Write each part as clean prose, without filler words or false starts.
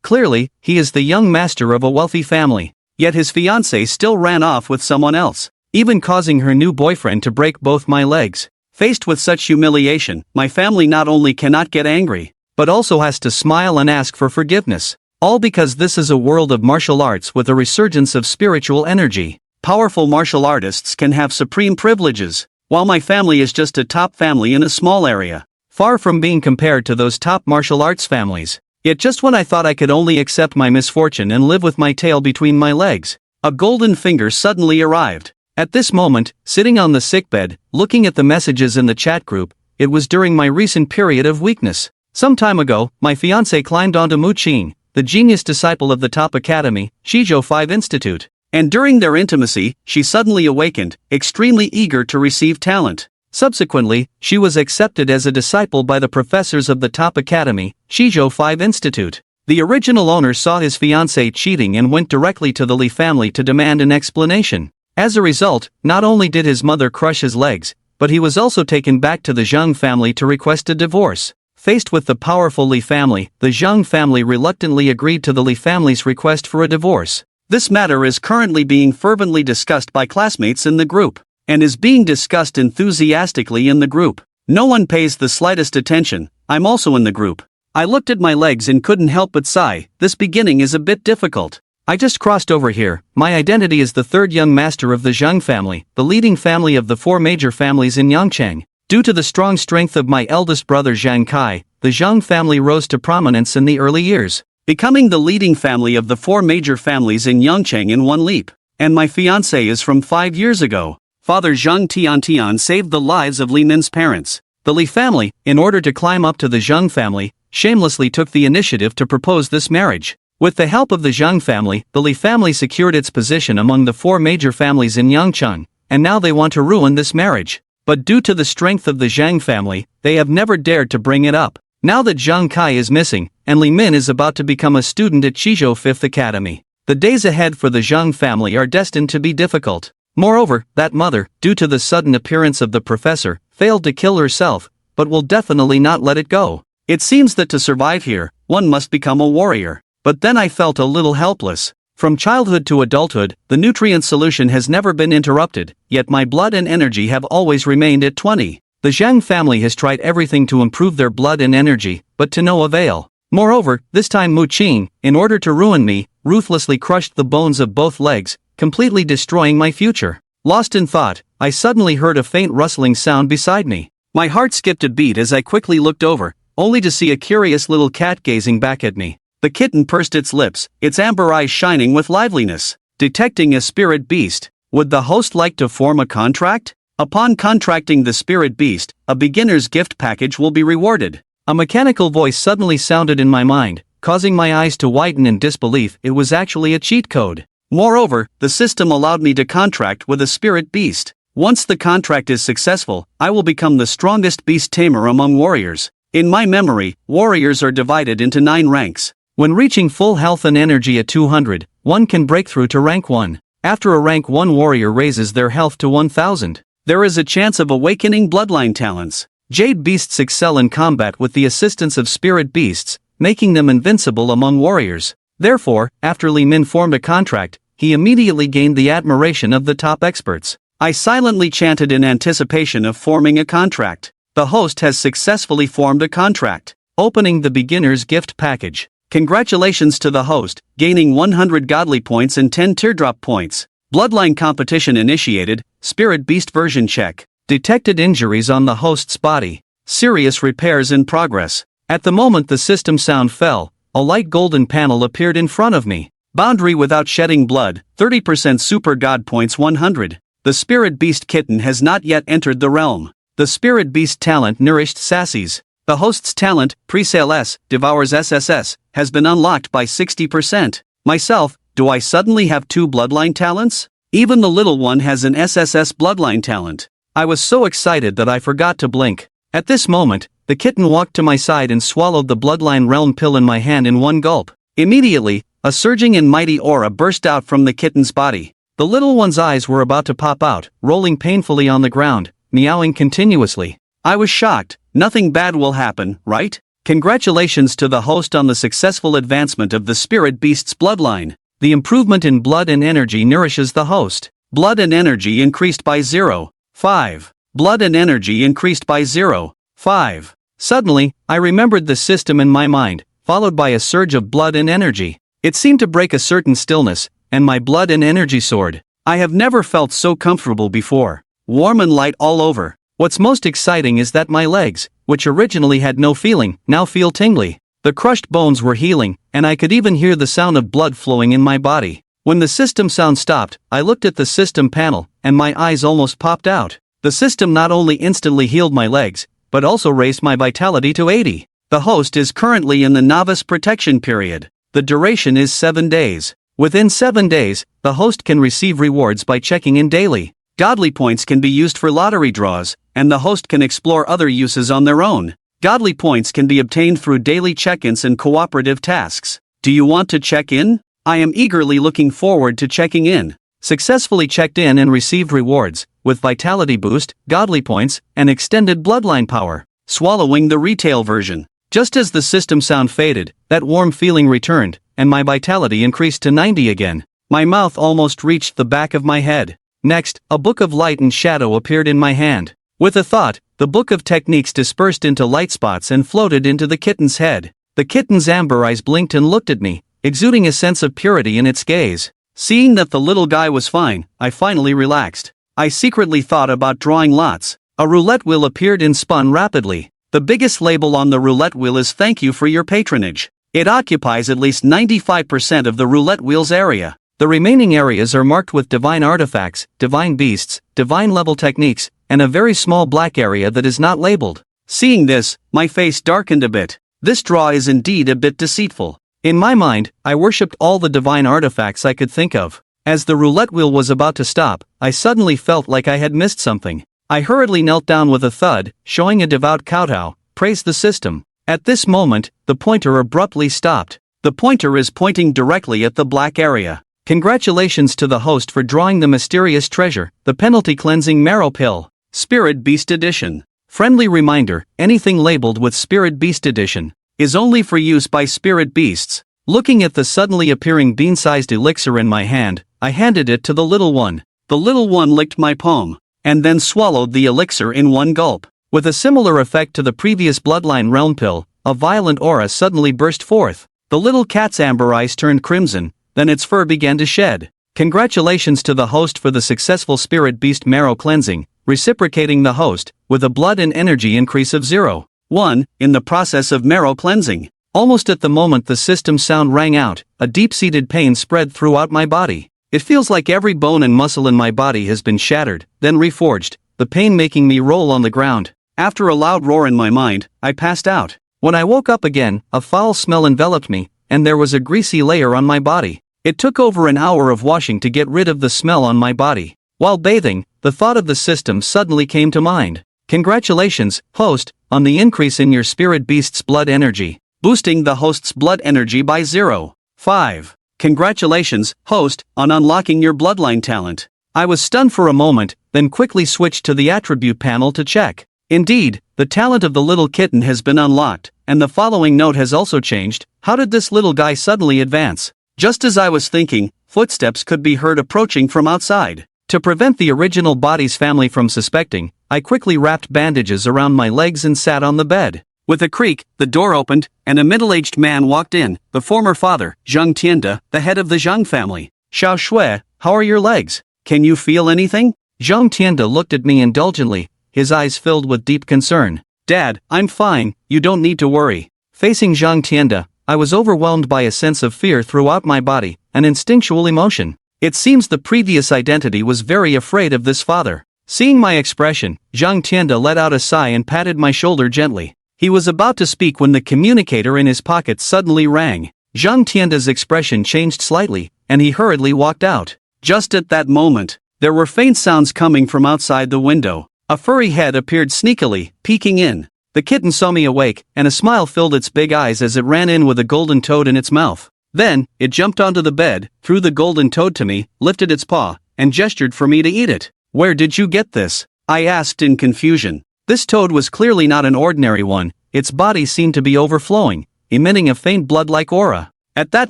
Clearly, he is the young master of a wealthy family. Yet his fiancée still ran off with someone else, even causing her new boyfriend to break both my legs. Faced with such humiliation, my family not only cannot get angry, but also has to smile and ask for forgiveness. All because this is a world of martial arts with a resurgence of spiritual energy. Powerful martial artists can have supreme privileges, while my family is just a top family in a small area, far from being compared to those top martial arts families. Yet just when I thought I could only accept my misfortune and live with my tail between my legs, a golden finger suddenly arrived. At this moment, sitting on the sickbed, looking at the messages in the chat group, it was during my recent period of weakness. Some time ago, my fiancé climbed onto Mu Qing, the genius disciple of the top academy, Shizhou 5 Institute. And during their intimacy, she suddenly awakened, extremely eager to receive talent. Subsequently, she was accepted as a disciple by the professors of the top academy, Shizhou 5 Institute. The original owner saw his fiancée cheating and went directly to the Li family to demand an explanation. As a result, not only did his mother crush his legs, but he was also taken back to the Zhang family to request a divorce. Faced with the powerful Li family, the Zhang family reluctantly agreed to the Li family's request for a divorce. This matter is currently being fervently discussed by classmates in the group, and is being discussed enthusiastically in the group. No one pays the slightest attention. I'm also in the group. I looked at my legs and couldn't help but sigh. This beginning is a bit difficult. I just crossed over here. My identity is the third young master of the Zhang family, the leading family of the four major families in Yangcheng. Due to the strong strength of my eldest brother Zhang Kai, the Zhang family rose to prominence in the early years, becoming the leading family of the four major families in Yangcheng in one leap. And my fiancé is from 5 years ago. Father Zhang Tiantian saved the lives of Li Min's parents. The Li family, in order to climb up to the Zhang family, shamelessly took the initiative to propose this marriage. With the help of the Zhang family, the Li family secured its position among the four major families in Yangcheng, and now they want to ruin this marriage. But due to the strength of the Zhang family, they have never dared to bring it up. Now that Zhang Kai is missing, and Li Min is about to become a student at Shizhou 5th Academy, the days ahead for the Zhang family are destined to be difficult. Moreover, that mother, due to the sudden appearance of the professor, failed to kill herself, but will definitely not let it go. It seems that to survive here, one must become a warrior. But then I felt a little helpless. From childhood to adulthood, the nutrient solution has never been interrupted, yet my blood and energy have always remained at 20. The Zhang family has tried everything to improve their blood and energy, but to no avail. Moreover, this time Mu Qing, in order to ruin me, ruthlessly crushed the bones of both legs, completely destroying my future. Lost in thought, I suddenly heard a faint rustling sound beside me. My heart skipped a beat as I quickly looked over, only to see a curious little cat gazing back at me. The kitten pursed its lips, its amber eyes shining with liveliness. Detecting a spirit beast. Would the host like to form a contract? Upon contracting the spirit beast, a beginner's gift package will be rewarded. A mechanical voice suddenly sounded in my mind, causing my eyes to widen in disbelief. It was actually a cheat code. Moreover, the system allowed me to contract with a spirit beast. Once the contract is successful, I will become the strongest beast tamer among warriors. In my memory, warriors are divided into 9 ranks. When reaching full health and energy at 200, one can break through to rank 1. After a rank 1 warrior raises their health to 1000, there is a chance of awakening bloodline talents. Jade beasts excel in combat with the assistance of spirit beasts, making them invincible among warriors. Therefore, after Li Min formed a contract, he immediately gained the admiration of the top experts. I silently chanted in anticipation of forming a contract. The host has successfully formed a contract. Opening the beginner's gift package. Congratulations to the host, gaining 100 godly points and 10 teardrop points. Bloodline competition initiated, spirit beast version check. Detected injuries on the host's body. Serious repairs in progress. At the moment the system sound fell, a light golden panel appeared in front of me. Boundary without shedding blood, 30% super god points 100. The spirit beast kitten has not yet entered the realm. The spirit beast talent nourished sassies. The host's talent, presale S, devours SSS, has been unlocked by 60%. Myself, do I suddenly have 2 bloodline talents? Even the little one has an SSS bloodline talent. I was so excited that I forgot to blink. At this moment, the kitten walked to my side and swallowed the bloodline realm pill in my hand in one gulp. Immediately, a surging and mighty aura burst out from the kitten's body. The little one's eyes were about to pop out, rolling painfully on the ground, meowing continuously. I was shocked. Nothing bad will happen, right? Congratulations to the host on the successful advancement of the spirit beast's bloodline. The improvement in blood and energy nourishes the host. Blood and energy increased by 0.5. Blood and energy increased by 0.5. Suddenly, I remembered the system in my mind, followed by a surge of blood and energy. It seemed to break a certain stillness, and my blood and energy soared. I have never felt so comfortable before. Warm and light all over. What's most exciting is that my legs, which originally had no feeling, now feel tingly. The crushed bones were healing, and I could even hear the sound of blood flowing in my body. When the system sound stopped, I looked at the system panel, and my eyes almost popped out. The system not only instantly healed my legs, but also raised my vitality to 80. The host is currently in the novice protection period. The duration is 7 days. Within 7 days, the host can receive rewards by checking in daily. Godly points can be used for lottery draws, and the host can explore other uses on their own. Godly points can be obtained through daily check-ins and cooperative tasks. Do you want to check in? I am eagerly looking forward to checking in. Successfully checked in and received rewards, with vitality boost, godly points, and extended bloodline power. Swallowing the retail version. Just as the system sound faded, that warm feeling returned, and my vitality increased to 90 again. My mouth almost reached the back of my head. Next, a book of light and shadow appeared in my hand. With a thought, the book of techniques dispersed into light spots and floated into the kitten's head. The kitten's amber eyes blinked and looked at me, exuding a sense of purity in its gaze. Seeing that the little guy was fine, I finally relaxed. I secretly thought about drawing lots. A roulette wheel appeared and spun rapidly. The biggest label on the roulette wheel is "Thank you for your patronage." It occupies at least 95% of the roulette wheel's area. The remaining areas are marked with divine artifacts, divine beasts, divine level techniques, and a very small black area that is not labeled. Seeing this, my face darkened a bit. This draw is indeed a bit deceitful. In my mind, I worshipped all the divine artifacts I could think of. As the roulette wheel was about to stop, I suddenly felt like I had missed something. I hurriedly knelt down with a thud, showing a devout kowtow, praised the system. At this moment, the pointer abruptly stopped. The pointer is pointing directly at the black area. Congratulations to the host for drawing the mysterious treasure, the penalty cleansing marrow pill. Spirit Beast Edition. Friendly reminder, anything labeled with Spirit Beast Edition is only for use by spirit beasts. Looking at the suddenly appearing bean-sized elixir in my hand, I handed it to the little one. The little one licked my palm, and then swallowed the elixir in one gulp. With a similar effect to the previous Bloodline Realm pill, a violent aura suddenly burst forth. The little cat's amber eyes turned crimson, then its fur began to shed. Congratulations to the host for the successful Spirit Beast marrow cleansing, reciprocating the host, with a blood and energy increase of 0.1, in the process of marrow cleansing. Almost at the moment the system sound rang out, a deep-seated pain spread throughout my body. It feels like every bone and muscle in my body has been shattered, then reforged, the pain making me roll on the ground. After a loud roar in my mind, I passed out. When I woke up again, a foul smell enveloped me, and there was a greasy layer on my body. It took over an hour of washing to get rid of the smell on my body. While bathing, the thought of the system suddenly came to mind. Congratulations, host, on the increase in your spirit beast's blood energy. Boosting the host's blood energy by 0.5. Congratulations, host, on unlocking your bloodline talent. I was stunned for a moment, then quickly switched to the attribute panel to check. Indeed, the talent of the little kitten has been unlocked, and the following note has also changed. How did this little guy suddenly advance? Just as I was thinking, footsteps could be heard approaching from outside. To prevent the original body's family from suspecting, I quickly wrapped bandages around my legs and sat on the bed. With a creak, the door opened, and a middle-aged man walked in, the former father, Zhang Tianda, the head of the Zhang family. Xiao Shui, how are your legs? Can you feel anything? Zhang Tianda looked at me indulgently, his eyes filled with deep concern. Dad, I'm fine, you don't need to worry. Facing Zhang Tianda, I was overwhelmed by a sense of fear throughout my body, an instinctual emotion. It seems the previous identity was very afraid of this father. Seeing my expression, Zhang Tianda let out a sigh and patted my shoulder gently. He was about to speak when the communicator in his pocket suddenly rang. Zhang Tianda's expression changed slightly, and he hurriedly walked out. Just at that moment, there were faint sounds coming from outside the window. A furry head appeared sneakily, peeking in. The kitten saw me awake, and a smile filled its big eyes as it ran in with a golden toad in its mouth. Then, it jumped onto the bed, threw the golden toad to me, lifted its paw, and gestured for me to eat it. Where did you get this? I asked in confusion. This toad was clearly not an ordinary one, its body seemed to be overflowing, emitting a faint blood-like aura. At that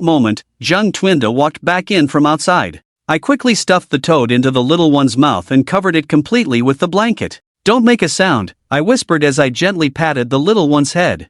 moment, Zhang Twinda walked back in from outside. I quickly stuffed the toad into the little one's mouth and covered it completely with the blanket. "Don't make a sound," I whispered as I gently patted the little one's head.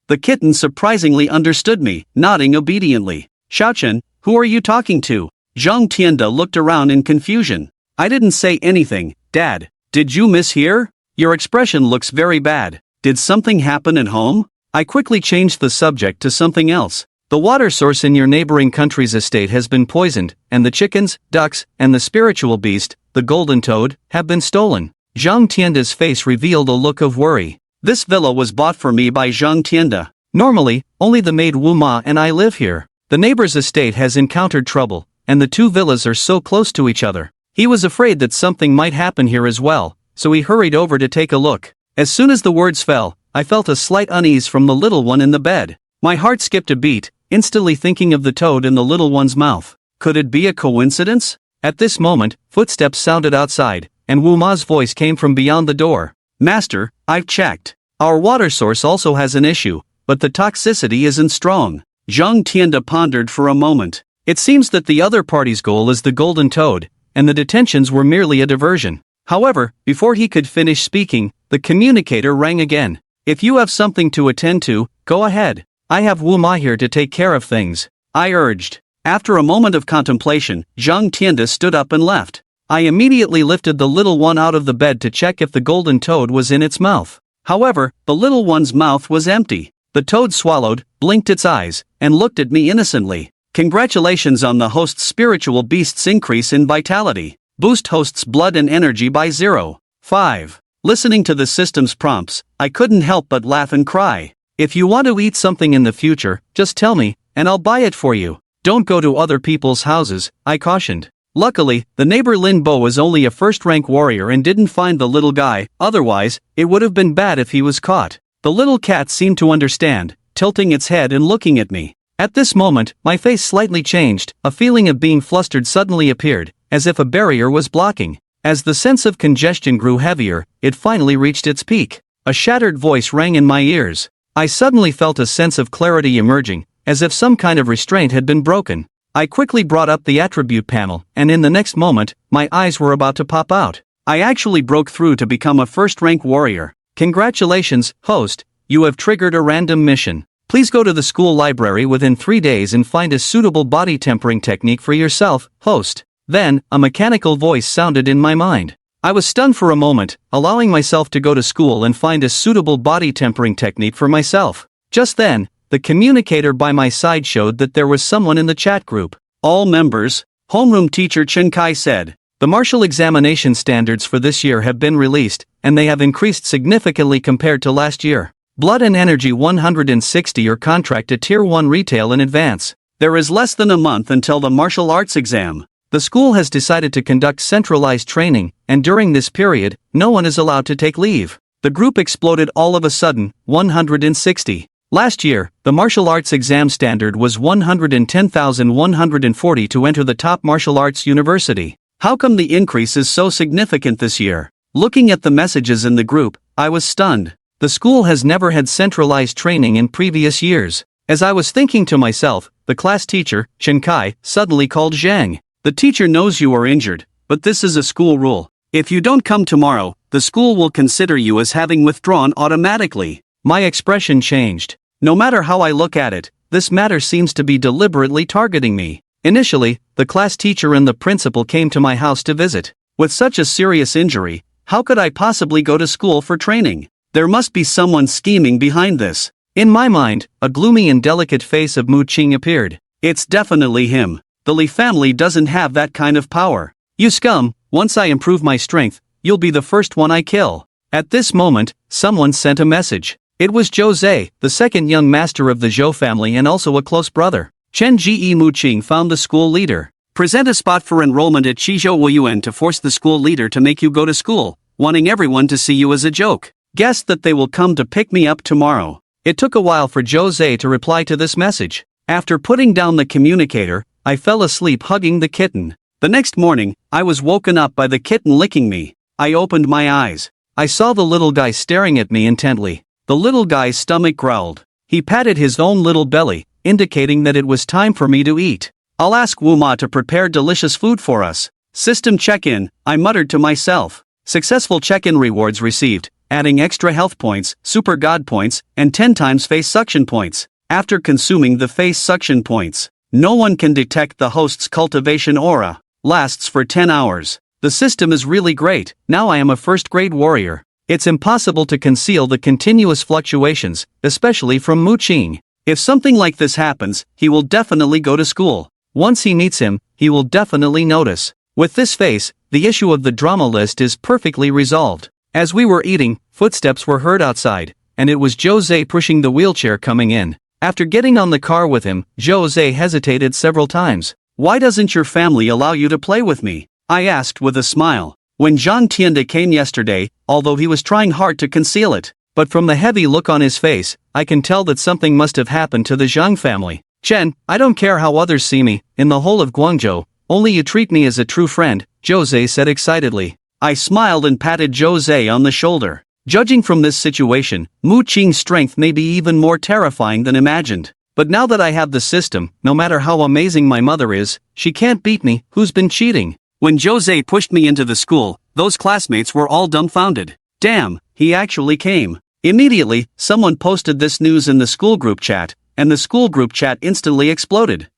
The kitten surprisingly understood me, nodding obediently. "Xiaochen, who are you talking to?" Zhang Tianda looked around in confusion. "I didn't say anything, Dad. Did you mishear? Your expression looks very bad. Did something happen at home?" I quickly changed the subject to something else. "The water source in your neighboring country's estate has been poisoned, and the chickens, ducks, and the spiritual beast, the golden toad, have been stolen." Zhang Tianda's face revealed a look of worry. "This villa was bought for me by Zhang Tianda. Normally, only the maid Wu Ma and I live here. The neighbor's estate has encountered trouble, and the two villas are so close to each other. He was afraid that something might happen here as well, so he hurried over to take a look." As soon as the words fell, I felt a slight unease from the little one in the bed. My heart skipped a beat, instantly thinking of the toad in the little one's mouth. Could it be a coincidence? At this moment, footsteps sounded outside, and Wu Ma's voice came from beyond the door. "Master, I've checked. Our water source also has an issue, but the toxicity isn't strong." Zhang Tianda pondered for a moment. It seems that the other party's goal is the golden toad, and the detentions were merely a diversion. However, before he could finish speaking, the communicator rang again. "If you have something to attend to, go ahead. I have Wu Ma here to take care of things," I urged. After a moment of contemplation, Zhang Tianda stood up and left. I immediately lifted the little one out of the bed to check if the golden toad was in its mouth. However, the little one's mouth was empty. The toad swallowed, blinked its eyes, and looked at me innocently. "Congratulations on the host's spiritual beast's increase in vitality. Boost host's blood and energy by 0.5. Listening to the system's prompts, I couldn't help but laugh and cry. "If you want to eat something in the future, just tell me, and I'll buy it for you. Don't go to other people's houses," I cautioned. Luckily, the neighbor Lin Bo was only a first-rank warrior and didn't find the little guy, otherwise, it would have been bad if he was caught. The little cat seemed to understand, tilting its head and looking at me. At this moment, my face slightly changed, a feeling of being flustered suddenly appeared, as if a barrier was blocking. As the sense of congestion grew heavier, it finally reached its peak. A shattered voice rang in my ears. I suddenly felt a sense of clarity emerging, as if some kind of restraint had been broken. I quickly brought up the attribute panel, and in the next moment, my eyes were about to pop out. I actually broke through to become a first-rank warrior. Congratulations, host, you have triggered a random mission. Please go to the school library within 3 days and find a suitable body tempering technique for yourself, host. Then, a mechanical voice sounded in my mind. I was stunned for a moment, allowing myself to go to school and find a suitable body tempering technique for myself. Just then, the communicator by my side showed that there was someone in the chat group. "All members," homeroom teacher Chen Kai said. "The martial examination standards for this year have been released, and they have increased significantly compared to last year. Blood and Energy 160 are contract to Tier 1 retail in advance. There is less than a month until the martial arts exam. The school has decided to conduct centralized training, and during this period, no one is allowed to take leave." The group exploded all of a sudden. 160. Last year, the martial arts exam standard was 110,140 to enter the top martial arts university. How come the increase is so significant this year? Looking at the messages in the group, I was stunned. The school has never had centralized training in previous years. As I was thinking to myself, the class teacher, Chen Kai, suddenly called Zhang. "The teacher knows you are injured, but this is a school rule. If you don't come tomorrow, the school will consider you as having withdrawn automatically." My expression changed. No matter how I look at it, this matter seems to be deliberately targeting me. Initially, the class teacher and the principal came to my house to visit. With such a serious injury, how could I possibly go to school for training? There must be someone scheming behind this. In my mind, a gloomy and delicate face of Mu Qing appeared. "It's definitely him. The Li family doesn't have that kind of power. You scum, once I improve my strength, you'll be the first one I kill." At this moment, someone sent a message. It was Zhou Zhe, the second young master of the Zhou family and also a close brother. Chen Ji Mu Qing found the school leader. "Present a spot for enrollment at Qizhou Wuyuan to force the school leader to make you go to school, wanting everyone to see you as a joke. Guess that they will come to pick me up tomorrow." It took a while for Zhou Zhe to reply to this message. After putting down the communicator, I fell asleep hugging the kitten. The next morning, I was woken up by the kitten licking me. I opened my eyes. I saw the little guy staring at me intently. The little guy's stomach growled. He patted his own little belly, indicating that it was time for me to eat. I'll ask Wu-Ma to prepare delicious food for us. System check-in, I muttered to myself. Successful check-in rewards received, adding extra health points, super god points, and 10 times face suction points. After consuming the face suction points, no one can detect the host's cultivation aura. Lasts for 10 hours. The system is really great. Now I am a first-grade warrior. It's impossible to conceal the continuous fluctuations, especially from Mu Qing. If something like this happens, he will definitely go to school. Once he meets him, he will definitely notice. With this face, the issue of the drama list is perfectly resolved. As we were eating, footsteps were heard outside, and it was Jose pushing the wheelchair coming in. After getting on the car with him, Jose hesitated several times. Why doesn't your family allow you to play with me? I asked with a smile. When Zhang Tiande came yesterday, although he was trying hard to conceal it, but from the heavy look on his face, I can tell that something must have happened to the Zhang family. Chen, I don't care how others see me, in the whole of Guangzhou, only you treat me as a true friend, Jose said excitedly. I smiled and patted Jose on the shoulder. Judging from this situation, Mu Qing's strength may be even more terrifying than imagined. But now that I have the system, no matter how amazing my mother is, she can't beat me. Who's been cheating? When Jose pushed me into the school, those classmates were all dumbfounded. Damn, he actually came. Immediately, someone posted this news in the school group chat, and the school group chat instantly exploded.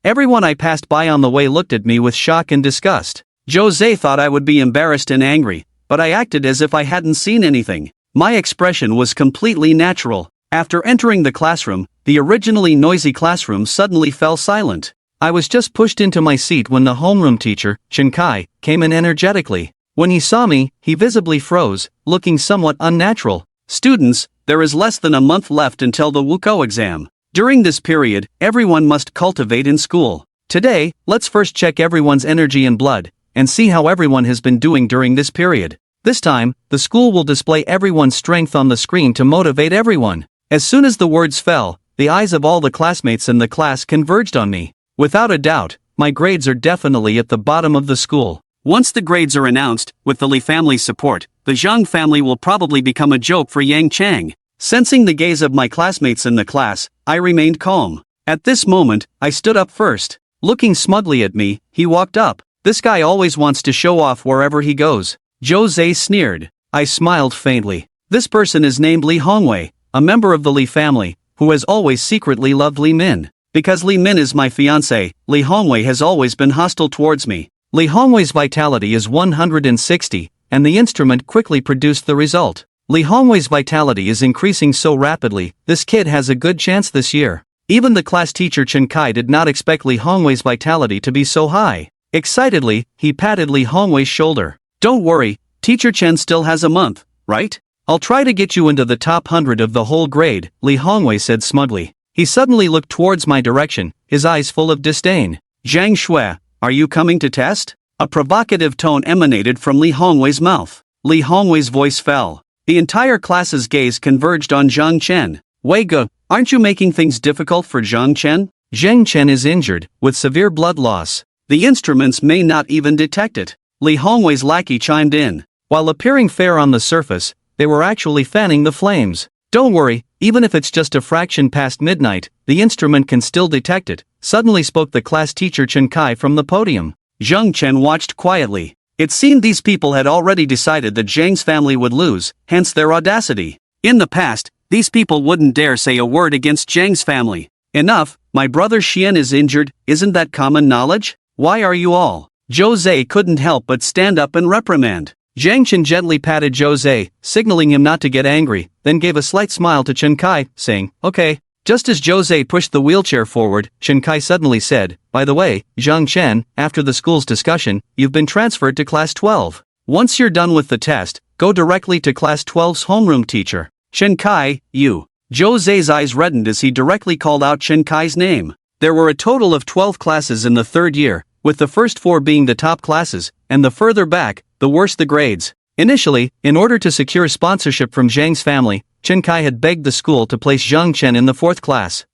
Everyone I passed by on the way looked at me with shock and disgust. Jose thought I would be embarrassed and angry, but I acted as if I hadn't seen anything. My expression was completely natural. After entering the classroom, the originally noisy classroom suddenly fell silent. I was just pushed into my seat when the homeroom teacher, Chen Kai, came in energetically. When he saw me, he visibly froze, looking somewhat unnatural. Students, there is less than a month left until the Wuko exam. During this period, everyone must cultivate in school. Today, let's first check everyone's energy and blood, and see how everyone has been doing during this period. This time, the school will display everyone's strength on the screen to motivate everyone. As soon as the words fell, the eyes of all the classmates in the class converged on me. Without a doubt, my grades are definitely at the bottom of the school. Once the grades are announced, with the Li family's support, the Zhang family will probably become a joke for Yang Chang. Sensing the gaze of my classmates in the class, I remained calm. At this moment, I stood up first. Looking smugly at me, he walked up. This guy always wants to show off wherever he goes. Jose sneered. I smiled faintly. This person is named Li Hongwei, a member of the Li family, who has always secretly loved Li Min. Because Li Min is my fiancé, Li Hongwei has always been hostile towards me. Li Hongwei's vitality is 160, and the instrument quickly produced the result. Li Hongwei's vitality is increasing so rapidly, this kid has a good chance this year. Even the class teacher Chen Kai did not expect Li Hongwei's vitality to be so high. Excitedly, he patted Li Hongwei's shoulder. Don't worry, Teacher Chen still has a month, right? I'll try to get you into the top 100 of the whole grade, Li Hongwei said smugly. He suddenly looked towards my direction, his eyes full of disdain. Zhang Shui, are you coming to test? A provocative tone emanated from Li Hongwei's mouth. Li Hongwei's voice fell. The entire class's gaze converged on Zhang Chen. Wei Ge, aren't you making things difficult for Zhang Chen? Zhang Chen is injured, with severe blood loss. The instruments may not even detect it. Li Hongwei's lackey chimed in. While appearing fair on the surface, they were actually fanning the flames. Don't worry, even if it's just a fraction past midnight, the instrument can still detect it, suddenly spoke the class teacher Chen Kai from the podium. Zhang Chen watched quietly. It seemed these people had already decided that Zhang's family would lose, hence their audacity. In the past, these people wouldn't dare say a word against Zhang's family. Enough, my brother Xian is injured, isn't that common knowledge? Why are you all? Jose couldn't help but stand up and reprimand. Zhang Chen gently patted Jose, signaling him not to get angry, then gave a slight smile to Chen Kai, saying, okay. Just as Jose pushed the wheelchair forward, Chen Kai suddenly said, by the way, Zhang Chen, after the school's discussion, you've been transferred to Class 12. Once you're done with the test, go directly to Class 12's homeroom teacher. Chen Kai, you. Jose's eyes reddened as he directly called out Chen Kai's name. There were a total of 12 classes in the third year, with the first 4 being the top classes, and the further back, the worse the grades. Initially, in order to secure sponsorship from Zhang's family, Chen Kai had begged the school to place Zhang Chen in the 4th class.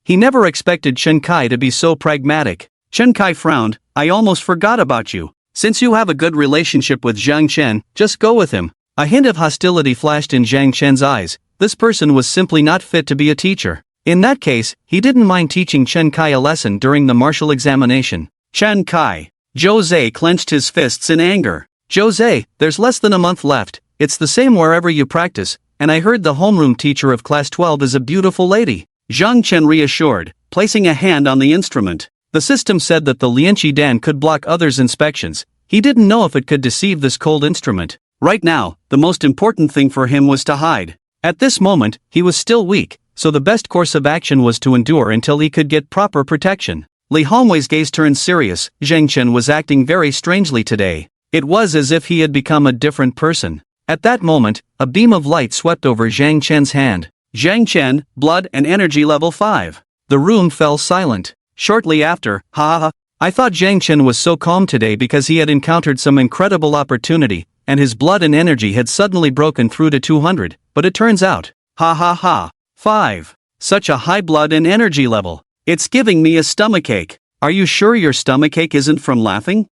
He never expected Chen Kai to be so pragmatic. Chen Kai frowned, I almost forgot about you. Since you have a good relationship with Zhang Chen, just go with him. A hint of hostility flashed in Zhang Chen's eyes. This person was simply not fit to be a teacher. In that case, he didn't mind teaching Chen Kai a lesson during the martial examination. Chen Kai. Jose clenched his fists in anger. Jose, there's less than a month left. It's the same wherever you practice, and I heard the homeroom teacher of class 12 is a beautiful lady. Zhang Chen reassured, placing a hand on the instrument. The system said that the Lianqi Dan could block others' inspections. He didn't know if it could deceive this cold instrument. Right now, the most important thing for him was to hide. At this moment, he was still weak, so the best course of action was to endure until he could get proper protection. Li Hongwei's gaze turned serious. Zhang Chen was acting very strangely today. It was as if he had become a different person. At that moment, a beam of light swept over Zhang Chen's hand. Zhang Chen, blood and energy level 5. The room fell silent. Shortly after, I thought Zhang Chen was so calm today because he had encountered some incredible opportunity, and his blood and energy had suddenly broken through to 200, but it turns out, 5. Such a high blood and energy level. It's giving me a stomachache. Are you sure your stomachache isn't from laughing?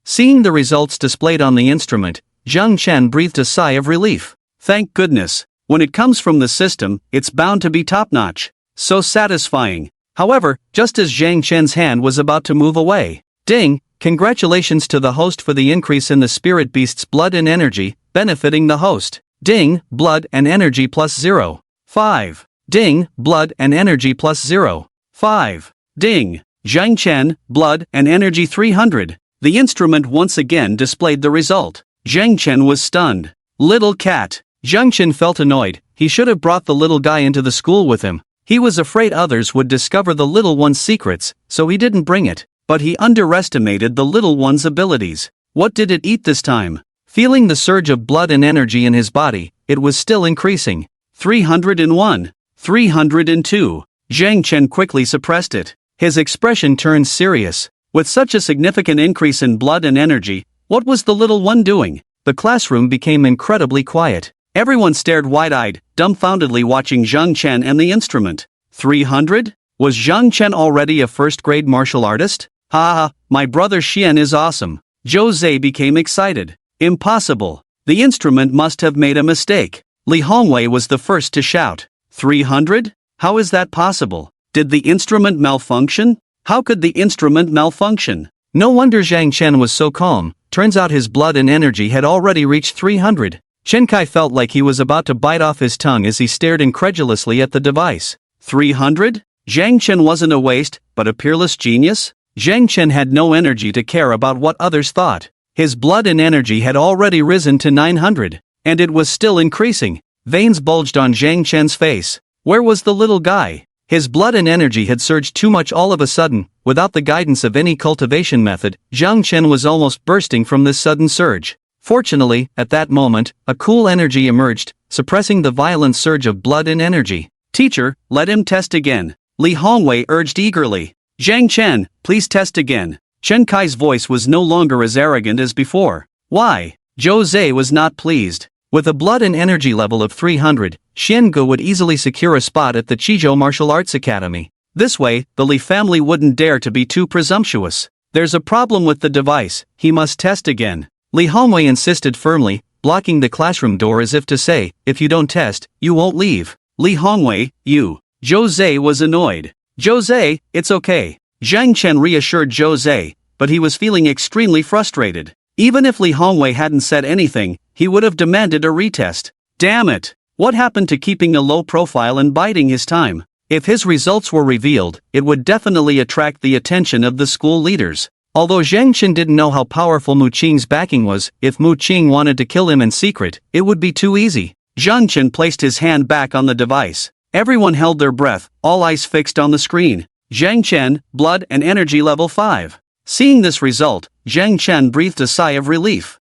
Seeing the results displayed on the instrument, Zhang Chen breathed a sigh of relief. Thank goodness. When it comes from the system, it's bound to be top-notch. So satisfying. However, just as Zhang Chen's hand was about to move away, ding, congratulations to the host for the increase in the spirit beast's blood and energy, benefiting the host. Ding, blood and energy plus 0.5. Ding, blood and energy plus 0.5. Ding, Zhang Chen, blood and energy 300. The instrument once again displayed the result. Zhang Chen was stunned. Little cat. Zhang Chen felt annoyed. He should have brought the little guy into the school with him. He was afraid others would discover the little one's secrets, so he didn't bring it. But he underestimated the little one's abilities. What did it eat this time? Feeling the surge of blood and energy in his body, it was still increasing. 301. 302. Zhang Chen quickly suppressed it. His expression turned serious. With such a significant increase in blood and energy, what was the little one doing? The classroom became incredibly quiet. Everyone stared wide-eyed, dumbfoundedly watching Zhang Chen and the instrument. 300? Was Zhang Chen already a first-grade martial artist? My brother Xian is awesome. Jose became excited. Impossible. The instrument must have made a mistake. Li Hongwei was the first to shout. 300? How is that possible? Did the instrument malfunction? How could the instrument malfunction? No wonder Zhang Chen was so calm. Turns out his blood and energy had already reached 300. Chen Kai felt like he was about to bite off his tongue as he stared incredulously at the device. 300? Zhang Chen wasn't a waste, but a peerless genius? Zhang Chen had no energy to care about what others thought. His blood and energy had already risen to 900. And it was still increasing. Veins bulged on Zhang Chen's face. Where was the little guy? His blood and energy had surged too much all of a sudden. Without the guidance of any cultivation method, Zhang Chen was almost bursting from this sudden surge. Fortunately, at that moment, a cool energy emerged, suppressing the violent surge of blood and energy. Teacher, let him test again. Li Hongwei urged eagerly. Zhang Chen, please test again. Chen Kai's voice was no longer as arrogant as before. Why? Jose was not pleased. With a blood and energy level of 300, Xiangu would easily secure a spot at the Qizhou Martial Arts Academy. This way, the Li family wouldn't dare to be too presumptuous. There's a problem with the device, he must test again. Li Hongwei insisted firmly, blocking the classroom door as if to say, if you don't test, you won't leave. Li Hongwei, you. Jose was annoyed. Jose, it's okay. Zhang Chen reassured Jose, but he was feeling extremely frustrated. Even if Li Hongwei hadn't said anything, he would have demanded a retest. Damn it! What happened to keeping a low profile and biding his time? If his results were revealed, it would definitely attract the attention of the school leaders. Although Zhang Chen didn't know how powerful Mu Qing's backing was, if Mu Qing wanted to kill him in secret, it would be too easy. Zhang Chen placed his hand back on the device. Everyone held their breath, all eyes fixed on the screen. Zhang Chen, blood and energy level 5. Seeing this result, Zhang Chen breathed a sigh of relief.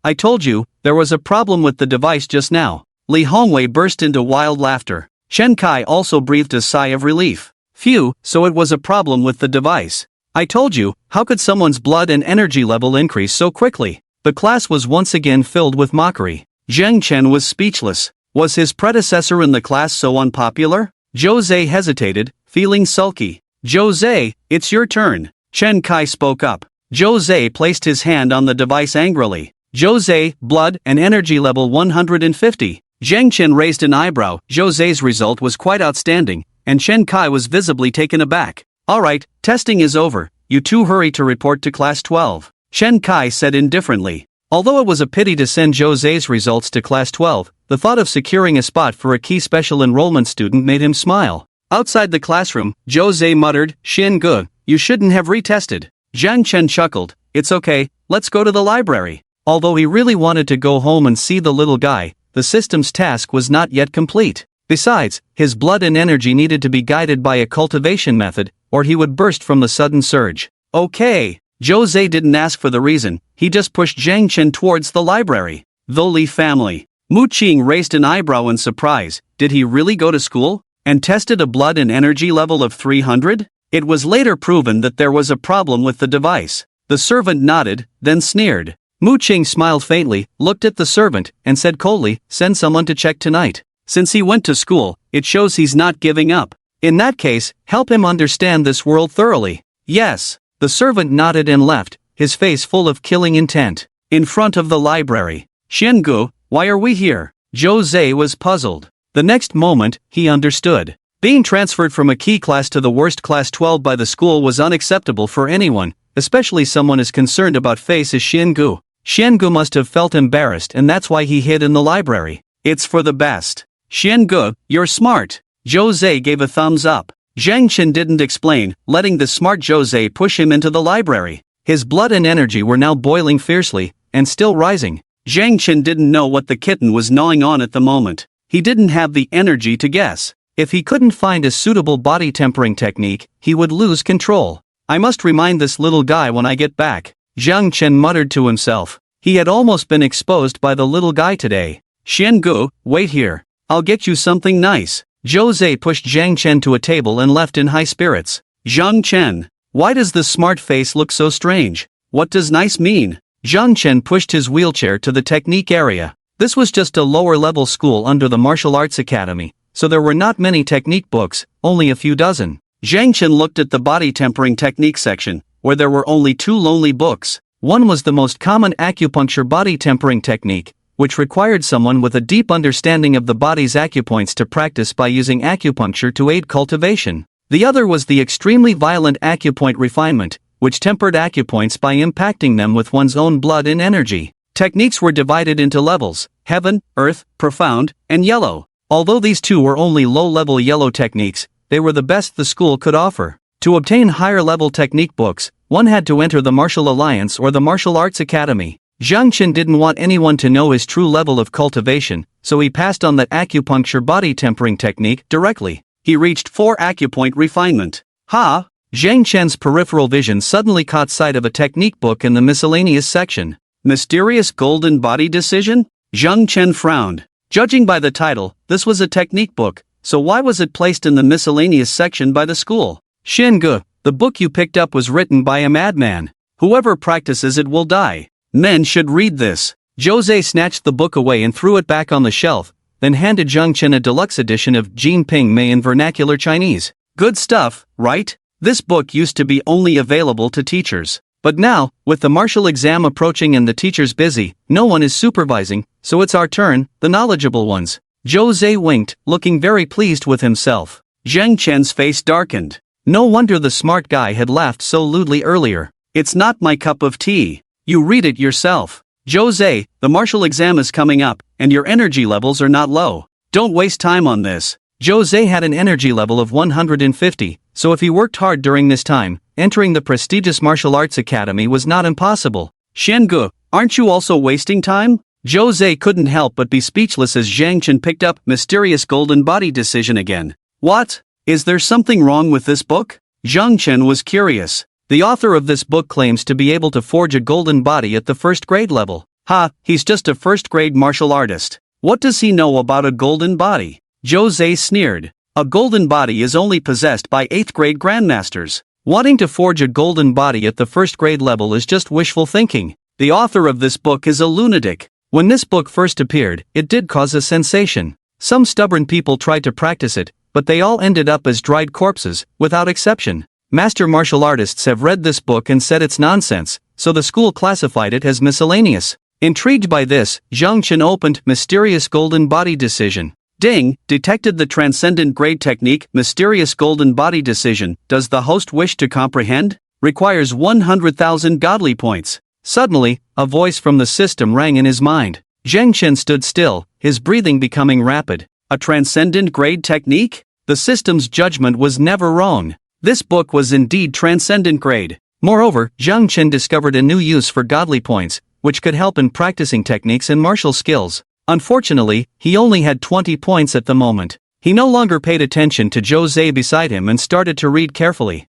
I told you, there was a problem with the device just now. Li Hongwei burst into wild laughter. Chen Kai also breathed a sigh of relief. Phew, so it was a problem with the device. I told you, how could someone's blood and energy level increase so quickly? The class was once again filled with mockery. Zhang Chen was speechless. Was his predecessor in the class so unpopular? Jose hesitated, feeling sulky. Jose, it's your turn. Chen Kai spoke up. Jose placed his hand on the device angrily. Jose, blood and energy level 150. Zhang Chen raised an eyebrow. Jose's result was quite outstanding, and Chen Kai was visibly taken aback. Alright, testing is over, you two hurry to report to class 12. Chen Kai said indifferently. Although it was a pity to send Jose's results to class 12, the thought of securing a spot for a key special enrollment student made him smile. Outside the classroom, Jose muttered, Xin Ge, you shouldn't have retested. Zhang Chen chuckled, it's okay, let's go to the library. Although he really wanted to go home and see the little guy, the system's task was not yet complete. Besides, his blood and energy needed to be guided by a cultivation method, or he would burst from the sudden surge. Okay. Jose didn't ask for the reason, he just pushed Zhang Chen towards the library. The Li family. Mu Qing raised an eyebrow in surprise. Did he really go to school? And tested a blood and energy level of 300? It was later proven that there was a problem with the device. The servant nodded, then sneered. Mu Qing smiled faintly, looked at the servant, and said coldly, send someone to check tonight. Since he went to school, it shows he's not giving up. In that case, help him understand this world thoroughly. Yes. The servant nodded and left, his face full of killing intent. In front of the library. Xiangu, why are we here? Jose was puzzled. The next moment, he understood. Being transferred from a key class to the worst class 12 by the school was unacceptable for anyone, especially someone as concerned about face as Xiangu. Xiangu must have felt embarrassed, and that's why he hid in the library. It's for the best. Xiangu, you're smart. Jose gave a thumbs up. Zhang Chen didn't explain, letting the smart Jose push him into the library. His blood and energy were now boiling fiercely, and still rising. Zhang Chen didn't know what the kitten was gnawing on at the moment. He didn't have the energy to guess. If he couldn't find a suitable body tempering technique, he would lose control. I must remind this little guy when I get back. Zhang Chen muttered to himself. He had almost been exposed by the little guy today. Xiangu, wait here. I'll get you something nice. Jose pushed Zhang Chen to a table and left in high spirits. Zhang Chen, why does the smart face look so strange? What does nice mean? Zhang Chen pushed his wheelchair to the technique area. This was just a lower-level school under the martial arts academy, so there were not many technique books, only a few dozen. Zhang Chen looked at the body tempering technique section, where there were only 2 lonely books. One was the most common acupuncture body tempering technique, which required someone with a deep understanding of the body's acupoints to practice by using acupuncture to aid cultivation. The other was the extremely violent acupoint refinement, which tempered acupoints by impacting them with one's own blood and energy. Techniques were divided into levels: heaven, earth, profound, and yellow. Although these two were only low-level yellow techniques, they were the best the school could offer. To obtain higher-level technique books, one had to enter the Martial Alliance or the Martial Arts Academy. Zhang Chen didn't want anyone to know his true level of cultivation, so he passed on that acupuncture body tempering technique directly. He reached 4 acupoint refinement. Ha! Zhang Chen's peripheral vision suddenly caught sight of a technique book in the miscellaneous section. Mysterious Golden Body Decision? Zhang Chen frowned. Judging by the title, this was a technique book, so why was it placed in the miscellaneous section by the school? Xiangu, the book you picked up was written by a madman. Whoever practices it will die. Men should read this. Jose snatched the book away and threw it back on the shelf, then handed Zhang Chen a deluxe edition of Jin Ping Mei in vernacular Chinese. Good stuff, right? This book used to be only available to teachers. But now, with the martial exam approaching and the teachers busy, no one is supervising, so it's our turn, the knowledgeable ones. Jose winked, looking very pleased with himself. Zhang Chen's face darkened. No wonder the smart guy had laughed so lewdly earlier. It's not my cup of tea. You read it yourself. Jose, the martial exam is coming up, and your energy levels are not low. Don't waste time on this. Jose had an energy level of 150, so if he worked hard during this time, entering the prestigious martial arts academy was not impossible. Xiangu, aren't you also wasting time? Jose couldn't help but be speechless as Zhang Chen picked up Mysterious Golden Body Decision again. What? Is there something wrong with this book? Zhang Chen was curious. The author of this book claims to be able to forge a golden body at the first grade level. Ha, he's just a first grade martial artist. What does he know about a golden body? Jose sneered. A golden body is only possessed by 8th grade grandmasters. Wanting to forge a golden body at the first grade level is just wishful thinking. The author of this book is a lunatic. When this book first appeared, it did cause a sensation. Some stubborn people tried to practice it, but they all ended up as dried corpses, without exception. Master martial artists have read this book and said it's nonsense, so the school classified it as miscellaneous. Intrigued by this, Zhang Chen opened Mysterious Golden Body Decision. Ding, detected the transcendent grade technique. Mysterious Golden Body Decision. Does the host wish to comprehend? Requires 100,000 godly points. Suddenly, a voice from the system rang in his mind. Zhang Chen stood still, his breathing becoming rapid. A transcendent grade technique? The system's judgment was never wrong. This book was indeed transcendent grade. Moreover, Zhang Chen discovered a new use for godly points, which could help in practicing techniques and martial skills. Unfortunately, he only had 20 points at the moment. He no longer paid attention to Zhou Zhe beside him and started to read carefully.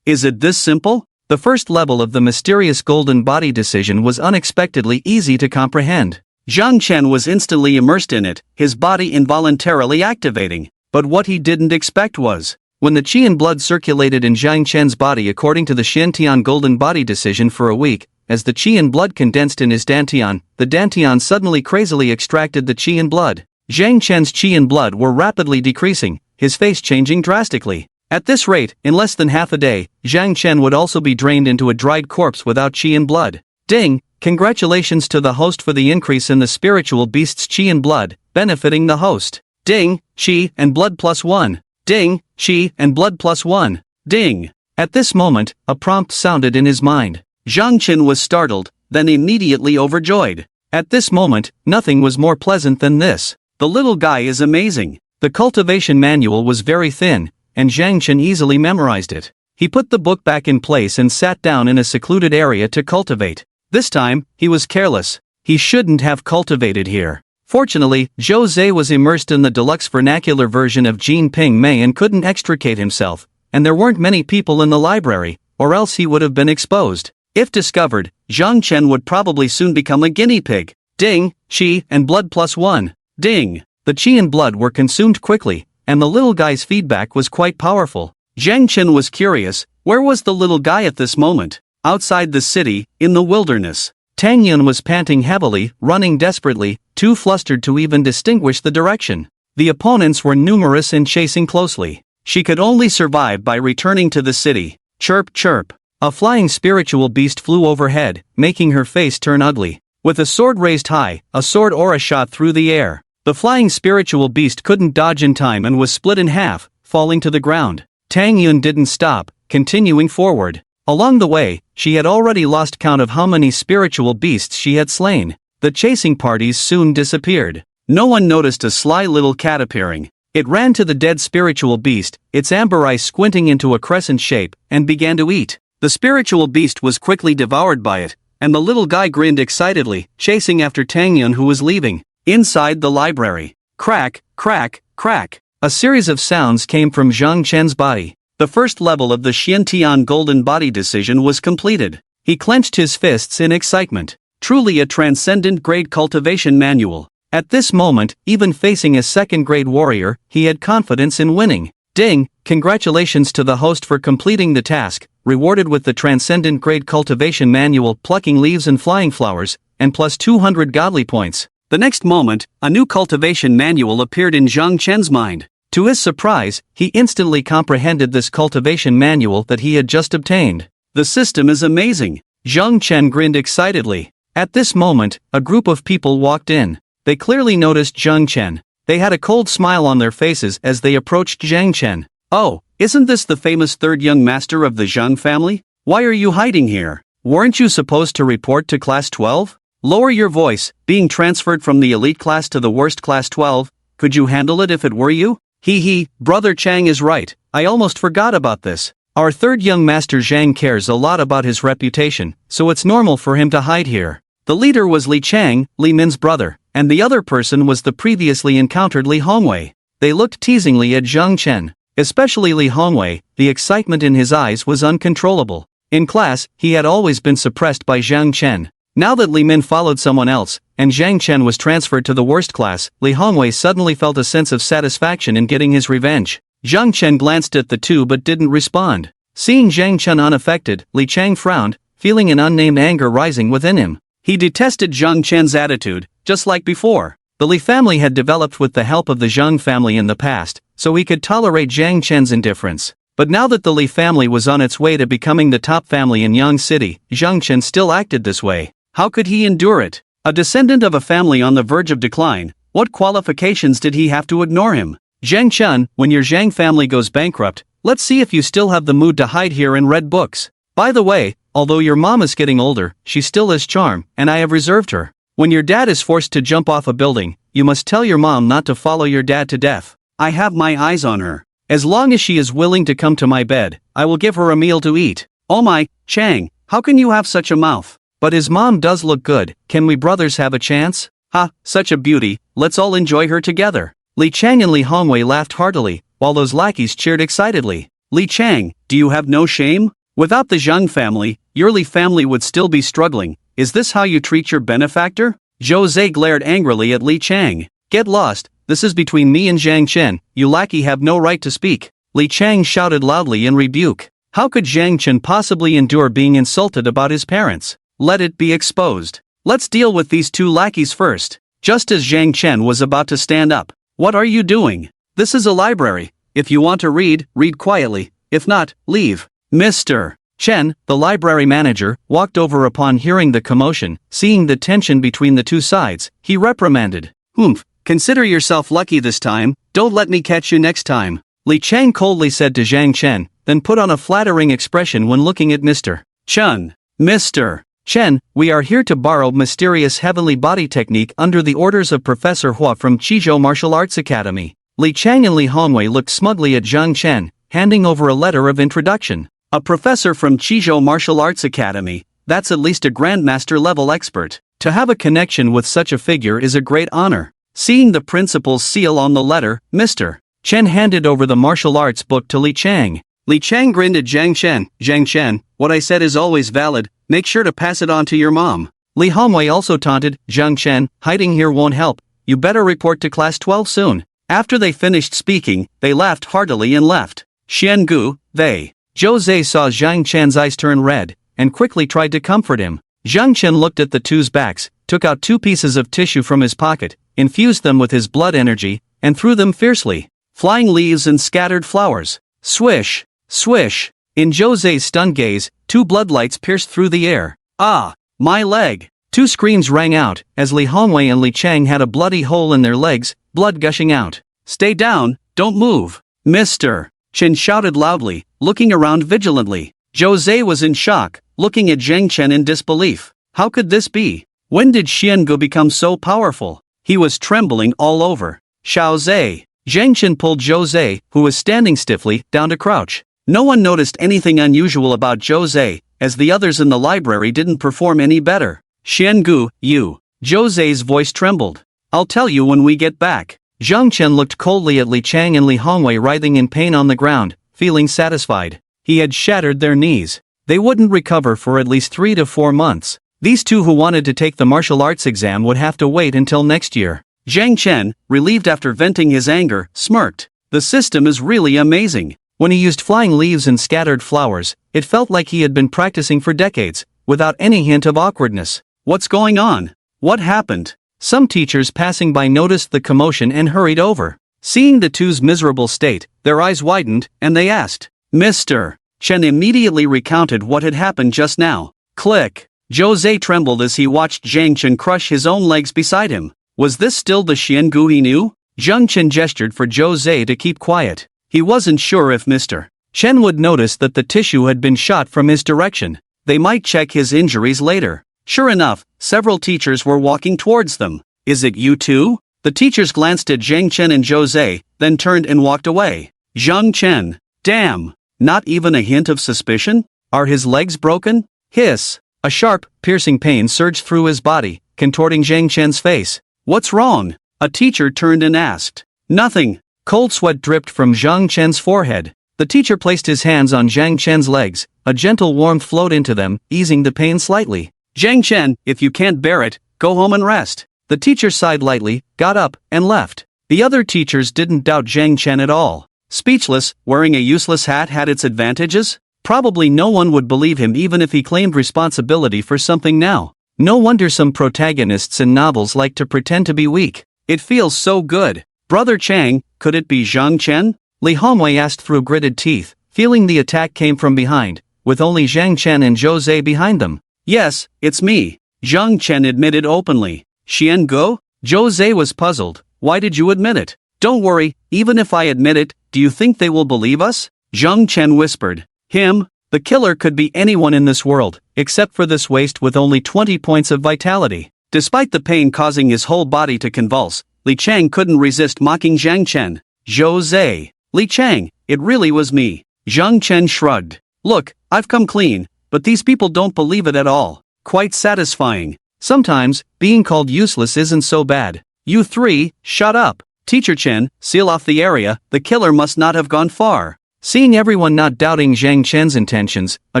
Is it this simple? The first level of the Mysterious Golden Body Decision was unexpectedly easy to comprehend. Zhang Chen was instantly immersed in it, his body involuntarily activating. But what he didn't expect was, when the qi and blood circulated in Zhang Chen's body according to the Xiantian Golden Body Decision for a week, as the qi and blood condensed in his dantian, the dantian suddenly crazily extracted the qi and blood. Zhang Chen's qi and blood were rapidly decreasing, his face changing drastically. At this rate, in less than half a day, Zhang Chen would also be drained into a dried corpse without qi and blood. Ding! Congratulations to the host for the increase in the spiritual beast's qi and blood, benefiting the host. Ding! Qi and blood +1. Ding! Qi and blood +1. Ding! At this moment, a prompt sounded in his mind. Zhang Chen was startled, then immediately overjoyed. At this moment, nothing was more pleasant than this. The little guy is amazing. The cultivation manual was very thin, and Zhang Chen easily memorized it. He put the book back in place and sat down in a secluded area to cultivate. This time, he was careless. He shouldn't have cultivated here. Fortunately, Zhou Zhe was immersed in the deluxe vernacular version of Jin Ping Mei and couldn't extricate himself, and there weren't many people in the library, or else he would have been exposed. If discovered, Zhang Chen would probably soon become a guinea pig. Ding! Qi and blood +1. Ding! The qi and blood were consumed quickly, and the little guy's feedback was quite powerful. Zhang Chen was curious, where was the little guy at this moment? Outside the city, in the wilderness. Tang Yun was panting heavily, running desperately, too flustered to even distinguish the direction. The opponents were numerous and chasing closely. She could only survive by returning to the city. Chirp chirp. A flying spiritual beast flew overhead, making her face turn ugly. With a sword raised high, a sword aura shot through the air. The flying spiritual beast couldn't dodge in time and was split in half, falling to the ground. Tang Yun didn't stop, continuing forward. Along the way, she had already lost count of how many spiritual beasts she had slain. The chasing parties soon disappeared. No one noticed a sly little cat appearing. It ran to the dead spiritual beast, its amber eyes squinting into a crescent shape, and began to eat. The spiritual beast was quickly devoured by it, and the little guy grinned excitedly, chasing after Tang Yun who was leaving. Inside the library. Crack, crack, crack. A series of sounds came from Zhang Chen's body. The first level of the Xiantian Golden Body Decision was completed. He clenched his fists in excitement. Truly a transcendent grade cultivation manual. At this moment, even facing a second-grade warrior, he had confidence in winning. Ding! Congratulations to the host for completing the task, rewarded with the Transcendent Grade Cultivation Manual Plucking Leaves and Flying Flowers, and plus 200 godly points. The next moment, a new cultivation manual appeared in Zhang Chen's mind. To his surprise, he instantly comprehended this cultivation manual that he had just obtained. The system is amazing. Zhang Chen grinned excitedly. At this moment, a group of people walked in. They clearly noticed Zhang Chen. They had a cold smile on their faces as they approached Zhang Chen. Oh, isn't this the famous third young master of the Zhang family? Why are you hiding here? Weren't you supposed to report to class 12? Lower your voice, being transferred from the elite class to the worst class 12, could you handle it if it were you? Hee, brother Chang is right, I almost forgot about this. Our third young master Zhang cares a lot about his reputation, so it's normal for him to hide here. The leader was Li Chang, Li Min's brother, and the other person was the previously encountered Li Hongwei. They looked teasingly at Zhang Chen. Especially Li Hongwei, the excitement in his eyes was uncontrollable. In class, he had always been suppressed by Zhang Chen. Now that Li Min followed someone else, and Zhang Chen was transferred to the worst class, Li Hongwei suddenly felt a sense of satisfaction in getting his revenge. Zhang Chen glanced at the two but didn't respond. Seeing Zhang Chen unaffected, Li Chang frowned, feeling an unnamed anger rising within him. He detested Zhang Chen's attitude, just like before. The Li family had developed with the help of the Zhang family in the past, so he could tolerate Zhang Chen's indifference. But now that the Li family was on its way to becoming the top family in Yang City, Zhang Chen still acted this way. How could he endure it? A descendant of a family on the verge of decline, what qualifications did he have to ignore him? Zhang Chun, when your Zhang family goes bankrupt, let's see if you still have the mood to hide here and read books. By the way, although your mom is getting older, she still has charm, and I have reserved her. When your dad is forced to jump off a building, you must tell your mom not to follow your dad to death. I have my eyes on her. As long as she is willing to come to my bed, I will give her a meal to eat. Oh my, Chang, how can you have such a mouth? But his mom does look good, can we brothers have a chance? Ha, such a beauty, let's all enjoy her together. Li Chang and Li Hongwei laughed heartily, while those lackeys cheered excitedly. Li Chang, do you have no shame? Without the Zhang family, your Li family would still be struggling. Is this how you treat your benefactor? Zhou Zhe glared angrily at Li Chang. Get lost, this is between me and Zhang Chen, you lackey have no right to speak. Li Chang shouted loudly in rebuke. How could Zhang Chen possibly endure being insulted about his parents? Let it be exposed. Let's deal with these two lackeys first. Just as Zhang Chen was about to stand up. What are you doing? This is a library. If you want to read, read quietly. If not, leave. Mr. Chen, the library manager, walked over upon hearing the commotion. Seeing the tension between the two sides, he reprimanded. Humph, consider yourself lucky this time, don't let me catch you next time. Li Chang coldly said to Zhang Chen, then put on a flattering expression when looking at Mr. Chen. Mr. Chen, we are here to borrow mysterious heavenly body technique under the orders of Professor Hua from Qizhou Martial Arts Academy. Li Chang and Li Hongwei looked smugly at Zhang Chen, handing over a letter of introduction. A professor from Qizhou Martial Arts Academy, that's at least a grandmaster level expert. To have a connection with such a figure is a great honor. Seeing the principal's seal on the letter, Mr. Chen handed over the martial arts book to Li Chang. Li Chang grinned at Zhang Chen. Zhang Chen, what I said is always valid, make sure to pass it on to your mom. Li Hongwei also taunted, Zhang Chen, hiding here won't help, you better report to class 12 soon. After they finished speaking, they laughed heartily and left. Xian Gu, they. Zhou Zhe saw Zhang Chen's eyes turn red, and quickly tried to comfort him. Zhang Chen looked at the two's backs, took out 2 pieces of tissue from his pocket, infused them with his blood energy, and threw them fiercely. Flying leaves and scattered flowers. Swish, swish. In Zhou Zhe's stunned gaze, 2 bloodlights pierced through the air. Ah, my leg. 2 screams rang out, as Li Hongwei and Li Chang had a bloody hole in their legs, blood gushing out. Stay down, don't move. Mr. Chen shouted loudly, looking around vigilantly. Zhou Zhe was in shock, looking at Zhang Chen in disbelief. How could this be? When did Xiangu become so powerful? He was trembling all over. Xiao Zhe. Zhang Chen pulled Zhou Zhe, who was standing stiffly, down to crouch. No one noticed anything unusual about Zhou Zhe, as the others in the library didn't perform any better. Xiangu, you. Zhou Zhe's voice trembled. I'll tell you when we get back. Zhang Chen looked coldly at Li Chang and Li Hongwei writhing in pain on the ground, feeling satisfied. He had shattered their knees. They wouldn't recover for at least 3 to 4 months. These two who wanted to take the martial arts exam would have to wait until next year. Zhang Chen, relieved after venting his anger, smirked. The system is really amazing. When he used flying leaves and scattered flowers, it felt like he had been practicing for decades, without any hint of awkwardness. What's going on? What happened? Some teachers passing by noticed the commotion and hurried over. Seeing the two's miserable state, their eyes widened, and they asked. Mr. Chen immediately recounted what had happened just now. Click. Zhou Zhe trembled as he watched Zhang Chen crush his own legs beside him. Was this still the Xiangu he knew? Zhang Chen gestured for Zhou Zhe to keep quiet. He wasn't sure if Mr. Chen would notice that the tissue had been shot from his direction. They might check his injuries later. Sure enough, several teachers were walking towards them. Is it you two? The teachers glanced at Zhang Chen and Zhou Zhe, then turned and walked away. Zhang Chen. Damn. Not even a hint of suspicion? Are his legs broken? Hiss. A sharp, piercing pain surged through his body, contorting Zhang Chen's face. What's wrong? A teacher turned and asked. Nothing. Cold sweat dripped from Zhang Chen's forehead. The teacher placed his hands on Zhang Chen's legs. A gentle warmth flowed into them, easing the pain slightly. Zhang Chen, if you can't bear it, go home and rest. The teacher sighed lightly, got up, and left. The other teachers didn't doubt Zhang Chen at all. Speechless, wearing a useless hat had its advantages? Probably no one would believe him even if he claimed responsibility for something now. No wonder some protagonists in novels like to pretend to be weak. It feels so good. Brother Chang, could it be Zhang Chen? Li Hongwei asked through gritted teeth, feeling the attack came from behind, with only Zhang Chen and Zhou Zhe behind them. Yes, it's me. Zhang Chen admitted openly. Xian Go? Jose was puzzled. Why did you admit it? Don't worry, even if I admit it, do you think they will believe us? Zhang Chen whispered. Him? The killer could be anyone in this world, except for this waste with only 20 points of vitality. Despite the pain causing his whole body to convulse, Li Chang couldn't resist mocking Zhang Chen. Jose. Li Chang, it really was me. Zhang Chen shrugged. Look, I've come clean, but these people don't believe it at all. Quite satisfying. Sometimes, being called useless isn't so bad. You three, shut up. Teacher Chen, seal off the area, the killer must not have gone far. Seeing everyone not doubting Zhang Chen's intentions, a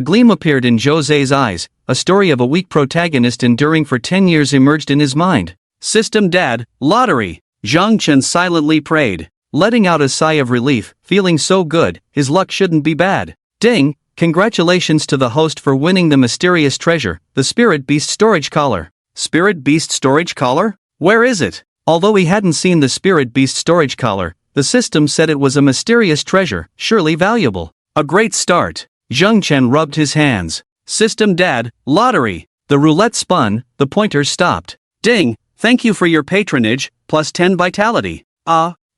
gleam appeared in Jose's eyes. A story of a weak protagonist enduring for 10 years emerged in his mind. System Dad, lottery. Zhang Chen silently prayed, letting out a sigh of relief, feeling so good, his luck shouldn't be bad. Ding, congratulations to the host for winning the mysterious treasure, the Spirit Beast Storage Collar. Spirit Beast Storage Collar? Where is it? Although he hadn't seen the Spirit Beast Storage Collar, the system said it was a mysterious treasure, surely valuable. A great start. Zhang Chen rubbed his hands. System Dad, lottery. The roulette spun, the pointer stopped. Ding, thank you for your patronage, plus 10 vitality.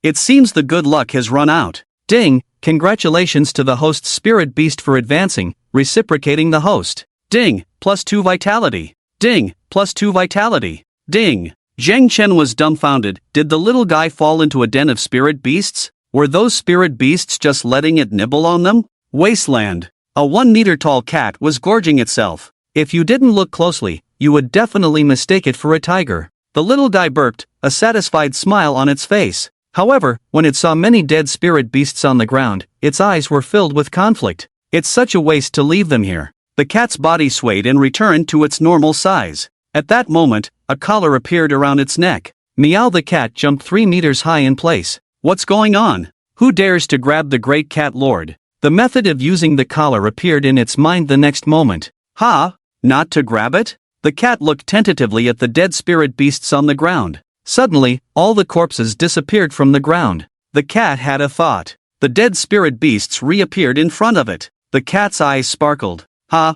It seems the good luck has run out. Ding, congratulations to the host's Spirit Beast for advancing, reciprocating the host. Ding, plus 2 vitality. Ding, plus 2 vitality. Ding. Zhang Chen was dumbfounded. Did the little guy fall into a den of spirit beasts? Were those spirit beasts just letting it nibble on them? Wasteland. A 1-meter-tall cat was gorging itself. If you didn't look closely, you would definitely mistake it for a tiger. The little guy burped, a satisfied smile on its face. However, when it saw many dead spirit beasts on the ground, its eyes were filled with conflict. It's such a waste to leave them here. The cat's body swayed and returned to its normal size. At that moment, a collar appeared around its neck. Meow the cat jumped 3 meters high in place. What's going on? Who dares to grab the great cat lord? The method of using the collar appeared in its mind the next moment. Not to grab it? The cat looked tentatively at the dead spirit beasts on the ground. Suddenly, all the corpses disappeared from the ground. The cat had a thought. The dead spirit beasts reappeared in front of it. The cat's eyes sparkled.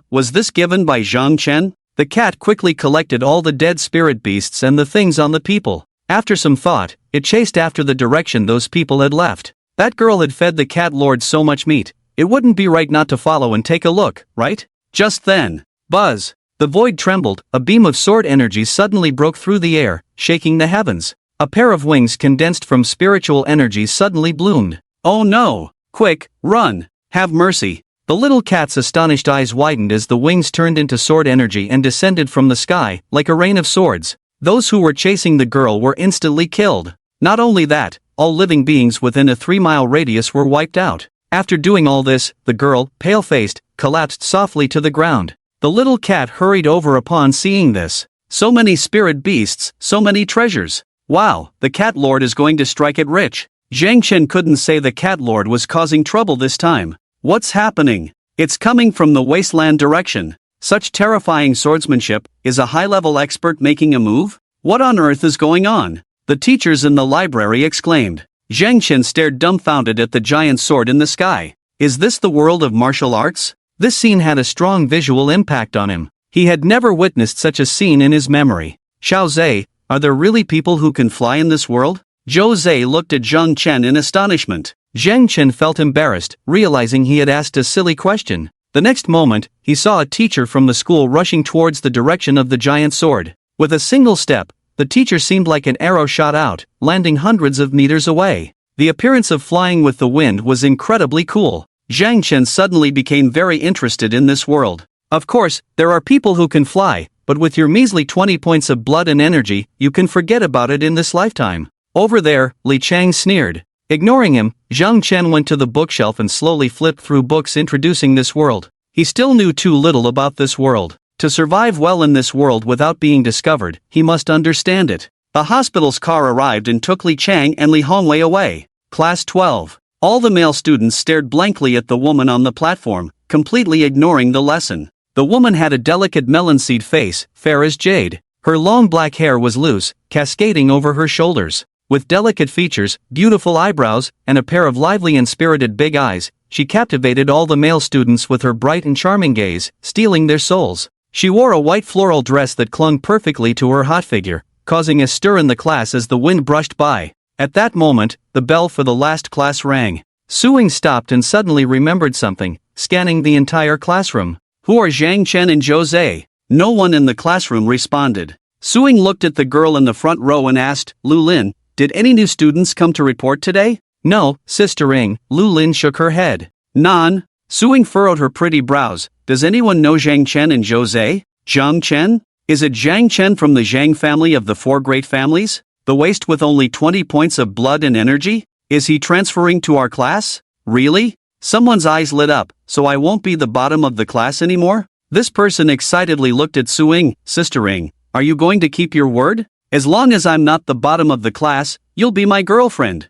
Was this given by Zhang Chen? The cat quickly collected all the dead spirit beasts and the things on the people. After some thought, it chased after the direction those people had left. That girl had fed the cat lord so much meat, it wouldn't be right not to follow and take a look, right? Just then, buzz! The void trembled, a beam of sword energy suddenly broke through the air, shaking the heavens. A pair of wings condensed from spiritual energy suddenly bloomed. Oh no! Quick, run! Have mercy! The little cat's astonished eyes widened as the wings turned into sword energy and descended from the sky, like a rain of swords. Those who were chasing the girl were instantly killed. Not only that, all living beings within a 3-mile radius were wiped out. After doing all this, the girl, pale-faced, collapsed softly to the ground. The little cat hurried over upon seeing this. So many spirit beasts, so many treasures. Wow, the cat lord is going to strike it rich. Zhang Chen couldn't say the cat lord was causing trouble this time. What's happening? It's coming from the wasteland direction. Such terrifying swordsmanship, is a high-level expert making a move? What on earth is going on? The teachers in the library exclaimed. Zhang Chen stared dumbfounded at the giant sword in the sky. Is this the world of martial arts? This scene had a strong visual impact on him. He had never witnessed such a scene in his memory. Xiao Zhe, are there really people who can fly in this world? Zhou Zhe looked at Zhang Chen in astonishment. Zhang Chen felt embarrassed, realizing he had asked a silly question. The next moment, he saw a teacher from the school rushing towards the direction of the giant sword. With a single step, the teacher seemed like an arrow shot out, landing hundreds of meters away. The appearance of flying with the wind was incredibly cool. Zhang Chen suddenly became very interested in this world. Of course, there are people who can fly, but with your measly 20 points of blood and energy, you can forget about it in this lifetime. Over there, Li Chang sneered. Ignoring him, Zhang Chen went to the bookshelf and slowly flipped through books introducing this world. He still knew too little about this world. To survive well in this world without being discovered, he must understand it. The hospital's car arrived and took Li Chang and Li Hongwei away. Class 12. All the male students stared blankly at the woman on the platform, completely ignoring the lesson. The woman had a delicate melon-seed face, fair as jade. Her long black hair was loose, cascading over her shoulders. With delicate features, beautiful eyebrows, and a pair of lively and spirited big eyes, she captivated all the male students with her bright and charming gaze, stealing their souls. She wore a white floral dress that clung perfectly to her hot figure, causing a stir in the class as the wind brushed by. At that moment, the bell for the last class rang. Suing stopped and suddenly remembered something, scanning the entire classroom. Who are Zhang Chen and Jose? No one in the classroom responded. Suing looked at the girl in the front row and asked, Lu Lin, did any new students come to report today? No, Sister Ing, Lu Lin shook her head. Nan. Suing furrowed her pretty brows. Does anyone know Zhang Chen and Jose? Zhang Chen? Is it Zhang Chen from the Zhang family of the four great families? The waste with only 20 points of blood and energy? Is he transferring to our class? Really? Someone's eyes lit up, so I won't be the bottom of the class anymore? This person excitedly looked at Suing. Sister Ing, are you going to keep your word? As long as I'm not the bottom of the class, you'll be my girlfriend.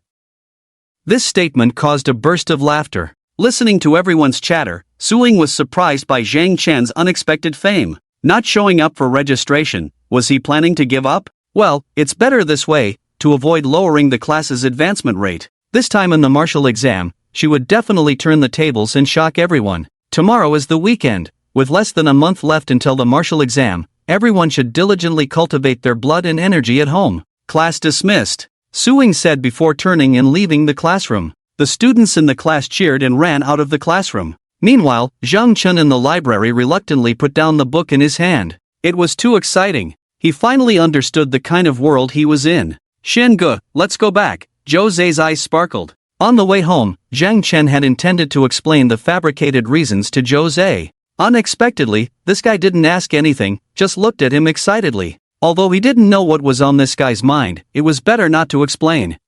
This statement caused a burst of laughter. Listening to everyone's chatter, Suing was surprised by Zhang Chen's unexpected fame. Not showing up for registration, was he planning to give up? Well, it's better this way, to avoid lowering the class's advancement rate. This time in the martial exam, she would definitely turn the tables and shock everyone. Tomorrow is the weekend. With less than a month left until the martial exam, everyone should diligently cultivate their blood and energy at home. Class dismissed, Suing said before turning and leaving the classroom. The students in the class cheered and ran out of the classroom. Meanwhile, Zhang Chen in the library reluctantly put down the book in his hand. It was too exciting. He finally understood the kind of world he was in. Shen-ge, let's go back. Jose's eyes sparkled. On the way home, Zhang Chen had intended to explain the fabricated reasons to Jose. Unexpectedly, this guy didn't ask anything, just looked at him excitedly. Although he didn't know what was on this guy's mind, it was better not to explain.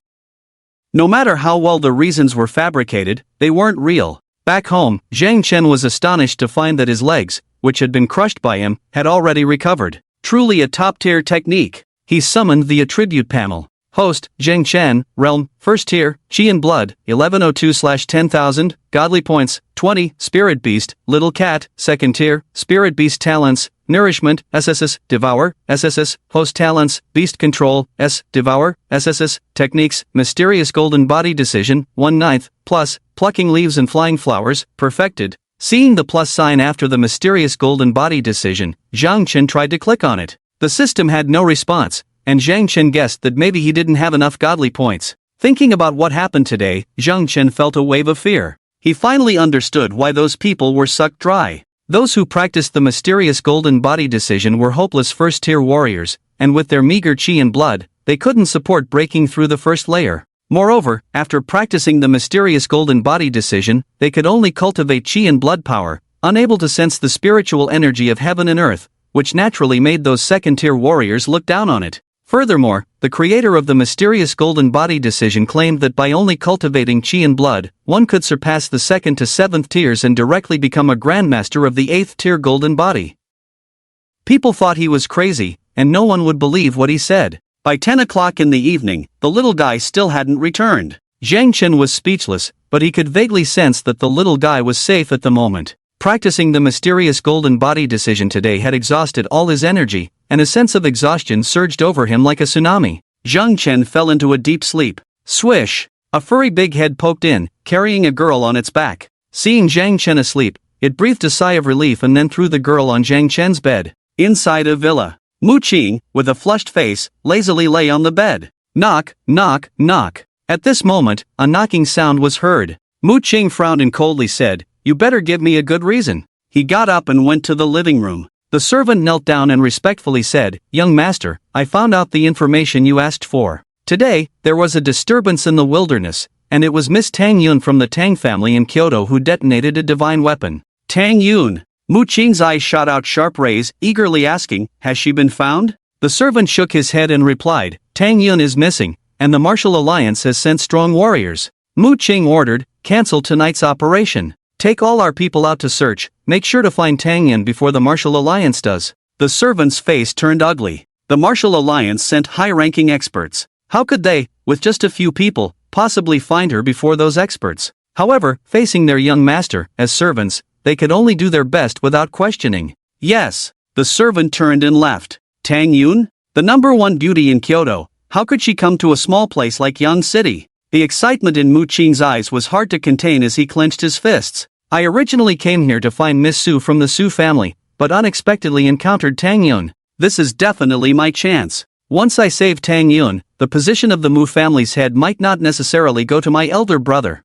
No matter how well the reasons were fabricated, they weren't real. Back home, Zhang Chen was astonished to find that his legs, which had been crushed by him, had already recovered. Truly a top-tier technique. He summoned the attribute panel. Host, Zhang Chen, Realm, First Tier, Chi and Blood, 1102/10,000, Godly Points, 20, Spirit Beast, Little Cat, Second Tier, Spirit Beast Talents, Nourishment, SSS, Devour, SSS, Host Talents, Beast Control, S, Devour, SSS, Techniques, Mysterious Golden Body Decision, 1/9, Plus, Plucking Leaves and Flying Flowers, Perfected. Seeing the plus sign after the Mysterious Golden Body Decision, Zhang Chen tried to click on it. The system had no response, and Zhang Chen guessed that maybe he didn't have enough godly points. Thinking about what happened today, Zhang Chen felt a wave of fear. He finally understood why those people were sucked dry. Those who practiced the Mysterious Golden Body Decision were hopeless first-tier warriors, and with their meager chi and blood, they couldn't support breaking through the first layer. Moreover, after practicing the Mysterious Golden Body Decision, they could only cultivate chi and blood power, unable to sense the spiritual energy of heaven and earth, which naturally made those second-tier warriors look down on it. Furthermore, the creator of the Mysterious Golden Body Decision claimed that by only cultivating chi and blood, one could surpass the 2nd to 7th tiers and directly become a grandmaster of the 8th tier Golden Body. People thought he was crazy, and no one would believe what he said. By 10 o'clock in the evening, the little guy still hadn't returned. Zhang Chen was speechless, but he could vaguely sense that the little guy was safe at the moment. Practicing the Mysterious Golden Body Decision today had exhausted all his energy, and a sense of exhaustion surged over him like a tsunami. Zhang Chen fell into a deep sleep. Swish! A furry big head poked in, carrying a girl on its back. Seeing Zhang Chen asleep, it breathed a sigh of relief and then threw the girl on Zhang Chen's bed. Inside a villa, Mu Qing, with a flushed face, lazily lay on the bed. Knock, knock, knock. At this moment, a knocking sound was heard. Mu Qing frowned and coldly said, "You better give me a good reason." He got up and went to the living room. The servant knelt down and respectfully said, "Young master, I found out the information you asked for. Today, there was a disturbance in the wilderness, and it was Miss Tang Yun from the Tang family in Kyoto who detonated a divine weapon." Tang Yun. Mu Qing's eyes shot out sharp rays, eagerly asking, "Has she been found?" The servant shook his head and replied, "Tang Yun is missing, and the Martial Alliance has sent strong warriors." Mu Qing ordered, "Cancel tonight's operation. Take all our people out to search, make sure to find Tang Yun before the Martial Alliance does." The servant's face turned ugly. The Martial Alliance sent high-ranking experts. How could they, with just a few people, possibly find her before those experts? However, facing their young master, as servants, they could only do their best without questioning. Yes, the servant turned and left. Tang Yun? The #1 beauty in Kyoto, how could she come to a small place like Yang City? The excitement in Mu Qing's eyes was hard to contain as he clenched his fists. "I originally came here to find Miss Su from the Su family, but unexpectedly encountered Tang Yun. This is definitely my chance. Once I save Tang Yun, the position of the Mu family's head might not necessarily go to my elder brother.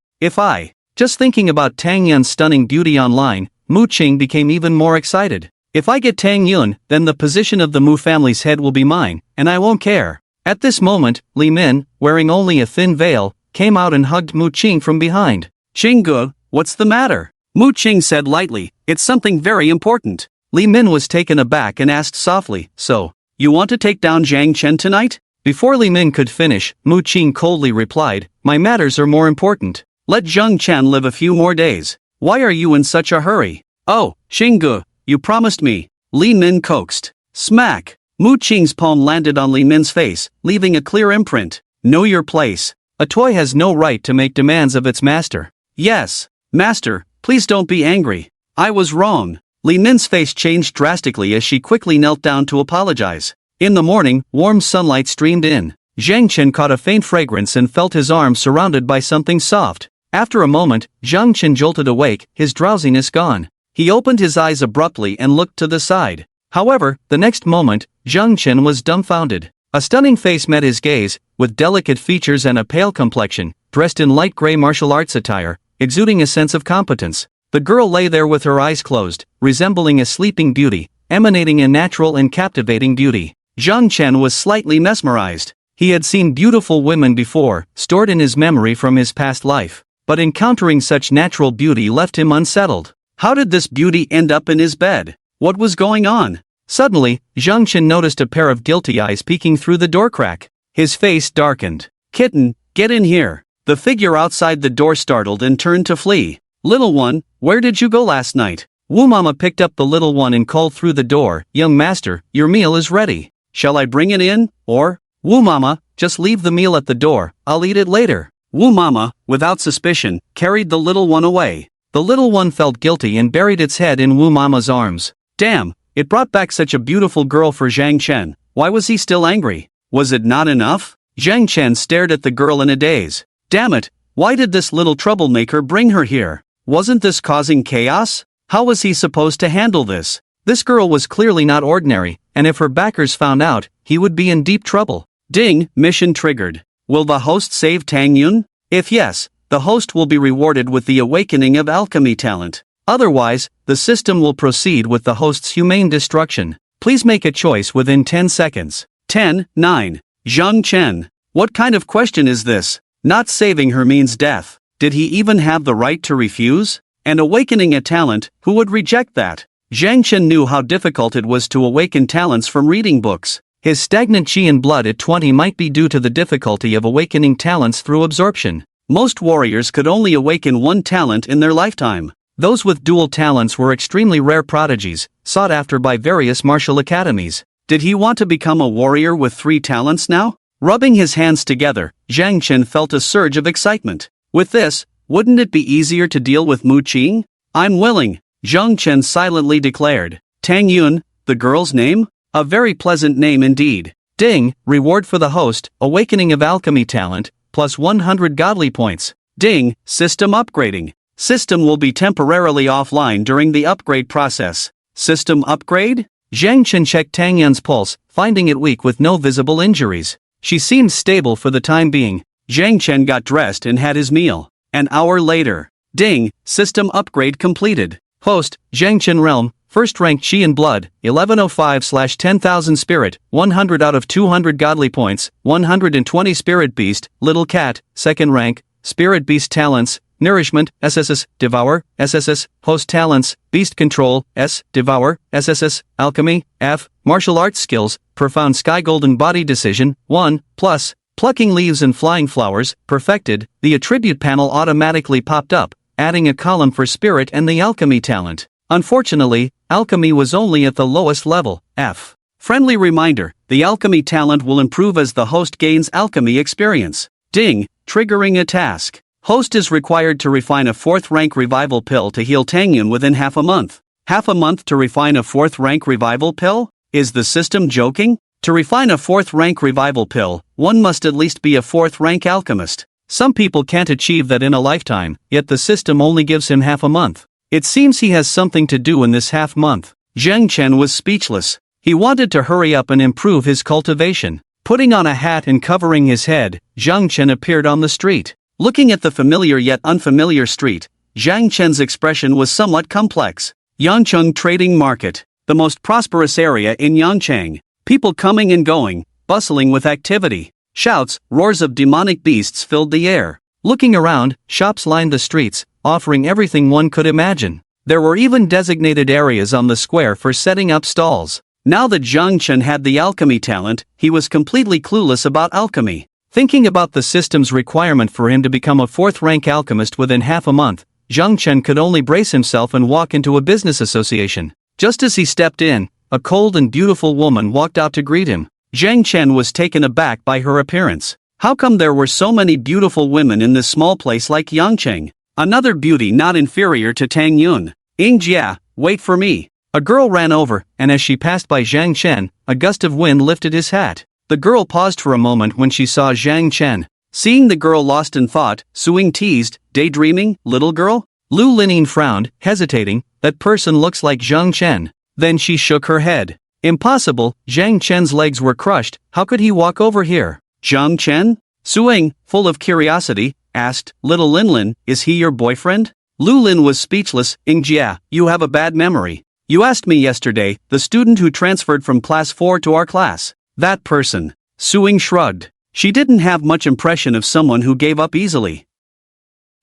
Just thinking about Tang Yun's stunning beauty online, Mu Qing became even more excited. If I get Tang Yun, then the position of the Mu family's head will be mine, and I won't care. At this moment, Li Min, wearing only a thin veil, came out and hugged Mu Qing from behind. "Qingge, what's the matter?" Mu Qing said lightly, "It's something very important." Li Min was taken aback and asked softly, "So, you want to take down Zhang Chen tonight?" Before Li Min could finish, Mu Qing coldly replied, "My matters are more important. Let Zhang Chen live a few more days. Why are you in such a hurry?" "Oh, Qingge, you promised me," Li Min coaxed. Smack! Mu Qing's palm landed on Li Min's face, leaving a clear imprint. Know your place. A toy has no right to make demands of its master. Yes, master, please don't be angry. I was wrong. Li Min's face changed drastically as she quickly knelt down to apologize. In the morning, warm sunlight streamed in. Zhang Chen caught a faint fragrance and felt his arm surrounded by something soft. After a moment, Zhang Chen jolted awake, his drowsiness gone. He opened his eyes abruptly and looked to the side. However, the next moment, Zhang Chen was dumbfounded. A stunning face met his gaze, with delicate features and a pale complexion, dressed in light gray martial arts attire, exuding a sense of competence. The girl lay there with her eyes closed, resembling a sleeping beauty, emanating a natural and captivating beauty. Zhang Chen was slightly mesmerized. He had seen beautiful women before, stored in his memory from his past life. But encountering such natural beauty left him unsettled. How did this beauty end up in his bed? What was going on? Suddenly, Zhang Chen noticed a pair of guilty eyes peeking through the door crack. His face darkened. "Kitten, get in here." The figure outside the door startled and turned to flee. "Little one, where did you go last night?" Wu Mama picked up the little one and called through the door, "Young master, your meal is ready. Shall I bring it in, or?" "Wu Mama, just leave the meal at the door, I'll eat it later." Wu Mama, without suspicion, carried the little one away. The little one felt guilty and buried its head in Wu Mama's arms. Damn, it brought back such a beautiful girl for Zhang Chen. Why was he still angry? Was it not enough? Zhang Chen stared at the girl in a daze. Damn it, why did this little troublemaker bring her here? Wasn't this causing chaos? How was he supposed to handle this? This girl was clearly not ordinary, and if her backers found out, he would be in deep trouble. Ding, mission triggered. Will the host save Tang Yun? If yes, the host will be rewarded with the awakening of alchemy talent. Otherwise, the system will proceed with the host's humane destruction. Please make a choice within 10 seconds. 10, 9. Zhang Chen. What kind of question is this? Not saving her means death. Did he even have the right to refuse? And awakening a talent, who would reject that? Zhang Chen knew how difficult it was to awaken talents from reading books. His stagnant chi and blood at 20 might be due to the difficulty of awakening talents through absorption. Most warriors could only awaken one talent in their lifetime. Those with dual talents were extremely rare prodigies, sought after by various martial academies. Did he want to become a warrior with 3 talents now? Rubbing his hands together, Zhang Chen felt a surge of excitement. With this, wouldn't it be easier to deal with Mu Qing? I'm willing, Zhang Chen silently declared. Tang Yun, the girl's name? A very pleasant name indeed. Ding, reward for the host, awakening of alchemy talent, plus 100 godly points. Ding, system upgrading. System will be temporarily offline during the upgrade process. System upgrade? Zhang Chen checked Tang Yun's pulse, finding it weak with no visible injuries. She seemed stable for the time being. Zhang Chen got dressed and had his meal. An hour later. Ding, system upgrade completed. Host, Zhang Chen Realm, first rank Chi and Blood, 1105/10,000 Spirit, 100 out of 200 Godly Points, 120 Spirit Beast, Little Cat, second rank, Spirit Beast Talents, Nourishment, SSS, Devour, SSS, Host Talents, Beast Control, S, Devour, SSS, Alchemy, F, Martial Arts Skills, Profound Sky Golden Body Decision, 1, plus, Plucking Leaves and Flying Flowers, Perfected. The attribute panel automatically popped up, adding a column for Spirit and the Alchemy talent. Unfortunately, Alchemy was only at the lowest level, F. Friendly reminder, the Alchemy talent will improve as the host gains Alchemy experience. Ding, triggering a task. Host is required to refine a 4th rank revival pill to heal Tang Yun within half a month. Half a month to refine a 4th rank revival pill? Is the system joking? To refine a 4th rank revival pill, one must at least be a 4th rank alchemist. Some people can't achieve that in a lifetime, yet the system only gives him half a month. It seems he has something to do in this half month. Zhang Chen was speechless. He wanted to hurry up and improve his cultivation. Putting on a hat and covering his head, Zhang Chen appeared on the street. Looking at the familiar yet unfamiliar street, Zhang Chen's expression was somewhat complex. Yangcheng Trading Market, the most prosperous area in Yangcheng. People coming and going, bustling with activity. Shouts, roars of demonic beasts filled the air. Looking around, shops lined the streets, offering everything one could imagine. There were even designated areas on the square for setting up stalls. Now that Zhang Chen had the alchemy talent, he was completely clueless about alchemy. Thinking about the system's requirement for him to become a fourth-rank alchemist within half a month, Zhang Chen could only brace himself and walk into a business association. Just as he stepped in, a cold and beautiful woman walked out to greet him. Zhang Chen was taken aback by her appearance. How come there were so many beautiful women in this small place like Yangcheng? Another beauty not inferior to Tang Yun. Jia, wait for me. A girl ran over, and as she passed by Zhang Chen, a gust of wind lifted his hat. The girl paused for a moment when she saw Zhang Chen. Seeing the girl lost in thought, Suing teased, daydreaming, little girl? Lu Linning frowned, hesitating, that person looks like Zhang Chen. Then she shook her head. Impossible, Zhang Chen's legs were crushed, how could he walk over here? Zhang Chen? Suing, full of curiosity, asked, little Linlin, is he your boyfriend? Lu Lin was speechless. Jia, you have a bad memory. You asked me yesterday, the student who transferred from class 4 to our class. That person. Suing shrugged. She didn't have much impression of someone who gave up easily.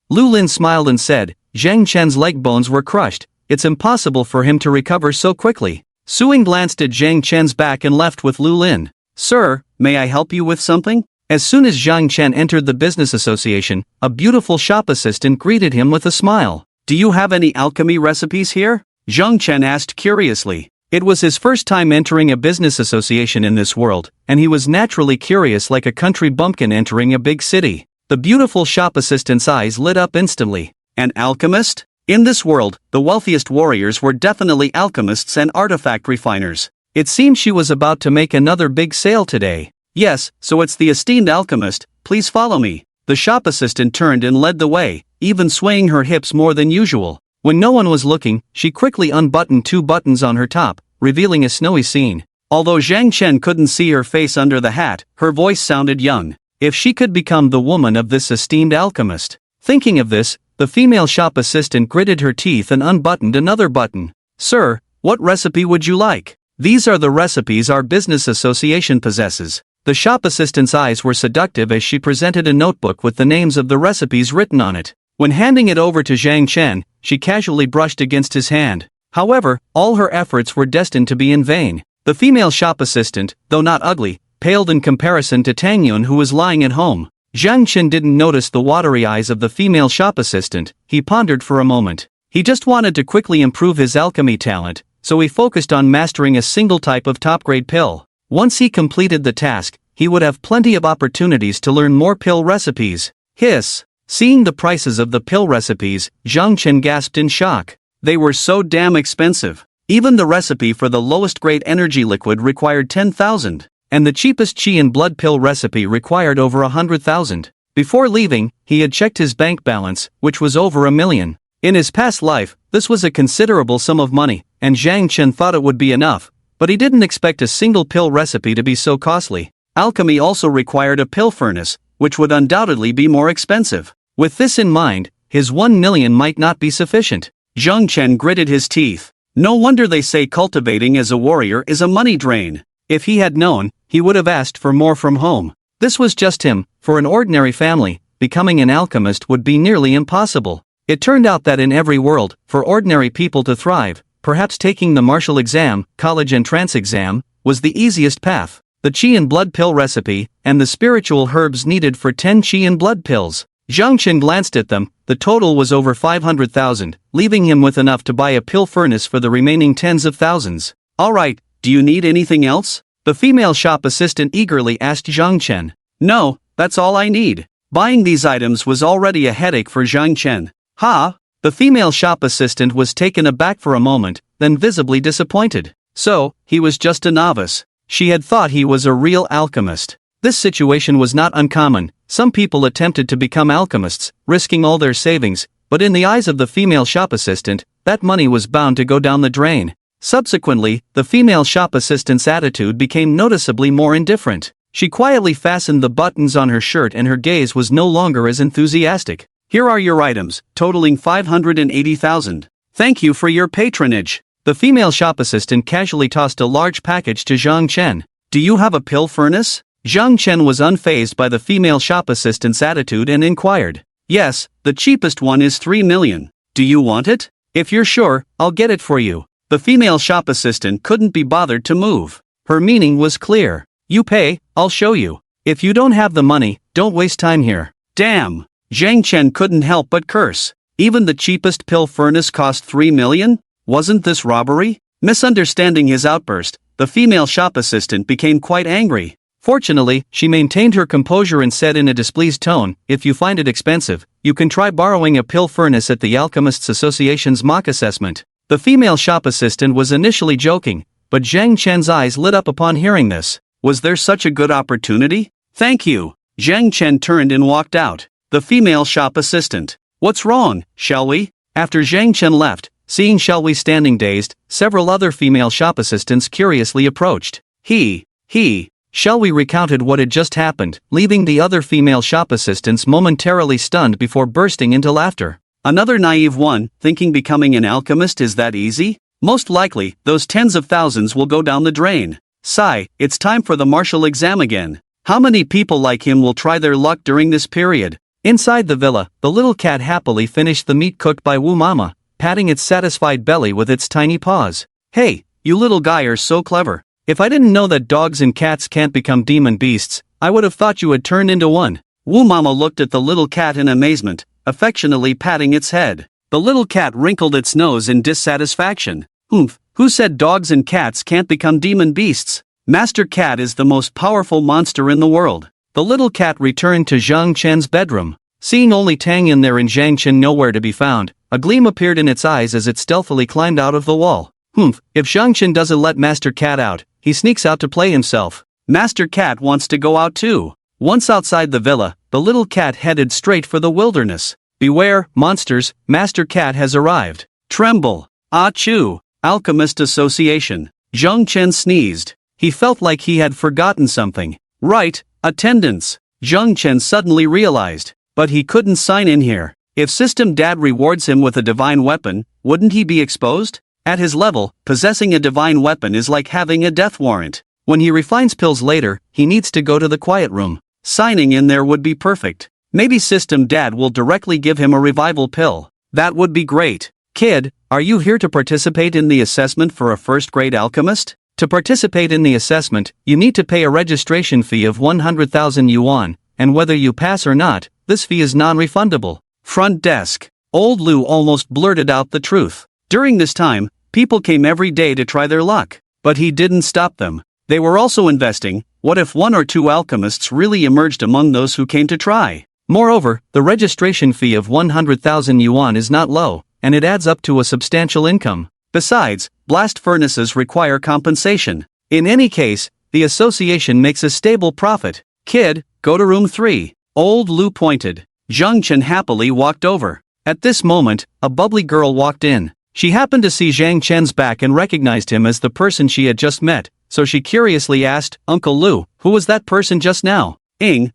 Lu Lin smiled and said, Zhang Chen's leg bones were crushed, it's impossible for him to recover so quickly. Suing glanced at Zhang Chen's back and left with Lu Lin. Sir, may I help you with something? As soon as Zhang Chen entered the business association, a beautiful shop assistant greeted him with a smile. Do you have any alchemy recipes here? Zhang Chen asked curiously. It was his first time entering a business association in this world, and he was naturally curious like a country bumpkin entering a big city. The beautiful shop assistant's eyes lit up instantly. An alchemist? In this world, the wealthiest warriors were definitely alchemists and artifact refiners. It seemed she was about to make another big sale today. Yes, so it's the esteemed alchemist, please follow me. The shop assistant turned and led the way, even swaying her hips more than usual. When no one was looking, she quickly unbuttoned 2 buttons on her top, revealing a snowy scene. Although Zhang Chen couldn't see her face under the hat, her voice sounded young. If she could become the woman of this esteemed alchemist. Thinking of this, the female shop assistant gritted her teeth and unbuttoned another button. Sir, what recipe would you like? These are the recipes our business association possesses. The shop assistant's eyes were seductive as she presented a notebook with the names of the recipes written on it. When handing it over to Zhang Chen, she casually brushed against his hand. However, all her efforts were destined to be in vain. The female shop assistant, though not ugly, paled in comparison to Tang Yun who was lying at home. Zhang Chen didn't notice the watery eyes of the female shop assistant. He pondered for a moment. He just wanted to quickly improve his alchemy talent, so he focused on mastering a single type of top-grade pill. Once he completed the task, he would have plenty of opportunities to learn more pill recipes. Hiss! Seeing the prices of the pill recipes, Zhang Chen gasped in shock. They were so damn expensive. Even the recipe for the lowest grade energy liquid required 10,000, and the cheapest chi and blood pill recipe required over 100,000. Before leaving, he had checked his bank balance, which was over 1 million. In his past life, this was a considerable sum of money, and Zhang Chen thought it would be enough, but he didn't expect a single pill recipe to be so costly. Alchemy also required a pill furnace, which would undoubtedly be more expensive. With this in mind, his 1 million might not be sufficient. Zhang Chen gritted his teeth. No wonder they say cultivating as a warrior is a money drain. If he had known, he would have asked for more from home. This was just him. For an ordinary family, becoming an alchemist would be nearly impossible. It turned out that in every world, for ordinary people to thrive, perhaps taking the martial exam, college entrance exam, was the easiest path. The chi and blood pill recipe, and the spiritual herbs needed for 10 chi and blood pills. Zhang Chen glanced at them. The total was over 500,000, leaving him with enough to buy a pill furnace for the remaining tens of thousands. Alright, do you need anything else? The female shop assistant eagerly asked Zhang Chen. No, that's all I need. Buying these items was already a headache for Zhang Chen. Ha! The female shop assistant was taken aback for a moment, then visibly disappointed. So, he was just a novice. She had thought he was a real alchemist. This situation was not uncommon. Some people attempted to become alchemists, risking all their savings, but in the eyes of the female shop assistant, that money was bound to go down the drain. Subsequently, the female shop assistant's attitude became noticeably more indifferent. She quietly fastened the buttons on her shirt and her gaze was no longer as enthusiastic. Here are your items, totaling 580,000. Thank you for your patronage. The female shop assistant casually tossed a large package to Zhang Chen. Do you have a pill furnace? Zhang Chen was unfazed by the female shop assistant's attitude and inquired. Yes, the cheapest one is 3 million. Do you want it? If you're sure, I'll get it for you. The female shop assistant couldn't be bothered to move. Her meaning was clear. You pay, I'll show you. If you don't have the money, don't waste time here. Damn! Zhang Chen couldn't help but curse. Even the cheapest pill furnace cost 3 million? Wasn't this robbery? Misunderstanding his outburst, the female shop assistant became quite angry. Fortunately, she maintained her composure and said in a displeased tone, if you find it expensive, you can try borrowing a pill furnace at the Alchemists Association's mock assessment. The female shop assistant was initially joking, but Zhang Chen's eyes lit up upon hearing this. Was there such a good opportunity? Thank you. Zhang Chen turned and walked out. The female shop assistant. What's wrong, shall we? After Zhang Chen left, seeing Shall We standing dazed, several other female shop assistants curiously approached. Shall We recounted what had just happened, leaving the other female shop assistants momentarily stunned before bursting into laughter. Another naive one, thinking becoming an alchemist is that easy? Most likely, those tens of thousands will go down the drain. Sigh, it's time for the martial exam again. How many people like him will try their luck during this period? Inside the villa, the little cat happily finished the meat cooked by Wu Mama, patting its satisfied belly with its tiny paws. Hey, you little guy are so clever. If I didn't know that dogs and cats can't become demon beasts, I would have thought you had turned into one. Wu Mama looked at the little cat in amazement, affectionately patting its head. The little cat wrinkled its nose in dissatisfaction. Humph, who said dogs and cats can't become demon beasts? Master Cat is the most powerful monster in the world. The little cat returned to Zhang Chen's bedroom. Seeing only Tang in there and Zhang Chen nowhere to be found, a gleam appeared in its eyes as it stealthily climbed out of the wall. Humph, if Zhang Chen doesn't let Master Cat out, he sneaks out to play himself. Master Cat wants to go out too. Once outside the villa, the little cat headed straight for the wilderness. Beware, monsters, Master Cat has arrived. Tremble. Achoo. Alchemist Association. Zhang Chen sneezed. He felt like he had forgotten something. Right, attendance. Zhang Chen suddenly realized. But he couldn't sign in here. If System Dad rewards him with a divine weapon, wouldn't he be exposed? At his level, possessing a divine weapon is like having a death warrant. When he refines pills later, he needs to go to the quiet room. Signing in there would be perfect. Maybe System Dad will directly give him a revival pill. That would be great. Kid, are you here to participate in the assessment for a first-grade alchemist? To participate in the assessment, you need to pay a registration fee of 100,000 yuan, and whether you pass or not, this fee is non-refundable. Front desk. Old Lu almost blurted out the truth. During this time, people came every day to try their luck. But he didn't stop them. They were also investing. What if one or two alchemists really emerged among those who came to try? Moreover, the registration fee of 100,000 yuan is not low, and it adds up to a substantial income. Besides, blast furnaces require compensation. In any case, the association makes a stable profit. Kid, go to room 3. Old Lu pointed. Zhang Chen happily walked over. At this moment, a bubbly girl walked in. She happened to see Zhang Chen's back and recognized him as the person she had just met, so she curiously asked, Uncle Lu, who was that person just now?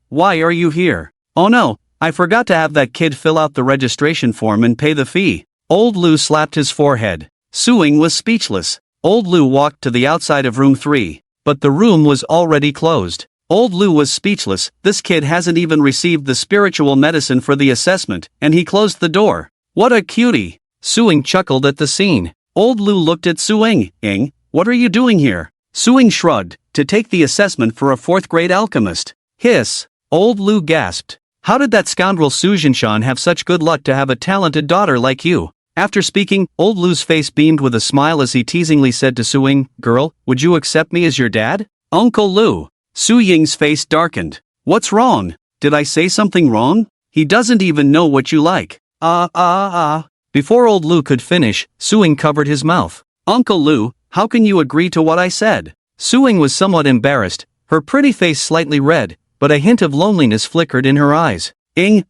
Why are you here? Oh no, I forgot to have that kid fill out the registration form and pay the fee. Old Lu slapped his forehead. Suing was speechless. Old Lu walked to the outside of room 3, but the room was already closed. Old Lu was speechless. This kid hasn't even received the spiritual medicine for the assessment, and he closed the door. What a cutie! Suing chuckled at the scene. Old Lu looked at Suing. What are you doing here? Suing shrugged. To take the assessment for a 4th-grade alchemist. Hiss. Old Lu gasped. How did that scoundrel Su Jinshan have such good luck to have a talented daughter like you? After speaking, Old Lu's face beamed with a smile as he teasingly said to Suing, Girl, would you accept me as your dad? Uncle Lu. Su Ying's face darkened. What's wrong? Did I say something wrong? He doesn't even know what you like. Before Old Lu could finish, Suing covered his mouth. Uncle Lu, how can you agree to what I said? Suing was somewhat embarrassed, her pretty face slightly red, but a hint of loneliness flickered in her eyes.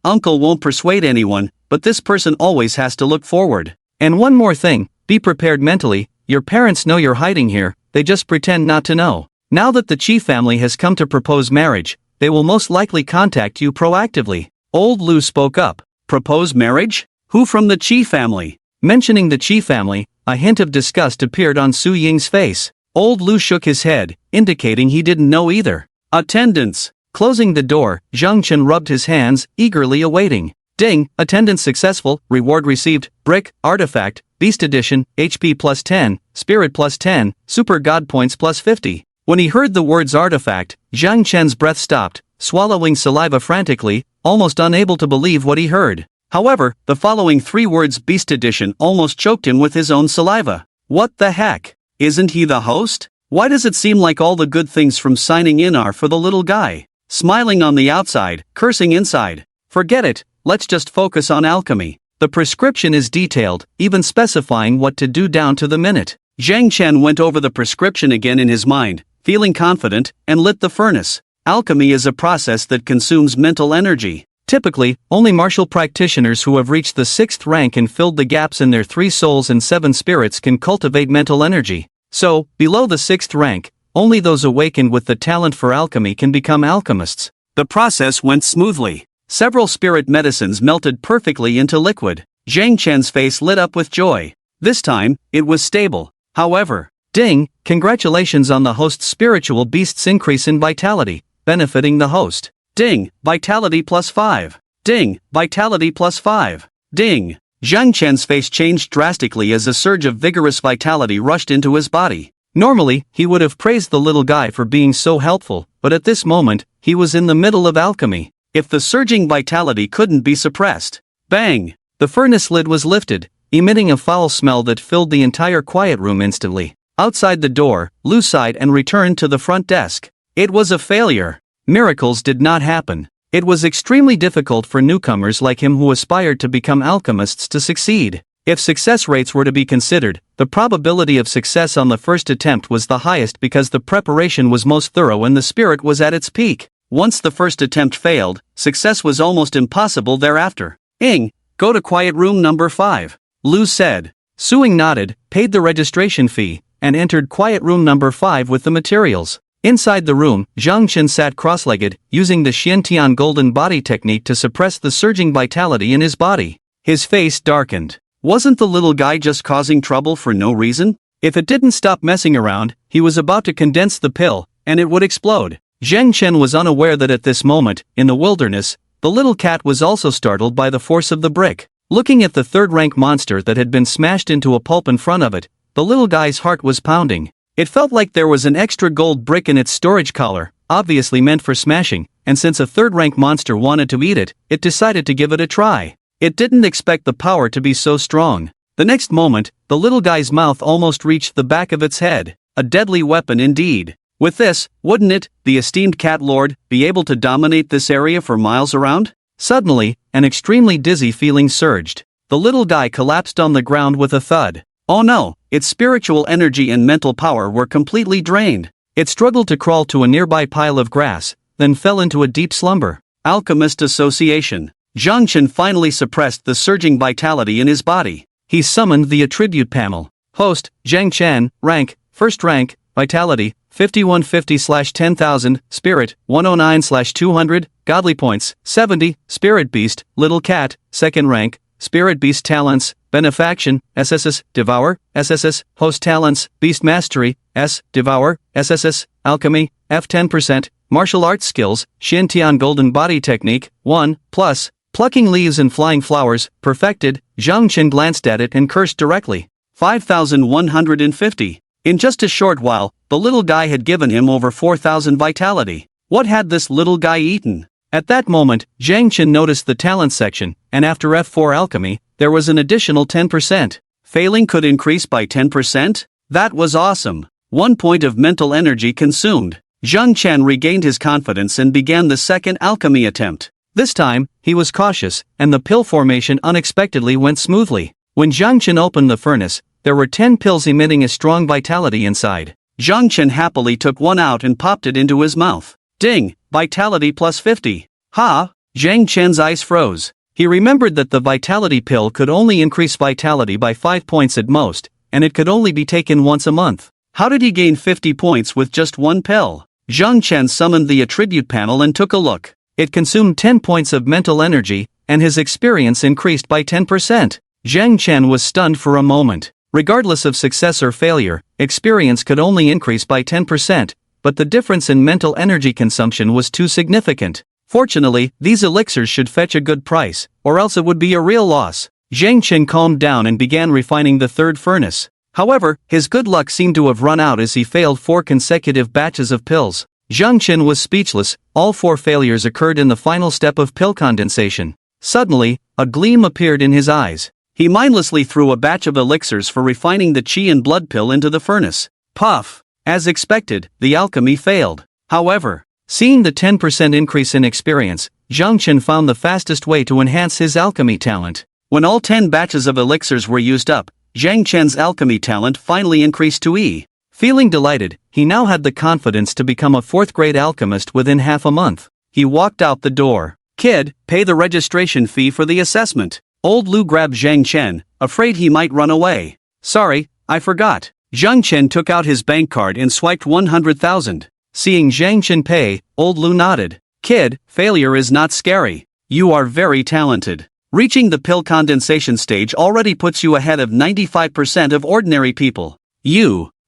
Uncle won't persuade anyone, but this person always has to look forward. And one more thing, be prepared mentally, Your parents know you're hiding here, they just pretend not to know. Now that the Chi family has come to propose marriage, they will most likely contact you proactively. Old Lu spoke up. Propose marriage? Who from the Chi family? Mentioning the Chi family, a hint of disgust appeared on Su Ying's face. Old Lu shook his head, indicating he didn't know either. Attendance. Closing the door, Zhang Chen rubbed his hands, eagerly awaiting. Ding, attendance successful, reward received, brick, artifact, beast edition, HP plus 10, spirit plus 10, super god points plus 50. When he heard the words artifact, Zhang Chen's breath stopped, swallowing saliva frantically, almost unable to believe what he heard. However, the following 3 words beast edition almost choked him with his own saliva. What the heck? Isn't he the host? Why does it seem like all the good things from signing in are for the little guy? Smiling on the outside, cursing inside. Forget it, let's just focus on alchemy. The prescription is detailed, even specifying what to do down to the minute. Zhang Chen went over the prescription again in his mind, feeling confident, and lit the furnace. Alchemy is a process that consumes mental energy. Typically, only martial practitioners who have reached the 6th rank and filled the gaps in their 3 souls and 7 spirits can cultivate mental energy. So, below the 6th rank, only those awakened with the talent for alchemy can become alchemists. The process went smoothly. Several spirit medicines melted perfectly into liquid. Zhang Chen's face lit up with joy. This time, it was stable. However, ding, congratulations on the host's spiritual beast's increase in vitality, benefiting the host. Ding, vitality plus 5. Ding, vitality plus 5. Ding. Zhang Chen's face changed drastically as a surge of vigorous vitality rushed into his body. Normally, he would have praised the little guy for being so helpful, but at this moment, he was in the middle of alchemy. If the surging vitality couldn't be suppressed. Bang! The furnace lid was lifted, emitting a foul smell that filled the entire quiet room instantly. Outside the door, Lu sighed and returned to the front desk. It was a failure. Miracles did not happen. It was extremely difficult for newcomers like him who aspired to become alchemists to succeed. If success rates were to be considered, the probability of success on the first attempt was the highest because the preparation was most thorough and the spirit was at its peak. Once the first attempt failed, success was almost impossible thereafter. Go to quiet room number 5. Lu said. Suing nodded, paid the registration fee, and entered quiet room number 5 with the materials. Inside the room, Zhang Chen sat cross-legged, using the Xiantian golden body technique to suppress the surging vitality in his body. His face darkened. Wasn't the little guy just causing trouble for no reason? If it didn't stop messing around, he was about to condense the pill, and it would explode. Zhang Chen was unaware that at this moment, in the wilderness, the little cat was also startled by the force of the brick. Looking at the 3rd-rank monster that had been smashed into a pulp in front of it, the little guy's heart was pounding. It felt like there was an extra gold brick in its storage collar, obviously meant for smashing, and since a 3rd-rank monster wanted to eat it, it decided to give it a try. It didn't expect the power to be so strong. The next moment, the little guy's mouth almost reached the back of its head. A deadly weapon indeed. With this, wouldn't it, the esteemed cat lord, be able to dominate this area for miles around? Suddenly, an extremely dizzy feeling surged. The little guy collapsed on the ground with a thud. Oh no, its spiritual energy and mental power were completely drained. It struggled to crawl to a nearby pile of grass, then fell into a deep slumber. Alchemist Association. Zhang Chen finally suppressed the surging vitality in his body. He summoned the attribute panel. Host, Zhang Chen, rank, 1st rank, vitality, 5150/10,000, spirit, 109/200, godly points, 70, spirit beast, little cat, 2nd rank, spirit beast talents, benefaction, SSS, devour, SSS, host talents, beast mastery, S, devour, SSS, alchemy, F 10%, martial arts skills, Xiantian golden body technique, 1, plus, plucking leaves and flying flowers, perfected. Zhang Chen glanced at it and cursed directly. 5,150. In just a short while, the little guy had given him over 4,000 vitality. What had this little guy eaten? At that moment, Zhang Chen noticed the talent section, and after F4 alchemy, there was an additional 10%. Failing could increase by 10%? That was awesome. 1 point of mental energy consumed. Zhang Chen regained his confidence and began the 2nd alchemy attempt. This time, he was cautious, and the pill formation unexpectedly went smoothly. When Zhang Chen opened the furnace, there were 10 pills emitting a strong vitality inside. Zhang Chen happily took one out and popped it into his mouth. Ding! Vitality plus 50. Ha! Zhang Chen's eyes froze. He remembered that the vitality pill could only increase vitality by 5 points at most, and it could only be taken once a month. How did he gain 50 points with just one pill? Zhang Chen summoned the attribute panel and took a look. It consumed 10 points of mental energy, and his experience increased by 10%. Zhang Chen was stunned for a moment. Regardless of success or failure, experience could only increase by 10%, but the difference in mental energy consumption was too significant. Fortunately, these elixirs should fetch a good price, or else it would be a real loss. Zhang Chen calmed down and began refining the third furnace. However, his good luck seemed to have run out as he failed 4 consecutive batches of pills. Zhang Chen was speechless. All 4 failures occurred in the final step of pill condensation. Suddenly, a gleam appeared in his eyes. He mindlessly threw a batch of elixirs for refining the chi and blood pill into the furnace. Puff! As expected, the alchemy failed. However, seeing the 10% increase in experience, Zhang Chen found the fastest way to enhance his alchemy talent. When all 10 batches of elixirs were used up, Zhang Chen's alchemy talent finally increased to E. Feeling delighted, he now had the confidence to become a 4th-grade alchemist within half a month. He walked out the door. "Kid, pay the registration fee for the assessment." Old Lu grabbed Zhang Chen, afraid he might run away. "Sorry, I forgot." Zhang Chen took out his bank card and swiped 100,000. Seeing Zhang Chen pay, Old Lu nodded. "Kid, failure is not scary. You are very talented. Reaching the pill condensation stage already puts you ahead of 95% of ordinary people.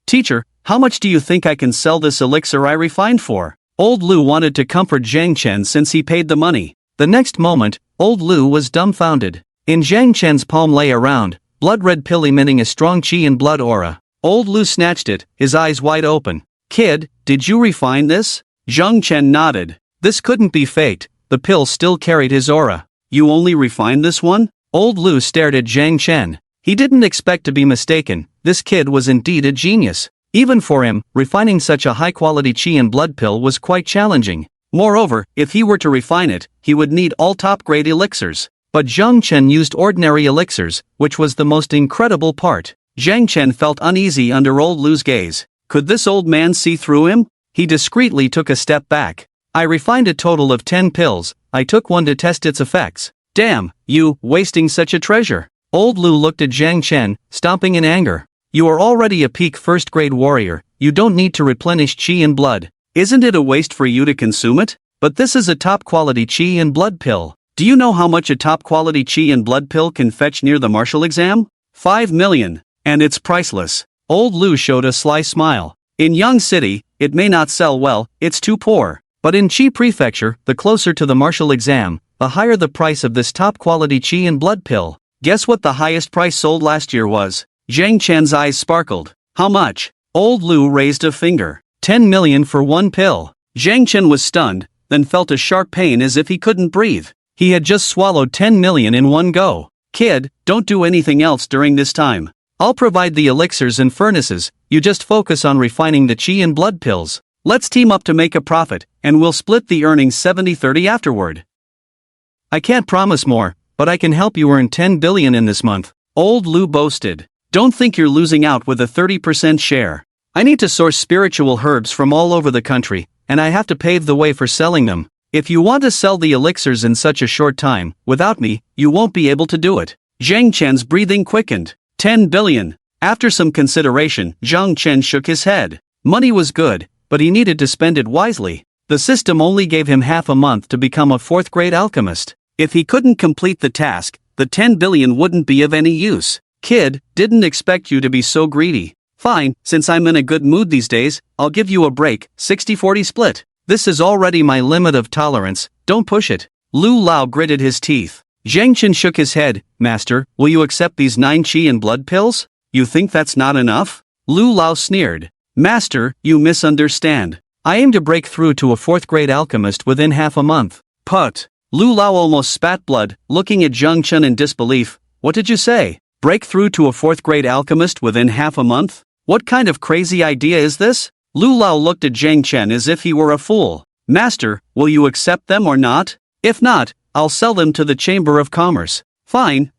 Teacher, how much do you think I can sell this elixir I refined for?" Old Lu wanted to comfort Zhang Chen since he paid the money. The next moment, Old Lu was dumbfounded. In Zhang Chen's palm lay a round, blood-red pill emitting a strong chi and blood aura. Old Lu snatched it, his eyes wide open. "Kid, did you refine this?" Zhang Chen nodded. This couldn't be faked, the pill still carried his aura. "You only refined this one?" Old Lu stared at Zhang Chen. He didn't expect to be mistaken. This kid was indeed a genius. Even for him, refining such a high-quality chi and blood pill was quite challenging. Moreover, if he were to refine it, he would need all top-grade elixirs. But Zhang Chen used ordinary elixirs, which was the most incredible part. Zhang Chen felt uneasy under Old Lu's gaze. Could this old man see through him? He discreetly took a step back. "I refined a total of 10 pills, I took one to test its effects." "Damn, you, wasting such a treasure." Old Lu looked at Zhang Chen, stomping in anger. "You are already a peak 1st-grade warrior, you don't need to replenish chi and blood. Isn't it a waste for you to consume it? But this is a top-quality chi and blood pill. Do you know how much a top-quality chi and blood pill can fetch near the martial exam? 5 million. And it's priceless." Old Lu showed a sly smile. "In Yang City, it may not sell well, it's too poor. But in Qi Prefecture, the closer to the martial exam, the higher the price of this top-quality chi and blood pill. Guess what the highest price sold last year was?" Zhang Chen's eyes sparkled. "How much?" Old Lu raised a finger. 10 million for one pill. Zhang Chen was stunned, then felt a sharp pain as if he couldn't breathe. He had just swallowed 10 million in one go. "Kid, don't do anything else during this time. I'll provide the elixirs and furnaces, you just focus on refining the chi and blood pills. Let's team up to make a profit, and we'll split the earnings 70-30 afterward." "I can't promise more, but I can help you earn 10 billion in this month," Old Lu boasted. "Don't think you're losing out with a 30% share. I need to source spiritual herbs from all over the country, and I have to pave the way for selling them. If you want to sell the elixirs in such a short time, without me, you won't be able to do it." Zhang Chen's breathing quickened. 10 billion. After some consideration, Zhang Chen shook his head. Money was good, but he needed to spend it wisely. The system only gave him half a month to become a 4th-grade alchemist. If he couldn't complete the task, the 10 billion wouldn't be of any use. "Kid, didn't expect you to be so greedy. Fine, since I'm in a good mood these days, I'll give you a break, 60-40 split. This is already my limit of tolerance, don't push it." Lu Lao gritted his teeth. Zhang Chen shook his head. "Master, will you accept these 9 chi and blood pills? You think that's not enough?" Lu Lao sneered. "Master, you misunderstand. I aim to break through to a 4th-grade alchemist within half a month." "Put!" Lu Lao almost spat blood, looking at Zhang Chen in disbelief. "What did you say? Break through to a 4th-grade alchemist within half a month? What kind of crazy idea is this?" Lu Lao looked at Zhang Chen as if he were a fool. "Master, will you accept them or not? If not, I'll sell them to the Chamber of Commerce." Fine.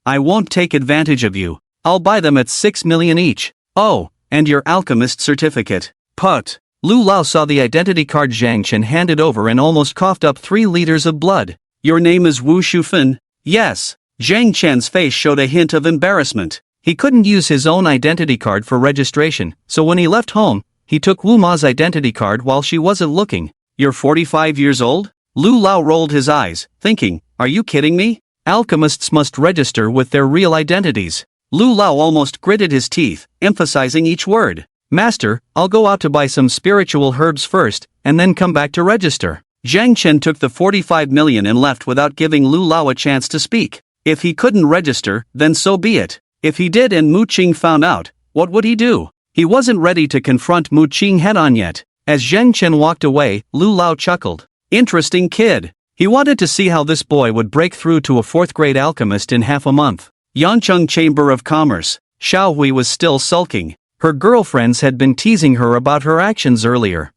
I won't take advantage of you. I'll buy them at 6 million each. Oh, and your alchemist certificate." Put. Lu Lao saw the identity card Zhang Chen handed over and almost coughed up 3 liters of blood. "Your name is Wu Shufan?" "Yes." Zhang Chen's face showed a hint of embarrassment. He couldn't use his own identity card for registration, so when he left home, he took Wu Ma's identity card while she wasn't looking. "You're 45 years old?" Lu Lao rolled his eyes, thinking, "Are you kidding me? Alchemists must register with their real identities." Lu Lao almost gritted his teeth, emphasizing each word. "Master, I'll go out to buy some spiritual herbs first, and then come back to register." Zhang Chen took the 45 million and left without giving Lu Lao a chance to speak. If he couldn't register, then so be it. If he did and Mu Qing found out, what would he do? He wasn't ready to confront Mu Qing head-on yet. As Zhang Chen walked away, Lu Lao chuckled. Interesting kid. He wanted to see how this boy would break through to a 4th-grade alchemist in half a month. Yancheng Chamber of Commerce. Xiao Hui was still sulking. Her girlfriends had been teasing her about her actions earlier.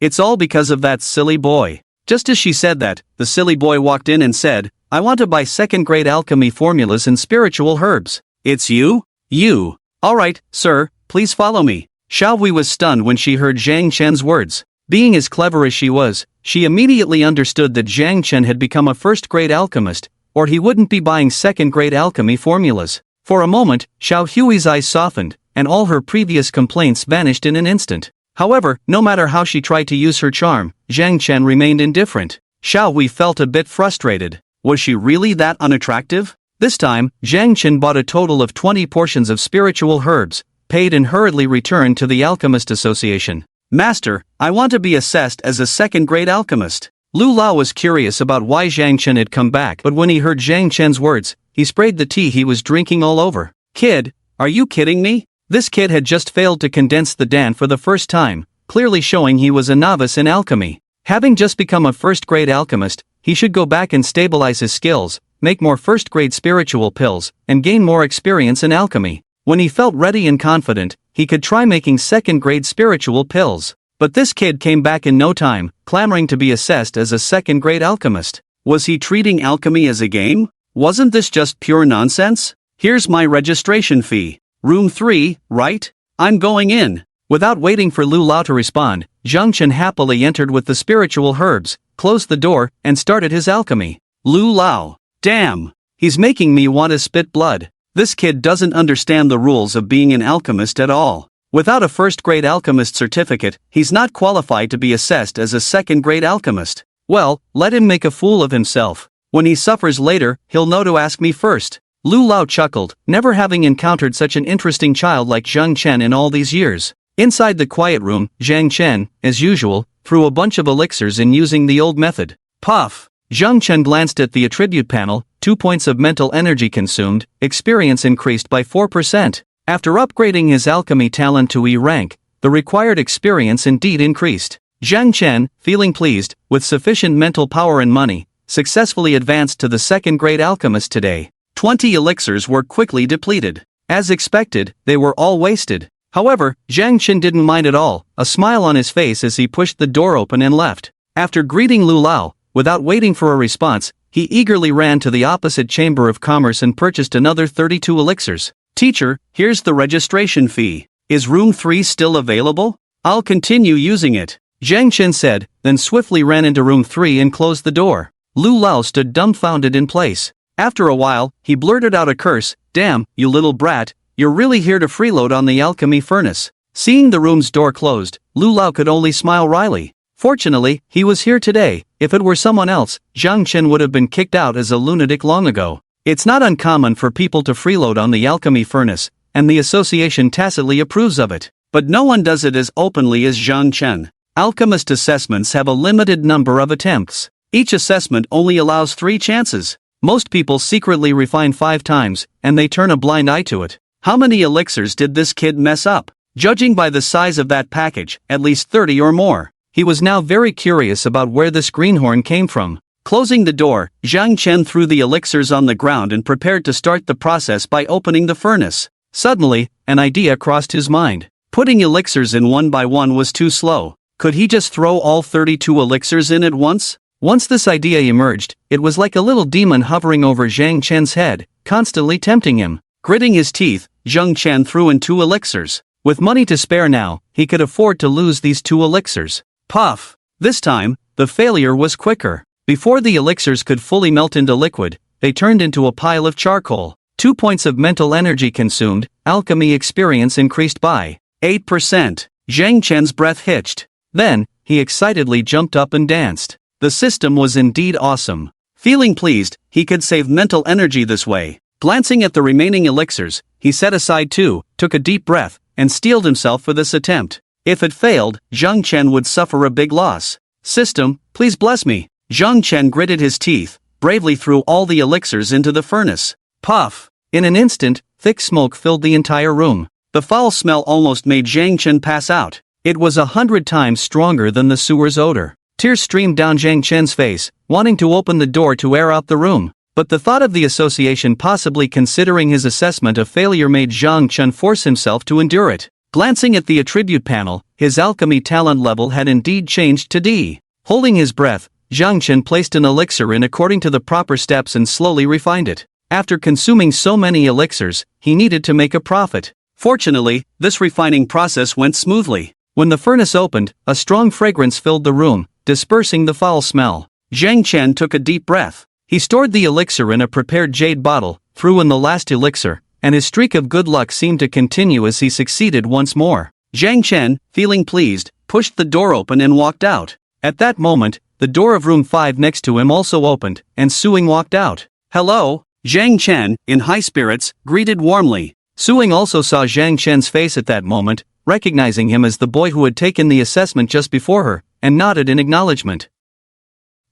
"It's all because of that silly boy." Just as she said that, the silly boy walked in and said, "I want to buy 2nd-grade alchemy formulas and spiritual herbs." "It's you? You? Alright, sir, please follow me." Xiao Hui was stunned when she heard Zhang Chen's words. Being as clever as she was, she immediately understood that Zhang Chen had become a 1st-grade alchemist, or he wouldn't be buying 2nd-grade alchemy formulas. For a moment, Xiao Hui's eyes softened, and all her previous complaints vanished in an instant. However, no matter how she tried to use her charm, Zhang Chen remained indifferent. Xiao Hui felt a bit frustrated. Was she really that unattractive? This time, Zhang Chen bought a total of 20 portions of spiritual herbs, paid and hurriedly returned to the Alchemist Association. "Master, I want to be assessed as a 2nd-grade alchemist." Lu Lao was curious about why Zhang Chen had come back, but when he heard Zhang Chen's words, he sprayed the tea he was drinking all over. "Kid, are you kidding me?" This kid had just failed to condense the Dan for the first time, clearly showing he was a novice in alchemy. Having just become a 1st-grade alchemist, he should go back and stabilize his skills, make more 1st-grade spiritual pills, and gain more experience in alchemy. When he felt ready and confident, he could try making 2nd-grade spiritual pills. But this kid came back in no time, clamoring to be assessed as a 2nd-grade alchemist. Was he treating alchemy as a game? Wasn't this just pure nonsense? "Here's my registration fee. Room 3, right? I'm going in." Without waiting for Lu Lao to respond, Zhang Chen happily entered with the spiritual herbs, closed the door, and started his alchemy. Lu Lao. Damn. He's making me want to spit blood. This kid doesn't understand the rules of being an alchemist at all. Without a 1st-grade alchemist certificate, he's not qualified to be assessed as a 2nd-grade alchemist. Well, let him make a fool of himself. When he suffers later, he'll know to ask me first. Lu Lao chuckled, never having encountered such an interesting child like Zhang Chen in all these years. Inside the quiet room, Zhang Chen, as usual, threw a bunch of elixirs in using the old method. Puff! Zhang Chen glanced at the attribute panel, 2 points of mental energy consumed, experience increased by 4%. After upgrading his alchemy talent to E rank, the required experience indeed increased. Zhang Chen, feeling pleased, with sufficient mental power and money, successfully advanced to the 2nd-grade alchemist today. 20 elixirs were quickly depleted. As expected, they were all wasted. However, Zhang Chen didn't mind at all, a smile on his face as he pushed the door open and left. After greeting Lu Lao, without waiting for a response, he eagerly ran to the opposite Chamber of Commerce and purchased another 32 elixirs. "Teacher, here's the registration fee. Is room 3 still available? I'll continue using it," Zhang Chen said, then swiftly ran into room 3 and closed the door. Lu Lao stood dumbfounded in place. After a while, he blurted out a curse. "Damn, you little brat, you're really here to freeload on the alchemy furnace." Seeing the room's door closed, Lu Lao could only smile wryly. Fortunately, he was here today. If it were someone else, Zhang Chen would have been kicked out as a lunatic long ago. It's not uncommon for people to freeload on the alchemy furnace, and the association tacitly approves of it. But no one does it as openly as Zhang Chen. Alchemist assessments have a limited number of attempts. Each assessment only allows 3 chances. Most people secretly refine 5 times, and they turn a blind eye to it. How many elixirs did this kid mess up? Judging by the size of that package, at least 30 or more. He was now very curious about where this greenhorn came from. Closing the door, Zhang Chen threw the elixirs on the ground and prepared to start the process by opening the furnace. Suddenly, an idea crossed his mind. Putting elixirs in one by one was too slow. Could he just throw all 32 elixirs in at once? Once this idea emerged, it was like a little demon hovering over Zhang Chen's head, constantly tempting him. Gritting his teeth, Zhang Chen threw in 2 elixirs. With money to spare now, he could afford to lose these 2 elixirs. Puff! This time, the failure was quicker. Before the elixirs could fully melt into liquid, they turned into a pile of charcoal. 2 points of mental energy consumed, alchemy experience increased by 8%. Zhang Chen's breath hitched. Then, he excitedly jumped up and danced. The system was indeed awesome. Feeling pleased, he could save mental energy this way. Glancing at the remaining elixirs, he set aside 2, took a deep breath, and steeled himself for this attempt. If it failed, Zhang Chen would suffer a big loss. System, please bless me. Zhang Chen gritted his teeth, bravely threw all the elixirs into the furnace. Puff! In an instant, thick smoke filled the entire room. The foul smell almost made Zhang Chen pass out. It was 100 times stronger than the sewer's odor. Tears streamed down Zhang Chen's face, wanting to open the door to air out the room. But the thought of the association possibly considering his assessment of failure made Zhang Chen force himself to endure it. Glancing at the attribute panel, his alchemy talent level had indeed changed to D. Holding his breath, Zhang Chen placed an elixir in according to the proper steps and slowly refined it. After consuming so many elixirs, he needed to make a profit. Fortunately, this refining process went smoothly. When the furnace opened, a strong fragrance filled the room, dispersing the foul smell. Zhang Chen took a deep breath. He stored the elixir in a prepared jade bottle, threw in the last elixir, and his streak of good luck seemed to continue as he succeeded once more. Zhang Chen, feeling pleased, pushed the door open and walked out. At that moment, the door of room 5 next to him also opened, and Suing walked out. Hello? Zhang Chen, in high spirits, greeted warmly. Suing also saw Zhang Chen's face at that moment, recognizing him as the boy who had taken the assessment just before her, and nodded in acknowledgement.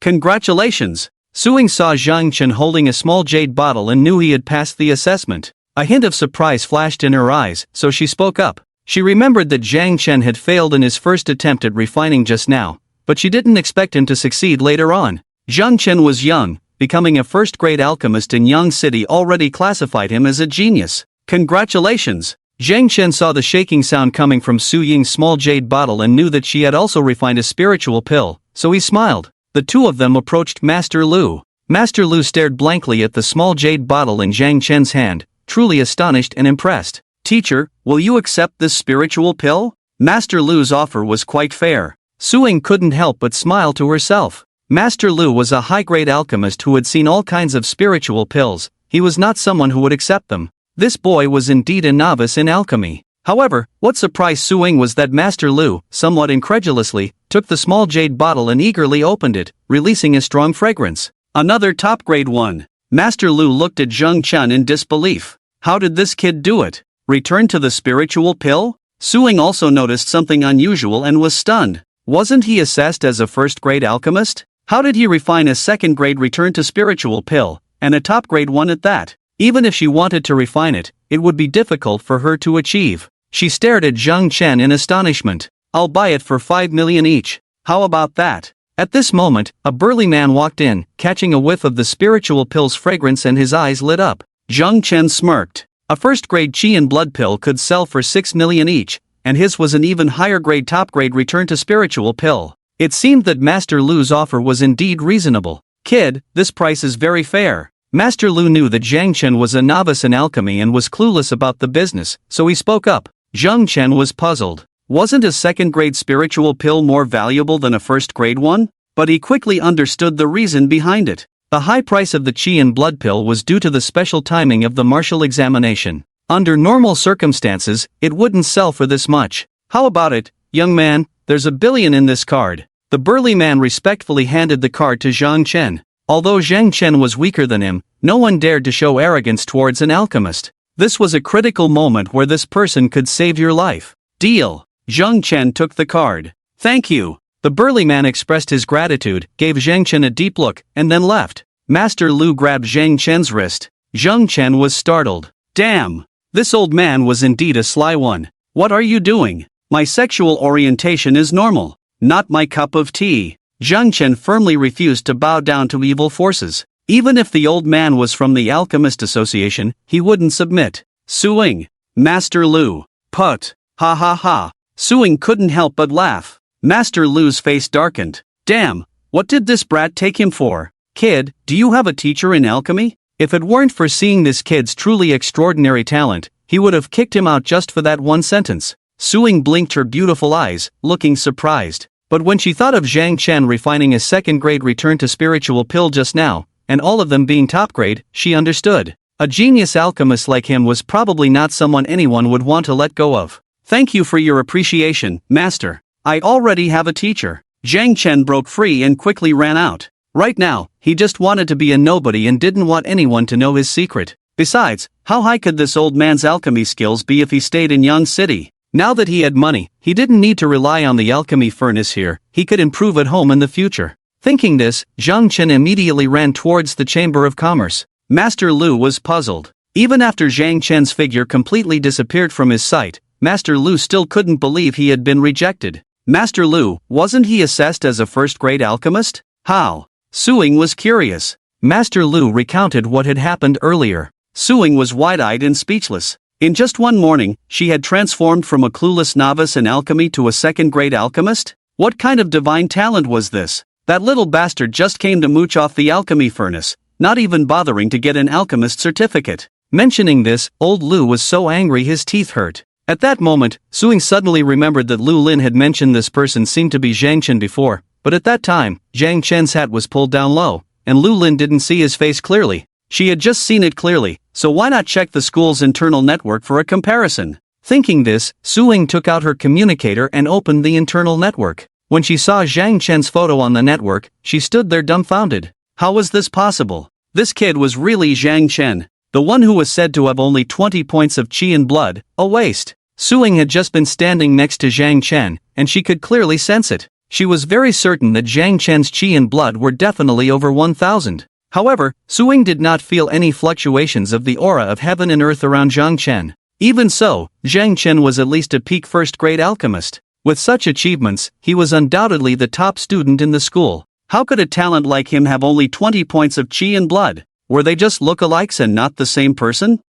Congratulations! Suing saw Zhang Chen holding a small jade bottle and knew he had passed the assessment. A hint of surprise flashed in her eyes, so she spoke up. She remembered that Zhang Chen had failed in his first attempt at refining just now, but she didn't expect him to succeed later on. Zhang Chen was young, becoming a first-grade alchemist in Yang City already classified him as a genius. Congratulations! Zhang Chen saw the shaking sound coming from Su Ying's small jade bottle and knew that she had also refined a spiritual pill, so he smiled. The two of them approached Master Lu. Master Lu stared blankly at the small jade bottle in Zhang Chen's hand, truly astonished and impressed. Teacher, will you accept this spiritual pill? Master Lu's offer was quite fair. Su Ying couldn't help but smile to herself. Master Lu was a high-grade alchemist who had seen all kinds of spiritual pills. He was not someone who would accept them. This boy was indeed a novice in alchemy. However, what surprised Su Ying was that Master Lu, somewhat incredulously, took the small jade bottle and eagerly opened it, releasing a strong fragrance. Another top-grade one. Master Lu looked at Zhang Chen in disbelief. How did this kid do it? Return to the spiritual pill? Su Ying also noticed something unusual and was stunned. Wasn't he assessed as a first-grade alchemist? How did he refine a second-grade return to spiritual pill, and a top-grade one at that? Even if she wanted to refine it, it would be difficult for her to achieve. She stared at Zhang Chen in astonishment. I'll buy it for 5 million each. How about that? At this moment, a burly man walked in, catching a whiff of the spiritual pill's fragrance and his eyes lit up. Zhang Chen smirked. A first-grade qi and blood pill could sell for 6 million each, and his was an even higher-grade top-grade return to spiritual pill. It seemed that Master Lu's offer was indeed reasonable. Kid, this price is very fair. Master Lu knew that Zhang Chen was a novice in alchemy and was clueless about the business, so he spoke up. Zhang Chen was puzzled. Wasn't a second-grade spiritual pill more valuable than a first-grade one? But he quickly understood the reason behind it. The high price of the qi and blood pill was due to the special timing of the martial examination. Under normal circumstances, it wouldn't sell for this much. How about it, young man? There's 1 billion in this card. The burly man respectfully handed the card to Zhang Chen. Although Zhang Chen was weaker than him, no one dared to show arrogance towards an alchemist. This was a critical moment where this person could save your life. Deal. Zhang Chen took the card. Thank you. The burly man expressed his gratitude, gave Zhang Chen a deep look, and then left. Master Lu grabbed Zhang Chen's wrist. Zhang Chen was startled. Damn! This old man was indeed a sly one. What are you doing? My sexual orientation is normal. Not my cup of tea. Zhang Chen firmly refused to bow down to evil forces. Even if the old man was from the Alchemist Association, he wouldn't submit. Su Ying. Master Lu. Put. Ha ha ha. Su Ying couldn't help but laugh. Master Lu's face darkened. Damn, what did this brat take him for? Kid, do you have a teacher in alchemy? If it weren't for seeing this kid's truly extraordinary talent, he would have kicked him out just for that one sentence. Su Ying blinked her beautiful eyes, looking surprised. But when she thought of Zhang Chen refining a second-grade return to spiritual pill just now, and all of them being top-grade, she understood. A genius alchemist like him was probably not someone anyone would want to let go of. Thank you for your appreciation, master. I already have a teacher. Zhang Chen broke free and quickly ran out. Right now, he just wanted to be a nobody and didn't want anyone to know his secret. Besides, how high could this old man's alchemy skills be if he stayed in Yang City? Now that he had money, he didn't need to rely on the alchemy furnace here, he could improve at home in the future. Thinking this, Zhang Chen immediately ran towards the Chamber of Commerce. Master Lu was puzzled. Even after Zhang Chen's figure completely disappeared from his sight, Master Lu still couldn't believe he had been rejected. Master Lu, wasn't he assessed as a first-grade alchemist? How? Suing was curious. Master Lu recounted what had happened earlier. Suing was wide-eyed and speechless. In just one morning, she had transformed from a clueless novice in alchemy to a second-grade alchemist? What kind of divine talent was this? That little bastard just came to mooch off the alchemy furnace, not even bothering to get an alchemist certificate. Mentioning this, old Lu was so angry his teeth hurt. At that moment, Suing suddenly remembered that Lu Lin had mentioned this person seemed to be Zhang Chen before, but at that time, Zhang Chen's hat was pulled down low, and Lu Lin didn't see his face clearly. She had just seen it clearly, so why not check the school's internal network for a comparison? Thinking this, Suing took out her communicator and opened the internal network. When she saw Zhang Chen's photo on the network, she stood there dumbfounded. How was this possible? This kid was really Zhang Chen, the one who was said to have only 20 points of qi and blood, a waste. Suing had just been standing next to Zhang Chen, and she could clearly sense it. She was very certain that Zhang Chen's qi and blood were definitely over 1,000. However, Suing did not feel any fluctuations of the aura of heaven and earth around Zhang Chen. Even so, Zhang Chen was at least a peak first-grade alchemist. With such achievements, he was undoubtedly the top student in the school. How could a talent like him have only 20 points of qi and blood? Were they just lookalikes and not the same person?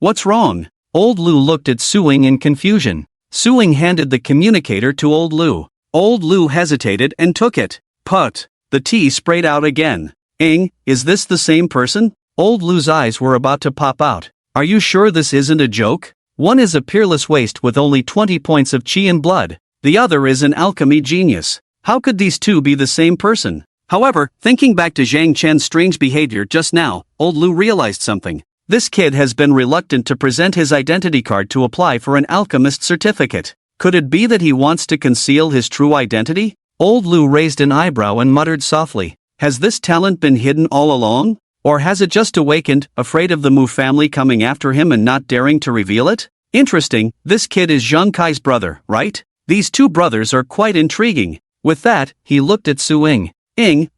What's wrong? Old Lu looked at Suing in confusion. Suing handed the communicator to Old Lu. Old Lu hesitated and took it. Put. The tea sprayed out again. Is this the same person? Old Lu's eyes were about to pop out. Are you sure this isn't a joke? One is a peerless waste with only 20 points of qi and blood. The other is an alchemy genius. How could these two be the same person? However, thinking back to Zhang Chen's strange behavior just now, Old Lu realized something. This kid has been reluctant to present his identity card to apply for an alchemist certificate. Could it be that he wants to conceal his true identity? Old Lu raised an eyebrow and muttered softly. Has this talent been hidden all along? Or has it just awakened, afraid of the Mu family coming after him and not daring to reveal it? Interesting, this kid is Zhang Kai's brother, right? These two brothers are quite intriguing. With that, he looked at Suing.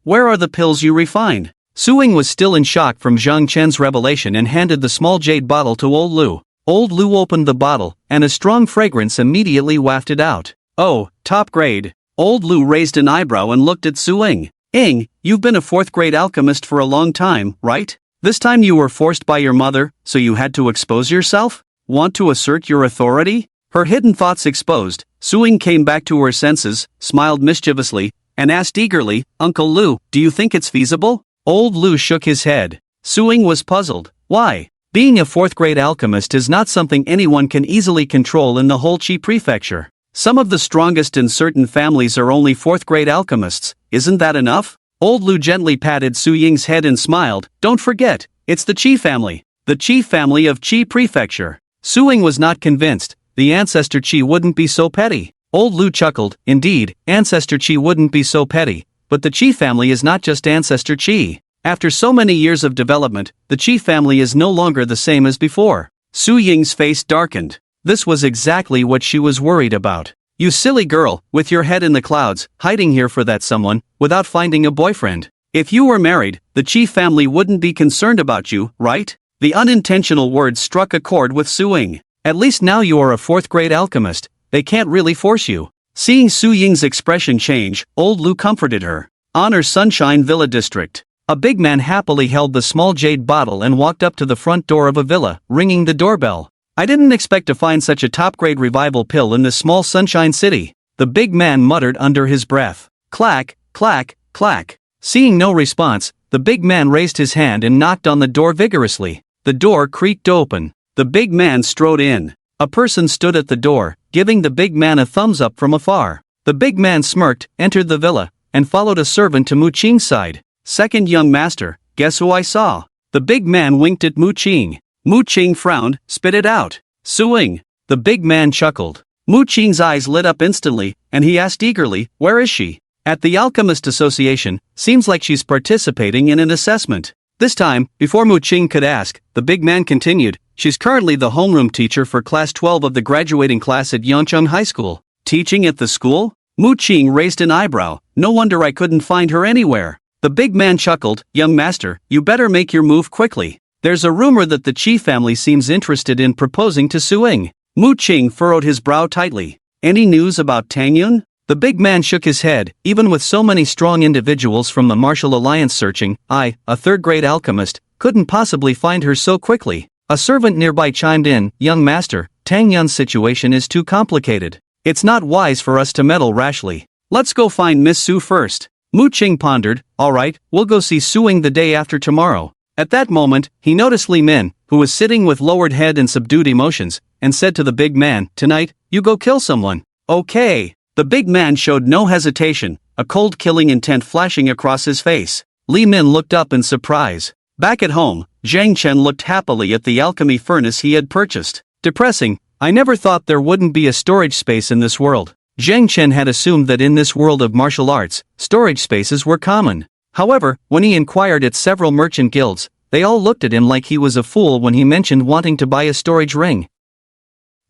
Where are the pills you refined? Suing was still in shock from Zhang Chen's revelation and handed the small jade bottle to Old Lu. Old Lu opened the bottle, and a strong fragrance immediately wafted out. Oh, top grade. Old Lu raised an eyebrow and looked at Suing. You've been a fourth-grade alchemist for a long time, right? This time you were forced by your mother, so you had to expose yourself? Want to assert your authority? Her hidden thoughts exposed, Suing came back to her senses, smiled mischievously, and asked eagerly, Uncle Lu, do you think it's feasible? Old Lu shook his head. Suing was puzzled. Why? Being a fourth-grade alchemist is not something anyone can easily control in the whole Qi prefecture. Some of the strongest in certain families are only fourth-grade alchemists. Isn't that enough? Old Lu gently patted Su Ying's head and smiled. Don't forget, it's the Qi family. The Qi family of Qi prefecture. Suing was not convinced. The ancestor Qi wouldn't be so petty. Old Lu chuckled. Indeed, ancestor Qi wouldn't be so petty. But the Qi family is not just ancestor Qi. After so many years of development, the Qi family is no longer the same as before. Su Ying's face darkened. This was exactly what she was worried about. You silly girl, with your head in the clouds, hiding here for that someone, without finding a boyfriend. If you were married, the Qi family wouldn't be concerned about you, right? The unintentional words struck a chord with Suing. At least now you are a fourth-grade alchemist, they can't really force you. Seeing Su Ying's expression change, Old Lu comforted her. Honor Sunshine Villa District. A big man happily held the small jade bottle and walked up to the front door of a villa, ringing the doorbell. I didn't expect to find such a top-grade revival pill in this small sunshine city. The big man muttered under his breath. Clack, clack, clack. Seeing no response, the big man raised his hand and knocked on the door vigorously. The door creaked open. The big man strode in. A person stood at the door, giving the big man a thumbs up from afar. The big man smirked, entered the villa, and followed a servant to Mu Qing's side. Second young master, guess who I saw? The big man winked at Mu Qing. Mu Qing frowned, spit it out. Suing. The big man chuckled. Mu Qing's eyes lit up instantly, and he asked eagerly, where is she? At the Alchemist Association, seems like she's participating in an assessment. This time, before Mu Qing could ask, the big man continued, she's currently the homeroom teacher for class 12 of the graduating class at Yangcheng High School. Teaching at the school? Mu Qing raised an eyebrow, no wonder I couldn't find her anywhere. The big man chuckled, young master, you better make your move quickly. There's a rumor that the Qi family seems interested in proposing to Suing. Mu Qing furrowed his brow tightly. Any news about Tang Yun? The big man shook his head, even with so many strong individuals from the Martial Alliance searching, I, a third-grade alchemist, couldn't possibly find her so quickly. A servant nearby chimed in, young master, Tang Yun's situation is too complicated. It's not wise for us to meddle rashly. Let's go find Miss Su first. Mu Qing pondered, alright, we'll go see Suing the day after tomorrow. At that moment, he noticed Li Min, who was sitting with lowered head and subdued emotions, and said to the big man, tonight, you go kill someone. Okay. The big man showed no hesitation, a cold killing intent flashing across his face. Li Min looked up in surprise. Back at home, Zhang Chen looked happily at the alchemy furnace he had purchased. Depressing, I never thought there wouldn't be a storage space in this world. Zhang Chen had assumed that in this world of martial arts, storage spaces were common. However, when he inquired at several merchant guilds, they all looked at him like he was a fool when he mentioned wanting to buy a storage ring.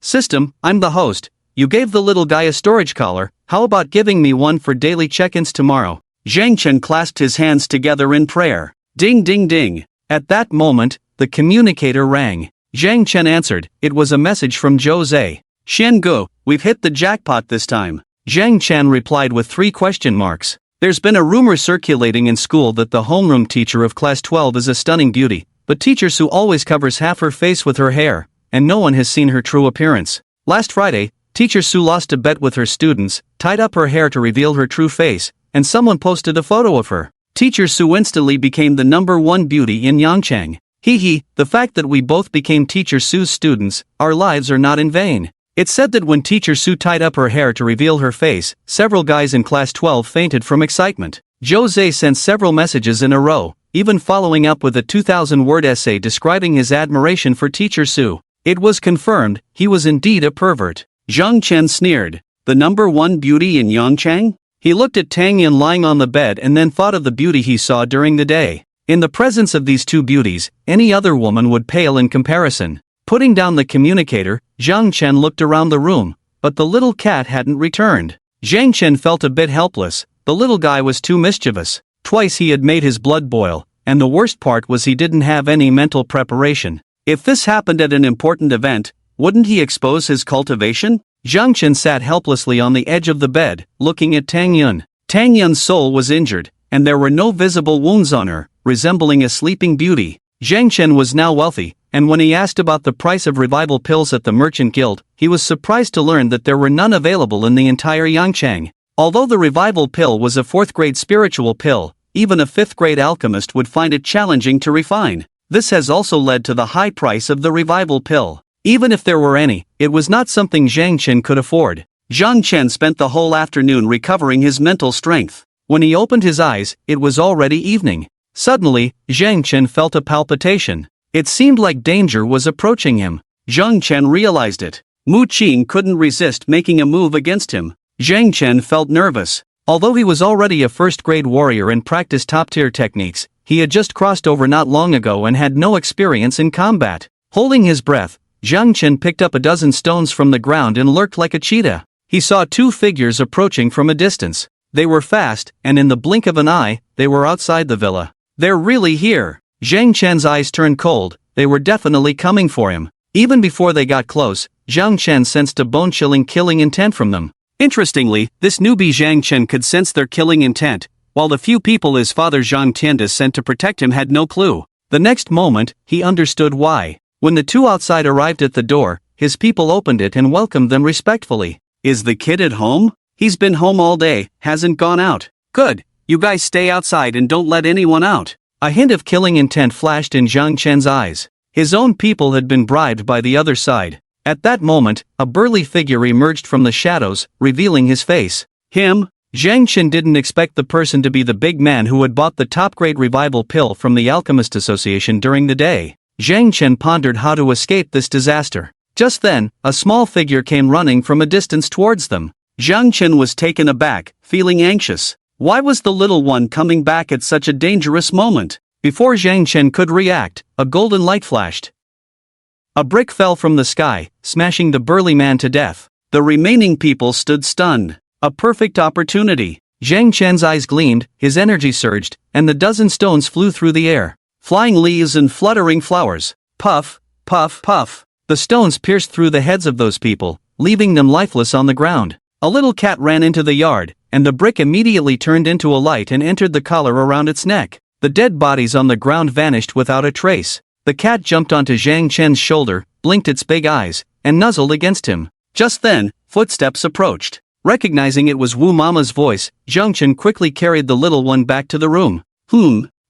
System, I'm the host. You gave the little guy a storage collar, how about giving me one for daily check-ins tomorrow? Zhang Chen clasped his hands together in prayer. Ding ding ding. At that moment, the communicator rang. Zhang Chen answered, it was a message from Zhou Zhe. Xian Gu, we've hit the jackpot this time. Zhang Chen replied with 3 question marks. There's been a rumor circulating in school that the homeroom teacher of class 12 is a stunning beauty, but teacher Su always covers half her face with her hair, and no one has seen her true appearance. Last Friday, Teacher Su lost a bet with her students, tied up her hair to reveal her true face, and someone posted a photo of her. Teacher Su instantly became the #1 beauty in Yangcheng. The fact that we both became Teacher Su's students, our lives are not in vain. It's said that when Teacher Su tied up her hair to reveal her face, several guys in class 12 fainted from excitement. Zhou Zhe sent several messages in a row, even following up with a 2,000-word essay describing his admiration for Teacher Su. It was confirmed, he was indeed a pervert. Zhang Chen sneered. The #1 beauty in Yangcheng? He looked at Tang Yun lying on the bed and then thought of the beauty he saw during the day. In the presence of these two beauties, any other woman would pale in comparison. Putting down the communicator, Zhang Chen looked around the room, but the little cat hadn't returned. Zhang Chen felt a bit helpless, the little guy was too mischievous. Twice he had made his blood boil, and the worst part was he didn't have any mental preparation. If this happened at an important event, wouldn't he expose his cultivation? Zhang Chen sat helplessly on the edge of the bed, looking at Tang Yun. Tang Yun's soul was injured, and there were no visible wounds on her, resembling a sleeping beauty. Zhang Chen was now wealthy, and when he asked about the price of revival pills at the Merchant Guild, he was surprised to learn that there were none available in the entire Yangcheng. Although the revival pill was a 4th-grade spiritual pill, even a 5th-grade alchemist would find it challenging to refine. This has also led to the high price of the revival pill. Even if there were any, it was not something Zhang Chen could afford. Zhang Chen spent the whole afternoon recovering his mental strength. When he opened his eyes, it was already evening. Suddenly, Zhang Chen felt a palpitation. It seemed like danger was approaching him. Zhang Chen realized it. Mu Qing couldn't resist making a move against him. Zhang Chen felt nervous. Although he was already a 1st-grade warrior and practiced top-tier techniques, he had just crossed over not long ago and had no experience in combat. Holding his breath, Zhang Chen picked up a dozen stones from the ground and lurked like a cheetah. He saw 2 figures approaching from a distance. They were fast, and in the blink of an eye, they were outside the villa. They're really here. Zhang Chen's eyes turned cold, they were definitely coming for him. Even before they got close, Zhang Chen sensed a bone-chilling killing intent from them. Interestingly, this newbie Zhang Chen could sense their killing intent, while the few people his father Zhang Tianda sent to protect him had no clue. The next moment, he understood why. When the 2 outside arrived at the door, his people opened it and welcomed them respectfully. Is the kid at home? He's been home all day, hasn't gone out. Good, you guys stay outside and don't let anyone out. A hint of killing intent flashed in Zhang Chen's eyes. His own people had been bribed by the other side. At that moment, a burly figure emerged from the shadows, revealing his face. Him? Zhang Chen didn't expect the person to be the big man who had bought the top-grade revival pill from the Alchemist Association during the day. Zhang Chen pondered how to escape this disaster. Just then, a small figure came running from a distance towards them. Zhang Chen was taken aback, feeling anxious. Why was the little one coming back at such a dangerous moment? Before Zhang Chen could react, a golden light flashed. A brick fell from the sky, smashing the burly man to death. The remaining people stood stunned. A perfect opportunity. Zhang Chen's eyes gleamed, his energy surged, and the dozen stones flew through the air. Flying leaves and fluttering flowers. Puff, puff, puff. The stones pierced through the heads of those people, leaving them lifeless on the ground. A little cat ran into the yard, and the brick immediately turned into a light and entered the collar around its neck. The dead bodies on the ground vanished without a trace. The cat jumped onto Zhang Chen's shoulder, blinked its big eyes, and nuzzled against him. Just then, footsteps approached. Recognizing it was Wu Mama's voice, Zhang Chen quickly carried the little one back to the room.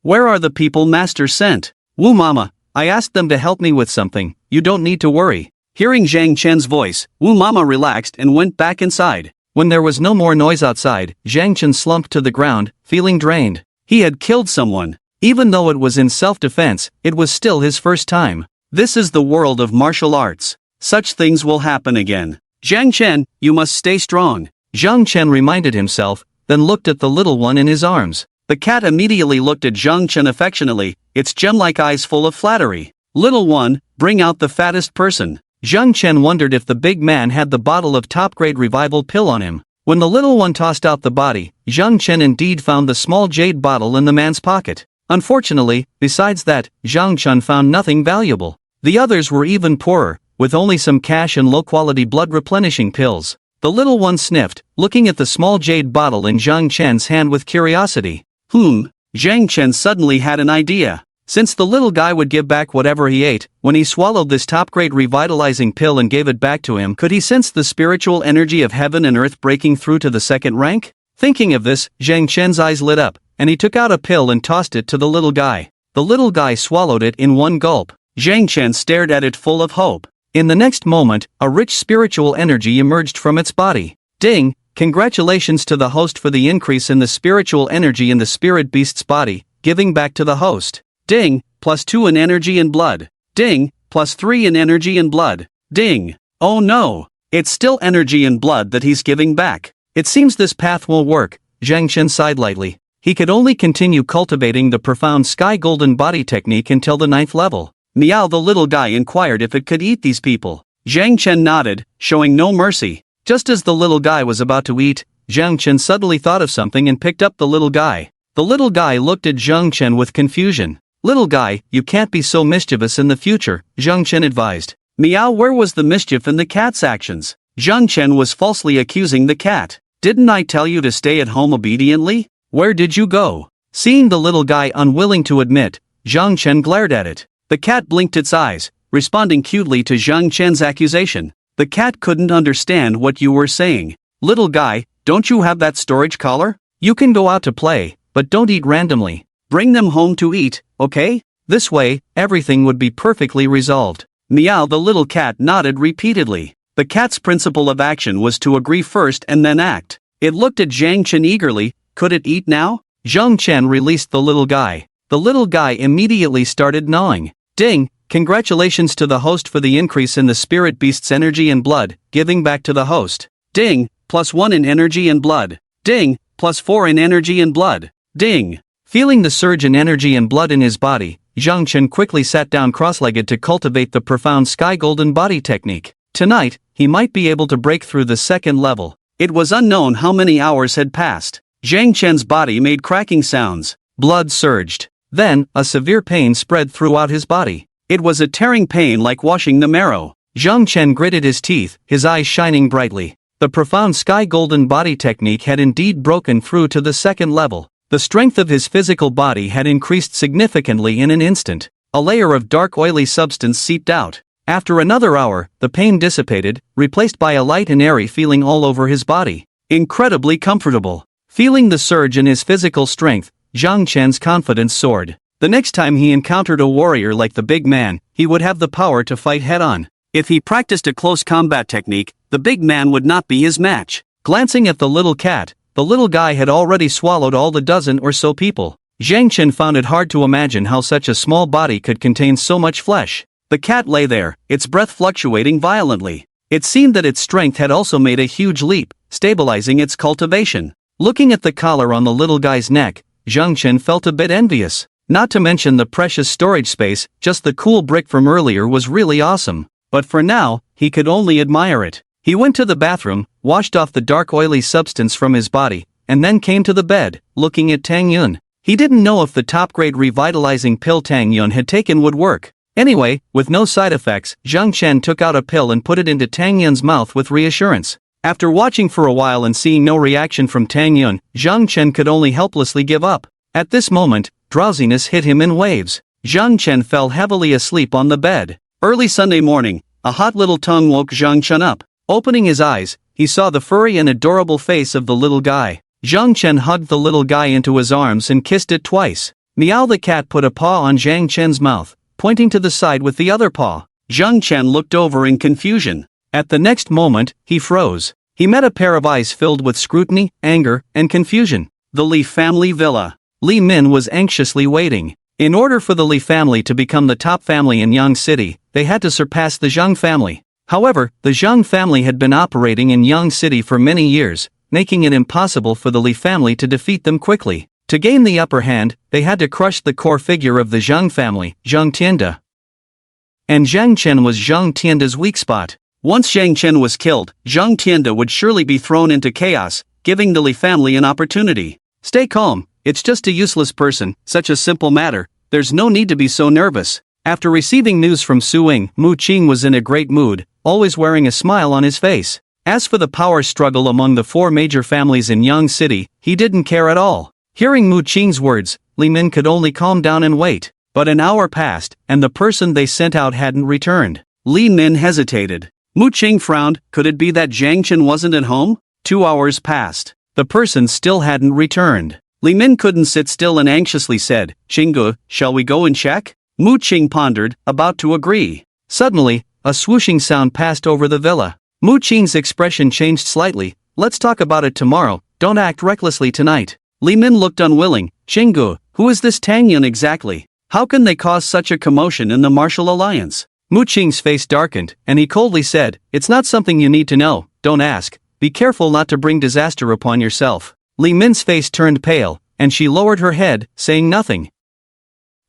Where are the people Master sent? Wu Mama, I asked them to help me with something, you don't need to worry. Hearing Zhang Chen's voice, Wu Mama relaxed and went back inside. When there was no more noise outside, Zhang Chen slumped to the ground, feeling drained. He had killed someone. Even though it was in self-defense, it was still his first time. This is the world of martial arts. Such things will happen again. Zhang Chen, you must stay strong. Zhang Chen reminded himself, then looked at the little one in his arms. The cat immediately looked at Zhang Chen affectionately, its gem-like eyes full of flattery. Little one, bring out the fattest person. Zhang Chen wondered if the big man had the bottle of top-grade revival pill on him. When the little one tossed out the body, Zhang Chen indeed found the small jade bottle in the man's pocket. Unfortunately, besides that, Zhang Chen found nothing valuable. The others were even poorer, with only some cash and low-quality blood-replenishing pills. The little one sniffed, looking at the small jade bottle in Zhang Chen's hand with curiosity. Zhang Chen suddenly had an idea. Since the little guy would give back whatever he ate, when he swallowed this top-grade revitalizing pill and gave it back to him, could he sense the spiritual energy of heaven and earth breaking through to the second rank? Thinking of this, Zhang Chen's eyes lit up, and he took out a pill and tossed it to the little guy. The little guy swallowed it in one gulp. Zhang Chen stared at it full of hope. In the next moment, a rich spiritual energy emerged from its body. Ding! Congratulations to the host for the increase in the spiritual energy in the spirit beast's body, giving back to the host. Ding! +2 in energy and blood. Ding! +3 in energy and blood. Ding! Oh no! It's still energy and blood that he's giving back. It seems this path will work, Zhang Chen sighed lightly. He could only continue cultivating the profound sky golden body technique until the 9th level. Meow, the little guy inquired if it could eat these people. Zhang Chen nodded, showing no mercy. Just as the little guy was about to eat, Zhang Chen suddenly thought of something and picked up the little guy. The little guy looked at Zhang Chen with confusion. Little guy, you can't be so mischievous in the future, Zhang Chen advised. Meow, where was the mischief in the cat's actions? Zhang Chen was falsely accusing the cat. Didn't I tell you to stay at home obediently? Where did you go? Seeing the little guy unwilling to admit, Zhang Chen glared at it. The cat blinked its eyes, responding cutely to Zhang Chen's accusation. The cat couldn't understand what you were saying. Little guy, don't you have that storage collar? You can go out to play, but don't eat randomly. Bring them home to eat, okay? This way, everything would be perfectly resolved. Meow, the little cat nodded repeatedly. The cat's principle of action was to agree first and then act. It looked at Zhang Chen eagerly. Could it eat now? Zhang Chen released the little guy. The little guy immediately started gnawing. Ding! Congratulations to the host for the increase in the spirit beast's energy and blood, giving back to the host. Ding! +1 in energy and blood. Ding! +4 in energy and blood. Ding! Feeling the surge in energy and blood in his body, Zhang Chen quickly sat down cross-legged to cultivate the profound sky golden body technique. Tonight, he might be able to break through the 2nd level. It was unknown how many hours had passed. Zhang Chen's body made cracking sounds. Blood surged. Then, a severe pain spread throughout his body. It was a tearing pain like washing the marrow. Zhang Chen gritted his teeth, his eyes shining brightly. The profound sky golden body technique had indeed broken through to the 2nd level. The strength of his physical body had increased significantly in an instant. A layer of dark oily substance seeped out. After another hour, the pain dissipated, replaced by a light and airy feeling all over his body. Incredibly comfortable. Feeling the surge in his physical strength, Zhang Chen's confidence soared. The next time he encountered a warrior like the big man, he would have the power to fight head-on. If he practiced a close combat technique, the big man would not be his match. Glancing at the little cat, the little guy had already swallowed all the dozen or so people. Zhang Chen found it hard to imagine how such a small body could contain so much flesh. The cat lay there, its breath fluctuating violently. It seemed that its strength had also made a huge leap, stabilizing its cultivation. Looking at the collar on the little guy's neck, Zhang Chen felt a bit envious. Not to mention the precious storage space, just the cool brick from earlier was really awesome. But for now, he could only admire it. He went to the bathroom, washed off the dark oily substance from his body, and then came to the bed, looking at Tang Yun. He didn't know if the top-grade revitalizing pill Tang Yun had taken would work. Anyway, with no side effects, Zhang Chen took out a pill and put it into Tang Yun's mouth with reassurance. After watching for a while and seeing no reaction from Tang Yun, Zhang Chen could only helplessly give up. At this moment, drowsiness hit him in waves. Zhang Chen fell heavily asleep on the bed. Early Sunday morning, a hot little tongue woke Zhang Chen up. Opening his eyes, he saw the furry and adorable face of the little guy. Zhang Chen hugged the little guy into his arms and kissed it twice. Meow the cat put a paw on Zhang Chen's mouth, pointing to the side with the other paw. Zhang Chen looked over in confusion. At the next moment, he froze. He met a pair of eyes filled with scrutiny, anger, and confusion. The Li family villa. Li Min was anxiously waiting. In order for the Li family to become the top family in Yang City, they had to surpass the Zhang family. However, the Zhang family had been operating in Yang City for many years, making it impossible for the Li family to defeat them quickly. To gain the upper hand, they had to crush the core figure of the Zhang family, Zhang Tianda. And Zhang Chen was Zhang Tianda's weak spot. Once Zhang Chen was killed, Zhang Tianda would surely be thrown into chaos, giving the Li family an opportunity. Stay calm, it's just a useless person, such a simple matter, there's no need to be so nervous. After receiving news from Su Ying, Mu Qing was in a great mood, always wearing a smile on his face. As for the power struggle among the four major families in Yang City, he didn't care at all. Hearing Mu Qing's words, Li Min could only calm down and wait. But an hour passed, and the person they sent out hadn't returned. Li Min hesitated. Mu Qing frowned, could it be that Zhang Chen wasn't at home? 2 hours passed. The person still hadn't returned. Li Min couldn't sit still and anxiously said, "Qinggu, shall we go and check?" Mu Qing pondered, about to agree. Suddenly, a swooshing sound passed over the villa. Mu Qing's expression changed slightly. "Let's talk about it tomorrow, don't act recklessly tonight." Li Min looked unwilling. "Qinggu, who is this Tang Yun exactly? How can they cause such a commotion in the martial alliance?" Mu Qing's face darkened, and he coldly said, "It's not something you need to know, don't ask. Be careful not to bring disaster upon yourself." Li Min's face turned pale, and she lowered her head, saying nothing.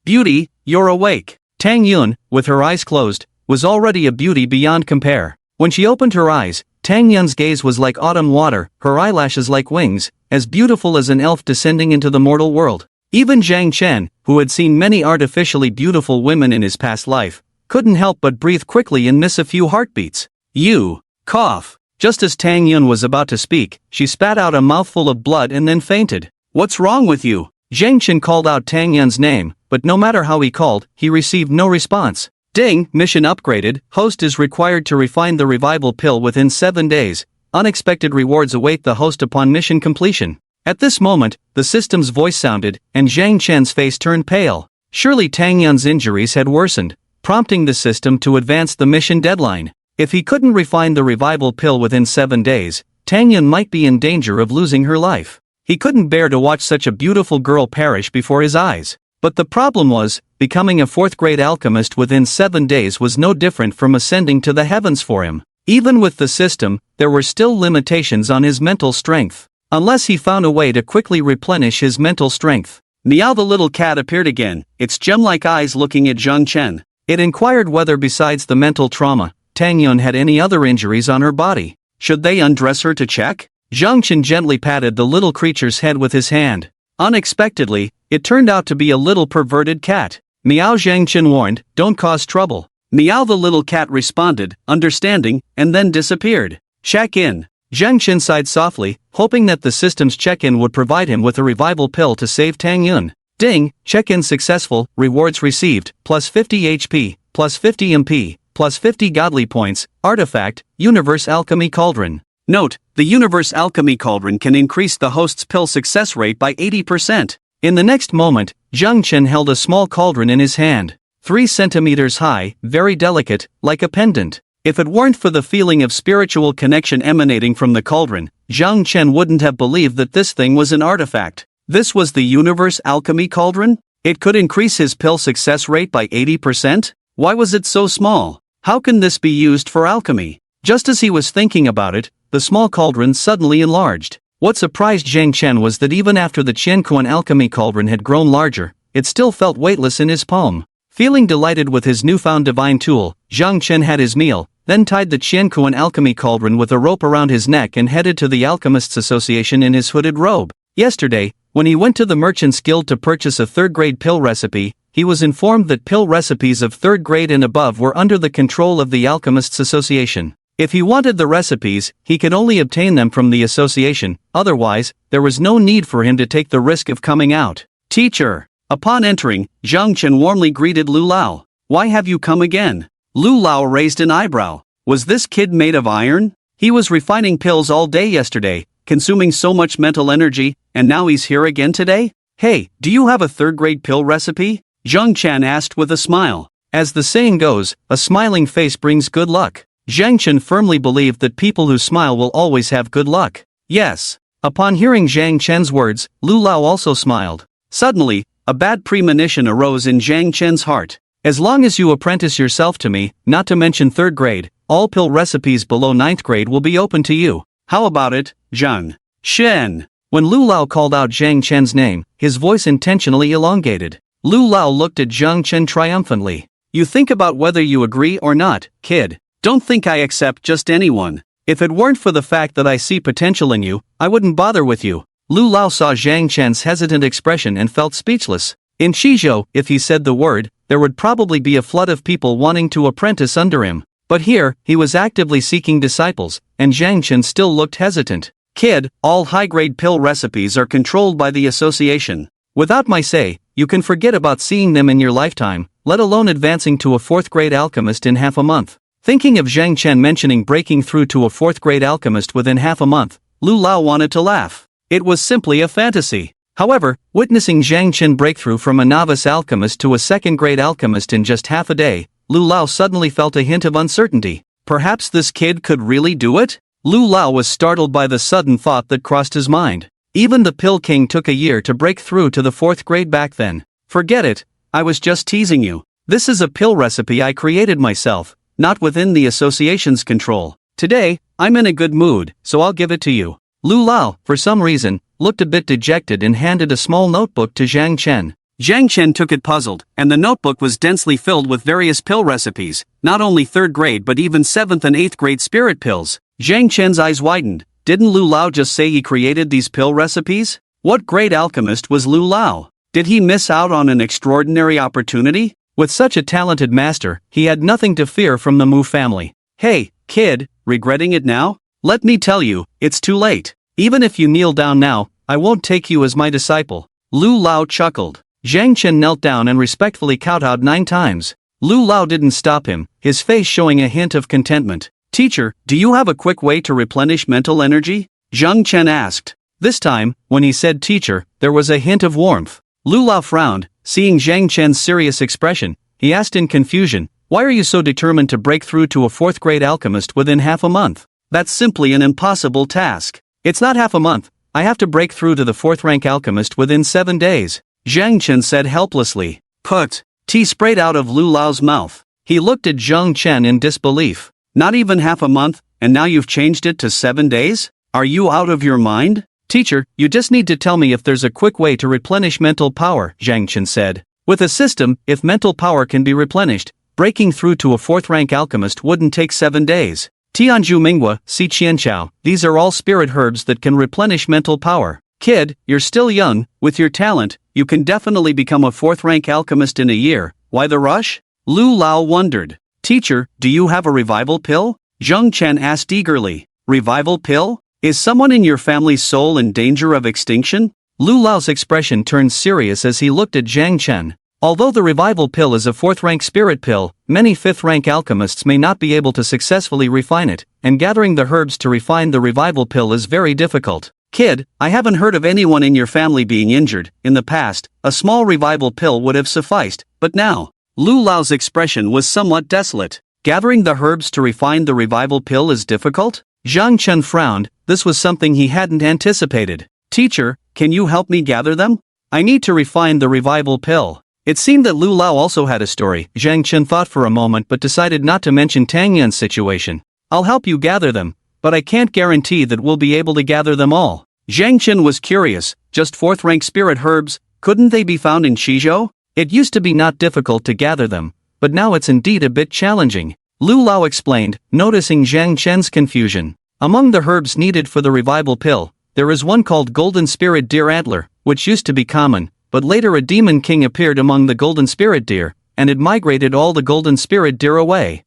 "Beauty, you're awake." Tang Yun, with her eyes closed, was already a beauty beyond compare. When she opened her eyes, Tang Yun's gaze was like autumn water, her eyelashes like wings, as beautiful as an elf descending into the mortal world. Even Zhang Chen, who had seen many artificially beautiful women in his past life, couldn't help but breathe quickly and miss a few heartbeats. "You!" Cough. Just as Tang Yun was about to speak, she spat out a mouthful of blood and then fainted. "What's wrong with you?" Zhang Chen called out Tang Yun's name, but no matter how he called, he received no response. Ding, mission upgraded, host is required to refine the revival pill within 7 days. Unexpected rewards await the host upon mission completion. At this moment, the system's voice sounded, and Zhang Chen's face turned pale. Surely Tang Yun's injuries had worsened, prompting the system to advance the mission deadline. If he couldn't refine the revival pill within 7 days, Tang Yun might be in danger of losing her life. He couldn't bear to watch such a beautiful girl perish before his eyes. But the problem was, becoming a 4th-grade alchemist within 7 days was no different from ascending to the heavens for him. Even with the system, there were still limitations on his mental strength. Unless he found a way to quickly replenish his mental strength. Meow the little cat appeared again, its gem-like eyes looking at Zhang Chen. It inquired whether besides the mental trauma, Tang Yun had any other injuries on her body. Should they undress her to check? Zhang Chen gently patted the little creature's head with his hand. Unexpectedly, it turned out to be a little perverted cat. Meow Zhang Chen warned, "Don't cause trouble." Meow the little cat responded, understanding, and then disappeared. Check in. Zhang Chen sighed softly, hoping that the system's check-in would provide him with a revival pill to save Tang Yun. Ding, check-in successful, rewards received, plus 50 HP, plus 50 MP, plus 50 godly points, artifact, Universe Alchemy Cauldron. Note, the Universe Alchemy Cauldron can increase the host's pill success rate by 80%. In the next moment, Zhang Chen held a small cauldron in his hand. 3 centimeters high, very delicate, like a pendant. If it weren't for the feeling of spiritual connection emanating from the cauldron, Zhang Chen wouldn't have believed that this thing was an artifact. This was the universe alchemy cauldron? It could increase his pill success rate by 80%? Why was it so small? How can this be used for alchemy? Just as he was thinking about it, the small cauldron suddenly enlarged. What surprised Zhang Chen was that even after the Qianquan alchemy cauldron had grown larger, it still felt weightless in his palm. Feeling delighted with his newfound divine tool, Zhang Chen had his meal, then tied the Qianquan alchemy cauldron with a rope around his neck and headed to the Alchemists Association in his hooded robe. Yesterday, when he went to the Merchants Guild to purchase a third-grade pill recipe, he was informed that pill recipes of third grade and above were under the control of the Alchemists Association. If he wanted the recipes, he could only obtain them from the association, otherwise, there was no need for him to take the risk of coming out. Teacher! Upon entering, Zhang Chen warmly greeted Lu Lao. Why have you come again? Lu Lao raised an eyebrow. Was this kid made of iron? He was refining pills all day yesterday, consuming so much mental energy, and now he's here again today? Hey, do you have a third-grade pill recipe? Zhang Chen asked with a smile. As the saying goes, a smiling face brings good luck. Zhang Chen firmly believed that people who smile will always have good luck. Yes. Upon hearing Zhang Chen's words, Lu Lao also smiled. Suddenly, a bad premonition arose in Zhang Chen's heart. As long as you apprentice yourself to me, not to mention third grade, all pill recipes below ninth grade will be open to you. How about it, Zhang Shen? When Lu Lao called out Zhang Chen's name, his voice intentionally elongated. Lu Lao looked at Zhang Chen triumphantly. You think about whether you agree or not, kid. Don't think I accept just anyone. If it weren't for the fact that I see potential in you, I wouldn't bother with you. Lu Lao saw Zhang Chen's hesitant expression and felt speechless. In Qizhou, if he said the word, there would probably be a flood of people wanting to apprentice under him. But here, he was actively seeking disciples, and Zhang Chen still looked hesitant. Kid, all high-grade pill recipes are controlled by the association. Without my say, you can forget about seeing them in your lifetime, let alone advancing to a fourth-grade alchemist in half a month. Thinking of Zhang Chen mentioning breaking through to a fourth-grade alchemist within half a month, Lu Lao wanted to laugh. It was simply a fantasy. However, witnessing Zhang Chen break through from a novice alchemist to a second-grade alchemist in just half a day, Lu Lao suddenly felt a hint of uncertainty. Perhaps this kid could really do it? Lu Lao was startled by the sudden thought that crossed his mind. Even the Pill King took a year to break through to the fourth grade back then. Forget it, I was just teasing you. This is a pill recipe I created myself, not within the association's control. Today, I'm in a good mood, so I'll give it to you. Lu Lao, for some reason, looked a bit dejected and handed a small notebook to Zhang Chen. Zhang Chen took it puzzled, and the notebook was densely filled with various pill recipes, not only third grade but even 7th and 8th grade spirit pills. Zhang Chen's eyes widened. Didn't Lu Lao just say he created these pill recipes? What great alchemist was Lu Lao? Did he miss out on an extraordinary opportunity? With such a talented master, he had nothing to fear from the Mu family. Hey, kid, regretting it now? Let me tell you, it's too late. Even if you kneel down now, I won't take you as my disciple. Lu Lao chuckled. Zhang Chen knelt down and respectfully kowtowed 9 times. Lu Lao didn't stop him, his face showing a hint of contentment. Teacher, do you have a quick way to replenish mental energy? Zhang Chen asked. This time, when he said teacher, there was a hint of warmth. Lu Lao frowned, seeing Zhang Chen's serious expression. He asked in confusion, why are you so determined to break through to a 4th grade alchemist within half a month? That's simply an impossible task. It's not half a month, I have to break through to the 4th rank alchemist within 7 days. Zhang Chen said helplessly. Put. Tea sprayed out of Lu Lao's mouth. He looked at Zhang Chen in disbelief. Not even half a month, and now you've changed it to 7 days? Are you out of your mind? Teacher, you just need to tell me if there's a quick way to replenish mental power, Zhang Chen said. With a system, if mental power can be replenished, breaking through to a 4th rank alchemist wouldn't take 7 days. Tianzhu Mingwa, Si Qianchao, these are all spirit herbs that can replenish mental power. Kid, you're still young, with your talent, you can definitely become a 4th rank alchemist in a year. Why the rush? Lu Lao wondered. Teacher, do you have a revival pill? Zhang Chen asked eagerly. Revival pill? Is someone in your family's soul in danger of extinction? Lu Lao's expression turned serious as he looked at Zhang Chen. Although the revival pill is a 4th rank spirit pill, many 5th rank alchemists may not be able to successfully refine it, and gathering the herbs to refine the revival pill is very difficult. Kid, I haven't heard of anyone in your family being injured. In the past, a small revival pill would have sufficed, but now. Lu Lao's expression was somewhat desolate. Gathering the herbs to refine the revival pill is difficult? Zhang Chen frowned. This was something he hadn't anticipated. Teacher, can you help me gather them? I need to refine the revival pill. It seemed that Lu Lao also had a story. Zhang Chen thought for a moment but decided not to mention Tang Yun's situation. I'll help you gather them, but I can't guarantee that we'll be able to gather them all. Zhang Chen was curious. Just 4th rank spirit herbs, couldn't they be found in Shizhou? It used to be not difficult to gather them, but now it's indeed a bit challenging. Lu Lao explained, noticing Zhang Chen's confusion. Among the herbs needed for the revival pill, there is one called Golden Spirit Deer Antler, which used to be common, but later a demon king appeared among the Golden Spirit Deer, and it migrated all the Golden Spirit Deer away.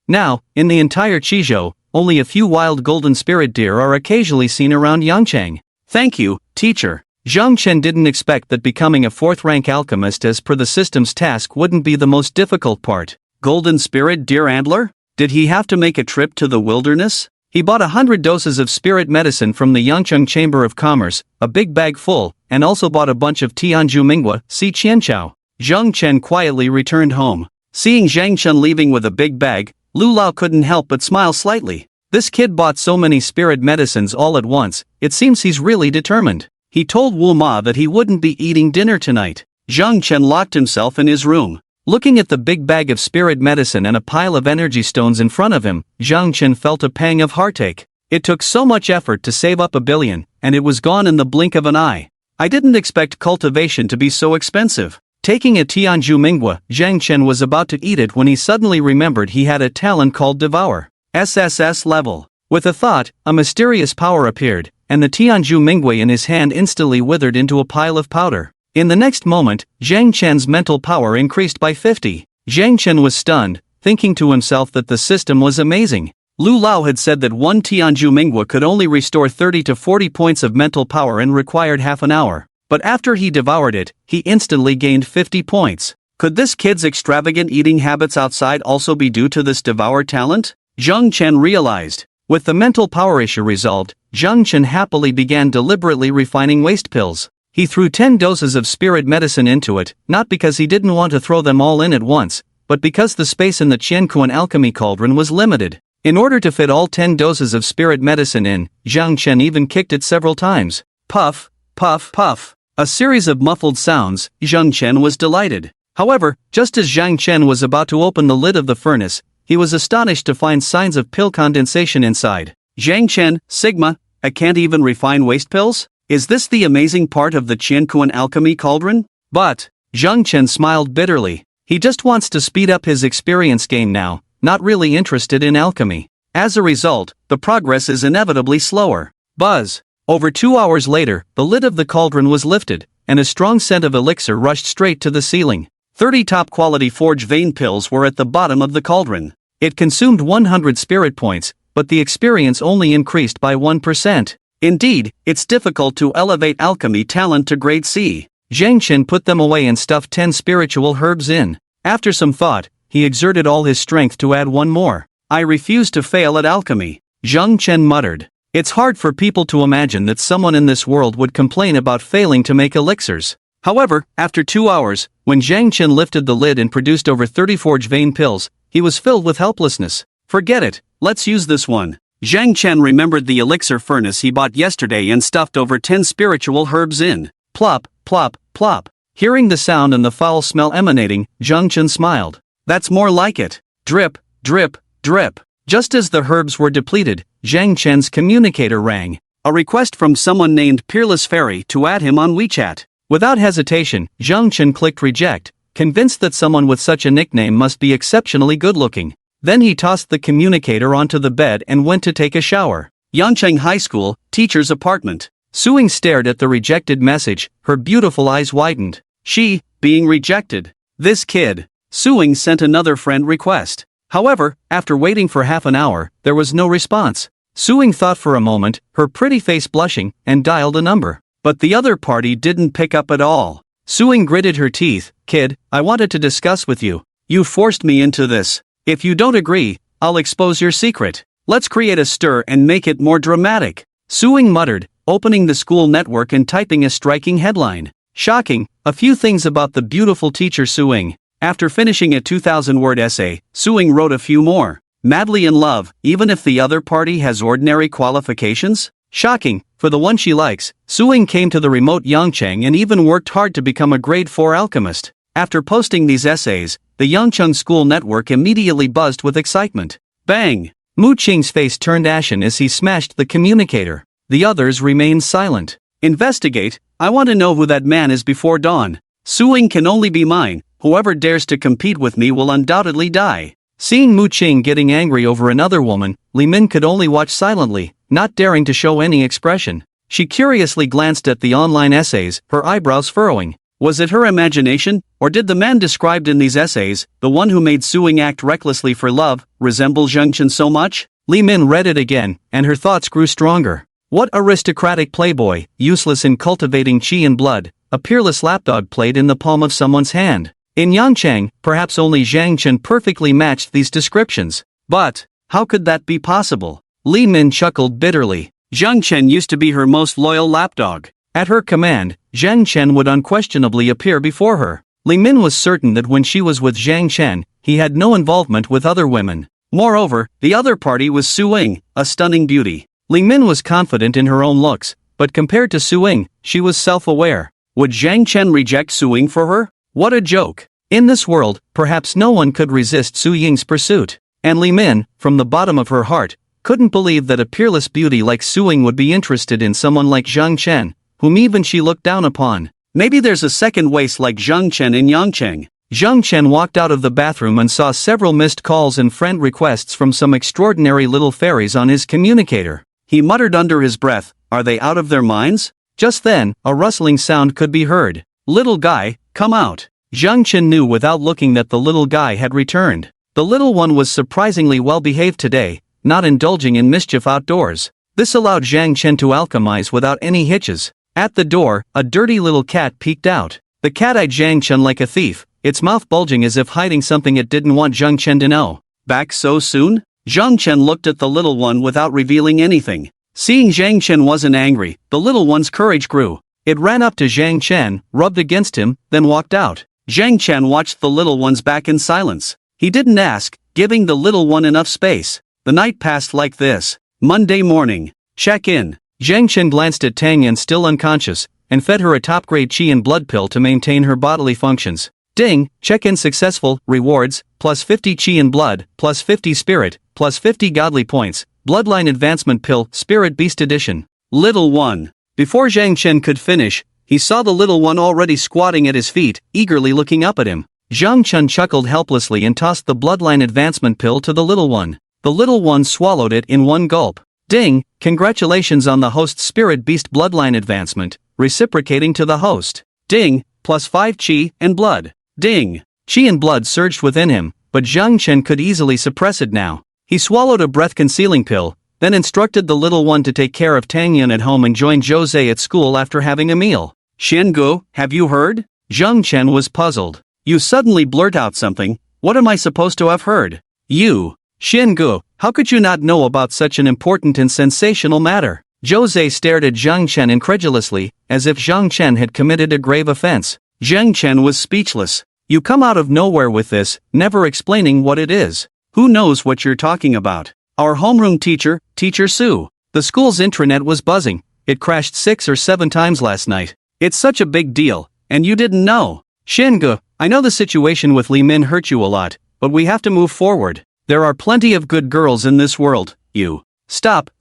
Now, in the entire Qizhou, only a few wild Golden Spirit Deer are occasionally seen around Yangchang. Thank you, teacher. Zhang Chen didn't expect that becoming a 4th rank alchemist as per the system's task wouldn't be the most difficult part. Golden Spirit Deer Antler? Did he have to make a trip to the wilderness? He bought 100 doses of spirit medicine from the Yangcheng Chamber of Commerce, a big bag full, and also bought a bunch of Tianzhu Mingwa, Si Qianchao. Zhang Chen quietly returned home. Seeing Zhang Chen leaving with a big bag, Lu Lao couldn't help but smile slightly. This kid bought so many spirit medicines all at once, it seems he's really determined. He told Wu Ma that he wouldn't be eating dinner tonight. Zhang Chen locked himself in his room. Looking at the big bag of spirit medicine and a pile of energy stones in front of him, Zhang Chen felt a pang of heartache. It took so much effort to save up 1 billion, and it was gone in the blink of an eye. I didn't expect cultivation to be so expensive. Taking a Tianzhu Mingwa, Zhang Chen was about to eat it when he suddenly remembered he had a talent called Devour. SSS level. With a thought, a mysterious power appeared, and the Tianzhu Mingwei in his hand instantly withered into a pile of powder. In the next moment, Zhang Chen's mental power increased by 50. Zhang Chen was stunned, thinking to himself that the system was amazing. Lu Lao had said that one Tianzhu Mingwa could only restore 30 to 40 points of mental power and required half an hour. But after he devoured it, he instantly gained 50 points. Could this kid's extravagant eating habits outside also be due to this devour talent? Zhang Chen realized. With the mental power issue resolved, Zhang Chen happily began deliberately refining waste pills. He threw 10 doses of spirit medicine into it, not because he didn't want to throw them all in at once, but because the space in the Qiankuan alchemy cauldron was limited. In order to fit all 10 doses of spirit medicine in, Zhang Chen even kicked it several times. Puff, puff, puff. A series of muffled sounds. Zhang Chen was delighted. However, just as Zhang Chen was about to open the lid of the furnace, he was astonished to find signs of pill condensation inside. Zhang Chen, Sigma, I can't even refine waste pills? Is this the amazing part of the Qiankuan alchemy cauldron? But, Zhang Chen smiled bitterly. He just wants to speed up his experience gain now, not really interested in alchemy. As a result, the progress is inevitably slower. Buzz. Over 2 hours later, the lid of the cauldron was lifted, and a strong scent of elixir rushed straight to the ceiling. 30 top-quality forge vein pills were at the bottom of the cauldron. It consumed 100 spirit points, but the experience only increased by 1%. Indeed, it's difficult to elevate alchemy talent to grade C. Zhang Chen put them away and stuffed 10 spiritual herbs in. After some thought, he exerted all his strength to add one more. I refuse to fail at alchemy. Zhang Chen muttered. It's hard for people to imagine that someone in this world would complain about failing to make elixirs. However, after 2 hours, when Zhang Chen lifted the lid and produced over 30 forge vein pills, he was filled with helplessness. Forget it, let's use this one. Zhang Chen remembered the elixir furnace he bought yesterday and stuffed over 10 spiritual herbs in. Plop, plop, plop. Hearing the sound and the foul smell emanating, Zhang Chen smiled. That's more like it. Drip, drip, drip. Just as the herbs were depleted, Zhang Chen's communicator rang. A request from someone named Peerless Fairy to add him on WeChat. Without hesitation, Zhang Chen clicked reject, convinced that someone with such a nickname must be exceptionally good-looking. Then he tossed the communicator onto the bed and went to take a shower. Yangcheng High School, teacher's apartment. Suing stared at the rejected message, her beautiful eyes widened. She, being rejected. This kid. Suing sent another friend request. However, after waiting for half an hour, there was no response. Suing thought for a moment, her pretty face blushing, and dialed a number. But the other party didn't pick up at all. Suing gritted her teeth. Kid, I wanted to discuss with you. You forced me into this. If you don't agree, I'll expose your secret. Let's create a stir and make it more dramatic. Suing muttered, opening the school network and typing a striking headline. Shocking, a few things about the beautiful teacher Suing. After finishing a 2,000-word essay, Suing wrote a few more. Madly in love, even if the other party has ordinary qualifications? Shocking, for the one she likes, Suing came to the remote Yangcheng and even worked hard to become a grade 4 alchemist. After posting these essays, the Yangcheng school network immediately buzzed with excitement. Bang! Mu Qing's face turned ashen as he smashed the communicator. The others remained silent. Investigate, I want to know who that man is before dawn. Suing can only be mine, whoever dares to compete with me will undoubtedly die. Seeing Mu Qing getting angry over another woman, Li Min could only watch silently, not daring to show any expression. She curiously glanced at the online essays, her eyebrows furrowing. Was it her imagination, or did the man described in these essays, the one who made Suing act recklessly for love, resemble Zhengchen so much? Li Min read it again, and her thoughts grew stronger. What aristocratic playboy, useless in cultivating qi and blood, a peerless lapdog played in the palm of someone's hand. In Yangcheng, perhaps only Zhang Chen perfectly matched these descriptions. But, how could that be possible? Li Min chuckled bitterly. Zhang Chen used to be her most loyal lapdog. At her command, Zhang Chen would unquestionably appear before her. Li Min was certain that when she was with Zhang Chen, he had no involvement with other women. Moreover, the other party was Suing, a stunning beauty. Li Min was confident in her own looks, but compared to Suing, she was self-aware. Would Zhang Chen reject Suing for her? What a joke. In this world, perhaps no one could resist Su Ying's pursuit. And Li Min, from the bottom of her heart, couldn't believe that a peerless beauty like Suing would be interested in someone like Zhang Chen, whom even she looked down upon. Maybe there's a second waist like Zhang Chen in Yangcheng. Zhang Chen walked out of the bathroom and saw several missed calls and friend requests from some extraordinary little fairies on his communicator. He muttered under his breath, "Are they out of their minds?" Just then, a rustling sound could be heard. "Little guy, come out." Zhang Chen knew without looking that the little guy had returned. The little one was surprisingly well behaved today, not indulging in mischief outdoors. This allowed Zhang Chen to alchemize without any hitches. At the door, a dirty little cat peeked out. The cat eyed Zhang Chen like a thief, its mouth bulging as if hiding something it didn't want Zhang Chen to know. Back so soon? Zhang Chen looked at the little one without revealing anything. Seeing Zhang Chen wasn't angry, the little one's courage grew. It ran up to Zhang Chen, rubbed against him, then walked out. Zhang Chen watched the little one's back in silence. He didn't ask, giving the little one enough space. The night passed like this. Monday morning. Check in. Zhang Chen glanced at Tang Yan still unconscious, and fed her a top-grade qi and blood pill to maintain her bodily functions. Ding, check-in successful, rewards, plus 50 qi and blood, plus 50 spirit, plus 50 godly points, bloodline advancement pill, spirit beast edition. Little one. Before Zhang Chen could finish, he saw the little one already squatting at his feet, eagerly looking up at him. Zhang Chen chuckled helplessly and tossed the bloodline advancement pill to the little one. The little one swallowed it in one gulp. Ding, congratulations on the host's spirit beast bloodline advancement, reciprocating to the host. Ding, plus 5 qi and blood. Ding. Qi and blood surged within him, but Zhang Chen could easily suppress it now. He swallowed a breath-concealing pill, then instructed the little one to take care of Tang Yan at home and join Jose at school after having a meal. Xiangu, have you heard? Zhang Chen was puzzled. You suddenly blurt out something. What am I supposed to have heard? You. Xiangu, how could you not know about such an important and sensational matter? Jose stared at Zhang Chen incredulously, as if Zhang Chen had committed a grave offense. Zhang Chen was speechless. You come out of nowhere with this, never explaining what it is. Who knows what you're talking about? Our homeroom teacher, Teacher Su. The school's intranet was buzzing. It crashed 6 or 7 times last night. It's such a big deal, and you didn't know. Xiangu, I know the situation with Li Min hurt you a lot, but we have to move forward. There are plenty of good girls in this world, you. Stop.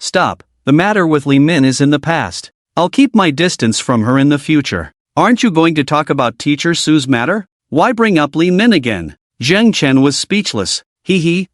The matter with Li Min is in the past. I'll keep my distance from her in the future. Aren't you going to talk about Teacher Su's matter? Why bring up Li Min again? Zhang Chen was speechless.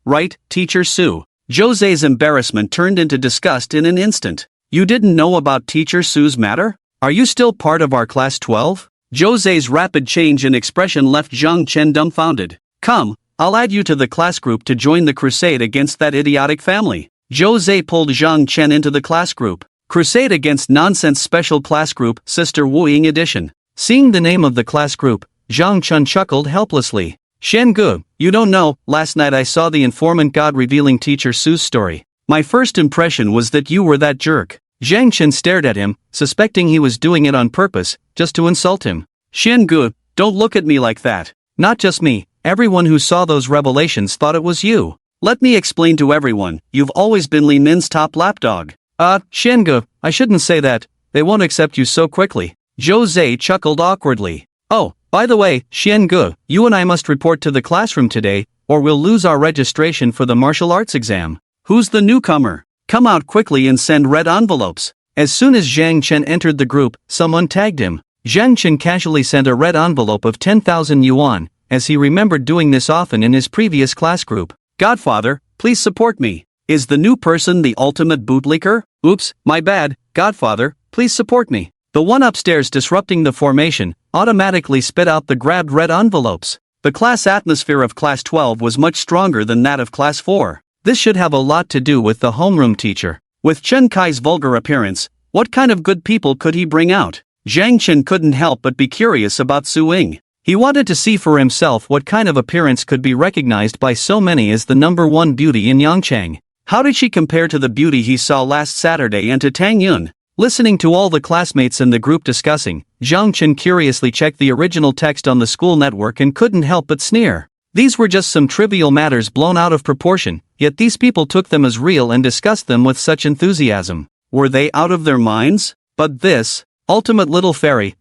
Right, Teacher Su. Jose's embarrassment turned into disgust in an instant. You didn't know about Teacher Su's matter? Are you still part of our class 12? Jose's rapid change in expression left Zhang Chen dumbfounded. Come, I'll add you to the class group to join the crusade against that idiotic family. Jose pulled Zhang Chen into the class group. Crusade Against Nonsense Special Class Group, Sister Wu Ying Edition. Seeing the name of the class group, Zhang Chen chuckled helplessly. Xiangu, you don't know, last night I saw the informant God revealing Teacher Su's story. My first impression was that you were that jerk. Zhang Chen stared at him, suspecting he was doing it on purpose, just to insult him. Xiangu, don't look at me like that. Not just me, Everyone who saw those revelations thought it was you. Let me explain to everyone, you've always been Li Min's top lapdog. Xiange, I shouldn't say that, they won't accept you so quickly. Zhou Zhe chuckled awkwardly. Oh, by the way, Xiange, you and I must report to the classroom today, or we'll lose our registration for the martial arts exam. Who's the newcomer? Come out quickly and send red envelopes. As soon as Zhang Chen entered the group, someone tagged him. Zhang Chen casually sent a red envelope of 10,000 yuan, as he remembered doing this often in his previous class group. Godfather, please support me. Is the new person the ultimate bootlicker? Oops, my bad, Godfather, please support me. The one upstairs disrupting the formation automatically spit out the grabbed red envelopes. The class atmosphere of Class 12 was much stronger than that of Class 4. This should have a lot to do with the homeroom teacher. With Chen Kai's vulgar appearance, what kind of good people could he bring out? Zhang Chen couldn't help but be curious about Su Ying. He wanted to see for himself what kind of appearance could be recognized by so many as the #1 beauty in Yangchang. How did she compare to the beauty he saw last Saturday and to Tang Yun? Listening to all the classmates in the group discussing, Zhang Chen curiously checked the original text on the school network and couldn't help but sneer. These were just some trivial matters blown out of proportion, yet these people took them as real and discussed them with such enthusiasm. Were they out of their minds? But this ultimate little fairy,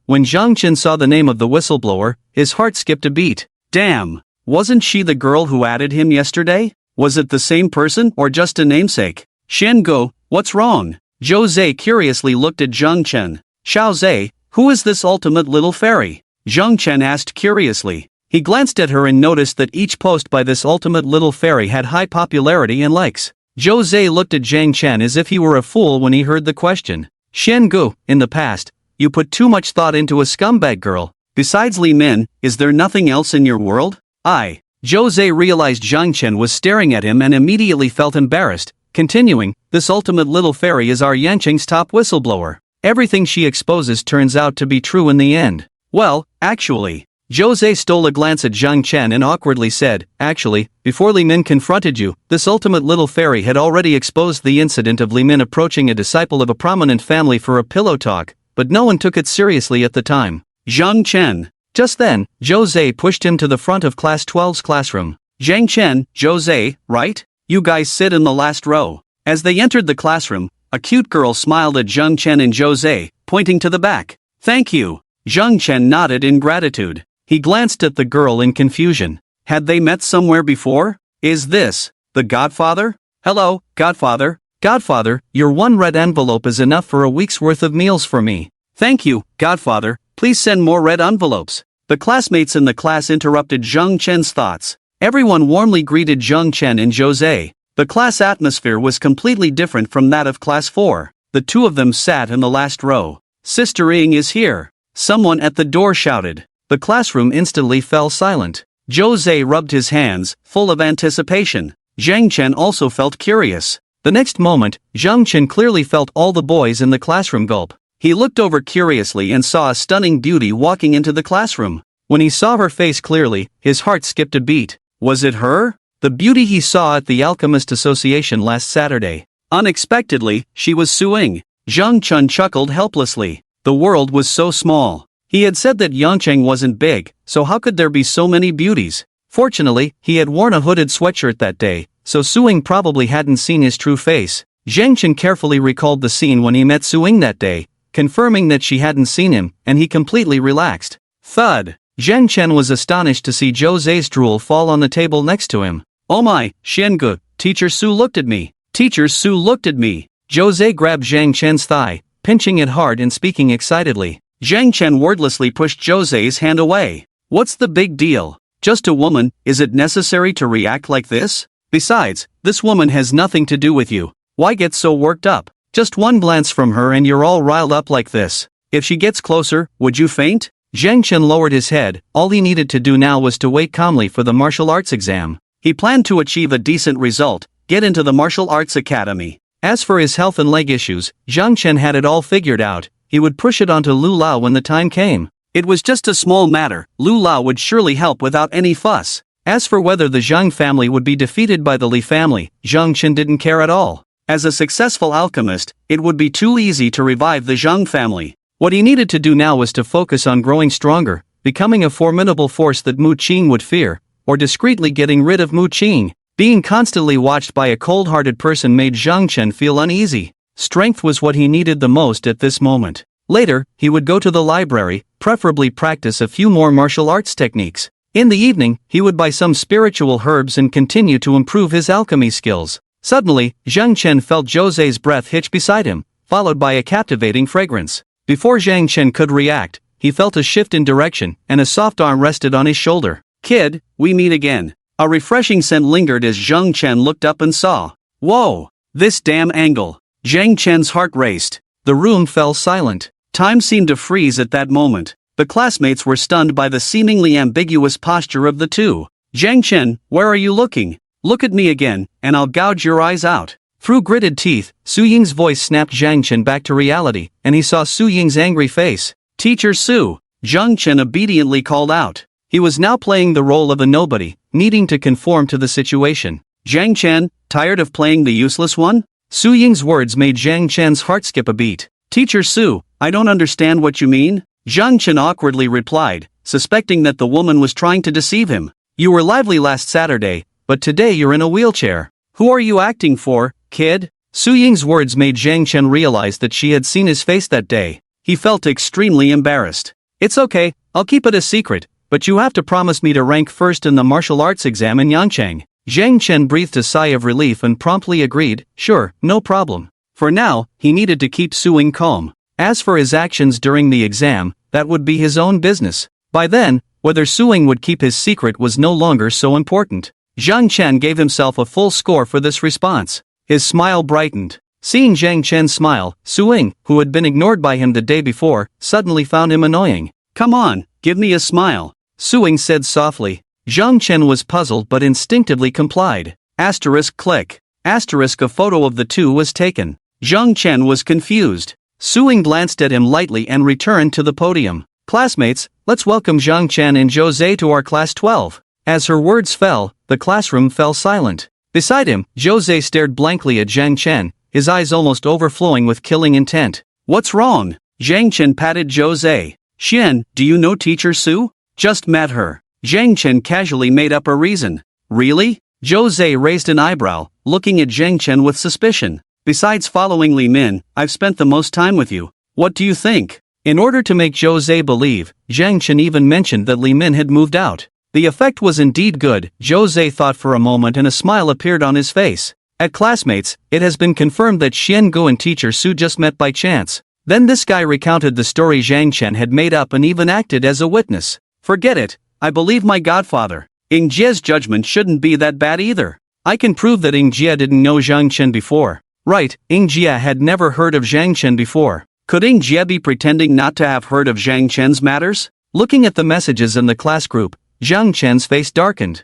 when Zhang Chen saw the name of the whistleblower, his heart skipped a beat. Damn, wasn't she the girl who added him yesterday? Was it the same person or just a namesake? Xiange, what's wrong? Zhou Zhe curiously looked at Zhang Chen. Xiao Zhe, who is this ultimate little fairy? Zhang Chen asked curiously. He glanced at her and noticed that each post by this ultimate little fairy had high popularity and likes. Zhou Zhe looked at Zhang Chen as if he were a fool when he heard the question. Xiange, in the past, you put too much thought into a scumbag girl. Besides Li Min, is there nothing else in your world? Zhou Zhe realized Zhang Chen was staring at him and immediately felt embarrassed, continuing, this ultimate little fairy is our Yanqing's top whistleblower. Everything she exposes turns out to be true in the end. Well, actually. Zhou Zhe stole a glance at Zhang Chen and awkwardly said, actually, before Li Min confronted you, this ultimate little fairy had already exposed the incident of Li Min approaching a disciple of a prominent family for a pillow talk, but no one took it seriously at the time. Zhang Chen. Just then, Zhou Zhe pushed him to the front of Class 12's classroom. Zhang Chen, Zhou Zhe, right? You guys sit in the last row. As they entered the classroom, a cute girl smiled at Zhang Chen and Zhou Zhe, pointing to the back. Thank you. Zhang Chen nodded in gratitude. He glanced at the girl in confusion. Had they met somewhere before? Is this the Godfather? Hello, Godfather. Godfather, your one red envelope is enough for a week's worth of meals for me. Thank you, Godfather. Please send more red envelopes. The classmates in the class interrupted Zhang Chen's thoughts. Everyone warmly greeted Zhang Chen and Zhou Zhe. The class atmosphere was completely different from that of Class 4. The two of them sat in the last row. Sister Ying is here. Someone at the door shouted. The classroom instantly fell silent. Zhou Zhe rubbed his hands, full of anticipation. Zhang Chen also felt curious. The next moment, Zhang Chen clearly felt all the boys in the classroom gulp. He looked over curiously and saw a stunning beauty walking into the classroom. When he saw her face clearly, his heart skipped a beat. Was it her? The beauty he saw at the Alchemist Association last Saturday. Unexpectedly, she was Su Ying. Zhang Chen chuckled helplessly. The world was so small. He had said that Yangcheng wasn't big, so how could there be so many beauties? Fortunately, he had worn a hooded sweatshirt that day, so Su Ying probably hadn't seen his true face. Zhang Chen carefully recalled the scene when he met Su Ying that day, confirming that she hadn't seen him, and he completely relaxed. Thud! Zhang Chen was astonished to see Zhou Zhe's drool fall on the table next to him. Oh my, Xiange, Teacher Su looked at me. Teacher Su looked at me. Zhou Zhe grabbed Zhang Chen's thigh, pinching it hard and speaking excitedly. Zhang Chen wordlessly pushed Zhou Zhe's hand away. What's the big deal? Just a woman, is it necessary to react like this? Besides, this woman has nothing to do with you. Why get so worked up? Just one glance from her and you're all riled up like this. If she gets closer, would you faint? Zhang Chen lowered his head. All he needed to do now was to wait calmly for the martial arts exam. He planned to achieve a decent result, get into the martial arts academy. As for his health and leg issues, Zhang Chen had it all figured out. He would push it onto Lu Lao when the time came. It was just a small matter. Lu Lao would surely help without any fuss. As for whether the Zhang family would be defeated by the Li family, Zhang Chen didn't care at all. As a successful alchemist, it would be too easy to revive the Zhang family. What he needed to do now was to focus on growing stronger, becoming a formidable force that Mu Qing would fear, or discreetly getting rid of Mu Qing. Being constantly watched by a cold-hearted person made Zhang Chen feel uneasy. Strength was what he needed the most at this moment. Later, he would go to the library, preferably practice a few more martial arts techniques. In the evening, he would buy some spiritual herbs and continue to improve his alchemy skills. Suddenly, Zhang Chen felt Jose's breath hitch beside him, followed by a captivating fragrance. Before Zhang Chen could react, he felt a shift in direction, and a soft arm rested on his shoulder. "Kid, we meet again." A refreshing scent lingered as Zhang Chen looked up and saw. Whoa! This damn angle! Zhang Chen's heart raced. The room fell silent. Time seemed to freeze at that moment. The classmates were stunned by the seemingly ambiguous posture of the two. "Zhang Chen, where are you looking? Look at me again, and I'll gouge your eyes out." Through gritted teeth, Su Ying's voice snapped Zhang Chen back to reality, and he saw Su Ying's angry face. "Teacher Su!" Zhang Chen obediently called out. He was now playing the role of a nobody, needing to conform to the situation. "Zhang Chen, tired of playing the useless one?" Su Ying's words made Zhang Chen's heart skip a beat. "Teacher Su, I don't understand what you mean," Zhang Chen awkwardly replied, suspecting that the woman was trying to deceive him. "You were lively last Saturday, but today you're in a wheelchair. Who are you acting for, kid?" Su Ying's words made Zhang Chen realize that she had seen his face that day. He felt extremely embarrassed. "It's okay, I'll keep it a secret, but you have to promise me to rank first in the martial arts exam in Yangchang." Zhang Chen breathed a sigh of relief and promptly agreed, "Sure, no problem." For now, he needed to keep Su Ying calm. As for his actions during the exam, that would be his own business. By then, whether Su Ying would keep his secret was no longer so important. Zhang Chen gave himself a full score for this response. His smile brightened. Seeing Zhang Chen smile, Su Ying, who had been ignored by him the day before, suddenly found him annoying. "Come on, give me a smile," Su Ying said softly. Zhang Chen was puzzled but instinctively complied. Asterisk click. Asterisk a photo of the two was taken. Zhang Chen was confused. Su Ying glanced at him lightly and returned to the podium. "Classmates, let's welcome Zhang Chen and Jose to our class 12. As her words fell, the classroom fell silent. Beside him, Jose stared blankly at Zhang Chen, his eyes almost overflowing with killing intent. "What's wrong?" Zhang Chen patted Jose. "Xian, do you know Teacher Su? Just met her." Zhang Chen casually made up a reason. "Really?" Jose raised an eyebrow, looking at Zhang Chen with suspicion. "Besides following Li Min, I've spent the most time with you. What do you think?" In order to make Jose believe, Zhang Chen even mentioned that Li Min had moved out. The effect was indeed good. Jose thought for a moment and a smile appeared on his face. "At classmates, it has been confirmed that Xian Gu and Teacher Su just met by chance." Then this guy recounted the story Zhang Chen had made up and even acted as a witness. "Forget it, I believe my godfather. Ying Jie's judgment shouldn't be that bad either. I can prove that Ying Jie didn't know Zhang Chen before." Right, Ying Jie had never heard of Zhang Chen before. Could Ying Jie be pretending not to have heard of Zhang Chen's matters? Looking at the messages in the class group, Zhang Chen's face darkened.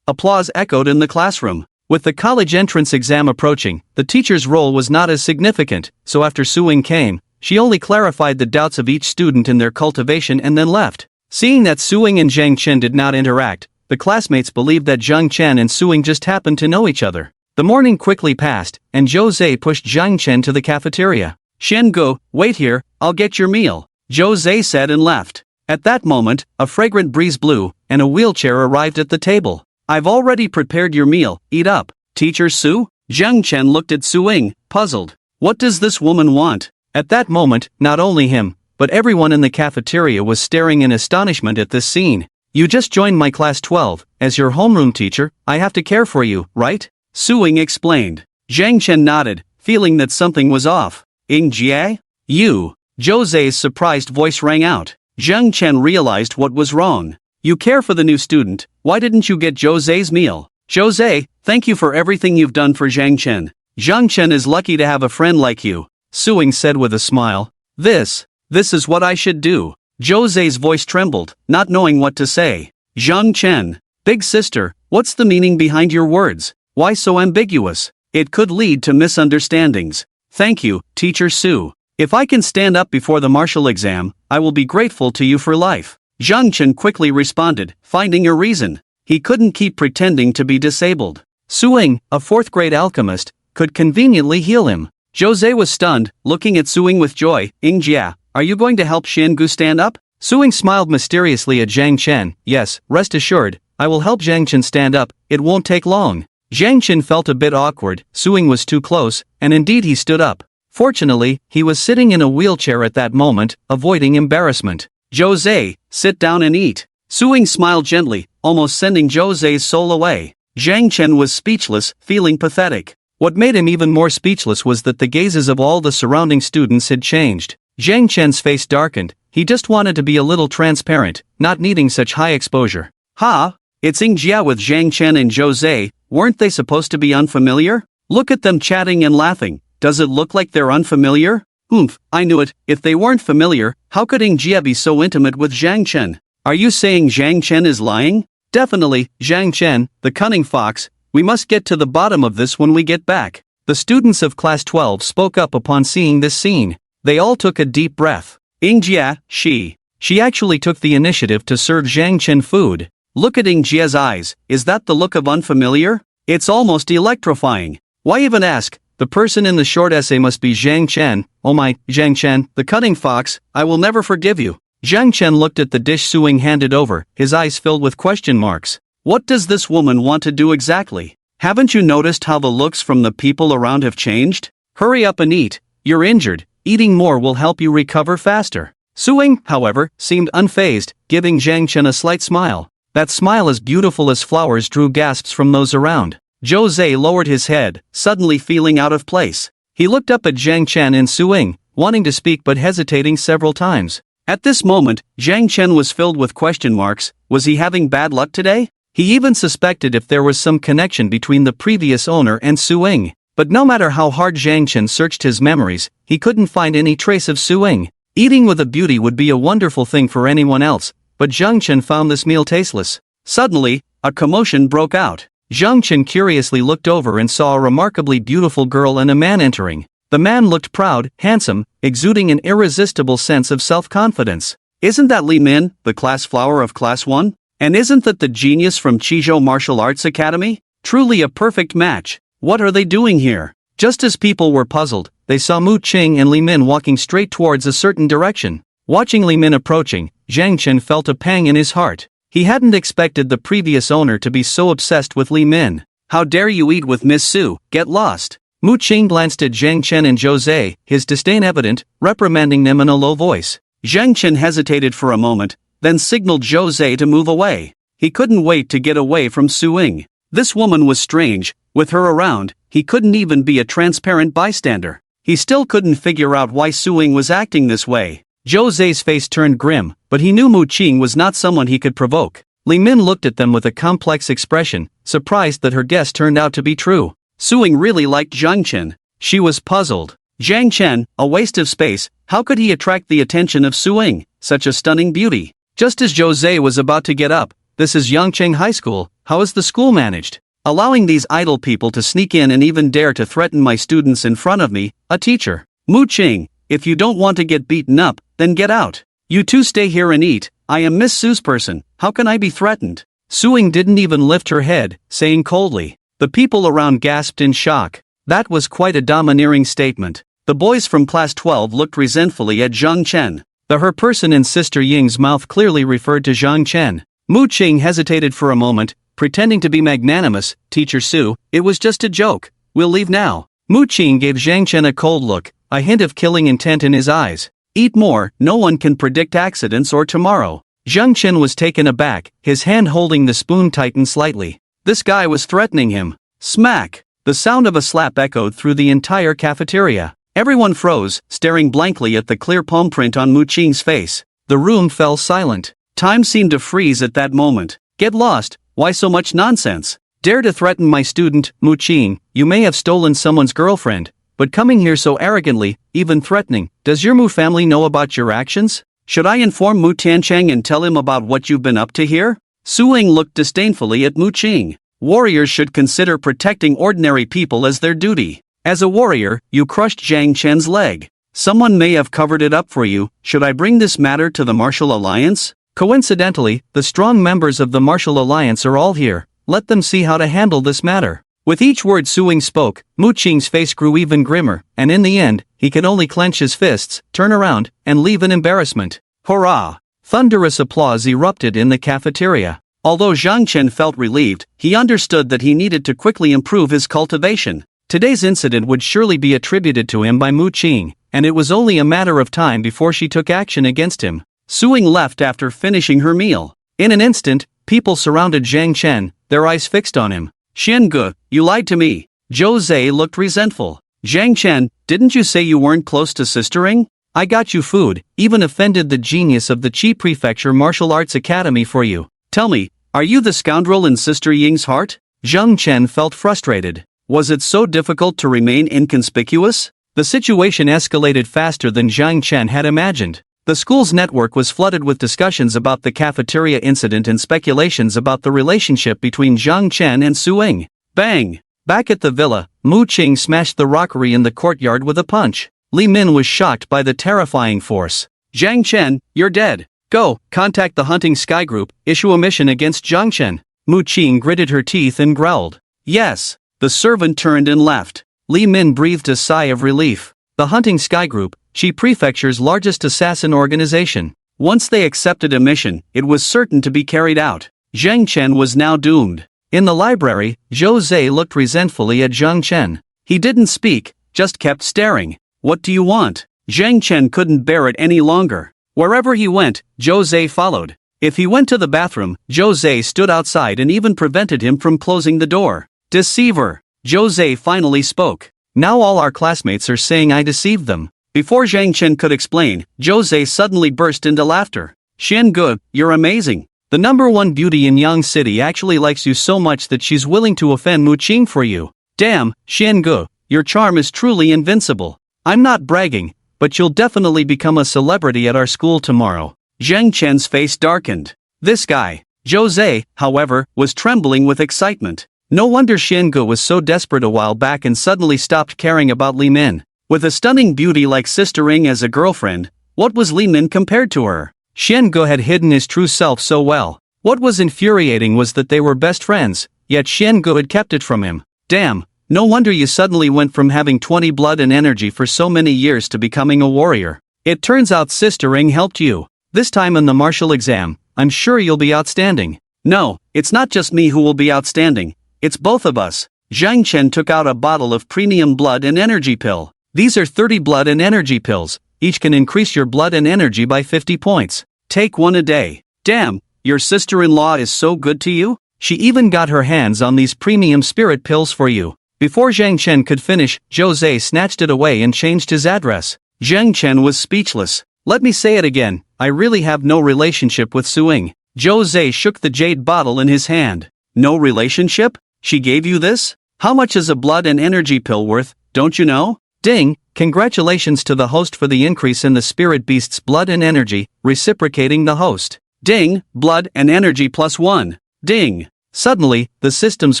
Applause echoed in the classroom. With the college entrance exam approaching, the teacher's role was not as significant, so after Su Ying came, she only clarified the doubts of each student in their cultivation and then left. Seeing that Su Ying and Zhang Chen did not interact, the classmates believed that Zhang Chen and Su Ying just happened to know each other. The morning quickly passed, and Jose pushed Zhang Chen to the cafeteria. "Xian Gu, wait here, I'll get your meal," Jose said and left. At that moment, a fragrant breeze blew, and a wheelchair arrived at the table. "I've already prepared your meal, eat up." "Teacher Su?" Zhang Chen looked at Su Ying, puzzled. What does this woman want? At that moment, not only him, but everyone in the cafeteria was staring in astonishment at this scene. "You just joined my class 12, as your homeroom teacher, I have to care for you, right?" Su Ying explained. Zhang Chen nodded, feeling that something was off. "Ying Jie? You?" Jose's surprised voice rang out. Zhang Chen realized what was wrong. "You care for the new student, why didn't you get Jose's meal?" "Jose, thank you for everything you've done for Zhang Chen. Zhang Chen is lucky to have a friend like you," Su Ying said with a smile. This is what I should do." Jose's voice trembled, not knowing what to say. "Zhang Chen, big sister, what's the meaning behind your words? Why so ambiguous? It could lead to misunderstandings." "Thank you, Teacher Su. If I can stand up before the martial exam, I will be grateful to you for life." Zhang Chen quickly responded, finding a reason. He couldn't keep pretending to be disabled. Su Ying, a fourth-grade alchemist, could conveniently heal him. Jose was stunned, looking at Su Ying with joy. "Ying Jia, are you going to help Xian Gu stand up?" Suing smiled mysteriously at Zhang Chen. Yes, rest assured, I will help Zhang Chen stand up, it won't take long. Zhang Chen felt a bit awkward, Suing was too close, and indeed he stood up. Fortunately, he was sitting in a wheelchair at that moment, avoiding embarrassment. Jose, sit down and eat. Suing smiled gently, almost sending Jose's soul away. Zhang Chen was speechless, feeling pathetic. What made him even more speechless was that the gazes of all the surrounding students had changed. Zhang Chen's face darkened, he just wanted to be a little transparent, not needing such high exposure. Ha! It's Ying Jia with Zhang Chen and Jose, weren't they supposed to be unfamiliar? Look at them chatting and laughing, does it look like they're unfamiliar? Oomph, I knew it, if they weren't familiar, how could Ying Jia be so intimate with Zhang Chen? Are you saying Zhang Chen is lying? Definitely, Zhang Chen, the cunning fox, we must get to the bottom of this when we get back. The students of class 12 spoke up upon seeing this scene. They all took a deep breath. Ying Jia, she actually took the initiative to serve Zhang Chen food. Look at Ying Jia's eyes, is that the look of unfamiliar? It's almost electrifying. Why even ask? The person in the short essay must be Zhang Chen. Oh my, Zhang Chen, the cunning fox, I will never forgive you. Zhang Chen looked at the dish Suing handed over, his eyes filled with question marks. What does this woman want to do exactly? Haven't you noticed how the looks from the people around have changed? Hurry up and eat, you're injured, eating more will help you recover faster. Suing, however, seemed unfazed, giving Zhang Chen a slight smile. That smile as beautiful as flowers drew gasps from those around. Jose lowered his head, suddenly feeling out of place. He looked up at Zhang Chen and Suing, wanting to speak but hesitating several times. At this moment, Zhang Chen was filled with question marks. Was he having bad luck today? He even suspected if there was some connection between the previous owner and Suing. But no matter how hard Zhang Chen searched his memories, he couldn't find any trace of Suing. Eating with a beauty would be a wonderful thing for anyone else, but Zhang Chen found this meal tasteless. Suddenly, a commotion broke out. Zhang Chen curiously looked over and saw a remarkably beautiful girl and a man entering. The man looked proud, handsome, exuding an irresistible sense of self-confidence. Isn't that Li Min, the class flower of class 1? And isn't that the genius from Chizhou Martial Arts Academy? Truly a perfect match. What are they doing here? Just as people were puzzled, they saw Mu Qing and Li Min walking straight towards a certain direction. Watching Li Min approaching, Zhang Chen felt a pang in his heart. He hadn't expected the previous owner to be so obsessed with Li Min. How dare you eat with Miss Su, get lost. Mu Qing glanced at Zhang Chen and Jose, his disdain evident, reprimanding them in a low voice. Zhang Chen hesitated for a moment, then signaled Jose to move away. He couldn't wait to get away from Suing. This woman was strange, with her around, he couldn't even be a transparent bystander. He still couldn't figure out why Suing was acting this way. Jose's face turned grim, but he knew Mu Qing was not someone he could provoke. Li Min looked at them with a complex expression, surprised that her guess turned out to be true. Suing really liked Zhang Chen. She was puzzled. Zhang Chen, a waste of space, how could he attract the attention of Suing, such a stunning beauty? Just as Jose was about to get up, this is Yangcheng High School, how is the school managed? Allowing these idle people to sneak in and even dare to threaten my students in front of me, a teacher. Mu Qing, if you don't want to get beaten up, then get out. You two stay here and eat, I am Miss Su's person, how can I be threatened? Suing didn't even lift her head, saying coldly. The people around gasped in shock. That was quite a domineering statement. The boys from class 12 looked resentfully at Zhang Chen. The her person in Sister Ying's mouth clearly referred to Zhang Chen. Mu Qing hesitated for a moment, pretending to be magnanimous. Teacher Su, it was just a joke, we'll leave now. Mu Qing gave Zhang Chen a cold look, a hint of killing intent in his eyes. Eat more, no one can predict accidents or tomorrow. Zhang Chen was taken aback, his hand holding the spoon tightened slightly. This guy was threatening him. Smack! The sound of a slap echoed through the entire cafeteria. Everyone froze, staring blankly at the clear palm print on Mu Qing's face. The room fell silent. Time seemed to freeze at that moment. Get lost, why so much nonsense? Dare to threaten my student, Mu Qing, you may have stolen someone's girlfriend, but coming here so arrogantly, even threatening, does your Mu family know about your actions? Should I inform Mu Tiancheng and tell him about what you've been up to here? Suing looked disdainfully at Mu Qing. Warriors should consider protecting ordinary people as their duty. As a warrior, you crushed Zhang Chen's leg. Someone may have covered it up for you. Should I bring this matter to the Martial Alliance? Coincidentally, the strong members of the Martial Alliance are all here. Let them see how to handle this matter. With each word Suing spoke, Mu Qing's face grew even grimmer, and in the end, he could only clench his fists, turn around, and leave in embarrassment. Hurrah! Thunderous applause erupted in the cafeteria. Although Zhang Chen felt relieved, he understood that he needed to quickly improve his cultivation. Today's incident would surely be attributed to him by Mu Qing, and it was only a matter of time before she took action against him. Suing left after finishing her meal. In an instant, people surrounded Zhang Chen, their eyes fixed on him. Xiange, you lied to me. Zhou Zhe looked resentful. Zhang Chen, didn't you say you weren't close to sistering? I got you food, even offended the genius of the Qi Prefecture Martial Arts Academy for you. Tell me, are you the scoundrel in Sister Ying's heart? Zhang Chen felt frustrated. Was it so difficult to remain inconspicuous? The situation escalated faster than Zhang Chen had imagined. The school's network was flooded with discussions about the cafeteria incident and speculations about the relationship between Zhang Chen and Su Ying. Bang! Back at the villa, Mu Qing smashed the rockery in the courtyard with a punch. Li Min was shocked by the terrifying force. Zhang Chen, you're dead. Go, contact the hunting sky group, issue a mission against Zhang Chen. Mu Qing gritted her teeth and growled. Yes. The servant turned and left. Li Min breathed a sigh of relief. The hunting sky group, Qi Prefecture's largest assassin organization. Once they accepted a mission, it was certain to be carried out. Zhang Chen was now doomed. In the library, Zhou Zhe looked resentfully at Zhang Chen. He didn't speak, just kept staring. What do you want? Zhang Chen couldn't bear it any longer. Wherever he went, Zhou Zhe followed. If he went to the bathroom, Zhou Zhe stood outside and even prevented him from closing the door. Deceiver! Zhou Zhe finally spoke. Now all our classmates are saying I deceived them. Before Zhang Chen could explain, Zhou Zhe suddenly burst into laughter. Xiange, you're amazing. The #1 beauty in Yang City actually likes you so much that she's willing to offend Mu Qing for you. Damn, Xiange, your charm is truly invincible. I'm not bragging, but you'll definitely become a celebrity at our school tomorrow. Zhang Chen's face darkened. This guy. Zhou Zhe, however, was trembling with excitement. No wonder Xiange was so desperate a while back and suddenly stopped caring about Li Min. With a stunning beauty like Sister Ying as a girlfriend, what was Li Min compared to her? Xiange had hidden his true self so well. What was infuriating was that they were best friends, yet Xiange had kept it from him. Damn, no wonder you suddenly went from having 20 blood and energy for so many years to becoming a warrior. It turns out Sister Ying helped you. This time in the martial exam, I'm sure you'll be outstanding. No, it's not just me who will be outstanding. It's both of us. Zhang Chen took out a bottle of premium blood and energy pill. These are 30 blood and energy pills. Each can increase your blood and energy by 50 points. Take one a day. Damn, your sister-in-law is so good to you? She even got her hands on these premium spirit pills for you. Before Zhang Chen could finish, Zhou Zhe snatched it away and changed his address. Zhang Chen was speechless. Let me say it again, I really have no relationship with Su Ying. Zhou Zhe shook the jade bottle in his hand. No relationship? She gave you this? How much is a blood and energy pill worth, don't you know? Ding, congratulations to the host for the increase in the spirit beast's blood and energy, reciprocating the host. Ding, blood and energy +1. Ding. Suddenly, the system's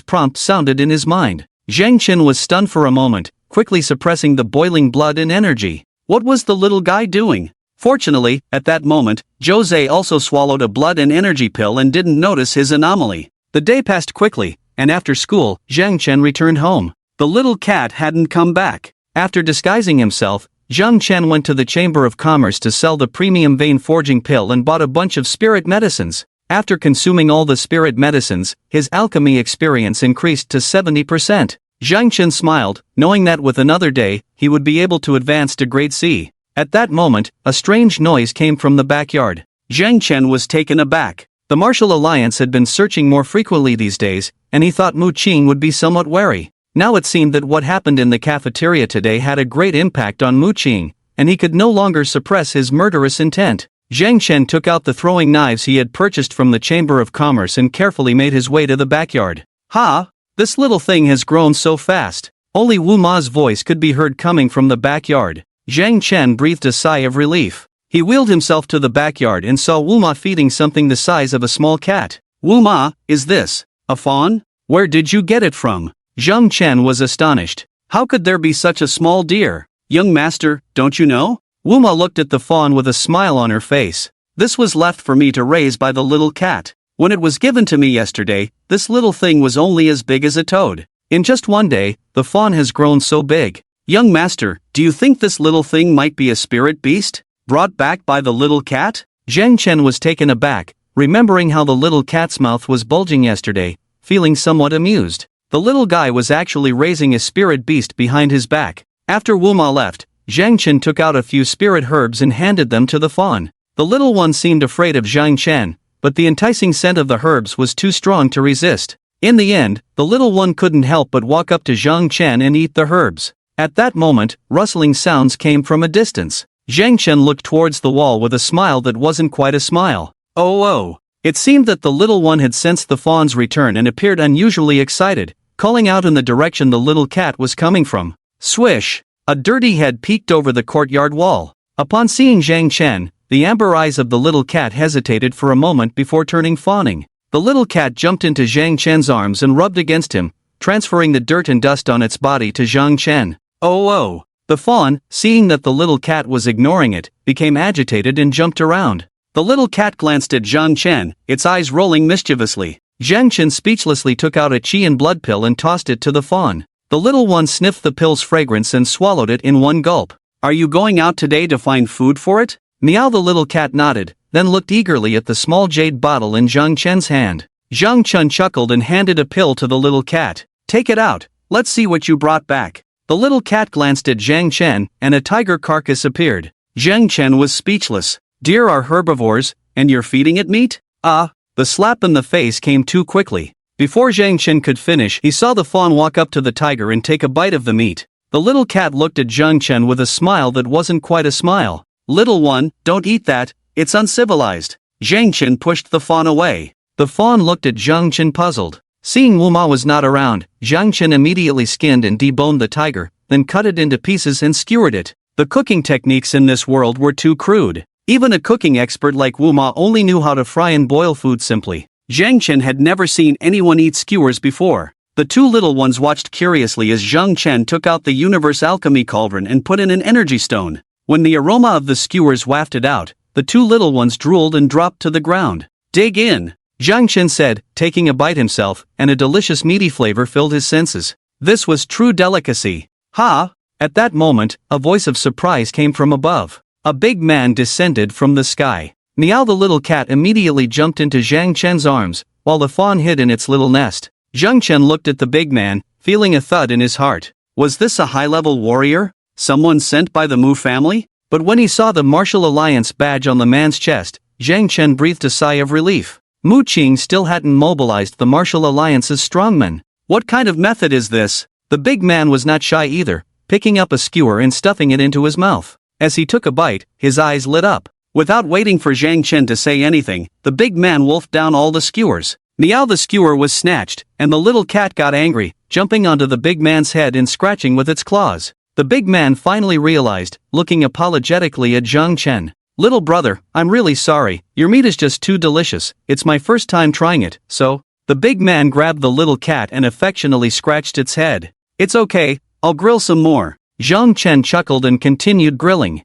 prompt sounded in his mind. Zhang Chen was stunned for a moment, quickly suppressing the boiling blood and energy. What was the little guy doing? Fortunately, at that moment, Zhou Zhe also swallowed a blood and energy pill and didn't notice his anomaly. The day passed quickly, and after school, Zhang Chen returned home. The little cat hadn't come back. After disguising himself, Zhang Chen went to the Chamber of Commerce to sell the premium vein forging pill and bought a bunch of spirit medicines. After consuming all the spirit medicines, his alchemy experience increased to 70%. Zhang Chen smiled, knowing that with another day, he would be able to advance to grade C. At that moment, a strange noise came from the backyard. Zhang Chen was taken aback. The Martial Alliance had been searching more frequently these days, and he thought Mu Qing would be somewhat wary. Now it seemed that what happened in the cafeteria today had a great impact on Mu Qing, and he could no longer suppress his murderous intent. Zhang Chen took out the throwing knives he had purchased from the Chamber of Commerce and carefully made his way to the backyard. Ha! This little thing has grown so fast. Only Wu Ma's voice could be heard coming from the backyard. Zhang Chen breathed a sigh of relief. He wheeled himself to the backyard and saw Wu Ma feeding something the size of a small cat. Wu Ma, is this a fawn? Where did you get it from? Zhang Chen was astonished. How could there be such a small deer? Young master, don't you know? Wu Ma looked at the fawn with a smile on her face. This was left for me to raise by the little cat. When it was given to me yesterday, this little thing was only as big as a toad. In just one day, the fawn has grown so big. Young master, do you think this little thing might be a spirit beast, brought back by the little cat? Zhang Chen was taken aback, remembering how the little cat's mouth was bulging yesterday, feeling somewhat amused. The little guy was actually raising a spirit beast behind his back. After Wuma left, Zhang Chen took out a few spirit herbs and handed them to the fawn. The little one seemed afraid of Zhang Chen, but the enticing scent of the herbs was too strong to resist. In the end, the little one couldn't help but walk up to Zhang Chen and eat the herbs. At that moment, rustling sounds came from a distance. Zhang Chen looked towards the wall with a smile that wasn't quite a smile. Oh! It seemed that the little one had sensed the fawn's return and appeared unusually excited, calling out in the direction the little cat was coming from. Swish! A dirty head peeked over the courtyard wall. Upon seeing Zhang Chen, the amber eyes of the little cat hesitated for a moment before turning fawning. The little cat jumped into Zhang Chen's arms and rubbed against him, transferring the dirt and dust on its body to Zhang Chen. Oh! The fawn, seeing that the little cat was ignoring it, became agitated and jumped around. The little cat glanced at Zhang Chen, its eyes rolling mischievously. Zhang Chen speechlessly took out a qi and blood pill and tossed it to the fawn. The little one sniffed the pill's fragrance and swallowed it in one gulp. Are you going out today to find food for it? Meow. The little cat nodded, then looked eagerly at the small jade bottle in Zhang Chen's hand. Zhang Chen chuckled and handed a pill to the little cat. Take it out, let's see what you brought back. The little cat glanced at Zhang Chen, and a tiger carcass appeared. Zhang Chen was speechless. Deer are herbivores, and you're feeding it meat? The slap in the face came too quickly. Before Zhang Chen could finish, he saw the fawn walk up to the tiger and take a bite of the meat. The little cat looked at Zhang Chen with a smile that wasn't quite a smile. Little one, don't eat that, it's uncivilized. Zhang Chen pushed the fawn away. The fawn looked at Zhang Chen puzzled. Seeing Wuma was not around, Zhang Chen immediately skinned and deboned the tiger, then cut it into pieces and skewered it. The cooking techniques in this world were too crude. Even a cooking expert like Wuma only knew how to fry and boil food simply. Zhang Chen had never seen anyone eat skewers before. The two little ones watched curiously as Zhang Chen took out the universe alchemy cauldron and put in an energy stone. When the aroma of the skewers wafted out, the two little ones drooled and dropped to the ground. Dig in, Zhang Chen said, taking a bite himself, and a delicious meaty flavor filled his senses. This was true delicacy. Ha! At that moment, a voice of surprise came from above. A big man descended from the sky. Meow. The little cat immediately jumped into Zhang Chen's arms, while the fawn hid in its little nest. Zhang Chen looked at the big man, feeling a thud in his heart. Was this a high-level warrior? Someone sent by the Mu family? But when he saw the Martial Alliance badge on the man's chest, Zhang Chen breathed a sigh of relief. Mu Qing still hadn't mobilized the Martial Alliance's strongmen. What kind of method is this? The big man was not shy either, picking up a skewer and stuffing it into his mouth. As he took a bite, his eyes lit up. Without waiting for Zhang Chen to say anything, the big man wolfed down all the skewers. Meow. The skewer was snatched, and the little cat got angry, jumping onto the big man's head and scratching with its claws. The big man finally realized, looking apologetically at Zhang Chen. Little brother, I'm really sorry, your meat is just too delicious, it's my first time trying it, so? The big man grabbed the little cat and affectionately scratched its head. It's okay, I'll grill some more. Zhang Chen chuckled and continued grilling.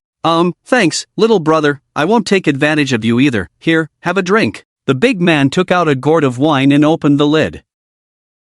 Thanks, little brother, I won't take advantage of you either. Here, have a drink. The big man took out a gourd of wine and opened the lid.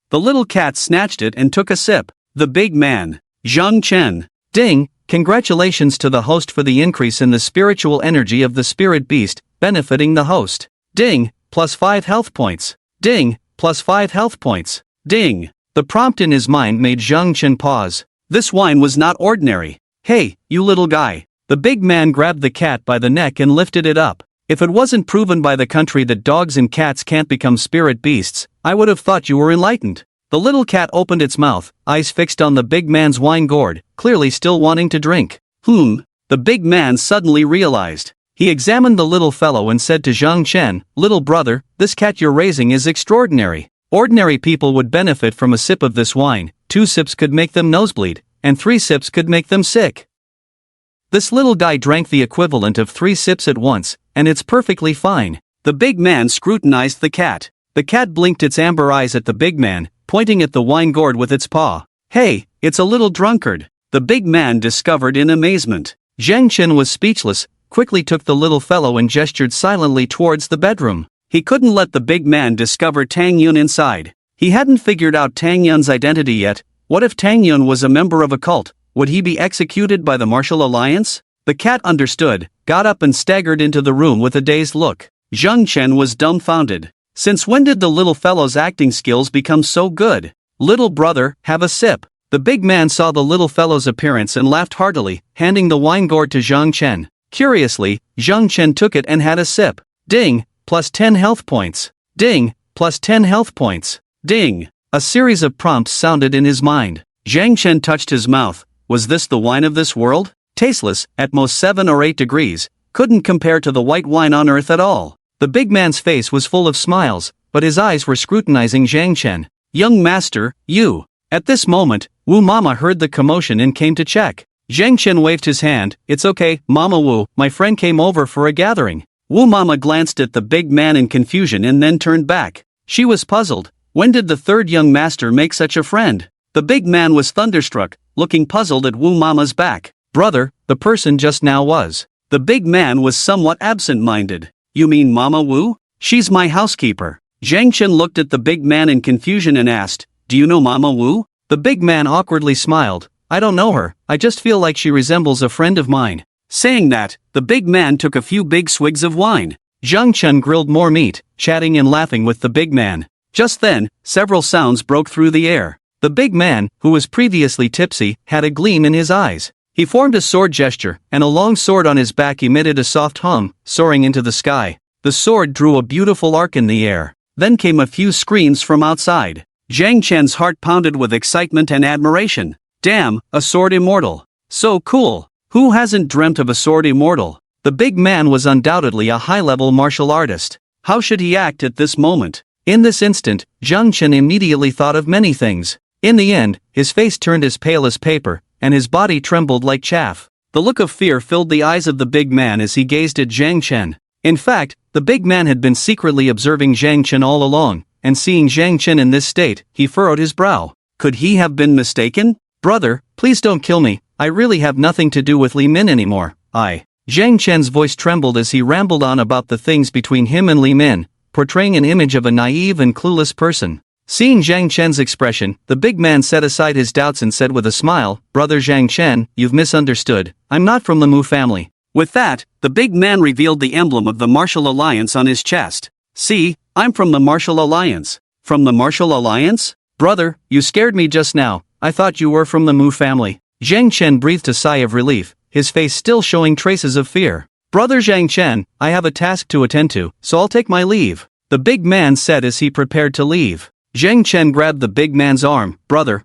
The little cat snatched it and took a sip. The big man. Zhang Chen. Ding, congratulations to the host for the increase in the spiritual energy of the spirit beast, benefiting the host. Ding, +5 health points. Ding, +5 health points. Ding. The prompt in his mind made Zhang Chen pause. This wine was not ordinary. Hey, you little guy. The big man grabbed the cat by the neck and lifted it up. If it wasn't proven by the country that dogs and cats can't become spirit beasts, I would have thought you were enlightened. The little cat opened its mouth, eyes fixed on the big man's wine gourd, clearly still wanting to drink. The big man suddenly realized. He examined the little fellow and said to Zhang Chen, little brother, this cat you're raising is extraordinary. Ordinary people would benefit from a sip of this wine, 2 sips could make them nosebleed, and 3 sips could make them sick. This little guy drank the equivalent of 3 sips at once, and it's perfectly fine. The big man scrutinized the cat. The cat blinked its amber eyes at the big man, pointing at the wine gourd with its paw. Hey, it's a little drunkard. The big man discovered in amazement. Zhang Chen was speechless, quickly took the little fellow and gestured silently towards the bedroom. He couldn't let the big man discover Tang Yun inside. He hadn't figured out Tang Yun's identity yet. What if Tang Yun was a member of a cult? Would he be executed by the Martial Alliance? The The cat understood, got up and staggered into the room with a dazed look. Zhang Chen was dumbfounded. Since when did the little fellow's acting skills become so good? Little brother, have a sip. The big man saw the little fellow's appearance and laughed heartily, handing the wine gourd to Zhang Chen. Curiously, Zhang Chen took it and had a sip. Ding, plus 10 health points. Ding, plus 10 health points. Ding. A series of prompts sounded in his mind. Zhang Chen touched his mouth. Was this the wine of this world? Tasteless, at most 7 or 8 degrees, couldn't compare to the white wine on earth at all. The big man's face was full of smiles, but his eyes were scrutinizing Zhang Chen. Young master, you. At this moment, Wu Mama heard the commotion and came to check. Zhang Chen waved his hand. It's okay, Mama Wu, my friend came over for a gathering. Wu Mama glanced at the big man in confusion and then turned back. She was puzzled. When did the third young master make such a friend? The big man was thunderstruck, looking puzzled at Wu Mama's back. Brother, the person just now was. The big man was somewhat absent-minded. You mean Mama Wu? She's my housekeeper. Zhang Chen looked at the big man in confusion and asked, do you know Mama Wu? The big man awkwardly smiled. I don't know her, I just feel like she resembles a friend of mine. Saying that, the big man took a few big swigs of wine. Zhang Chen grilled more meat, chatting and laughing with the big man. Just then, several sounds broke through the air. The big man, who was previously tipsy, had a gleam in his eyes. He formed a sword gesture, and a long sword on his back emitted a soft hum, soaring into the sky. The sword drew a beautiful arc in the air. Then came a few screams from outside. Zhang Chen's heart pounded with excitement and admiration. Damn, a sword immortal. So cool. Who hasn't dreamt of a sword immortal? The big man was undoubtedly a high-level martial artist. How should he act at this moment? In this instant, Zhang Chen immediately thought of many things. In the end, his face turned as pale as paper, and his body trembled like chaff. The look of fear filled the eyes of the big man as he gazed at Zhang Chen. In fact, the big man had been secretly observing Zhang Chen all along, and seeing Zhang Chen in this state, he furrowed his brow. Could he have been mistaken? Brother, please don't kill me, I really have nothing to do with Li Min anymore. Zhang Chen's voice trembled as he rambled on about the things between him and Li Min, portraying an image of a naive and clueless person. Seeing Zhang Chen's expression, the big man set aside his doubts and said with a smile, Brother Zhang Chen, you've misunderstood, I'm not from the Mu family. With that, the big man revealed the emblem of the Martial Alliance on his chest. See, I'm from the Martial Alliance. From the Martial Alliance? Brother, you scared me just now, I thought you were from the Mu family. Zhang Chen breathed a sigh of relief, his face still showing traces of fear. Brother Zhang Chen, I have a task to attend to, so I'll take my leave. The big man said as he prepared to leave. Zhang Chen grabbed the big man's arm. Brother,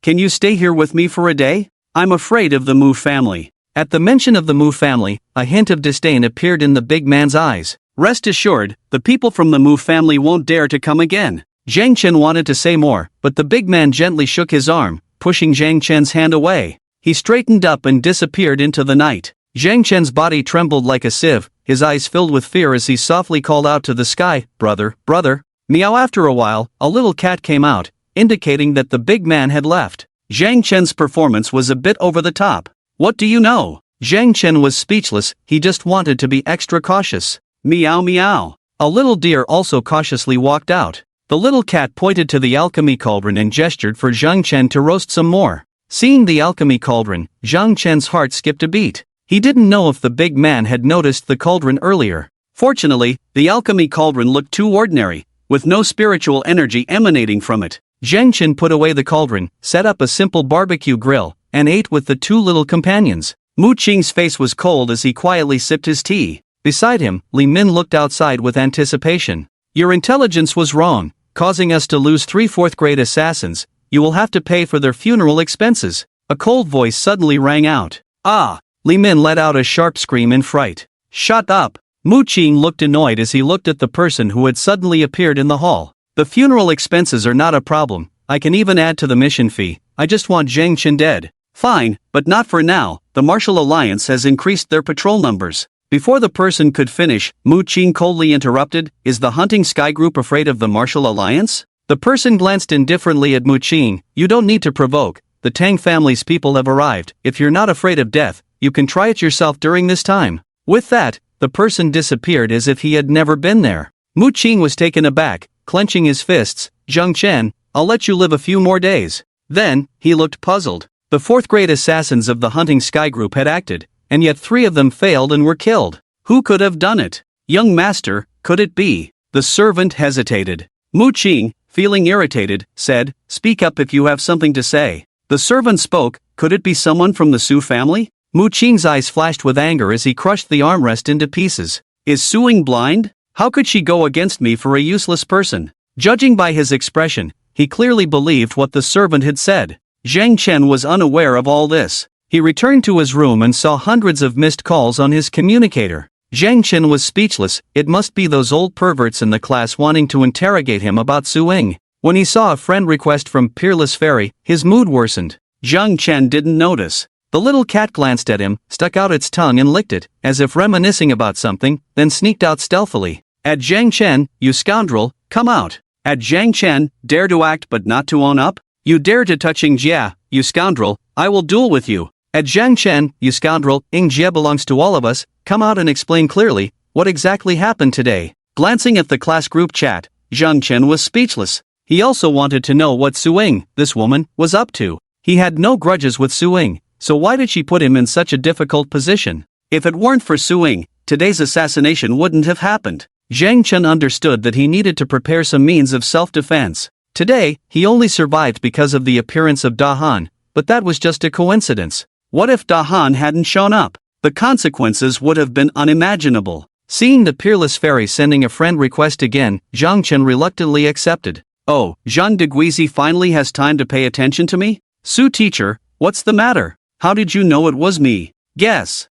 can you stay here with me for a day? I'm afraid of the Mu family. At the mention of the Mu family, a hint of disdain appeared in the big man's eyes. Rest assured, the people from the Mu family won't dare to come again. Zhang Chen wanted to say more, but the big man gently shook his arm, pushing Zhang Chen's hand away. He straightened up and disappeared into the night. Zhang Chen's body trembled like a sieve, his eyes filled with fear as he softly called out to the sky, Brother, brother. Meow. After a while, a little cat came out, indicating that the big man had left. Zhang Chen's performance was a bit over the top. What do you know? Zhang Chen was speechless, he just wanted to be extra cautious. Meow meow. A little deer also cautiously walked out. The little cat pointed to the alchemy cauldron and gestured for Zhang Chen to roast some more. Seeing the alchemy cauldron, Zhang Chen's heart skipped a beat. He didn't know if the big man had noticed the cauldron earlier. Fortunately, the alchemy cauldron looked too ordinary, with no spiritual energy emanating from it. Zhang Chen put away the cauldron, set up a simple barbecue grill, and ate with the two little companions. Mu Qing's face was cold as he quietly sipped his tea. Beside him, Li Min looked outside with anticipation. Your intelligence was wrong, causing us to lose 3 4th-grade assassins. You will have to pay for their funeral expenses. A cold voice suddenly rang out. Ah! Li Min let out a sharp scream in fright. Shut up! Mu Qing looked annoyed as he looked at the person who had suddenly appeared in the hall. The funeral expenses are not a problem, I can even add to the mission fee, I just want Zhang Chen dead. Fine, but not for now, the Martial Alliance has increased their patrol numbers. Before the person could finish, Mu Qing coldly interrupted, is the Hunting Sky Group afraid of the Martial Alliance? The person glanced indifferently at Mu Qing, you don't need to provoke, the Tang family's people have arrived, if you're not afraid of death, you can try it yourself during this time. With that, the person disappeared as if he had never been there. Mu Qing was taken aback, clenching his fists, Zhang Chen, I'll let you live a few more days. Then, he looked puzzled. The 4th-grade assassins of the Hunting Sky Group had acted, and yet 3 of them failed and were killed. Who could have done it? Young master, could it be? The servant hesitated. Mu Qing, feeling irritated, said, "Speak up if you have something to say." The servant spoke. Could it be someone from the Su family? Mu Qing's eyes flashed with anger as he crushed the armrest into pieces. Is Suing blind? How could she go against me for a useless person? Judging by his expression, he clearly believed what the servant had said. Zhang Chen was unaware of all this. He returned to his room and saw hundreds of missed calls on his communicator. Zhang Chen was speechless. It must be those old perverts in the class wanting to interrogate him about Suing. When he saw a friend request from Peerless Fairy, his mood worsened. Zhang Chen didn't notice. The little cat glanced at him, stuck out its tongue and licked it, as if reminiscing about something, then sneaked out stealthily. At Zhang Chen, "You scoundrel, come out." At Zhang Chen, "Dare to act but not to own up? You dare to touch Ying Jia, you scoundrel, I will duel with you." At Zhang Chen, "You scoundrel, Ying Jia belongs to all of us, come out and explain clearly, what exactly happened today." Glancing at the class group chat, Zhang Chen was speechless. He also wanted to know what Suing, this woman, was up to. He had no grudges with Suing, so why did she put him in such a difficult position? If it weren't for Suing, today's assassination wouldn't have happened. Zhang Chen understood that he needed to prepare some means of self-defense. Today, he only survived because of the appearance of Da Han, but that was just a coincidence. What if Da Han hadn't shown up? The consequences would have been unimaginable. Seeing the Peerless Fairy sending a friend request again, Zhang Chen reluctantly accepted. "Oh, Jean de Guizy finally has time to pay attention to me? Su teacher, what's the matter? How did you know it was me? Guess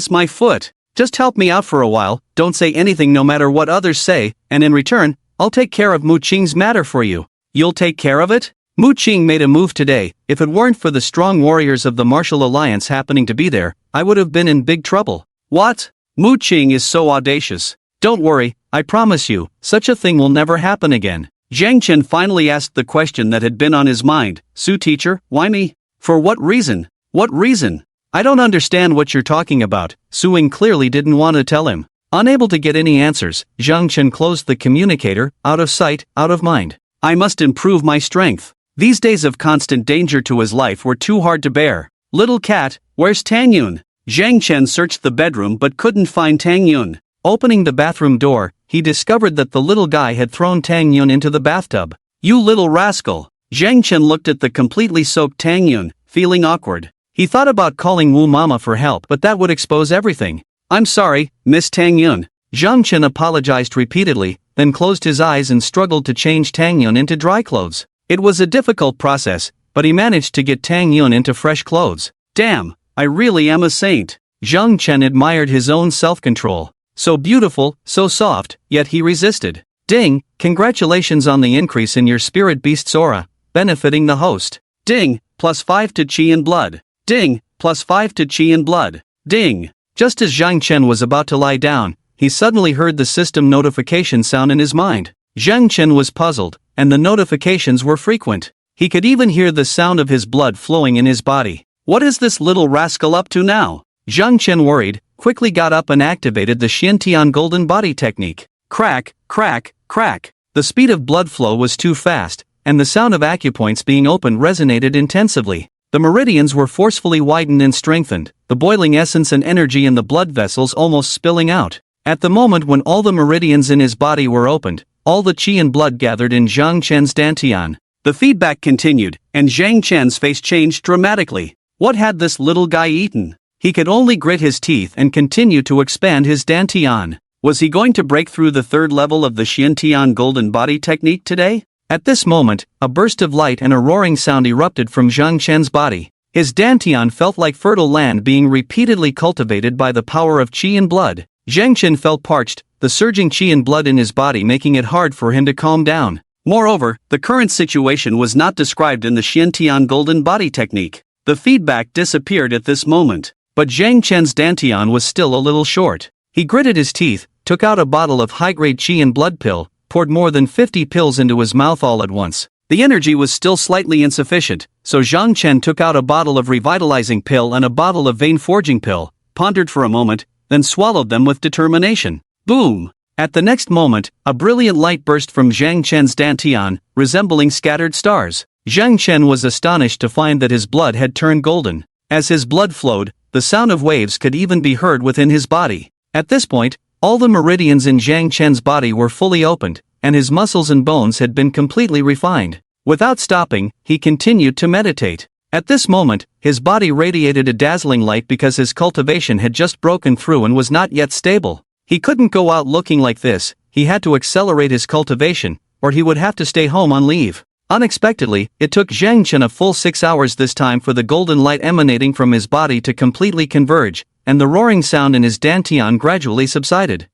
my foot. Just help me out for a while, don't say anything no matter what others say, and in return, I'll take care of Mu Qing's matter for you." "You'll take care of it?" Mu Qing made a move today. If it weren't for the strong warriors of the Martial Alliance happening to be there, I would have been in big trouble. What? Mu Qing is so audacious. Don't worry, I promise you, such a thing will never happen again. Zhang Chen finally asked the question that had been on his mind. "Su teacher, why me? For what reason? What reason? I don't understand what you're talking about." Suing clearly didn't want to tell him. Unable to get any answers, Zhang Chen closed the communicator, out of sight, out of mind. I must improve my strength. These days of constant danger to his life were too hard to bear. "Little cat, where's Tang Yun?" Zhang Chen searched the bedroom but couldn't find Tang Yun. Opening the bathroom door, he discovered that the little guy had thrown Tang Yun into the bathtub. "You little rascal!" Zhang Chen looked at the completely soaked Tang Yun, feeling awkward. He thought about calling Wu Mama for help, but that would expose everything. "I'm sorry, Miss Tang Yun." Zhang Chen apologized repeatedly, then closed his eyes and struggled to change Tang Yun into dry clothes. It was a difficult process, but he managed to get Tang Yun into fresh clothes. "Damn, I really am a saint." Zhang Chen admired his own self-control. So beautiful, so soft, yet he resisted. "Ding, congratulations on the increase in your spirit beast's aura, benefiting the host. Ding, +5 to Qi and blood. Ding, +5 to Qi and blood. Ding." Just as Zhang Chen was about to lie down, he suddenly heard the system notification sound in his mind. Zhang Chen was puzzled, and the notifications were frequent. He could even hear the sound of his blood flowing in his body. What is this little rascal up to now? Zhang Chen worried, quickly got up and activated the Xiantian golden body technique. Crack, crack, crack. The speed of blood flow was too fast, and the sound of acupoints being opened resonated intensively. The meridians were forcefully widened and strengthened, the boiling essence and energy in the blood vessels almost spilling out. At the moment when all the meridians in his body were opened, all the qi and blood gathered in Zhang Chen's dantian. The feedback continued, and Zhang Chen's face changed dramatically. What had this little guy eaten? He could only grit his teeth and continue to expand his dantian. Was he going to break through the third level of the Xiantian golden body technique today? At this moment, a burst of light and a roaring sound erupted from Zhang Chen's body. His dantian felt like fertile land being repeatedly cultivated by the power of qi and blood. Zhang Chen felt parched, the surging qi and blood in his body making it hard for him to calm down. Moreover, the current situation was not described in the Xiantian golden body technique. The feedback disappeared at this moment. But Zhang Chen's dantian was still a little short. He gritted his teeth, took out a bottle of high-grade qi and blood pill, poured more than 50 pills into his mouth all at once. The energy was still slightly insufficient, so Zhang Chen took out a bottle of revitalizing pill and a bottle of vein forging pill, pondered for a moment, then swallowed them with determination. Boom! At the next moment, a brilliant light burst from Zhang Chen's dantian, resembling scattered stars. Zhang Chen was astonished to find that his blood had turned golden. As his blood flowed, the the sound of waves could even be heard within his body. At this point, all the meridians in Zhang Chen's body were fully opened, and his muscles and bones had been completely refined. Without stopping, he continued to meditate. At this moment, his body radiated a dazzling light because his cultivation had just broken through and was not yet stable. He couldn't go out looking like this, he had to accelerate his cultivation, or he would have to stay home on leave. Unexpectedly, it took Zhang Chen a full 6 hours this time for the golden light emanating from his body to completely converge, and the roaring sound in his dantian gradually subsided.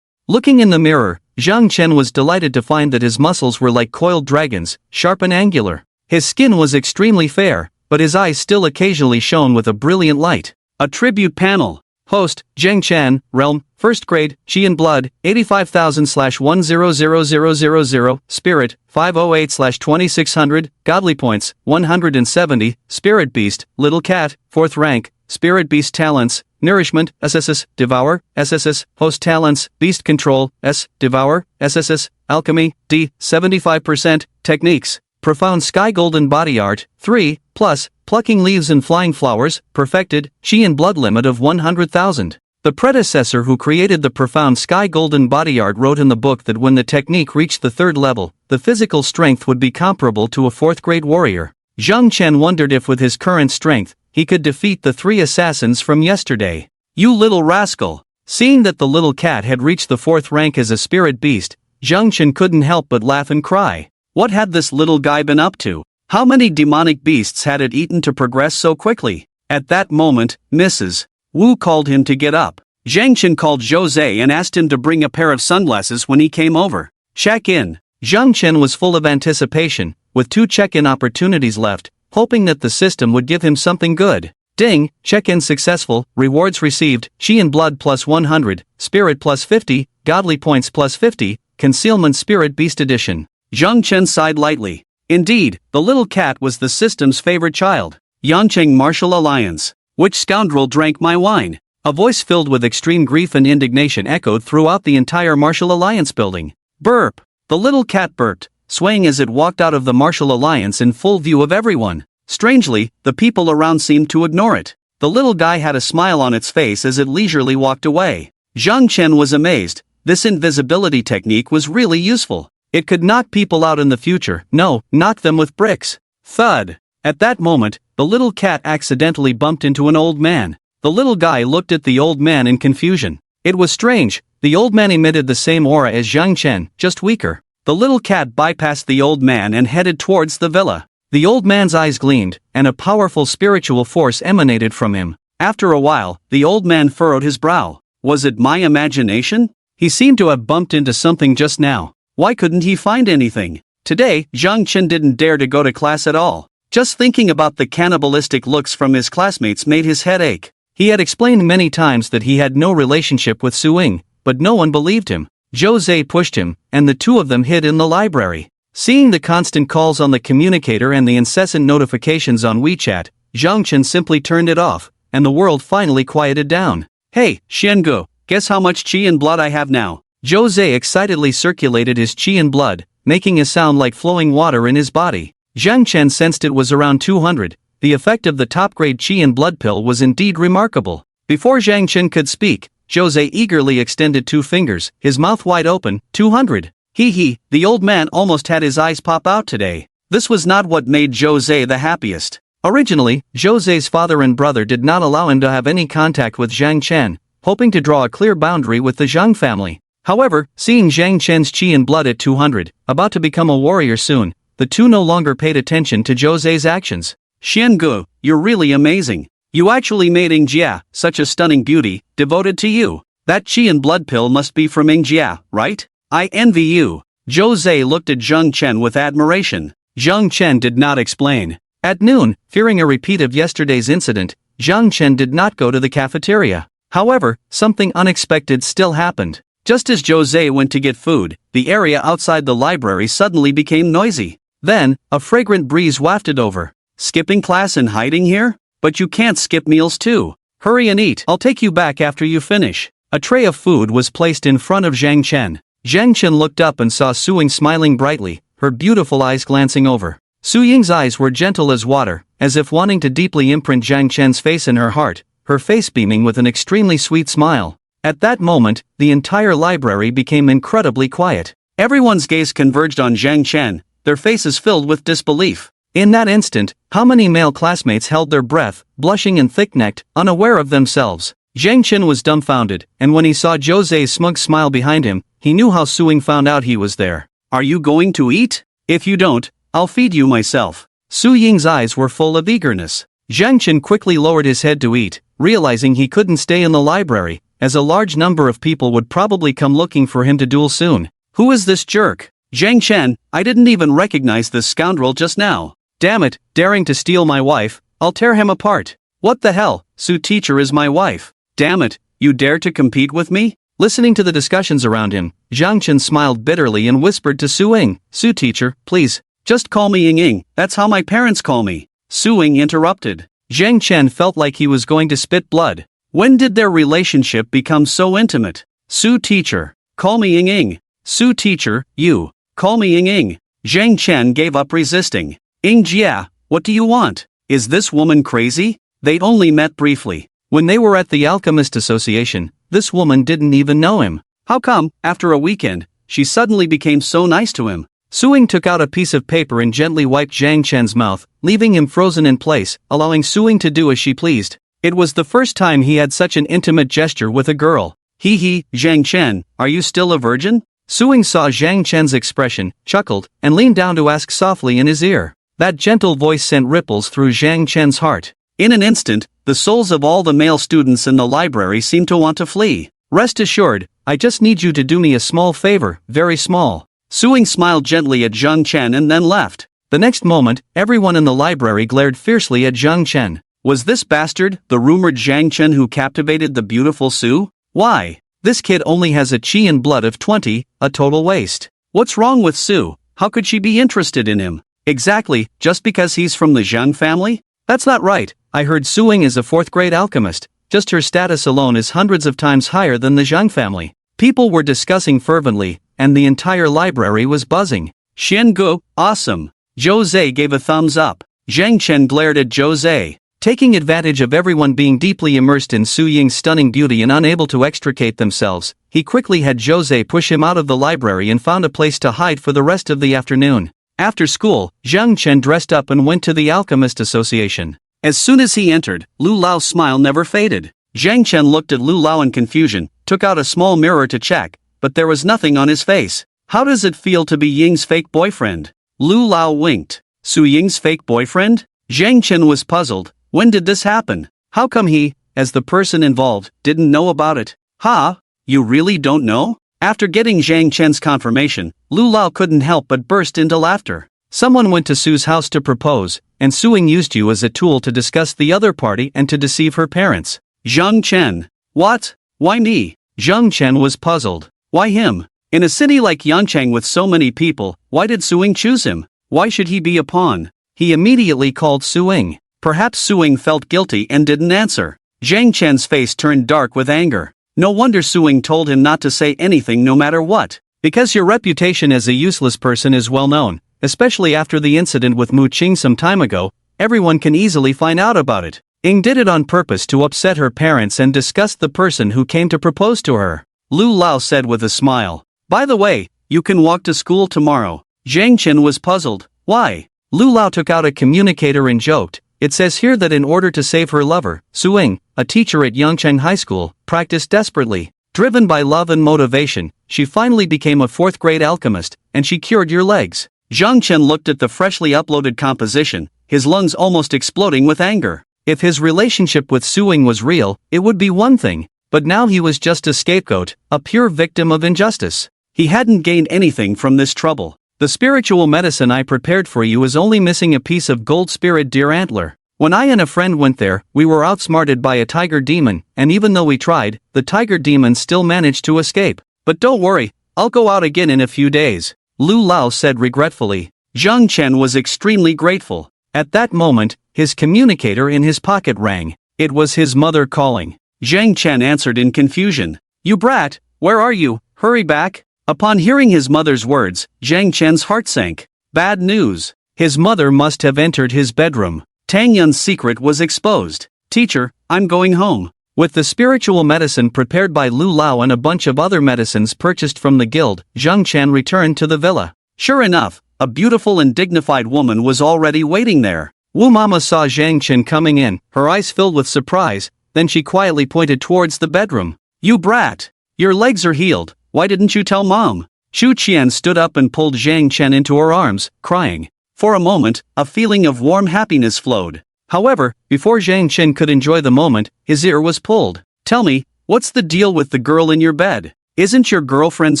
Looking in the mirror, Zhang Chen was delighted to find that his muscles were like coiled dragons, sharp and angular. His skin was extremely fair, but his eyes still occasionally shone with a brilliant light. A tribute panel. Host, Zhang Chen, Realm, 1st grade, Qi and Blood, 85,000/100000, Spirit, 508/2600, Godly Points, 170, Spirit Beast, Little Cat, 4th rank, Spirit Beast Talents, Nourishment, SSS, Devour, SSS, Host Talents, Beast Control, S, Devour, SSS, Alchemy, D, 75%, Techniques, Profound Sky Golden Body Art, 3, plus, Plucking Leaves and Flying Flowers, Perfected, Qi and Blood limit of 100,000. The predecessor who created the Profound Sky Golden Body Art wrote in the book that when the technique reached the 3rd level, the physical strength would be comparable to a 4th grade warrior. Zhang Chen wondered if with his current strength, he could defeat the 3 assassins from yesterday. You little rascal! Seeing that the little cat had reached the 4th rank as a spirit beast, Zhang Chen couldn't help but laugh and cry. What had this little guy been up to? How many demonic beasts had it eaten to progress so quickly? At that moment, Mrs. Wu called him to get up. Zhang Chen called Jose and asked him to bring a pair of sunglasses when he came over. Check in. Zhang Chen was full of anticipation, with 2 check-in opportunities left, hoping that the system would give him something good. Ding, check-in successful, rewards received, Qi and Blood plus 100, Spirit plus 50, Godly Points plus 50, Concealment Spirit Beast Edition. Zhang Chen sighed lightly. Indeed, the little cat was the system's favorite child. Yancheng Martial Alliance. Which scoundrel drank my wine? A voice filled with extreme grief and indignation echoed throughout the entire Martial Alliance building. Burp! The little cat burped, swaying as it walked out of the Martial Alliance in full view of everyone. Strangely, the people around seemed to ignore it. The little guy had a smile on its face as it leisurely walked away. Zhang Chen was amazed. This invisibility technique was really useful. It could knock people out in the future, no, knock them with bricks. Thud! At that moment, the little cat accidentally bumped into an old man. The little guy looked at the old man in confusion. It was strange, the old man emitted the same aura as Zhang Chen, just weaker. The little cat bypassed the old man and headed towards the villa. The old man's eyes gleamed, and a powerful spiritual force emanated from him. After a while, the old man furrowed his brow. Was it my imagination? He seemed to have bumped into something just now. Why couldn't he find anything? Today, Zhang Chen didn't dare to go to class at all. Just thinking about the cannibalistic looks from his classmates made his head ache. He had explained many times that he had no relationship with Suing, but no one believed him. Jose pushed him, and the two of them hid in the library. Seeing the constant calls on the communicator and the incessant notifications on WeChat, Zhang Chen simply turned it off, and the world finally quieted down. Hey, Xiangu, guess how much Qi and Blood I have now? Jose excitedly circulated his Qi and Blood, making a sound like flowing water in his body. Zhang Chen sensed it was around 200. The effect of the top-grade Qi and Blood pill was indeed remarkable. Before Zhang Chen could speak, Jose eagerly extended 2 fingers, his mouth wide open. 200. Hee, the old man almost had his eyes pop out today. This was not what made Jose the happiest. Originally, Jose's father and brother did not allow him to have any contact with Zhang Chen, hoping to draw a clear boundary with the Zhang family. However, seeing Zhang Chen's Qi and Blood at 200, about to become a warrior soon, the two no longer paid attention to Jose's actions. Xiangu, you're really amazing. You actually made Ingjia, such a stunning beauty, devoted to you. That Qi and Blood pill must be from Ingjia, right? I envy you. Jose looked at Zhang Chen with admiration. Zhang Chen did not explain. At noon, fearing a repeat of yesterday's incident, Zhang Chen did not go to the cafeteria. However, something unexpected still happened. Just as Jose went to get food, the area outside the library suddenly became noisy. Then, a fragrant breeze wafted over. Skipping class and hiding here? But you can't skip meals too. Hurry and eat. I'll take you back after you finish. A tray of food was placed in front of Zhang Chen. Zhang Chen looked up and saw Su Ying smiling brightly, her beautiful eyes glancing over. Su Ying's eyes were gentle as water, as if wanting to deeply imprint Zhang Chen's face in her heart. her face beaming with an extremely sweet smile. At that moment, the entire library became incredibly quiet. Everyone's gaze converged on Zhang Chen, their faces filled with disbelief. In that instant, how many male classmates held their breath, blushing and thick-necked, unaware of themselves? Zhang Chen was dumbfounded, and when he saw Jose's smug smile behind him, he knew how Suing found out he was there. "Are you going to eat? If you don't, I'll feed you myself." Su Ying's eyes were full of eagerness. Zhang Chen quickly lowered his head to eat, realizing he couldn't stay in the library, as a large number of people would probably come looking for him to duel soon. "Who is this jerk? Zhang Chen, I didn't even recognize this scoundrel just now. Damn it, daring to steal my wife, I'll tear him apart. What the hell, Su teacher is my wife. Damn it, you dare to compete with me?" Listening to the discussions around him, Zhang Chen smiled bitterly and whispered to Su Ying, "Su teacher, please, just call me Ying Ying, that's how my parents call me." Su Ying interrupted. Zhang Chen felt like he was going to spit blood. When did their relationship become so intimate? "Su teacher, call me Ying Ying." "Su teacher, you, call me Ying Ying." Zhang Chen gave up resisting. "Ying Jia, what do you want? Is this woman crazy?" They'd only met briefly. When they were at the Alchemist Association, this woman didn't even know him. How come, after a weekend, she suddenly became so nice to him? Suing took out a piece of paper and gently wiped Zhang Chen's mouth, leaving him frozen in place, allowing Suing to do as she pleased. It was the first time he had such an intimate gesture with a girl. "Hee, Zhang Chen, are you still a virgin?" Suing saw Zhang Chen's expression, chuckled, and leaned down to ask softly in his ear. That gentle voice sent ripples through Zhang Chen's heart. In an instant, the souls of all the male students in the library seemed to want to flee. "Rest assured, I just need you to do me a small favor, very small." Suing smiled gently at Zhang Chen and then left. The next moment, everyone in the library glared fiercely at Zhang Chen. Was this bastard the rumored Zhang Chen who captivated the beautiful Su? Why? This kid only has a chi and blood of 20, a total waste. What's wrong with Su? How could she be interested in him? Exactly, just because he's from the Zhang family? That's not right. I heard Suing is a 4th grade alchemist. Just her status alone is hundreds of times higher than the Zhang family. People were discussing fervently, and the entire library was buzzing. "Xiangu, awesome." Jose gave a thumbs up. Zhang Chen glared at Jose. Taking advantage of everyone being deeply immersed in Su Ying's stunning beauty and unable to extricate themselves, he quickly had Jose push him out of the library and found a place to hide for the rest of the afternoon. After school, Zhang Chen dressed up and went to the Alchemist Association. As soon as he entered, Lu Lao's smile never faded. Zhang Chen looked at Lu Lao in confusion, took out a small mirror to check, but there was nothing on his face. "How does it feel to be Ying's fake boyfriend?" Lu Lao winked. "Su Ying's fake boyfriend?" Zhang Chen was puzzled. When did this happen? How come he, as the person involved, didn't know about it? "Ha? You really don't know?" After getting Zhang Chen's confirmation, Lu Lao couldn't help but burst into laughter. "Someone went to Su's house to propose, and Suing used you as a tool to discuss the other party and to deceive her parents." Zhang Chen. "What? Why me?" Zhang Chen was puzzled. Why him? In a city like Yanchang with so many people, why did Suing choose him? Why should he be a pawn? He immediately called Suing. Perhaps Suing felt guilty and didn't answer. Zhang Chen's face turned dark with anger. No wonder Suing told him not to say anything no matter what. Because your reputation as a useless person is well known, especially after the incident with Mu Qing some time ago, everyone can easily find out about it. Ying did it on purpose to upset her parents and disgust the person who came to propose to her. Lu Lao said with a smile. By the way, you can walk to school tomorrow. Zhang Chen was puzzled. Why? Lu Lao took out a communicator and joked. It says here that in order to save her lover, Suing, a teacher at Yangcheng High School, practiced desperately. Driven by love and motivation, she finally became a 4th grade alchemist, and she cured your legs. Zhang Chen looked at the freshly uploaded composition, his lungs almost exploding with anger. If his relationship with Suing was real, it would be one thing, but now he was just a scapegoat, a pure victim of injustice. He hadn't gained anything from this trouble. The spiritual medicine I prepared for you is only missing a piece of gold spirit deer antler. When I and a friend went there, we were outsmarted by a tiger demon, and even though we tried, the tiger demon still managed to escape. But don't worry, I'll go out again in a few days, Lu Lao said regretfully. Zhang Chen was extremely grateful. At that moment, his communicator in his pocket rang. It was his mother calling. Zhang Chen answered in confusion. You brat, where are you? Hurry back. Upon hearing his mother's words, Zhang Chen's heart sank. Bad news. His mother must have entered his bedroom. Tang Yun's secret was exposed. Teacher, I'm going home. With the spiritual medicine prepared by Lu Lao and a bunch of other medicines purchased from the guild, Zhang Chen returned to the villa. Sure enough, a beautiful and dignified woman was already waiting there. Wu Mama saw Zhang Chen coming in, her eyes filled with surprise, then she quietly pointed towards the bedroom. You brat! Your legs are healed, why didn't you tell Mom? Shu Qian stood up and pulled Zhang Chen into her arms, crying. For a moment, a feeling of warm happiness flowed. However, before Zhang Chen could enjoy the moment, his ear was pulled. Tell me, what's the deal with the girl in your bed? Isn't your girlfriend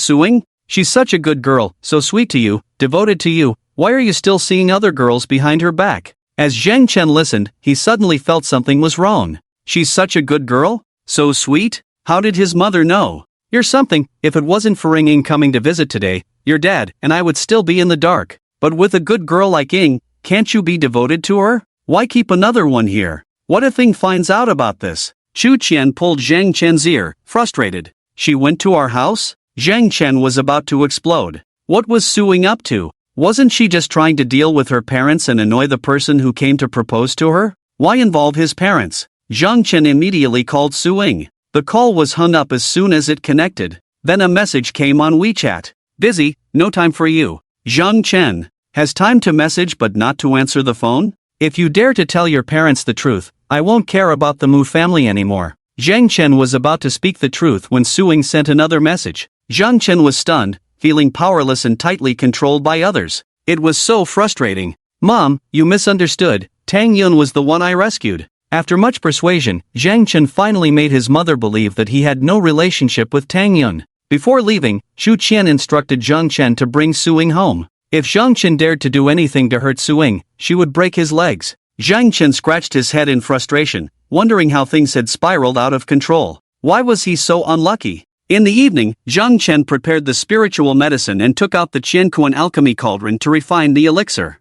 suing? She's such a good girl, so sweet to you, devoted to you, why are you still seeing other girls behind her back? As Zhang Chen listened, he suddenly felt something was wrong. She's such a good girl? So sweet? How did his mother know? You're something. If it wasn't for Ying coming to visit today, your dad and I would still be in the dark. But with a good girl like Ying, can't you be devoted to her? Why keep another one here? What if Ying finds out about this? Shu Qian pulled Zhang Chen's ear, frustrated. She went to our house? Zhang Chen was about to explode. What was Suing up to? Wasn't she just trying to deal with her parents and annoy the person who came to propose to her? Why involve his parents? Zhang Chen immediately called Suing. The call was hung up as soon as it connected. Then a message came on WeChat. Busy, no time for you. Zhang Chen has time to message but not to answer the phone? If you dare to tell your parents the truth, I won't care about the Mu family anymore. Zhang Chen was about to speak the truth when Suing sent another message. Zhang Chen was stunned, feeling powerless and tightly controlled by others. It was so frustrating. Mom, you misunderstood. Tang Yun was the one I rescued. After much persuasion, Zhang Chen finally made his mother believe that he had no relationship with Tang Yun. Before leaving, Shu Qian instructed Zhang Chen to bring Suing home. If Zhang Chen dared to do anything to hurt Suing, she would break his legs. Zhang Chen scratched his head in frustration, wondering how things had spiraled out of control. Why was he so unlucky? In the evening, Zhang Chen prepared the spiritual medicine and took out the Qiankuan alchemy cauldron to refine the elixir.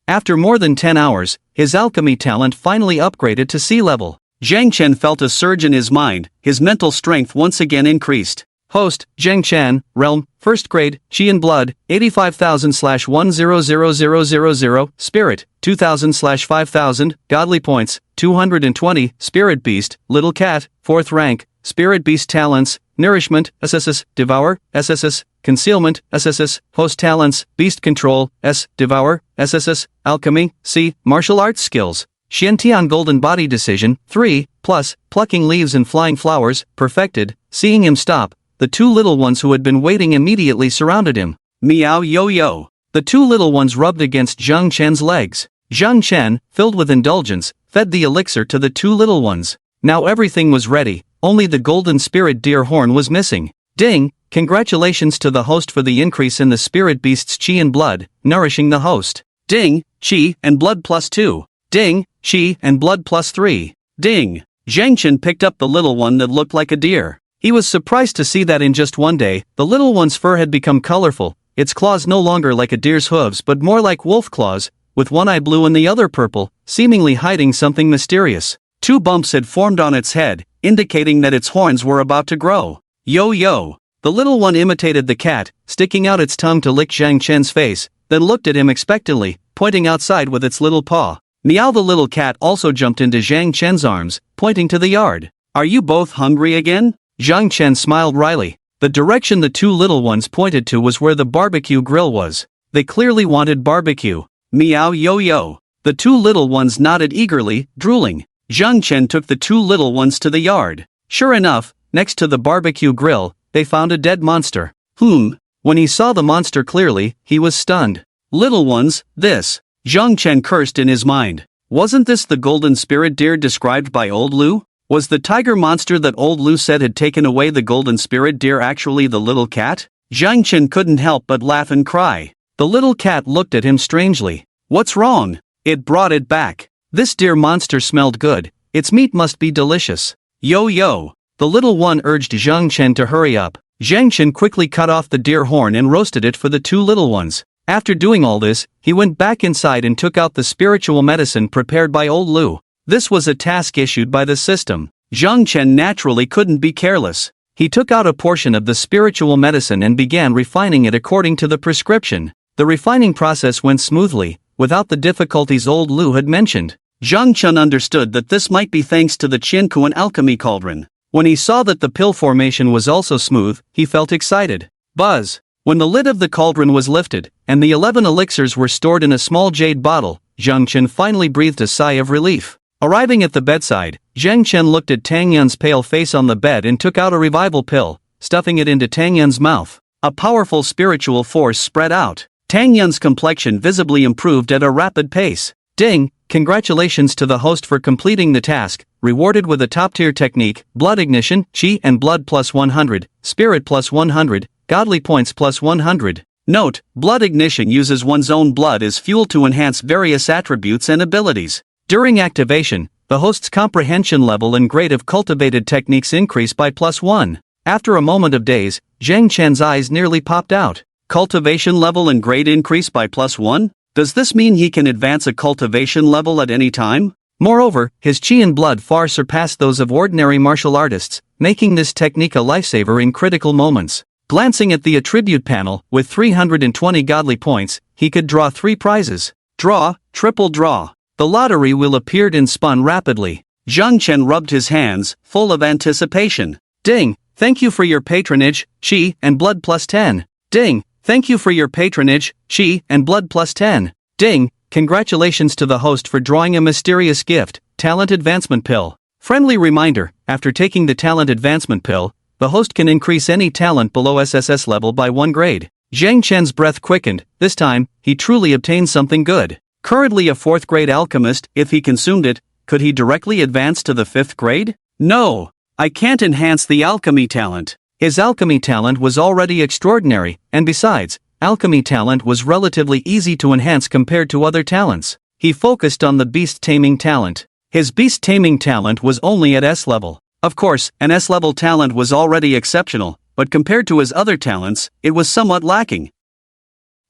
After more than 10 hours, his alchemy talent finally upgraded to sea level. Zhang Chen felt a surge in his mind, his mental strength once again increased. Host, Zheng Chen, Realm, 1st grade, Qi and Blood, 85,000/100000, Spirit, 2,000/5000, Godly Points, 220, Spirit Beast, Little Cat, 4th rank, Spirit Beast Talents, Nourishment, SSS, Devour, SSS, Concealment, SSS, Host Talents, Beast Control, S, Devour, SSS, Alchemy, C, Martial Arts Skills, Xiantian Golden Body Decision, 3, plus, Plucking Leaves and Flying Flowers, Perfected. Seeing him stop, the two little ones who had been waiting immediately surrounded him. Meow yo yo. The two little ones rubbed against Zhang Chen's legs. Zhang Chen, filled with indulgence, fed the elixir to the two little ones. Now everything was ready, only the golden spirit deer horn was missing. Ding! Congratulations to the host for the increase in the spirit beast's Qi and Blood, nourishing the host. Ding! Qi and Blood +2. Ding! Qi and Blood +3. Ding! Zhang Chen picked up the little one that looked like a deer. He was surprised to see that in just one day, the little one's fur had become colorful, its claws no longer like a deer's hooves but more like wolf claws, with one eye blue and the other purple, seemingly hiding something mysterious. 2 bumps had formed on its head, indicating that its horns were about to grow. Yo yo! The little one imitated the cat, sticking out its tongue to lick Zhang Chen's face, then looked at him expectantly, pointing outside with its little paw. Meow! The little cat also jumped into Zhang Chen's arms, pointing to the yard. Are you both hungry again? Zhang Chen smiled wryly. The direction the two little ones pointed to was where the barbecue grill was. They clearly wanted barbecue. Meow yo yo. The two little ones nodded eagerly, drooling. Zhang Chen took the two little ones to the yard. Sure enough, next to the barbecue grill, they found a dead monster. When he saw the monster clearly, he was stunned. Little ones, this. Zhang Chen cursed in his mind. Wasn't this the golden spirit deer described by old Lu? Was the tiger monster that old Lu said had taken away the golden spirit deer actually the little cat? Zhang Chen couldn't help but laugh and cry. The little cat looked at him strangely. What's wrong? It brought it back. This deer monster smelled good. Its meat must be delicious. Yo yo. The little one urged Zhang Chen to hurry up. Zhang Chen quickly cut off the deer horn and roasted it for the two little ones. After doing all this, he went back inside and took out the spiritual medicine prepared by old Lu. This was a task issued by the system. Zhang Chen naturally couldn't be careless. He took out a portion of the spiritual medicine and began refining it according to the prescription. The refining process went smoothly, without the difficulties old Lu had mentioned. Zhang Chen understood that this might be thanks to the Qiankuan alchemy cauldron. When he saw that the pill formation was also smooth, he felt excited. Buzz! When the lid of the cauldron was lifted, and the 11 elixirs were stored in a small jade bottle, Zhang Chen finally breathed a sigh of relief. Arriving at the bedside, Zhang Chen looked at Tang Yun's pale face on the bed and took out a revival pill, stuffing it into Tang Yun's mouth. A powerful spiritual force spread out. Tang Yun's complexion visibly improved at a rapid pace. Ding! Congratulations to the host for completing the task, rewarded with a top-tier technique, blood ignition, chi and blood plus 100, spirit plus 100, godly points plus 100. Note, blood ignition uses one's own blood as fuel to enhance various attributes and abilities. During activation, the host's comprehension level and grade of cultivated techniques increase by +1. After a moment of daze, Zhang Chen's eyes nearly popped out. Cultivation level and grade increase by +1? Does this mean he can advance a cultivation level at any time? Moreover, his chi and blood far surpass those of ordinary martial artists, making this technique a lifesaver in critical moments. Glancing at the attribute panel, with 320 godly points, he could draw 3 prizes. Draw, triple draw. The lottery wheel appeared and spun rapidly. Zhang Chen rubbed his hands, full of anticipation. Ding! Thank you for your patronage, chi and blood plus 10. Ding! Thank you for your patronage, chi and blood plus 10. Ding! Congratulations to the host for drawing a mysterious gift, talent advancement pill. Friendly reminder, after taking the talent advancement pill, the host can increase any talent below SSS level by 1 grade. Zhang Chen's breath quickened. This time, he truly obtained something good. Currently a 4th grade alchemist, if he consumed it, could he directly advance to the 5th grade? No! I can't enhance the alchemy talent. His alchemy talent was already extraordinary, and besides, alchemy talent was relatively easy to enhance compared to other talents. He focused on the beast taming talent. His beast taming talent was only at S level. Of course, an S level talent was already exceptional, but compared to his other talents, it was somewhat lacking.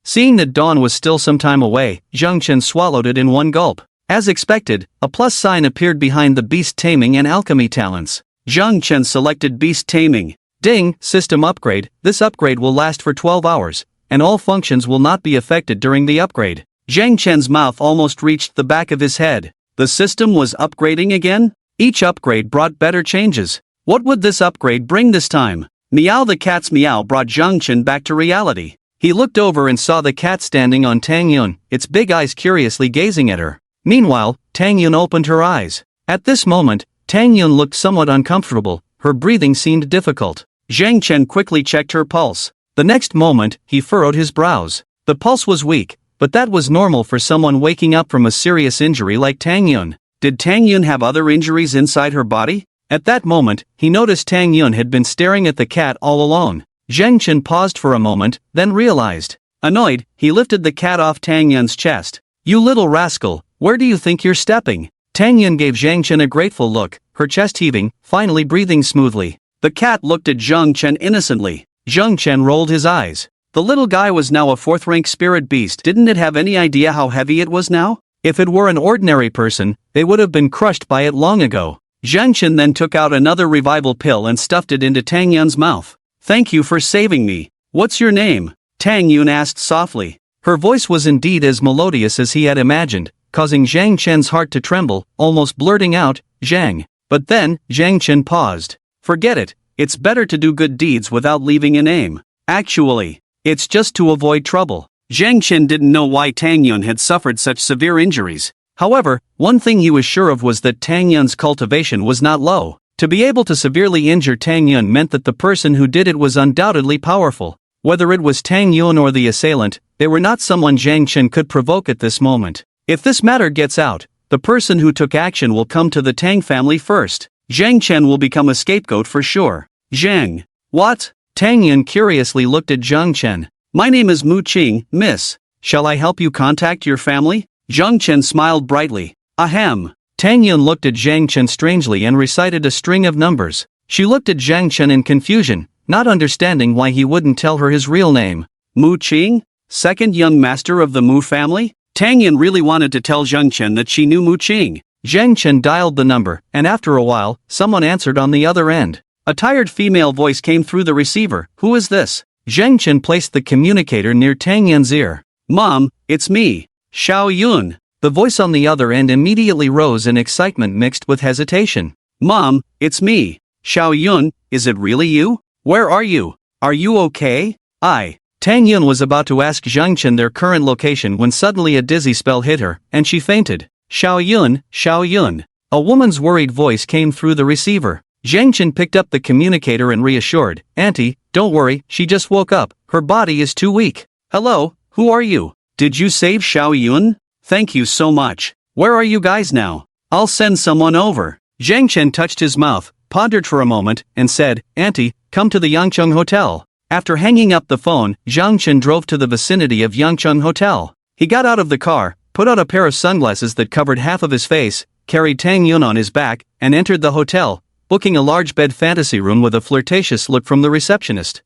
Seeing that dawn was still some time away, Zhang Chen swallowed it in one gulp. As expected, a plus sign appeared behind the beast taming and alchemy talents. Zhang Chen selected beast taming. Ding! System upgrade. This upgrade will last for 12 hours, and all functions will not be affected during the upgrade. Zhang Chen's mouth almost reached the back of his head. The system was upgrading again? Each upgrade brought better changes. What would this upgrade bring this time? Meow the cat's meow brought Zhang Chen back to reality. He looked over and saw the cat standing on Tang Yun, its big eyes curiously gazing at her. Meanwhile, Tang Yun opened her eyes. At this moment, Tang Yun looked somewhat uncomfortable, her breathing seemed difficult. Zhang Chen quickly checked her pulse. The next moment, he furrowed his brows. The pulse was weak, but that was normal for someone waking up from a serious injury like Tang Yun. Did Tang Yun have other injuries inside her body? At that moment, he noticed Tang Yun had been staring at the cat all alone. Zhang Chen paused for a moment, then realized. Annoyed, he lifted the cat off Tang Yun's chest. You little rascal, where do you think you're stepping? Tang Yun gave Zhang Chen a grateful look, her chest heaving, finally breathing smoothly. The cat looked at Zhang Chen innocently. Zhang Chen rolled his eyes. The little guy was now a 4th-rank spirit beast. Didn't it have any idea how heavy it was now? If it were an ordinary person, they would have been crushed by it long ago. Zhang Chen then took out another revival pill and stuffed it into Tang Yun's mouth. Thank you for saving me. What's your name? Tang Yun asked softly. Her voice was indeed as melodious as he had imagined, causing Zhang Chen's heart to tremble, almost blurting out, Zhang. But then, Zhang Chen paused. Forget it, it's better to do good deeds without leaving a name. Actually, it's just to avoid trouble. Zhang Chen didn't know why Tang Yun had suffered such severe injuries. However, one thing he was sure of was that Tang Yun's cultivation was not low. To be able to severely injure Tang Yun meant that the person who did it was undoubtedly powerful. Whether it was Tang Yun or the assailant, they were not someone Zhang Chen could provoke at this moment. If this matter gets out, the person who took action will come to the Tang family first. Zhang Chen will become a scapegoat for sure. Zhang. What? Tang Yun curiously looked at Zhang Chen. My name is Mu Qing, miss. Shall I help you contact your family? Zhang Chen smiled brightly. Ahem. Tang Yun looked at Zhang Chen strangely and recited a string of numbers. She looked at Zhang Chen in confusion, not understanding why he wouldn't tell her his real name. Mu Qing? Second young master of the Mu family? Tang Yun really wanted to tell Zhang Chen that she knew Mu Qing. Zhang Chen dialed the number, and after a while, someone answered on the other end. A tired female voice came through the receiver. Who is this? Zhang Chen placed the communicator near Tang Yun's ear. Mom, it's me. Xiao Yun. The voice on the other end immediately rose in excitement mixed with hesitation. Mom, it's me. Xiao Yun, is it really you? Where are you? Are you okay? Tang Yun was about to ask Zhang Chen their current location when suddenly a dizzy spell hit her, and she fainted. Xiao Yun. A woman's worried voice came through the receiver. Zhang Chen picked up the communicator and reassured, Auntie, don't worry, she just woke up, her body is too weak. Hello, who are you? Did you save Xiao Yun? Thank you so much. Where are you guys now? I'll send someone over. Zhang Chen touched his mouth, pondered for a moment, and said, Auntie, come to the Yangcheng Hotel. After hanging up the phone, Zhang Chen drove to the vicinity of Yangcheng Hotel. He got out of the car, put on a pair of sunglasses that covered half of his face, carried Tang Yun on his back, and entered the hotel, booking a large bed fantasy room with a flirtatious look from the receptionist.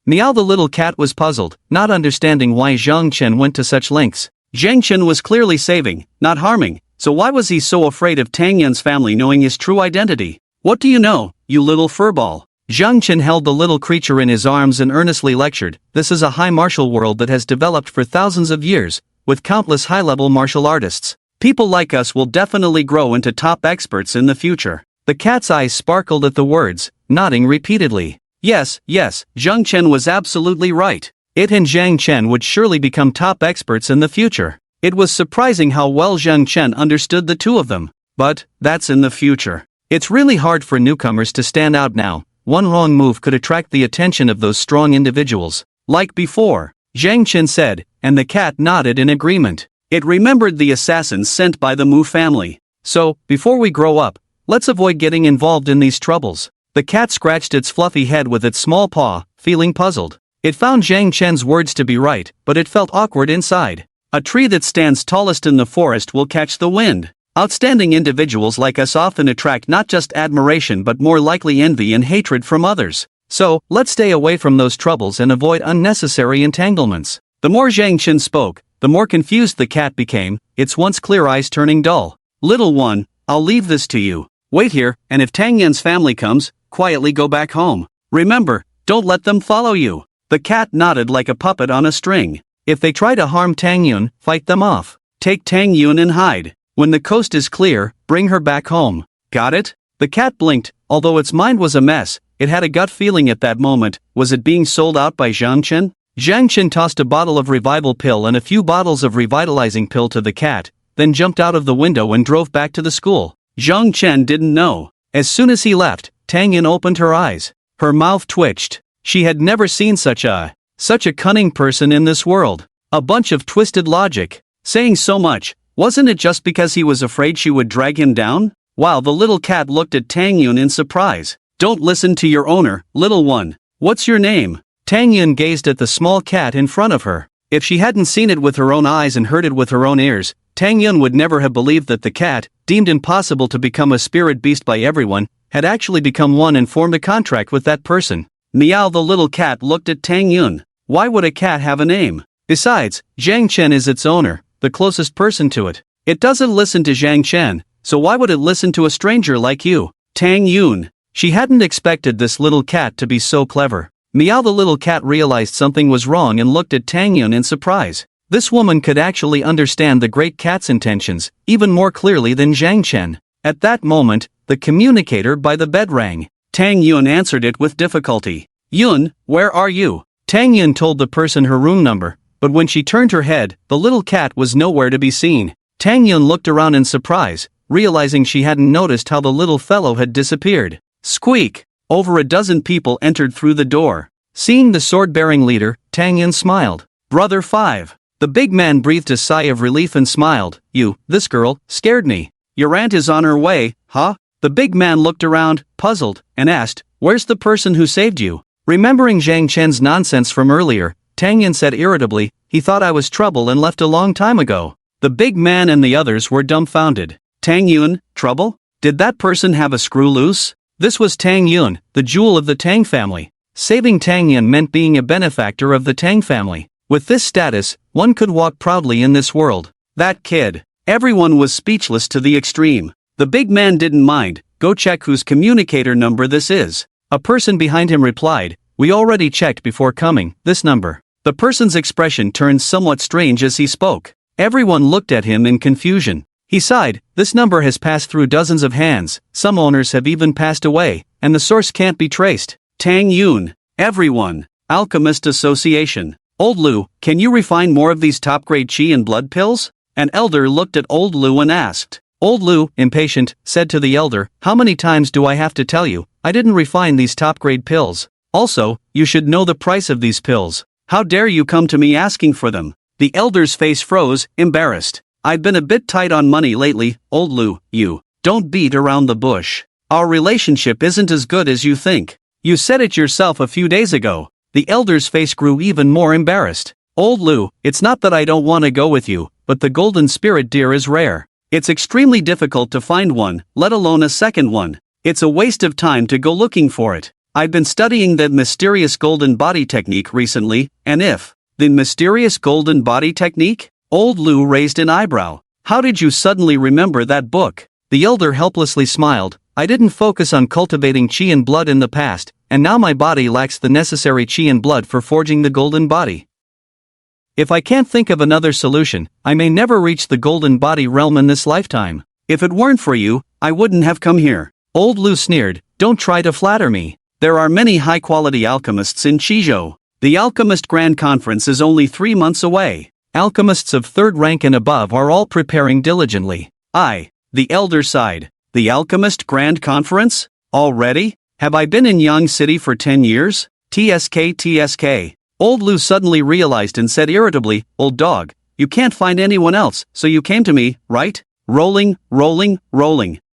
Meow the little cat was puzzled, not understanding why Zhang Chen went to such lengths. Zhang Chen was clearly saving, not harming, so why was he so afraid of Tang Yun's family knowing his true identity? What do you know, you little furball? Zhang Chen held the little creature in his arms and earnestly lectured, this is a high martial world that has developed for thousands of years, with countless high-level martial artists. People like us will definitely grow into top experts in the future. The cat's eyes sparkled at the words, nodding repeatedly. Yes, Zhang Chen was absolutely right. It and Zhang Chen would surely become top experts in the future. It was surprising how well Zhang Chen understood the two of them. But, that's in the future. It's really hard for newcomers to stand out now. One wrong move could attract the attention of those strong individuals. Like before, Zhang Chen said, and the cat nodded in agreement. It remembered the assassins sent by the Mu family. So, before we grow up, let's avoid getting involved in these troubles. The cat scratched its fluffy head with its small paw, feeling puzzled. It found Zhang Chen's words to be right, but it felt awkward inside. A tree that stands tallest in the forest will catch the wind. Outstanding individuals like us often attract not just admiration but more likely envy and hatred from others. So, let's stay away from those troubles and avoid unnecessary entanglements. The more Zhang Chen spoke, the more confused the cat became, its once clear eyes turning dull. Little one, I'll leave this to you. Wait here, and if Tang Yun's family comes, quietly go back home. Remember, don't let them follow you. The cat nodded like a puppet on a string. If they try to harm Tang Yun, fight them off. Take Tang Yun and hide. When the coast is clear, bring her back home. Got it? The cat blinked, although its mind was a mess, it had a gut feeling at that moment, was it being sold out by Zhang Chen? Zhang Chen tossed a bottle of revival pill and a few bottles of revitalizing pill to the cat, then jumped out of the window and drove back to the school. Zhang Chen didn't know. As soon as he left, Tang Yun opened her eyes. Her mouth twitched. She had never seen such a cunning person in this world. A bunch of twisted logic. Saying so much, wasn't it just because he was afraid she would drag him down? Wow, the little cat looked at Tang Yun in surprise. Don't listen to your owner, little one. What's your name? Tang Yun gazed at the small cat in front of her. If she hadn't seen it with her own eyes and heard it with her own ears, Tang Yun would never have believed that the cat, deemed impossible to become a spirit beast by everyone, had actually become one and formed a contract with that person. Meow the little cat looked at Tang Yun. Why would a cat have a name? Besides, Zhang Chen is its owner, the closest person to it. It doesn't listen to Zhang Chen, so why would it listen to a stranger like you? Tang Yun. She hadn't expected this little cat to be so clever. Meow the little cat realized something was wrong and looked at Tang Yun in surprise. This woman could actually understand the great cat's intentions, even more clearly than Zhang Chen. At that moment, the communicator by the bed rang. Tang Yun answered it with difficulty. Yun, where are you? Tang Yun told the person her room number, but when she turned her head, the little cat was nowhere to be seen. Tang Yun looked around in surprise, realizing she hadn't noticed how the little fellow had disappeared. Squeak! Over a dozen people entered through the door. Seeing the sword-bearing leader, Tang Yun smiled. Brother 5. The big man breathed a sigh of relief and smiled. This girl, scared me. Your aunt is on her way, huh? The big man looked around, puzzled, and asked, where's the person who saved you? Remembering Zhang Chen's nonsense from earlier, Tang Yun said irritably, he thought I was trouble and left a long time ago. The big man and the others were dumbfounded. Tang Yun, trouble? Did that person have a screw loose? This was Tang Yun, the jewel of the Tang family. Saving Tang Yun meant being a benefactor of the Tang family. With this status, one could walk proudly in this world. That kid. Everyone was speechless to the extreme. The big man didn't mind. Go check whose communicator number this is. A person behind him replied, we already checked before coming, this number. The person's expression turned somewhat strange as he spoke. Everyone looked at him in confusion. He sighed, "This number has passed through dozens of hands, some owners have even passed away, and the source can't be traced." Tang Yun. Everyone. Alchemist Association. Old Lu, can you refine more of these top-grade chi and blood pills? An elder looked at Old Lu and asked. Old Lu, impatient, said to the elder, "How many times do I have to tell you? I didn't refine these top-grade pills. Also, you should know the price of these pills. How dare you come to me asking for them?" The elder's face froze, embarrassed. "I've been a bit tight on money lately, Old Lu. You don't beat around the bush. Our relationship isn't as good as you think. You said it yourself a few days ago." The elder's face grew even more embarrassed. "Old Lu, it's not that I don't want to go with you, but the golden spirit deer is rare. It's extremely difficult to find one, let alone a second one. It's a waste of time to go looking for it. I've been studying the mysterious golden body technique recently, and if..." The mysterious golden body technique? Old Lu raised an eyebrow. "How did you suddenly remember that book?" The elder helplessly smiled. "I didn't focus on cultivating chi and blood in the past, and now my body lacks the necessary chi and blood for forging the golden body. If I can't think of another solution, I may never reach the golden body realm in this lifetime. If it weren't for you, I wouldn't have come here." Old Lu sneered. "Don't try to flatter me. There are many high-quality alchemists in Chizhou. The Alchemist Grand Conference is only 3 months away. Alchemists of 3rd rank and above are all preparing diligently." The elder sighed. "The Alchemist Grand Conference? Already? Have I been in Yang City for 10 years? TSK. Old Lu suddenly realized and said irritably, "Old dog, you can't find anyone else, so you came to me, right?" Rolling.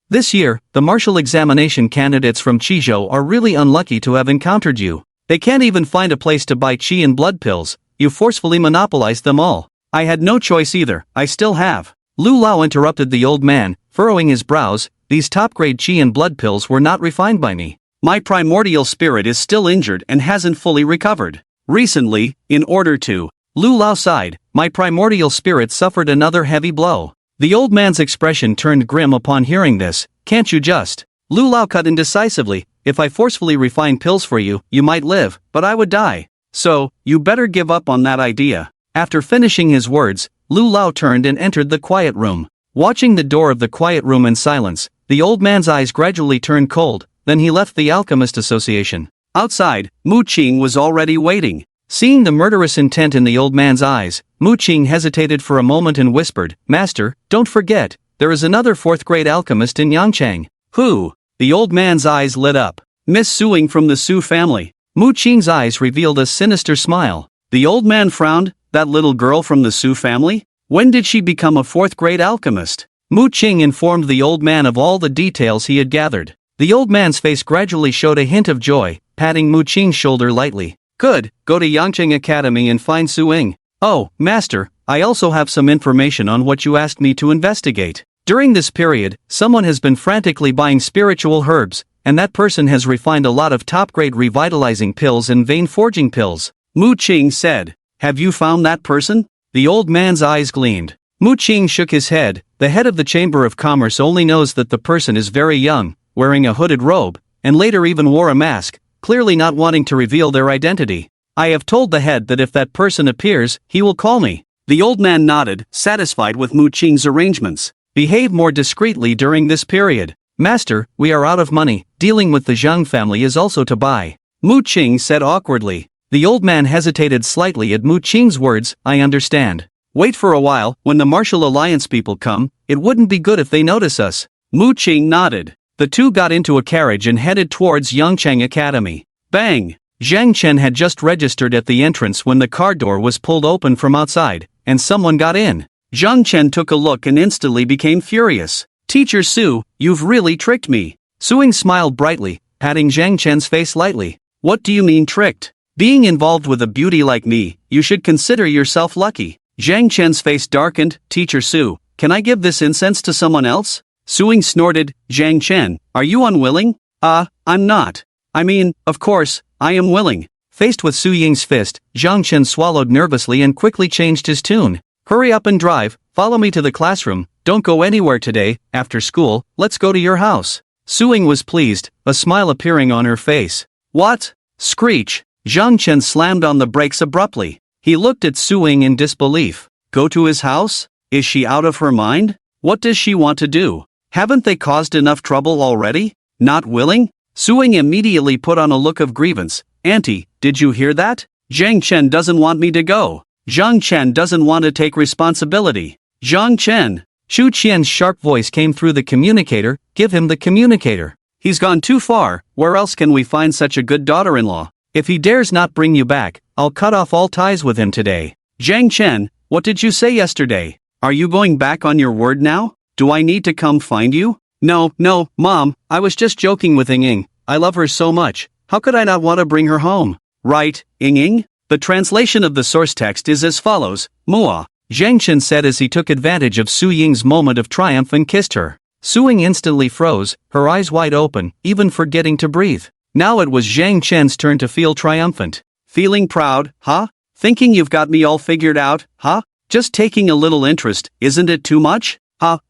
"This year, the martial examination candidates from Chizhou are really unlucky to have encountered you. They can't even find a place to buy chi and blood pills. You forcefully monopolized them all." "I had no choice either, I still have." Lu Lao interrupted the old man, furrowing his brows. "These top-grade chi and blood pills were not refined by me. My primordial spirit is still injured and hasn't fully recovered. Recently, in order to..." Lu Lao sighed. "My primordial spirit suffered another heavy blow." The old man's expression turned grim upon hearing this. "Can't you just..." Lu Lao cut in decisively. "If I forcefully refine pills for you, you might live, but I would die. So, you better give up on that idea." After finishing his words, Lu Lao turned and entered the quiet room. Watching the door of the quiet room in silence, the old man's eyes gradually turned cold, then he left the Alchemist Association. Outside, Mu Qing was already waiting. Seeing the murderous intent in the old man's eyes, Mu Qing hesitated for a moment and whispered, "Master, don't forget, there is another 4th-grade alchemist in Yangchang." "Who?" The old man's eyes lit up. "Miss Suing from the Su family." Mu Qing's eyes revealed a sinister smile. The old man frowned. "That little girl from the Su family? When did she become a 4th-grade alchemist?" Mu Qing informed the old man of all the details he had gathered. The old man's face gradually showed a hint of joy, patting Mu Qing's shoulder lightly. "Good, go to Yangcheng Academy and find Suing." "Oh, master, I also have some information on what you asked me to investigate. During this period, someone has been frantically buying spiritual herbs, and that person has refined a lot of top-grade revitalizing pills and vein forging pills," Mu Qing said. "Have you found that person?" The old man's eyes gleamed. Mu Qing shook his head. "The head of the Chamber of Commerce only knows that the person is very young, wearing a hooded robe, and later even wore a mask, clearly not wanting to reveal their identity. I have told the head that if that person appears, he will call me." The old man nodded, satisfied with Mu Qing's arrangements. "Behave more discreetly during this period." "Master, we are out of money, dealing with the Zhang family is also to buy," Mu Qing said awkwardly. The old man hesitated slightly at Mu Qing's words. "I understand. Wait for a while, when the Martial Alliance people come, it wouldn't be good if they notice us." Mu Qing nodded. The two got into a carriage and headed towards Yangcheng Academy. Bang! Zhang Chen had just registered at the entrance when the car door was pulled open from outside, and someone got in. Zhang Chen took a look and instantly became furious. "Teacher Su, you've really tricked me." Suing smiled brightly, patting Zhang Chen's face lightly. "What do you mean tricked? Being involved with a beauty like me, you should consider yourself lucky." Zhang Chen's face darkened. "Teacher Su, can I give this incense to someone else?" Suing snorted. "Zhang Chen, are you unwilling?" I'm not. I mean, of course, I am willing." Faced with Su Ying's fist, Zhang Chen swallowed nervously and quickly changed his tune. "Hurry up and drive, follow me to the classroom, don't go anywhere today, after school, let's go to your house." Suing was pleased, a smile appearing on her face. "What?" Screech. Zhang Chen slammed on the brakes abruptly. He looked at Suing in disbelief. "Go to his house? Is she out of her mind? What does she want to do? Haven't they caused enough trouble already? Not willing? Suing immediately put on a look of grievance. Auntie, did you hear that? Zhang Chen doesn't want me to go. Zhang Chen doesn't want to take responsibility. Zhang Chen. Shu Qian's sharp voice came through the communicator. Give him the communicator. He's gone too far. Where else can we find such a good daughter-in-law? If he dares not bring you back, I'll cut off all ties with him today. Zhang Chen, what did you say yesterday? Are you going back on your word now? Do I need to come find you? No, Mom, I was just joking with Ying. I love her so much. How could I not want to bring her home? Right, Ying? The translation of the source text is as follows. Mua, Zhang Chen said as he took advantage of Su Ying's moment of triumph and kissed her. Su Ying instantly froze, her eyes wide open, even forgetting to breathe. Now it was Zhang Chen's turn to feel triumphant. Feeling proud, huh? Thinking you've got me all figured out, huh? Just taking a little interest, isn't it too much?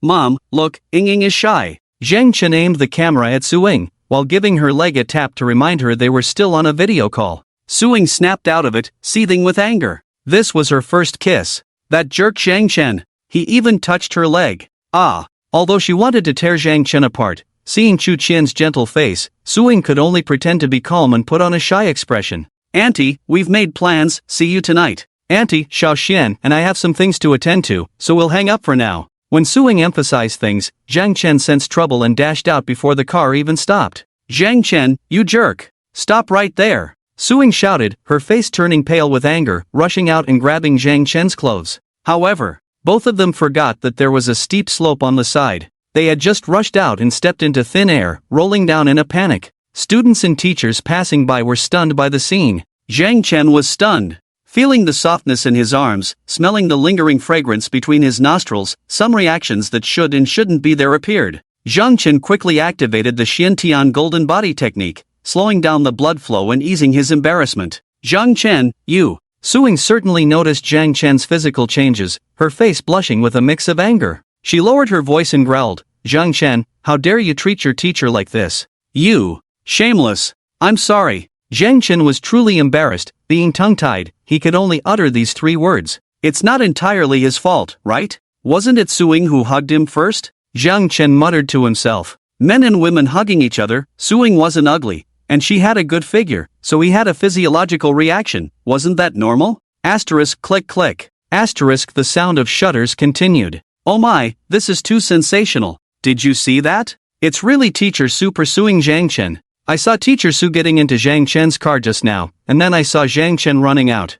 Mom, look, Ying is shy. Zhang Chen aimed the camera at Su Ying, while giving her leg a tap to remind her they were still on a video call. Su Ying snapped out of it, seething with anger. This was her first kiss. That jerk Zhang Chen. He even touched her leg. Although she wanted to tear Zhang Chen apart, seeing Chu Qian's gentle face, Su Ying could only pretend to be calm and put on a shy expression. Auntie, we've made plans, see you tonight. Auntie, Xiao Xian and I have some things to attend to, so we'll hang up for now. When Su Ying emphasized things, Zhang Chen sensed trouble and dashed out before the car even stopped. Zhang Chen, you jerk! Stop right there! Su Ying shouted, her face turning pale with anger, rushing out and grabbing Zhang Chen's clothes. However, both of them forgot that there was a steep slope on the side. They had just rushed out and stepped into thin air, rolling down in a panic. Students and teachers passing by were stunned by the scene. Zhang Chen was stunned. Feeling the softness in his arms, smelling the lingering fragrance between his nostrils, some reactions that should and shouldn't be there appeared. Zhang Chen quickly activated the Xiantian golden body technique, slowing down the blood flow and easing his embarrassment. Zhang Chen, you. Su Ying certainly noticed Zhang Chen's physical changes, her face blushing with a mix of anger. She lowered her voice and growled, Zhang Chen, how dare you treat your teacher like this? You. Shameless. I'm sorry. Zhang Chen was truly embarrassed, being tongue-tied, he could only utter these 3 words. It's not entirely his fault, right? Wasn't it Su Ying who hugged him first? Zhang Chen muttered to himself. Men and women hugging each other, Su Ying wasn't ugly, and she had a good figure, so he had a physiological reaction. Wasn't that normal? Asterisk click click. Asterisk the sound of shutters continued. Oh my, this is too sensational. Did you see that? It's really Teacher Su pursuing Zhang Chen. I saw Teacher Su getting into Zhang Chen's car just now, and then I saw Zhang Chen running out.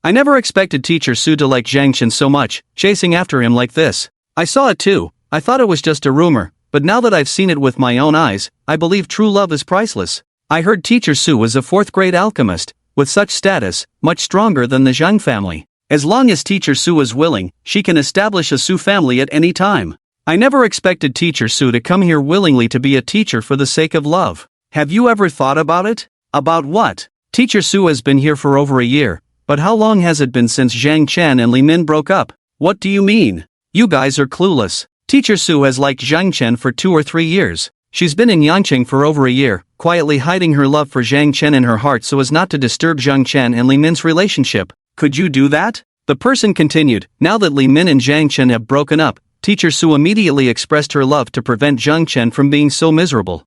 I never expected Teacher Su to like Zhang Chen so much, chasing after him like this. I saw it too. I thought it was just a rumor, but now that I've seen it with my own eyes, I believe true love is priceless. I heard Teacher Su was a 4th-grade alchemist, with such status, much stronger than the Zhang family. As long as Teacher Su is willing, she can establish a Su family at any time. I never expected Teacher Su to come here willingly to be a teacher for the sake of love. Have you ever thought about it? About what? Teacher Su has been here for over a year, but how long has it been since Zhang Chen and Li Min broke up? What do you mean? You guys are clueless. Teacher Su has liked Zhang Chen for 2 or 3 years. She's been in Yangqing for over a year, quietly hiding her love for Zhang Chen in her heart so as not to disturb Zhang Chen and Li Min's relationship. Could you do that? The person continued. Now that Li Min and Zhang Chen have broken up, Teacher Su immediately expressed her love to prevent Zhang Chen from being so miserable.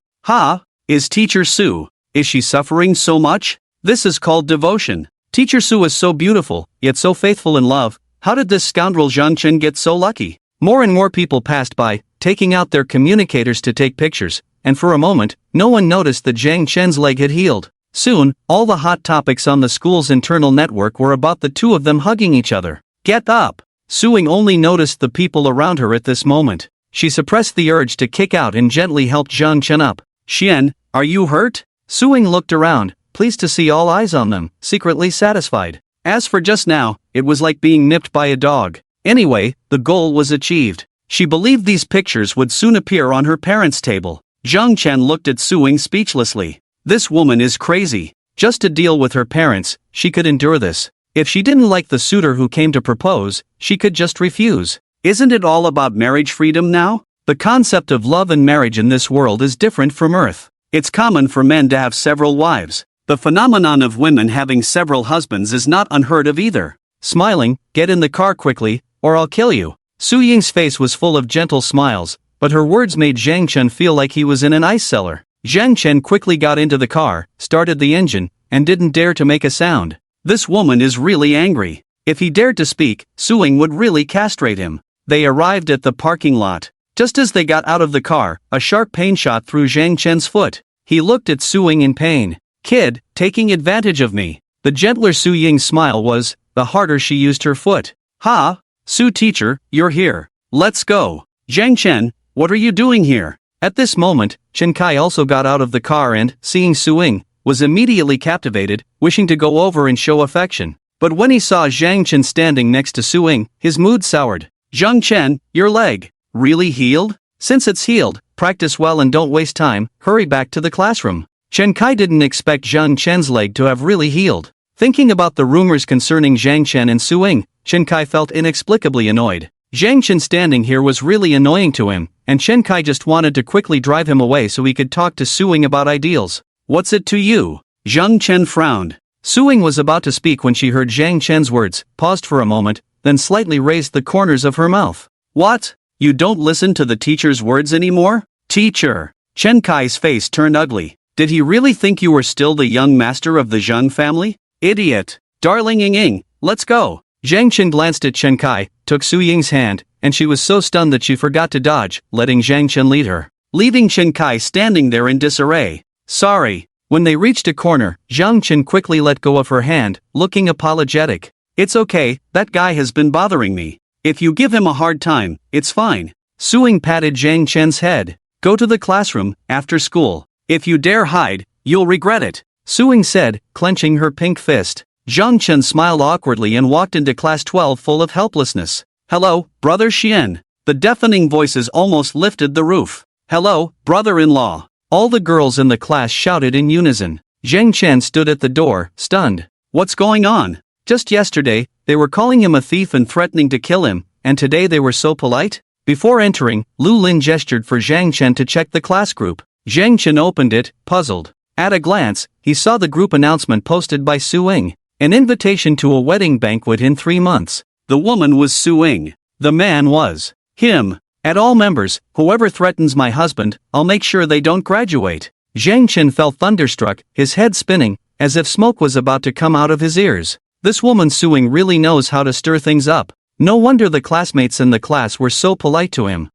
Is Teacher Su? Is she suffering so much? This is called devotion. Teacher Su is so beautiful, yet so faithful in love. How did this scoundrel Zhang Chen get so lucky? More and more people passed by, taking out their communicators to take pictures, and for a moment, no one noticed that Zhang Chen's leg had healed. Soon, all the hot topics on the school's internal network were about the 2 of them hugging each other. Get up! Su Ying only noticed the people around her at this moment. She suppressed the urge to kick out and gently helped Zhang Chen up. Xian, are you hurt? Su Ying looked around, pleased to see all eyes on them, secretly satisfied. As for just now, it was like being nipped by a dog. Anyway, the goal was achieved. She believed these pictures would soon appear on her parents' table. Zhang Chen looked at Su Ying speechlessly. This woman is crazy. Just to deal with her parents, she could endure this. If she didn't like the suitor who came to propose, she could just refuse. Isn't it all about marriage freedom now? The concept of love and marriage in this world is different from Earth. It's common for men to have several wives. The phenomenon of women having several husbands is not unheard of either. Smiling, get in the car quickly, or I'll kill you." Su Ying's face was full of gentle smiles, but her words made Zhang Chen feel like he was in an ice cellar. Zhang Chen quickly got into the car, started the engine, and didn't dare to make a sound. This woman is really angry. If he dared to speak, Su Ying would really castrate him. They arrived at the parking lot. Just as they got out of the car, a sharp pain shot through Zhang Chen's foot. He looked at Su Ying in pain. "Kid, taking advantage of me." The gentler Su Ying's smile was, the harder she used her foot. "Ha! Su teacher, you're here. Let's go." "Zhang Chen, what are you doing here?" At this moment, Chen Kai also got out of the car and, seeing Su Ying, was immediately captivated, wishing to go over and show affection. But when he saw Zhang Chen standing next to Su Ying, his mood soured. "Zhang Chen, your leg. Really healed? Since it's healed, practice well and don't waste time, hurry back to the classroom." Chen Kai didn't expect Zhang Chen's leg to have really healed. Thinking about the rumors concerning Zhang Chen and Su Ying, Chen Kai felt inexplicably annoyed. Zhang Chen standing here was really annoying to him, and Chen Kai just wanted to quickly drive him away so he could talk to Su Ying about ideals. "What's it to you?" Zhang Chen frowned. Su Ying was about to speak when she heard Zhang Chen's words, paused for a moment, then slightly raised the corners of her mouth. "What? You don't listen to the teacher's words anymore?" "Teacher." Chen Kai's face turned ugly. "Did he really think you were still the young master of the Zhang family? Idiot. Darling Ying, let's go." Zhang Chen glanced at Chen Kai, took Su Ying's hand, and she was so stunned that she forgot to dodge, letting Zhang Chen lead her, leaving Chen Kai standing there in disarray. "Sorry." When they reached a corner, Zhang Chen quickly let go of her hand, looking apologetic. "It's okay, that guy has been bothering me. If you give him a hard time, it's fine." Su Ying patted Zhang Chen's head. "Go to the classroom, after school. If you dare hide, you'll regret it," Su Ying said, clenching her pink fist. Zhang Chen smiled awkwardly and walked into class 12 full of helplessness. "Hello, brother Xian." The deafening voices almost lifted the roof. "Hello, brother-in-law." All the girls in the class shouted in unison. Zhang Chen stood at the door, stunned. "What's going on? Just yesterday, they were calling him a thief and threatening to kill him, and today they were so polite?" Before entering, Lu Lin gestured for Zhang Chen to check the class group. Zhang Chen opened it, puzzled. At a glance, he saw the group announcement posted by Su Ying. An invitation to a wedding banquet in 3 months. The woman was Su Ying. The man was him. "At all members, whoever threatens my husband, I'll make sure they don't graduate." Zhang Chen felt thunderstruck, his head spinning, as if smoke was about to come out of his ears. This woman Su Ying really knows how to stir things up. No wonder the classmates in the class were so polite to him.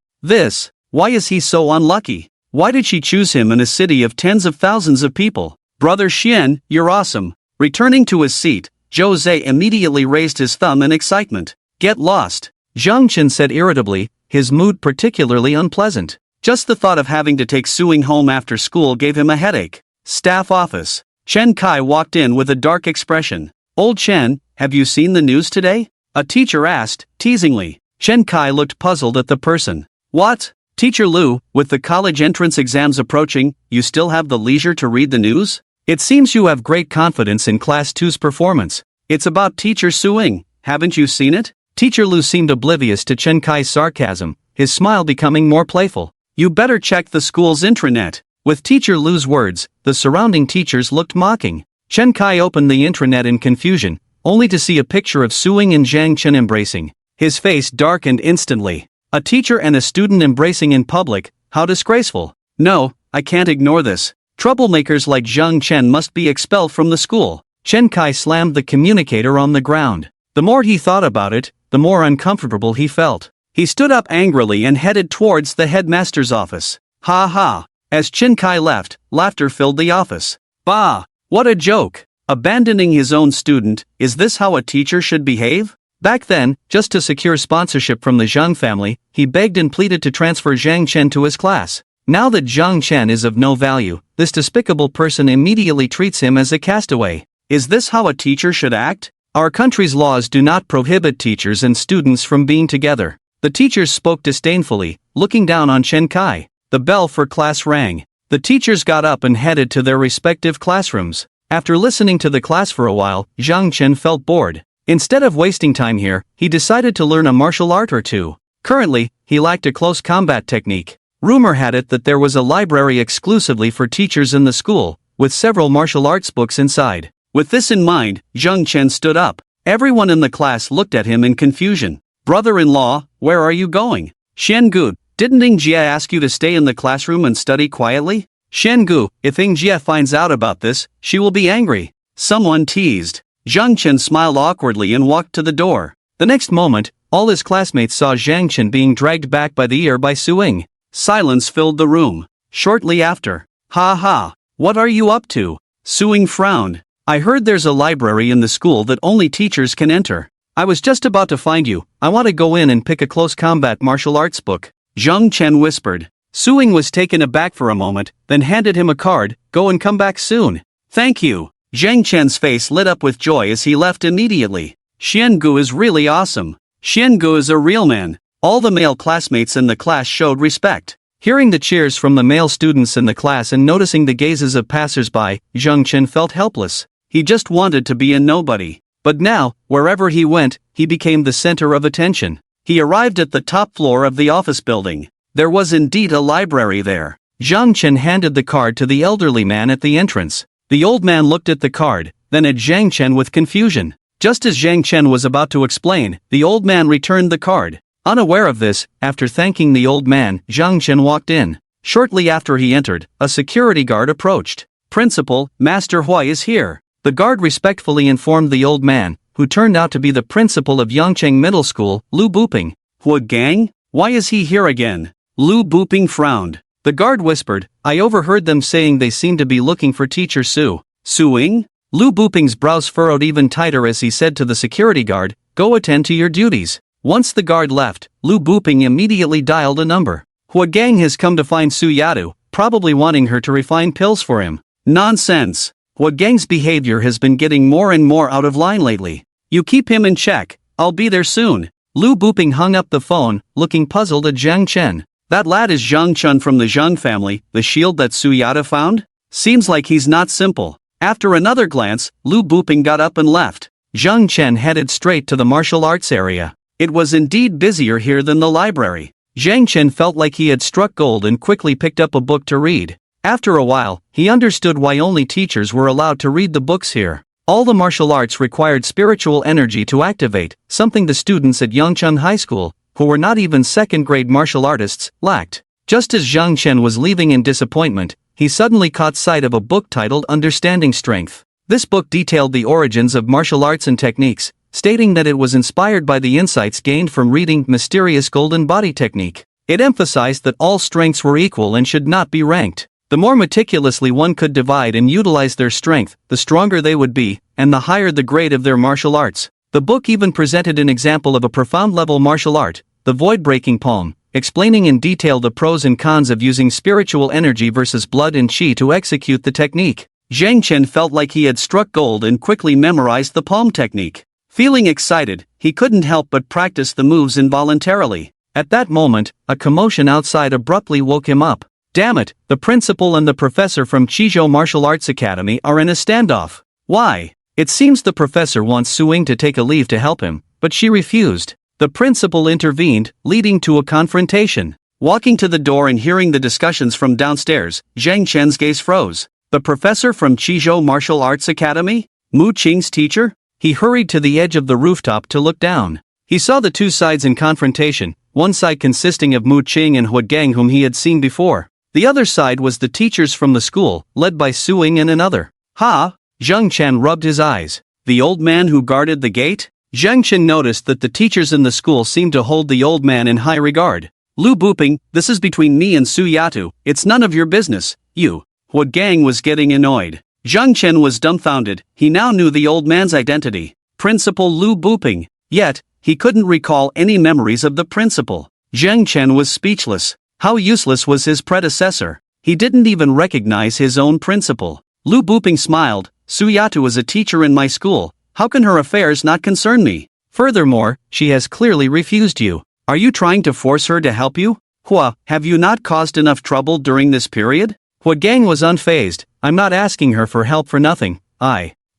Why is he so unlucky? Why did she choose him in a city of tens of thousands of people? "Brother Xian, you're awesome." Returning to his seat, Zhou Zhe immediately raised his thumb in excitement. "Get lost," Zhang Chen said irritably, his mood particularly unpleasant. Just the thought of having to take Su Ying home after school gave him a headache. Staff office. Chen Kai walked in with a dark expression. "Old Chen, have you seen the news today?" a teacher asked, teasingly. Chen Kai looked puzzled at the person. "What? Teacher Lu, with the college entrance exams approaching, you still have the leisure to read the news? It seems you have great confidence in Class 2's performance. It's about Teacher Su Ying, haven't you seen it?" Teacher Lu seemed oblivious to Chen Kai's sarcasm, his smile becoming more playful. "You better check the school's intranet." With Teacher Lu's words, the surrounding teachers looked mocking. Chen Kai opened the intranet in confusion, only to see a picture of Su Ying and Zhang Chen embracing. His face darkened instantly. A teacher and a student embracing in public, how disgraceful. "No, I can't ignore this. Troublemakers like Zhang Chen must be expelled from the school." Chen Kai slammed the communicator on the ground. The more he thought about it, the more uncomfortable he felt. He stood up angrily and headed towards the headmaster's office. "Ha ha." As Chen Kai left, laughter filled the office. "Bah! What a joke! Abandoning his own student, is this how a teacher should behave?" Back then, just to secure sponsorship from the Zhang family, he begged and pleaded to transfer Zhang Chen to his class. Now that Zhang Chen is of no value, this despicable person immediately treats him as a castaway. Is this how a teacher should act? Our country's laws do not prohibit teachers and students from being together. The teachers spoke disdainfully, looking down on Chen Kai. The bell for class rang. The teachers got up and headed to their respective classrooms. After listening to the class for a while, Zhang Chen felt bored. Instead of wasting time here, he decided to learn a martial art or two. Currently, he lacked a close combat technique. Rumor had it that there was a library exclusively for teachers in the school, with several martial arts books inside. With this in mind, Zhang Chen stood up. Everyone in the class looked at him in confusion. Brother-in-law, where are you going? Shengu, didn't Ingjia ask you to stay in the classroom and study quietly? Shengu, if Ingjia finds out about this, she will be angry. Someone teased. Zhang Chen smiled awkwardly and walked to the door. The next moment, all his classmates saw Zhang Chen being dragged back by the ear by Suing. Silence filled the room. Shortly after, "Ha ha, what are you up to?" Suing frowned. "I heard there's a library in the school that only teachers can enter. I was just about to find you. I want to go in and pick a close combat martial arts book," Zhang Chen whispered. Suing was taken aback for a moment, then handed him a card. "Go and come back soon." "Thank you." Zhang Chen's face lit up with joy as he left immediately. Xiangu is really awesome. Xiangu is a real man. All the male classmates in the class showed respect. Hearing the cheers from the male students in the class and noticing the gazes of passers-by, Zhang Chen felt helpless. He just wanted to be a nobody. But now, wherever he went, he became the center of attention. He arrived at the top floor of the office building. There was indeed a library there. Zhang Chen handed the card to the elderly man at the entrance. The old man looked at the card, then at Zhang Chen with confusion. Just as Zhang Chen was about to explain, the old man returned the card. Unaware of this, after thanking the old man, Zhang Chen walked in. Shortly after he entered, a security guard approached. "Principal, Master Hui is here." The guard respectfully informed the old man, who turned out to be the principal of Yangcheng Middle School, Lu Buping. "Hui Gang? Why is he here again?" Lu Buping frowned. The guard whispered, "I overheard them saying they seem to be looking for teacher Su." "Suing?" Lu Buping's brows furrowed even tighter as he said to the security guard, "Go attend to your duties." Once the guard left, Lu Buping immediately dialed a number. "Hui Gang has come to find Su Yatu, probably wanting her to refine pills for him." "Nonsense. Hui Gang's behavior has been getting more and more out of line lately. You keep him in check, I'll be there soon." Lu Buping hung up the phone, looking puzzled at Zhang Chen. "That lad is Zhang Chen from the Zhang family, the shield that Su Yata found? Seems like he's not simple." After another glance, Lu Buping got up and left. Zhang Chen headed straight to the martial arts area. It was indeed busier here than the library. Zhang Chen felt like he had struck gold and quickly picked up a book to read. After a while, he understood why only teachers were allowed to read the books here. All the martial arts required spiritual energy to activate, something the students at Yangcheng High School, who were not even second-grade martial artists, lacked. Just as Zhang Chen was leaving in disappointment, he suddenly caught sight of a book titled Understanding Strength. This book detailed the origins of martial arts and techniques, stating that it was inspired by the insights gained from reading Mysterious Golden Body Technique. It emphasized that all strengths were equal and should not be ranked. The more meticulously one could divide and utilize their strength, the stronger they would be, and the higher the grade of their martial arts. The book even presented an example of a profound-level martial art, the void-breaking palm, explaining in detail the pros and cons of using spiritual energy versus blood and chi to execute the technique. Zhang Chen felt like he had struck gold and quickly memorized the palm technique. Feeling excited, he couldn't help but practice the moves involuntarily. At that moment, a commotion outside abruptly woke him up. Damn it, the principal and the professor from Chizhou Martial Arts Academy are in a standoff. Why? It seems the professor wants Suing to take a leave to help him, but she refused. The principal intervened, leading to a confrontation. Walking to the door and hearing the discussions from downstairs, Zhang Chen's gaze froze. The professor from Chizhou Martial Arts Academy? Mu Qing's teacher? He hurried to the edge of the rooftop to look down. He saw the two sides in confrontation, one side consisting of Mu Qing and Hui Gang whom he had seen before. The other side was the teachers from the school, led by Suing and another. "Ha!" Zhang Chen rubbed his eyes. The old man who guarded the gate? Zhang Chen noticed that the teachers in the school seemed to hold the old man in high regard. "Lu Buping, this is between me and Su Yatu, it's none of your business, you." Hui Gang was getting annoyed. Zhang Chen was dumbfounded, he now knew the old man's identity. Principal Lu Buping. Yet, he couldn't recall any memories of the principal. Zhang Chen was speechless. How useless was his predecessor. He didn't even recognize his own principal. Lu Buping smiled. "Su Yatu is a teacher in my school. How can her affairs not concern me? Furthermore, she has clearly refused you. Are you trying to force her to help you? Hua, have you not caused enough trouble during this period?" Hui Gang was unfazed. "I'm not asking her for help for nothing.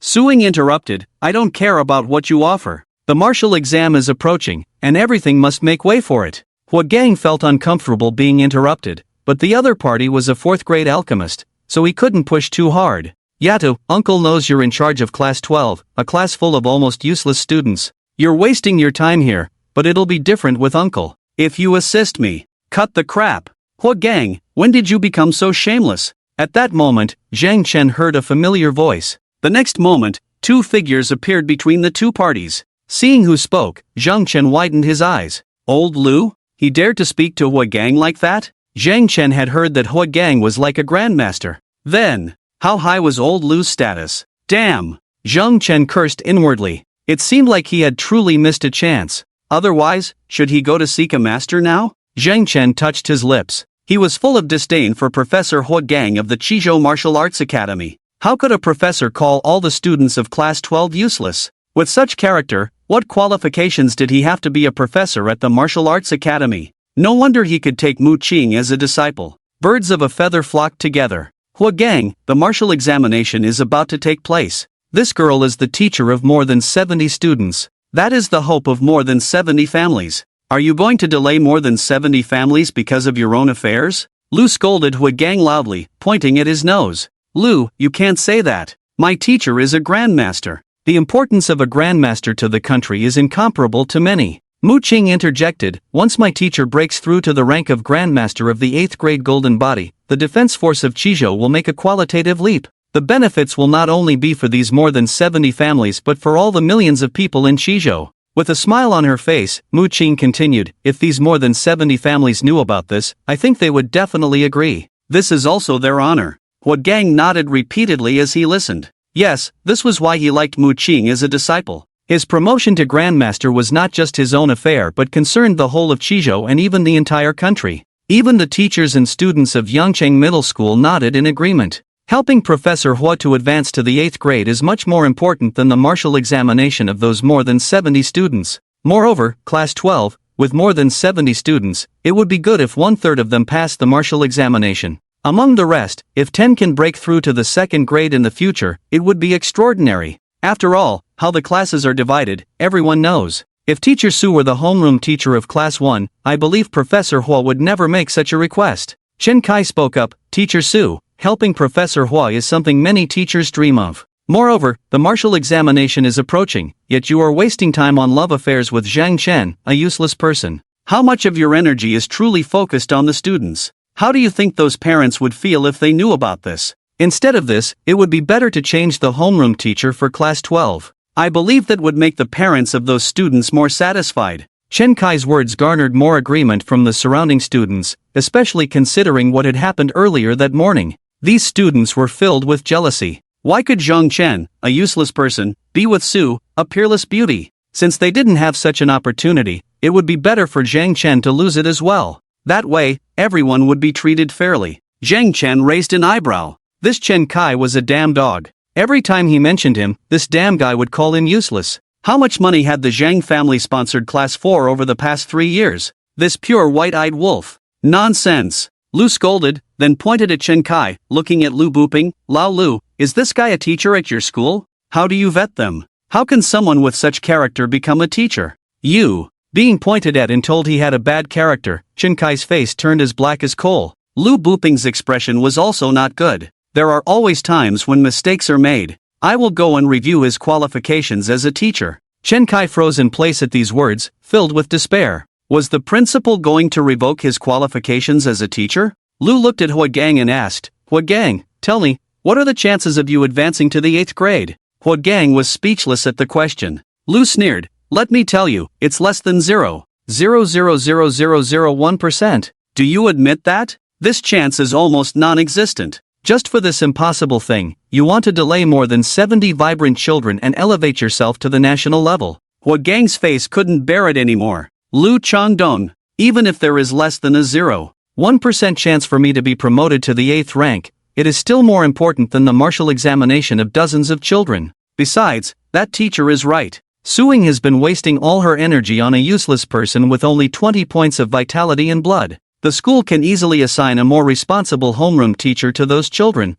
Suing interrupted, "I don't care about what you offer. The martial exam is approaching, and everything must make way for it." Hui Gang felt uncomfortable being interrupted, but the other party was a fourth-grade alchemist, so he couldn't push too hard. "Yatu, uncle knows you're in charge of class 12, a class full of almost useless students. You're wasting your time here, but it'll be different with uncle. If you assist me. Cut the crap. Hua Gang, when did you become so shameless? At that moment, Zhang Chen heard a familiar voice. The next moment, two figures appeared between the two parties. Seeing who spoke, Zhang Chen widened his eyes. Old Lu? He dared to speak to Hua Gang like that? Zhang Chen had heard that Hua Gang was like a grandmaster. Then, how high was old Lu's status? Damn! Zhang Chen cursed inwardly. It seemed like he had truly missed a chance. Otherwise, should he go to seek a master now? Zhang Chen touched his lips. He was full of disdain for Professor Hua Gang of the Qizhou Martial Arts Academy. How could a professor call all the students of Class 12 useless? With such character, what qualifications did he have to be a professor at the Martial Arts Academy? No wonder he could take Mu Qing as a disciple. Birds of a feather flocked together. Hua Gang, the martial examination is about to take place. This girl is the teacher of more than 70 students. That is the hope of more than 70 families. Are you going to delay more than 70 families because of your own affairs? Lu scolded Hua Gang loudly, pointing at his nose. Lu, you can't say that. My teacher is a grandmaster. The importance of a grandmaster to the country is incomparable to many. Mu Qing interjected, once my teacher breaks through to the rank of grandmaster of the 8th grade Golden Body, the defense force of Qizhou will make a qualitative leap. The benefits will not only be for these more than 70 families but for all the millions of people in Qizhou. With a smile on her face, Mu Qing continued, if these more than 70 families knew about this, I think they would definitely agree. This is also their honor. Hua Gang nodded repeatedly as he listened. Yes, this was why he liked Mu Qing as a disciple. His promotion to Grandmaster was not just his own affair but concerned the whole of Qizhou and even the entire country. Even the teachers and students of Yangcheng Middle School nodded in agreement. Helping Professor Hua to advance to the 8th grade is much more important than the martial examination of those more than 70 students. Moreover, Class 12, with more than 70 students, it would be good if 1/3 of them passed the martial examination. Among the rest, if 10 can break through to the 2nd grade in the future, it would be extraordinary. After all, how the classes are divided, everyone knows. If Teacher Su were the homeroom teacher of Class 1, I believe Professor Hua would never make such a request. Chen Kai spoke up, Teacher Su, helping Professor Hua is something many teachers dream of. Moreover, the martial examination is approaching, yet you are wasting time on love affairs with Zhang Chen, a useless person. How much of your energy is truly focused on the students? How do you think those parents would feel if they knew about this? Instead of this, it would be better to change the homeroom teacher for Class 12. I believe that would make the parents of those students more satisfied. Chen Kai's words garnered more agreement from the surrounding students, especially considering what had happened earlier that morning. These students were filled with jealousy. Why could Zhang Chen, a useless person, be with Su, a peerless beauty? Since they didn't have such an opportunity, it would be better for Zhang Chen to lose it as well. That way, everyone would be treated fairly. Zhang Chen raised an eyebrow. This Chen Kai was a damn dog. Every time he mentioned him, this damn guy would call him useless. How much money had the Zhang family sponsored Class 4 over the past 3 years? This pure white-eyed wolf. Nonsense. Lu scolded, then pointed at Chen Kai, looking at Lu Buping. Lao Lu, is this guy a teacher at your school? How do you vet them? How can someone with such character become a teacher? You. Being pointed at and told he had a bad character, Chen Kai's face turned as black as coal. Lu Buping's expression was also not good. There are always times when mistakes are made. I will go and review his qualifications as a teacher. Chen Kai froze in place at these words, filled with despair. Was the principal going to revoke his qualifications as a teacher? Lu looked at Hua Gang and asked, Hua Gang, tell me, what are the chances of you advancing to the 8th grade? Hua Gang was speechless at the question. Lu sneered, let me tell you, it's less than 0.00001%. Do you admit that? This chance is almost non-existent. Just for this impossible thing, you want to delay more than 70 vibrant children and elevate yourself to the national level. Hua Gang's face couldn't bear it anymore. Lu Changdong, even if there is less than a 0.1% chance for me to be promoted to the 8th rank, it is still more important than the martial examination of dozens of children. Besides, that teacher is right. Suing has been wasting all her energy on a useless person with only 20 points of vitality and blood. The school can easily assign a more responsible homeroom teacher to those children.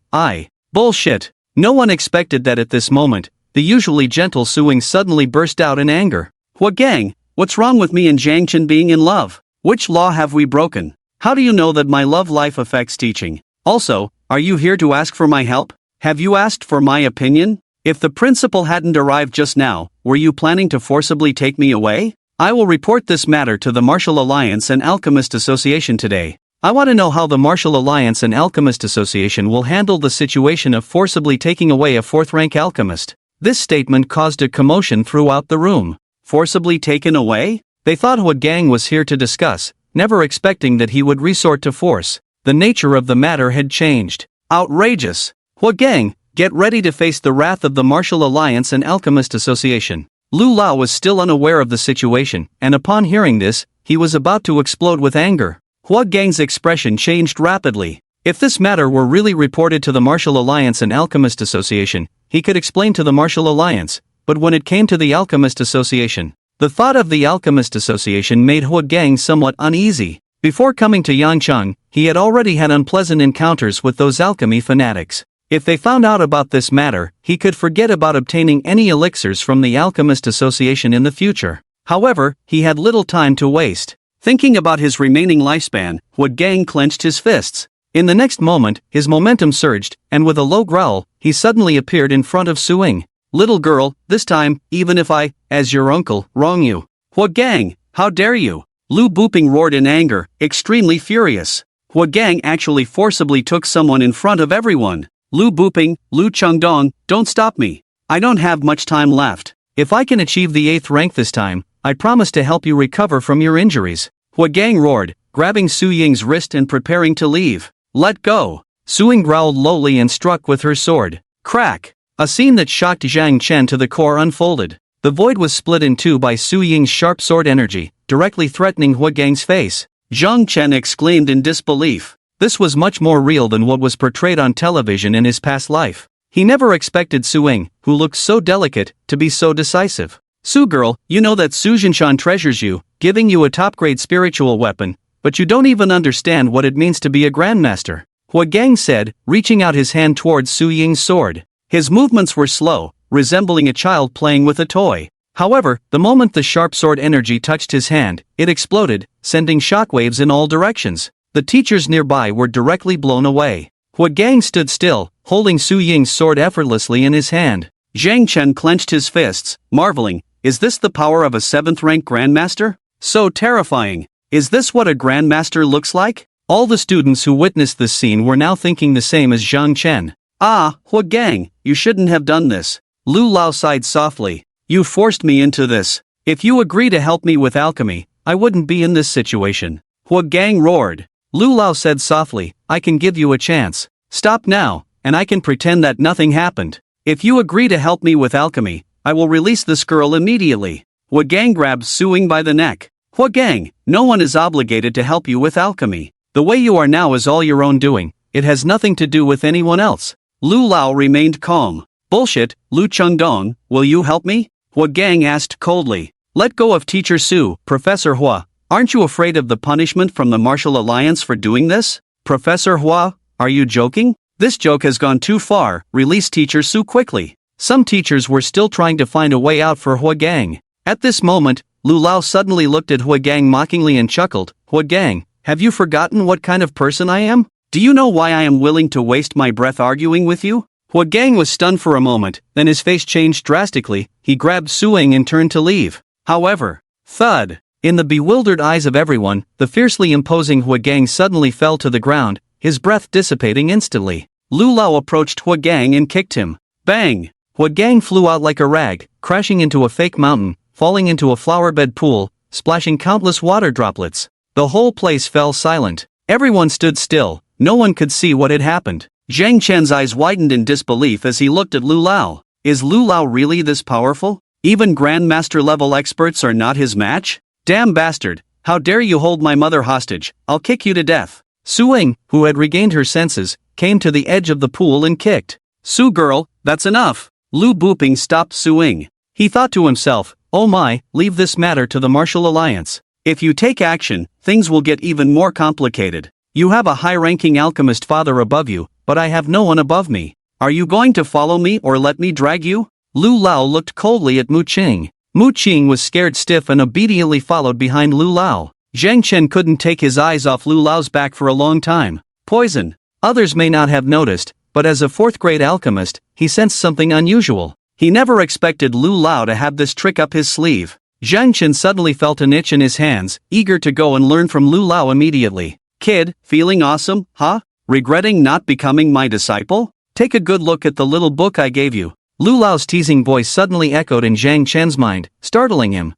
Bullshit. No one expected that at this moment. The usually gentle Suing suddenly burst out in anger. Hua Gang, what's wrong with me and Zhang Chen being in love? Which law have we broken? How do you know that my love life affects teaching? Also, are you here to ask for my help? Have you asked for my opinion? If the principal hadn't arrived just now, were you planning to forcibly take me away? I will report this matter to the Martial Alliance and Alchemist Association today. I want to know how the Martial Alliance and Alchemist Association will handle the situation of forcibly taking away a fourth-rank alchemist. This statement caused a commotion throughout the room. Forcibly taken away? They thought Hua Gang was here to discuss, never expecting that he would resort to force. The nature of the matter had changed. Outrageous! Hua Gang, get ready to face the wrath of the Martial Alliance and Alchemist Association. Lu Lao was still unaware of the situation, and upon hearing this, he was about to explode with anger. Hua Gang's expression changed rapidly. If this matter were really reported to the Martial Alliance and Alchemist Association, he could explain to the Martial Alliance, but when it came to the Alchemist Association, the thought of the Alchemist Association made Hua Gang somewhat uneasy. Before coming to Yangcheng, he had already had unpleasant encounters with those alchemy fanatics. If they found out about this matter, he could forget about obtaining any elixirs from the Alchemist Association in the future. However, he had little time to waste. Thinking about his remaining lifespan, Hua Gang clenched his fists. In the next moment, his momentum surged, and with a low growl, he suddenly appeared in front of Suing. Little girl, this time, even if I, as your uncle, wrong you. Hua Gang, how dare you? Lu Buping roared in anger, extremely furious. Hua Gang actually forcibly took someone in front of everyone. Lu Buping, Lu Chengdong, don't stop me. I don't have much time left. If I can achieve the 8th rank this time, I promise to help you recover from your injuries. Hua Gang roared, grabbing Su Ying's wrist and preparing to leave. Let go. Su Ying growled lowly and struck with her sword. Crack! A scene that shocked Zhang Chen to the core unfolded. The void was split in two by Su Ying's sharp sword energy, directly threatening Hua Gang's face. Zhang Chen exclaimed in disbelief. This was much more real than what was portrayed on television in his past life. He never expected Su Ying, who looked so delicate, to be so decisive. Su girl, you know that Su Jinshan treasures you, giving you a top-grade spiritual weapon, but you don't even understand what it means to be a grandmaster. Hua Gang said, reaching out his hand towards Su Ying's sword. His movements were slow, resembling a child playing with a toy. However, the moment the sharp sword energy touched his hand, it exploded, sending shockwaves in all directions. The teachers nearby were directly blown away. Hua Gang stood still, holding Su Ying's sword effortlessly in his hand. Zhang Chen clenched his fists, marveling, is this the power of a 7th-rank grandmaster? So terrifying. Is this what a grandmaster looks like? All the students who witnessed this scene were now thinking the same as Zhang Chen. Ah, Hua Gang, you shouldn't have done this. Lu Lao sighed softly. You forced me into this. If you agree to help me with alchemy, I wouldn't be in this situation. Hua Gang roared. Lu Lao said softly, I can give you a chance. Stop now, and I can pretend that nothing happened. If you agree to help me with alchemy, I will release this girl immediately. Hua Gang grabbed Su Ying by the neck. Hua Gang, no one is obligated to help you with alchemy. The way you are now is all your own doing. It has nothing to do with anyone else. Lu Lao remained calm. Bullshit, Lu Chengdong, will you help me? Hua Gang asked coldly. Let go of Teacher Su, Professor Hua. Aren't you afraid of the punishment from the Martial Alliance for doing this? Professor Hua, are you joking? This joke has gone too far, release Teacher Su quickly. Some teachers were still trying to find a way out for Hua Gang. At this moment, Lu Lao suddenly looked at Hua Gang mockingly and chuckled. Hua Gang, have you forgotten what kind of person I am? Do you know why I am willing to waste my breath arguing with you? Hua Gang was stunned for a moment, then his face changed drastically. He grabbed Su Ying and turned to leave. However, thud. In the bewildered eyes of everyone, the fiercely imposing Hua Gang suddenly fell to the ground, his breath dissipating instantly. Lu Lao approached Hua Gang and kicked him. Bang! Hua Gang flew out like a rag, crashing into a fake mountain, falling into a flowerbed pool, splashing countless water droplets. The whole place fell silent. Everyone stood still, no one could see what had happened. Zhang Chen's eyes widened in disbelief as he looked at Lu Lao. Is Lu Lao really this powerful? Even Grandmaster level experts are not his match? Damn bastard, how dare you hold my mother hostage, I'll kick you to death. Su Ying, who had regained her senses, came to the edge of the pool and kicked. Su girl, that's enough. Lu Buping stopped Su Ying. He thought to himself, oh my, leave this matter to the Martial Alliance. If you take action, things will get even more complicated. You have a high-ranking alchemist father above you, but I have no one above me. Are you going to follow me or let me drag you? Lu Lao looked coldly at Mu Qing. Mu Qing was scared stiff and obediently followed behind Lu Lao. Zhang Chen couldn't take his eyes off Lu Lao's back for a long time. Poison. Others may not have noticed, but as a fourth-grade alchemist, he sensed something unusual. He never expected Lu Lao to have this trick up his sleeve. Zhang Chen suddenly felt an itch in his hands, eager to go and learn from Lu Lao immediately. Kid, feeling awesome, huh? Regretting not becoming my disciple? Take a good look at the little book I gave you. Lu Lao's teasing voice suddenly echoed in Zhang Chen's mind, startling him.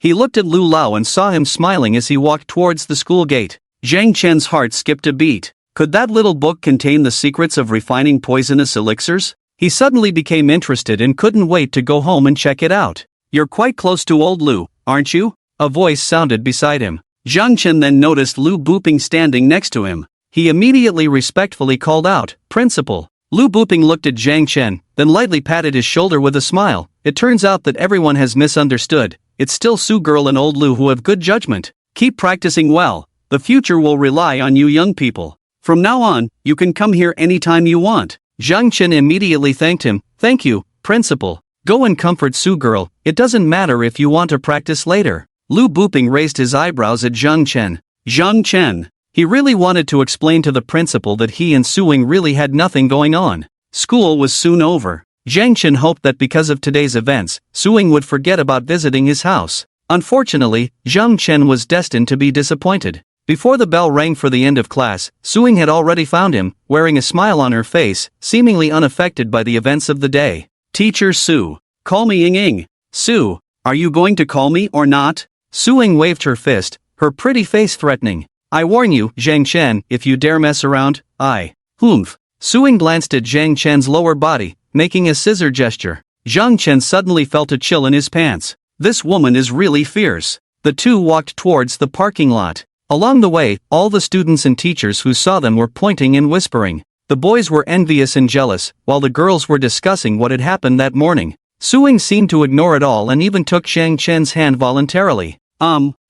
He looked at Lu Lao and saw him smiling as he walked towards the school gate. Zhang Chen's heart skipped a beat. Could that little book contain the secrets of refining poisonous elixirs? He suddenly became interested and couldn't wait to go home and check it out. You're quite close to old Lu, aren't you? A voice sounded beside him. Zhang Chen then noticed Lu Buping standing next to him. He immediately respectfully called out, Principal. Lu Buping looked at Zhang Chen, then lightly patted his shoulder with a smile. It turns out that everyone has misunderstood. It's still Su Girl and old Lu who have good judgment. Keep practicing well. The future will rely on you young people. From now on, you can come here anytime you want. Zhang Chen immediately thanked him. Thank you, Principal. Go and comfort Su Girl. It doesn't matter if you want to practice later. Lu Buping raised his eyebrows at Zhang Chen. Zhang Chen. He really wanted to explain to the principal that he and Suing really had nothing going on. School was soon over. Zhang Chen hoped that because of today's events, Suing would forget about visiting his house. Unfortunately, Zhang Chen was destined to be disappointed. Before the bell rang for the end of class, Suing had already found him, wearing a smile on her face, seemingly unaffected by the events of the day. Teacher Su. Call me Ying Ying. Su, are you going to call me or not? Suing waved her fist, her pretty face threatening. I warn you, Zhang Chen, if you dare mess around, I. Humph. Suing glanced at Zhang Chen's lower body, making a scissor gesture. Zhang Chen suddenly felt a chill in his pants. This woman is really fierce. The two walked towards the parking lot. Along the way, all the students and teachers who saw them were pointing and whispering. The boys were envious and jealous, while the girls were discussing what had happened that morning. Suing seemed to ignore it all and even took Zhang Chen's hand voluntarily.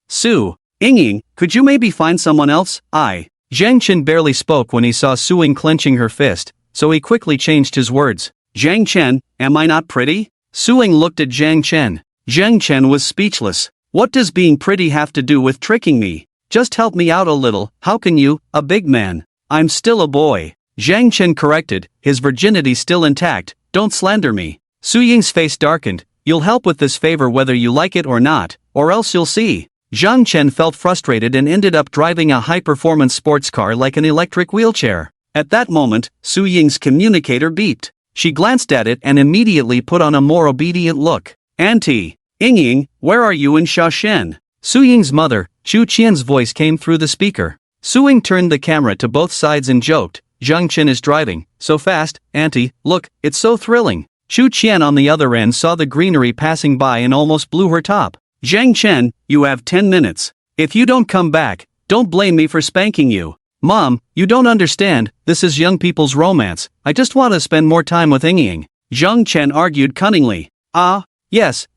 Su. Ying, could you maybe find someone else? Zhang Chen barely spoke when he saw Suing clenching her fist, so he quickly changed his words. Zhang Chen, am I not pretty? Suing looked at Zhang Chen. Zhang Chen was speechless. What does being pretty have to do with tricking me? Just help me out a little, how can you, a big man? I'm still a boy. Zhang Chen corrected, his virginity still intact, don't slander me. Su Ying's face darkened, you'll help with this favor whether you like it or not, or else you'll see. Zhang Chen felt frustrated and ended up driving a high-performance sports car like an electric wheelchair. At that moment, Su Ying's communicator beeped. She glanced at it and immediately put on a more obedient look. Auntie, Ying, where are you in Shaoshen? Su Ying's mother, Chu Qian's voice came through the speaker. Su Ying turned the camera to both sides and joked, Zhang Chen is driving, so fast, Auntie, look, it's so thrilling. Chu Qian on the other end saw the greenery passing by and almost blew her top. Zhang Chen, you have 10 minutes. If you don't come back, don't blame me for spanking you. Mom, you don't understand, this is young people's romance, I just want to spend more time with Ying. Zhang Chen argued cunningly. Yes,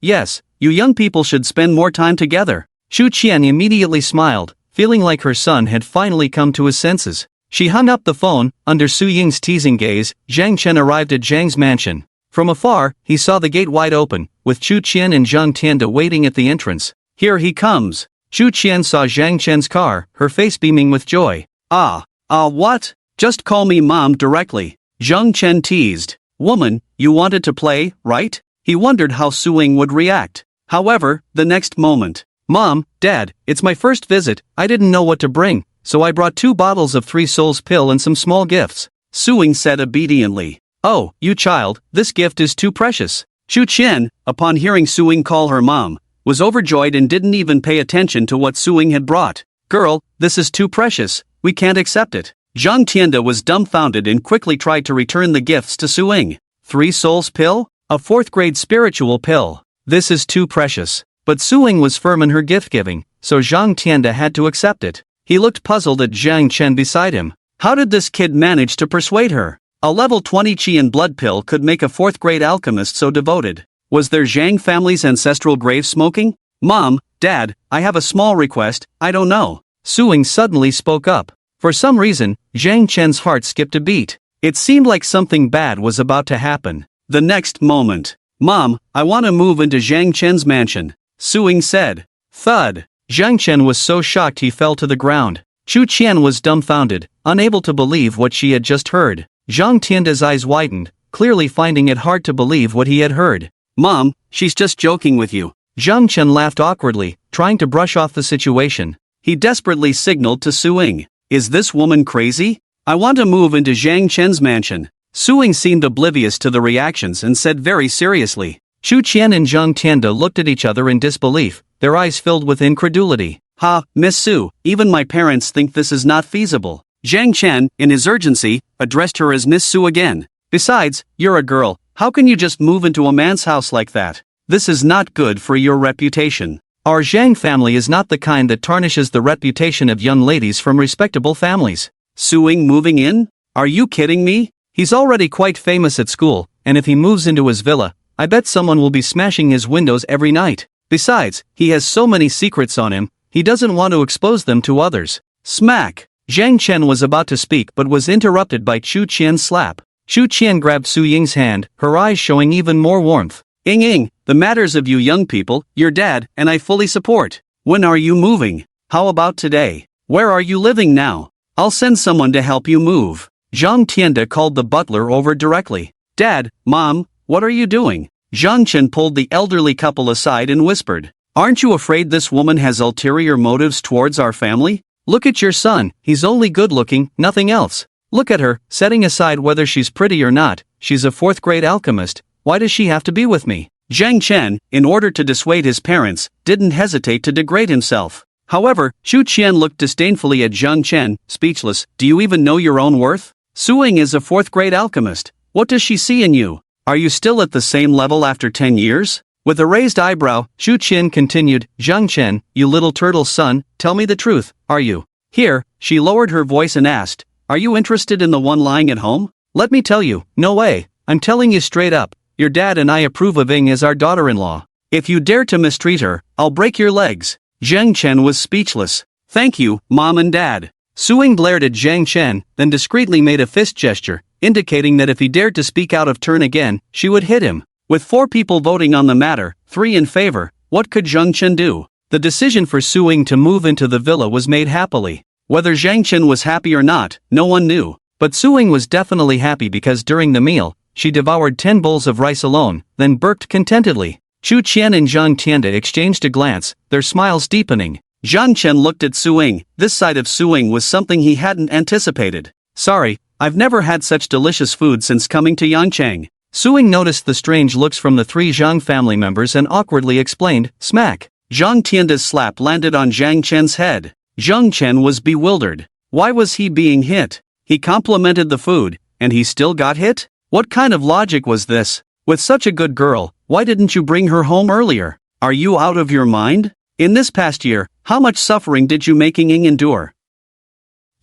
you young people should spend more time together. Chu Qian immediately smiled, feeling like her son had finally come to his senses. She hung up the phone. Under Su Ying's teasing gaze, Zhang Chen arrived at Zhang's mansion. From afar, he saw the gate wide open, with Chu Qian and Zhang Tianda waiting at the entrance. Here he comes. Chu Qian saw Zhang Chen's car, her face beaming with joy. What? Just call me Mom directly. Zhang Chen teased. Woman, you wanted to play, right? He wondered how Su Ying would react. However, the next moment. Mom, Dad, it's my first visit, I didn't know what to bring, so I brought 2 bottles of 3 Souls pill and some small gifts. Su Ying said obediently. Oh, you child, this gift is too precious. Chu Qian, upon hearing Su Ying call her mom, was overjoyed and didn't even pay attention to what Su Ying had brought. Girl, this is too precious, we can't accept it. Zhang Tianda was dumbfounded and quickly tried to return the gifts to Su Ying. 3 Souls pill? A 4th grade spiritual pill. This is too precious. But Su Ying was firm in her gift-giving, so Zhang Tianda had to accept it. He looked puzzled at Zhang Chen beside him. How did this kid manage to persuade her? A level 20 Qi and blood pill could make a 4th grade alchemist so devoted. Was their Zhang family's ancestral grave smoking? Mom, Dad, I have a small request, I don't know. Su Ying suddenly spoke up. For some reason, Zhang Chen's heart skipped a beat. It seemed like something bad was about to happen. The next moment. Mom, I want to move into Zhang Chen's mansion. Su Ying said. Thud. Zhang Chen was so shocked he fell to the ground. Chu Qian was dumbfounded, unable to believe what she had just heard. Zhang Tianda's eyes widened, clearly finding it hard to believe what he had heard. Mom, she's just joking with you. Zhang Chen laughed awkwardly, trying to brush off the situation. He desperately signaled to Su Ying. Is this woman crazy? I want to move into Zhang Chen's mansion. Su Ying seemed oblivious to the reactions and said very seriously. Chu Qian and Zhang Tianda looked at each other in disbelief, their eyes filled with incredulity. Ha, Miss Su, even my parents think this is not feasible. Zhang Chen, in his urgency, addressed her as Miss Su again. Besides, you're a girl, how can you just move into a man's house like that? This is not good for your reputation. Our Zhang family is not the kind that tarnishes the reputation of young ladies from respectable families. Su Ying moving in? Are you kidding me? He's already quite famous at school, and if he moves into his villa, I bet someone will be smashing his windows every night. Besides, he has so many secrets on him, he doesn't want to expose them to others. Smack! Zhang Chen was about to speak but was interrupted by Chu Qian's slap. Chu Qian grabbed Su Ying's hand, her eyes showing even more warmth. Ying, the matters of you young people, your dad, and I fully support. When are you moving? How about today? Where are you living now? I'll send someone to help you move. Zhang Tianda called the butler over directly. Dad, Mom, what are you doing? Zhang Chen pulled the elderly couple aside and whispered. Aren't you afraid this woman has ulterior motives towards our family? Look at your son, he's only good looking, nothing else. Look at her, setting aside whether she's pretty or not, she's a fourth-grade alchemist, why does she have to be with me? Zhang Chen, in order to dissuade his parents, didn't hesitate to degrade himself. However, Chu Qian looked disdainfully at Zhang Chen, speechless. Do you even know your own worth? Su Ying is a fourth-grade alchemist. What does she see in you? Are you still at the same level after 10 years? With a raised eyebrow, Chu Qian continued, Zhang Chen, you little turtle's son, tell me the truth, are you? Here, she lowered her voice and asked, are you interested in the one lying at home? Let me tell you, no way, I'm telling you straight up, your dad and I approve of Ying as our daughter-in-law. If you dare to mistreat her, I'll break your legs. Zhang Chen was speechless. Thank you, Mom and Dad. Su Ying glared at Zhang Chen, then discreetly made a fist gesture, indicating that if he dared to speak out of turn again, she would hit him. With 4 people voting on the matter, 3 in favor, what could Zhang Chen do? The decision for Su Ying to move into the villa was made happily. Whether Zhang Chen was happy or not, no one knew. But Su Ying was definitely happy because during the meal, she devoured 10 bowls of rice alone, then burped contentedly. Chu Qian and Zhang Tianda exchanged a glance, their smiles deepening. Zhang Chen looked at Su Ying. This side of Su Ying was something he hadn't anticipated. Sorry, I've never had such delicious food since coming to Yangchang. Su Ying noticed the strange looks from the 3 Zhang family members and awkwardly explained, smack. Zhang Tianda's slap landed on Zhang Chen's head. Zhang Chen was bewildered. Why was he being hit? He complimented the food, and he still got hit? What kind of logic was this? With such a good girl, why didn't you bring her home earlier? Are you out of your mind? In this past year, how much suffering did you making Ying endure?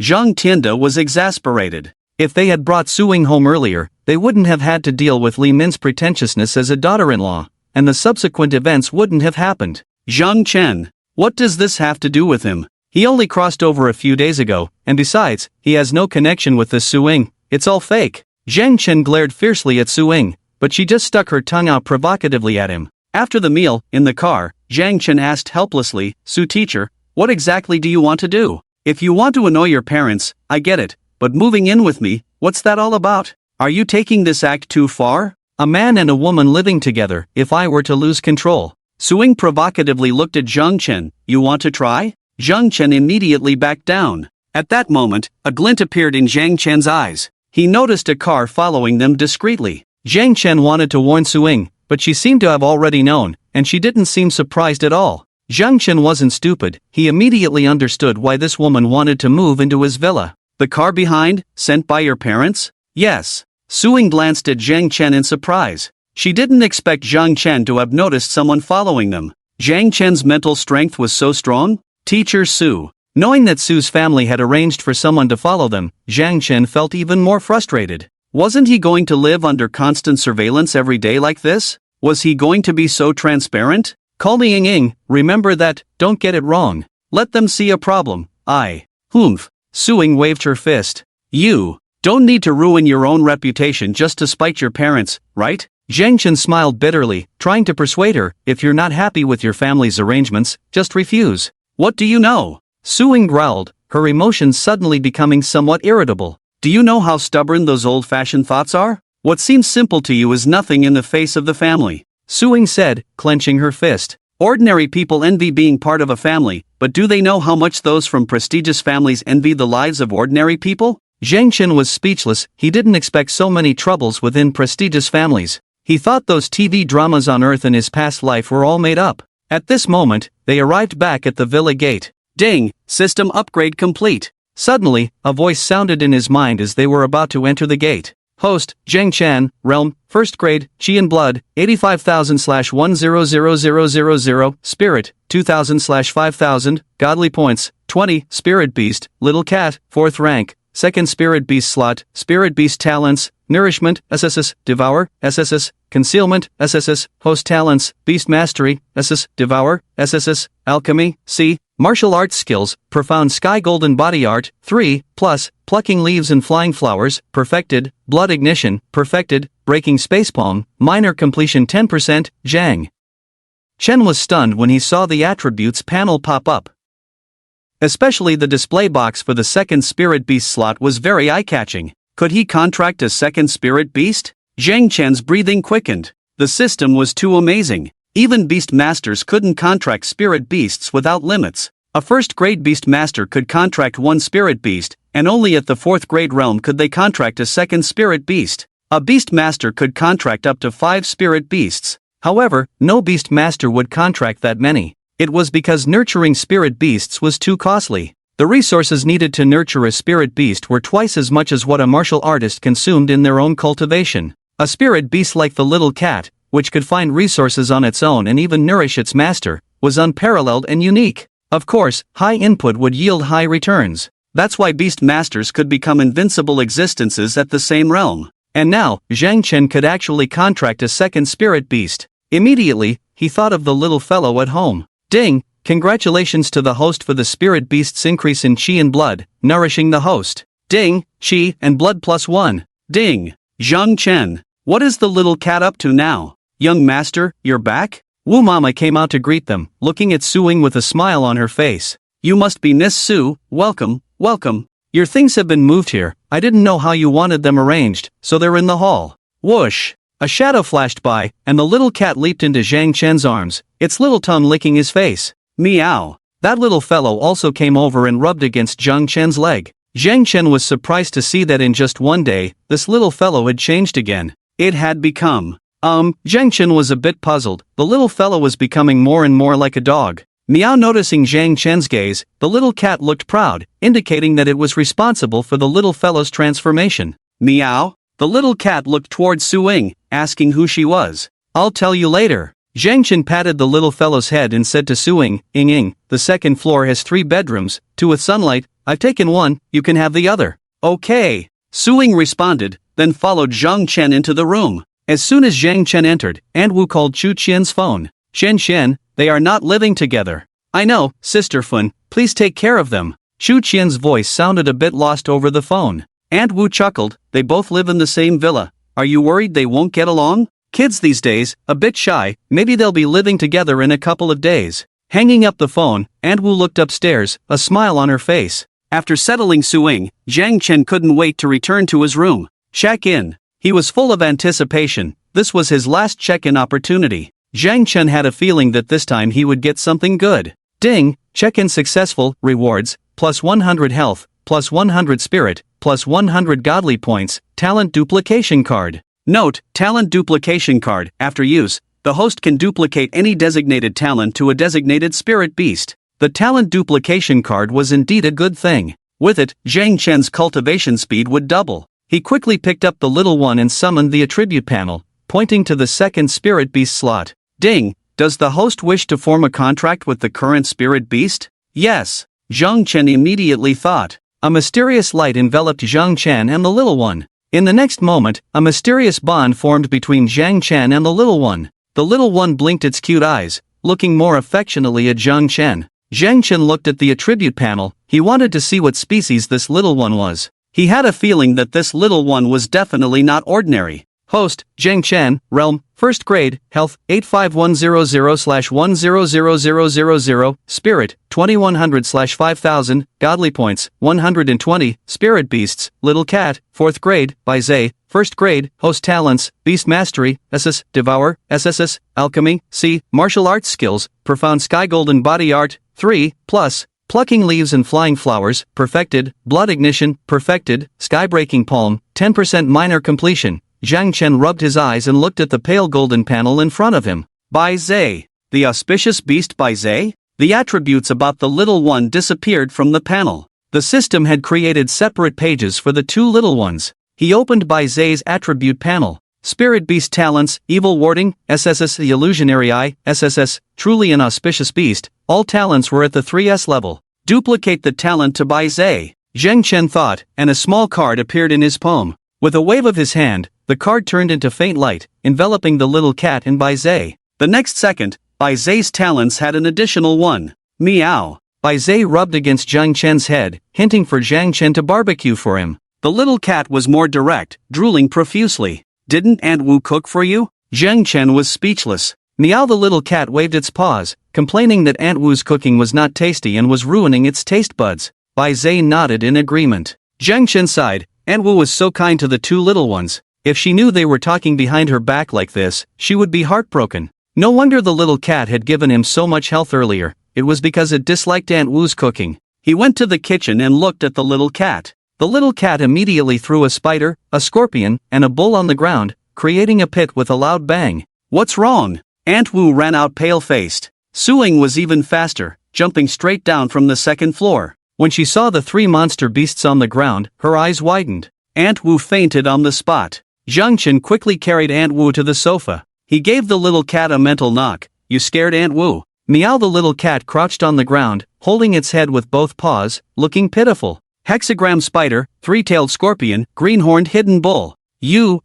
Zhang Tianda was exasperated. If they had brought Su Ying home earlier, they wouldn't have had to deal with Li Min's pretentiousness as a daughter-in-law, and the subsequent events wouldn't have happened. Zhang Chen, what does this have to do with him? He only crossed over a few days ago, and besides, he has no connection with this Su Ying, it's all fake. Zhang Chen glared fiercely at Su Ying, but she just stuck her tongue out provocatively at him. After the meal, in the car, Zhang Chen asked helplessly, Su teacher, what exactly do you want to do? If you want to annoy your parents, I get it, but moving in with me, what's that all about? Are you taking this act too far? A man and a woman living together, if I were to lose control. Su Ying provocatively looked at Zhang Chen, you want to try? Zhang Chen immediately backed down. At that moment, a glint appeared in Zhang Chen's eyes. He noticed a car following them discreetly. Zhang Chen wanted to warn Su Ying, but she seemed to have already known, and she didn't seem surprised at all. Zhang Chen wasn't stupid, he immediately understood why this woman wanted to move into his villa. The car behind, sent by your parents? Yes. Su Ying glanced at Zhang Chen in surprise. She didn't expect Zhang Chen to have noticed someone following them. Zhang Chen's mental strength was so strong? Teacher Su. Knowing that Su's family had arranged for someone to follow them, Zhang Chen felt even more frustrated. Wasn't he going to live under constant surveillance every day like this? Was he going to be so transparent? Call me Ying, remember that, don't get it wrong. Let them see a problem. Humph. Su Ying waved her fist. You don't need to ruin your own reputation just to spite your parents, right? Zhang Chen smiled bitterly, trying to persuade her, if you're not happy with your family's arrangements, just refuse. What do you know? Su Ying growled, her emotions suddenly becoming somewhat irritable. Do you know how stubborn those old-fashioned thoughts are? What seems simple to you is nothing in the face of the family. Su Ying said, clenching her fist. Ordinary people envy being part of a family, but do they know how much those from prestigious families envy the lives of ordinary people? Zhang Chen was speechless. He didn't expect so many troubles within prestigious families. He thought those TV dramas on Earth in his past life were all made up. At this moment, they arrived back at the villa gate. Ding! System upgrade complete. Suddenly, a voice sounded in his mind as they were about to enter the gate. Host, Zhang Chan, Realm, 1st grade, Chi and Blood, 85,000/100000, Spirit, 2,000/5000, Godly Points, 20, Spirit Beast, Little Cat, 4th rank, 2nd Spirit Beast slot, Spirit Beast Talents, Nourishment, SSS, Devour, SSS, Concealment, SSS, Host Talents, Beast Mastery, SS, Devour, SSS, Alchemy, C, Martial Arts Skills, Profound Sky Golden Body Art, 3, plus, Plucking Leaves and Flying Flowers, Perfected, Blood Ignition, Perfected, Breaking Space Palm, Minor Completion 10%, Zhang Chen was stunned when he saw the attributes panel pop up. Especially the display box for the 2nd Spirit Beast slot was very eye-catching. Could he contract a 2nd Spirit Beast? Zhang Chen's breathing quickened. The system was too amazing. Even Beast Masters couldn't contract Spirit Beasts without limits. A 1st grade Beast Master could contract 1 Spirit Beast, and only at the 4th grade realm could they contract a 2nd Spirit Beast. A Beast Master could contract up to 5 Spirit Beasts. However, no Beast Master would contract that many. It was because nurturing Spirit Beasts was too costly. The resources needed to nurture a Spirit Beast were twice as much as what a martial artist consumed in their own cultivation. A Spirit Beast like the Little Cat, which could find resources on its own and even nourish its master, was unparalleled and unique. Of course, high input would yield high returns. That's why Beast Masters could become invincible existences at the same realm. And now, Zhang Chen could actually contract a 2nd Spirit Beast. Immediately, he thought of the little fellow at home. Ding! Congratulations to the host for the Spirit Beast's increase in Chi and Blood, nourishing the host. Ding! Chi and Blood +1. Ding! Zhang Chen. What is the little cat up to now? Young master, you're back? Wu Mama came out to greet them, looking at Suing with a smile on her face. You must be Miss Su, welcome, welcome. Your things have been moved here. I didn't know how you wanted them arranged, so they're in the hall. Whoosh! A shadow flashed by, and the little cat leaped into Zhang Chen's arms, its little tongue licking his face. Meow! That little fellow also came over and rubbed against Zhang Chen's leg. Zhang Chen was surprised to see that in just one day, this little fellow had changed again. It had become. Zhang Chen was a bit puzzled. The little fellow was becoming more and more like a dog. Meow. Noticing Zhang Chen's gaze, the little cat looked proud, indicating that it was responsible for the little fellow's transformation. Meow. The little cat looked towards Suing, asking who she was. I'll tell you later. Zhang Chen patted the little fellow's head and said to Suing, Ing, the 2nd floor has 3 bedrooms, 2 with sunlight. I've taken one, you can have the other. Okay. Suing responded, then followed Zhang Chen into the room. As soon as Zhang Chen entered, Aunt Wu called Chu Qian's phone. Shen, they are not living together. I know, Sister Fun, please take care of them. Chu Qian's voice sounded a bit lost over the phone. Aunt Wu chuckled, they both live in the same villa. Are you worried they won't get along? Kids these days, a bit shy, maybe they'll be living together in a couple of days. Hanging up the phone, Aunt Wu looked upstairs, a smile on her face. After settling Suing, Zhang Chen couldn't wait to return to his room. Check in. He was full of anticipation. This was his last check-in opportunity. Zhang Chen had a feeling that this time he would get something good. Ding! Check-in successful, rewards, +100 health, +100 spirit, +100 godly points, talent duplication card. Note, talent duplication card. After use, the host can duplicate any designated talent to a designated spirit beast. The talent duplication card was indeed a good thing. With it, Zhang Chen's cultivation speed would double. He quickly picked up the little one and summoned the attribute panel, pointing to the 2nd Spirit Beast slot. Ding! Does the host wish to form a contract with the current Spirit Beast? Yes. Zhang Chen immediately thought. A mysterious light enveloped Zhang Chen and the little one. In the next moment, a mysterious bond formed between Zhang Chen and the little one. The little one blinked its cute eyes, looking more affectionately at Zhang Chen. Zhang Chen looked at the attribute panel. He wanted to see what species this little one was. He had a feeling that this little one was definitely not ordinary. Host, Zhang Chen, Realm, 1st grade, Health, 85100/100000, Spirit, 2100/5000, Godly Points, 120, Spirit Beasts, Little Cat, 4th grade, by Zay, First grade, host talents, beast mastery, SS, devour, SSS, alchemy, C, martial arts skills, profound sky golden body art, 3, plus, plucking leaves and flying flowers, perfected, blood ignition, perfected, sky breaking palm, 10% minor completion. Zhang Chen rubbed his eyes and looked at the pale golden panel in front of him. By Zay. The auspicious beast by Zay? The attributes about the little one disappeared from the panel. The system had created separate pages for the two little ones. He opened by Zay's attribute panel. Spirit beast talents, evil warding, SSS the illusionary eye, SSS, truly an auspicious beast. All talents were at the 3S level. Duplicate the talent to Bai Zay. Zheng Chen thought, and a small card appeared in his palm. With a wave of his hand, the card turned into faint light, enveloping the little cat in Bai Zay. The next second, Bai Zay's talents had an additional one. Meow. Bai Zay rubbed against Zhang Chen's head, hinting for Zhang Chen to barbecue for him. The little cat was more direct, drooling profusely. Didn't Aunt Wu cook for you? Zhang Chen was speechless. Meow. The little cat waved its paws, complaining that Aunt Wu's cooking was not tasty and was ruining its taste buds. Bai Zay nodded in agreement. Zhang Chen sighed. Aunt Wu was so kind to the two little ones. If she knew they were talking behind her back like this, she would be heartbroken. No wonder the little cat had given him so much health earlier. It was because it disliked Aunt Wu's cooking. He went to the kitchen and looked at the little cat. The little cat immediately threw a spider, a scorpion, and a bull on the ground, creating a pit with a loud bang. What's wrong? Aunt Wu ran out pale-faced. Suing was even faster, jumping straight down from the second floor. When she saw the three monster beasts on the ground, her eyes widened. Aunt Wu fainted on the spot. Zhang Chen quickly carried Aunt Wu to the sofa. He gave the little cat a mental knock. You scared Aunt Wu. Meow. The little cat crouched on the ground, holding its head with both paws, looking pitiful. Hexagram spider, three-tailed scorpion, green-horned hidden bull. You.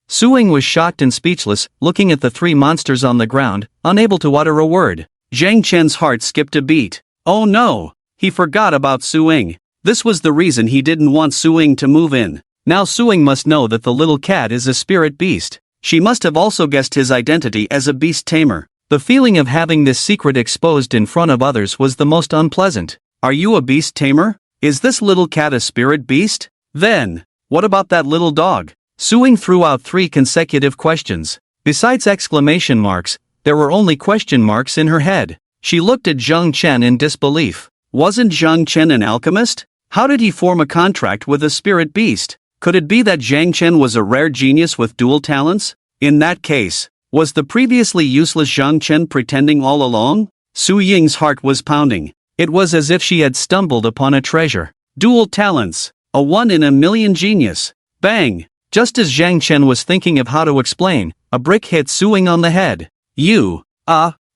Suing was shocked and speechless, looking at the three monsters on the ground, unable to utter a word. Zhang Chen's heart skipped a beat. Oh no! He forgot about Suing. This was the reason he didn't want Suing to move in. Now Suing must know that the little cat is a spirit beast. She must have also guessed his identity as a beast tamer. The feeling of having this secret exposed in front of others was the most unpleasant. Are you a beast tamer? Is this little cat a spirit beast? Then, what about that little dog? Suing threw out 3 consecutive questions. Besides exclamation marks, there were only question marks in her head. She looked at Zhang Chen in disbelief. Wasn't Zhang Chen an alchemist? How did he form a contract with a spirit beast? Could it be that Zhang Chen was a rare genius with dual talents? In that case, was the previously useless Zhang Chen pretending all along? Su Ying's heart was pounding. It was as if she had stumbled upon a treasure. Dual talents. A 1 in a million genius. Bang! Just as Zhang Chen was thinking of how to explain, a brick hit Suing on the head.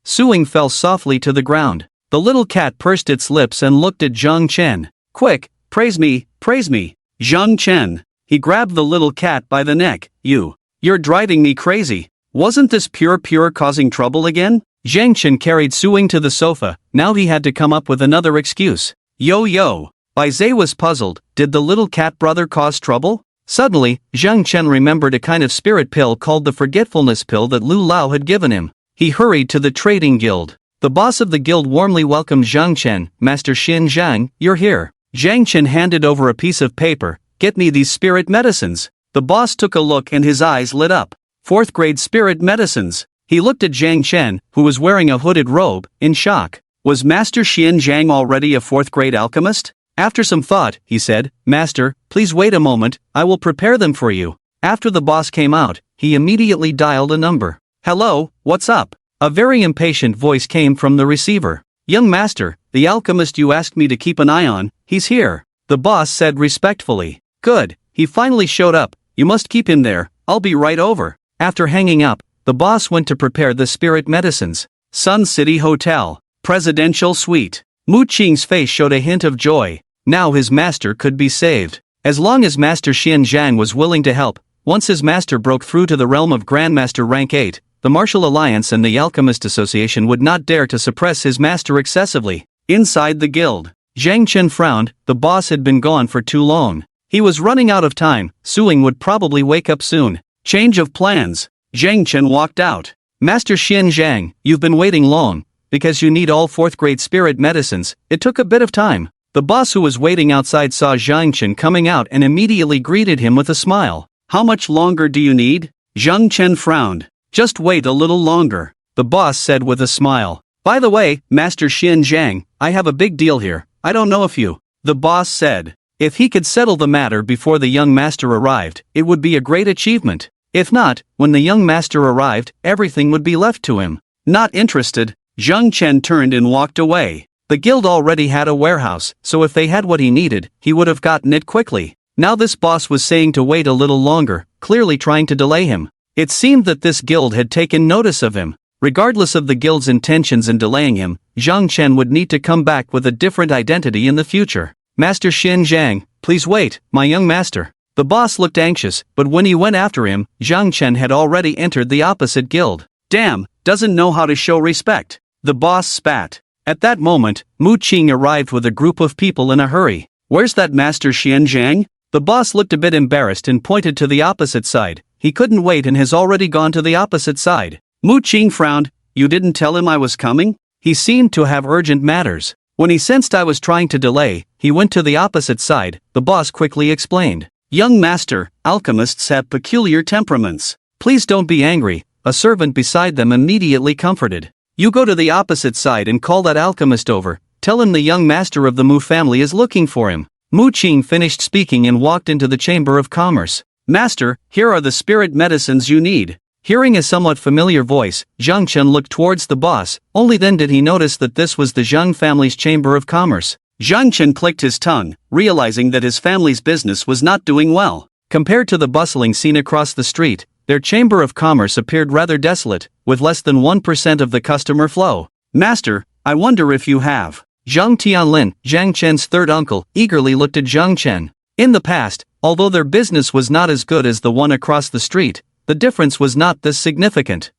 Suing fell softly to the ground. The little cat pursed its lips and looked at Zhang Chen. Quick, praise me, praise me. Zhang Chen. He grabbed the little cat by the neck. You're driving me crazy. Wasn't this pure causing trouble again? Zhang Chen carried Suing to the sofa. Now he had to come up with another excuse. Yo. Bai Zay was puzzled. Did the little cat brother cause trouble? Suddenly, Zhang Chen remembered a kind of spirit pill called the forgetfulness pill that Lu Lao had given him. He hurried to the trading guild. The boss of the guild warmly welcomed Zhang Chen. Master Xin Zhang, you're here. Zhang Chen handed over a piece of paper. Get me these spirit medicines. The boss took a look and his eyes lit up. 4th grade spirit medicines. He looked at Zhang Chen, who was wearing a hooded robe, in shock. Was Master Xin Zhang already a 4th grade alchemist? After some thought, he said, Master, please wait a moment, I will prepare them for you. After the boss came out, he immediately dialed a number. Hello, what's up? A very impatient voice came from the receiver. Young master, the alchemist you asked me to keep an eye on, he's here. The boss said respectfully. Good, he finally showed up. You must keep him there, I'll be right over. After hanging up, the boss went to prepare the spirit medicines. Sun City Hotel. Presidential Suite. Mu Qing's face showed a hint of joy. Now his master could be saved. As long as Master Xian Zhang was willing to help, once his master broke through to the realm of Grandmaster Rank 8, the Martial Alliance and the Alchemist Association would not dare to suppress his master excessively. Inside the guild, Zhang Chen frowned. The boss had been gone for too long. He was running out of time. Suing would probably wake up soon. Change of plans. Zhang Chen walked out. Master Xian Zhang, you've been waiting long. Because you need all 4th grade spirit medicines, it took a bit of time. The boss who was waiting outside saw Zhang Chen coming out and immediately greeted him with a smile. "How much longer do you need?" Zhang Chen frowned. "Just wait a little longer," the boss said with a smile. "By the way, Master Xin Zhang, I have a big deal here. I don't know if you," the boss said. If he could settle the matter before the young master arrived, it would be a great achievement. If not, when the young master arrived, everything would be left to him. Not interested, Zhang Chen turned and walked away. The guild already had a warehouse, so if they had what he needed, he would have gotten it quickly. Now this boss was saying to wait a little longer, clearly trying to delay him. It seemed that this guild had taken notice of him. Regardless of the guild's intentions in delaying him, Zhang Chen would need to come back with a different identity in the future. "Master Xin Zhang, please wait, my young master." The boss looked anxious, but when he went after him, Zhang Chen had already entered the opposite guild. "Damn, doesn't know how to show respect," the boss spat. At that moment, Mu Qing arrived with a group of people in a hurry. "Where's that Master Xin Zhang?" The boss looked a bit embarrassed and pointed to the opposite side. He couldn't wait and has already gone to the opposite side. Mu Qing frowned. "You didn't tell him I was coming?" He seemed to have urgent matters. When he sensed I was trying to delay, he went to the opposite side, the boss quickly explained. "Young master, alchemists have peculiar temperaments. Please don't be angry," a servant beside them immediately comforted. "You go to the opposite side and call that alchemist over. Tell him the young master of the Mu family is looking for him." Mu Qing finished speaking and walked into the Chamber of Commerce. "Master, here are the spirit medicines you need." Hearing a somewhat familiar voice, Zhang Chen looked towards the boss. Only then did he notice that this was the Zhang family's Chamber of Commerce. Zhang Chen clicked his tongue, realizing that his family's business was not doing well. Compared to the bustling scene across the street, their Chamber of Commerce appeared rather desolate, with less than 1% of the customer flow. "Master, I wonder if you have." Zhang Tianlin, Zhang Chen's third uncle, eagerly looked at Zhang Chen. In the past, although their business was not as good as the one across the street, the difference was not this significant.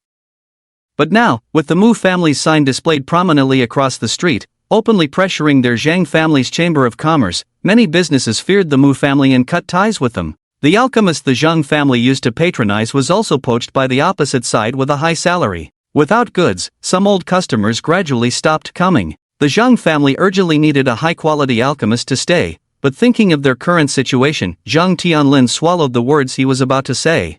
But now, with the Mu family's sign displayed prominently across the street, openly pressuring their Zhang family's Chamber of Commerce, many businesses feared the Mu family and cut ties with them. The alchemist the Zhang family used to patronize was also poached by the opposite side with a high salary. Without goods, some old customers gradually stopped coming. The Zhang family urgently needed a high-quality alchemist to stay, but thinking of their current situation, Zhang Tianlin swallowed the words he was about to say.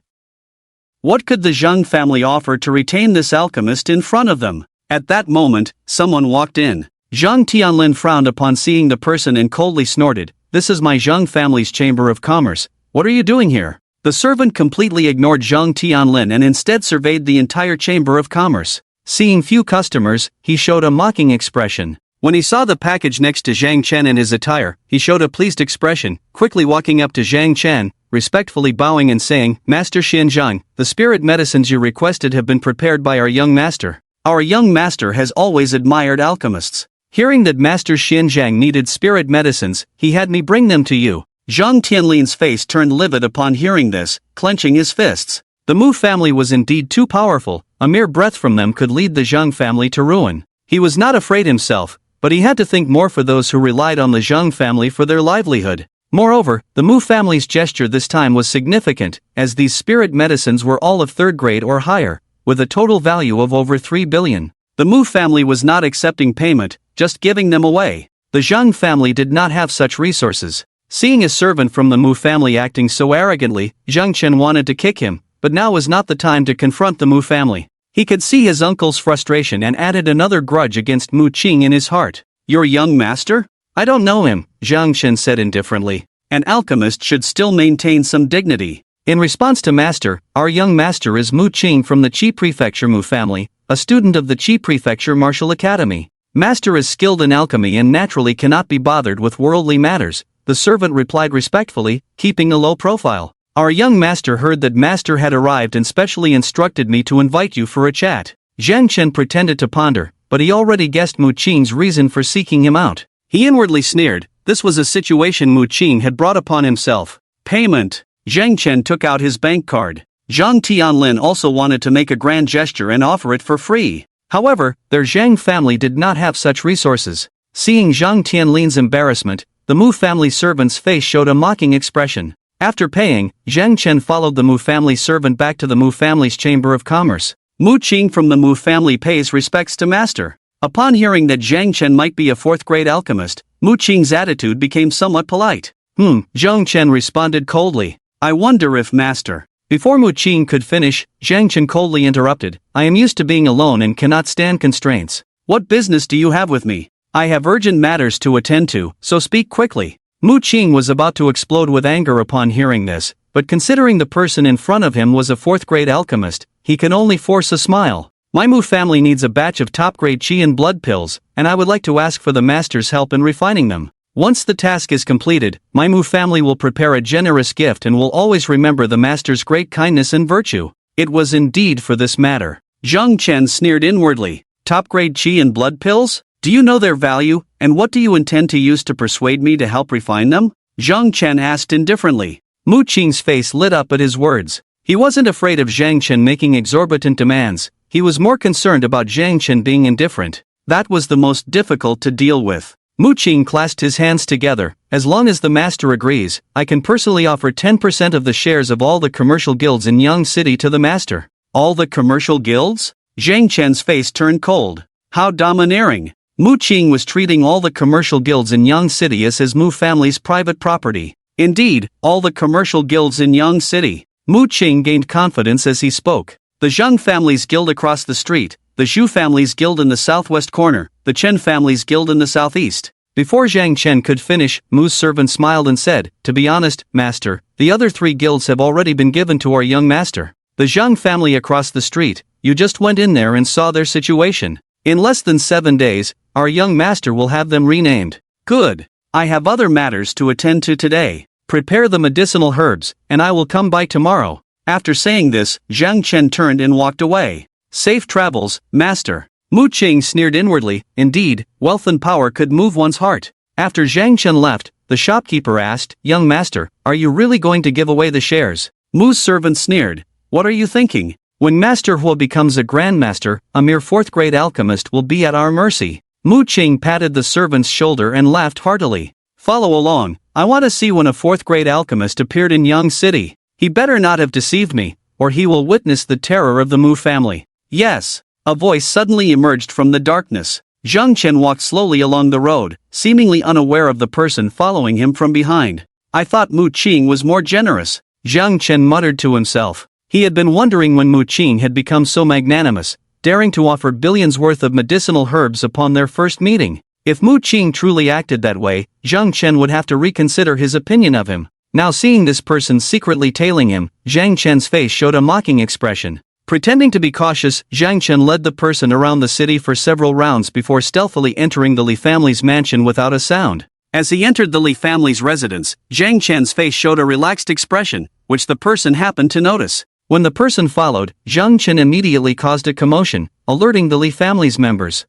What could the Zhang family offer to retain this alchemist in front of them? At that moment, someone walked in. Zhang Tianlin frowned upon seeing the person and coldly snorted, "This is my Zhang family's Chamber of Commerce. What are you doing here?" The servant completely ignored Zhang Tianlin and instead surveyed the entire Chamber of Commerce. Seeing few customers, he showed a mocking expression. When he saw the package next to Zhang Chen and his attire, he showed a pleased expression, quickly walking up to Zhang Chen, respectfully bowing and saying, "Master Xin Zhang, the spirit medicines you requested have been prepared by our young master. Our young master has always admired alchemists. Hearing that Master Xin Zhang needed spirit medicines, he had me bring them to you." Zhang Tianlin's face turned livid upon hearing this, clenching his fists. The Mu family was indeed too powerful. A mere breath from them could lead the Zhang family to ruin. He was not afraid himself, but he had to think more for those who relied on the Zhang family for their livelihood. Moreover, the Mu family's gesture this time was significant, as these spirit medicines were all of third grade or higher, with a total value of over 3 billion. The Mu family was not accepting payment, just giving them away. The Zhang family did not have such resources. Seeing a servant from the Mu family acting so arrogantly, Zhang Chen wanted to kick him, but now was not the time to confront the Mu family. He could see his uncle's frustration and added another grudge against Mu Qing in his heart. "Your young master? I don't know him," Zhang Chen said indifferently. "An alchemist should still maintain some dignity." In response to master, our young master is Mu Qing from the Qi Prefecture Mu family, a student of the Qi Prefecture Martial Academy. Master is skilled in alchemy and naturally cannot be bothered with worldly matters, the servant replied respectfully, keeping a low profile. "Our young master heard that master had arrived and specially instructed me to invite you for a chat." Zhang Chen pretended to ponder, but he already guessed Mu Qing's reason for seeking him out. He inwardly sneered. This was a situation Mu Qing had brought upon himself. Payment. Zhang Chen took out his bank card. Zhang Tianlin also wanted to make a grand gesture and offer it for free. However, their Zhang family did not have such resources. Seeing Zhang Tianlin's embarrassment, the Mu family servant's face showed a mocking expression. After paying, Zhang Chen followed the Mu family servant back to the Mu family's Chamber of Commerce. Mu Qing from the Mu family pays respects to master. Upon hearing that Zhang Chen might be a fourth-grade alchemist, Mu Qing's attitude became somewhat polite. Zhang Chen responded coldly. I wonder if Master. Before Mu Qing could finish, Zhang Chen coldly interrupted. I am used to being alone and cannot stand constraints. What business do you have with me? I have urgent matters to attend to, so speak quickly. Mu Qing was about to explode with anger upon hearing this, but considering the person in front of him was a fourth-grade alchemist, he could only force a smile. My Mu family needs a batch of top-grade qi and blood pills, and I would like to ask for the master's help in refining them. Once the task is completed, my Mu family will prepare a generous gift and will always remember the master's great kindness and virtue. It was indeed for this matter. Zhang Chen sneered inwardly. Top-grade qi and blood pills? Do you know their value, and what do you intend to use to persuade me to help refine them? Zhang Chen asked indifferently. Mu Qing's face lit up at his words. He wasn't afraid of Zhang Chen making exorbitant demands, he was more concerned about Zhang Chen being indifferent. That was the most difficult to deal with. Mu Qing clasped his hands together. As long as the master agrees, I can personally offer 10% of the shares of all the commercial guilds in Yang City to the master. All the commercial guilds? Zhang Chen's face turned cold. How domineering! Mu Qing was treating all the commercial guilds in Yang City as his Mu family's private property. Indeed, all the commercial guilds in Yang City. Mu Qing gained confidence as he spoke. The Zhang family's guild across the street, the Zhu family's guild in the southwest corner, the Chen family's guild in the southeast. Before Zhang Chen could finish, Mu's servant smiled and said, to be honest, master, the other 3 guilds have already been given to our young master. The Zhang family across the street, you just went in there and saw their situation. In less than 7 days, our young master will have them renamed. Good. I have other matters to attend to today. Prepare the medicinal herbs, and I will come by tomorrow. After saying this, Zhang Chen turned and walked away. Safe travels, master. Mu Qing sneered inwardly. Indeed, wealth and power could move one's heart. After Zhang Chen left, the shopkeeper asked, young master, are you really going to give away the shares? Mu's servant sneered. What are you thinking? When Master Hua becomes a grandmaster, a mere 4th-grade alchemist will be at our mercy. Mu Qing patted the servant's shoulder and laughed heartily. Follow along, I want to see when a 4th-grade alchemist appeared in Yang City. He better not have deceived me, or he will witness the terror of the Mu family. Yes. A voice suddenly emerged from the darkness. Zhang Chen walked slowly along the road, seemingly unaware of the person following him from behind. I thought Mu Qing was more generous. Zhang Chen muttered to himself. He had been wondering when Mu Qing had become so magnanimous, daring to offer billions worth of medicinal herbs upon their first meeting. If Mu Qing truly acted that way, Zhang Chen would have to reconsider his opinion of him. Now seeing this person secretly tailing him, Zhang Chen's face showed a mocking expression. Pretending to be cautious, Zhang Chen led the person around the city for several rounds before stealthily entering the Li family's mansion without a sound. As he entered the Li family's residence, Zhang Chen's face showed a relaxed expression, which the person happened to notice. When the person followed, Zhang Chen immediately caused a commotion, alerting the Li family's members.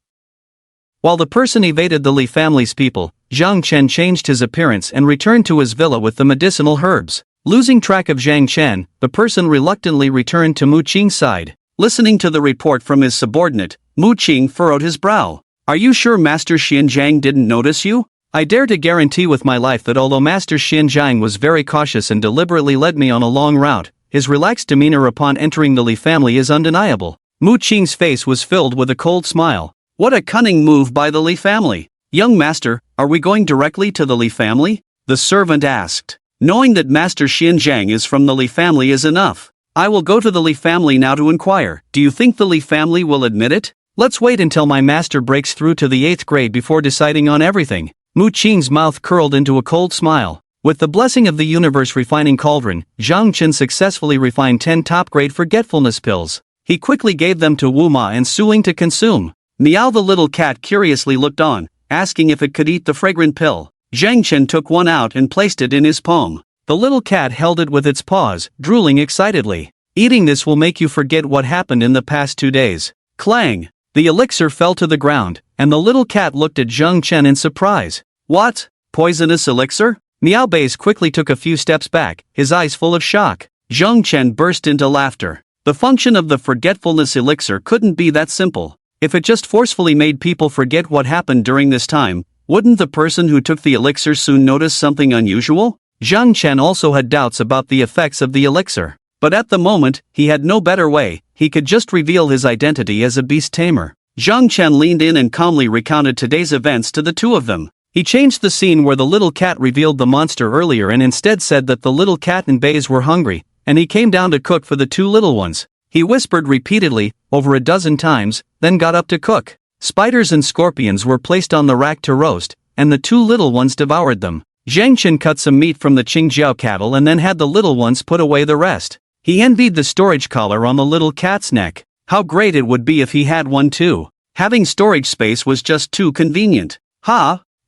While the person evaded the Li family's people, Zhang Chen changed his appearance and returned to his villa with the medicinal herbs. Losing track of Zhang Chen, the person reluctantly returned to Mu Qing's side. Listening to the report from his subordinate, Mu Qing furrowed his brow. Are you sure Master Xianjiang didn't notice you? I dare to guarantee with my life that although Master Xianjiang was very cautious and deliberately led me on a long route, his relaxed demeanor upon entering the Li family is undeniable. Mu Qing's face was filled with a cold smile. What a cunning move by the Li family. Young master, are we going directly to the Li family? The servant asked. Knowing that Master Xianjiang is from the Li family is enough. I will go to the Li family now to inquire. Do you think the Li family will admit it? Let's wait until my master breaks through to the 8th grade before deciding on everything. Mu Qing's mouth curled into a cold smile. With the blessing of the universe refining cauldron, Zhang Chen successfully refined 10 top-grade forgetfulness pills. He quickly gave them to Wu Ma and Suling to consume. Meow the little cat curiously looked on, asking if it could eat the fragrant pill. Zhang Chen took one out and placed it in his palm. The little cat held it with its paws, drooling excitedly. Eating this will make you forget what happened in the past 2 days. Clang! The elixir fell to the ground, and the little cat looked at Zhang Chen in surprise. What? Poisonous elixir? Meow Beis quickly took a few steps back, his eyes full of shock. Zhang Chen burst into laughter. The function of the forgetfulness elixir couldn't be that simple. If it just forcefully made people forget what happened during this time, wouldn't the person who took the elixir soon notice something unusual? Zhang Chen also had doubts about the effects of the elixir. But at the moment, he had no better way, he could just reveal his identity as a beast tamer. Zhang Chen leaned in and calmly recounted today's events to the two of them. He changed the scene where the little cat revealed the monster earlier and instead said that the little cat and Baze were hungry, and he came down to cook for the two little ones. He whispered repeatedly, over a dozen times, then got up to cook. Spiders and scorpions were placed on the rack to roast, and the two little ones devoured them. Zhang Chen cut some meat from the Qingjiao cattle and then had the little ones put away the rest. He envied the storage collar on the little cat's neck. How great it would be if he had one too. Having storage space was just too convenient.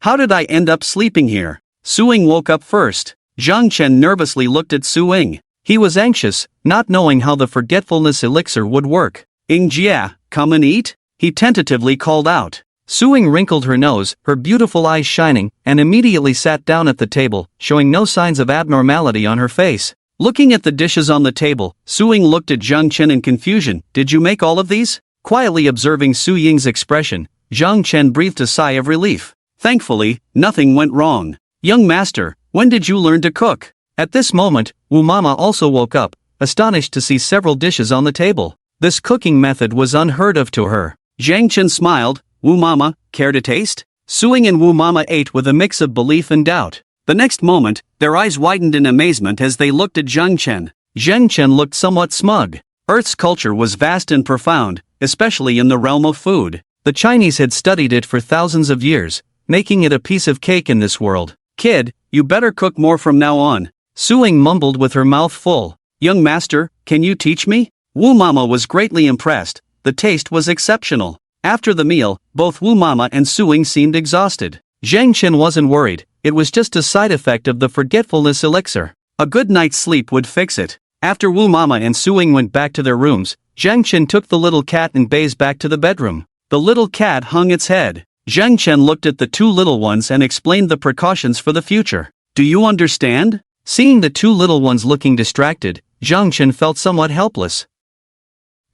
How did I end up sleeping here? Suing woke up first. Zhang Chen nervously looked at Suing. He was anxious, not knowing how the forgetfulness elixir would work. Jia, come and eat? He tentatively called out. Suing wrinkled her nose, her beautiful eyes shining, and immediately sat down at the table, showing no signs of abnormality on her face. Looking at the dishes on the table, Suing looked at Zhang Chen in confusion. Did you make all of these? Quietly observing Su Ying's expression, Zhang Chen breathed a sigh of relief. Thankfully, nothing went wrong. Young master, when did you learn to cook? At this moment, Wu Mama also woke up, astonished to see several dishes on the table. This cooking method was unheard of to her. Zhang Chen smiled. Wu Mama, care to taste? Suing and Wu Mama ate with a mix of belief and doubt. The next moment, their eyes widened in amazement as they looked at Zhang Chen. Zhang Chen looked somewhat smug. Earth's culture was vast and profound, especially in the realm of food. The Chinese had studied it for thousands of years, making it a piece of cake in this world. Kid, you better cook more from now on. Suing mumbled with her mouth full. Young master, can you teach me? Wu Mama was greatly impressed. The taste was exceptional. After the meal, both Wu Mama and Suing seemed exhausted. Zhang Chen wasn't worried. It was just a side effect of the forgetfulness elixir. A good night's sleep would fix it. After Wu Mama and Suing went back to their rooms, Zhang Chen took the little cat and Baze back to the bedroom. The little cat hung its head. Zhang Chen looked at the two little ones and explained the precautions for the future. Do you understand? Seeing the two little ones looking distracted, Zhang Chen felt somewhat helpless.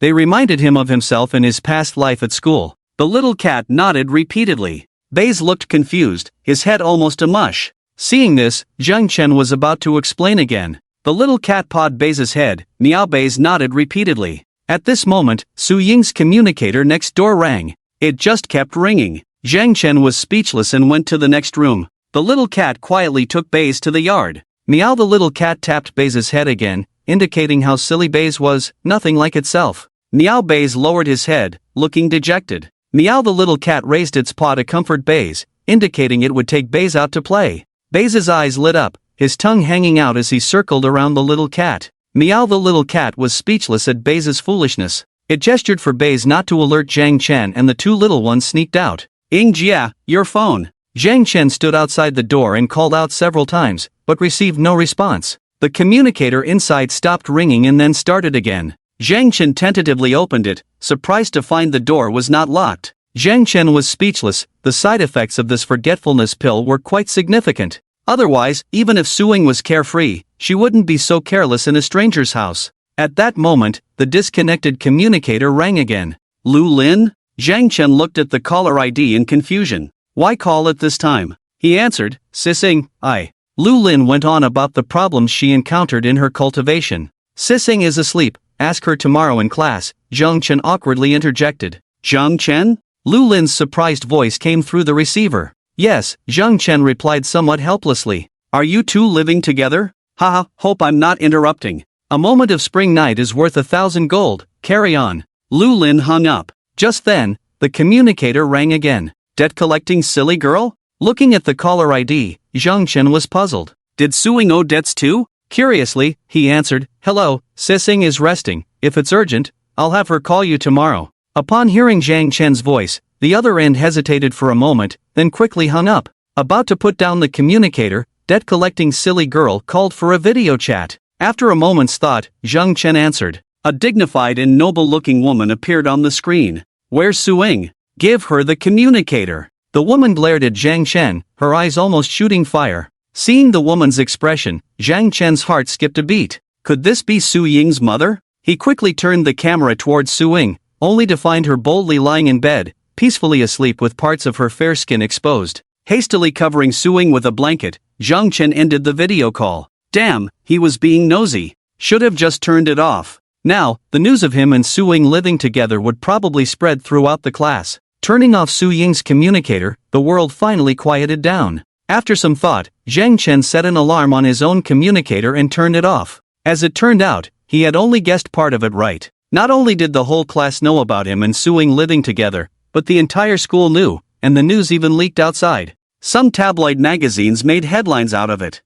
They reminded him of himself in his past life at school. The little cat nodded repeatedly. Baze looked confused, his head almost a mush. Seeing this, Zhang Chen was about to explain again. The little cat pawed Baze's head. Meow. Baze nodded repeatedly. At this moment, Su Ying's communicator next door rang. It just kept ringing. Zhang Chen was speechless and went to the next room. The little cat quietly took Baze to the yard. Meow. The little cat tapped Baze's head again, indicating how silly Baze was, nothing like itself. Meow. Baze lowered his head, looking dejected. Meow. The little cat raised its paw to comfort Baze, indicating it would take Baze out to play. Baze's eyes lit up, his tongue hanging out as he circled around the little cat. Meow. The little cat was speechless at Baze's foolishness. It gestured for Baze not to alert Zhang Chen and the two little ones sneaked out. Jia, your phone. Zhang Chen stood outside the door and called out several times, but received no response. The communicator inside stopped ringing and then started again. Zhang Chen tentatively opened it, surprised to find the door was not locked. Zhang Chen was speechless. The side effects of this forgetfulness pill were quite significant. Otherwise, even if Suing was carefree, she wouldn't be so careless in a stranger's house. At that moment, the disconnected communicator rang again. Lu Lin? Zhang Chen looked at the caller ID in confusion. Why call at this time? He answered, Sising, I. Lu Lin went on about the problems she encountered in her cultivation. Sising is asleep, ask her tomorrow in class, Zhang Chen awkwardly interjected. Zhang Chen? Lu Lin's surprised voice came through the receiver. Yes, Zhang Chen replied somewhat helplessly. Are you two living together? Haha, hope I'm not interrupting. A moment of spring night is worth 1,000 gold, carry on. Lu Lin hung up. Just then, the communicator rang again. Debt collecting silly girl? Looking at the caller ID, Zhang Chen was puzzled. Did Suing owe debts too? Curiously, he answered, Hello, Sising is resting. If it's urgent, I'll have her call you tomorrow. Upon hearing Zhang Chen's voice, the other end hesitated for a moment, then quickly hung up. About to put down the communicator, debt collecting silly girl called for a video chat. After a moment's thought, Zhang Chen answered. A dignified and noble-looking woman appeared on the screen. Where's Suing? Give her the communicator. The woman glared at Zhang Chen, her eyes almost shooting fire. Seeing the woman's expression, Zhang Chen's heart skipped a beat. Could this be Su Ying's mother? He quickly turned the camera towards Suing, only to find her boldly lying in bed, peacefully asleep with parts of her fair skin exposed. Hastily covering Suing with a blanket, Zhang Chen ended the video call. Damn, he was being nosy. Should have just turned it off. Now, the news of him and Suing living together would probably spread throughout the class. Turning off Su Ying's communicator, the world finally quieted down. After some thought, Zhang Chen set an alarm on his own communicator and turned it off. As it turned out, he had only guessed part of it right. Not only did the whole class know about him and Su Ying living together, but the entire school knew, and the news even leaked outside. Some tabloid magazines made headlines out of it.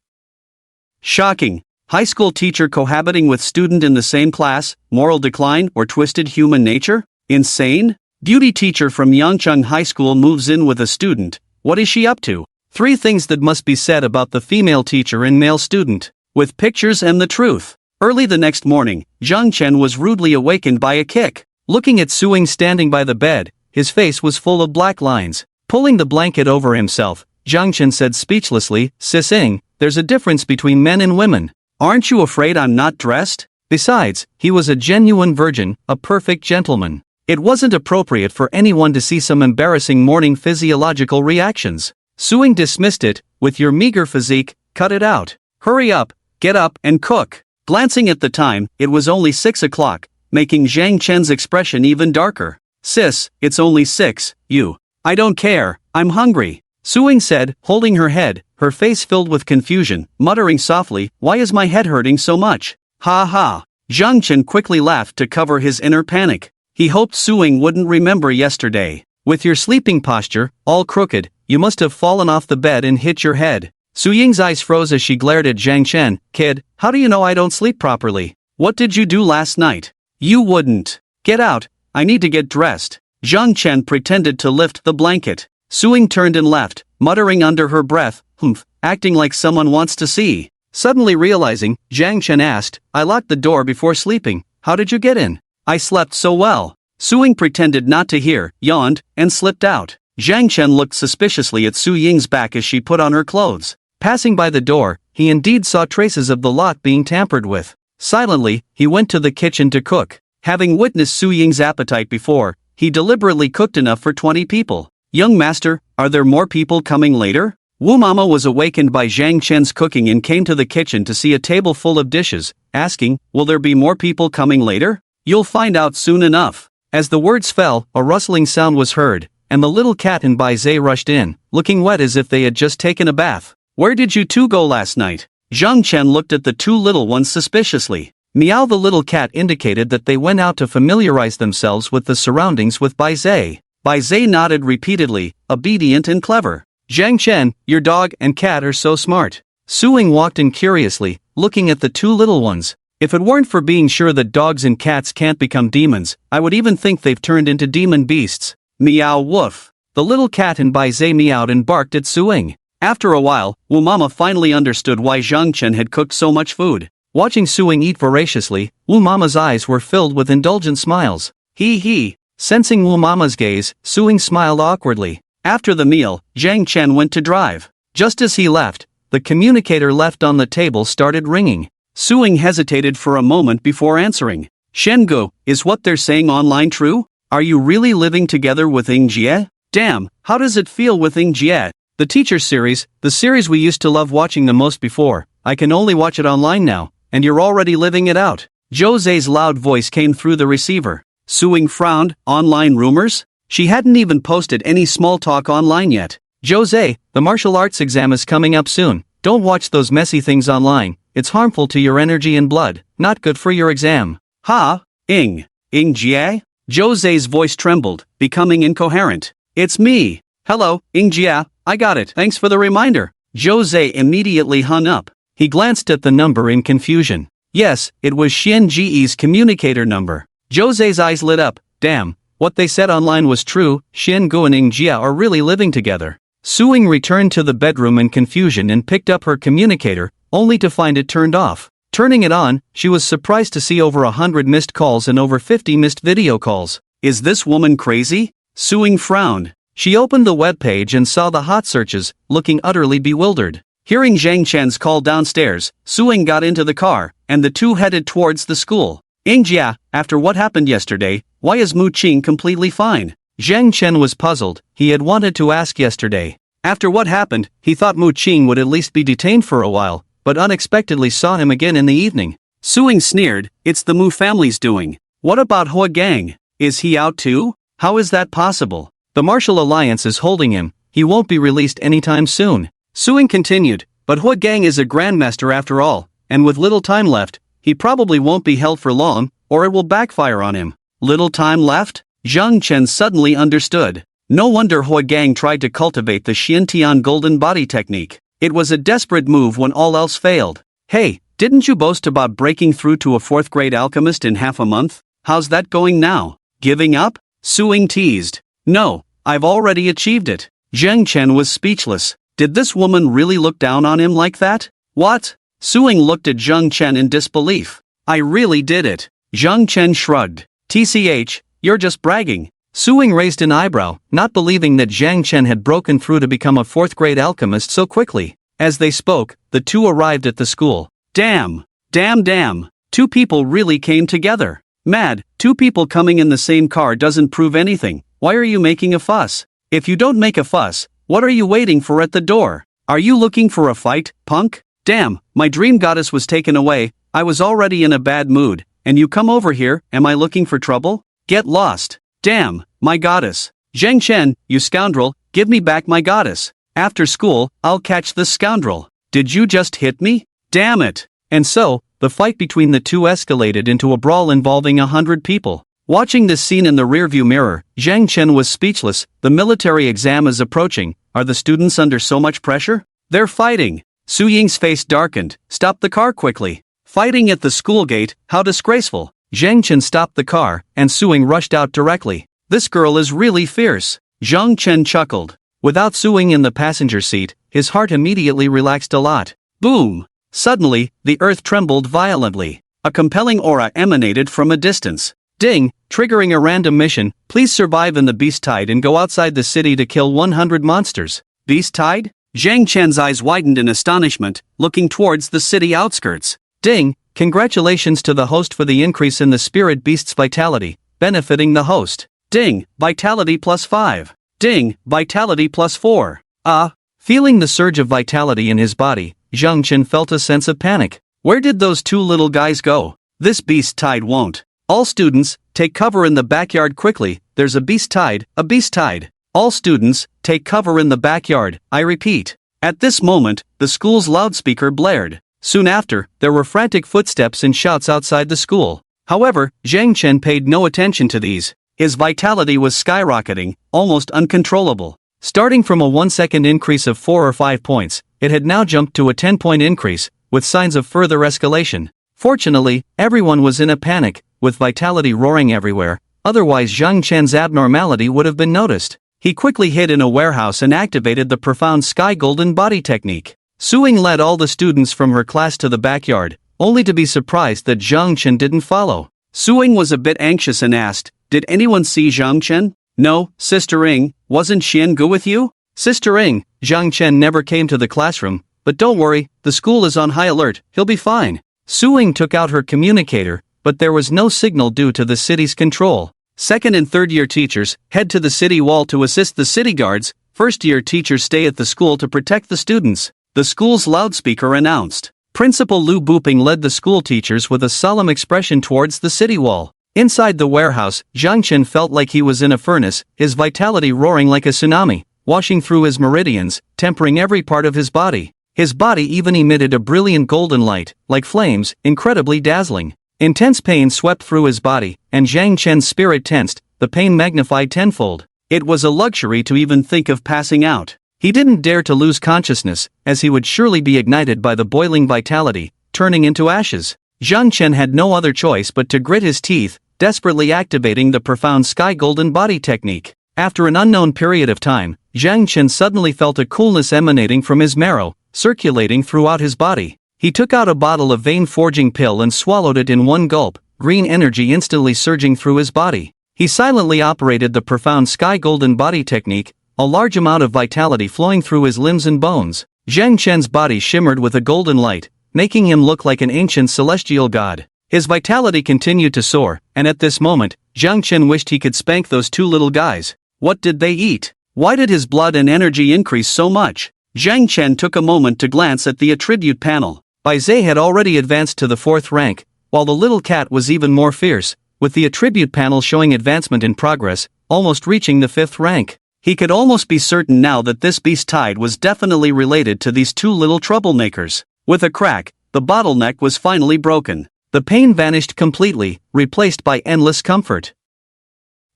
Shocking. High school teacher cohabiting with student in the same class, moral decline or twisted human nature? Insane? Beauty teacher from Yangcheng High School moves in with a student. What is she up to? 3 things that must be said about the female teacher and male student. With pictures and the truth. Early the next morning, Zhang Chen was rudely awakened by a kick. Looking at Su Ying standing by the bed, his face was full of black lines. Pulling the blanket over himself, Zhang Chen said speechlessly, "Sis Ying, there's a difference between men and women. Aren't you afraid I'm not dressed?" Besides, he was a genuine virgin, a perfect gentleman. It wasn't appropriate for anyone to see some embarrassing morning physiological reactions. Su Ying dismissed it, "With your meager physique, cut it out. Hurry up, get up and cook." Glancing at the time, it was only 6 o'clock, making Zhang Chen's expression even darker. "Sis, it's only 6, I don't care, I'm hungry," Su Ying said, holding her head, her face filled with confusion, muttering softly, "Why is my head hurting so much?" "Ha ha." Zhang Chen quickly laughed to cover his inner panic. He hoped Su Ying wouldn't remember yesterday. "With your sleeping posture, all crooked, you must have fallen off the bed and hit your head." Su Ying's eyes froze as she glared at Zhang Chen. "Kid, how do you know I don't sleep properly? What did you do last night?" "You wouldn't." "Get out, I need to get dressed." Zhang Chen pretended to lift the blanket. Su Ying turned and left, muttering under her breath, "Humph," acting like someone wants to see. Suddenly realizing, Zhang Chen asked, "I locked the door before sleeping. How did you get in?" "I slept so well." Su Ying pretended not to hear, yawned, and slipped out. Zhang Chen looked suspiciously at Su Ying's back as she put on her clothes. Passing by the door, he indeed saw traces of the lock being tampered with. Silently, he went to the kitchen to cook. Having witnessed Su Ying's appetite before, he deliberately cooked enough for 20 people. "Young master, are there more people coming later?" Wu Mama was awakened by Zhang Chen's cooking and came to the kitchen to see a table full of dishes, asking, "Will there be more people coming later?" "You'll find out soon enough." As the words fell, a rustling sound was heard, and the little cat and Bai Zhe rushed in, looking wet as if they had just taken a bath. "Where did you two go last night?" Zhang Chen looked at the 2 little ones suspiciously. Meow the little cat indicated that they went out to familiarize themselves with the surroundings with Bai Zhe. Bai Zhe nodded repeatedly, obedient and clever. "Zhang Chen, your dog and cat are so smart." Su Ying walked in curiously, looking at the 2 little ones. "If it weren't for being sure that dogs and cats can't become demons, I would even think they've turned into demon beasts." Meow woof. The little cat and Bai Zhe meowed and barked at Su Ying. After a while, Wu Mama finally understood why Zhang Chen had cooked so much food. Watching Su Ying eat voraciously, Wu Mama's eyes were filled with indulgent smiles. He. Sensing Wu Mama's gaze, Su Ying smiled awkwardly. After the meal, Zhang Chen went to drive. Just as he left, the communicator left on the table started ringing. Su Ying hesitated for a moment before answering. "Shengu, is what they're saying online true? Are you really living together with Ying Jie? Damn, how does it feel with Ying Jie? The teacher series, the series we used to love watching the most before, I can only watch it online now. And you're already living it out." Jose's loud voice came through the receiver. Su Ying frowned. Online rumors? She hadn't even posted any small talk online yet. "Jose, the martial arts exam is coming up soon. Don't watch those messy things online. It's harmful to your energy and blood, not good for your exam." "Ha? Ying Jie?" Jose's voice trembled, becoming incoherent. "It's me. Hello, Ying Jie, I got it. Thanks for the reminder." Jose immediately hung up. He glanced at the number in confusion. Yes, it was Xian Ji's communicator number. Jose's eyes lit up. Damn, what they said online was true, Xian Gu and Ying Jia are really living together. Su Ying returned to the bedroom in confusion and picked up her communicator, only to find it turned off. Turning it on, she was surprised to see over 100 missed calls and over 50 missed video calls. Is this woman crazy? Su Ying frowned. She opened the webpage and saw the hot searches, looking utterly bewildered. Hearing Zhang Chen's call downstairs, Su Ying got into the car, and the two headed towards the school. "Ying Jia, after what happened yesterday, why is Mu Qing completely fine?" Zhang Chen was puzzled. He had wanted to ask yesterday. After what happened, he thought Mu Qing would at least be detained for a while, but unexpectedly saw him again in the evening. Su Ying sneered, "It's the Mu family's doing. What about Hua Gang? Is he out too? How is that possible?" The Martial Alliance is holding him, he won't be released anytime soon. Suing continued, but Hua Gang is a grandmaster after all, and with little time left, he probably won't be held for long, or it will backfire on him. Little time left? Zhang Chen suddenly understood. No wonder Hua Gang tried to cultivate the Xiantian golden body technique. It was a desperate move when all else failed. Hey, didn't you boast about breaking through to a 4th grade alchemist in half a month? How's that going now? Giving up? Suing teased. No, I've already achieved it. Zhang Chen was speechless. Did this woman really look down on him like that? What? Suing looked at Zhang Chen in disbelief. I really did it. Zhang Chen shrugged. TCH, you're just bragging. Suing raised an eyebrow, not believing that Zhang Chen had broken through to become a 4th grade alchemist so quickly. As they spoke, the two arrived at the school. Damn. Damn. 2 people really came together. Mad, 2 people coming in the same car doesn't prove anything. Why are you making a fuss? If you don't make a fuss, what are you waiting for at the door? Are you looking for a fight, punk? Damn, my dream goddess was taken away, I was already in a bad mood, and you come over here, am I looking for trouble? Get lost. Damn, my goddess. Zhang Chen, you scoundrel, give me back my goddess. After school, I'll catch this scoundrel. Did you just hit me? Damn it. And so, the fight between the two escalated into a brawl involving 100 people. Watching this scene in the rearview mirror, Zhang Chen was speechless. The military exam is approaching. Are the students under so much pressure? They're fighting. Su Ying's face darkened. Stop the car quickly. Fighting at the school gate, how disgraceful. Zhang Chen stopped the car, and Suing rushed out directly. This girl is really fierce. Zhang Chen chuckled. Without Suing in the passenger seat, his heart immediately relaxed a lot. Boom! Suddenly, the earth trembled violently. A compelling aura emanated from a distance. Ding! Triggering a random mission, please survive in the beast tide and go outside the city to kill 100 monsters. Beast tide? Zhang Chen's eyes widened in astonishment, looking towards the city outskirts. Ding! Congratulations to the host for the increase in the spirit beast's vitality, benefiting the host. Ding! Vitality +5. Ding! Vitality +4. Feeling the surge of vitality in his body, Zhang Chen felt a sense of panic. Where did those 2 little guys go? This beast tide won't. All students, take cover in the backyard quickly, there's a beast tide, a beast tide. All students, take cover in the backyard, I repeat. At this moment, the school's loudspeaker blared. Soon after, there were frantic footsteps and shouts outside the school. However, Zhang Chen paid no attention to these. His vitality was skyrocketing, almost uncontrollable. Starting from a 1-second increase of 4 or 5 points, it had now jumped to a 10-point increase, with signs of further escalation. Fortunately, everyone was in a panic, with vitality roaring everywhere, otherwise Zhang Chen's abnormality would have been noticed. He quickly hid in a warehouse and activated the profound sky golden body technique. Suing led all the students from her class to the backyard, only to be surprised that Zhang Chen didn't follow. Suing was a bit anxious and asked, did anyone see Zhang Chen? No, Sister Ing, wasn't Xian Gu with you? Sister Ing, Zhang Chen never came to the classroom, but don't worry, the school is on high alert, he'll be fine. Suing took out her communicator, but there was no signal due to the city's control. 2nd and 3rd year teachers head to the city wall to assist the city guards. 1st year teachers stay at the school to protect the students. The school's loudspeaker announced. Principal Lu Buping led the school teachers with a solemn expression towards the city wall. Inside the warehouse, Zhang Chen felt like he was in a furnace, his vitality roaring like a tsunami, washing through his meridians, tempering every part of his body. His body even emitted a brilliant golden light, like flames, incredibly dazzling. Intense pain swept through his body, and Zhang Chen's spirit tensed, the pain magnified tenfold. It was a luxury to even think of passing out. He didn't dare to lose consciousness, as he would surely be ignited by the boiling vitality, turning into ashes. Zhang Chen had no other choice but to grit his teeth, desperately activating the profound sky golden body technique. After an unknown period of time, Zhang Chen suddenly felt a coolness emanating from his marrow, circulating throughout his body. He took out a bottle of vein-forging pill and swallowed it in one gulp, green energy instantly surging through his body. He silently operated the profound sky golden body technique, a large amount of vitality flowing through his limbs and bones. Zhang Chen's body shimmered with a golden light, making him look like an ancient celestial god. His vitality continued to soar, and at this moment, Zhang Chen wished he could spank those 2 little guys. What did they eat? Why did his blood and energy increase so much? Zhang Chen took a moment to glance at the attribute panel. Bai Zhe had already advanced to the 4th rank, while the little cat was even more fierce, with the attribute panel showing advancement in progress, almost reaching the 5th rank. He could almost be certain now that this beast tide was definitely related to these two little troublemakers. With a crack, the bottleneck was finally broken. The pain vanished completely, replaced by endless comfort.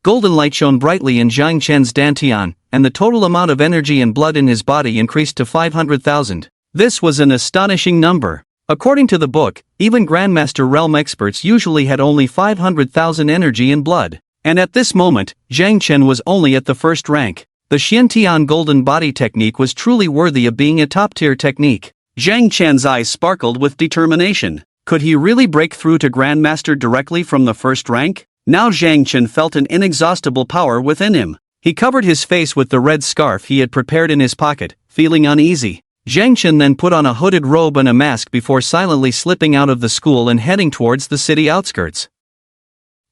Golden light shone brightly in Zhang Chen's dantian, and the total amount of energy and blood in his body increased to 500,000. This was an astonishing number. According to the book, even Grandmaster Realm experts usually had only 500,000 energy and blood. And at this moment, Zhang Chen was only at the first rank. The Xiantian golden body technique was truly worthy of being a top-tier technique. Zhang Chen's eyes sparkled with determination. Could he really break through to Grandmaster directly from the first rank? Now Zhang Chen felt an inexhaustible power within him. He covered his face with the red scarf he had prepared in his pocket, feeling uneasy. Zhang Chen then put on a hooded robe and a mask before silently slipping out of the school and heading towards the city outskirts.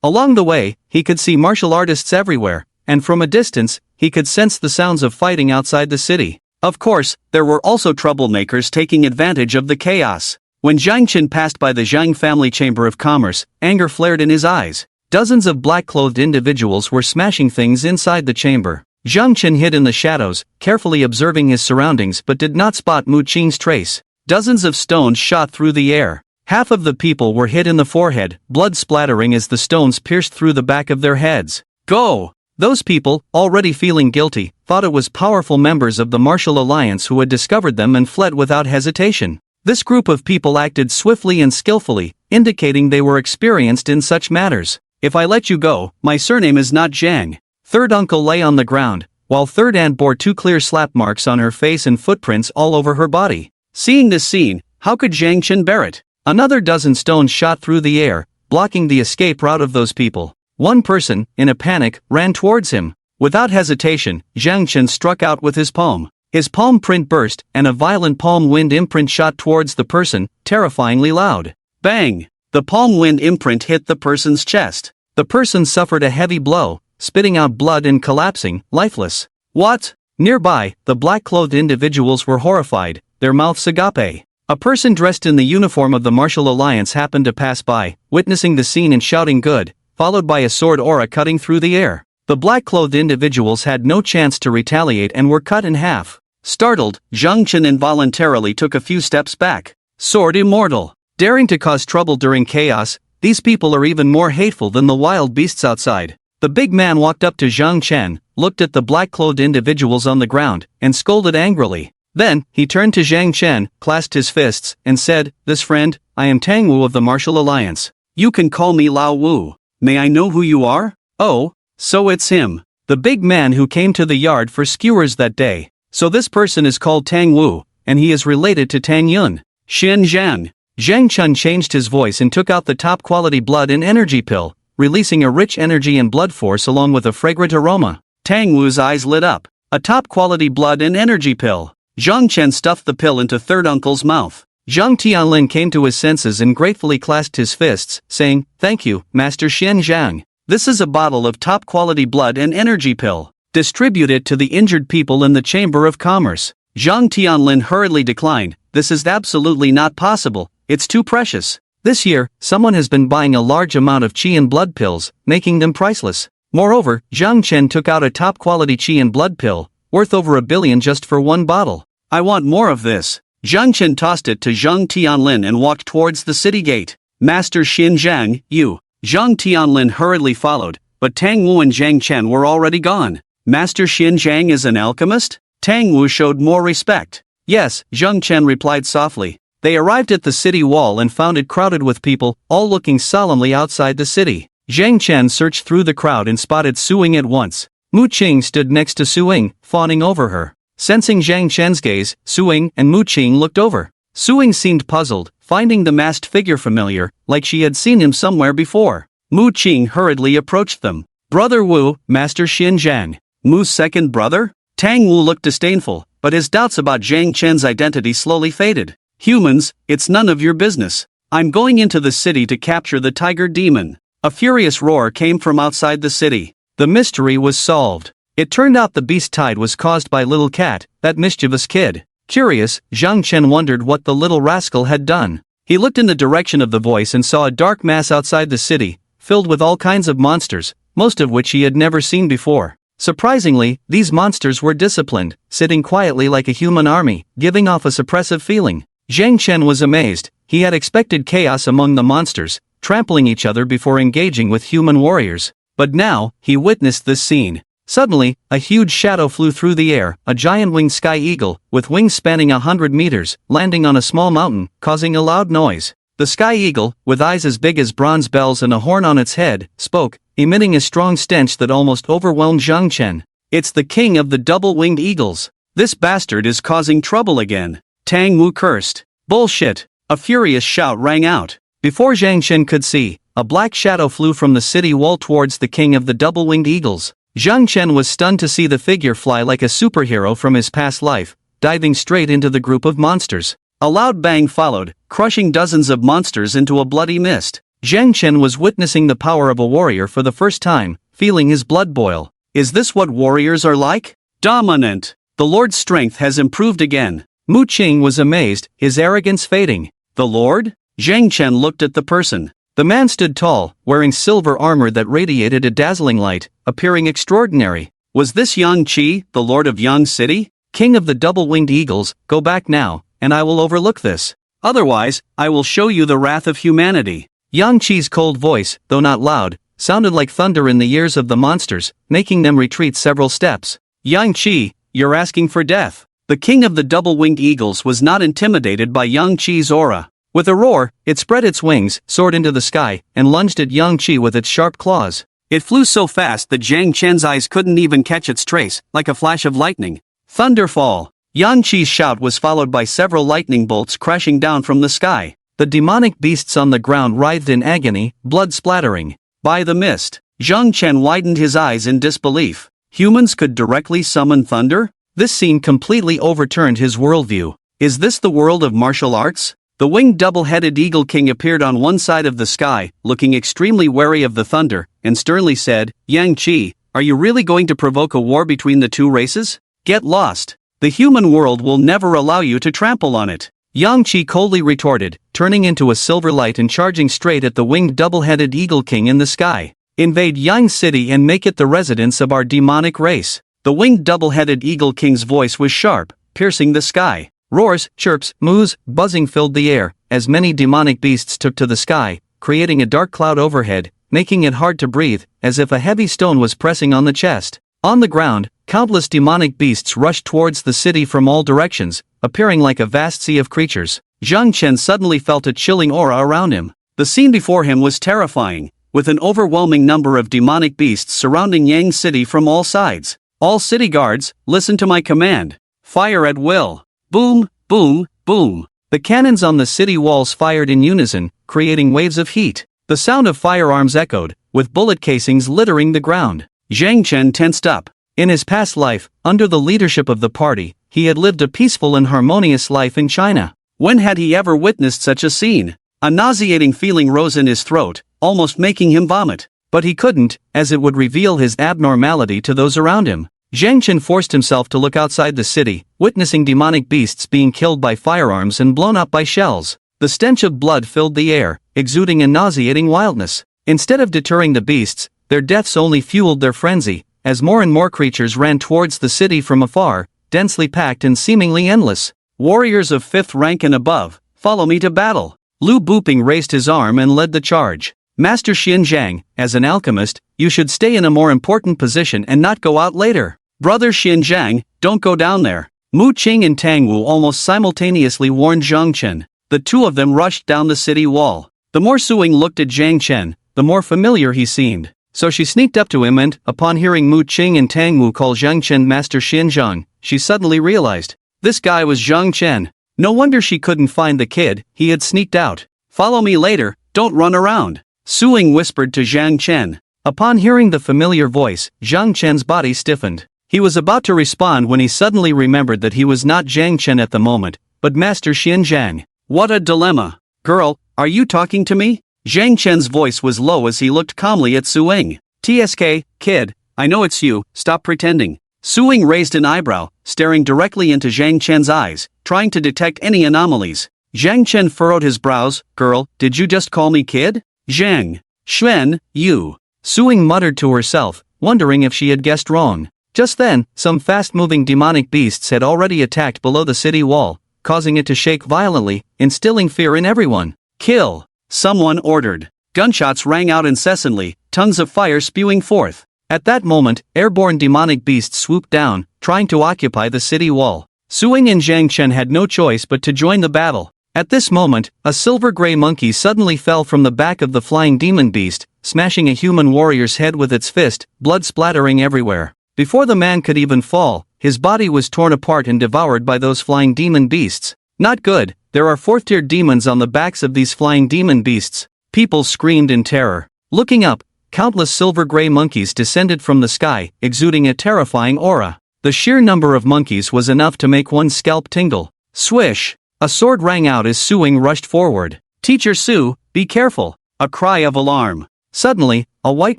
Along the way, he could see martial artists everywhere, and from a distance, he could sense the sounds of fighting outside the city. Of course, there were also troublemakers taking advantage of the chaos. When Zhang Chen passed by the Zhang family chamber of commerce, anger flared in his eyes. Dozens of black-clothed individuals were smashing things inside the chamber. Zhang Chen hid in the shadows, carefully observing his surroundings but did not spot Mu Qing's trace. Dozens of stones shot through the air. Half of the people were hit in the forehead, blood splattering as the stones pierced through the back of their heads. Go! Those people, already feeling guilty, thought it was powerful members of the Martial Alliance who had discovered them and fled without hesitation. This group of people acted swiftly and skillfully, indicating they were experienced in such matters. If I let you go, my surname is not Zhang. Third uncle lay on the ground, while third aunt bore two clear slap marks on her face and footprints all over her body. Seeing this scene, how could Zhang Chen bear it? Another dozen stones shot through the air, blocking the escape route of those people. One person, in a panic, ran towards him. Without hesitation, Zhang Chen struck out with his palm. His palm print burst, and a violent palm wind imprint shot towards the person, terrifyingly loud. Bang! The palm wind imprint hit the person's chest. The person suffered a heavy blow, spitting out blood and collapsing, lifeless. What? Nearby, the black-clothed individuals were horrified, their mouths agape. A person dressed in the uniform of the Martial Alliance happened to pass by, witnessing the scene and shouting good, followed by a sword aura cutting through the air. The black-clothed individuals had no chance to retaliate and were cut in half. Startled, Zhang Chen involuntarily took a few steps back. Sword immortal. Daring to cause trouble during chaos, these people are even more hateful than the wild beasts outside. The big man walked up to Zhang Chen, looked at the black-clothed individuals on the ground, and scolded angrily. Then, he turned to Zhang Chen, clasped his fists, and said, "This friend, I am Tang Wu of the Martial Alliance. You can call me Lao Wu. May I know who you are?" "Oh, so it's him. The big man who came to the yard for skewers that day. So this person is called Tang Wu, and he is related to Tang Yun." Xin Zhang. Zhang Chen changed his voice and took out the top-quality blood and energy pill, releasing a rich energy and blood force along with a fragrant aroma. Tang Wu's eyes lit up. A top-quality blood and energy pill. Zhang Chen stuffed the pill into third uncle's mouth. Zhang Tianlin came to his senses and gratefully clasped his fists, saying, "Thank you, Master Xin Zhang. This is a bottle of top-quality blood and energy pill. Distribute it to the injured people in the Chamber of Commerce." Zhang Tianlin hurriedly declined. "This is absolutely not possible, it's too precious. This year, someone has been buying a large amount of qi and blood pills, making them priceless." Moreover, Zhang Chen took out a top-quality qi and blood pill, worth over 1 billion just for one bottle. "I want more of this." Zhang Chen tossed it to Zhang Tianlin and walked towards the city gate. "Master Xin Zhang, you." Zhang Tianlin hurriedly followed, but Tang Wu and Zhang Chen were already gone. "Master Xin Zhang is an alchemist?" Tang Wu showed more respect. "Yes," Zhang Chen replied softly. They arrived at the city wall and found it crowded with people, all looking solemnly outside the city. Zhang Chen searched through the crowd and spotted Suing at once. Mu Qing stood next to Suing, fawning over her. Sensing Zhang Chen's gaze, Suing and Mu Qing looked over. Suing seemed puzzled, finding the masked figure familiar, like she had seen him somewhere before. Mu Qing hurriedly approached them. "Brother Wu, Master Xin Zhang." Mu's second brother? Tang Wu looked disdainful, but his doubts about Zhang Chen's identity slowly faded. "Humans, it's none of your business. I'm going into the city to capture the tiger demon." A furious roar came from outside the city. The mystery was solved. It turned out the beast tide was caused by Little Cat, that mischievous kid. Curious, Zhang Chen wondered what the little rascal had done. He looked in the direction of the voice and saw a dark mass outside the city, filled with all kinds of monsters, most of which he had never seen before. Surprisingly, these monsters were disciplined, sitting quietly like a human army, giving off a suppressive feeling. Zhang Chen was amazed. He had expected chaos among the monsters, trampling each other before engaging with human warriors. But now, he witnessed this scene. Suddenly, a huge shadow flew through the air, a giant winged sky eagle, with wings spanning 100 meters, landing on a small mountain, causing a loud noise. The sky eagle, with eyes as big as bronze bells and a horn on its head, spoke, emitting a strong stench that almost overwhelmed Zhang Chen. "It's the king of the double-winged eagles. This bastard is causing trouble again." Tang Wu cursed. "Bullshit!" A furious shout rang out. Before Zhang Chen could see, a black shadow flew from the city wall towards the king of the double-winged eagles. Zhang Chen was stunned to see the figure fly like a superhero from his past life, diving straight into the group of monsters. A loud bang followed, crushing dozens of monsters into a bloody mist. Zhang Chen was witnessing the power of a warrior for the first time, feeling his blood boil. Is this what warriors are like? Dominant. The Lord's strength has improved again. Mu Qing was amazed, his arrogance fading. The Lord? Zhang Chen looked at the person. The man stood tall, wearing silver armor that radiated a dazzling light, appearing extraordinary. Was this Yang Qi, the Lord of Yang City? King of the double-winged eagles, go back now, and I will overlook this. Otherwise, I will show you the wrath of humanity. Yang Qi's cold voice, though not loud, sounded like thunder in the ears of the monsters, making them retreat several steps. Yang Qi, you're asking for death. The king of the double-winged eagles was not intimidated by Yang Qi's aura. With a roar, it spread its wings, soared into the sky, and lunged at Yang Qi with its sharp claws. It flew so fast that Zhang Chen's eyes couldn't even catch its trace, like a flash of lightning. Thunderfall! Yang Qi's shout was followed by several lightning bolts crashing down from the sky. The demonic beasts on the ground writhed in agony, blood splattering. By the mist, Zhang Chen widened his eyes in disbelief. Humans could directly summon thunder? This scene completely overturned his worldview. Is this the world of martial arts? The winged double-headed eagle king appeared on one side of the sky, looking extremely wary of the thunder, and sternly said, Yang Qi, are you really going to provoke a war between the two races? Get lost. The human world will never allow you to trample on it. Yang Qi coldly retorted, turning into a silver light and charging straight at the winged double-headed eagle king in the sky. Invade Yang City and make it the residence of our demonic race. The winged double-headed eagle king's voice was sharp, piercing the sky. Roars, chirps, moos, buzzing filled the air, as many demonic beasts took to the sky, creating a dark cloud overhead, making it hard to breathe, as if a heavy stone was pressing on the chest. On the ground, countless demonic beasts rushed towards the city from all directions, appearing like a vast sea of creatures. Zhang Chen suddenly felt a chilling aura around him. The scene before him was terrifying, with an overwhelming number of demonic beasts surrounding Yang City from all sides. All city guards, listen to my command. Fire at will. Boom, boom, boom. The cannons on the city walls fired in unison, creating waves of heat. The sound of firearms echoed, with bullet casings littering the ground. Zhang Chen tensed up. In his past life, under the leadership of the party, he had lived a peaceful and harmonious life in China. When had he ever witnessed such a scene? A nauseating feeling rose in his throat, almost making him vomit. But he couldn't, as it would reveal his abnormality to those around him. Zhang Chen forced himself to look outside the city, witnessing demonic beasts being killed by firearms and blown up by shells. The stench of blood filled the air, exuding a nauseating wildness. Instead of deterring the beasts, their deaths only fueled their frenzy, as more and more creatures ran towards the city from afar, densely packed and seemingly endless. Warriors of 5th rank and above, follow me to battle. Lu Buping raised his arm and led the charge. Master Xinjiang, as an alchemist, you should stay in a more important position and not go out later. Brother Xinjiang, don't go down there. Mu Qing and Tang Wu almost simultaneously warned Zhang Chen. The two of them rushed down the city wall. The more Suing looked at Zhang Chen, the more familiar he seemed. So she sneaked up to him and, upon hearing Mu Qing and Tang Wu call Zhang Chen Master Xinjiang, she suddenly realized. This guy was Zhang Chen. No wonder she couldn't find the kid, he had sneaked out. Follow me later, don't run around. Suing whispered to Zhang Chen. Upon hearing the familiar voice, Zhang Chen's body stiffened. He was about to respond when he suddenly remembered that he was not Zhang Chen at the moment, but Master Xinjiang. What a dilemma. Girl, are you talking to me? Zhang Chen's voice was low as he looked calmly at Suing. TSK, kid, I know it's you, stop pretending. Suing raised an eyebrow, staring directly into Zhang Chen's eyes, trying to detect any anomalies. Zhang Chen furrowed his brows. Girl, did you just call me kid? Zhang. Shen, you. Suing muttered to herself, wondering if she had guessed wrong. Just then, some fast-moving demonic beasts had already attacked below the city wall, causing it to shake violently, instilling fear in everyone. "Kill!" someone ordered. Gunshots rang out incessantly, tongues of fire spewing forth. At that moment, airborne demonic beasts swooped down, trying to occupy the city wall. Suing and Zhang Chen had no choice but to join the battle. At this moment, a silver-gray monkey suddenly fell from the back of the flying demon beast, smashing a human warrior's head with its fist, blood splattering everywhere. Before the man could even fall, his body was torn apart and devoured by those flying demon beasts. Not good, there are fourth-tier demons on the backs of these flying demon beasts. People screamed in terror. Looking up, countless silver-gray monkeys descended from the sky, exuding a terrifying aura. The sheer number of monkeys was enough to make one's scalp tingle. Swish! A sword rang out as Suing rushed forward. "Teacher Su, be careful!" A cry of alarm. Suddenly, a white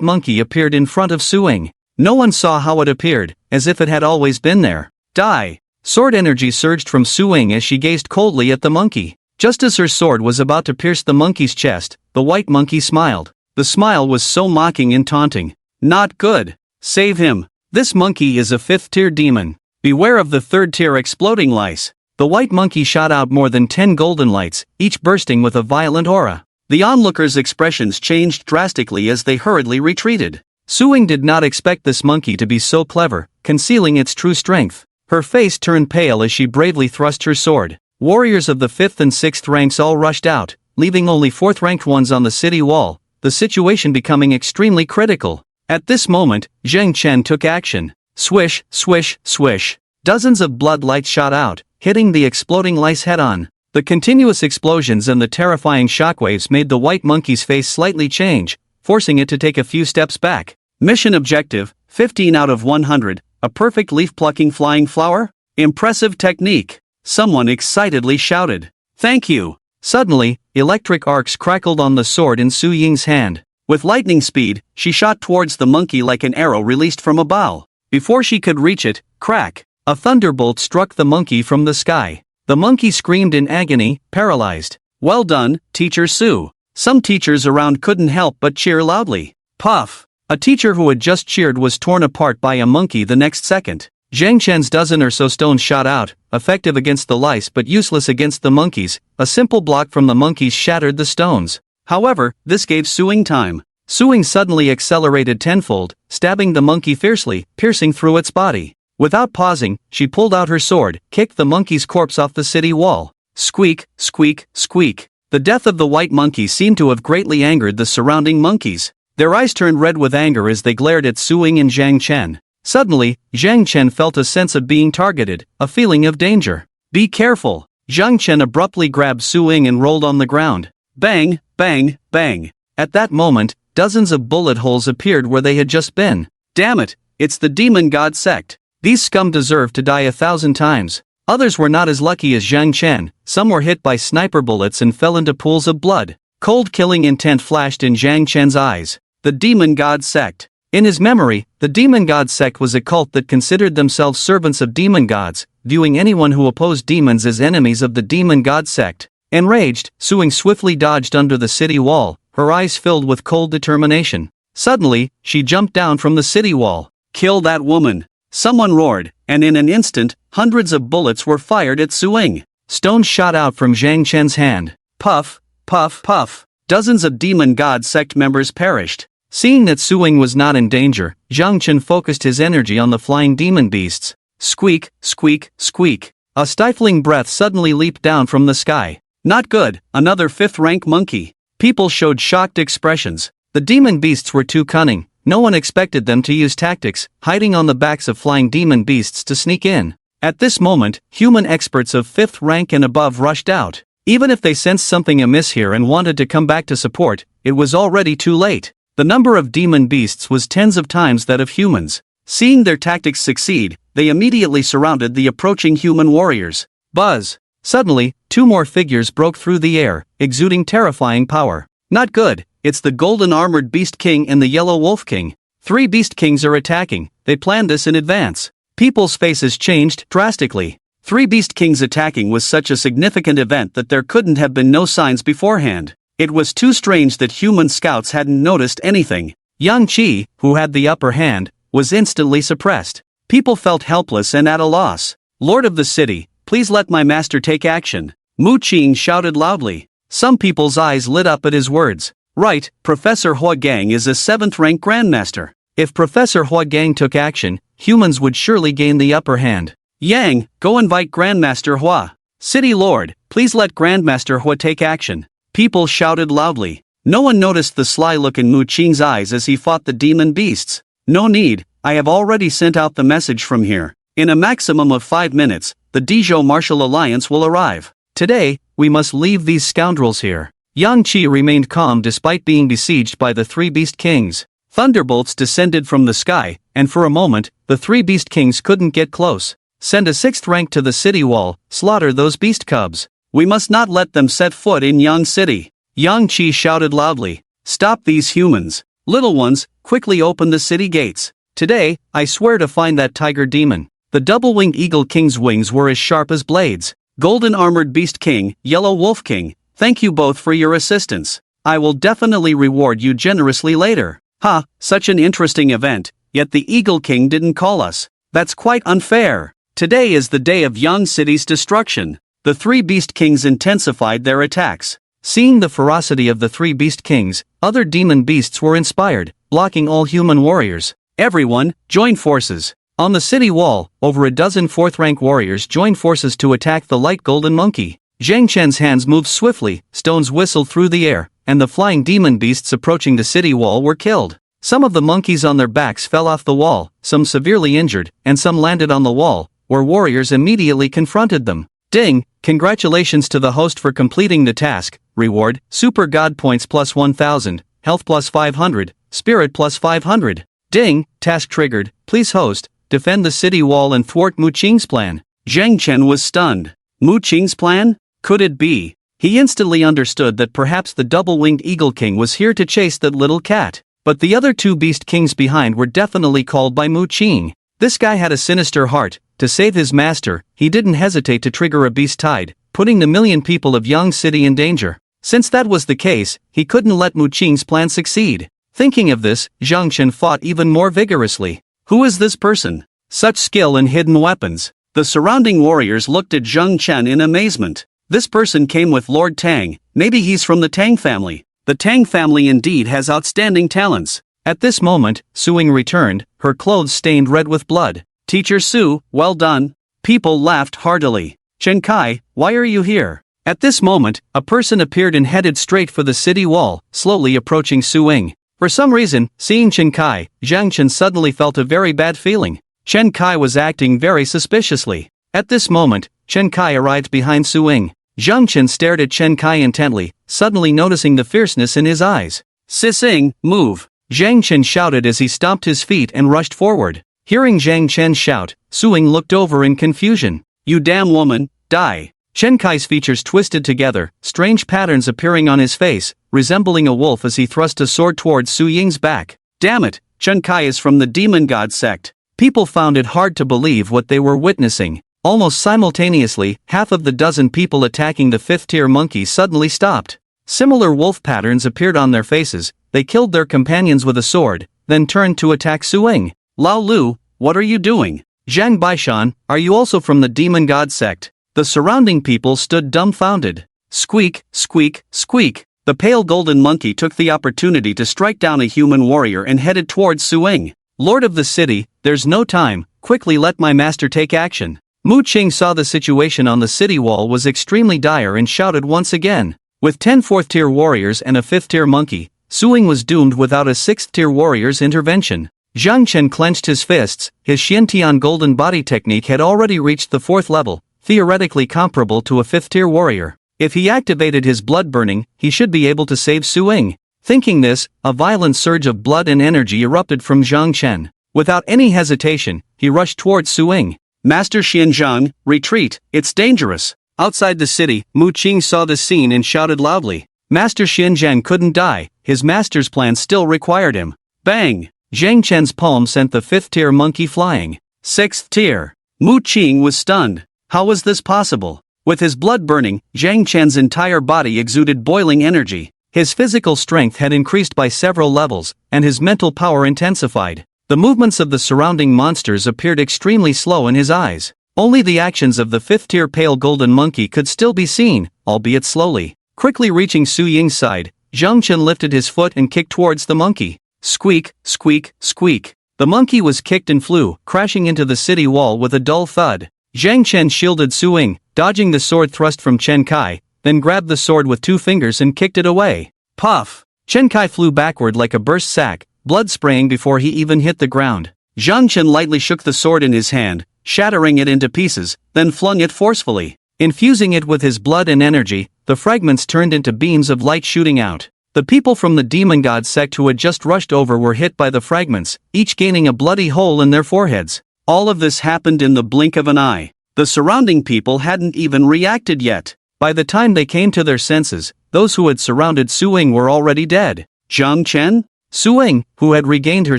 monkey appeared in front of Suing. No one saw how it appeared, as if it had always been there. "Die!" Sword energy surged from Suing as she gazed coldly at the monkey. Just as her sword was about to pierce the monkey's chest, the white monkey smiled. The smile was so mocking and taunting. "Not good. Save him. This monkey is a fifth-tier demon. Beware of the third-tier exploding lice." The white monkey shot out more than 10 golden lights, each bursting with a violent aura. The onlookers' expressions changed drastically as they hurriedly retreated. Suing did not expect this monkey to be so clever, concealing its true strength. Her face turned pale as she bravely thrust her sword. Warriors of the 5th and 6th ranks all rushed out, leaving only 4th-ranked ones on the city wall, the situation becoming extremely critical. At this moment, Zhang Chen took action. Swish, swish, swish. Dozens of blood lights shot out, hitting the exploding lice head-on. The continuous explosions and the terrifying shockwaves made the white monkey's face slightly change, forcing it to take a few steps back. Mission objective, 15 out of 100, a perfect leaf-plucking flying flower? Impressive technique! Someone excitedly shouted. "Thank you!" Suddenly, electric arcs crackled on the sword in Su Ying's hand. With lightning speed, she shot towards the monkey like an arrow released from a bow. Before she could reach it, crack! A thunderbolt struck the monkey from the sky. The monkey screamed in agony, paralyzed. "Well done, Teacher Su." Some teachers around couldn't help but cheer loudly. Puff! A teacher who had just cheered was torn apart by a monkey the next second. Zhang Chen's dozen or so stones shot out, effective against the lice but useless against the monkeys. A simple block from the monkeys shattered the stones. However, this gave Suing time. Suing suddenly accelerated tenfold, stabbing the monkey fiercely, piercing through its body. Without pausing, she pulled out her sword, kicked the monkey's corpse off the city wall. Squeak, squeak, squeak. The death of the white monkey seemed to have greatly angered the surrounding monkeys. Their eyes turned red with anger as they glared at Suing and Zhang Chen. Suddenly, Zhang Chen felt a sense of being targeted, a feeling of danger. "Be careful!" Zhang Chen abruptly grabbed Suing and rolled on the ground. Bang, bang, bang. At that moment, dozens of bullet holes appeared where they had just been. Damn it, it's the demon god sect. These scum deserve to die 1,000 times. Others were not as lucky as Zhang Chen. Some were hit by sniper bullets and fell into pools of blood. Cold killing intent flashed in Zhang Chen's eyes. The demon god sect. In his memory, the demon god sect was a cult that considered themselves servants of demon gods, viewing anyone who opposed demons as enemies of the demon god sect. Enraged, Suing swiftly dodged under the city wall, her eyes filled with cold determination. Suddenly, she jumped down from the city wall. "Kill that woman!" Someone roared, and in an instant, hundreds of bullets were fired at Suing. Stones shot out from Zhang Chen's hand. Puff, puff, puff. Dozens of demon god sect members perished. Seeing that Suing was not in danger, Zhang Chen focused his energy on the flying demon beasts. Squeak, squeak, squeak. A stifling breath suddenly leaped down from the sky. Not good, another 5th-rank monkey. People showed shocked expressions. The demon beasts were too cunning. No one expected them to use tactics, hiding on the backs of flying demon beasts to sneak in. At this moment, human experts of 5th rank and above rushed out. Even if they sensed something amiss here and wanted to come back to support, it was already too late. The number of demon beasts was tens of times that of humans. Seeing their tactics succeed, they immediately surrounded the approaching human warriors. Buzz! Suddenly, 2 more figures broke through the air, exuding terrifying power. Not good, it's the golden armored Beast King and the yellow Wolf King. 3 Beast Kings are attacking, they planned this in advance. People's faces changed drastically. 3 Beast Kings attacking was such a significant event that there couldn't have been no signs beforehand. It was too strange that human scouts hadn't noticed anything. Yang Qi, who had the upper hand, was instantly suppressed. People felt helpless and at a loss. "Lord of the city, please let my master take action," Mu Qing shouted loudly. Some people's eyes lit up at his words. Right, Professor Hua Gang is a 7th-rank grandmaster. If Professor Hua Gang took action, humans would surely gain the upper hand. "Yang, go invite Grandmaster Hua." "City Lord, please let Grandmaster Hua take action," people shouted loudly. No one noticed the sly look in Mu Qing's eyes as he fought the demon beasts. "No need, I have already sent out the message from here. In a maximum of 5 minutes, the Dezhou Martial Alliance will arrive. Today, we must leave these scoundrels here." Yang Qi remained calm despite being besieged by the 3 Beast Kings. Thunderbolts descended from the sky, and for a moment, the 3 Beast Kings couldn't get close. "Send a 6th rank to the city wall, slaughter those beast cubs. We must not let them set foot in Yang City." Yang Qi shouted loudly. "Stop these humans. Little ones, quickly open the city gates. Today, I swear to find that tiger demon." The double-winged Eagle King's wings were as sharp as blades. "Golden-armored Beast King, Yellow Wolf King, thank you both for your assistance. I will definitely reward you generously later." "Ha, such an interesting event, yet the Eagle King didn't call us. That's quite unfair. Today is the day of Yang City's destruction." The 3 Beast Kings intensified their attacks. Seeing the ferocity of the 3 Beast Kings, other demon beasts were inspired, blocking all human warriors. "Everyone, join forces." On the city wall, over a dozen 4th-rank warriors joined forces to attack the light golden monkey. Zhang Chen's hands moved swiftly, stones whistled through the air, and the flying demon beasts approaching the city wall were killed. Some of the monkeys on their backs fell off the wall, some severely injured, and some landed on the wall, where warriors immediately confronted them. "Ding, congratulations to the host for completing the task. Reward, Super God Points plus 1000, Health plus 500, Spirit plus 500. Ding, task triggered, please host, defend the city wall and thwart Mu Qing's plan." Zhang Chen was stunned. Mu Qing's plan? Could it be? He instantly understood that perhaps the double-winged Eagle King was here to chase that little cat. But the other 2 Beast Kings behind were definitely called by Mu Qing. This guy had a sinister heart. To save his master, he didn't hesitate to trigger a beast tide, putting the million people of Yang City in danger. Since that was the case, he couldn't let Mu Qing's plan succeed. Thinking of this, Zhang Chen fought even more vigorously. Who is this person? Such skill in hidden weapons. The surrounding warriors looked at Zhang Chen in amazement. This person came with Lord Tang. Maybe he's from the Tang family. The Tang family indeed has outstanding talents. At this moment, Suing returned, her clothes stained red with blood. "Teacher Su, well done." People laughed heartily. "Chen Kai, why are you here?" At this moment, a person appeared and headed straight for the city wall, slowly approaching Suing. For some reason, seeing Chen Kai, Zhang Chen suddenly felt a very bad feeling. Chen Kai was acting very suspiciously. At this moment, Chen Kai arrived behind Suing. Zhang Chen stared at Chen Kai intently, suddenly noticing the fierceness in his eyes. "Sising, move!" Zhang Chen shouted as he stomped his feet and rushed forward. Hearing Zhang Chen shout, Suing looked over in confusion. "You damn woman, die!" Chen Kai's features twisted together, strange patterns appearing on his face, resembling a wolf as he thrust a sword towards Su Ying's back. "Damn it, Chen Kai is from the demon god sect." People found it hard to believe what they were witnessing. Almost simultaneously, half of the dozen people attacking the 5th-tier monkey suddenly stopped. Similar wolf patterns appeared on their faces. They killed their companions with a sword, then turned to attack Suing. "Lao Lu, what are you doing?" "Zhang Baishan, are you also from the demon god sect?" The surrounding people stood dumbfounded. Squeak, squeak, squeak. The pale golden monkey took the opportunity to strike down a human warrior and headed towards Suing. "Lord of the city, there's no time, quickly let my master take action." Mu Qing saw the situation on the city wall was extremely dire and shouted once again. With 10 4th-tier warriors and a 5th-tier monkey, Suing was doomed without a 6th-tier warrior's intervention. Zhang Chen clenched his fists. His Xiantian golden body technique had already reached the 4th level, theoretically comparable to a 5th-tier warrior. If he activated his blood burning, he should be able to save Suing. Thinking this, a violent surge of blood and energy erupted from Zhang Chen. Without any hesitation, he rushed towards Suing. "Master Xianzhang, retreat, it's dangerous." Outside the city, Mu Qing saw the scene and shouted loudly. Master Xianzhang couldn't die, his master's plan still required him. Bang! Zhang Chen's palm sent the 5th-tier monkey flying. 6th tier. Mu Qing was stunned. How was this possible? With his blood burning, Zhang Chen's entire body exuded boiling energy. His physical strength had increased by several levels, and his mental power intensified. The movements of the surrounding monsters appeared extremely slow in his eyes. Only the actions of the fifth-tier pale golden monkey could still be seen, albeit slowly. Quickly reaching Su Ying's side, Zhang Chen lifted his foot and kicked towards the monkey. Squeak, squeak, squeak. The monkey was kicked and flew, crashing into the city wall with a dull thud. Zhang Chen shielded Su Ying, dodging the sword thrust from Chen Kai, then grabbed the sword with 2 fingers and kicked it away. Puff! Chen Kai flew backward like a burst sack, blood spraying before he even hit the ground. Zhang Chen lightly shook the sword in his hand, shattering it into pieces, then flung it forcefully. Infusing it with his blood and energy, the fragments turned into beams of light shooting out. The people from the demon god sect who had just rushed over were hit by the fragments, each gaining a bloody hole in their foreheads. All of this happened in the blink of an eye. The surrounding people hadn't even reacted yet. By the time they came to their senses, those who had surrounded Su Ying were already dead. Zhang Chen? Su Ying, who had regained her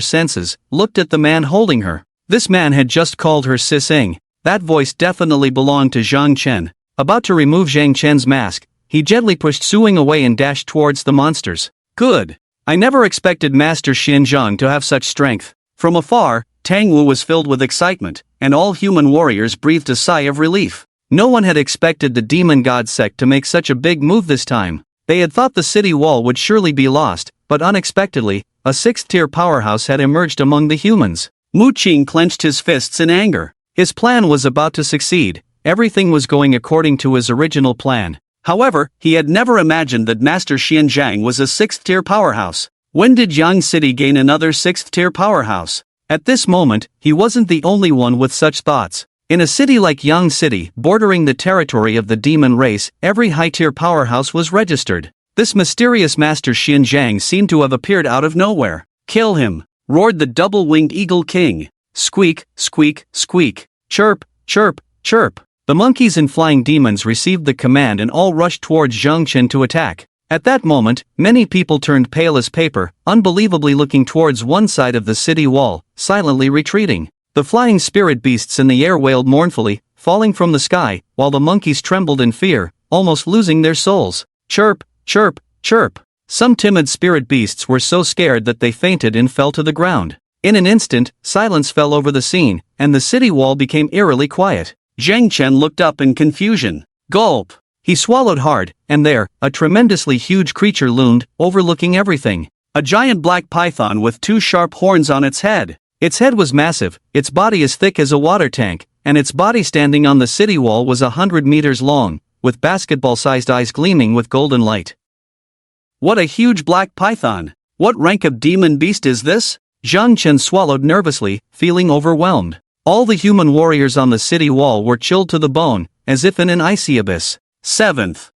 senses, looked at the man holding her. This man had just called her Sis Ying. That voice definitely belonged to Zhang Chen. About to remove Zhang Chen's mask, he gently pushed Su Ying away and dashed towards the monsters. Good. I never expected Master Xinjiang to have such strength. From afar, Tang Wu was filled with excitement, and all human warriors breathed a sigh of relief. No one had expected the demon god sect to make such a big move this time. They had thought the city wall would surely be lost, but unexpectedly, a 6th-tier powerhouse had emerged among the humans. Mu Qing clenched his fists in anger. His plan was about to succeed. Everything was going according to his original plan. However, he had never imagined that Master Xinjiang was a 6th-tier powerhouse. When did Yang City gain another 6th-tier powerhouse? At this moment, he wasn't the only one with such thoughts. In a city like Yang City, bordering the territory of the demon race, every high-tier powerhouse was registered. This mysterious Master Xinjiang seemed to have appeared out of nowhere. Kill him! Roared the double-winged eagle king. Squeak, squeak, squeak. Chirp, chirp, chirp. The monkeys and flying demons received the command and all rushed towards Zhang Chen to attack. At that moment, many people turned pale as paper, unbelievably looking towards one side of the city wall, silently retreating. The flying spirit beasts in the air wailed mournfully, falling from the sky, while the monkeys trembled in fear, almost losing their souls. Chirp, chirp, chirp. Some timid spirit beasts were so scared that they fainted and fell to the ground. In an instant, silence fell over the scene, and the city wall became eerily quiet. Zhang Chen looked up in confusion. Gulp! He swallowed hard, and there, a tremendously huge creature loomed, overlooking everything. A giant black python with 2 sharp horns on its head. Its head was massive, its body as thick as a water tank, and its body standing on the city wall was 100 meters long, with basketball-sized eyes gleaming with golden light. What a huge black python! What rank of demon beast is this? Zhang Chen swallowed nervously, feeling overwhelmed. All the human warriors on the city wall were chilled to the bone, as if in an icy abyss. Seventh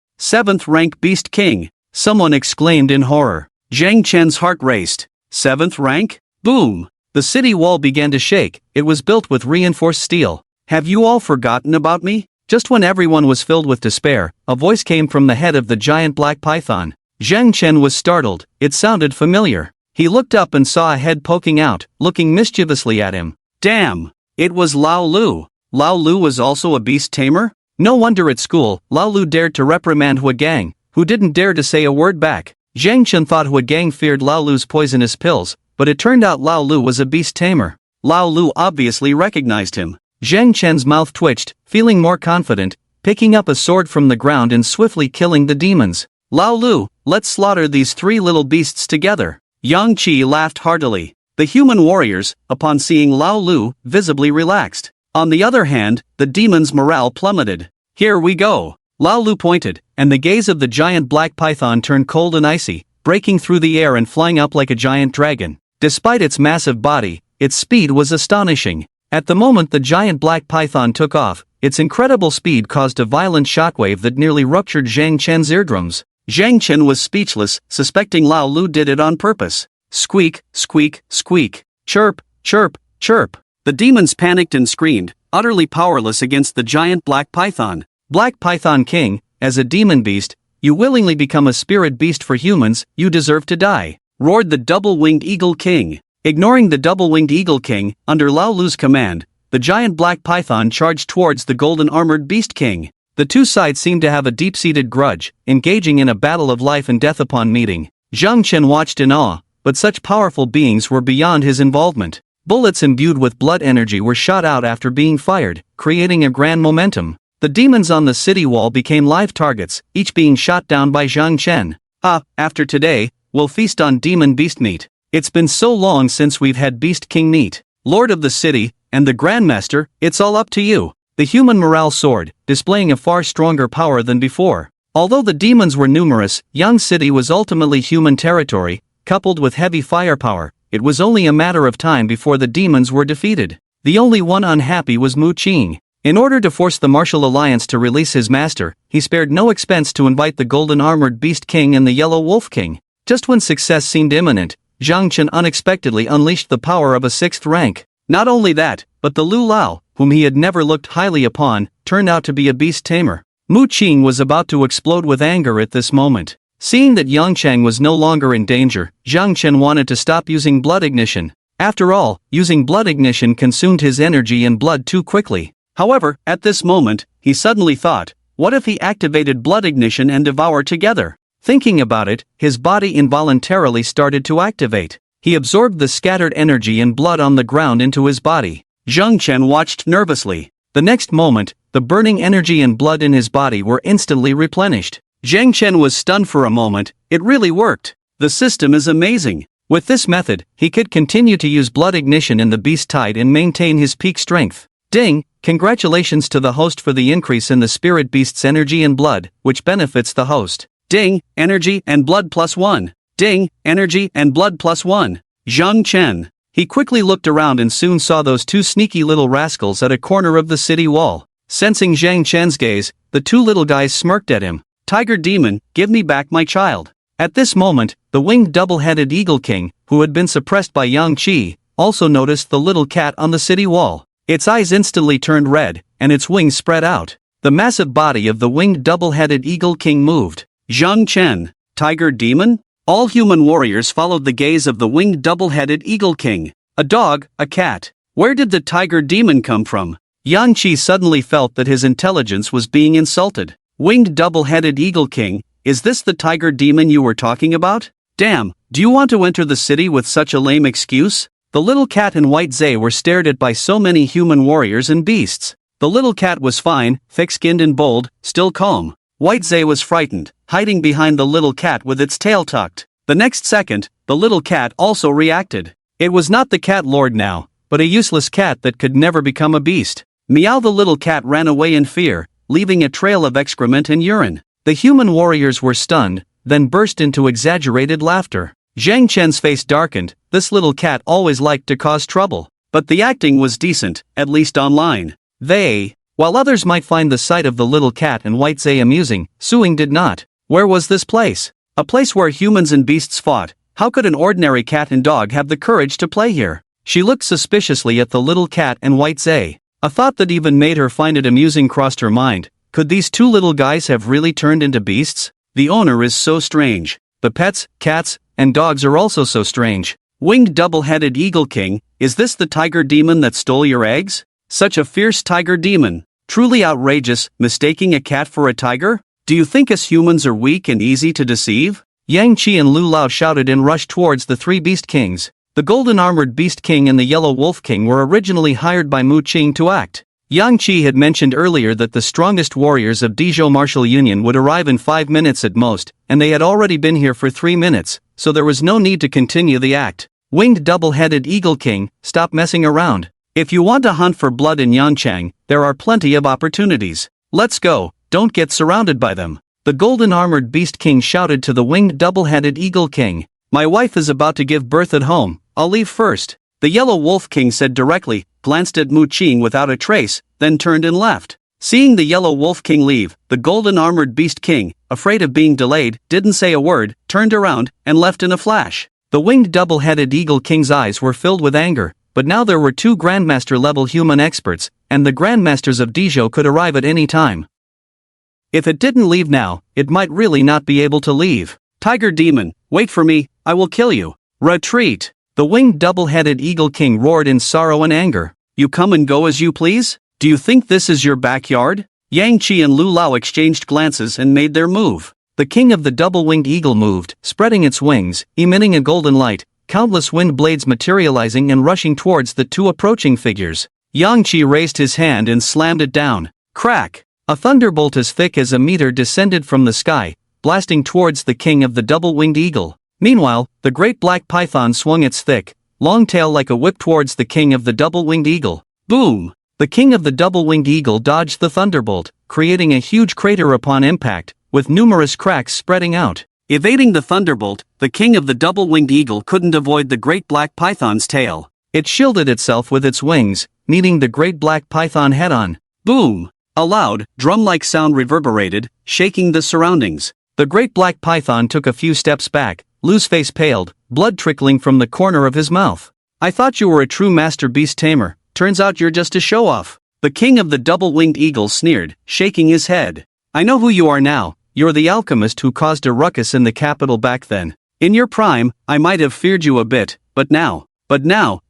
rank beast king! Someone exclaimed in horror. Zhang Chen's heart raced. 7th rank? Boom! The city wall began to shake. It was built with reinforced steel. Have you all forgotten about me? Just when everyone was filled with despair, a voice came from the head of the giant black python. Zhang Chen was startled. It sounded familiar. He looked up and saw a head poking out, looking mischievously at him. Damn! It was Lao Lu. Lao Lu was also a beast tamer? No wonder at school, Lao Lu dared to reprimand Hua Gang, who didn't dare to say a word back. Zhang Chen thought Hua Gang feared Lao Lu's poisonous pills, but it turned out Lao Lu was a beast tamer. Lao Lu obviously recognized him. Zhang Chen's mouth twitched, feeling more confident, picking up a sword from the ground and swiftly killing the demons. Lao Lu, let's slaughter these 3 little beasts together. Yang Qi laughed heartily. The human warriors, upon seeing Lao Lu, visibly relaxed. On the other hand, the demons' morale plummeted. Here we go. Lao Lu pointed, and the gaze of the giant black python turned cold and icy, breaking through the air and flying up like a giant dragon. Despite its massive body, its speed was astonishing. At the moment the giant black python took off, its incredible speed caused a violent shockwave that nearly ruptured Zhang Chen's eardrums. Zhang Chen was speechless, suspecting Lao Lu did it on purpose. Squeak, squeak, squeak. Chirp, chirp, chirp. The demons panicked and screamed, utterly powerless against the giant black python. Black Python King, as a demon beast, you willingly become a spirit beast for humans, you deserve to die. Roared the double-winged eagle king. Ignoring the double-winged eagle king, under Lao Lu's command, the giant black python charged towards the golden-armored beast king. The two sides seemed to have a deep-seated grudge, engaging in a battle of life and death upon meeting. Zhang Chen watched in awe, but such powerful beings were beyond his involvement. Bullets imbued with blood energy were shot out after being fired, creating a grand momentum. The demons on the city wall became live targets, each being shot down by Zhang Chen. After today, we'll feast on demon beast meat. It's been so long since we've had beast king meat. Lord of the city, and the Grandmaster, it's all up to you. The human morale soared, displaying a far stronger power than before. Although the demons were numerous, Yang City was ultimately human territory, coupled with heavy firepower. It was only a matter of time before the demons were defeated. The only one unhappy was Mu Qing. In order to force the Martial Alliance to release his master, he spared no expense to invite the Golden Armored Beast King and the Yellow Wolf King. Just when success seemed imminent, Zhang Chen unexpectedly unleashed the power of a 6th rank. Not only that, but the Lu Lao, whom he had never looked highly upon, turned out to be a beast tamer. Mu Qing was about to explode with anger at this moment. Seeing that Yangchang was no longer in danger, Zhang Chen wanted to stop using blood ignition. After all, using blood ignition consumed his energy and blood too quickly. However, at this moment, he suddenly thought, what if he activated blood ignition and devour together? Thinking about it, his body involuntarily started to activate. He absorbed the scattered energy and blood on the ground into his body. Zhang Chen watched nervously. The next moment, the burning energy and blood in his body were instantly replenished. Zhang Chen was stunned for a moment. It really worked. The system is amazing. With this method, he could continue to use blood ignition in the beast tide and maintain his peak strength. Ding! Congratulations to the host for the increase in the spirit beast's energy and blood, which benefits the host. Ding! Energy and blood +1. Ding! Energy and blood +1. Zhang Chen. He quickly looked around and soon saw those two sneaky little rascals at a corner of the city wall. Sensing Zhang Chen's gaze, the two little guys smirked at him. Tiger demon, give me back my child. At this moment, the winged double-headed Eagle King, who had been suppressed by Yang Qi, also noticed the little cat on the city wall. Its eyes instantly turned red, and its wings spread out. The massive body of the winged double-headed Eagle King moved. Zhang Chen, Tiger Demon? All human warriors followed the gaze of the winged double-headed Eagle King. A dog, a cat. Where did the Tiger Demon come from? Yang Qi suddenly felt that his intelligence was being insulted. Winged double-headed Eagle King, is this the Tiger Demon you were talking about? Damn, do you want to enter the city with such a lame excuse? The little cat and White Zay were stared at by so many human warriors and beasts. The little cat was fine, thick-skinned and bold, still calm. White Zay was frightened, hiding behind the little cat with its tail tucked. The next second, the little cat also reacted. It was not the cat lord now, but a useless cat that could never become a beast. Meow! The little cat ran away in fear, leaving a trail of excrement and urine. The human warriors were stunned, then burst into exaggerated laughter. Zhang Chen's face darkened. This little cat always liked to cause trouble. But the acting was decent, at least online. While others might find the sight of the little cat and White Zay amusing, Suing did not. Where was this place? A place where humans and beasts fought. How could an ordinary cat and dog have the courage to play here? She looked suspiciously at the little cat and White Zay. A thought that even made her find it amusing crossed her mind. Could these two little guys have really turned into beasts? The owner is so strange. The pets, cats, and dogs are also so strange. Winged double-headed Eagle King, is this the tiger demon that stole your eggs? Such a fierce tiger demon. Truly outrageous, mistaking a cat for a tiger? Do you think us humans are weak and easy to deceive? Yang Qi and Lu Lao shouted and rushed towards the three beast kings. The golden armored beast king and the yellow wolf king were originally hired by Mu Qing to act. Yang Qi had mentioned earlier that the strongest warriors of Dezhou Martial Union would arrive in 5 minutes at most, and they had already been here for 3 minutes, so there was no need to continue the act. Winged double-headed Eagle King, stop messing around. If you want to hunt for blood in Yanchang, there are plenty of opportunities. Let's go, don't get surrounded by them. The golden armored beast king shouted to the winged double-headed Eagle King. My wife is about to give birth at home, I'll leave first. The yellow wolf king said directly, glanced at Mu Qing without a trace, then turned and left. Seeing the yellow wolf king leave, the golden armored beast king, afraid of being delayed, didn't say a word, turned around, and left in a flash. The winged double-headed Eagle King's eyes were filled with anger, but now there were 2 Grandmaster-level human experts, and the Grandmasters of Dezhou could arrive at any time. If it didn't leave now, it might really not be able to leave. Tiger demon, wait for me, I will kill you. Retreat! The winged double-headed Eagle King roared in sorrow and anger. You come and go as you please? Do you think this is your backyard? Yang Qi and Lu Lao exchanged glances and made their move. The king of the double-winged eagle moved, spreading its wings, emitting a golden light, countless wind blades materializing and rushing towards the two approaching figures. Yang Qi raised his hand and slammed it down. Crack! A thunderbolt as thick as a meter descended from the sky, blasting towards the king of the double-winged eagle. Meanwhile, the great black python swung its thick, long tail like a whip towards the king of the double-winged eagle. Boom! The king of the double-winged eagle dodged the thunderbolt, creating a huge crater upon impact, with numerous cracks spreading out. Evading the thunderbolt, the king of the double-winged eagle couldn't avoid the great black python's tail. It shielded itself with its wings, meeting the great black python head-on. Boom! A loud, drum-like sound reverberated, shaking the surroundings. The great black python took a few steps back, Lu's face paled, blood trickling from the corner of his mouth. I thought you were a true master beast tamer, turns out you're just a show-off. The king of the double-winged eagle sneered, shaking his head. I know who you are now, you're the alchemist who caused a ruckus in the capital back then. In your prime, I might have feared you a bit, but now,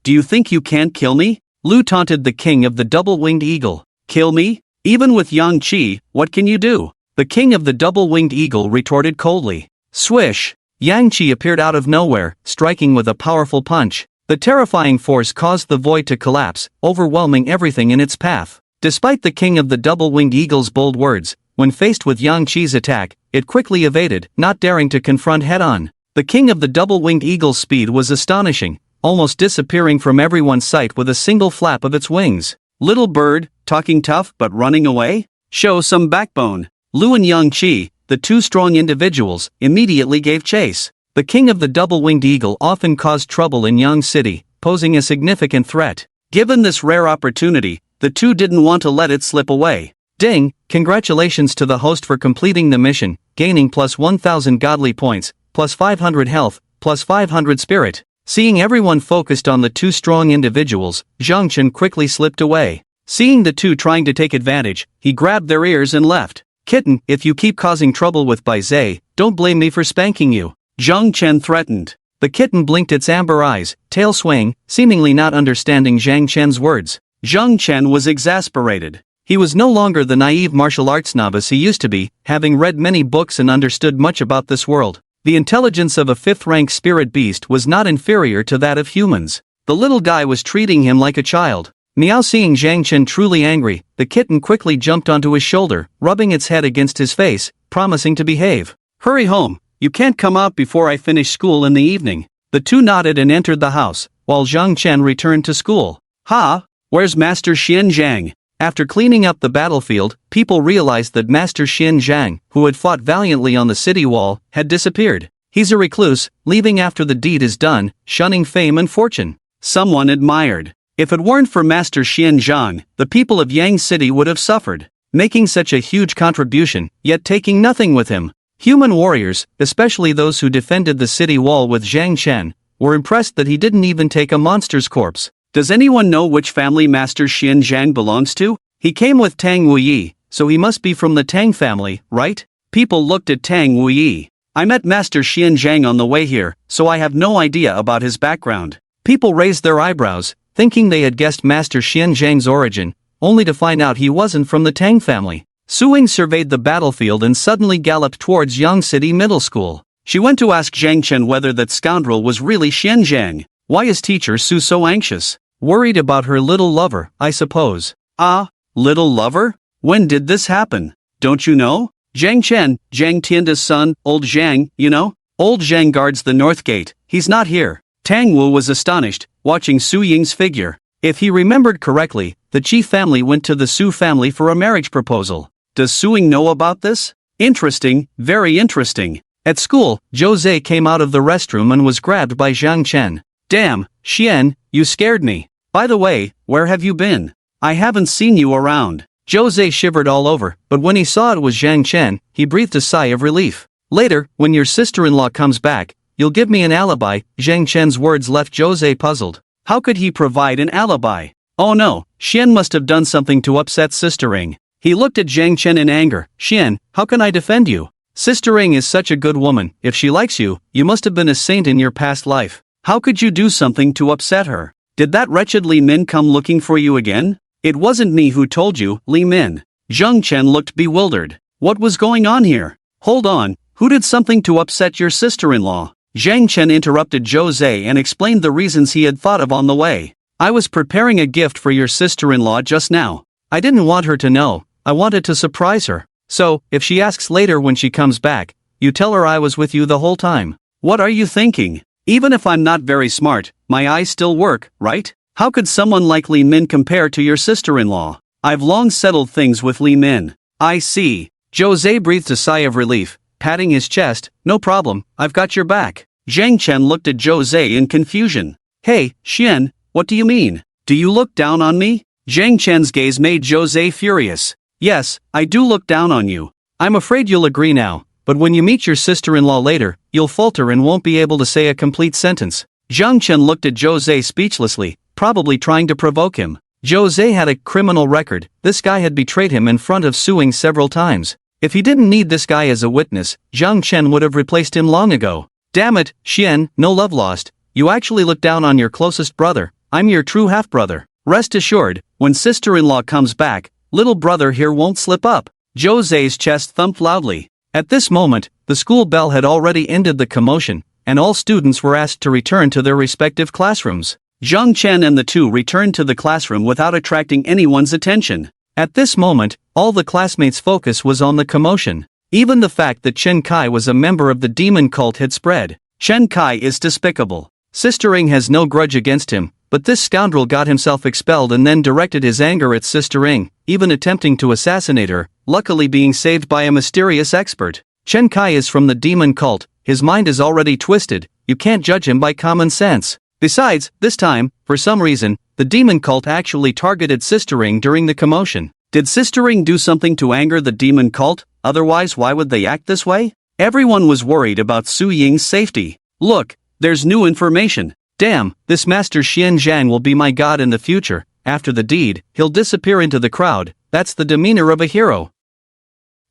do you think you can't kill me? Lu taunted the king of the double-winged eagle. Kill me? Even with Yang Qi, what can you do? The king of the double-winged eagle retorted coldly. Swish! Yang Qi appeared out of nowhere, striking with a powerful punch. The terrifying force caused the void to collapse, overwhelming everything in its path. Despite the king of the double-winged eagle's bold words, when faced with Yang Qi's attack, it quickly evaded, not daring to confront head-on. The king of the double-winged eagle's speed was astonishing, almost disappearing from everyone's sight with a single flap of its wings. Little bird, talking tough but running away? Show some backbone. Lu and Yang Qi, the two strong individuals, immediately gave chase. The king of the double-winged eagle often caused trouble in Yang City, posing a significant threat. Given this rare opportunity, the two didn't want to let it slip away. Ding! Congratulations to the host for completing the mission, gaining plus 1000 godly points, plus 500 health, plus 500 spirit. Seeing everyone focused on the two strong individuals, Zhang Chen quickly slipped away. Seeing the two trying to take advantage, he grabbed their ears and left. Kitten, if you keep causing trouble with Bai Zhe, don't blame me for spanking you. Zhang Chen threatened. The kitten blinked its amber eyes, tail swaying, seemingly not understanding Zhang Chen's words. Zhang Chen was exasperated. He was no longer the naive martial arts novice he used to be, having read many books and understood much about this world. The intelligence of a fifth-rank spirit beast was not inferior to that of humans. The little guy was treating him like a child. Meow. Seeing Zhang Chen truly angry, the kitten quickly jumped onto his shoulder, rubbing its head against his face, promising to behave. Hurry home, you can't come out before I finish school in the evening. The two nodded and entered the house, while Zhang Chen returned to school. Ha! Where's Master Xian Zhang? After cleaning up the battlefield, people realized that Master Xian Zhang, who had fought valiantly on the city wall, had disappeared. He's a recluse, leaving after the deed is done, shunning fame and fortune. Someone admired. If it weren't for Master Xian Zhang, the people of Yang City would have suffered. Making such a huge contribution, yet taking nothing with him. Human warriors, especially those who defended the city wall with Zhang Chen, were impressed that he didn't even take a monster's corpse. Does anyone know which family Master Xian Zhang belongs to? He came with Tang Wuyi, so he must be from the Tang family, right? People looked at Tang Wuyi. I met Master Xian Zhang on the way here, so I have no idea about his background. People raised their eyebrows, thinking they had guessed Master Xian Zhang's origin, only to find out he wasn't from the Tang family. Suing surveyed the battlefield and suddenly galloped towards Yang City Middle School. She went to ask Zhang Chen whether that scoundrel was really Xian Zhang. Why is teacher Su so anxious? Worried about her little lover, I suppose. Ah, little lover? When did this happen? Don't you know? Zhang Chen, Zhang Tianda's son, old Zhang, you know? Old Zhang guards the north gate. He's not here. Tang Wu was astonished, watching Su Ying's figure. If he remembered correctly, the Qi family went to the Su family for a marriage proposal. Does Su Ying know about this? Interesting, very interesting. At school, Zhou Zhe came out of the restroom and was grabbed by Zhang Chen. Damn, Xian, you scared me. By the way, where have you been? I haven't seen you around. Zhou Zhe shivered all over, but when he saw it was Zhang Chen, he breathed a sigh of relief. Later, when your sister-in-law comes back, you'll give me an alibi. Zhang Chen's words left Zhou Zhe puzzled. How could he provide an alibi? Oh no, Xian must have done something to upset Sister Ying. He looked at Zhang Chen in anger. Xian, how can I defend you? Sister Ying is such a good woman. If she likes you, you must have been a saint in your past life. How could you do something to upset her? Did that wretched Li Min come looking for you again? It wasn't me who told you, Li Min. Zhang Chen looked bewildered. What was going on here? Hold on, who did something to upset your sister-in-law? Zhang Chen interrupted Jose and explained the reasons he had thought of on the way. I was preparing a gift for your sister-in-law just now. I didn't want her to know, I wanted to surprise her. So, if she asks later when she comes back, you tell her I was with you the whole time. What are you thinking? Even if I'm not very smart, my eyes still work, right? How could someone like Li Min compare to your sister-in-law? I've long settled things with Li Min. I see. Jose breathed a sigh of relief, patting his chest. No problem, I've got your back. Zhang Chen looked at Jose in confusion. Hey, Xian, what do you mean? Do you look down on me? Zhang Chen's gaze made Jose furious. Yes, I do look down on you. I'm afraid you'll agree now, but when you meet your sister-in-law later, you'll falter and won't be able to say a complete sentence. Zhang Chen looked at Jose speechlessly, probably trying to provoke him. Jose had a criminal record. This guy had betrayed him in front of Su Ying several times. If he didn't need this guy as a witness, Zhang Chen would have replaced him long ago. Damn it, Xian, no love lost. You actually look down on your closest brother. I'm your true half-brother. Rest assured, when sister-in-law comes back, little brother here won't slip up. Jose's chest thumped loudly. At this moment, the school bell had already ended the commotion, and all students were asked to return to their respective classrooms. Zhang Chen and the two returned to the classroom without attracting anyone's attention. At this moment, all the classmates' focus was on the commotion. Even the fact that Chen Kai was a member of the demon cult had spread. Chen Kai is despicable. Sister Ying has no grudge against him, but this scoundrel got himself expelled and then directed his anger at Sister Ying, even attempting to assassinate her, luckily being saved by a mysterious expert. Chen Kai is from the demon cult, his mind is already twisted, you can't judge him by common sense. Besides, this time, for some reason, the demon cult actually targeted Sister Ying during the commotion. Did Sister Ying do something to anger the demon cult? Otherwise, why would they act this way? Everyone was worried about Su Ying's safety. Look, there's new information. Damn, this Master Xian Zhang will be my god in the future. After the deed, he'll disappear into the crowd. That's the demeanor of a hero.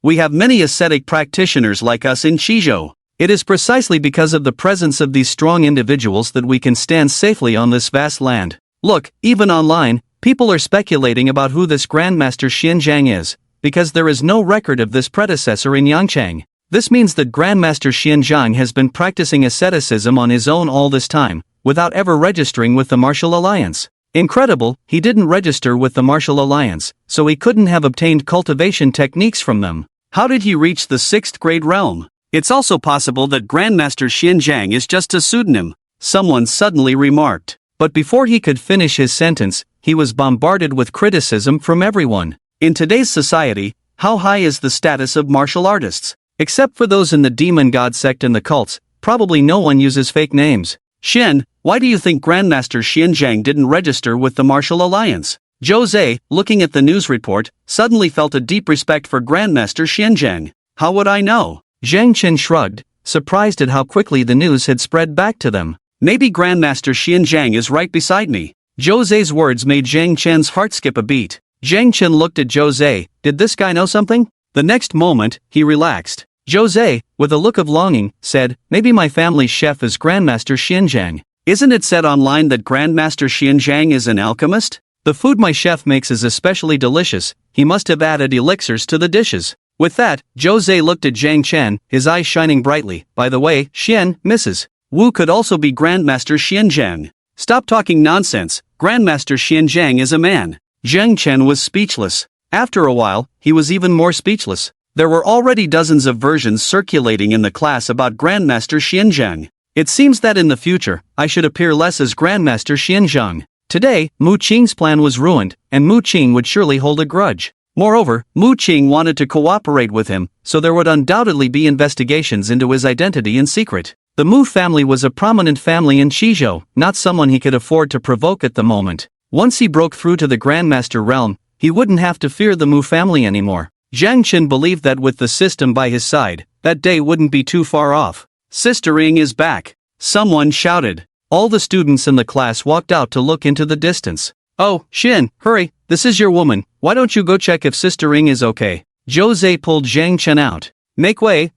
We have many ascetic practitioners like us in Shizhou. It is precisely because of the presence of these strong individuals that we can stand safely on this vast land. Look, even online, people are speculating about who this Grandmaster Xian Zhang is, because there is no record of this predecessor in Yangchang. This means that Grandmaster Xian Zhang has been practicing asceticism on his own all this time, without ever registering with the Martial Alliance. Incredible, he didn't register with the Martial Alliance, so he couldn't have obtained cultivation techniques from them. How did he reach the 6th grade realm? It's also possible that Grandmaster Xian Zhang is just a pseudonym, someone suddenly remarked. But before he could finish his sentence, he was bombarded with criticism from everyone. In today's society, how high is the status of martial artists? Except for those in the demon god sect and the cults, probably no one uses fake names. Shen, why do you think Grandmaster Xian Zhang didn't register with the Martial Alliance? Jose, looking at the news report, suddenly felt a deep respect for Grandmaster Xian Zhang. How would I know? Zhang Chen shrugged, surprised at how quickly the news had spread back to them. Maybe Grandmaster Xian Zhang is right beside me. Jose's words made Zhang Chen's heart skip a beat. Zhang Chen looked at Jose. Did this guy know something? The next moment, he relaxed. Jose, with a look of longing, said, maybe my family's chef is Grandmaster Xian Zhang. Isn't it said online that Grandmaster Xian Zhang is an alchemist? The food my chef makes is especially delicious, he must have added elixirs to the dishes. With that, Jose looked at Zhang Chen, his eyes shining brightly. By the way, Xian, Mrs. Wu could also be Grandmaster Xian Zhang. Stop talking nonsense, Grandmaster Xian Zhang is a man. Zhang Chen was speechless. After a while, he was even more speechless. There were already dozens of versions circulating in the class about Grandmaster Xian Zhang. It seems that in the future, I should appear less as Grandmaster Xian Zhang. Today, Mu Qing's plan was ruined, and Mu Qing would surely hold a grudge. Moreover, Mu Qing wanted to cooperate with him, so there would undoubtedly be investigations into his identity in secret. The Mu family was a prominent family in Shizhou, not someone he could afford to provoke at the moment. Once he broke through to the Grandmaster realm, he wouldn't have to fear the Mu family anymore. Zhang Chen believed that with the system by his side, that day wouldn't be too far off. Sister Ying is back. Someone shouted. All the students in the class walked out to look into the distance. Oh, Xin, hurry, this is your woman, why don't you go check if Sister Ying is okay? Jose pulled Zhang Chen out. Make way,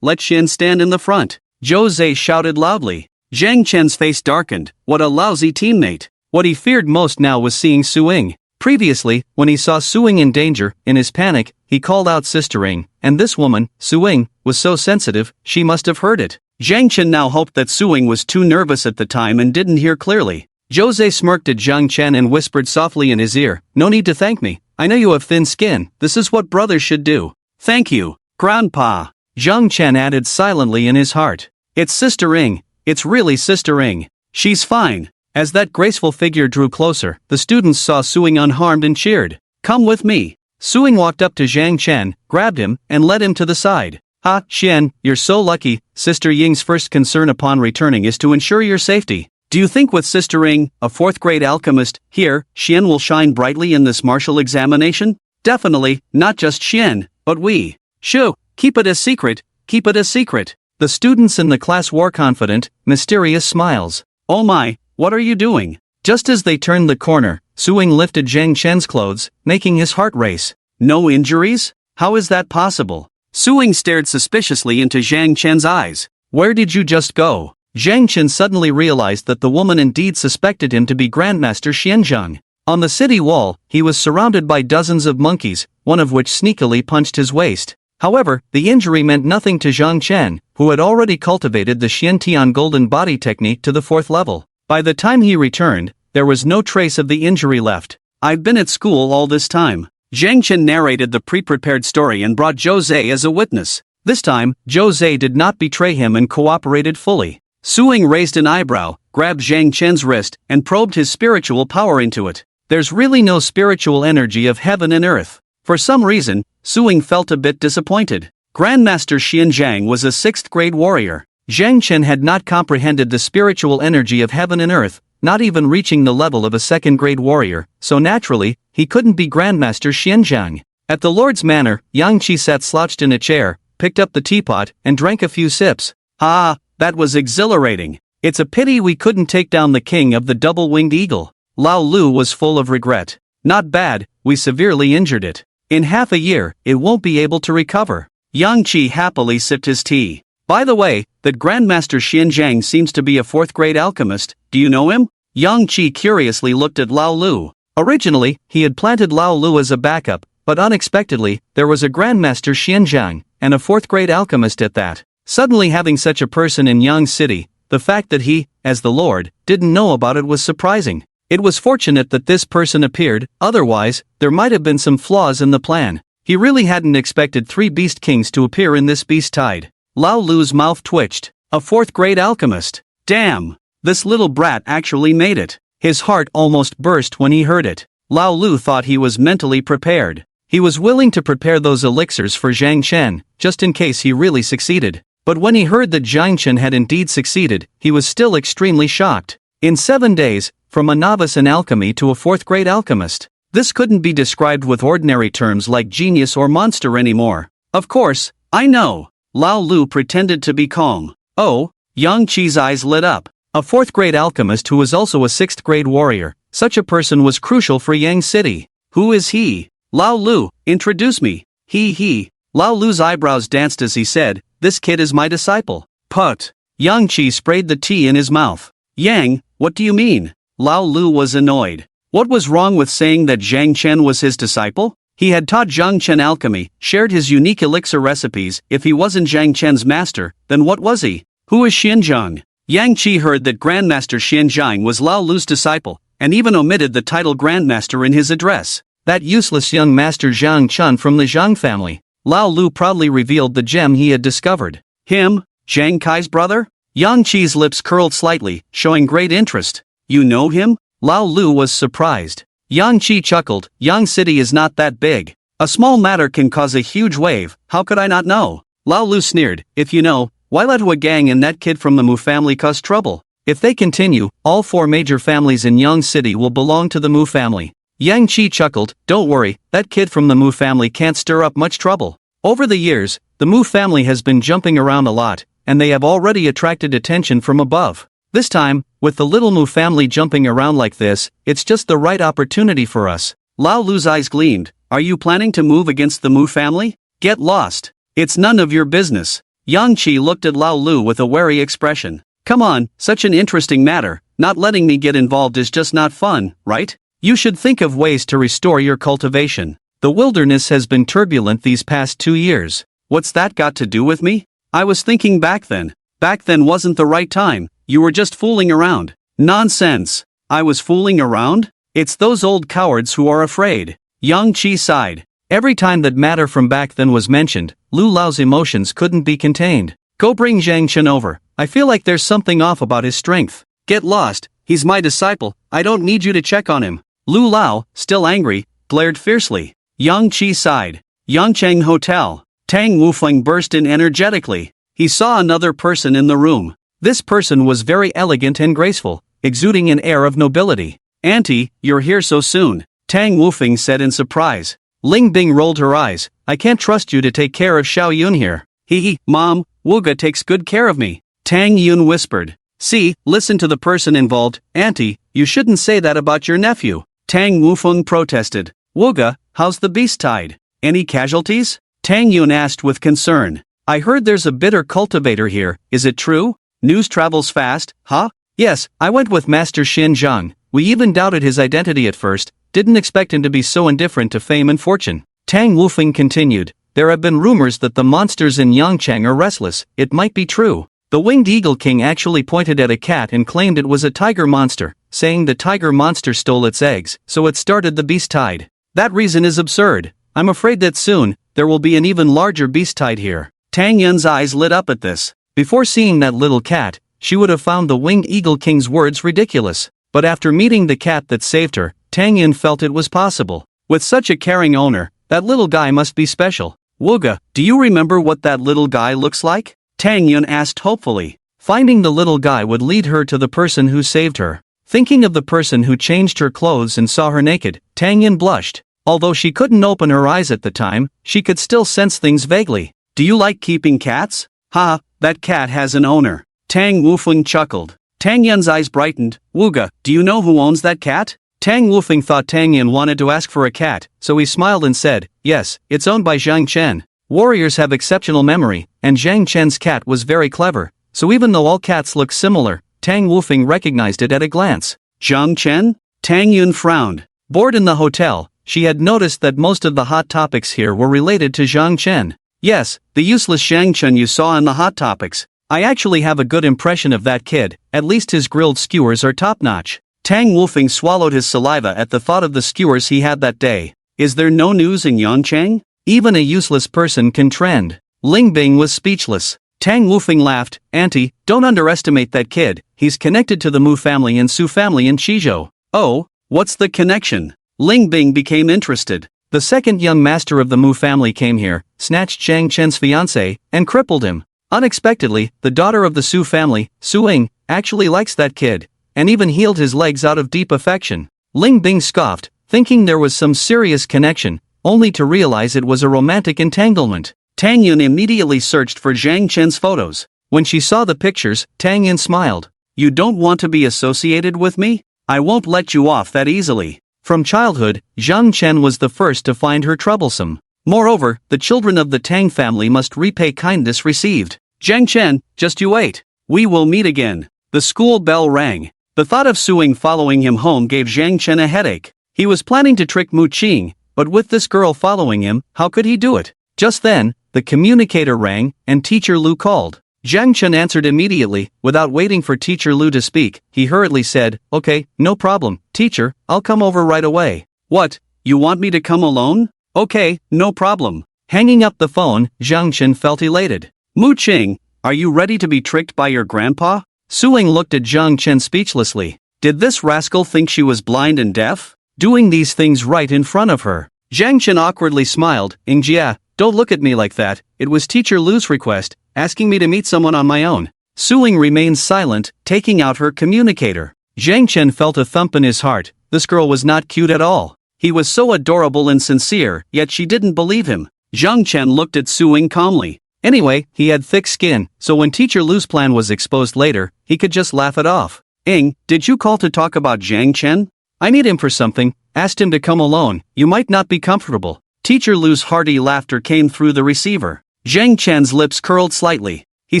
let Xin stand in the front. Jose shouted loudly. Zhang Chen's face darkened. What a lousy teammate. What he feared most now was seeing Su Ying. Previously, when he saw Su Ying in danger, in his panic, he called out Sister Ying, and this woman, Su Ying, was so sensitive, she must have heard it. Zhang Chen now hoped that Suing was too nervous at the time and didn't hear clearly. Jose smirked at Zhang Chen and whispered softly in his ear, "No need to thank me. I know you have thin skin. This is what brothers should do." "Thank you, Grandpa," Zhang Chen added silently in his heart. "It's Sister Ing. It's really Sister Ing. She's fine." As that graceful figure drew closer, the students saw Suing unharmed and cheered. "Come with me." Suing walked up to Zhang Chen, grabbed him, and led him to the side. "Ha, Xian, you're so lucky. Sister Ying's first concern upon returning is to ensure your safety. Do you think with Sister Ying, a fourth-grade alchemist, here, Xian will shine brightly in this martial examination? Definitely, not just Xian, but we. Shoo, keep it a secret, keep it a secret." The students in the class wore confident, mysterious smiles. "Oh my, what are you doing?" Just as they turned the corner, Suing lifted Zhang Chen's clothes, making his heart race. "No injuries? How is that possible?" Suing stared suspiciously into Zhang Chen's eyes. "Where did you just go?" Zhang Chen suddenly realized that the woman indeed suspected him to be Grandmaster Xianzhang. On the city wall, he was surrounded by dozens of monkeys, one of which sneakily punched his waist. However, the injury meant nothing to Zhang Chen, who had already cultivated the Xiantian golden body technique to the 4th level. By the time he returned, there was no trace of the injury left. "I've been at school all this time." Zhang Chen narrated the pre-prepared story and brought Jose as a witness. This time, Jose did not betray him and cooperated fully. Suing raised an eyebrow, grabbed Zhang Chen's wrist, and probed his spiritual power into it. There's really no spiritual energy of heaven and earth. For some reason, Suing felt a bit disappointed. Grandmaster Xianzhang was a 6th-grade warrior. Zhang Chen had not comprehended the spiritual energy of heaven and earth, not even reaching the level of a 2nd-grade warrior, so naturally, he couldn't be Grandmaster Xianzhang. At the Lord's Manor, Yang Qi sat slouched in a chair, picked up the teapot, and drank a few sips. "Ah, that was exhilarating. It's a pity we couldn't take down the king of the double-winged eagle." Lao Lu was full of regret. "Not bad, we severely injured it. In half a year, it won't be able to recover." Yang Qi happily sipped his tea. "By the way, that Grandmaster Xianzhang seems to be a 4th-grade alchemist. Do you know him?" Yang Qi curiously looked at Lao Lu. Originally, he had planted Lao Lu as a backup, but unexpectedly, there was a Grandmaster Xianzhang, and a 4th-grade alchemist at that. Suddenly having such a person in Yang City, the fact that he, as the Lord, didn't know about it was surprising. It was fortunate that this person appeared, otherwise, there might have been some flaws in the plan. He really hadn't expected 3 Beast Kings to appear in this beast tide. Lao Lu's mouth twitched. A 4th-grade alchemist. Damn! This little brat actually made it. His heart almost burst when he heard it. Lao Lu thought he was mentally prepared. He was willing to prepare those elixirs for Zhang Chen, just in case he really succeeded. But when he heard that Zhang Chen had indeed succeeded, he was still extremely shocked. In 7 days, from a novice in alchemy to a 4th-grade alchemist. This couldn't be described with ordinary terms like genius or monster anymore. "Of course, I know." Lao Lu pretended to be calm. "Oh," Yang Qi's eyes lit up. A 4th-grade alchemist who was also a 6th-grade warrior. Such a person was crucial for Yang City. "Who is he?" "Lao Lu, introduce me." He. Lao Lu's eyebrows danced as he said, "This kid is my disciple." "Put." Yang Qi sprayed the tea in his mouth. "Yang, what do you mean?" Lao Lu was annoyed. What was wrong with saying that Zhang Chen was his disciple? He had taught Zhang Chen alchemy, shared his unique elixir recipes. If he wasn't Zhang Chen's master, then what was he? Who is Xianzhang? Yang Qi heard that Grandmaster Xianzhang was Lao Lu's disciple, and even omitted the title Grandmaster in his address. That useless young master Zhang Chun from the Zhang family. Lao Lu proudly revealed the gem he had discovered. Him? Zhang Kai's brother? Yang Qi's lips curled slightly, showing great interest. "You know him?" Lao Lu was surprised. Yang Qi chuckled, "Yang City is not that big. A small matter can cause a huge wave, how could I not know?" Lao Lu sneered, "If you know, why let Hua Gang and that kid from the Mu family cause trouble? If they continue, all 4 major families in Yang City will belong to the Mu family." Yang Qi chuckled, "Don't worry, that kid from the Mu family can't stir up much trouble. Over the years, the Mu family has been jumping around a lot, and they have already attracted attention from above. This time, with the little Mu family jumping around like this, it's just the right opportunity for us." Lao Lu's eyes gleamed. "Are you planning to move against the Mu family? Get lost. It's none of your business." Yang Qi looked at Lao Lu with a wary expression. "Come on, such an interesting matter, not letting me get involved is just not fun, right? You should think of ways to restore your cultivation. The wilderness has been turbulent these past 2 years. What's that got to do with me? I was thinking back then. Back then wasn't the right time, you were just fooling around. Nonsense. I was fooling around? It's those old cowards who are afraid. Yang Qi sighed. Every time that matter from back then was mentioned, Lu Lao's emotions couldn't be contained. Go bring Zhang Chen over. I feel like there's something off about his strength. Get lost, he's my disciple, I don't need you to check on him. Lu Lao, still angry, glared fiercely. Yang Qi sighed. Yangcheng Hotel. Tang Wufeng burst in energetically. He saw another person in the room. This person was very elegant and graceful, exuding an air of nobility. Auntie, you're here so soon, Tang Wufeng said in surprise. Ling Bing rolled her eyes. I can't trust you to take care of Xiao Yun here. Hee, Mom, Wuga takes good care of me. Tang Yun whispered. See, listen to the person involved. Auntie, you shouldn't say that about your nephew. Tang Wufeng protested. Wuga, how's the beast tied? Any casualties? Tang Yun asked with concern. I heard there's a bitter cultivator here, is it true? News travels fast, huh? Yes, I went with Master Xin Zhang. We even doubted his identity at first, didn't expect him to be so indifferent to fame and fortune. Tang Wufeng continued. There have been rumors that the monsters in Yangcheng are restless, it might be true. The Winged Eagle King actually pointed at a cat and claimed it was a tiger monster, saying the tiger monster stole its eggs, so it started the beast tide. That reason is absurd. I'm afraid that soon, there will be an even larger beast tide here. Tang Yun's eyes lit up at this. Before seeing that little cat, she would have found the Winged Eagle King's words ridiculous. But after meeting the cat that saved her, Tang Yun felt it was possible. With such a caring owner, that little guy must be special. Wuga, do you remember what that little guy looks like? Tang Yun asked hopefully. Finding the little guy would lead her to the person who saved her. Thinking of the person who changed her clothes and saw her naked, Tang Yun blushed. Although she couldn't open her eyes at the time, she could still sense things vaguely. Do you like keeping cats? Ha, that cat has an owner. Tang Wufeng chuckled. Tang Yun's eyes brightened. Wuga, do you know who owns that cat? Tang Wufeng thought Tang Yun wanted to ask for a cat, so he smiled and said, yes, it's owned by Zhang Chen. Warriors have exceptional memory, and Zhang Chen's cat was very clever, so even though all cats look similar, Tang Wufeng recognized it at a glance. Zhang Chen? Tang Yun frowned. Bored in the hotel, she had noticed that most of the hot topics here were related to Zhang Chen. Yes, the useless Zhang Chen you saw in the hot topics. I actually have a good impression of that kid, at least his grilled skewers are top-notch. Tang Wufeng swallowed his saliva at the thought of the skewers he had that day. Is there no news in Yangcheng? Even a useless person can trend. Ling Bing was speechless. Tang Wufeng laughed. Auntie, don't underestimate that kid, he's connected to the Mu family and Su family in Qizhou. Oh, what's the connection? Ling Bing became interested. The second young master of the Mu family came here, snatched Zhang Chen's fiancé, and crippled him. Unexpectedly, the daughter of the Su family, Su Ying, actually likes that kid, and even healed his legs out of deep affection. Ling Bing scoffed, thinking there was some serious connection, only to realize it was a romantic entanglement. Tang Yun immediately searched for Zhang Chen's photos. When she saw the pictures, Tang Yun smiled. You don't want to be associated with me? I won't let you off that easily. From childhood, Zhang Chen was the first to find her troublesome. Moreover, the children of the Tang family must repay kindness received. Zhang Chen, just you wait. We will meet again. The school bell rang. The thought of Su Ying following him home gave Zhang Chen a headache. He was planning to trick Mu Qing, but with this girl following him, how could he do it? Just then, the communicator rang, and Teacher Lu called. Zhang Chen answered immediately, without waiting for Teacher Lu to speak. He hurriedly said, okay, no problem, teacher, I'll come over right away. What, you want me to come alone? Okay, no problem. Hanging up the phone, Zhang Chen felt elated. Mu Qing, are you ready to be tricked by your grandpa? Su Ying looked at Zhang Chen speechlessly. Did this rascal think she was blind and deaf? Doing these things right in front of her. Zhang Chen awkwardly smiled. Yingjia, don't look at me like that, it was Teacher Lu's request, asking me to meet someone on my own. Su Ying remained silent, taking out her communicator. Zhang Chen felt a thump in his heart. This girl was not cute at all. He was so adorable and sincere, yet she didn't believe him. Zhang Chen looked at Su Ying calmly. Anyway, he had thick skin, so when Teacher Lu's plan was exposed later, he could just laugh it off. Ying, did you call to talk about Zhang Chen? I need him for something, asked him to come alone, you might not be comfortable. Teacher Lu's hearty laughter came through the receiver. Zhang Chen's lips curled slightly. He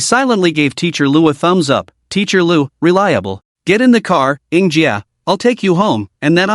silently gave Teacher Lu a thumbs up. Teacher Lu, reliable. Get in the car, Yingjia, I'll take you home, and then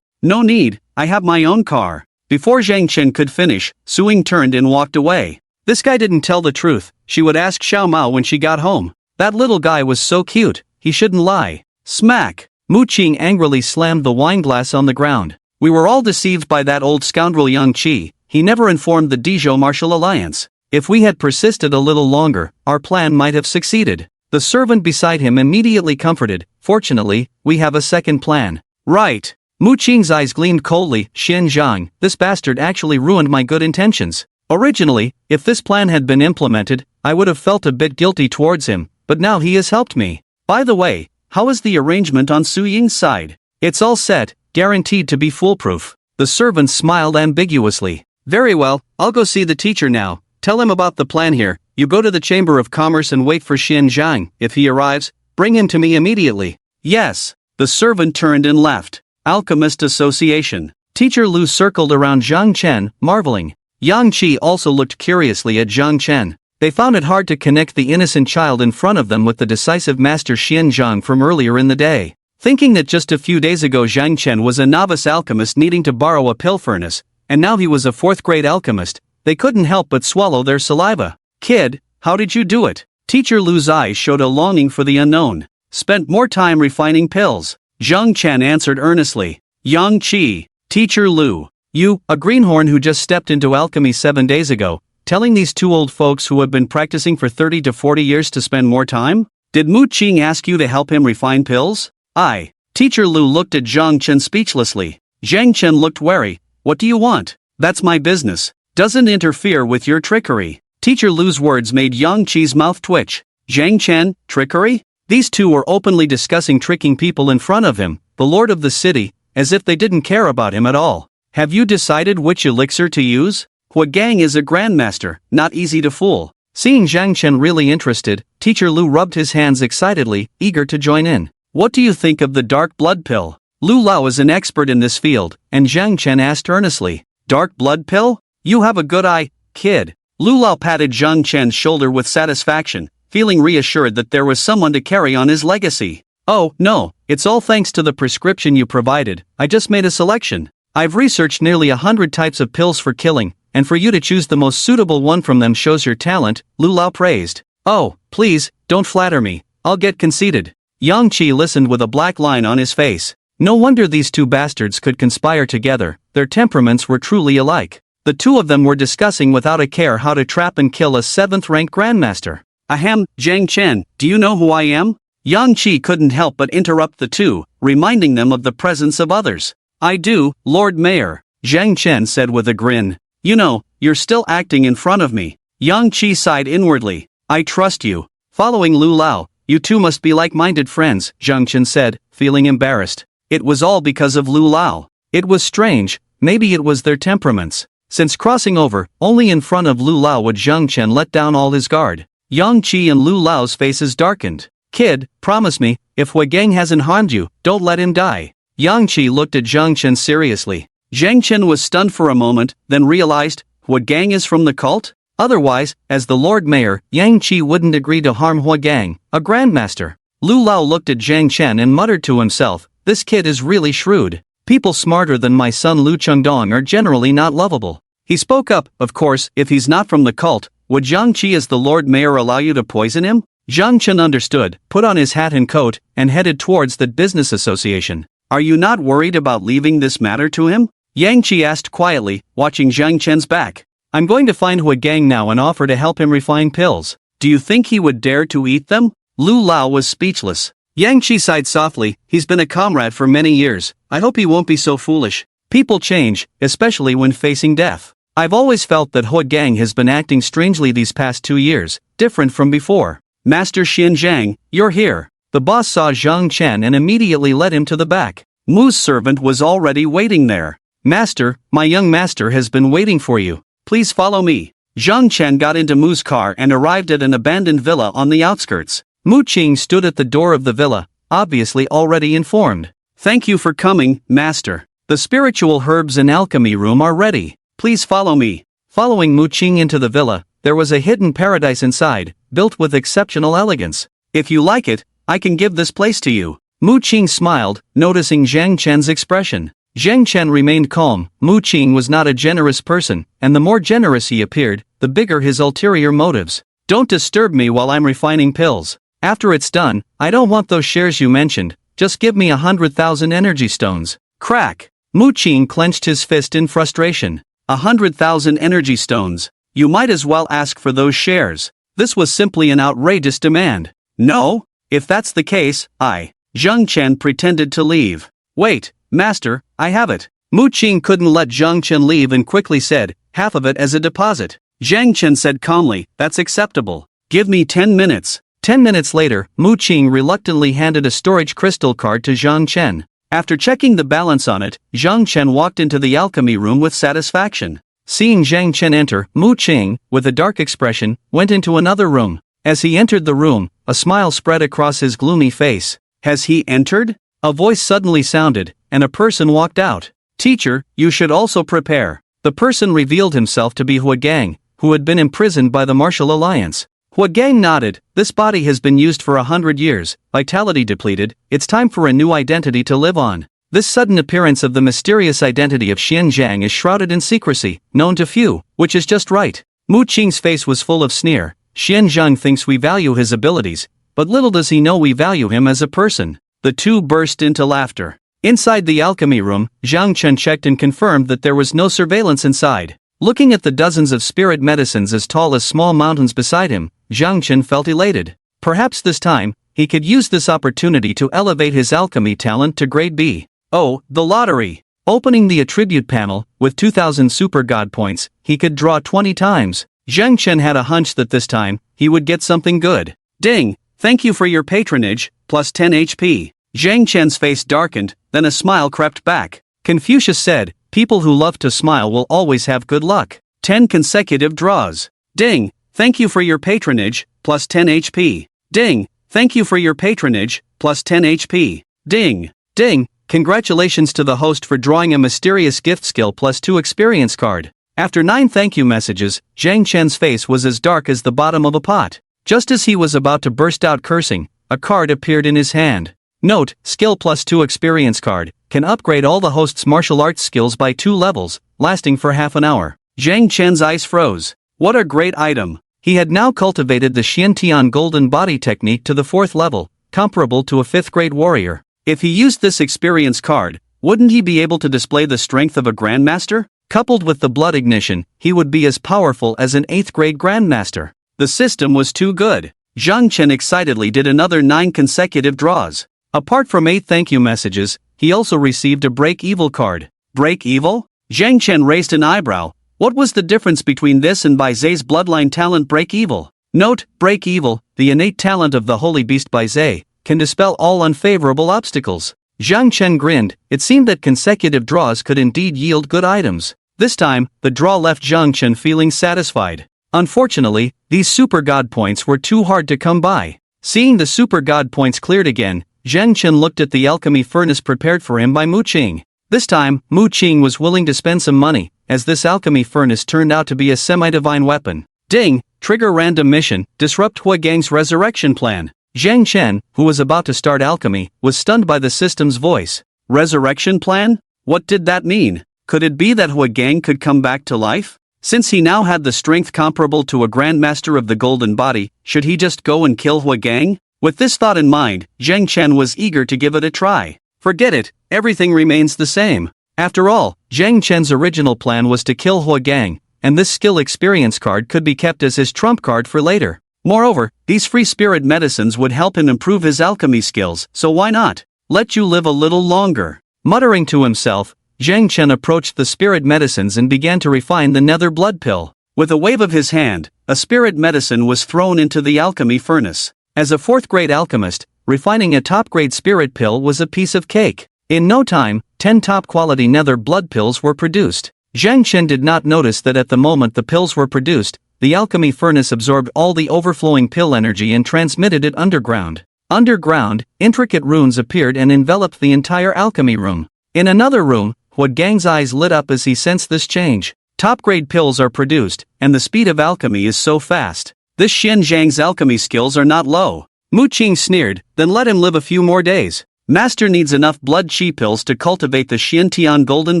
No need, I have my own car. Before Zhang Chen could finish, Su Ying turned and walked away. This guy didn't tell the truth, she would ask Xiao Mao when she got home. That little guy was so cute, he shouldn't lie. Smack! Mu Qing angrily slammed the wine glass on the ground. We were all deceived by that old scoundrel Yang Qi. He never informed the Dezhou Martial Alliance. If we had persisted a little longer, our plan might have succeeded. The servant beside him immediately comforted. Fortunately, we have a second plan. Right. Mu Qing's eyes gleamed coldly. Xin Zhang, this bastard actually ruined my good intentions. Originally, if this plan had been implemented, I would have felt a bit guilty towards him, but now he has helped me. By the way, how is the arrangement on Su Ying's side? It's all set, guaranteed to be foolproof. The servant smiled ambiguously. Very well, I'll go see the teacher now. Tell him about the plan here. You go to the Chamber of Commerce and wait for Xin Zhang. If he arrives, bring him to me immediately. Yes. The servant turned and left. Alchemist Association. Teacher Lu circled around Zhang Chen, marveling. Yang Qi also looked curiously at Zhang Chen. They found it hard to connect the innocent child in front of them with the decisive master Xin Zhang from earlier in the day. Thinking that just a few days ago Zhang Chen was a novice alchemist needing to borrow a pill furnace, and now he was a fourth-grade alchemist, they couldn't help but swallow their saliva. Kid, how did you do it? Teacher Lu's eyes showed a longing for the unknown. Spent more time refining pills. Zhang Chen answered earnestly. Yang Qi. Teacher Lu. You, a greenhorn who just stepped into alchemy 7 days ago, telling these two old folks who have been practicing for 30 to 40 years to spend more time? Did Mu Qing ask you to help him refine pills? I. Teacher Lu looked at Zhang Chen speechlessly. Zhang Chen looked wary. What do you want? That's my business. Doesn't interfere with your trickery. Teacher Lu's words made Yang Qi's mouth twitch. Zhang Chen, trickery? These two were openly discussing tricking people in front of him, the lord of the city, as if they didn't care about him at all. Have you decided which elixir to use? Hua Gang is a grandmaster, not easy to fool. Seeing Zhang Chen really interested, Teacher Lu rubbed his hands excitedly, eager to join in. What do you think of the dark blood pill? Lu Lao is an expert in this field, and Zhang Chen asked earnestly. Dark blood pill? You have a good eye, kid. Lu Lao patted Zhang Chen's shoulder with satisfaction, feeling reassured that there was someone to carry on his legacy. Oh, no, it's all thanks to the prescription you provided. I just made a selection. I've researched nearly 100 types of pills for killing, and for you to choose the most suitable one from them shows your talent, Lu Lao praised. Oh, please, don't flatter me. I'll get conceited. Yang Qi listened with a black line on his face. No wonder these two bastards could conspire together. Their temperaments were truly alike. The two of them were discussing without a care how to trap and kill a 7th-ranked grandmaster. Ahem, Zhang Chen, do you know who I am? Yang Qi couldn't help but interrupt the two, reminding them of the presence of others. I do, Lord Mayor, Zhang Chen said with a grin. You know, you're still acting in front of me. Yang Qi sighed inwardly. I trust you. Following Lu Lao, you two must be like-minded friends, Zhang Chen said, feeling embarrassed. It was all because of Lu Lao. It was strange, maybe it was their temperaments. Since crossing over, only in front of Lu Lao would Zhang Chen let down all his guard. Yang Qi and Lu Lao's faces darkened. Kid, promise me, if Hua Gang hasn't harmed you, don't let him die. Yang Qi looked at Zhang Chen seriously. Zhang Chen was stunned for a moment, then realized, Hua Gang is from the cult? Otherwise, as the Lord Mayor, Yang Qi wouldn't agree to harm Hua Gang, a grandmaster. Lu Lao looked at Zhang Chen and muttered to himself, this kid is really shrewd. People smarter than my son Lu Chengdong are generally not lovable. He spoke up, of course, if he's not from the cult, would Zhang Qi as the Lord Mayor allow you to poison him? Zhang Chen understood, put on his hat and coat, and headed towards the business association. Are you not worried about leaving this matter to him? Yang Qi asked quietly, watching Zhang Chen's back. I'm going to find Hua Gang now and offer to help him refine pills. Do you think he would dare to eat them? Lu Lao was speechless. Yang Qi sighed softly, he's been a comrade for many years. I hope he won't be so foolish. People change, especially when facing death. I've always felt that Hua Gang has been acting strangely these past 2 years, different from before. Master Xin Zhang, you're here. The boss saw Zhang Chen and immediately led him to the back. Mu's servant was already waiting there. Master, my young master has been waiting for you. Please follow me. Zhang Chen got into Mu's car and arrived at an abandoned villa on the outskirts. Mu Qing stood at the door of the villa, obviously already informed. Thank you for coming, master. The spiritual herbs and alchemy room are ready. Please follow me. Following Mu Qing into the villa, there was a hidden paradise inside, built with exceptional elegance. If you like it, I can give this place to you. Mu Qing smiled, noticing Zhang Chen's expression. Zhang Chen remained calm. Mu Qing was not a generous person, and the more generous he appeared, the bigger his ulterior motives. Don't disturb me while I'm refining pills. After it's done, I don't want those shares you mentioned, just give me 100,000 energy stones. Crack! Mu Qing clenched his fist in frustration. 100,000 energy stones. You might as well ask for those shares. This was simply an outrageous demand. No? If that's the case, Zhang Chen pretended to leave. Wait, master, I have it. Mu Qing couldn't let Zhang Chen leave and quickly said, half of it as a deposit. Zhang Chen said calmly, that's acceptable. Give me 10 minutes. 10 minutes later, Mu Qing reluctantly handed a storage crystal card to Zhang Chen. After checking the balance on it, Zhang Chen walked into the alchemy room with satisfaction. Seeing Zhang Chen enter, Mu Qing, with a dark expression, went into another room. As he entered the room, a smile spread across his gloomy face. Has he entered? A voice suddenly sounded, and a person walked out. Teacher, you should also prepare. The person revealed himself to be Huagang, who had been imprisoned by the Martial Alliance. Huagang nodded. This body has been used for 100 years, vitality depleted, it's time for a new identity to live on. This sudden appearance of the mysterious identity of Xian Zhang is shrouded in secrecy, known to few, which is just right. Mu Qing's face was full of sneer. Xian Zhang thinks we value his abilities, but little does he know we value him as a person. The two burst into laughter. Inside the alchemy room, Zhang Chen checked and confirmed that there was no surveillance inside. Looking at the dozens of spirit medicines as tall as small mountains beside him, Zhang Chen felt elated. Perhaps this time, he could use this opportunity to elevate his alchemy talent to grade B. Oh, the lottery! Opening the attribute panel, with 2,000 super god points, he could draw 20 times. Zhang Chen had a hunch that this time, he would get something good. Ding! Thank you for your patronage, plus 10 HP. Zhang Chen's face darkened, then a smile crept back. Confucius said, people who love to smile will always have good luck. 10 consecutive draws. Ding! Thank you for your patronage, plus 10 HP. Ding! Thank you for your patronage, plus 10 HP. Ding! Ding! Congratulations to the host for drawing a mysterious gift skill plus 2 experience card. After 9 thank you messages, Zhang Chen's face was as dark as the bottom of a pot. Just as he was about to burst out cursing, a card appeared in his hand. Note, skill plus 2 experience card, can upgrade all the host's martial arts skills by 2 levels, lasting for half an hour. Zhang Chen's eyes froze. What a great item. He had now cultivated the Xiantian golden body technique to the 4th level, comparable to a 5th grade warrior. If he used this experience card, wouldn't he be able to display the strength of a grandmaster? Coupled with the blood ignition, he would be as powerful as an 8th grade grandmaster. The system was too good. Zhang Chen excitedly did another 9 consecutive draws. Apart from 8 thank you messages, he also received a break evil card. Break evil? Zhang Chen raised an eyebrow. What was the difference between this and Bai Zai's bloodline talent break evil? Note, break evil, the innate talent of the holy beast Bai Zai, can dispel all unfavorable obstacles. Zhang Chen grinned. It seemed that consecutive draws could indeed yield good items. This time, the draw left Zhang Chen feeling satisfied. Unfortunately, these super god points were too hard to come by. Seeing the super god points cleared again, Zhang Chen looked at the alchemy furnace prepared for him by Mu Qing. This time, Mu Qing was willing to spend some money, as this alchemy furnace turned out to be a semi-divine weapon. Ding! Trigger random mission, disrupt Huagang's resurrection plan. Zhang Chen, who was about to start alchemy, was stunned by the system's voice. Resurrection plan? What did that mean? Could it be that Huagang could come back to life? Since he now had the strength comparable to a grandmaster of the golden body, should he just go and kill Huagang? With this thought in mind, Zhang Chen was eager to give it a try. Forget it, everything remains the same. After all, Zhang Chen's original plan was to kill Huagang, and this skill experience card could be kept as his trump card for later. Moreover, these free spirit medicines would help him improve his alchemy skills, so why not? Let you live a little longer. Muttering to himself, Zhang Chen approached the spirit medicines and began to refine the nether blood pill. With a wave of his hand, a spirit medicine was thrown into the alchemy furnace. As a 4th grade alchemist, refining a top grade spirit pill was a piece of cake. In no time, 10 top quality nether blood pills were produced. Zhang Chen did not notice that at the moment the pills were produced, the alchemy furnace absorbed all the overflowing pill energy and transmitted it underground. Underground, intricate runes appeared and enveloped the entire alchemy room. In another room, Huagang's eyes lit up as he sensed this change. Top-grade pills are produced, and the speed of alchemy is so fast. This Xian Zhang's alchemy skills are not low. Mu Qing sneered, then let him live a few more days. Master needs enough blood chi pills to cultivate the Xiantian golden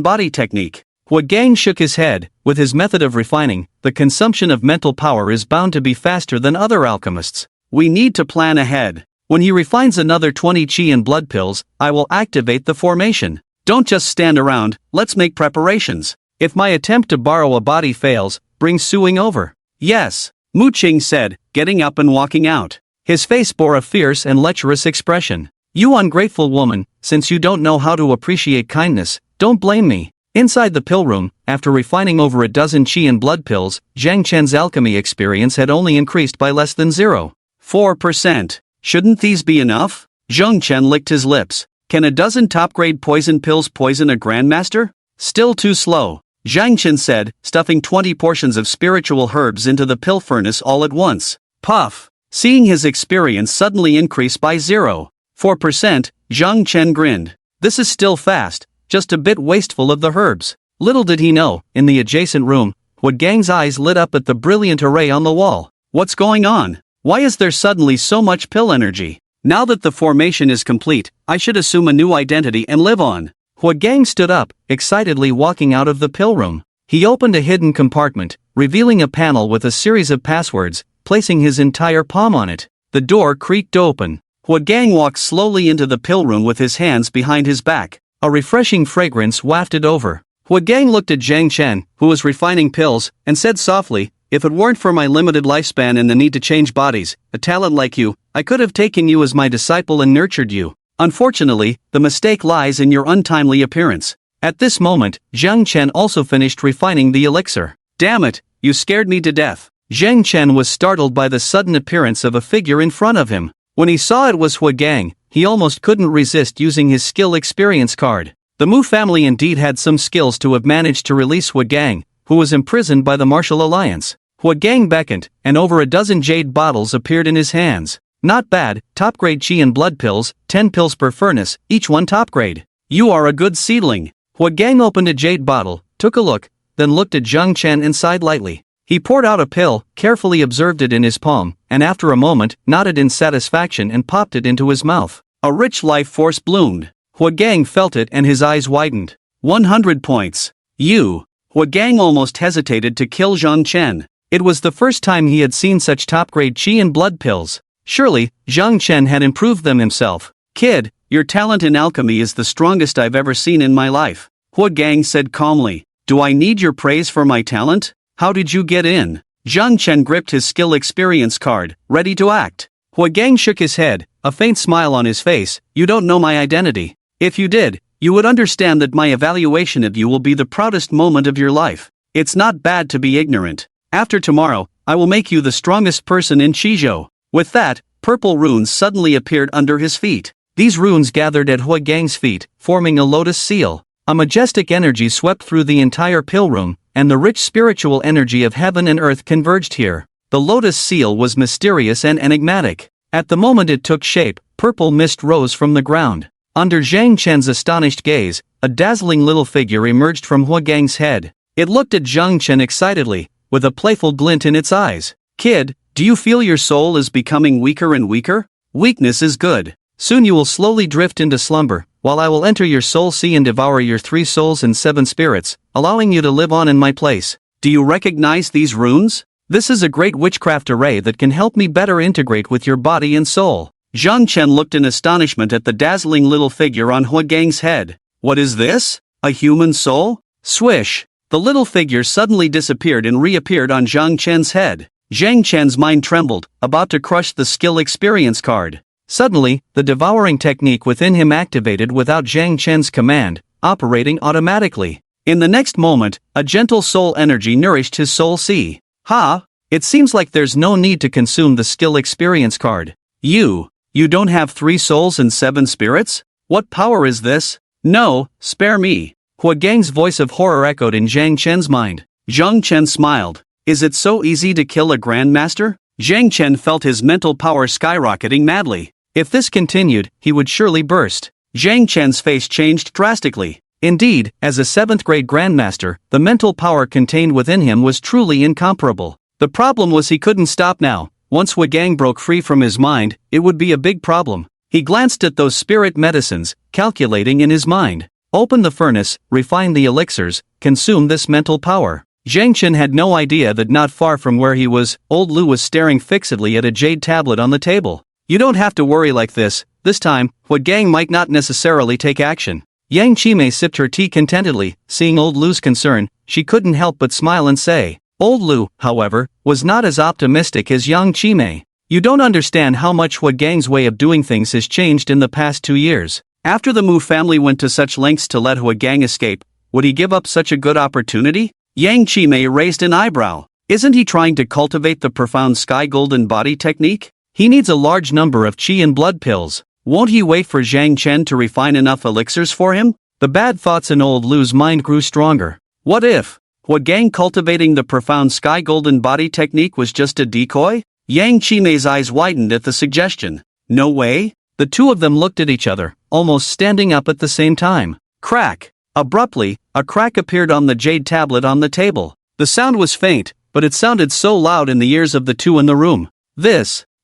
body technique. Huagang shook his head. With his method of refining, the consumption of mental power is bound to be faster than other alchemists. We need to plan ahead. When he refines another 20 chi and blood pills, I will activate the formation. Don't just stand around, let's make preparations. If my attempt to borrow a body fails, bring suing over. Yes, Mu Qing said, getting up and walking out. His face bore a fierce and lecherous expression. You ungrateful woman, since you don't know how to appreciate kindness, don't blame me. Inside the pill room, after refining over a dozen chi and blood pills, Zhang Chen's alchemy experience had only increased by less than 0.4%. Shouldn't these be enough? Zhang Chen licked his lips. Can a dozen top-grade poison pills poison a grandmaster? Still too slow. Zhang Chen said, stuffing 20 portions of spiritual herbs into the pill furnace all at once. Puff! Seeing his experience suddenly increase by 0.4%, Zhang Chen grinned. This is still fast, just a bit wasteful of the herbs. Little did he know, in the adjacent room, Huagang's eyes lit up at the brilliant array on the wall. What's going on? Why is there suddenly so much pill energy? Now that the formation is complete, I should assume a new identity and live on. Huagang stood up, excitedly walking out of the pill room. He opened a hidden compartment, revealing a panel with a series of passwords, placing his entire palm on it. The door creaked open. Huagang walked slowly into the pill room with his hands behind his back. A refreshing fragrance wafted over. Huagang looked at Zhang Chen, who was refining pills, and said softly, if it weren't for my limited lifespan and the need to change bodies, a talent like you, I could have taken you as my disciple and nurtured you. Unfortunately, the mistake lies in your untimely appearance. At this moment, Zhang Chen also finished refining the elixir. Damn it, you scared me to death. Zhang Chen was startled by the sudden appearance of a figure in front of him. When he saw it was Huagang, he almost couldn't resist using his skill experience card. The Mu family indeed had some skills to have managed to release Huagang, who was imprisoned by the Martial Alliance. Huagang beckoned, and over a dozen jade bottles appeared in his hands. Not bad, top-grade chi and blood pills, 10 pills per furnace, each one top-grade. You are a good seedling. Huagang opened a jade bottle, took a look, then looked at Zhang Chen and sighed lightly. He poured out a pill, carefully observed it in his palm, and after a moment, nodded in satisfaction and popped it into his mouth. A rich life force bloomed. Huagang felt it and his eyes widened. 100 points. Huagang almost hesitated to kill Zhang Chen. It was the first time he had seen such top-grade chi and blood pills. Surely, Zhang Chen had improved them himself. Kid, your talent in alchemy is the strongest I've ever seen in my life. Huagang said calmly. Do I need your praise for my talent? How did you get in? Zhang Chen gripped his skill experience card, ready to act. Huagang shook his head, a faint smile on his face. You don't know my identity. If you did, you would understand that my evaluation of you will be the proudest moment of your life. It's not bad to be ignorant. After tomorrow, I will make you the strongest person in Shizhou. With that, purple runes suddenly appeared under his feet. These runes gathered at Huagang's feet, forming a lotus seal. A majestic energy swept through the entire pill room, and the rich spiritual energy of heaven and earth converged here. The lotus seal was mysterious and enigmatic. At the moment it took shape, purple mist rose from the ground. Under Zhang Chen's astonished gaze, a dazzling little figure emerged from Huagang's head. It looked at Zhang Chen excitedly, with a playful glint in its eyes. Kid, do you feel your soul is becoming weaker and weaker? Weakness is good. Soon you will slowly drift into slumber, while I will enter your soul sea and devour your 3 souls and 7 spirits, allowing you to live on in my place. Do you recognize these runes? This is a great witchcraft array that can help me better integrate with your body and soul. Zhang Chen looked in astonishment at the dazzling little figure on Huagang's head. What is this? A human soul? Swish! The little figure suddenly disappeared and reappeared on Zhang Chen's head. Zhang Chen's mind trembled, about to crush the skill experience card. Suddenly, the devouring technique within him activated without Zhang Chen's command, operating automatically. In the next moment, a gentle soul energy nourished his soul sea. Ha! It seems like there's no need to consume the skill experience card. You don't have 3 souls and 7 spirits? What power is this? No, spare me. Huagang's voice of horror echoed in Zhang Chen's mind. Zhang Chen smiled. Is it so easy to kill a grandmaster? Zhang Chen felt his mental power skyrocketing madly. If this continued, he would surely burst. Zhang Chen's face changed drastically. Indeed, as a 7th-grade grandmaster, the mental power contained within him was truly incomparable. The problem was he couldn't stop now. Once Huagang broke free from his mind, it would be a big problem. He glanced at those spirit medicines, calculating in his mind. Open the furnace, refine the elixirs, consume this mental power. Zhang Chen had no idea that not far from where he was, old Lu was staring fixedly at a jade tablet on the table. You don't have to worry like this time, Hua Gang might not necessarily take action. Yang Qimei sipped her tea contentedly, seeing old Lu's concern, she couldn't help but smile and say. Old Lu, however, was not as optimistic as Yang Qimei. You don't understand how much Hua Gang's way of doing things has changed in the past 2 years. After the Mu family went to such lengths to let Hua Gang escape, would he give up such a good opportunity? Yang Qimei raised an eyebrow. Isn't he trying to cultivate the profound sky golden body technique? He needs a large number of qi and blood pills. Won't he wait for Zhang Chen to refine enough elixirs for him? The bad thoughts in old Lu's mind grew stronger. What if Hua Gang cultivating the profound sky golden body technique was just a decoy? Yang Qimei's eyes widened at the suggestion. No way? The two of them looked at each other, almost standing up at the same time. Crack! Abruptly, a crack appeared on the jade tablet on the table. The sound was faint, but it sounded so loud in the ears of the two in the room.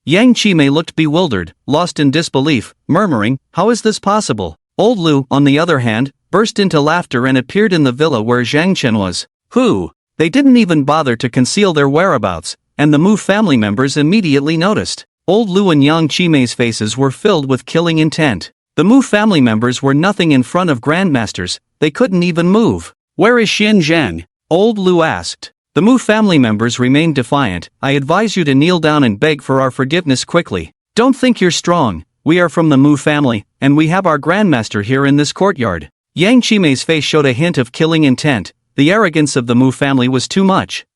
Yang Qimei looked bewildered, lost in disbelief, murmuring, how is this possible? Old Lu, on the other hand, burst into laughter and appeared in the villa where Zhang Chen was. Who? They didn't even bother to conceal their whereabouts, and the Mu family members immediately noticed. Old Lu and Yang Qimei's faces were filled with killing intent. The Mu family members were nothing in front of grandmasters, they couldn't even move. Where is Xin Zhang? Old Lu asked. The Mu family members remained defiant. I advise you to kneel down and beg for our forgiveness quickly. Don't think you're strong, we are from the Mu family, and we have our grandmaster here in this courtyard. Yang Qimei's face showed a hint of killing intent, the arrogance of the Mu family was too much.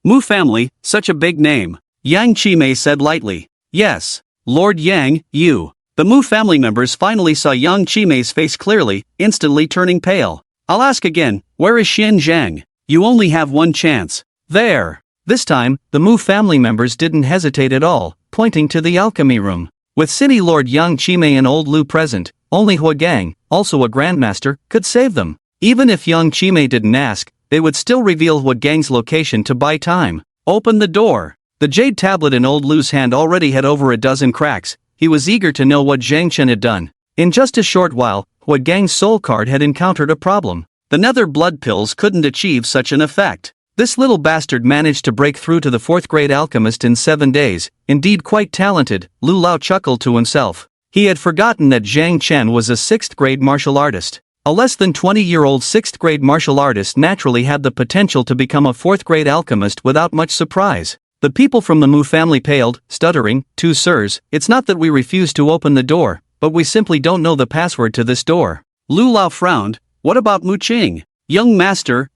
Mu family, such a big name. Yang Qimei said lightly. Yes, Lord Yang, you. The Mu family members finally saw Yang Qimei's face clearly, instantly turning pale. I'll ask again, where is Xin Zhang? You only have one chance. There. This time, the Mu family members didn't hesitate at all, pointing to the alchemy room. With City Lord Yang Qimei and Old Lu present, only Hua Gang, also a grandmaster, could save them. Even if Yang Qimei didn't ask, they would still reveal Hua Gang's location to buy time. Open the door. The jade tablet in Old Lu's hand already had over a dozen cracks. He was eager to know what Zhang Chen had done. In just a short while, Hua Gang's soul card had encountered a problem. The nether blood pills couldn't achieve such an effect. This little bastard managed to break through to the 4th grade alchemist in 7 days, indeed quite talented, Lu Lao chuckled to himself. He had forgotten that Zhang Chen was a 6th grade martial artist. A less than 20-year-old 6th grade martial artist naturally had the potential to become a 4th grade alchemist without much surprise. The people from the Mu family paled, stuttering, "Two sirs, it's not that we refuse to open the door, but we simply don't know the password to this door." Lu Lao frowned. What about Mu Qing? Young master,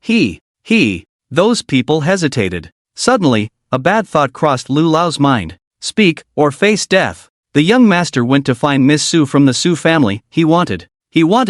Those people hesitated. Suddenly, a bad thought crossed Lu Lao's mind. Speak, or face death. The young master went to find Miss Su from the Su family. He wanted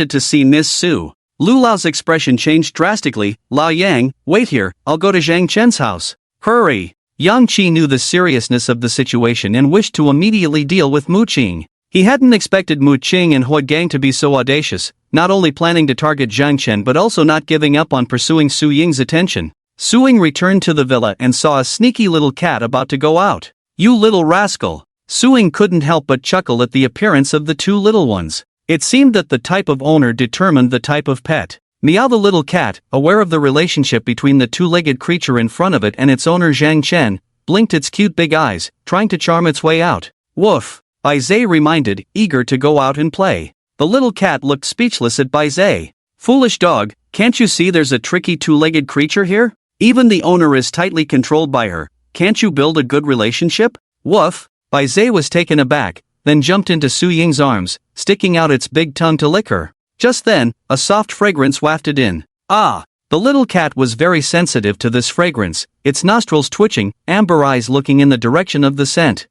to see Miss Su. Lu Lao's expression changed drastically. Lao Yang, wait here, I'll go to Zhang Chen's house. Hurry. Yang Qi knew the seriousness of the situation and wished to immediately deal with Mu Qing. He hadn't expected Mu Qing and Hua Gang to be so audacious, not only planning to target Zhang Chen but also not giving up on pursuing Su Ying's attention. Su Ying returned to the villa and saw a sneaky little cat about to go out. You little rascal. Su Ying couldn't help but chuckle at the appearance of the two little ones. It seemed that the type of owner determined the type of pet. Meow the little cat, aware of the relationship between the two-legged creature in front of it and its owner Zhang Chen, blinked its cute big eyes, trying to charm its way out. Woof. Bai Zhe reminded, eager to go out and play. The little cat looked speechless at Bai Zhe. Foolish dog, can't you see there's a tricky two-legged creature here? Even the owner is tightly controlled by her. Can't you build a good relationship? Woof. Bai Zhe was taken aback, then jumped into Su Ying's arms, sticking out its big tongue to lick her. Just then, a soft fragrance wafted in. Ah! The little cat was very sensitive to this fragrance, its nostrils twitching, amber eyes looking in the direction of the scent.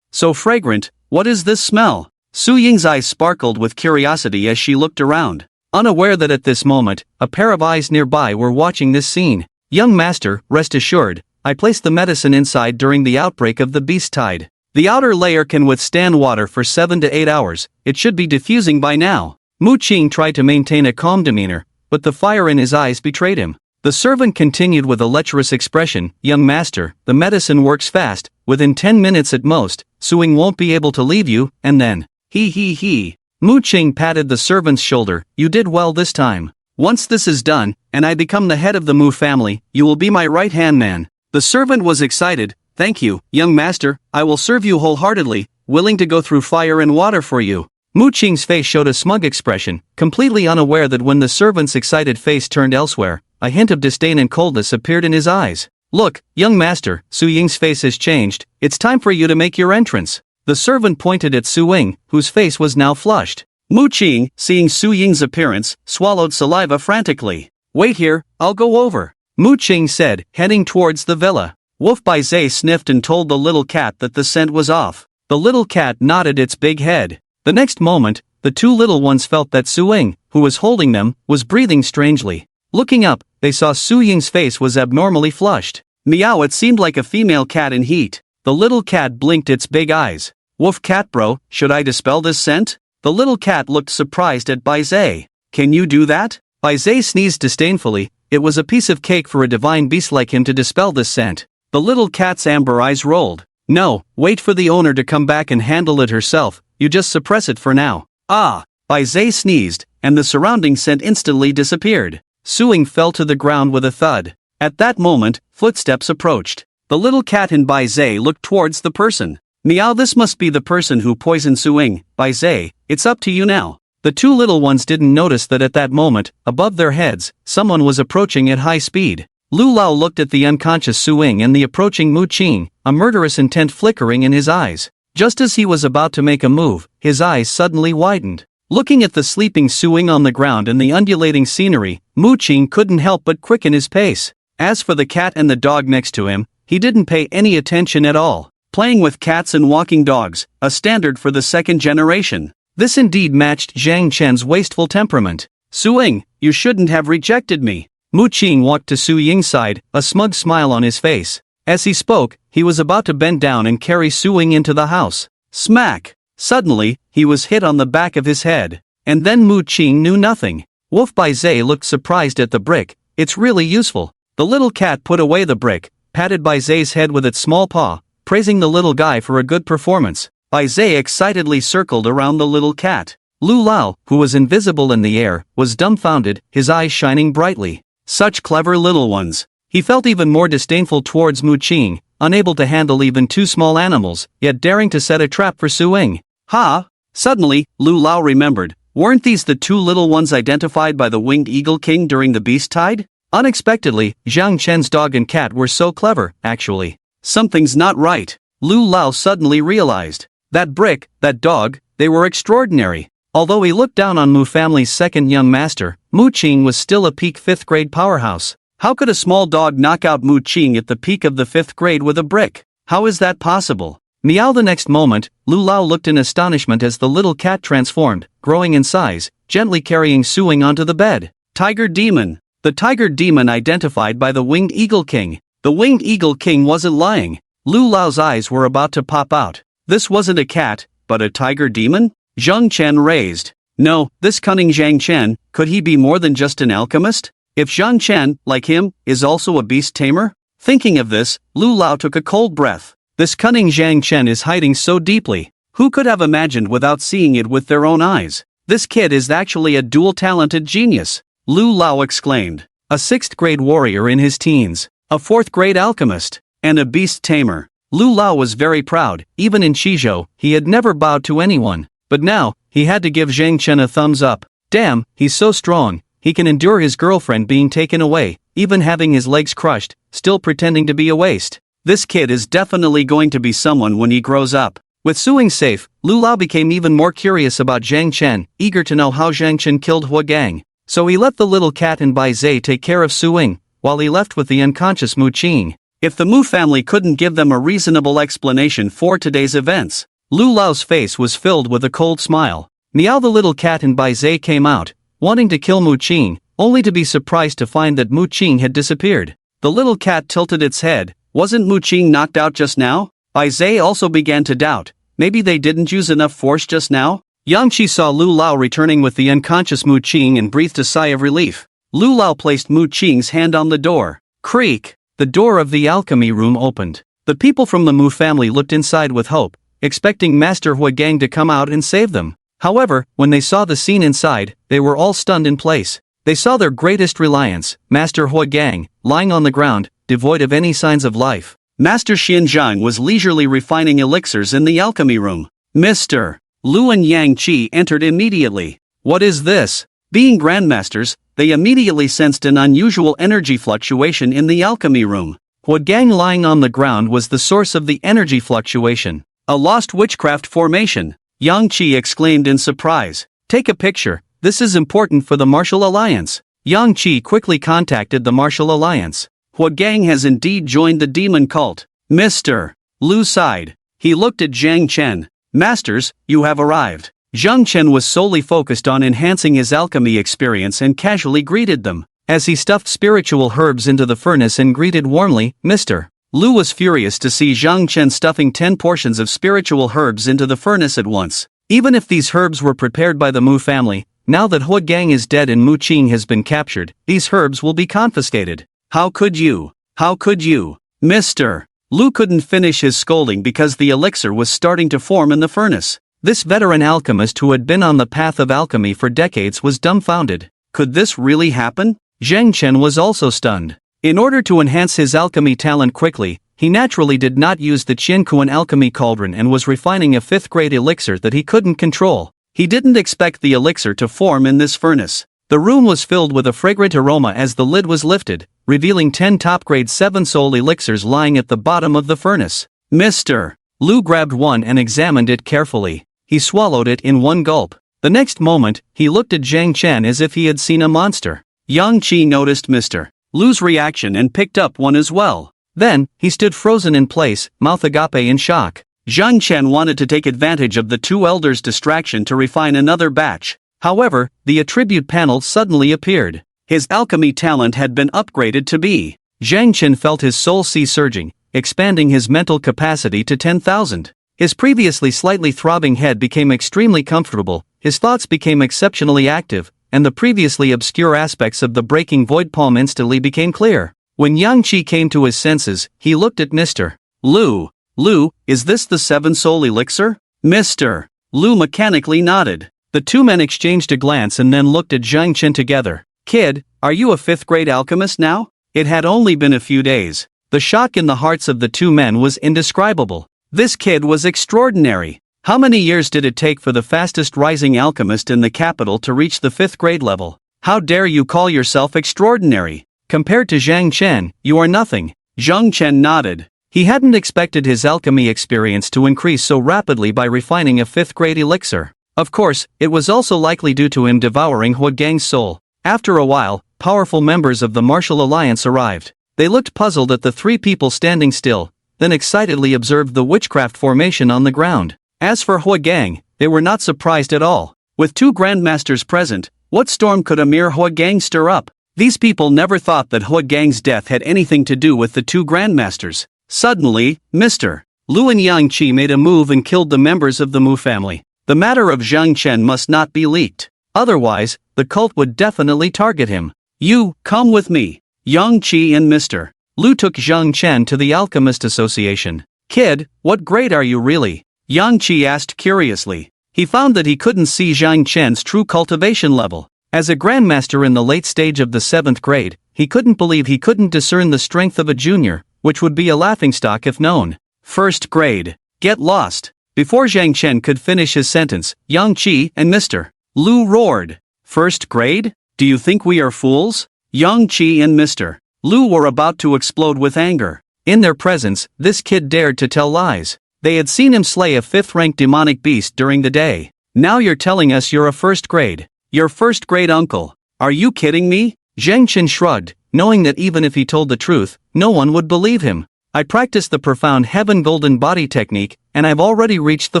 So fragrant, what is this smell? Su Ying's eyes sparkled with curiosity as she looked around, unaware that at this moment, a pair of eyes nearby were watching this scene. Young master, rest assured, I placed the medicine inside during the outbreak of the beast tide. The outer layer can withstand water for 7 to 8 hours, it should be diffusing by now. Mu Qing tried to maintain a calm demeanor, but the fire in his eyes betrayed him. The servant continued with a lecherous expression, young master, the medicine works fast, within 10 minutes at most, Su Ying won't be able to leave you, and then, he. Mu Qing patted the servant's shoulder, you did well this time. Once this is done, and I become the head of the Mu family, you will be my right-hand man. The servant was excited. Thank you, young master, I will serve you wholeheartedly, willing to go through fire and water for you. Mu Qing's face showed a smug expression, completely unaware that when the servant's excited face turned elsewhere, a hint of disdain and coldness appeared in his eyes. Look, young master, Su Ying's face has changed, it's time for you to make your entrance. The servant pointed at Su Ying, whose face was now flushed. Mu Qing, seeing Su Ying's appearance, swallowed saliva frantically. Wait here, I'll go over, Mu Qing said, heading towards the villa. Wolf Baizhe sniffed and told the little cat that the scent was off. The little cat nodded its big head. The next moment, the two little ones felt that Su Ying, who was holding them, was breathing strangely. Looking up, they saw Su Ying's face was abnormally flushed. Meow, it seemed like a female cat in heat. The little cat blinked its big eyes. Wolf cat bro, should I dispel this scent? The little cat looked surprised at Baizhe. Can you do that? Baizhe sneezed disdainfully. It was a piece of cake for a divine beast like him to dispel this scent. The little cat's amber eyes rolled. No, wait for the owner to come back and handle it herself, you just suppress it for now. Ah! Baizhe sneezed, and the surrounding scent instantly disappeared. Su Ying fell to the ground with a thud. At that moment, footsteps approached. The little cat and Baizhe looked towards the person. Meow, this must be the person who poisoned Su Ying. Baizhe, it's up to you now. The two little ones didn't notice that at that moment, above their heads, someone was approaching at high speed. Lu Lao looked at the unconscious Su Ying and the approaching Mu Qing, a murderous intent flickering in his eyes. Just as he was about to make a move, his eyes suddenly widened. Looking at the sleeping Su Ying on the ground and the undulating scenery, Mu Qing couldn't help but quicken his pace. As for the cat and the dog next to him, he didn't pay any attention at all. Playing with cats and walking dogs, a standard for the second generation. This indeed matched Zhang Chen's wasteful temperament. Su Ying, you shouldn't have rejected me. Mu Qing walked to Su Ying's side, a smug smile on his face. As he spoke, he was about to bend down and carry Su Ying into the house. Smack! Suddenly, he was hit on the back of his head. And then Mu Qing knew nothing. Wolf Baizhe looked surprised at the brick. It's really useful. The little cat put away the brick, patted Baizhe's head with its small paw, praising the little guy for a good performance. Baizhe excitedly circled around the little cat. Lu Lao, who was invisible in the air, was dumbfounded, his eyes shining brightly. Such clever little ones. He felt even more disdainful towards Mu Qing, unable to handle even two small animals, yet daring to set a trap for Su Ying. Ha! Suddenly, Lu Lao remembered. Weren't these the two little ones identified by the winged eagle king during the beast tide? Unexpectedly, Zhang Chen's dog and cat were so clever, actually. Something's not right. Lu Lao suddenly realized. That brick, that dog, they were extraordinary. Although he looked down on Mu family's second young master, Mu Qing was still a peak 5th grade powerhouse. How could a small dog knock out Mu Qing at the peak of the 5th grade with a brick? How is that possible? Meow. The next moment, Lu Lao looked in astonishment as the little cat transformed, growing in size, gently carrying Su Ying onto the bed. Tiger Demon. The Tiger Demon identified by the Winged Eagle King. The Winged Eagle King wasn't lying. Lu Lao's eyes were about to pop out. This wasn't a cat, but a Tiger Demon? Zhang Chen raised. No, this cunning Zhang Chen, could he be more than just an alchemist? If Zhang Chen, like him, is also a beast tamer? Thinking of this, Lu Lao took a cold breath. This cunning Zhang Chen is hiding so deeply. Who could have imagined without seeing it with their own eyes? This kid is actually a dual-talented genius. Lu Lao exclaimed. A 6th grade warrior in his teens, a 4th grade alchemist, and a beast tamer. Lu Lao was very proud. Even in Shizhou, he had never bowed to anyone. But now, he had to give Zhang Chen a thumbs up. Damn, he's so strong, he can endure his girlfriend being taken away, even having his legs crushed, still pretending to be a waste. This kid is definitely going to be someone when he grows up. With Su Ying safe, Lu Lao became even more curious about Zhang Chen, eager to know how Zhang Chen killed Hua Gang. So he let the little cat and Baizhe take care of Su Ying, while he left with the unconscious Mu Qing. If the Mu family couldn't give them a reasonable explanation for today's events, Lu Lao's face was filled with a cold smile. Meow. The little cat and Baizhe came out, wanting to kill Mu Qing, only to be surprised to find that Mu Qing had disappeared. The little cat tilted its head. Wasn't Mu Qing knocked out just now? Baizhe also began to doubt. Maybe they didn't use enough force just now? Yang Qi saw Lu Lao returning with the unconscious Mu Qing and breathed a sigh of relief. Lu Lao placed Mu Qing's hand on the door. Creak! The door of the alchemy room opened. The people from the Mu family looked inside with hope, expecting Master Hua Gang to come out and save them. However, when they saw the scene inside, they were all stunned in place. They saw their greatest reliance, Master Huagang, lying on the ground, devoid of any signs of life. Master Xinjiang was leisurely refining elixirs in the alchemy room. Mr. Lu and Yang Qi entered immediately. What is this? Being grandmasters, they immediately sensed an unusual energy fluctuation in the alchemy room. Huagang lying on the ground was the source of the energy fluctuation. A lost witchcraft formation. Yang Qi exclaimed in surprise. Take a picture, this is important for the Martial Alliance. Yang Qi quickly contacted the Martial Alliance. Huagang has indeed joined the demon cult. Mr. Lu sighed. He looked at Zhang Chen. Masters, you have arrived. Zhang Chen was solely focused on enhancing his alchemy experience and casually greeted them. As he stuffed spiritual herbs into the furnace and greeted warmly, Mr. Lu was furious to see Zhang Chen stuffing 10 portions of spiritual herbs into the furnace at once. Even if these herbs were prepared by the Mu family, now that Huagang is dead and Mu Qing has been captured, these herbs will be confiscated. How could you? How could you? Mr. Lu couldn't finish his scolding because the elixir was starting to form in the furnace. This veteran alchemist who had been on the path of alchemy for decades was dumbfounded. Could this really happen? Zhang Chen was also stunned. In order to enhance his alchemy talent quickly, he naturally did not use the Qiankuan alchemy cauldron and was refining a 5th grade elixir that he couldn't control. He didn't expect the elixir to form in this furnace. The room was filled with a fragrant aroma as the lid was lifted, revealing 10 top-grade 7-soul elixirs lying at the bottom of the furnace. Mr. Lu grabbed one and examined it carefully. He swallowed it in one gulp. The next moment, he looked at Zhang Chen as if he had seen a monster. Yang Qi noticed Mr. Lu's reaction and picked up one as well. Then, he stood frozen in place, mouth agape in shock. Zhang Chen wanted to take advantage of the two elders' distraction to refine another batch. However, the attribute panel suddenly appeared. His alchemy talent had been upgraded to B. Zhang Chen felt his soul sea surging, expanding his mental capacity to 10,000. His previously slightly throbbing head became extremely comfortable, his thoughts became exceptionally active, and the previously obscure aspects of the breaking void palm instantly became clear. When Yang Qi came to his senses, he looked at Mr. Lu. Lu, is this the 7-soul elixir? Mr. Lu mechanically nodded. The two men exchanged a glance and then looked at Zhang Chen together. Kid, are you a 5th grade alchemist now? It had only been a few days. The shock in the hearts of the two men was indescribable. This kid was extraordinary. How many years did it take for the fastest rising alchemist in the capital to reach the 5th grade level? How dare you call yourself extraordinary? Compared to Zhang Chen, you are nothing. Zhang Chen nodded. He hadn't expected his alchemy experience to increase so rapidly by refining a 5th grade elixir. Of course, it was also likely due to him devouring Huagang's soul. After a while, powerful members of the Martial Alliance arrived. They looked puzzled at the three people standing still, then excitedly observed the witchcraft formation on the ground. As for Huagang, they were not surprised at all. With two grandmasters present, what storm could a mere Huagang stir up? These people never thought that Huagang's death had anything to do with the two grandmasters. Suddenly, Mr. Lu and Yang Qi made a move and killed the members of the Mu family. The matter of Zhang Chen must not be leaked. Otherwise, the cult would definitely target him. You, come with me. Yang Qi and Mr. Lu took Zhang Chen to the Alchemist Association. Kid, what grade are you really? Yang Qi asked curiously. He found that he couldn't see Zhang Chen's true cultivation level. As a grandmaster in the late stage of the 7th grade, he couldn't believe he couldn't discern the strength of a junior, which would be a laughingstock if known. 1st grade. Get lost. Before Zhang Chen could finish his sentence, Yang Qi and Mr. Lu roared. 1st grade? Do you think we are fools? Yang Qi and Mr. Lu were about to explode with anger. In their presence, this kid dared to tell lies. They had seen him slay a 5th-ranked demonic beast during the day. Now you're telling us you're a 1st grade. Your 1st grade uncle. Are you kidding me? Zhang Chen shrugged, knowing that even if he told the truth, no one would believe him. I practiced the profound heaven golden body technique, and I've already reached the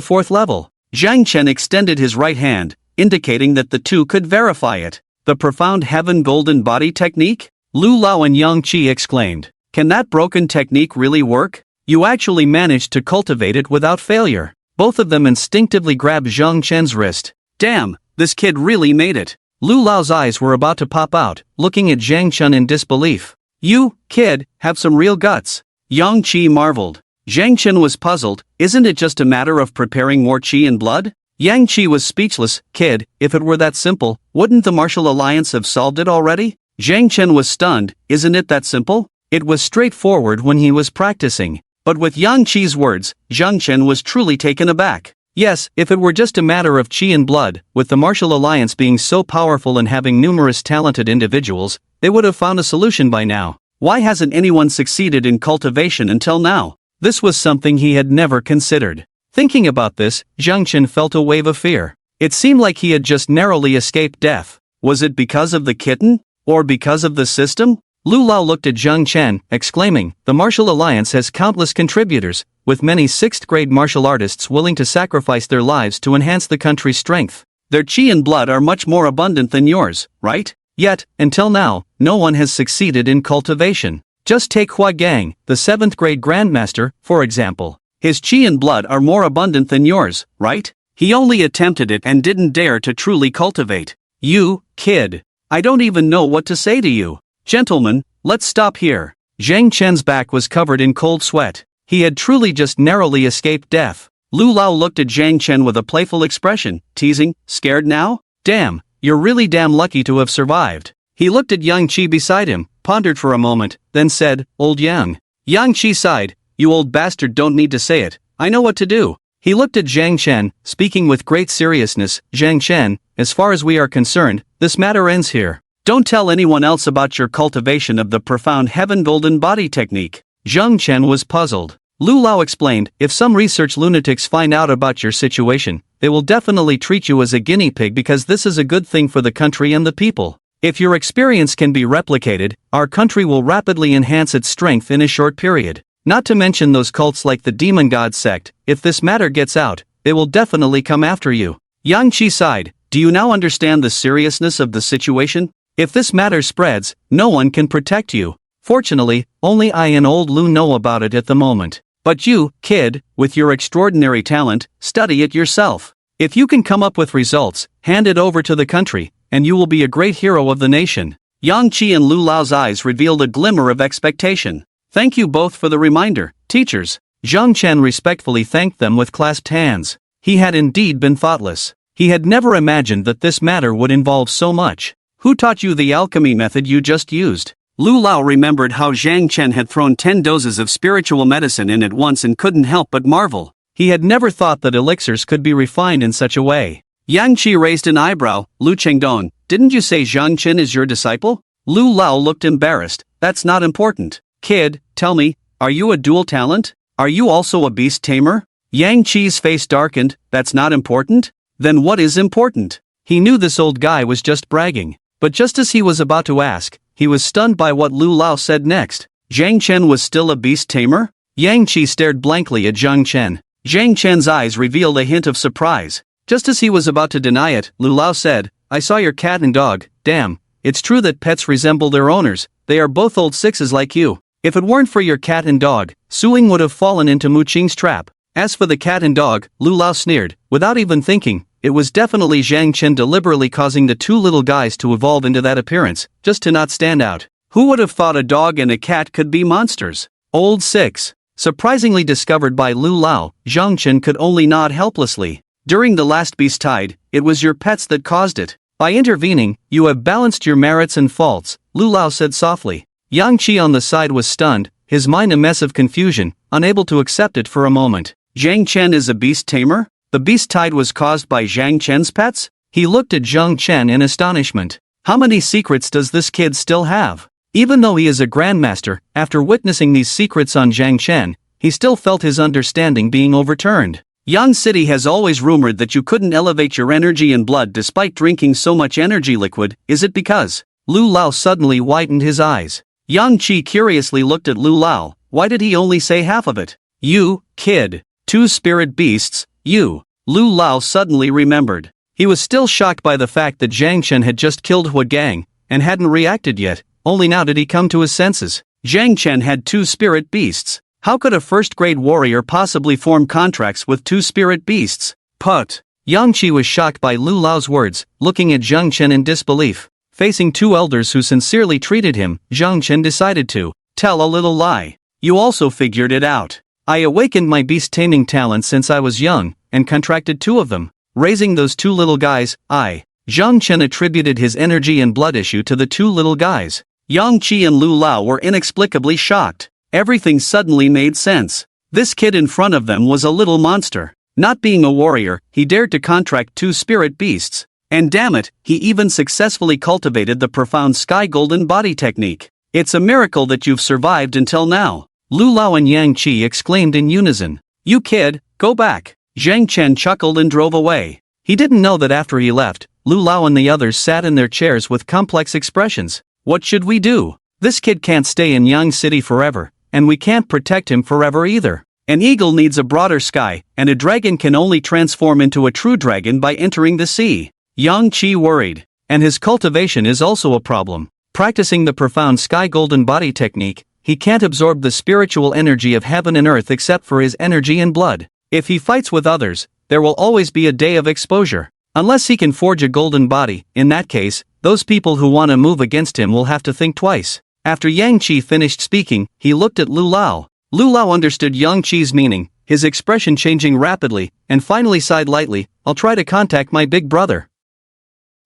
4th level. Zhang Chen extended his right hand, indicating that the two could verify it. The profound heaven golden body technique? Lu Lao and Yang Qi exclaimed. Can that broken technique really work? You actually managed to cultivate it without failure. Both of them instinctively grabbed Zhang Chen's wrist. Damn, this kid really made it. Lu Lao's eyes were about to pop out, looking at Zhang Chen in disbelief. You, kid, have some real guts. Yang Qi marveled. Zhang Chen was puzzled. Isn't it just a matter of preparing more qi and blood? Yang Qi was speechless. Kid, if it were that simple, wouldn't the martial alliance have solved it already? Zhang Chen was stunned. Isn't it that simple? It was straightforward when he was practicing. But with Yang Qi's words, Zhang Chen was truly taken aback. Yes, if it were just a matter of qi and blood, with the martial alliance being so powerful and having numerous talented individuals, they would have found a solution by now. Why hasn't anyone succeeded in cultivation until now? This was something he had never considered. Thinking about this, Zhang Chen felt a wave of fear. It seemed like he had just narrowly escaped death. Was it because of the kitten? Or because of the system? Lu Lao looked at Zhang Chen, exclaiming, "The martial alliance has countless contributors, with many 6th-grade martial artists willing to sacrifice their lives to enhance the country's strength. Their qi and blood are much more abundant than yours, right? Yet, until now, no one has succeeded in cultivation. Just take Hua Gang, the 7th-grade grandmaster, for example. His qi and blood are more abundant than yours, right? He only attempted it and didn't dare to truly cultivate. You, kid. I don't even know what to say to you. Gentlemen, let's stop here." Zhang Chen's back was covered in cold sweat. He had truly just narrowly escaped death. Lu Lao looked at Zhang Chen with a playful expression, teasing, "Scared now? Damn, you're really damn lucky to have survived." He looked at Yang Qi beside him, pondered for a moment, then said, "Old Yang." Yang Qi sighed, "You old bastard don't need to say it, I know what to do." He looked at Zhang Chen, speaking with great seriousness, "Zhang Chen, as far as we are concerned, this matter ends here. Don't tell anyone else about your cultivation of the profound heaven golden body technique." Zhang Chen was puzzled. Lu Lao explained, "If some research lunatics find out about your situation, they will definitely treat you as a guinea pig because this is a good thing for the country and the people. If your experience can be replicated, our country will rapidly enhance its strength in a short period. Not to mention those cults like the Demon God sect, if this matter gets out, they will definitely come after you." Yang Qi sighed, "Do you now understand the seriousness of the situation? If this matter spreads, no one can protect you. Fortunately, only I and old Lu know about it at the moment. But you, kid, with your extraordinary talent, study it yourself. If you can come up with results, hand it over to the country, and you will be a great hero of the nation." Yang Qi and Lu Lao's eyes revealed a glimmer of expectation. "Thank you both for the reminder, teachers." Zhang Chen respectfully thanked them with clasped hands. He had indeed been thoughtless. He had never imagined that this matter would involve so much. "Who taught you the alchemy method you just used?" Lu Lao remembered how Zhang Chen had thrown 10 doses of spiritual medicine in at once and couldn't help but marvel. He had never thought that elixirs could be refined in such a way. Yang Qi raised an eyebrow. "Lu Chengdong, didn't you say Zhang Chen is your disciple?" Lu Lao looked embarrassed. "That's not important. Kid, tell me, are you a dual talent? Are you also a beast tamer?" Yang Qi's face darkened. "That's not important? Then what is important?" He knew this old guy was just bragging. But just as he was about to ask, he was stunned by what Lu Lao said next. Zhang Chen was still a beast tamer? Yang Qi stared blankly at Zhang Chen. Zhang Chen's eyes revealed a hint of surprise. Just as he was about to deny it, Lu Lao said, "I saw your cat and dog. Damn, it's true that pets resemble their owners. They are both old sixes like you. If it weren't for your cat and dog, Suing would have fallen into Mu Qing's trap." As for the cat and dog, Lu Lao sneered, without even thinking. It was definitely Zhang Chen deliberately causing the two little guys to evolve into that appearance, just to not stand out. Who would have thought a dog and a cat could be monsters? Old six. Surprisingly discovered by Lu Lao, Zhang Chen could only nod helplessly. "During the last beast tide, it was your pets that caused it. By intervening, you have balanced your merits and faults," Lu Lao said softly. Yang Qi on the side was stunned, his mind a mess of confusion, unable to accept it for a moment. Zhang Chen is a beast tamer? The beast tide was caused by Zhang Chen's pets? He looked at Zhang Chen in astonishment. How many secrets does this kid still have? Even though he is a grandmaster, after witnessing these secrets on Zhang Chen, he still felt his understanding being overturned. Yang City has always rumored that you couldn't elevate your energy and blood despite drinking so much energy liquid. Is it because? Lu Lao suddenly widened his eyes. Yang Qi curiously looked at Lu Lao. Why did he only say half of it? You, kid. Two spirit beasts, you. Lu Lao suddenly remembered. He was still shocked by the fact that Zhang Chen had just killed Hua Gang, and hadn't reacted yet. Only now did he come to his senses. Zhang Chen had two spirit beasts. How could a first-grade warrior possibly form contracts with two spirit beasts? Put. Yang Qi was shocked by Lu Lao's words, looking at Zhang Chen in disbelief. Facing two elders who sincerely treated him, Zhang Chen decided to tell a little lie. You also figured it out. I awakened my beast-taming talent since I was young, and contracted two of them. raising those two little guys. Zhang Chen attributed his energy and blood issue to the two little guys. Yang Qi and Lu Lao were inexplicably shocked. Everything suddenly made sense. This kid in front of them was a little monster. Not being a warrior, he dared to contract two spirit beasts. And damn it, he even successfully cultivated the profound sky golden body technique. It's a miracle that you've survived until now. Lu Lao and Yang Qi exclaimed in unison. You kid, go back. Zhang Chen chuckled and drove away. He didn't know that after he left, Lu Lao and the others sat in their chairs with complex expressions. What should we do? This kid can't stay in Yang City forever, and we can't protect him forever either. An eagle needs a broader sky, and a dragon can only transform into a true dragon by entering the sea. Yang Qi worried. And his cultivation is also a problem. Practicing the profound sky golden body technique, he can't absorb the spiritual energy of heaven and earth except for his energy and blood. If he fights with others, there will always be a day of exposure. Unless he can forge a golden body, in that case, those people who want to move against him will have to think twice. After Yang Qi finished speaking, he looked at Lu Lao. Lu Lao understood Yang Qi's meaning, his expression changing rapidly, and finally sighed lightly. I'll try to contact my big brother.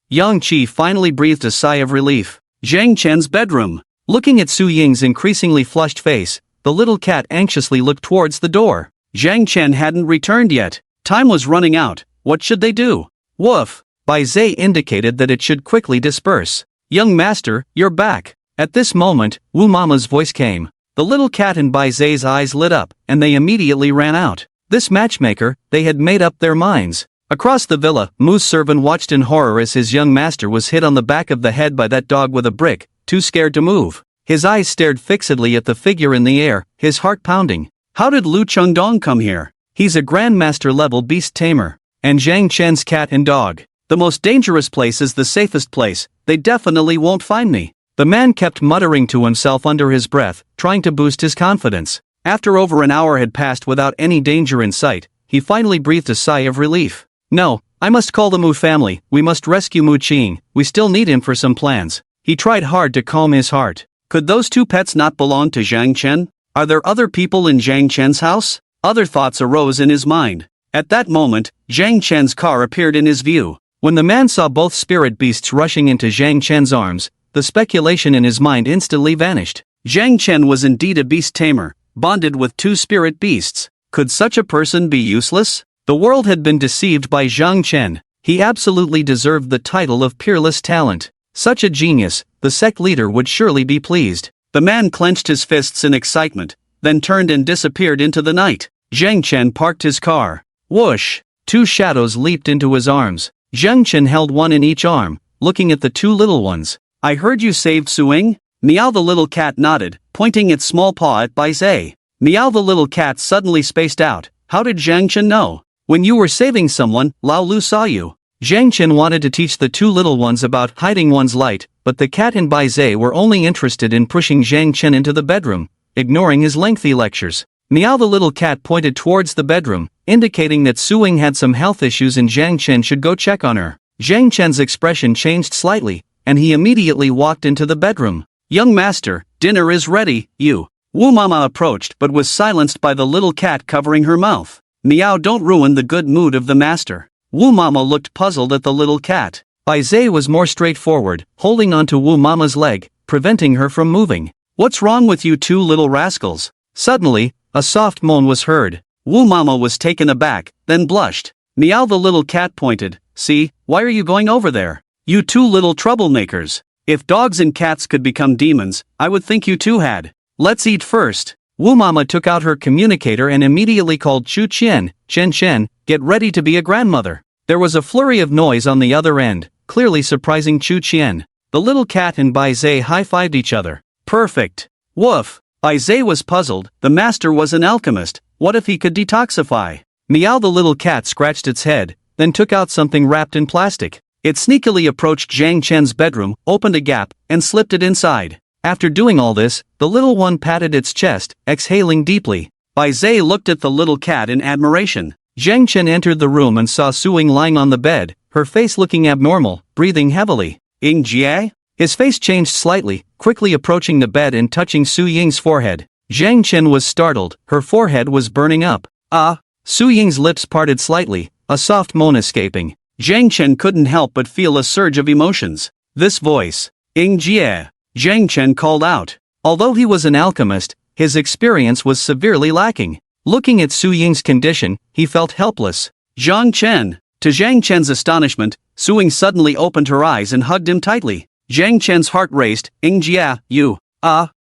Yang Qi finally breathed a sigh of relief. Zhang Chen's bedroom. Looking at Su Ying's increasingly flushed face, the little cat anxiously looked towards the door. Zhang Chen hadn't returned yet. Time was running out. What should they do? Woof. Bai Zai indicated that it should quickly disperse. Young master, you're back. At this moment, Wu Mama's voice came. The little cat in Bai Zai's eyes lit up, and they immediately ran out. This matchmaker, they had made up their minds. Across the villa, Mu's servant watched in horror as his young master was hit on the back of the head by that dog with a brick, too scared to move. His eyes stared fixedly at the figure in the air, his heart pounding. How did Lu Chengdong come here? He's a grandmaster-level beast tamer. And Zhang Chen's cat and dog. The most dangerous place is the safest place. They definitely won't find me. The man kept muttering to himself under his breath, trying to boost his confidence. After over an hour had passed without any danger in sight, he finally breathed a sigh of relief. No, I must call the Mu family. We must rescue Mu Qing. We still need him for some plans. He tried hard to calm his heart. Could those two pets not belong to Zhang Chen? Are there other people in Zhang Chen's house? Other thoughts arose in his mind. At that moment, Zhang Chen's car appeared in his view. When the man saw both spirit beasts rushing into Zhang Chen's arms, the speculation in his mind instantly vanished. Zhang Chen was indeed a beast tamer, bonded with two spirit beasts. Could such a person be useless? The world had been deceived by Zhang Chen. He absolutely deserved the title of peerless talent. Such a genius, the sect leader would surely be pleased. The man clenched his fists in excitement, then turned and disappeared into the night. Zhang Chen parked his car. Whoosh! Two shadows leaped into his arms. Zhang Chen held one in each arm, looking at the two little ones. I heard you saved Suing? Meow the little cat nodded, pointing its small paw at Bai Zai. Meow the little cat suddenly spaced out. How did Zhang Chen know? When you were saving someone, Lao Lu saw you. Zhang Chen wanted to teach the two little ones about hiding one's light, but the cat and Bai Zai were only interested in pushing Zhang Chen into the bedroom, ignoring his lengthy lectures. Meow the little cat pointed towards the bedroom, indicating that Suing had some health issues and Zhang Chen should go check on her. Zhang Chen's expression changed slightly, and he immediately walked into the bedroom. Young master, dinner is ready, you. Wu Mama approached but was silenced by the little cat covering her mouth. Meow, don't ruin the good mood of the master. Wu Mama looked puzzled at the little cat. Bai Zai was more straightforward, holding onto Wu Mama's leg, preventing her from moving. What's wrong with you two little rascals? Suddenly, a soft moan was heard. Wu Mama was taken aback, then blushed. Meow the little cat pointed. See, why are you going over there? You two little troublemakers. If dogs and cats could become demons, I would think you two had. Let's eat first. Wu Mama took out her communicator and immediately called Chu Qian. Chen, get ready to be a grandmother. There was a flurry of noise on the other end, clearly surprising Chu Qian. The little cat and Bai Zai high-fived each other. Perfect. Woof. Bai Zai was puzzled. The master was an alchemist. What if he could detoxify? Meow the little cat scratched its head, then took out something wrapped in plastic. It sneakily approached Zhang Chen's bedroom, opened a gap, and slipped it inside. After doing all this, the little one patted its chest, exhaling deeply. Bai Zai looked at the little cat in admiration. Zhang Chen entered the room and saw Suing lying on the bed, her face looking abnormal, breathing heavily. Ying Jie? His face changed slightly, quickly approaching the bed and touching Su Ying's forehead. Zhang Chen was startled, her forehead was burning up. Ah! Su Ying's lips parted slightly, a soft moan escaping. Zhang Chen couldn't help but feel a surge of emotions. This voice. Ying Jie. Zhang Chen called out. Although he was an alchemist, his experience was severely lacking. Looking at Su Ying's condition, he felt helpless. Zhang Chen. To Zhang Chen's astonishment, Su Ying suddenly opened her eyes and hugged him tightly. Zhang Chen's heart raced. Ying Jie, you.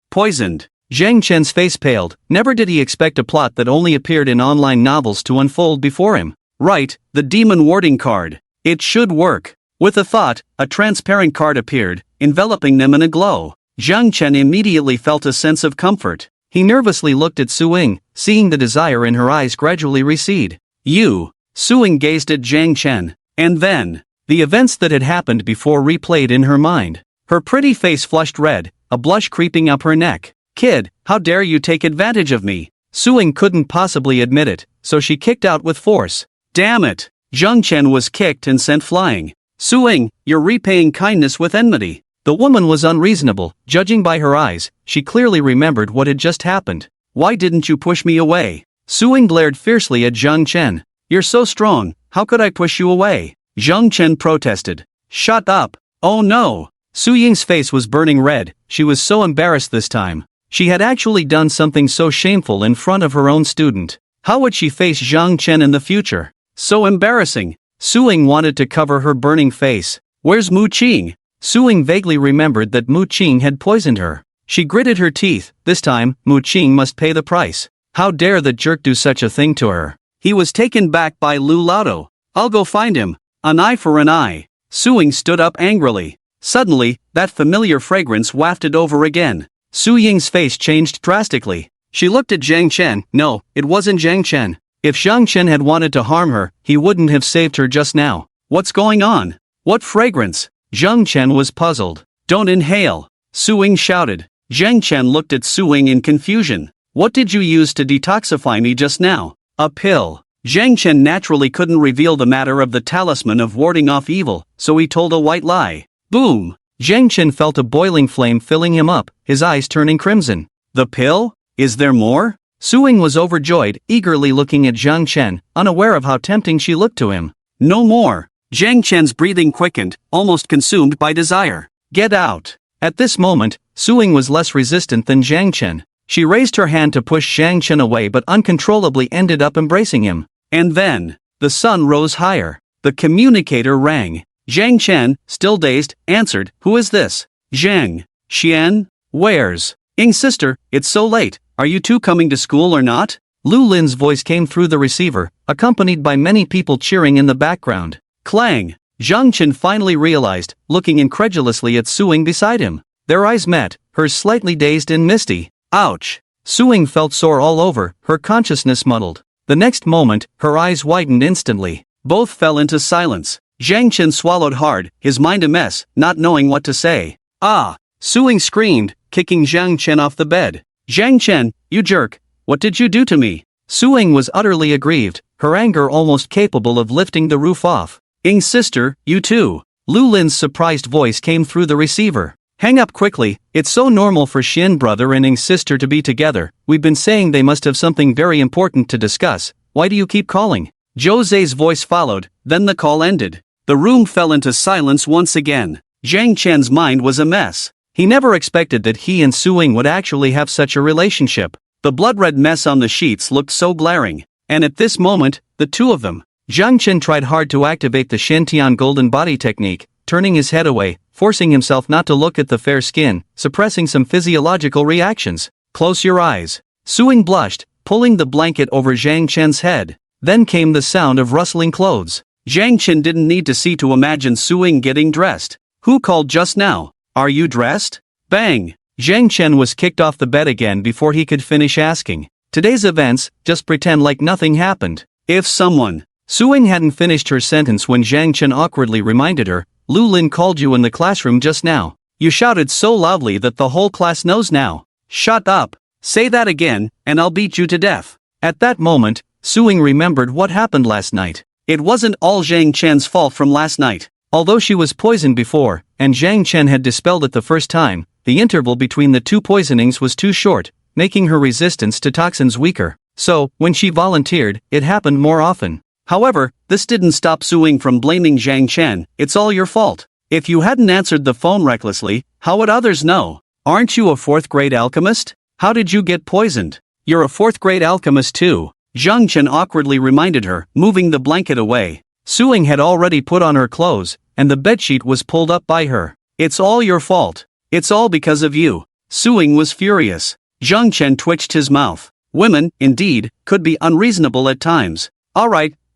Poisoned. Zhang Chen's face paled. Never did he expect a plot that only appeared in online novels to unfold before him. Right, the demon warding card. It should work. With a thought, a transparent card appeared, enveloping them in a glow. Zhang Chen immediately felt a sense of comfort. He nervously looked at Su Ying, seeing the desire in her eyes gradually recede. You. Su Ying gazed at Zhang Chen. And then, the events that had happened before replayed in her mind. Her pretty face flushed red, a blush creeping up her neck. Kid, how dare you take advantage of me? Su Ying couldn't possibly admit it, so she kicked out with force. Damn it! Zhang Chen was kicked and sent flying. Su Ying, you're repaying kindness with enmity. The woman was unreasonable. Judging by her eyes, she clearly remembered what had just happened. Why didn't you push me away? Su Ying glared fiercely at Zhang Chen. You're so strong, how could I push you away? Zhang Chen protested. Shut up. Oh no! Su Ying's face was burning red. She was so embarrassed this time. She had actually done something so shameful in front of her own student. How would she face Zhang Chen in the future? So embarrassing. Su Ying wanted to cover her burning face. Where's Mu Qing? Su Ying vaguely remembered that Mu Qing had poisoned her. She gritted her teeth. This time, Mu Qing must pay the price. How dare the jerk do such a thing to her? He was taken back by Lu Laudo. I'll go find him. An eye for an eye. Su Ying stood up angrily. Suddenly, that familiar fragrance wafted over again. Su Ying's face changed drastically. She looked at Zhang Chen. No, it wasn't Zhang Chen. If Zhang Chen had wanted to harm her, he wouldn't have saved her just now. What's going on? What fragrance? Zhang Chen was puzzled. Don't inhale. Su Ying shouted. Zhang Chen looked at Su Ying in confusion. What did you use to detoxify me just now? A pill. Zhang Chen naturally couldn't reveal the matter of the talisman of warding off evil, so he told a white lie. Boom! Zhang Chen felt a boiling flame filling him up, his eyes turning crimson. The pill? Is there more? Su Ying was overjoyed, eagerly looking at Zhang Chen, unaware of how tempting she looked to him. No more. Zhang Chen's breathing quickened, almost consumed by desire. Get out. At this moment, Su Ying was less resistant than Zhang Chen. She raised her hand to push Zhang Chen away but uncontrollably ended up embracing him. And then, the sun rose higher. The communicator rang. Zhang Chen, still dazed, answered, Who is this? Zhang. Xian? Where's? Ying's sister, it's so late, are you two coming to school or not? Lu Lin's voice came through the receiver, accompanied by many people cheering in the background. Clang! Zhang Chen finally realized, looking incredulously at Su Ying beside him. Their eyes met, hers slightly dazed and misty. Ouch! Su Ying felt sore all over, her consciousness muddled. The next moment, her eyes widened instantly. Both fell into silence. Zhang Chen swallowed hard, his mind a mess, not knowing what to say. Ah! Su Ying screamed, kicking Zhang Chen off the bed. Zhang Chen, you jerk! What did you do to me? Su Ying was utterly aggrieved, her anger almost capable of lifting the roof off. Ying's sister, you too. Lu Lin's surprised voice came through the receiver. Hang up quickly, it's so normal for Xian brother and Ying's sister to be together, we've been saying they must have something very important to discuss, why do you keep calling? Jose's voice followed, then the call ended. The room fell into silence once again. Zhang Chen's mind was a mess. He never expected that he and Su Ying would actually have such a relationship. The blood-red mess on the sheets looked so glaring. And at this moment, the two of them. Zhang Chen tried hard to activate the Shen-Tian golden body technique, turning his head away, forcing himself not to look at the fair skin, suppressing some physiological reactions. Close your eyes. Su Ying blushed, pulling the blanket over Zhang Chen's head. Then came the sound of rustling clothes. Zhang Chen didn't need to see to imagine Su Ying getting dressed. Who called just now? Are you dressed? Bang! Zhang Chen was kicked off the bed again before he could finish asking. Today's events, just pretend like nothing happened. If someone. Su Ying hadn't finished her sentence when Zhang Chen awkwardly reminded her, Lu Lin called you in the classroom just now. You shouted so loudly that the whole class knows now. Shut up. Say that again, and I'll beat you to death. At that moment, Su Ying remembered what happened last night. It wasn't all Zhang Chen's fault from last night. Although she was poisoned before, and Zhang Chen had dispelled it the first time, the interval between the two poisonings was too short, making her resistance to toxins weaker. So, when she volunteered, it happened more often. However, this didn't stop Suing from blaming Zhang Chen. It's all your fault. If you hadn't answered the phone recklessly, how would others know? Aren't you a fourth-grade alchemist? How did you get poisoned? You're a fourth-grade alchemist too. Zhang Chen awkwardly reminded her, moving the blanket away. Suing had already put on her clothes, and the bedsheet was pulled up by her. It's all your fault. It's all because of you. Suing was furious. Zhang Chen twitched his mouth. Women, indeed, could be unreasonable at times.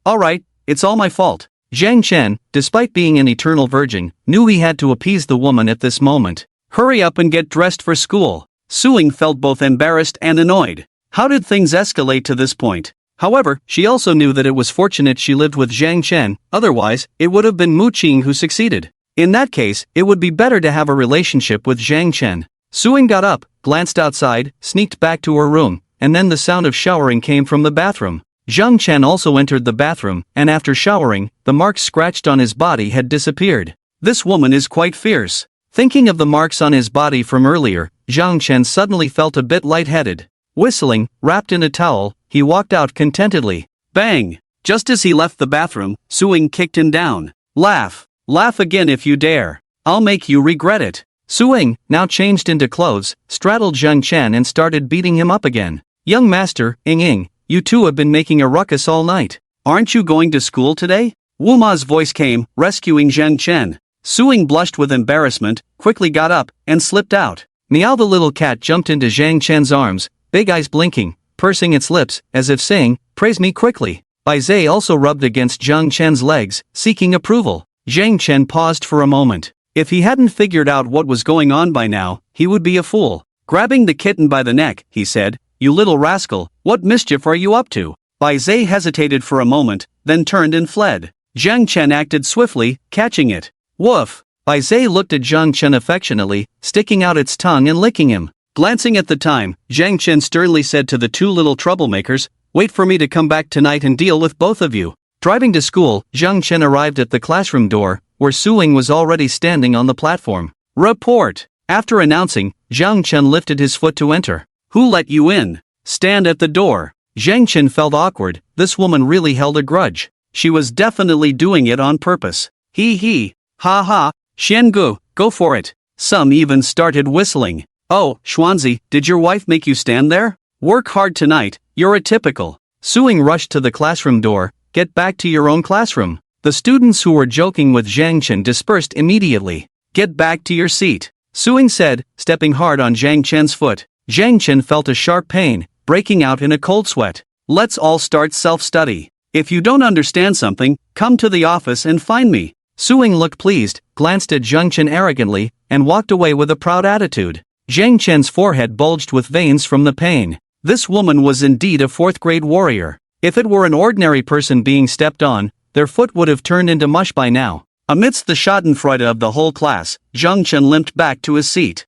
Alright, it's all my fault. Zhang Chen, despite being an eternal virgin, knew he had to appease the woman at this moment. Hurry up and get dressed for school. Suing felt both embarrassed and annoyed. How did things escalate to this point? However, she also knew that it was fortunate she lived with Zhang Chen, otherwise, it would have been Mu Qing who succeeded. In that case, it would be better to have a relationship with Zhang Chen. Suing got up, glanced outside, sneaked back to her room, and then the sound of showering came from the bathroom. Zhang Chen also entered the bathroom, and after showering, the marks scratched on his body had disappeared. This woman is quite fierce. Thinking of the marks on his body from earlier, Zhang Chen suddenly felt a bit lightheaded. Whistling, wrapped in a towel, he walked out contentedly. Bang! Just as he left the bathroom, Suing kicked him down. Laugh. Laugh again if you dare. I'll make you regret it. Suing, now changed into clothes, straddled Zhang Chen and started beating him up again. Young master, Ying, you two have been making a ruckus all night. Aren't you going to school today? Wu Ma's voice came, rescuing Zhang Chen. Suing blushed with embarrassment, quickly got up, and slipped out. Meow the little cat jumped into Zhang Chen's arms, big eyes blinking, pursing its lips, as if saying, praise me quickly. Bai Zhe also rubbed against Zhang Chen's legs, seeking approval. Zhang Chen paused for a moment. If he hadn't figured out what was going on by now, he would be a fool. Grabbing the kitten by the neck, he said, you little rascal, what mischief are you up to? Bai Zhe hesitated for a moment, then turned and fled. Zhang Chen acted swiftly, catching it. Woof! Bai Zhe looked at Zhang Chen affectionately, sticking out its tongue and licking him. Glancing at the time, Zhang Chen sternly said to the two little troublemakers, wait for me to come back tonight and deal with both of you. Driving to school, Zhang Chen arrived at the classroom door, where Suing was already standing on the platform. Report! After announcing, Zhang Chen lifted his foot to enter. Who let you in? Stand at the door. Zhang Chen felt awkward. This woman really held a grudge. She was definitely doing it on purpose. Hee. Ha ha. Xiangu, go for it. Some even started whistling. Oh, Xuanzi, did your wife make you stand there? Work hard tonight, you're a typical. Suing rushed to the classroom door. Get back to your own classroom. The students who were joking with Zhang Chen dispersed immediately. Get back to your seat, Suing said, stepping hard on Zhang Chen's foot. Zhang Chen felt a sharp pain, breaking out in a cold sweat. Let's all start self-study. If you don't understand something, come to the office and find me. Suing looked pleased, glanced at Zhang Chen arrogantly, and walked away with a proud attitude. Zhang Chen's forehead bulged with veins from the pain. This woman was indeed a fourth-grade warrior. If it were an ordinary person being stepped on, their foot would have turned into mush by now. Amidst the schadenfreude of the whole class, Zhang Chen limped back to his seat.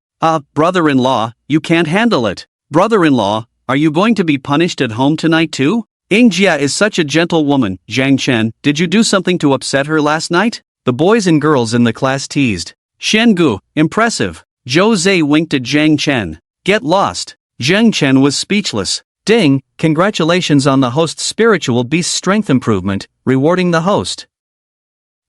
Brother-in-law, you can't handle it. Brother-in-law, are you going to be punished at home tonight too? Yingjia is such a gentle woman. Zhang Chen, did you do something to upset her last night? The boys and girls in the class teased. Xiangu, impressive. Zhou Zhe winked at Zhang Chen. Get lost. Zhang Chen was speechless. Ding, congratulations on the host's spiritual beast strength improvement, rewarding the host.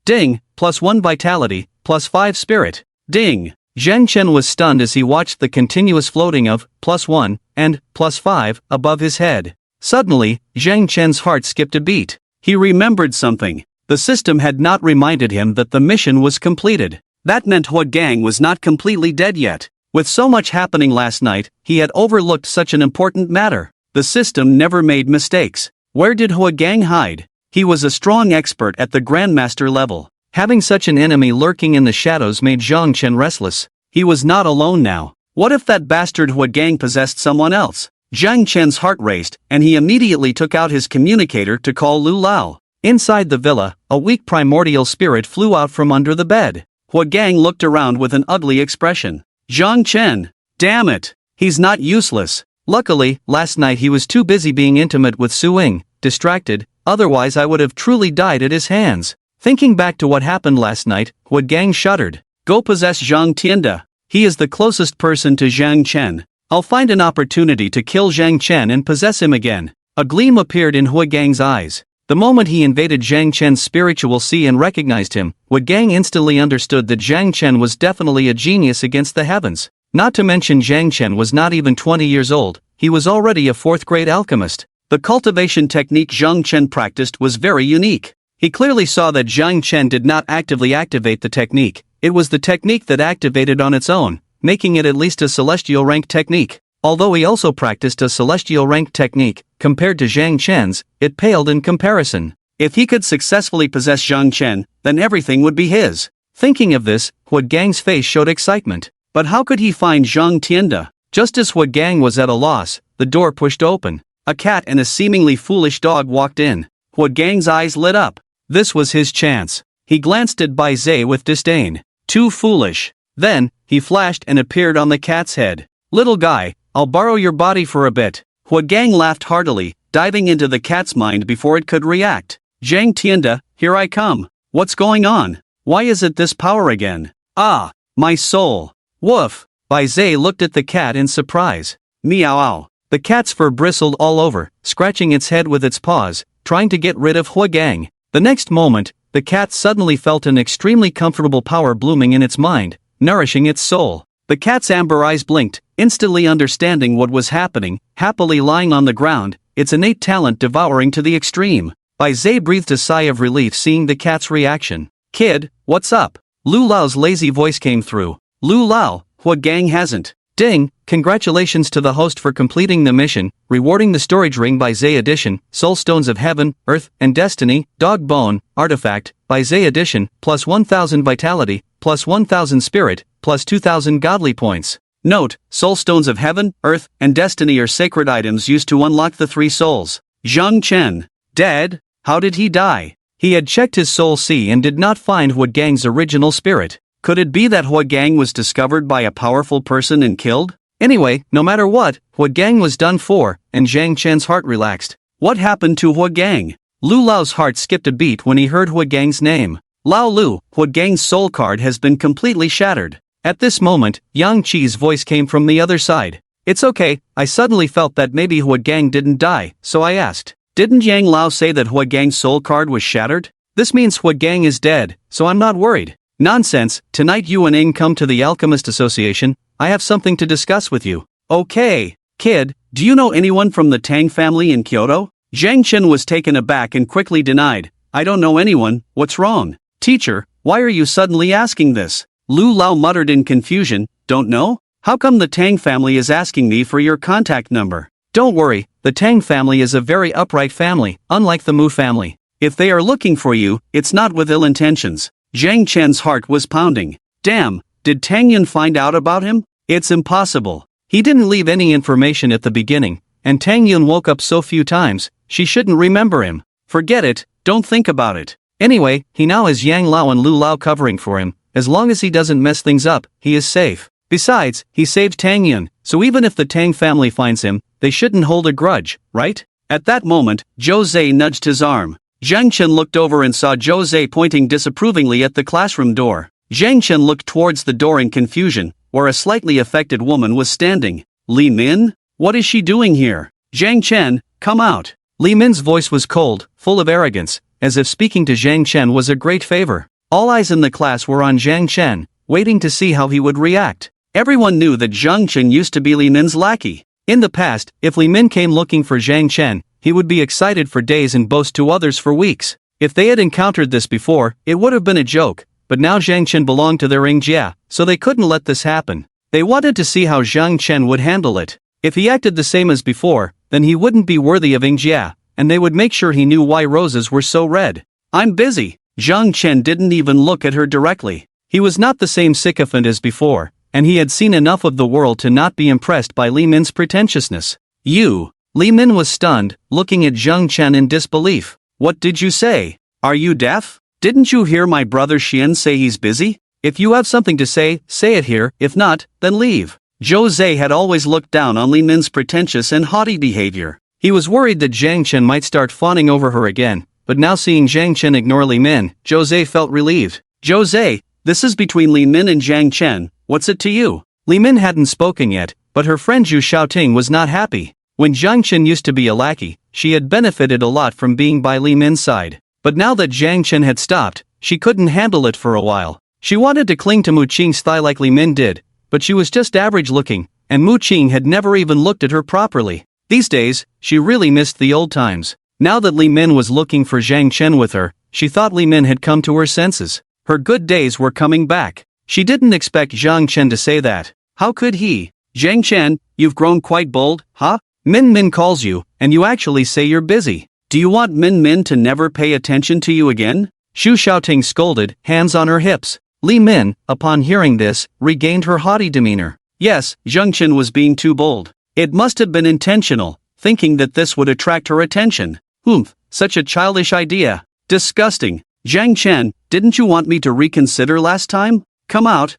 Ding, +1 vitality, +5 spirit. Ding. Zhang Chen was stunned as he watched the continuous floating of +1 and +5 above his head. Suddenly, Zhang Chen's heart skipped a beat. He remembered something. The system had not reminded him that the mission was completed. That meant Hua Gang was not completely dead yet. With so much happening last night, he had overlooked such an important matter. The system never made mistakes. Where did Hua Gang hide? He was a strong expert at the Grandmaster level. Having such an enemy lurking in the shadows made Zhang Chen restless. He was not alone now. What if that bastard Hua Gang possessed someone else? Zhang Chen's heart raced, and he immediately took out his communicator to call Lu Lao. Inside the villa, a weak primordial spirit flew out from under the bed. Hua Gang looked around with an ugly expression. Zhang Chen! Damn it! He's not useless. Luckily, last night he was too busy being intimate with Suing, distracted, otherwise I would have truly died at his hands. Thinking back to what happened last night, Hua Gang shuddered. Go possess Zhang Tianda. He is the closest person to Zhang Chen. I'll find an opportunity to kill Zhang Chen and possess him again. A gleam appeared in Hua Gang's eyes. The moment he invaded Zhang Chen's spiritual sea and recognized him, Wu Gang instantly understood that Zhang Chen was definitely a genius against the heavens. Not to mention Zhang Chen was not even 20 years old, he was already a 4th-grade alchemist. The cultivation technique Zhang Chen practiced was very unique. He clearly saw that Zhang Chen did not actively activate the technique, it was the technique that activated on its own, making it at least a celestial rank technique. Although he also practiced a celestial rank technique, compared to Zhang Chen's, it paled in comparison. If he could successfully possess Zhang Chen, then everything would be his. Thinking of this, Wu Gang's face showed excitement. But how could he find Zhang Tianda? Just as Wu Gang was at a loss, the door pushed open. A cat and a seemingly foolish dog walked in. Wu Gang's eyes lit up. This was his chance. He glanced at Bai Zhe with disdain. Too foolish. Then, he flashed and appeared on the cat's head. Little guy, I'll borrow your body for a bit. Wu Gang laughed heartily, diving into the cat's mind before it could react. Zhang Tianda, here I come. What's going on? Why is it this power again? Ah, my soul. Woof. Bai Zhe looked at the cat in surprise. Meow. The cat's fur bristled all over, scratching its head with its paws, trying to get rid of Wu Gang. The next moment, the cat suddenly felt an extremely comfortable power blooming in its mind, nourishing its soul. The cat's amber eyes blinked, instantly understanding what was happening, happily lying on the ground, its innate talent devouring to the extreme. Bai Zhe breathed a sigh of relief seeing the cat's reaction. Kid, what's up? Lu Lao's lazy voice came through. Lu Lao, Wu Gang hasn't. Ding, congratulations to the host for completing the mission, rewarding the storage ring Bai Zhe edition, Soul Stones of Heaven, Earth, and Destiny, Dog Bone, Artifact, Bai Zhe edition, plus 1000 Vitality, plus 1000 Spirit, plus 2000 Godly Points. Note, Soul Stones of Heaven, Earth, and Destiny are sacred items used to unlock the 3 souls. Zhang Chen. Dead? How did he die? He had checked his soul sea and did not find Wu Gang's original spirit. Could it be that Wu Gang was discovered by a powerful person and killed? Anyway, no matter what, Wu Gang was done for, and Zhang Chen's heart relaxed. What happened to Wu Gang? Lu Lao's heart skipped a beat when he heard Wu Gang's name. Lao Lu, Wu Gang's soul card has been completely shattered. At this moment, Yang Qi's voice came from the other side. It's okay, I suddenly felt that maybe Wu Gang didn't die, so I asked. Didn't Yang Lao say that Wu Gang's soul card was shattered? This means Wu Gang is dead, so I'm not worried. Nonsense, tonight you and Ing come to the Alchemist Association, I have something to discuss with you. Okay, kid, do you know anyone from the Tang family in Kyoto? Zhang Chen was taken aback and quickly denied. I don't know anyone, what's wrong? Teacher, why are you suddenly asking this? Lu Lao muttered in confusion, don't know? How come the Tang family is asking me for your contact number? Don't worry, the Tang family is a very upright family, unlike the Mu family. If they are looking for you, it's not with ill intentions. Zhang Chen's heart was pounding. Damn, did Tang Yun find out about him? It's impossible. He didn't leave any information at the beginning, and Tang Yun woke up so few times, she shouldn't remember him. Forget it, don't think about it. Anyway, he now has Yang Lao and Lu Lao covering for him, as long as he doesn't mess things up, he is safe. Besides, he saved Tang Yun, so even if the Tang family finds him, they shouldn't hold a grudge, right? At that moment, Zhou Zhe nudged his arm. Zhang Chen looked over and saw Zhou Zhe pointing disapprovingly at the classroom door. Zhang Chen looked towards the door in confusion, where a slightly affected woman was standing. Li Min? What is she doing here? Zhang Chen, come out. Li Min's voice was cold, full of arrogance, as if speaking to Zhang Chen was a great favor. All eyes in the class were on Zhang Chen, waiting to see how he would react. Everyone knew that Zhang Chen used to be Li Min's lackey. In the past, if Li Min came looking for Zhang Chen, he would be excited for days and boast to others for weeks. If they had encountered this before, it would have been a joke, but now Zhang Chen belonged to their Yingjia, so they couldn't let this happen. They wanted to see how Zhang Chen would handle it. If he acted the same as before, then he wouldn't be worthy of Yingjia, and they would make sure he knew why roses were so red. I'm busy. Zhang Chen didn't even look at her directly. He was not the same sycophant as before, and he had seen enough of the world to not be impressed by Li Min's pretentiousness. You. Li Min was stunned, looking at Zhang Chen in disbelief. What did you say? Are you deaf? Didn't you hear my brother Xian say he's busy? If you have something to say it here, if not, then leave. Zhou Zhe had always looked down on Li Min's pretentious and haughty behavior. He was worried that Zhang Chen might start fawning over her again, but now seeing Zhang Chen ignore Li Min, Zhou Zhe felt relieved. Zhou Zhe, this is between Li Min and Zhang Chen, what's it to you? Li Min hadn't spoken yet, but her friend Zhu Xiaoting was not happy. When Jiang Chen used to be a lackey, she had benefited a lot from being by Li Min's side. But now that Jiang Chen had stopped, she couldn't handle it for a while. She wanted to cling to Mu Qing's thigh like Li Min did, but she was just average looking, and Mu Qing had never even looked at her properly. These days, she really missed the old times. Now that Li Min was looking for Jiang Chen with her, she thought Li Min had come to her senses. Her good days were coming back. She didn't expect Jiang Chen to say that. How could he? Jiang Chen, you've grown quite bold, huh? Min Min calls you, and you actually say you're busy. Do you want Min Min to never pay attention to you again? Xu Xiaoting scolded, hands on her hips. Li Min, upon hearing this, regained her haughty demeanor. Yes, Jiang Chen was being too bold. It must have been intentional, thinking that this would attract her attention. Oomph, such a childish idea. Disgusting. Jiang Chen, didn't you want me to reconsider last time? Come out,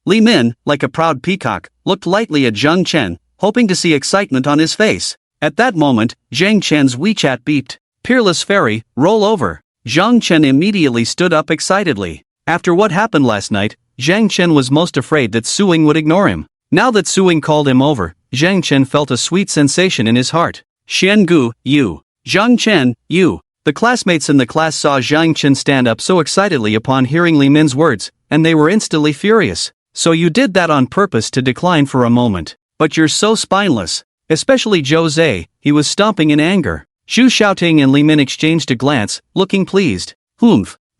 Li Min, like a proud peacock, looked lightly at Jiang Chen, hoping to see excitement on his face. At that moment, Jiang Chen's WeChat beeped. Peerless fairy, roll over. Jiang Chen immediately stood up excitedly. After what happened last night, Jiang Chen was most afraid that Suing would ignore him. Now that Suing called him over, Jiang Chen felt a sweet sensation in his heart. Xiangu, you. Jiang Chen, you. The classmates in the class saw Jiang Chen stand up so excitedly upon hearing Li Min's words, and they were instantly furious. So you did that on purpose to decline for a moment. But you're so spineless. Especially Zhou Zhe, he was stomping in anger. Xu Xiaoting and Li Min exchanged a glance, looking pleased.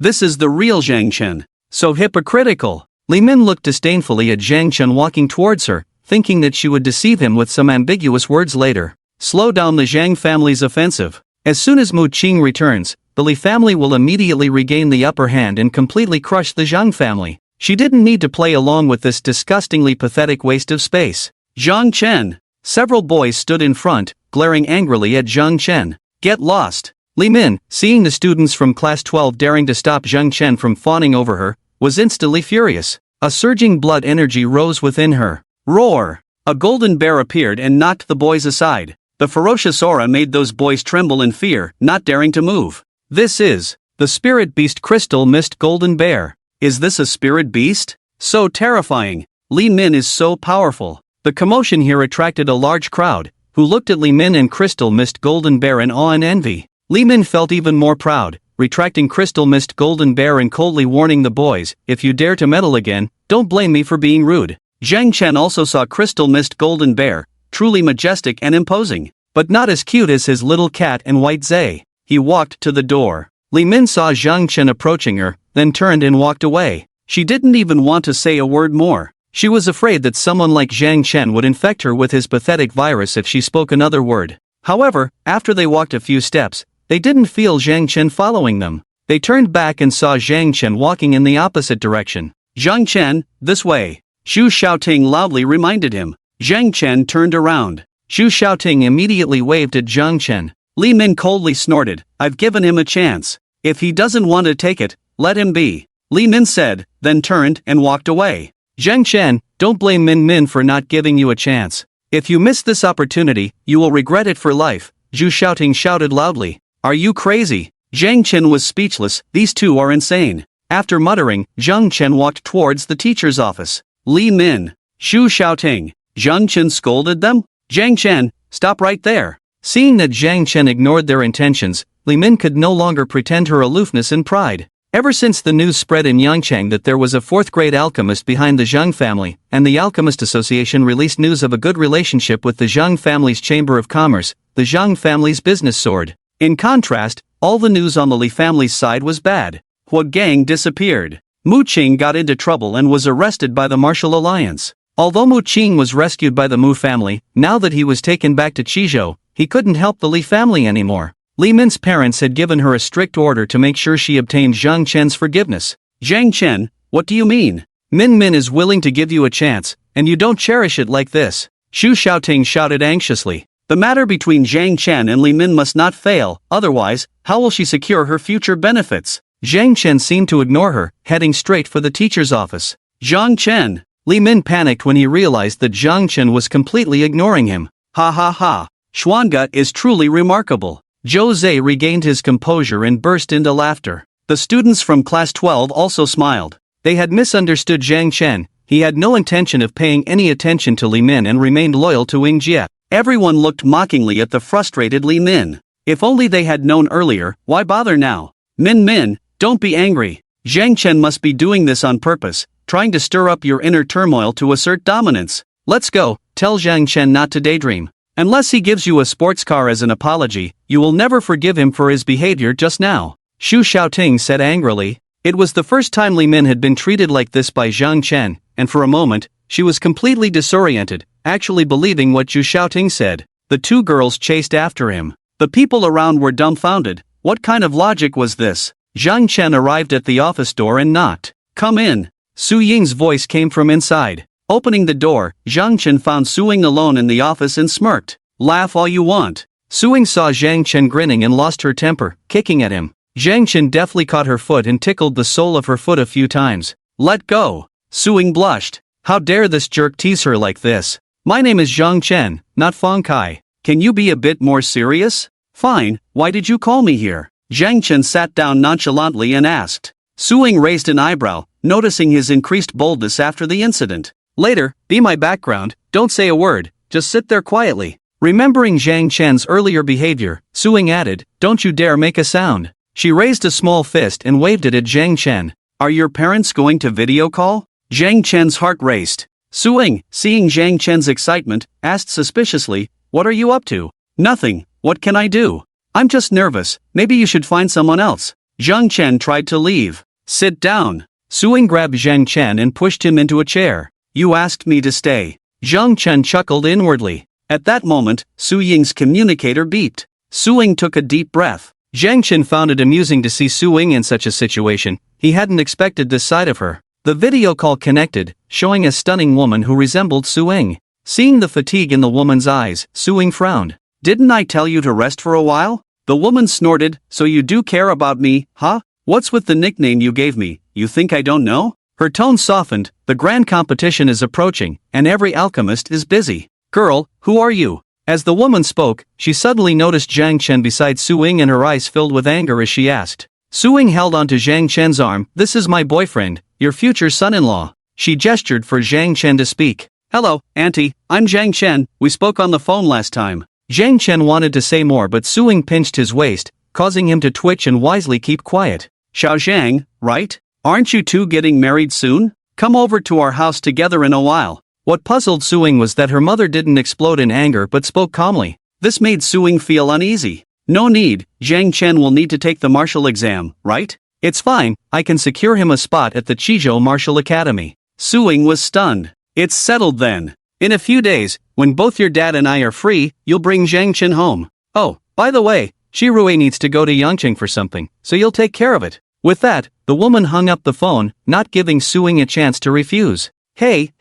This is the real Jiang Chen. So hypocritical. Li Min looked disdainfully at Jiang Chen walking towards her, thinking that she would deceive him with some ambiguous words later. Slow down the Zhang family's offensive. As soon as Mu Qing returns, the Li family will immediately regain the upper hand and completely crush the Zhang family. She didn't need to play along with this disgustingly pathetic waste of space. Jiang Chen. Several boys stood in front, glaring angrily at Jiang Chen. Get lost. Li Min, seeing the students from class 12 daring to stop Jiang Chen from fawning over her, was instantly furious. A surging blood energy rose within her. Roar! A golden bear appeared and knocked the boys aside. The ferocious aura made those boys tremble in fear, not daring to move. This is the spirit beast crystal mist golden bear. Is this a spirit beast? So terrifying. Li Min is so powerful. The commotion here attracted a large crowd, who looked at Li Min and Crystal Mist Golden Bear in awe and envy. Li Min felt even more proud, retracting Crystal Mist Golden Bear and coldly warning the boys, if you dare to meddle again, don't blame me for being rude. Jiang Chen also saw Crystal Mist Golden Bear, truly majestic and imposing, but not as cute as his little cat and White Zhe. He walked to the door. Li Min saw Jiang Chen approaching her, then turned and walked away. She didn't even want to say a word more. She was afraid that someone like Jiang Chen would infect her with his pathetic virus if she spoke another word. However, after they walked a few steps, they didn't feel Jiang Chen following them. They turned back and saw Jiang Chen walking in the opposite direction. Jiang Chen, this way. Xu Xiaoting loudly reminded him. Jiang Chen turned around. Xu Xiaoting immediately waved at Jiang Chen. Li Min coldly snorted, I've given him a chance. If he doesn't want to take it, let him be. Li Min said, then turned and walked away. Jiang Chen, don't blame Min Min for not giving you a chance. If you miss this opportunity, you will regret it for life, Xu Xiaoting shouted loudly. Are you crazy? Jiang Chen was speechless, these two are insane. After muttering, Jiang Chen walked towards the teacher's office. Li Min, Xu Xiaoting, Jiang Chen scolded them? Jiang Chen, stop right there. Seeing that Jiang Chen ignored their intentions, Li Min could no longer pretend her aloofness and pride. Ever since the news spread in Yangchang that there was a fourth-grade alchemist behind the Zhang family, and the Alchemist Association released news of a good relationship with the Zhang family's Chamber of Commerce, the Zhang family's business soared. In contrast, all the news on the Li family's side was bad. Hua Gang disappeared. Mu Qing got into trouble and was arrested by the Martial Alliance. Although Mu Qing was rescued by the Mu family, now that he was taken back to Qizhou, he couldn't help the Li family anymore. Li Min's parents had given her a strict order to make sure she obtained Jiang Chen's forgiveness. Jiang Chen, what do you mean? Min Min is willing to give you a chance, and you don't cherish it like this. Xu Xiaoting shouted anxiously. The matter between Jiang Chen and Li Min must not fail, otherwise, how will she secure her future benefits? Jiang Chen seemed to ignore her, heading straight for the teacher's office. Jiang Chen. Li Min panicked when he realized that Jiang Chen was completely ignoring him. Ha ha ha. Xuange is truly remarkable. Zhou Zhe regained his composure and burst into laughter. The students from class 12 also smiled. They had misunderstood Jiang Chen. He had no intention of paying any attention to Li Min and remained loyal to Ying Jie. Everyone looked mockingly at the frustrated Li Min. If only they had known earlier, why bother now? Min, don't be angry. Zhang Chen must be doing this on purpose, trying to stir up your inner turmoil to assert dominance. Let's go, tell Zhang Chen not to daydream. Unless he gives you a sports car as an apology, you will never forgive him for his behavior just now. Xu Xiaoting said angrily. It was the first time Li Min had been treated like this by Zhang Chen, and for a moment, she was completely disoriented, actually believing what Xu Xiaoting said. The two girls chased after him. The people around were dumbfounded. What kind of logic was this? Zhang Chen arrived at the office door and knocked. Come in. Su Ying's voice came from inside. Opening the door, Zhang Chen found Su Ying alone in the office and smirked. Laugh all you want. Su Ying saw Zhang Chen grinning and lost her temper, kicking at him. Zhang Chen deftly caught her foot and tickled the sole of her foot a few times. Let go. Su Ying blushed. How dare this jerk tease her like this? My name is Zhang Chen, not Fong Kai. Can you be a bit more serious? Fine, why did you call me here? Zhang Chen sat down nonchalantly and asked. Su Ying raised an eyebrow, noticing his increased boldness after the incident. Later, be my background, don't say a word, just sit there quietly. Remembering Zhang Chen's earlier behavior, Su Ying added, don't you dare make a sound. She raised a small fist and waved it at Zhang Chen. Are your parents going to video call? Zhang Chen's heart raced. Su Ying, seeing Zhang Chen's excitement, asked suspiciously, what are you up to? Nothing, what can I do? I'm just nervous, maybe you should find someone else. Zhang Chen tried to leave. Sit down. Su Ying grabbed Zhang Chen and pushed him into a chair. You asked me to stay. Zhang Chen chuckled inwardly. At that moment, Su Ying's communicator beeped. Su Ying took a deep breath. Zhang Chen found it amusing to see Su Ying in such a situation. He hadn't expected this side of her. The video call connected, showing a stunning woman who resembled Su Ying. Seeing the fatigue in the woman's eyes, Su Ying frowned. Didn't I tell you to rest for a while? The woman snorted, so you do care about me, huh? What's with the nickname you gave me, you think I don't know? Her tone softened, the grand competition is approaching, and every alchemist is busy. Girl, who are you? As the woman spoke, she suddenly noticed Zhang Chen beside Su Ying and her eyes filled with anger as she asked. Su Ying held onto Zhang Chen's arm. This is my boyfriend, your future son-in-law. She gestured for Zhang Chen to speak. Hello, auntie, I'm Zhang Chen, we spoke on the phone last time. Zhang Chen wanted to say more but Su Ying pinched his waist, causing him to twitch and wisely keep quiet. Xiao Zhang, right? Aren't you two getting married soon? Come over to our house together in a while. What puzzled Su Ying was that her mother didn't explode in anger but spoke calmly. This made Su Ying feel uneasy. No need, Zhang Chen will need to take the martial exam, right? It's fine, I can secure him a spot at the Qizhou Martial Academy. Su Ying was stunned. It's settled then. In a few days, when both your dad and I are free, you'll bring Zhang Chen home. Oh, by the way, Shirue needs to go to Yangqing for something, so you'll take care of it. With that, the woman hung up the phone, not giving Su Ying a chance to refuse. Hey,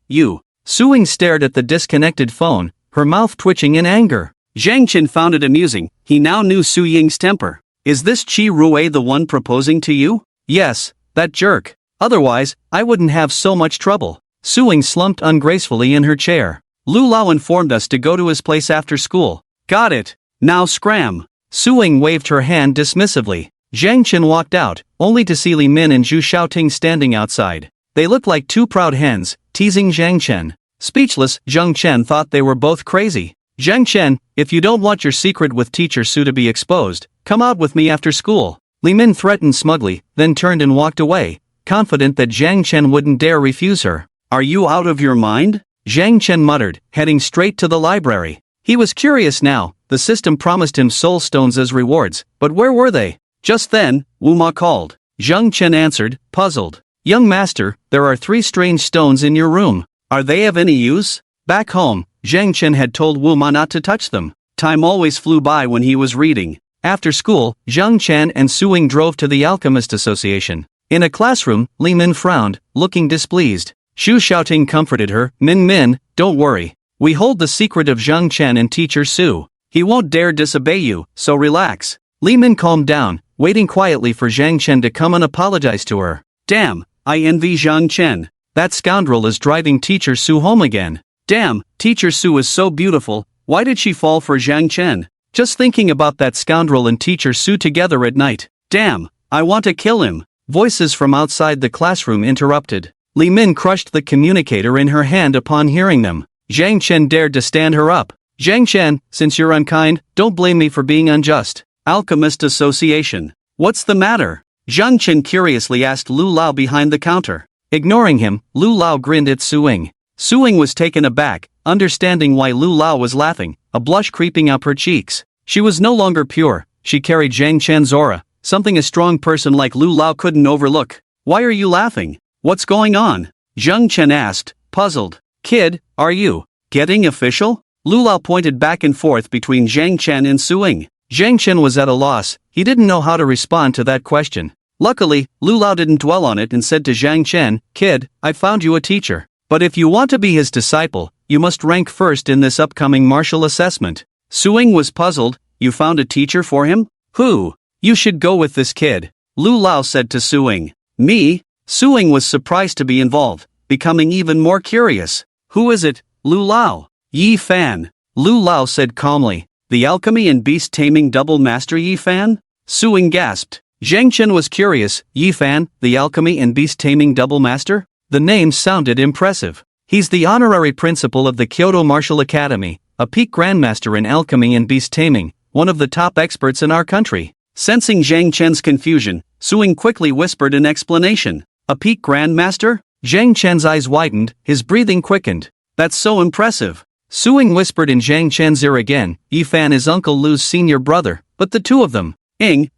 you. Su Ying stared at the disconnected phone, her mouth twitching in anger. Zhang Chen found it amusing, he now knew Su Ying's temper. Is this Qi Rue the one proposing to you? Yes, that jerk. Otherwise, I wouldn't have so much trouble. Su Ying slumped ungracefully in her chair. Lu Lao informed us to go to his place after school. Got it. Now scram. Su Ying waved her hand dismissively. Zhang Chen walked out, only to see Li Min and Zhu Xiaoting standing outside. They looked like two proud hens, teasing Zhang Chen. Speechless, Zhang Chen thought they were both crazy. Zhang Chen, if you don't want your secret with teacher Su to be exposed, come out with me after school. Li Min threatened smugly, then turned and walked away, confident that Zhang Chen wouldn't dare refuse her. Are you out of your mind? Zhang Chen muttered, heading straight to the library. He was curious now, the system promised him soul stones as rewards, but where were they? Just then, Wu Ma called. Zhang Chen answered, puzzled. Young master, there are 3 strange stones in your room. Are they of any use? Back home, Zhang Chen had told Wu Ma not to touch them. Time always flew by when he was reading. After school, Zhang Chen and Su Ying drove to the Alchemist Association. In a classroom, Li Min frowned, looking displeased. Xu Xiaoting comforted her, Min, don't worry. We hold the secret of Zhang Chen and teacher Su. He won't dare disobey you, so relax. Li Min calmed down, waiting quietly for Zhang Chen to come and apologize to her. Damn, I envy Zhang Chen. That scoundrel is driving teacher Su home again. Damn, teacher Su is so beautiful, why did she fall for Zhang Chen? Just thinking about that scoundrel and teacher Su together at night. Damn, I want to kill him. Voices from outside the classroom interrupted. Li Min crushed the communicator in her hand upon hearing them. Zhang Chen dared to stand her up. Zhang Chen, since you're unkind, don't blame me for being unjust. Alchemist Association. What's the matter? Zhang Chen curiously asked Lu Lao behind the counter. Ignoring him, Lu Lao grinned at Suing. Suing was taken aback, understanding why Lu Lao was laughing, a blush creeping up her cheeks. She was no longer pure, she carried Zhang Chen's aura, something a strong person like Lu Lao couldn't overlook. Why are you laughing? What's going on? Zhang Chen asked, puzzled. Kid, are you getting official? Lu Lao pointed back and forth between Zhang Chen and Suing. Zhang Chen was at a loss, he didn't know how to respond to that question. Luckily, Lu Lao didn't dwell on it and said to Zhang Chen, Kid, I found you a teacher. But if you want to be his disciple, you must rank first in this upcoming martial assessment. Suing was puzzled, you found a teacher for him? Who? You should go with this kid. Lu Lao said to Suing. Me? Suing was surprised to be involved, becoming even more curious. Who is it? Lu Lao. Yi Fan. Lu Lao said calmly. The alchemy and beast taming double master Yi Fan? Suing gasped. Zhang Chen was curious. Yi Fan, the alchemy and beast taming double master? The name sounded impressive. He's the honorary principal of the Kyoto Martial Academy, a peak grandmaster in alchemy and beast taming, one of the top experts in our country. Sensing Zhang Chen's confusion, Suing quickly whispered an explanation. A peak grandmaster? Zhang Chen's eyes widened, his breathing quickened. That's so impressive. Suing whispered in Zhang Chen's ear again. Yi Fan is Uncle Lu's senior brother, but the two of them.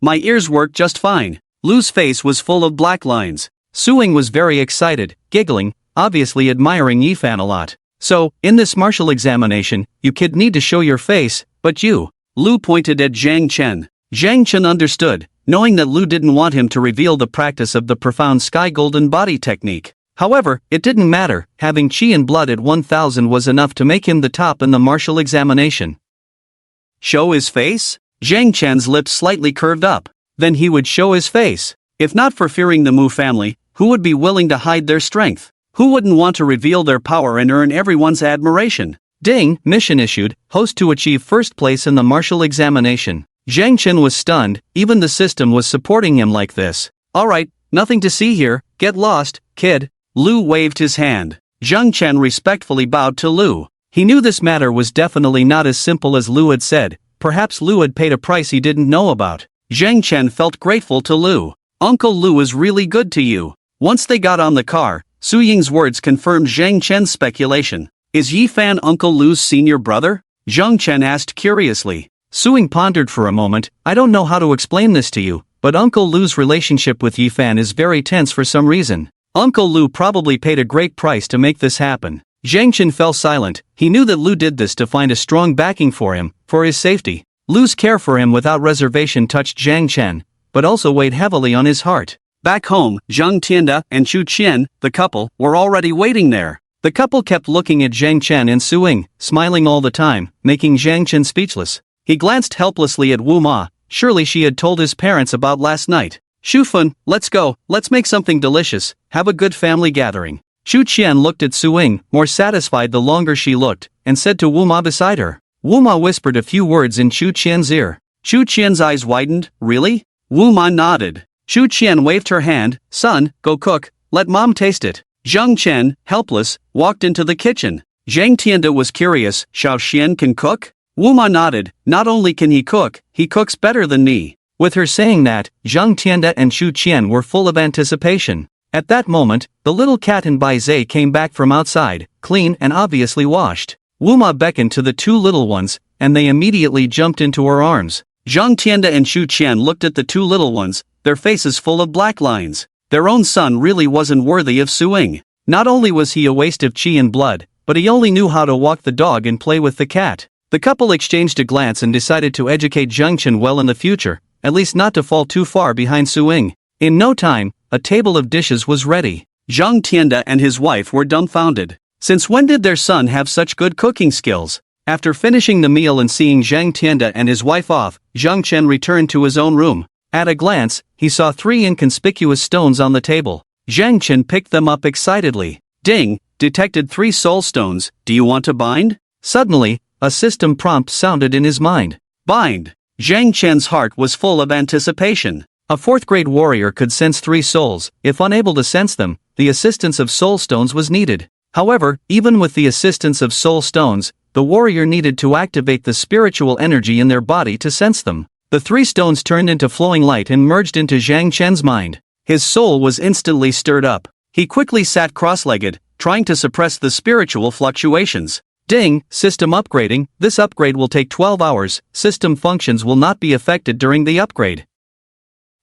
My ears work just fine. Lu's face was full of black lines. Suing was very excited, giggling, obviously admiring Yi Fan a lot. So, in this martial examination, you kid need to show your face, but you. Lu pointed at Zhang Chen. Zhang Chen understood, knowing that Lu didn't want him to reveal the practice of the profound sky golden body technique. However, it didn't matter, having chi and blood at 1000 was enough to make him the top in the martial examination. Show his face? Zhang Chen's lips slightly curved up. Then he would show his face. If not for fearing the Mu family, who would be willing to hide their strength? Who wouldn't want to reveal their power and earn everyone's admiration? Ding, mission issued, host to achieve first place in the martial examination. Zhang Chen was stunned, even the system was supporting him like this. Alright, nothing to see here, get lost, kid. Lu waved his hand. Zhang Chen respectfully bowed to Lu. He knew this matter was definitely not as simple as Lu had said. Perhaps Lu had paid a price he didn't know about. Zhang Chen felt grateful to Lu. Uncle Lu is really good to you. Once they got on the car, Su Ying's words confirmed Zhang Chen's speculation. Is Yi Fan Uncle Lu's senior brother? Zhang Chen asked curiously. Su Ying pondered for a moment. I don't know how to explain this to you, but Uncle Lu's relationship with Yi Fan is very tense for some reason. Uncle Lu probably paid a great price to make this happen. Zhang Chen fell silent. He knew that Lu did this to find a strong backing for him, for his safety. Lu's care for him without reservation touched Zhang Chen, but also weighed heavily on his heart. Back home, Zhang Tianda and Chu Qian, the couple, were already waiting there. The couple kept looking at Zhang Chen and Su Ying, smiling all the time, making Zhang Chen speechless. He glanced helplessly at Wu Ma. Surely she had told his parents about last night. Shu Fun, let's go, let's make something delicious, have a good family gathering. Chu Qian looked at Su Ying, more satisfied the longer she looked, and said to Wu Ma beside her. Wu Ma whispered a few words in Chu Qian's ear. Chu Qian's eyes widened. Really? Wu Ma nodded. Chu Qian waved her hand. Son, go cook, let mom taste it. Zhang Chen, helpless, walked into the kitchen. Zhang Tianda was curious. Xiao Xian can cook? Wu Ma nodded. Not only can he cooks better than me. With her saying that, Zhang Tianda and Chu Qian were full of anticipation. At that moment, the little cat and Bai Zai came back from outside, clean and obviously washed. Wu Ma beckoned to the two little ones, and they immediately jumped into her arms. Zhang Tianda and Chu Qian looked at the two little ones, their faces full of black lines. Their own son really wasn't worthy of Su Ying. Not only was he a waste of chi and blood, but he only knew how to walk the dog and play with the cat. The couple exchanged a glance and decided to educate Zhang Chen well in the future, at least not to fall too far behind Su Ying. In no time, a table of dishes was ready. Zhang Tianda and his wife were dumbfounded. Since when did their son have such good cooking skills? After finishing the meal and seeing Zhang Tianda and his wife off, Zhang Chen returned to his own room. At a glance, he saw 3 inconspicuous stones on the table. Zhang Chen picked them up excitedly. Ding! Detected 3 soul stones. Do you want to bind? Suddenly, a system prompt sounded in his mind. Bind! Zhang Chen's heart was full of anticipation. A 4th-grade warrior could sense 3 souls. If unable to sense them, the assistance of soul stones was needed. However, even with the assistance of soul stones, the warrior needed to activate the spiritual energy in their body to sense them. The 3 stones turned into flowing light and merged into Zhang Chen's mind. His soul was instantly stirred up. He quickly sat cross-legged, trying to suppress the spiritual fluctuations. Ding, system upgrading. This upgrade will take 12 hours, system functions will not be affected during the upgrade.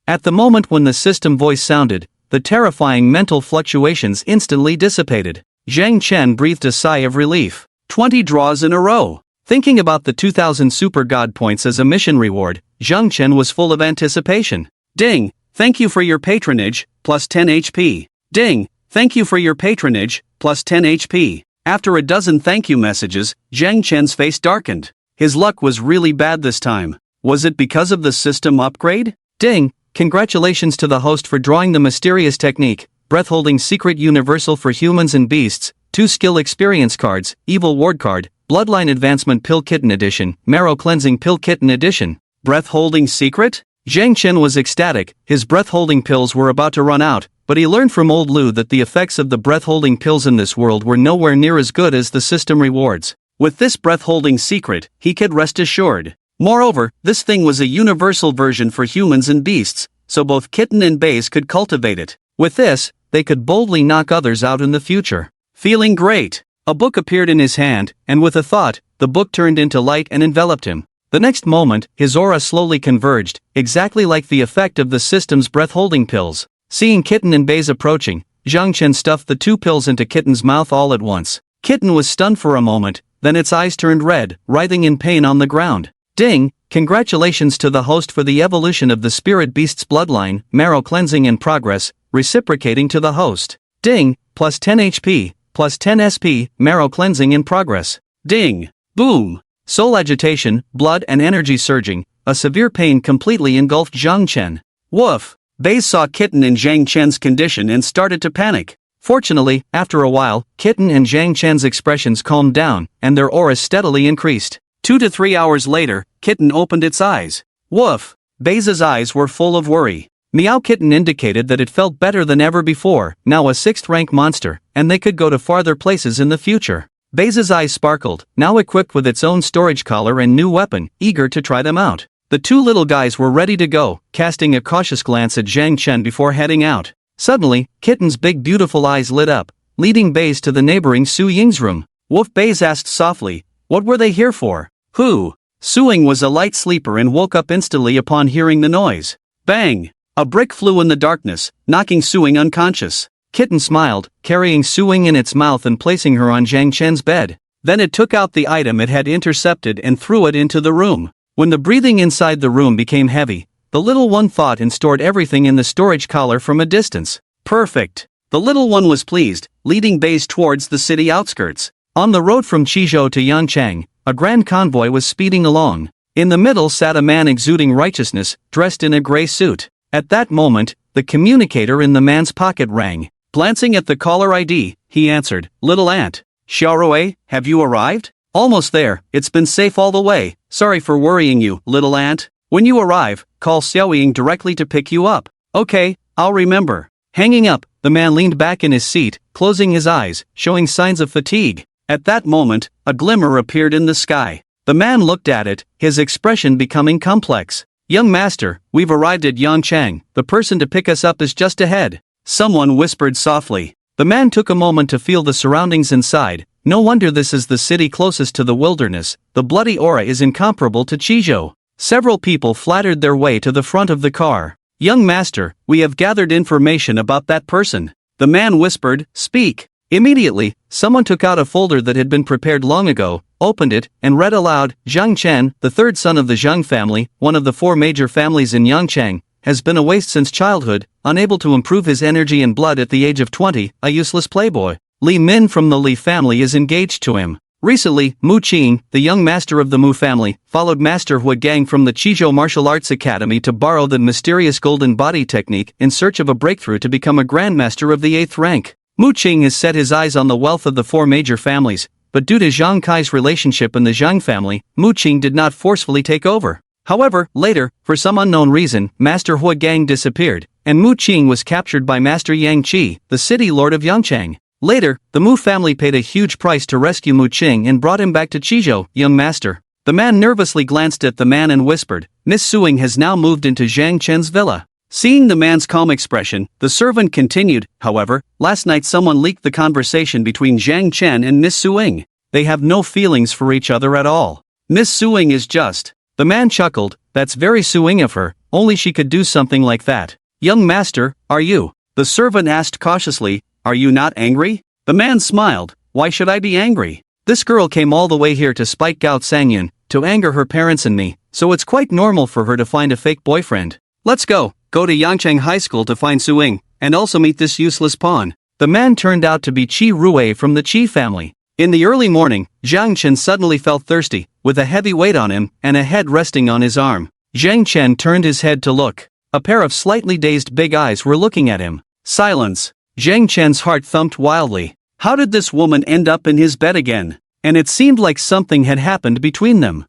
At the moment when the system voice sounded, the terrifying mental fluctuations instantly dissipated. Zhang Chen breathed a sigh of relief. 20 draws in a row. Thinking about the 2000 Super God points as a mission reward, Zhang Chen was full of anticipation. Ding, thank you for your patronage, plus 10 HP. Ding, thank you for your patronage, plus 10 HP. After a dozen thank you messages, Zhang Chen's face darkened. His luck was really bad this time. Was it because of the system upgrade? Ding, congratulations to the host for drawing the mysterious technique, breath-holding secret universal for humans and beasts, 2 skill experience cards, evil ward card, bloodline advancement pill kitten edition, marrow cleansing pill kitten edition. Breath-holding secret? Zhang Chen was ecstatic. His breath-holding pills were about to run out, but he learned from old Lu that the effects of the breath-holding pills in this world were nowhere near as good as the system rewards. With this breath-holding secret, he could rest assured. Moreover, this thing was a universal version for humans and beasts, so both kitten and bays could cultivate it. With this, they could boldly knock others out in the future. Feeling great, a book appeared in his hand, and with a thought, the book turned into light and enveloped him. The next moment, his aura slowly converged, exactly like the effect of the system's breath-holding pills. Seeing Kitten and Bays approaching, Zhang Chen stuffed the 2 pills into Kitten's mouth all at once. Kitten was stunned for a moment, then its eyes turned red, writhing in pain on the ground. Ding, congratulations to the host for the evolution of the spirit beast's bloodline, marrow cleansing in progress, reciprocating to the host. Ding, plus 10 HP, plus 10 SP, marrow cleansing in progress. Ding, boom. Soul agitation, blood and energy surging, a severe pain completely engulfed Zhang Chen. Woof! Bays saw Kitten in Zhang Chen's condition and started to panic. Fortunately, after a while, Kitten and Zhang Chen's expressions calmed down, and their auras steadily increased. 2 to 3 hours later, Kitten opened its eyes. Woof! Bays' eyes were full of worry. Meow Kitten indicated that it felt better than ever before, now a 6th-rank monster, and they could go to farther places in the future. Bays' eyes sparkled, now equipped with its own storage collar and new weapon, eager to try them out. The 2 little guys were ready to go, casting a cautious glance at Zhang Chen before heading out. Suddenly, Kitten's big beautiful eyes lit up, leading Bays to the neighboring Su Ying's room. Woof! Bays asked softly, what were they here for? Who? Su Ying was a light sleeper and woke up instantly upon hearing the noise. Bang! A brick flew in the darkness, knocking Su Ying unconscious. Kitten smiled, carrying Su Ying in its mouth and placing her on Zhang Chen's bed. Then it took out the item it had intercepted and threw it into the room. When the breathing inside the room became heavy, the little one thought and stored everything in the storage collar from a distance. Perfect! The little one was pleased, leading Bays towards the city outskirts. On the road from Qizhou to Yanchang, a grand convoy was speeding along. In the middle sat a man exuding righteousness, dressed in a gray suit. At that moment, the communicator in the man's pocket rang. Glancing at the caller ID, he answered, Little Ant. Xiaorui, have you arrived? Almost there, it's been safe all the way, sorry for worrying you, Little Ant. When you arrive, call Xiaoying directly to pick you up. Okay, I'll remember. Hanging up, the man leaned back in his seat, closing his eyes, showing signs of fatigue. At that moment, a glimmer appeared in the sky. The man looked at it, his expression becoming complex. Young master, we've arrived at Yangchang, the person to pick us up is just ahead. Someone whispered softly. The man took a moment to feel the surroundings inside. No wonder this is the city closest to the wilderness, the bloody aura is incomparable to Qizhou. Several people flattered their way to the front of the car. Young master, we have gathered information about that person. The man whispered, speak. Immediately, someone took out a folder that had been prepared long ago, opened it, and read aloud, Zhang Chen, the 3rd son of the Zhang family, one of the 4 major families in Yangchang, has been a waste since childhood, unable to improve his energy and blood at the age of 20, a useless playboy. Li Min from the Li family is engaged to him. Recently, Mu Qing, the young master of the Mu family, followed Master Hua Gang from the Qizhou Martial Arts Academy to borrow the mysterious golden body technique in search of a breakthrough to become a grandmaster of the 8th rank. Mu Qing has set his eyes on the wealth of the 4 major families, but due to Zhang Kai's relationship in the Zhang family, Mu Qing did not forcefully take over. However, later, for some unknown reason, Master Hua Gang disappeared, and Mu Qing was captured by Master Yang Qi, the city lord of Yangchang. Later, the Mu family paid a huge price to rescue Mu Qing and brought him back to Chizhou, young master. The man nervously glanced at the man and whispered, Miss Suing has now moved into Zhang Chen's villa. Seeing the man's calm expression, the servant continued, however, last night someone leaked the conversation between Zhang Chen and Miss Suing. They have no feelings for each other at all. Miss Suing is just. The man chuckled, that's very Suing of her, only she could do something like that. Young master, are you? The servant asked cautiously, are you not angry? The man smiled, why should I be angry? This girl came all the way here to spite Gao Sangyun, to anger her parents and me, so it's quite normal for her to find a fake boyfriend. Let's go to Yangcheng High School to find Suing, and also meet this useless pawn. The man turned out to be Qi Ruwei from the Qi family. In the early morning, Zhang Chen suddenly felt thirsty, with a heavy weight on him and a head resting on his arm. Zhang Chen turned his head to look. A pair of slightly dazed big eyes were looking at him. Silence. Zhang Chen's heart thumped wildly. How did this woman end up in his bed again? And it seemed like something had happened between them.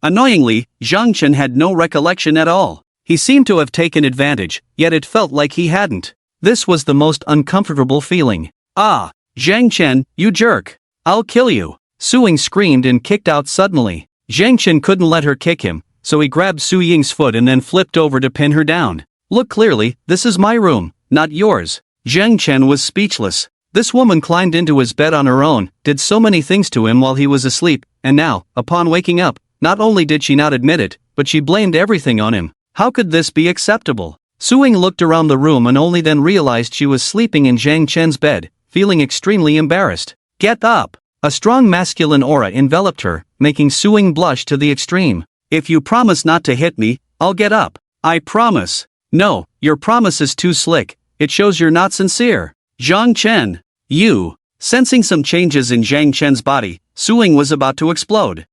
Annoyingly, Zhang Chen had no recollection at all. He seemed to have taken advantage, yet it felt like he hadn't. This was the most uncomfortable feeling. Ah, Zhang Chen, you jerk. I'll kill you. Suing screamed and kicked out suddenly. Zhang Chen couldn't let her kick him, so he grabbed Su Ying's foot and then flipped over to pin her down. Look clearly, this is my room, not yours. Zhang Chen was speechless. This woman climbed into his bed on her own, did so many things to him while he was asleep, and now, upon waking up, not only did she not admit it, but she blamed everything on him. How could this be acceptable? Suing looked around the room and only then realized she was sleeping in Zhang Chen's bed, feeling extremely embarrassed. Get up! A strong masculine aura enveloped her, making Suing blush to the extreme. If you promise not to hit me, I'll get up. I promise. No, your promise is too slick, it shows you're not sincere. Zhang Chen. You. Sensing some changes in Zhang Chen's body, Suing was about to explode.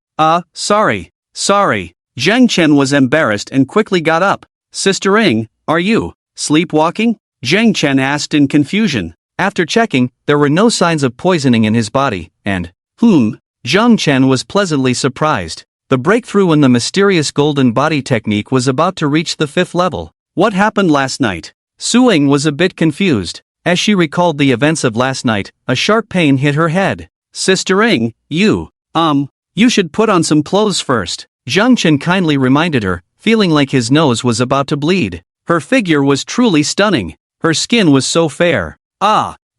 Sorry. Zhang Chen was embarrassed and quickly got up. Sister Ing, are you sleepwalking? Zhang Chen asked in confusion. After checking, there were no signs of poisoning in his body, and, Zhang Chen was pleasantly surprised. The breakthrough in the mysterious golden body technique was about to reach the 5th level. What happened last night? Suing was a bit confused. As she recalled the events of last night, a sharp pain hit her head. Sister Ing, you should put on some clothes first. Zhang Chen kindly reminded her, feeling like his nose was about to bleed. Her figure was truly stunning. Her skin was so fair.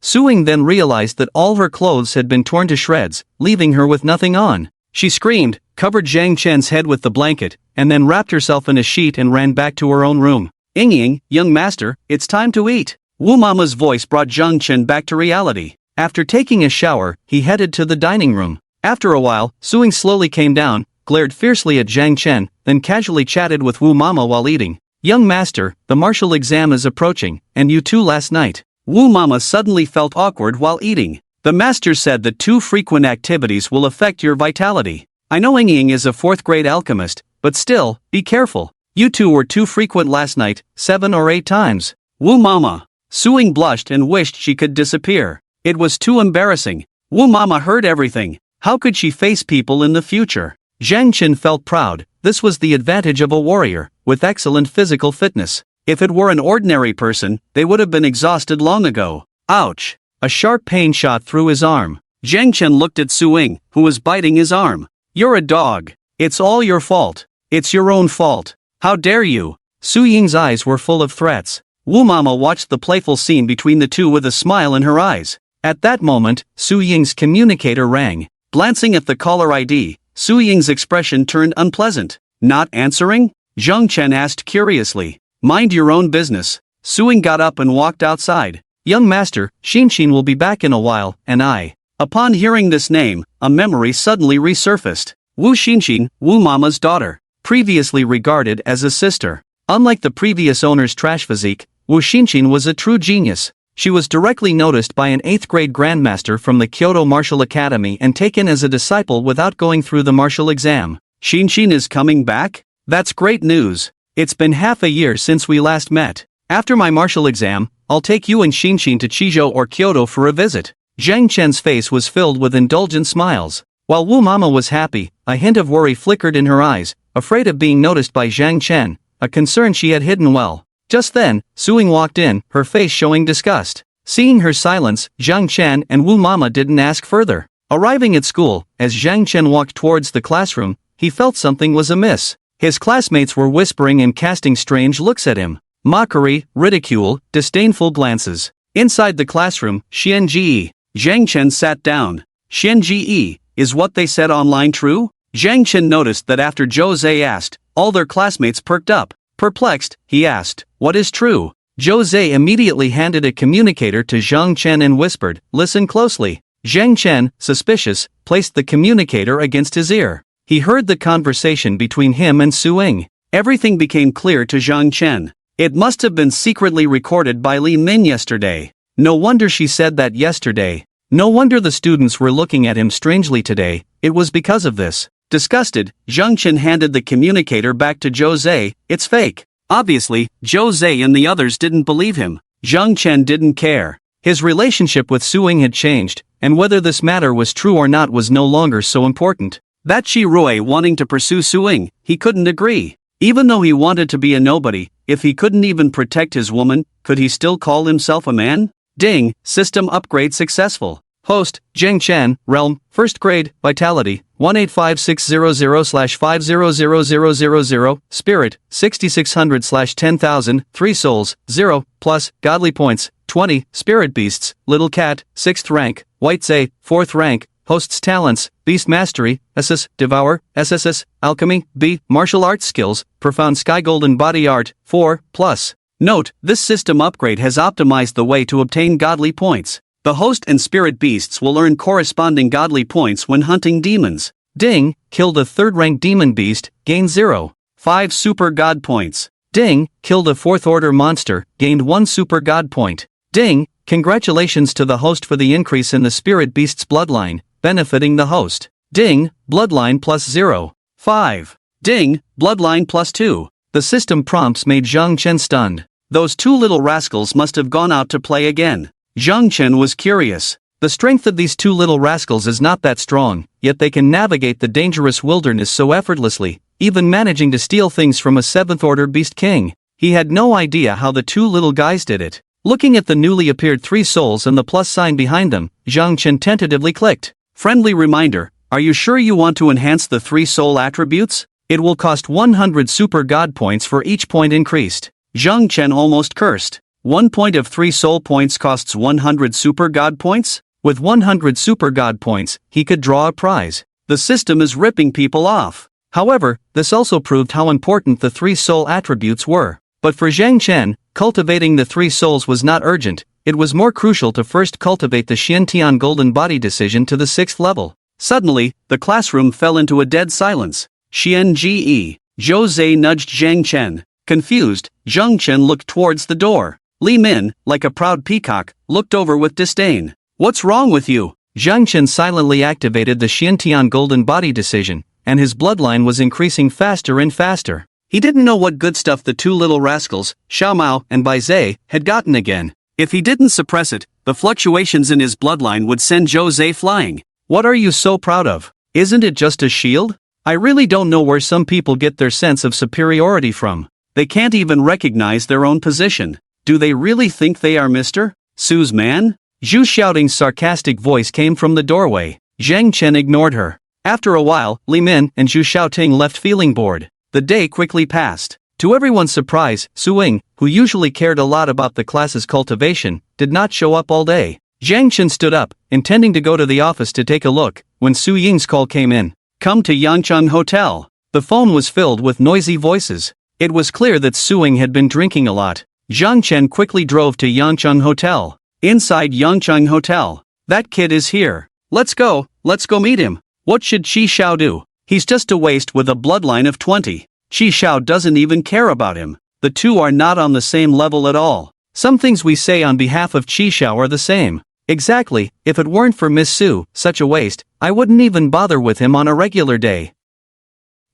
Suing then realized that all her clothes had been torn to shreds, leaving her with nothing on. She screamed, covered Zhang Chen's head with the blanket, and then wrapped herself in a sheet and ran back to her own room. Ying, young master, it's time to eat. Wu Mama's voice brought Zhang Chen back to reality. After taking a shower, he headed to the dining room. After a while, Suing slowly came down, glared fiercely at Zhang Chen, then casually chatted with Wu Mama while eating. Young master, the martial exam is approaching, and you too last night. Wu Mama suddenly felt awkward while eating. The master said that too frequent activities will affect your vitality. I know Ying is a 4th grade alchemist, but still, be careful. You two were too frequent last night, 7 or 8 times. Wu Mama. Suing blushed and wished she could disappear. It was too embarrassing. Wu Mama heard everything. How could she face people in the future? Zhang Chen felt proud. This was the advantage of a warrior, with excellent physical fitness. If it were an ordinary person, they would have been exhausted long ago. Ouch! A sharp pain shot through his arm. Zhang Chen looked at Suing, who was biting his arm. You're a dog. It's all your fault. It's your own fault. How dare you? Su Ying's eyes were full of threats. Wu Mama watched the playful scene between the two with a smile in her eyes. At that moment, Su Ying's communicator rang. Glancing at the caller ID, Su Ying's expression turned unpleasant. Not answering? Zhang Chen asked curiously. Mind your own business. Su Ying got up and walked outside. Young master, Xinxin will be back in a while, and I. Upon hearing this name, a memory suddenly resurfaced. Wu Xinxin, Wu Mama's daughter, previously regarded as a sister. Unlike the previous owner's trash physique, Wu Xinxin was a true genius. She was directly noticed by an 8th grade grandmaster from the Kyoto Martial Academy and taken as a disciple without going through the martial exam. Xinxin is coming back? That's great news. It's been half a year since we last met. After my martial exam, I'll take you and Xinxin to Chizhou or Kyoto for a visit. Zhang Chen's face was filled with indulgent smiles. While Wu Mama was happy, a hint of worry flickered in her eyes, afraid of being noticed by Zhang Chen, a concern she had hidden well. Just then, Su Ying walked in, her face showing disgust. Seeing her silence, Zhang Chen and Wu Mama didn't ask further. Arriving at school, as Zhang Chen walked towards the classroom, he felt something was amiss. His classmates were whispering and casting strange looks at him. Mockery, ridicule, disdainful glances. Inside the classroom, Xianji. Zhang Chen sat down. Xianji, is what they said online true? Zhang Chen noticed that after Zhou Zhe asked, all their classmates perked up. Perplexed, he asked, what is true? Zhou Zhe immediately handed a communicator to Zhang Chen and whispered, listen closely. Zhang Chen, suspicious, placed the communicator against his ear. He heard the conversation between him and Su Ying. Everything became clear to Zhang Chen. It must have been secretly recorded by Li Min yesterday. No wonder she said that yesterday. No wonder the students were looking at him strangely today. It was because of this. Disgusted, Zhang Chen handed the communicator back to Zhou Zhe. It's fake. Obviously, Zhou Zhe and the others didn't believe him. Zhang Chen didn't care. His relationship with Su Ying had changed, and whether this matter was true or not was no longer so important. That Qi Rui wanting to pursue Su Ying, he couldn't agree. Even though he wanted to be a nobody, if he couldn't even protect his woman, could he still call himself a man? Ding, system upgrade successful. Host, Zheng Chen, Realm, 1st grade, Vitality, 185600/500000, Spirit, 6600/10,000, 3 Souls, 0, plus, Godly Points, 20, Spirit Beasts, Little Cat, 6th rank, White Zay, 4th rank, Host's Talents, Beast Mastery, SS, Devour, SSS, Alchemy, B, Martial Arts Skills, Profound Sky Golden Body Art, 4, plus. Note, this system upgrade has optimized the way to obtain godly points. The host and spirit beasts will earn corresponding godly points when hunting demons. Ding, killed a 3rd-rank demon beast, gain 0.5 super god points. Ding, killed a 4th order monster, gained 1 super god point. Ding, congratulations to the host for the increase in the spirit beast's bloodline, benefiting the host. Ding, bloodline plus 0.5. Ding, bloodline plus 2. The system prompts made Zhang Chen stunned. Those two little rascals must have gone out to play again. Zhang Chen was curious. The strength of these two little rascals is not that strong, yet they can navigate the dangerous wilderness so effortlessly, even managing to steal things from a 7th-order beast king. He had no idea how the two little guys did it. Looking at the newly appeared 3 souls and the plus sign behind them, Zhang Chen tentatively clicked. Friendly reminder, are you sure you want to enhance the 3 soul attributes? It will cost 100 super god points for each point increased. Zhang Chen almost cursed. 1 point of 3 soul points costs 100 super god points? With 100 super god points, he could draw a prize. The system is ripping people off. However, this also proved how important the 3 soul attributes were. But for Zhang Chen, cultivating the 3 souls was not urgent. It was more crucial to first cultivate the Xiantian Golden Body Decision to the 6th level. Suddenly, the classroom fell into a dead silence. Xianji. Zhou Zhe nudged Zhang Chen. Confused, Zhang Chen looked towards the door. Li Min, like a proud peacock, looked over with disdain. What's wrong with you? Zhang Chen silently activated the Xiantian Golden Body Decision, and his bloodline was increasing faster and faster. He didn't know what good stuff the two little rascals, Xiaomao and Bai Zhe, had gotten again. If he didn't suppress it, the fluctuations in his bloodline would send Zhou Zhe flying. What are you so proud of? Isn't it just a shield? I really don't know where some people get their sense of superiority from. They can't even recognize their own position. Do they really think they are Mr. Su's man? Zhu Xiaoting's sarcastic voice came from the doorway. Zhang Chen ignored her. After a while, Li Min and Zhu Xiaoting left feeling bored. The day quickly passed. To everyone's surprise, Su Ying, who usually cared a lot about the class's cultivation, did not show up all day. Zhang Chen stood up, intending to go to the office to take a look, when Su Ying's call came in. Come to Yangcheng Hotel. The phone was filled with noisy voices. It was clear that Su Ying had been drinking a lot. Zhang Chen quickly drove to Yangcheng Hotel. Inside Yangcheng Hotel. That kid is here. Let's go meet him. What should Qi Xiao do? He's just a waste with a bloodline of 20. Qi Xiao doesn't even care about him. The two are not on the same level at all. Some things we say on behalf of Qi Xiao are the same. Exactly, if it weren't for Miss Su, such a waste, I wouldn't even bother with him on a regular day.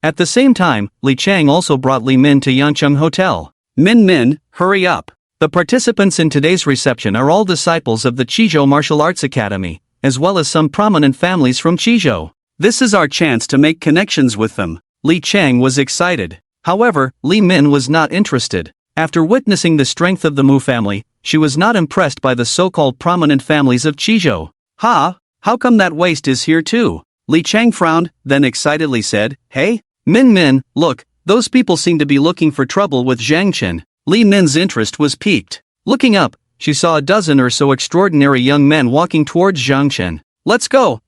At the same time, Li Chang also brought Li Min to Yangcheng Hotel. Min, hurry up. The participants in today's reception are all disciples of the Qizhou Martial Arts Academy, as well as some prominent families from Qizhou. This is our chance to make connections with them. Li Chang was excited. However, Li Min was not interested. After witnessing the strength of the Mu family, she was not impressed by the so-called prominent families of Chizhou. Ha! How come that waste is here too? Li Chang frowned, then excitedly said, Hey, Min, look, those people seem to be looking for trouble with Zhang Chen. Li Min's interest was piqued. Looking up, she saw a dozen or so extraordinary young men walking towards Zhang Chen. Let's go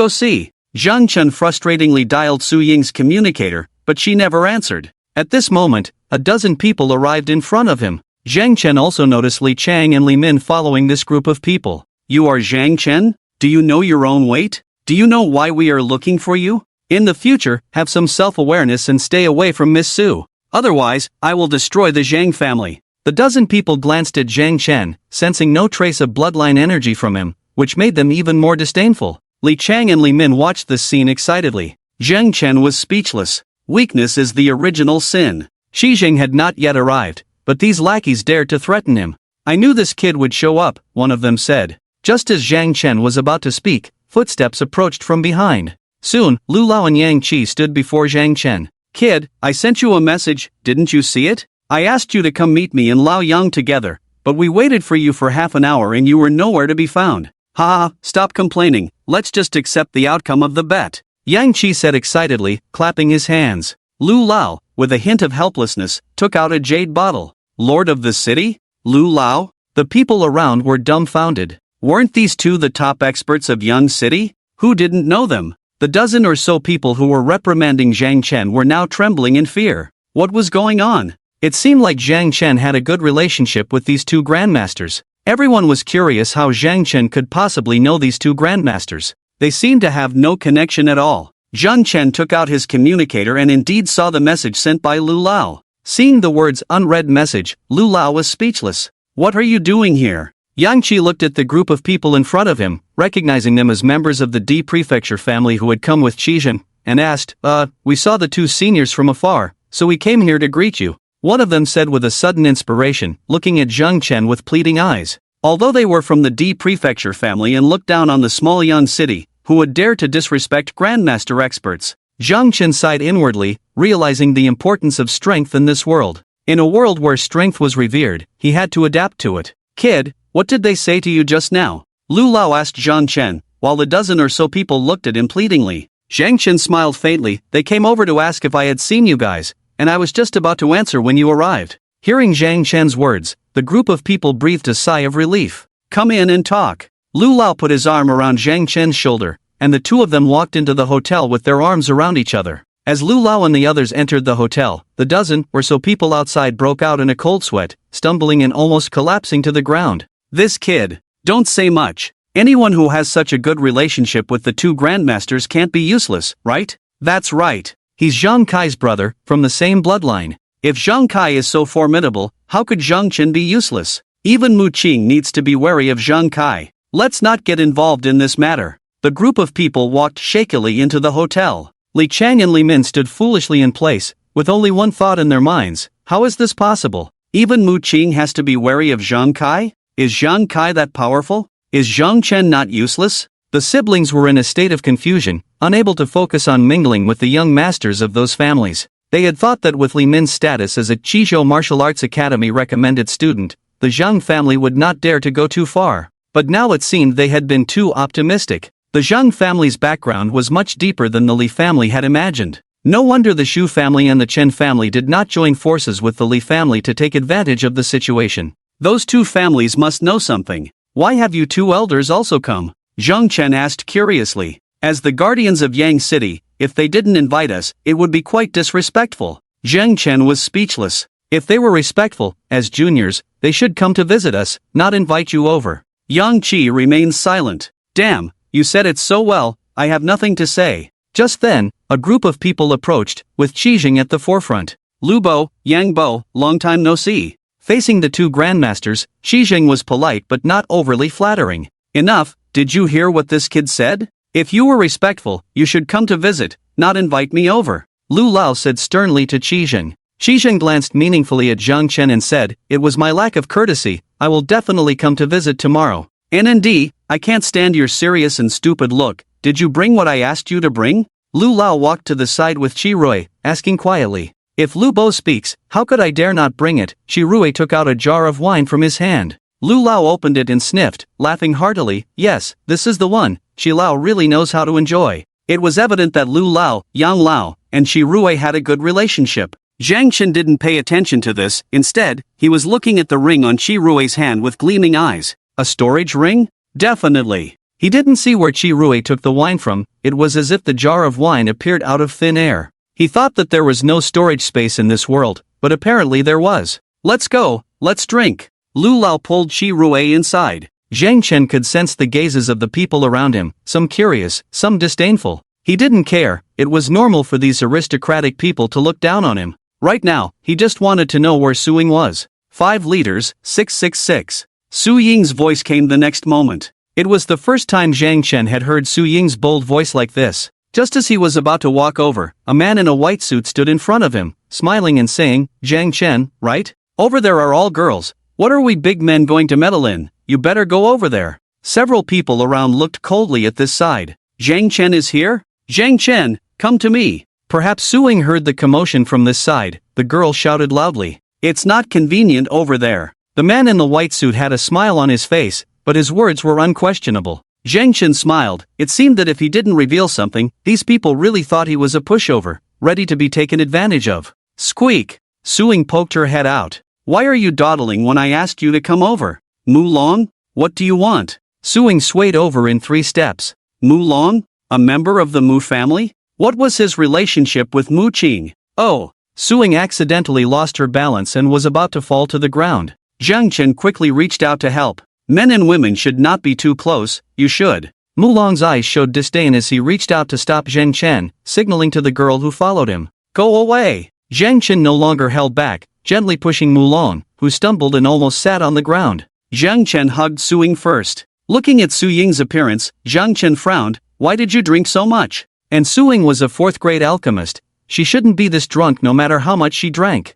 see. Zhang Chen frustratingly dialed Su Ying's communicator, but she never answered. At this moment, a dozen people arrived in front of him. Zhang Chen also noticed Li Chang and Li Min following this group of people. You are Zhang Chen? Do you know your own weight? Do you know why we are looking for you? In the future, have some self-awareness and stay away from Miss Su. Otherwise, I will destroy the Zhang family. The dozen people glanced at Zhang Chen, sensing no trace of bloodline energy from him, which made them even more disdainful. Li Chang and Li Min watched this scene excitedly. Zhang Chen was speechless. Weakness is the original sin. Xi Jing had not yet arrived, but these lackeys dared to threaten him. I knew this kid would show up, one of them said. Just as Zhang Chen was about to speak, footsteps approached from behind. Soon, Lu Lao and Yang Qi stood before Zhang Chen. Kid, I sent you a message, didn't you see it? I asked you to come meet me and Lao Yang together, but we waited for you for half an hour and you were nowhere to be found. Ha, stop complaining, let's just accept the outcome of the bet. Yang Qi said excitedly, clapping his hands. Lu Lao, with a hint of helplessness, took out a jade bottle. Lord of the city? Lu Lao? The people around were dumbfounded. Weren't these two the top experts of Young City? Who didn't know them? The dozen or so people who were reprimanding Zhang Chen were now trembling in fear. What was going on? It seemed like Zhang Chen had a good relationship with these two grandmasters. Everyone was curious how Zhang Chen could possibly know these two grandmasters. They seemed to have no connection at all. Zhang Chen took out his communicator and indeed saw the message sent by Lu Lao. Seeing the words unread message, Lu Lao was speechless. What are you doing here? Yang Qi looked at the group of people in front of him, recognizing them as members of the D Prefecture family who had come with Qizhen, and asked, we saw the two seniors from afar, so we came here to greet you. One of them said with a sudden inspiration, looking at Zhang Chen with pleading eyes. Although they were from the D Prefecture family and looked down on the small Yan city, who would dare to disrespect Grandmaster experts, Zhang Chen sighed inwardly, realizing the importance of strength in this world. In a world where strength was revered, he had to adapt to it. Kid, what did they say to you just now? Lu Lao asked Zhang Chen, while the dozen or so people looked at him pleadingly. Zhang Chen smiled faintly. They came over to ask if I had seen you guys, and I was just about to answer when you arrived. Hearing Zhang Chen's words, the group of people breathed a sigh of relief. Come in and talk. Lu Lao put his arm around Zhang Chen's shoulder, and the two of them walked into the hotel with their arms around each other. As Lu Lao and the others entered the hotel, the dozen or so people outside broke out in a cold sweat, stumbling and almost collapsing to the ground. This kid. Don't say much. Anyone who has such a good relationship with the two grandmasters can't be useless, right? That's right. He's Zhang Kai's brother, from the same bloodline. If Zhang Kai is so formidable, how could Zhang Chen be useless? Even Mu Qing needs to be wary of Zhang Kai. Let's not get involved in this matter. The group of people walked shakily into the hotel. Li Chang and Li Min stood foolishly in place, with only one thought in their minds. How is this possible? Even Mu Qing has to be wary of Zhang Kai? Is Zhang Kai that powerful? Is Zhang Chen not useless? The siblings were in a state of confusion, unable to focus on mingling with the young masters of those families. They had thought that with Li Min's status as a Chizhou Martial Arts Academy recommended student, the Zhang family would not dare to go too far. But now it seemed they had been too optimistic. The Zhang family's background was much deeper than the Li family had imagined. No wonder the Xu family and the Chen family did not join forces with the Li family to take advantage of the situation. Those two families must know something. Why have you two elders also come? Zhang Chen asked curiously. As the guardians of Yang City, if they didn't invite us, it would be quite disrespectful. Zhang Chen was speechless. If they were respectful, as juniors, they should come to visit us, not invite you over. Yang Qi remained silent. Damn, you said it so well, I have nothing to say. Just then, a group of people approached, with Qizheng at the forefront. Lu Bo, Yang Bo, long time no see. Facing the two grandmasters, Qizheng was polite but not overly flattering. Enough, did you hear what this kid said? If you were respectful, you should come to visit, not invite me over. Lu Lao said sternly to Qizheng. Qizheng glanced meaningfully at Zhang Chen and said, it was my lack of courtesy, I will definitely come to visit tomorrow. NND, I can't stand your serious and stupid look, did you bring what I asked you to bring? Lu Lao walked to the side with Qi Rui, asking quietly. If Lu Bo speaks, how could I dare not bring it? Qi Rui took out a jar of wine from his hand. Lu Lao opened it and sniffed, laughing heartily. Yes, this is the one. Chi Lao really knows how to enjoy. It was evident that Lu Lao, Yang Lao, and Shi Rui had a good relationship. Zhang Chen didn't pay attention to this. Instead, he was looking at the ring on Chi Rui's hand with gleaming eyes. A storage ring? Definitely. He didn't see where Chi Rui took the wine from. It was as if the jar of wine appeared out of thin air. He thought that there was no storage space in this world, but apparently there was. Let's go, let's drink. Lu Lao pulled Chi Rui inside. Zhang Chen could sense the gazes of the people around him, some curious, some disdainful. He didn't care. It was normal for these aristocratic people to look down on him. Right now, he just wanted to know where Su Ying was. 5 liters, 666. Su Ying's voice came the next moment. It was the first time Zhang Chen had heard Su Ying's bold voice like this. Just as he was about to walk over, a man in a white suit stood in front of him, smiling and saying, Zhang Chen, right? Over there are all girls. What are we big men going to meddle in? You better go over there. Several people around looked coldly at this side. Zhang Chen is here? Zhang Chen, come to me. Perhaps Su Ying heard the commotion from this side. The girl shouted loudly. It's not convenient over there. The man in the white suit had a smile on his face, but his words were unquestionable. Zhang Chen smiled. It seemed that if he didn't reveal something, these people really thought he was a pushover, ready to be taken advantage of. Squeak! Su Ying poked her head out. Why are you dawdling when I asked you to come over? Mu Long? What do you want? Su Ying swayed over in 3 steps. Mu Long? A member of the Mu family? What was his relationship with Mu Qing? Oh! Su Ying accidentally lost her balance and was about to fall to the ground. Zhang Chen quickly reached out to help. Men and women should not be too close, you should. Mu Long's eyes showed disdain as he reached out to stop Zhang Chen, signaling to the girl who followed him. Go away! Zhang Chen no longer held back, gently pushing Mu Long, who stumbled and almost sat on the ground. Zhang Chen hugged Su Ying first. Looking at Su Ying's appearance, Zhang Chen frowned. Why did you drink so much? And Su Ying was a 4th-grade alchemist. She shouldn't be this drunk no matter how much she drank.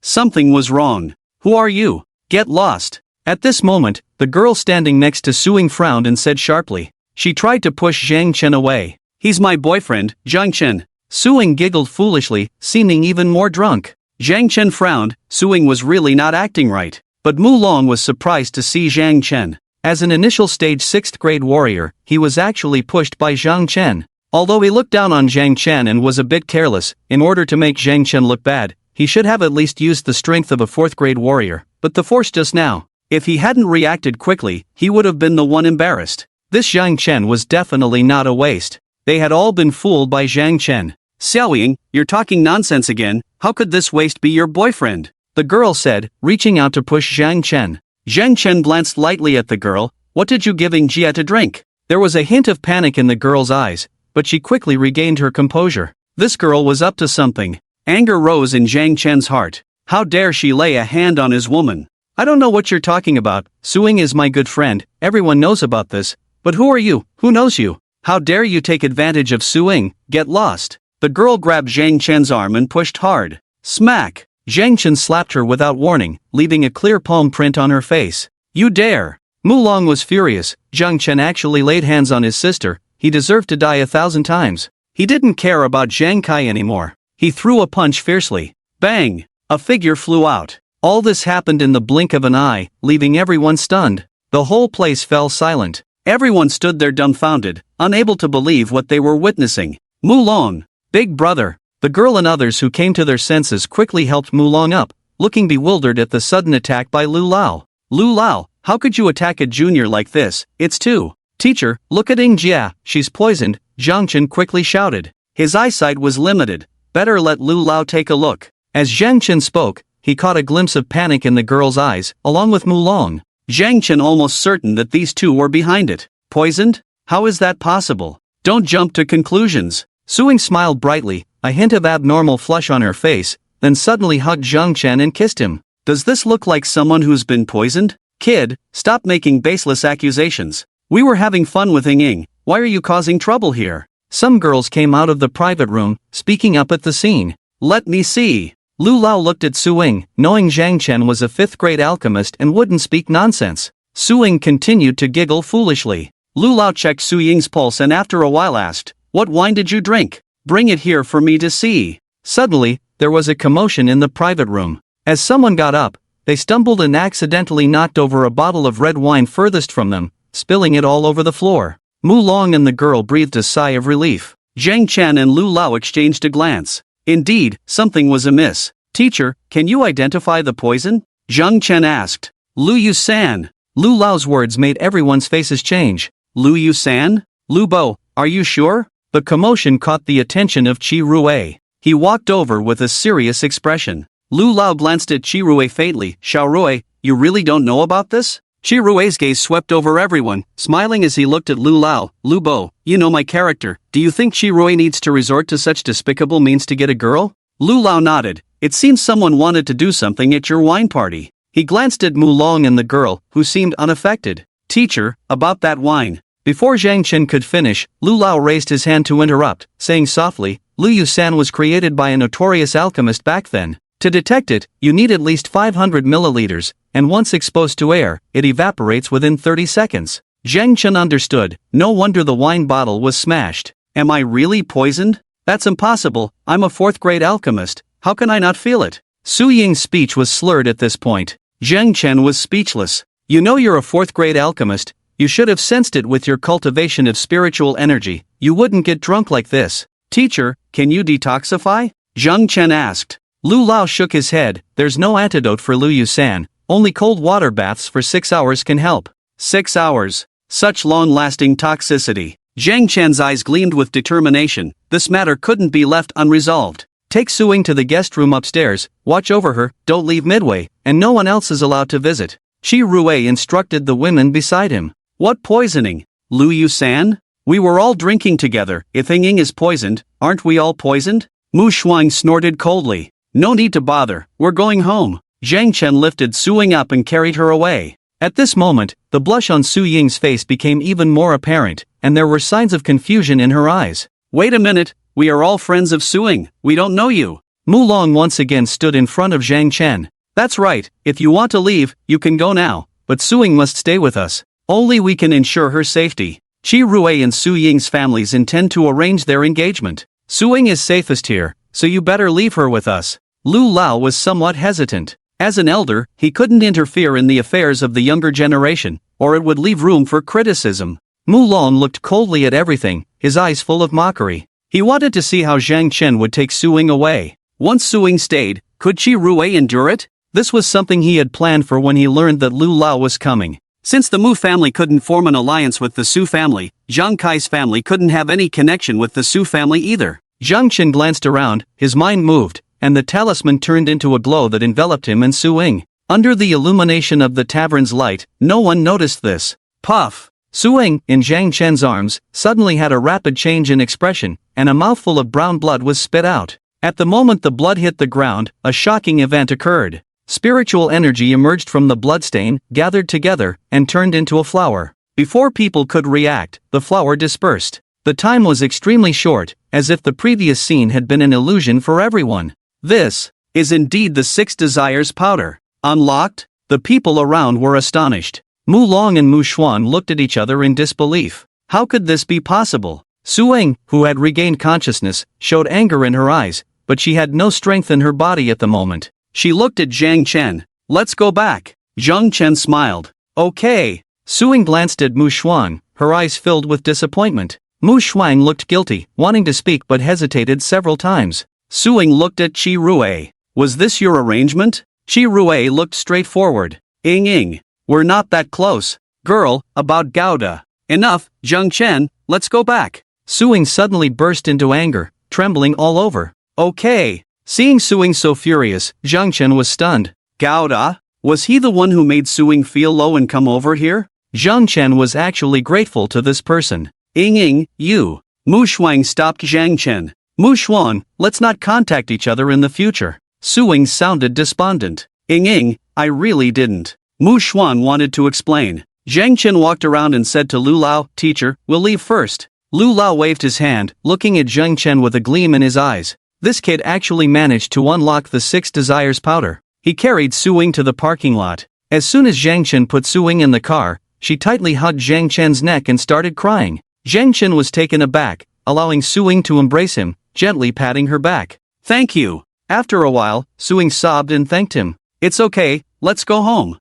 Something was wrong. Who are you? Get lost. At this moment, the girl standing next to Su Ying frowned and said sharply. She tried to push Zhang Chen away. He's my boyfriend, Zhang Chen. Su Ying giggled foolishly, seeming even more drunk. Zhang Chen frowned. Su Ying was really not acting right. But Mu Long was surprised to see Zhang Chen. As an initial stage 6th-grade warrior, he was actually pushed by Zhang Chen. Although he looked down on Zhang Chen and was a bit careless, in order to make Zhang Chen look bad, he should have at least used the strength of a 4th-grade warrior, but the force just now. If he hadn't reacted quickly, he would have been the one embarrassed. This Zhang Chen was definitely not a waste. They had all been fooled by Zhang Chen. Xiaoying, you're talking nonsense again. How could this waste be your boyfriend? The girl said, reaching out to push Zhang Chen. Zhang Chen glanced lightly at the girl. What did you giving Jia to drink? There was a hint of panic in the girl's eyes, but she quickly regained her composure. This girl was up to something. Anger rose in Zhang Chen's heart. How dare she lay a hand on his woman? I don't know what you're talking about. Su Ying is my good friend. Everyone knows about this. But who are you? Who knows you? How dare you take advantage of Su Ying? Get lost. The girl grabbed Zhang Chen's arm and pushed hard. Smack! Zhang Chen slapped her without warning, leaving a clear palm print on her face. You dare! Mu Long was furious. Zhang Chen actually laid hands on his sister. He deserved to die 1,000 times. He didn't care about Zhang Kai anymore. He threw a punch fiercely. Bang! A figure flew out. All this happened in the blink of an eye, leaving everyone stunned. The whole place fell silent. Everyone stood there dumbfounded, unable to believe what they were witnessing. Mu Long! Big brother! The girl and others who came to their senses quickly helped Mu Long up, looking bewildered at the sudden attack by Lu Lao. Lu Lao, how could you attack a junior like this? It's too. Teacher, look at Ying Jia, she's poisoned, Zhang Chen quickly shouted. His eyesight was limited. Better let Lu Lao take a look. As Zhang Chen spoke, he caught a glimpse of panic in the girl's eyes, along with Mu Long. Zhang Chen almost certain that these two were behind it. Poisoned? How is that possible? Don't jump to conclusions. Su Ying smiled brightly, a hint of abnormal flush on her face, then suddenly hugged Zhang Chen and kissed him. Does this look like someone who's been poisoned? Kid, stop making baseless accusations. We were having fun with Ying. Why are you causing trouble here? Some girls came out of the private room, speaking up at the scene. Let me see. Lu Lao looked at Su Ying, knowing Zhang Chen was a 5th-grade alchemist and wouldn't speak nonsense. Su Ying continued to giggle foolishly. Lu Lao checked Su Ying's pulse and after a while asked, What wine did you drink? Bring it here for me to see. Suddenly, there was a commotion in the private room. As someone got up, They stumbled and accidentally knocked over a bottle of red wine furthest from them, spilling it all over the floor. Mu Long and the girl breathed a sigh of relief. Zhang Chen and Lu Lao exchanged a glance. Indeed, something was amiss. "Teacher, can you identify the poison?" Zhang Chen asked. "Lu Yu-san." Lu Lao's words made everyone's faces change. "Lu Yu-san? Lu Bo, are you sure?" The commotion caught the attention of Qi Rui. He walked over with a serious expression. Lu Lao glanced at Qi Rui faintly. "Xiao Rui, you really don't know about this?" Qi Rui's gaze swept over everyone, smiling as he looked at Lu Lao. "Lu Bo, you know my character. Do you think Qi Rui needs to resort to such despicable means to get a girl?" Lu Lao nodded. "It seems someone wanted to do something at your wine party." He glanced at Mu Long and the girl, who seemed unaffected. "Teacher, about that wine." Before Zhang Chen could finish, Lu Lao raised his hand to interrupt, saying softly, "Lu Yu-san was created by a notorious alchemist back then. To detect it, you need at least 500 milliliters, and once exposed to air, it evaporates within 30 seconds. Zhang Chen understood. No wonder the wine bottle was smashed. "Am I really poisoned? That's impossible. I'm a 4th-grade alchemist. How can I not feel it?" Su Ying's speech was slurred at this point. Zhang Chen was speechless. "You know you're a 4th-grade alchemist. You should have sensed it with your cultivation of spiritual energy. You wouldn't get drunk like this." "Teacher, can you detoxify?" Zhang Chen asked. Lu Lao shook his head. "There's no antidote for Lu Yu-san. Only cold water baths for 6 hours can help." 6 hours. Such long-lasting toxicity. Zhang Chen's eyes gleamed with determination. This matter couldn't be left unresolved. "Take Suing to the guest room upstairs, watch over her, don't leave midway, and no one else is allowed to visit." Qi Rui instructed the women beside him. "What poisoning? Lu Yu-san? We were all drinking together. If Ying is poisoned, aren't we all poisoned?" Mu Shuang snorted coldly. "No need to bother, we're going home." Zhang Chen lifted Suing up and carried her away. At this moment, the blush on Su Ying's face became even more apparent, and there were signs of confusion in her eyes. "Wait a minute, we are all friends of Suing, we don't know you." Mu Long once again stood in front of Zhang Chen. "That's right, if you want to leave, you can go now, but Suing must stay with us. Only we can ensure her safety. Qi Rui and Su Ying's families intend to arrange their engagement. Suing is safest here, so you better leave her with us." Lu Lao was somewhat hesitant. As an elder, he couldn't interfere in the affairs of the younger generation, or it would leave room for criticism. Mu Long looked coldly at everything, his eyes full of mockery. He wanted to see how Zhang Chen would take Suing away. Once Suing stayed, could Qi Rui endure it? This was something he had planned for when he learned that Lu Lao was coming. Since the Mu family couldn't form an alliance with the Su family, Zhang Kai's family couldn't have any connection with the Su family either. Zhang Chen glanced around, his mind moved, and the talisman turned into a glow that enveloped him and Suing. Under the illumination of the tavern's light, no one noticed this. Puff! Suing, in Zhang Chen's arms, suddenly had a rapid change in expression, and a mouthful of brown blood was spit out. At the moment the blood hit the ground, a shocking event occurred. Spiritual energy emerged from the bloodstain, gathered together, and turned into a flower. Before people could react, the flower dispersed. The time was extremely short, as if the previous scene had been an illusion for everyone. "This is indeed the 6 Desires powder. Unlocked?" The people around were astonished. Mu Long and Mu Xuan looked at each other in disbelief. How could this be possible? Suing, who had regained consciousness, showed anger in her eyes, but she had no strength in her body at the moment. She looked at Zhang Chen. "Let's go back." Zhang Chen smiled. "Okay." Suing glanced at Mu Xuan, her eyes filled with disappointment. Mu Shuang looked guilty, wanting to speak but hesitated several times. Suing looked at Qi Rui. "Was this your arrangement?" Qi Rui looked straightforward. Ying, we're not that close. Girl, about Gouda. Enough, Zhang Chen, let's go back." Suing suddenly burst into anger, trembling all over. "Okay." Seeing Suing so furious, Zhang Chen was stunned. Gouda? Was he the one who made Suing feel low and come over here? Zhang Chen was actually grateful to this person. Ying, you. Mu Shuang stopped Zhang Chen. "Mu Xuan, let's not contact each other in the future." Suing sounded despondent. Ying, I really didn't." Mu Xuan wanted to explain. Zhang Chen walked around and said to Lu Lao, "Teacher, we'll leave first." Lu Lao waved his hand, looking at Zhang Chen with a gleam in his eyes. This kid actually managed to unlock the 6 Desires powder. He carried Suing to the parking lot. As soon as Zhang Chen put Suing in the car, she tightly hugged Zhang Chen's neck and started crying. Zhang Chen was taken aback, allowing Suing to embrace him, gently patting her back. "Thank you." After a while, Suing sobbed and thanked him. "It's okay, let's go home.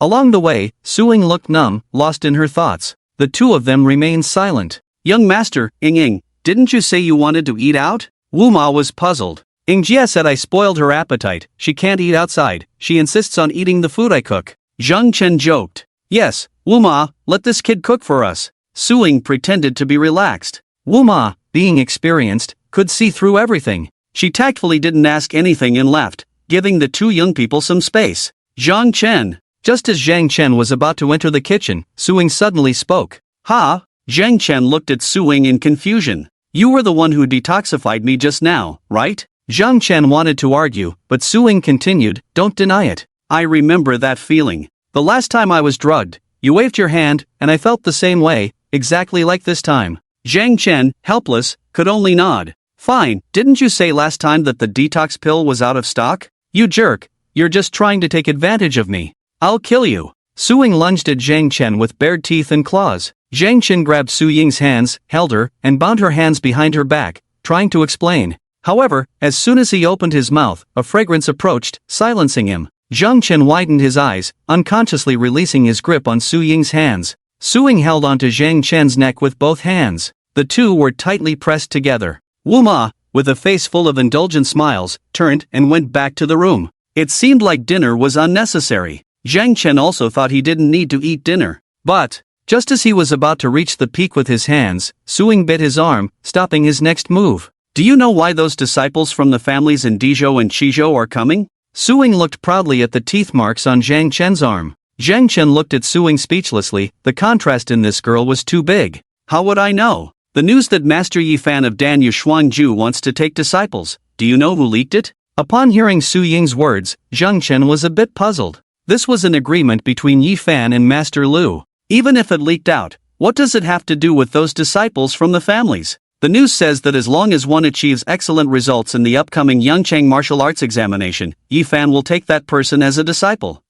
Along the way, Su-ying looked numb, lost in her thoughts. The two of them remained silent. Young master, Ying, didn't you say you wanted to eat out? Wu Ma was puzzled. Jia said I spoiled her appetite, she can't eat outside, she insists on eating the food I cook. Zhang Chen joked. Yes, Wu Ma, let this kid cook for us. Su-ying pretended to be relaxed. Wu Ma, being experienced, could see through everything. She tactfully didn't ask anything and left, giving the two young people some space. Zhang Chen. Just as Zhang Chen was about to enter the kitchen, Su-ying suddenly spoke. Ha? Zhang Chen looked at Su-ying in confusion. You were the one who detoxified me just now, right? Zhang Chen wanted to argue, but Su-ying continued, don't deny it. I remember that feeling. The last time I was drugged, you waved your hand, and I felt the same way, exactly like this time. Zhang Chen, helpless, could only nod. Fine, didn't you say last time that the detox pill was out of stock? You jerk, you're just trying to take advantage of me. I'll kill you. Su-ying lunged at Zhang Chen with bared teeth and claws. Zhang Chen grabbed Su-ying's hands, held her, and bound her hands behind her back, trying to explain. However, as soon as he opened his mouth, a fragrance approached, silencing him. Zhang Chen widened his eyes, unconsciously releasing his grip on Su-ying's hands. Su-ying held onto Zhang Chen's neck with both hands. The two were tightly pressed together. Wu Ma, with a face full of indulgent smiles, turned and went back to the room. It seemed like dinner was unnecessary. Zhang Chen also thought he didn't need to eat dinner. But, just as he was about to reach the peak with his hands, Su-ying bit his arm, stopping his next move. Do you know why those disciples from the families in Dizhou and Qizhou are coming? Su-ying looked proudly at the teeth marks on Zhang Chen's arm. Zhang Chen looked at Su-ying speechlessly, the contrast in this girl was too big. How would I know? The news that Master Yi Fan of Dan Yushuangju wants to take disciples, do you know who leaked it? Upon hearing Su-ying's words, Zhang Chen was a bit puzzled. This was an agreement between Yi Fan and Master Lu. Even if it leaked out, what does it have to do with those disciples from the families? The news says that as long as one achieves excellent results in the upcoming Yangchang martial arts examination, Yi Fan will take that person as a disciple.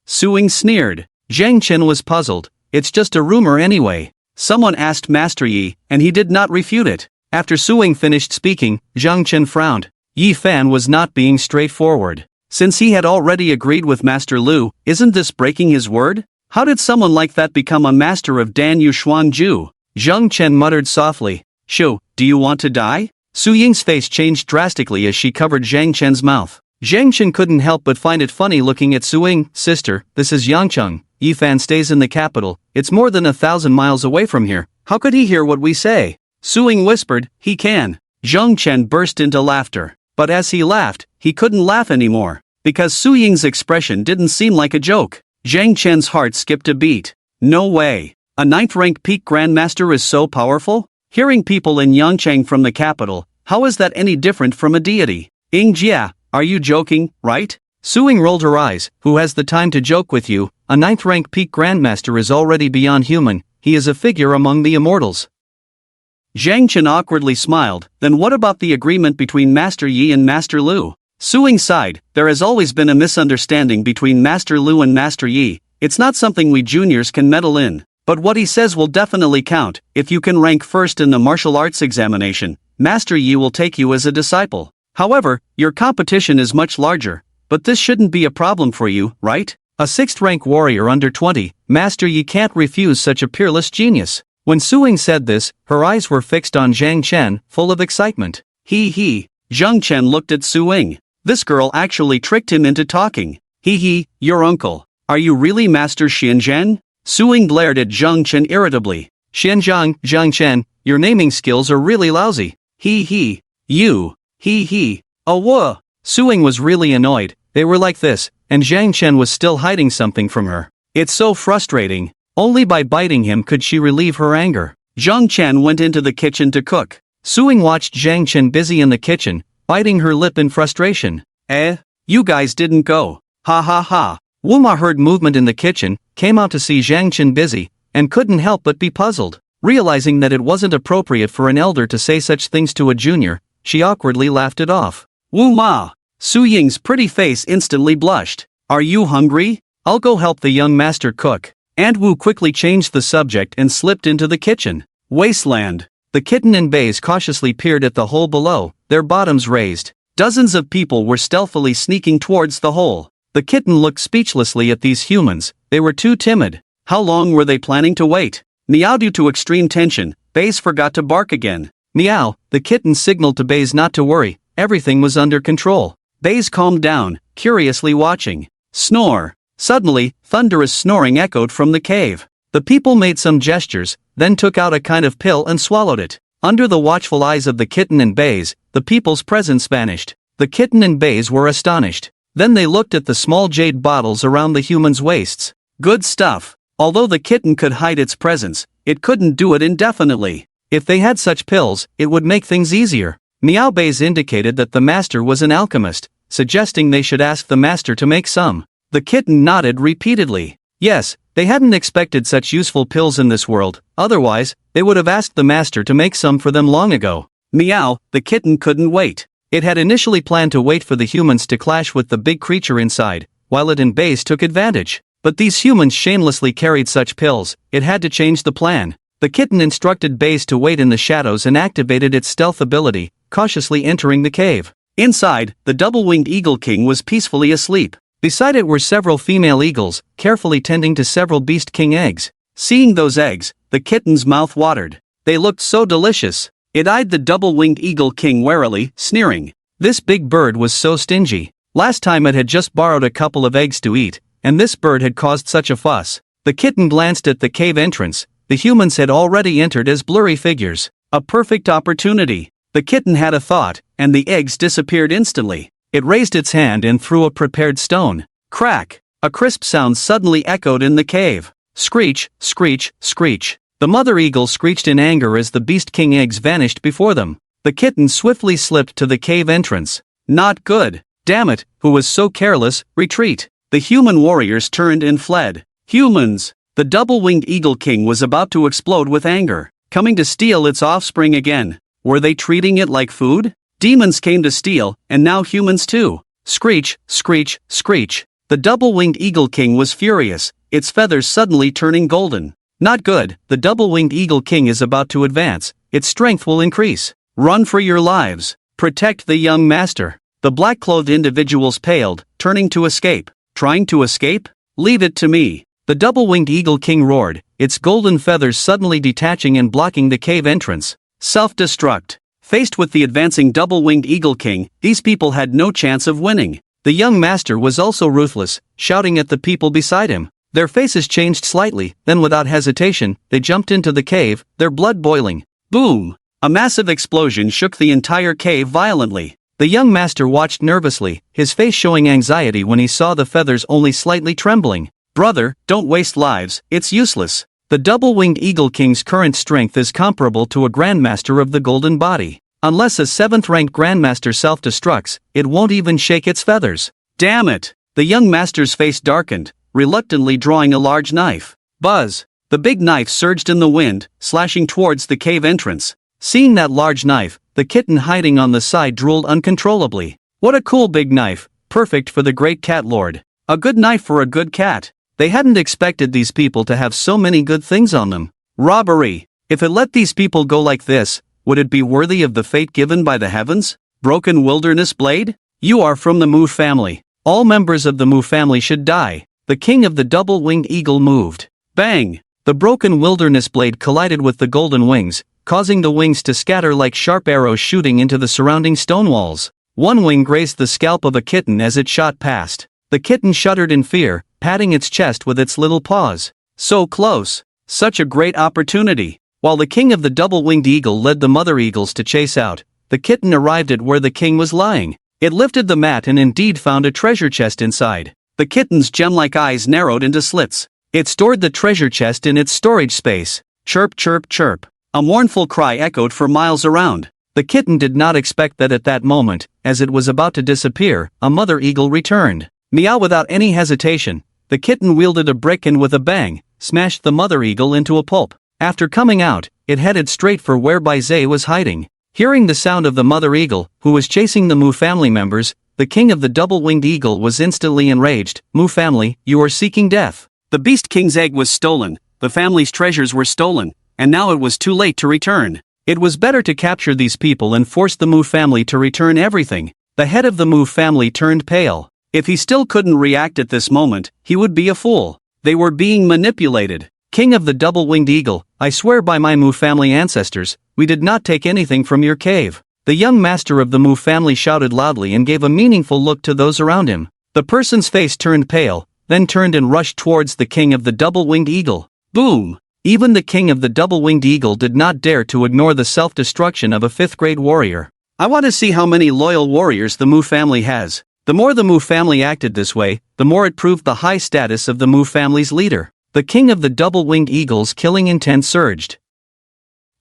Su-ying sneered. Zhang Chen was puzzled. It's just a rumor anyway. Someone asked Master Yi, and he did not refute it. After Su-ying finished speaking, Zhang Chen frowned. Yi Fan was not being straightforward. Since he had already agreed with Master Lu, isn't this breaking his word? How did someone like that become a master of Dan Yushuangju? Zhang Chen muttered softly. Shu, do you want to die? Su-ying's face changed drastically as she covered Zhang Chen's mouth. Zhang Chen couldn't help but find it funny looking at Su-ying. Sister, this is Yangcheng. Yi Fan stays in the capital. It's more than 1,000 miles away from here. How could he hear what we say? Su-ying whispered, he can. Zhang Chen burst into laughter. But as he laughed, he couldn't laugh anymore. Because Su-ying's expression didn't seem like a joke. Zhang Chen's heart skipped a beat. No way. A 9th-rank peak grandmaster is so powerful? Hearing people in Yangchang from the capital, how is that any different from a deity? Jia, are you joking, right? Su-ying rolled her eyes. Who has the time to joke with you? A 9th-rank peak grandmaster is already beyond human. He is a figure among the immortals. Zhang Chen awkwardly smiled. Then what about the agreement between Master Yi and Master Lu? Su-ying sighed. There has always been a misunderstanding between Master Lu and Master Yi. It's not something we juniors can meddle in. But what he says will definitely count. If you can rank first in the martial arts examination, Master Yi will take you as a disciple. However, your competition is much larger. But this shouldn't be a problem for you, right? A 6th-rank warrior under 20, Master Yi can't refuse such a peerless genius. When Su-ying said this, her eyes were fixed on Zhang Chen, full of excitement. He. Zhang Chen looked at Su-ying. This girl actually tricked him into talking. He, your uncle. Are you really Master Xianzhen? Su-ying glared at Zhang Chen irritably. Xianzhang, Zhang Chen, your naming skills are really lousy. He. You. He. Oh whoa. Su-ying was really annoyed. They were like this, and Zhang Chen was still hiding something from her. It's so frustrating. Only by biting him could she relieve her anger. Zhang Chen went into the kitchen to cook. Su-ying watched Zhang Chen busy in the kitchen, biting her lip in frustration. You guys didn't go. Ha. Wu Ma heard movement in the kitchen, came out to see Zhang Chen busy, and couldn't help but be puzzled. Realizing that it wasn't appropriate for an elder to say such things to a junior, she awkwardly laughed it off. Wu Ma. Su-ying's pretty face instantly blushed. Are you hungry? I'll go help the young master cook. Aunt Wu quickly changed the subject and slipped into the kitchen. Wasteland. The kitten and bays cautiously peered at the hole below, their bottoms raised. Dozens of people were stealthily sneaking towards the hole. The kitten looked speechlessly at these humans. They were too timid. How long were they planning to wait? Meow. Due to extreme tension, Baze forgot to bark again. Meow. The kitten signaled to Baze not to worry, everything was under control. Baze calmed down, curiously watching. Snore. Suddenly, thunderous snoring echoed from the cave. The people made some gestures, then took out a kind of pill and swallowed it. Under the watchful eyes of the kitten and Baze, the people's presence vanished. The kitten and Baze were astonished. Then they looked at the small jade bottles around the humans' waists. Good stuff. Although the kitten could hide its presence, it couldn't do it indefinitely. If they had such pills, it would make things easier. Meow. Baze indicated that the master was an alchemist, suggesting they should ask the master to make some. The kitten nodded repeatedly. Yes, they hadn't expected such useful pills in this world, otherwise, they would have asked the master to make some for them long ago. Meow. The kitten couldn't wait. It had initially planned to wait for the humans to clash with the big creature inside, while it and Baze took advantage. But these humans shamelessly carried such pills, it had to change the plan. The kitten instructed Baze to wait in the shadows and activated its stealth ability, cautiously entering the cave. Inside, the double-winged eagle king was peacefully asleep. Beside it were several female eagles, carefully tending to several beast king eggs. Seeing those eggs, the kitten's mouth watered. They looked so delicious. It eyed the double-winged eagle king warily, sneering. This big bird was so stingy. Last time it had just borrowed a couple of eggs to eat, and this bird had caused such a fuss. The kitten glanced at the cave entrance. The humans had already entered as blurry figures. A perfect opportunity. The kitten had a thought, and the eggs disappeared instantly. It raised its hand and threw a prepared stone. Crack! A crisp sound suddenly echoed in the cave. Screech, screech, screech. The mother eagle screeched in anger as the beast king eggs vanished before them. The kitten swiftly slipped to the cave entrance. Not good. Damn it, who was so careless? Retreat. The human warriors turned and fled. Humans! The double-winged eagle king was about to explode with anger, coming to steal its offspring again. Were they treating it like food? Demons came to steal, and now humans too. Screech, screech, screech. The double-winged eagle king was furious, its feathers suddenly turning golden. Not good, the double-winged eagle king is about to advance, its strength will increase. Run for your lives. Protect the young master. The black-clothed individuals paled, turning to escape. Trying to escape? Leave it to me. The double-winged eagle king roared, its golden feathers suddenly detaching and blocking the cave entrance. Self-destruct. Faced with the advancing double-winged eagle king, these people had no chance of winning. The young master was also ruthless, shouting at the people beside him. Their faces changed slightly, then without hesitation, they jumped into the cave, their blood boiling. Boom! A massive explosion shook the entire cave violently. The young master watched nervously, his face showing anxiety when he saw the feathers only slightly trembling. Brother, don't waste lives, it's useless. The double-winged eagle king's current strength is comparable to a grandmaster of the golden body. Unless a 7th-ranked grandmaster self-destructs, it won't even shake its feathers. Damn it! The young master's face darkened, reluctantly drawing a large knife. Buzz! The big knife surged in the wind, slashing towards the cave entrance. Seeing that large knife, the kitten hiding on the side drooled uncontrollably. What a cool big knife, perfect for the great cat lord. A good knife for a good cat. They hadn't expected these people to have so many good things on them. Robbery. If it let these people go like this, would it be worthy of the fate given by the heavens? Broken wilderness blade? You are from the Mu family. All members of the Mu family should die. The king of the double-winged eagle moved. Bang! The broken wilderness blade collided with the golden wings, causing the wings to scatter like sharp arrows shooting into the surrounding stone walls. One wing grazed the scalp of a kitten as it shot past. The kitten shuddered in fear, patting its chest with its little paws. So close! Such a great opportunity! While the king of the double-winged eagle led the mother eagles to chase out, the kitten arrived at where the king was lying. It lifted the mat and indeed found a treasure chest inside. The kitten's gem-like eyes narrowed into slits. It stored the treasure chest in its storage space. Chirp, chirp, chirp. A mournful cry echoed for miles around. The kitten did not expect that at that moment, as it was about to disappear, a mother eagle returned. Meow! Without any hesitation, the kitten wielded a brick and with a bang, smashed the mother eagle into a pulp. After coming out, it headed straight for where Baize was hiding. Hearing the sound of the mother eagle, who was chasing the Mu family members, the king of the double-winged eagle was instantly enraged. Mu family, you are seeking death. The beast king's egg was stolen, the family's treasures were stolen, and now it was too late to return. It was better to capture these people and force the Mu family to return everything. The head of the Mu family turned pale. If he still couldn't react at this moment, he would be a fool. They were being manipulated. King of the double-winged eagle, I swear by my Mu family ancestors, we did not take anything from your cave. The young master of the Mu family shouted loudly and gave a meaningful look to those around him. The person's face turned pale, then turned and rushed towards the king of the double-winged eagle. Boom! Even the king of the double-winged eagle did not dare to ignore the self-destruction of a 5th-grade warrior. I want to see how many loyal warriors the Mu family has. The more the Mu family acted this way, the more it proved the high status of the Mu family's leader. The king of the double-winged eagle's killing intent surged.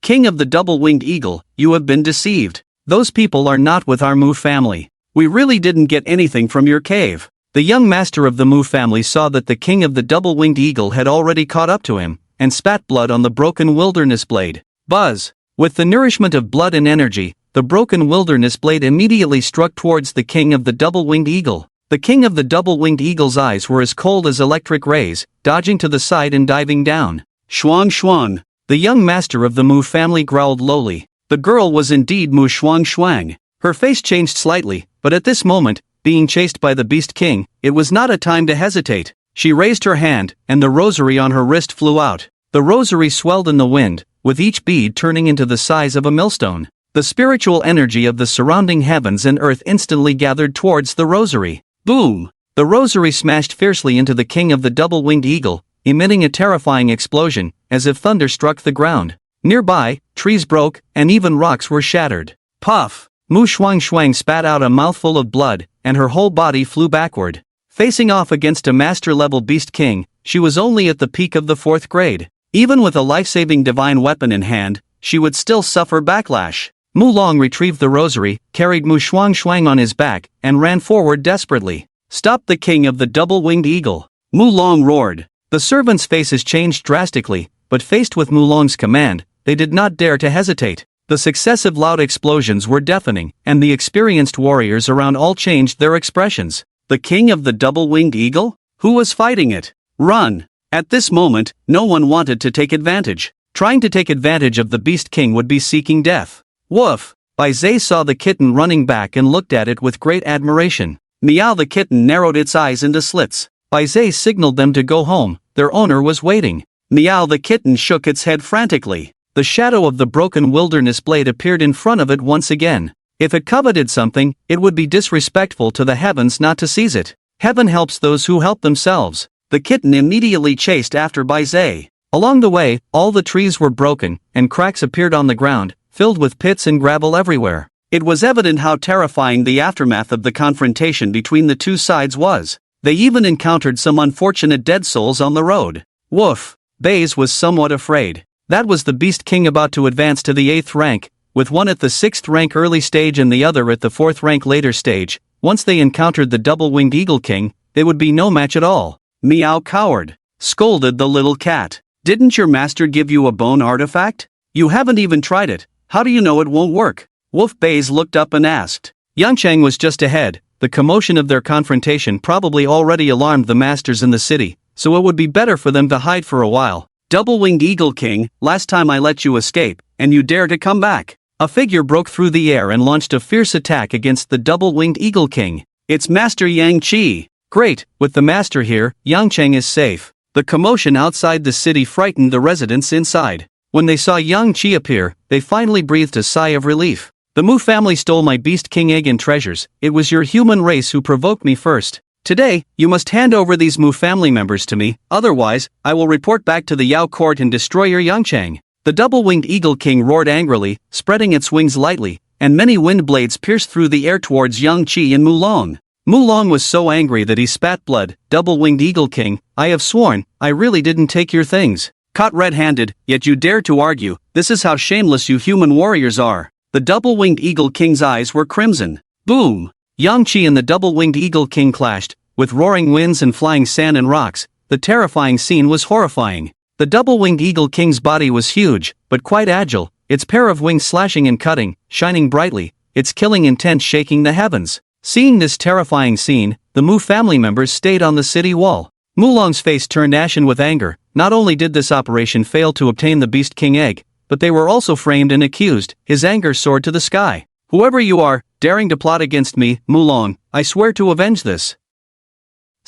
King of the double-winged eagle, you have been deceived. Those people are not with our Mu family. We really didn't get anything from your cave. The young master of the Mu family saw that the king of the double-winged eagle had already caught up to him, and spat blood on the broken wilderness blade. Buzz! With the nourishment of blood and energy, the broken wilderness blade immediately struck towards the king of the double-winged eagle. The king of the double-winged eagle's eyes were as cold as electric rays, dodging to the side and diving down. Shuang Shuang! The young master of the Mu family growled lowly. The girl was indeed Mu Shuang Shuang. Her face changed slightly, but at this moment, being chased by the Beast King, it was not a time to hesitate. She raised her hand, and the rosary on her wrist flew out. The rosary swelled in the wind, with each bead turning into the size of a millstone. The spiritual energy of the surrounding heavens and earth instantly gathered towards the rosary. Boom! The rosary smashed fiercely into the king of the double-winged eagle, emitting a terrifying explosion, as if thunder struck the ground. Nearby, trees broke, and even rocks were shattered. Puff! Mu Shuang Shuang spat out a mouthful of blood, and her whole body flew backward. Facing off against a master-level beast king, she was only at the peak of the 4th grade. Even with a life-saving divine weapon in hand, she would still suffer backlash. Mu Long retrieved the rosary, carried Mu Shuang Shuang on his back, and ran forward desperately. Stop the king of the double-winged eagle! Mu Long roared. The servants' faces changed drastically, but faced with Mu Long's command, they did not dare to hesitate. The successive loud explosions were deafening, and the experienced warriors around all changed their expressions. The king of the double-winged eagle? Who was fighting it? Run! At this moment, no one wanted to take advantage. Trying to take advantage of the Beast King would be seeking death. Woof! Bai Zhe saw the kitten running back and looked at it with great admiration. Meow the kitten narrowed its eyes into slits. Bai Zhe signaled them to go home, their owner was waiting. Meow the kitten shook its head frantically. The shadow of the broken wilderness blade appeared in front of it once again. If it coveted something, it would be disrespectful to the heavens not to seize it. Heaven helps those who help themselves. The kitten immediately chased after Bai Zhe. Along the way, all the trees were broken, and cracks appeared on the ground, filled with pits and gravel everywhere. It was evident how terrifying the aftermath of the confrontation between the two sides was. They even encountered some unfortunate dead souls on the road. Woof! Baze was somewhat afraid. That was the Beast King about to advance to the 8th rank, with one at the 6th rank early stage and the other at the 4th rank later stage. Once they encountered the double-winged eagle king, they would be no match at all. Meow coward! Scolded the little cat. Didn't your master give you a bone artifact? You haven't even tried it. How do you know it won't work? Wolf Baze looked up and asked. Yangchang was just ahead. The commotion of their confrontation probably already alarmed the masters in the city, so it would be better for them to hide for a while. Double-winged eagle king, last time I let you escape, and you dare to come back. A figure broke through the air and launched a fierce attack against the double-winged eagle king. It's Master Yang Qi. Great, with the master here, Yangchang is safe. The commotion outside the city frightened the residents inside. When they saw Yang Qi appear, they finally breathed a sigh of relief. The Mu family stole my Beast King egg and treasures. It was your human race who provoked me first. Today, you must hand over these Mu family members to me, otherwise, I will report back to the Yao court and destroy your Yangchang. The double-winged eagle king roared angrily, spreading its wings lightly, and many wind blades pierced through the air towards Yang Qi and Mu Long. Mu Long was so angry that he spat blood. Double-winged eagle king, I have sworn, I really didn't take your things. Caught red-handed, yet you dare to argue. This is how shameless you human warriors are. The double-winged eagle king's eyes were crimson. Boom! Yang Qi and the double-winged eagle king clashed, with roaring winds and flying sand and rocks. The terrifying scene was horrifying. The double-winged eagle king's body was huge, but quite agile, its pair of wings slashing and cutting, shining brightly, its killing intent shaking the heavens. Seeing this terrifying scene, the Mu family members stayed on the city wall. Mu Long's face turned ashen with anger. Not only did this operation fail to obtain the Beast King egg, but they were also framed and accused. His anger soared to the sky. Whoever you are, daring to plot against me, Mu Long, I swear to avenge this.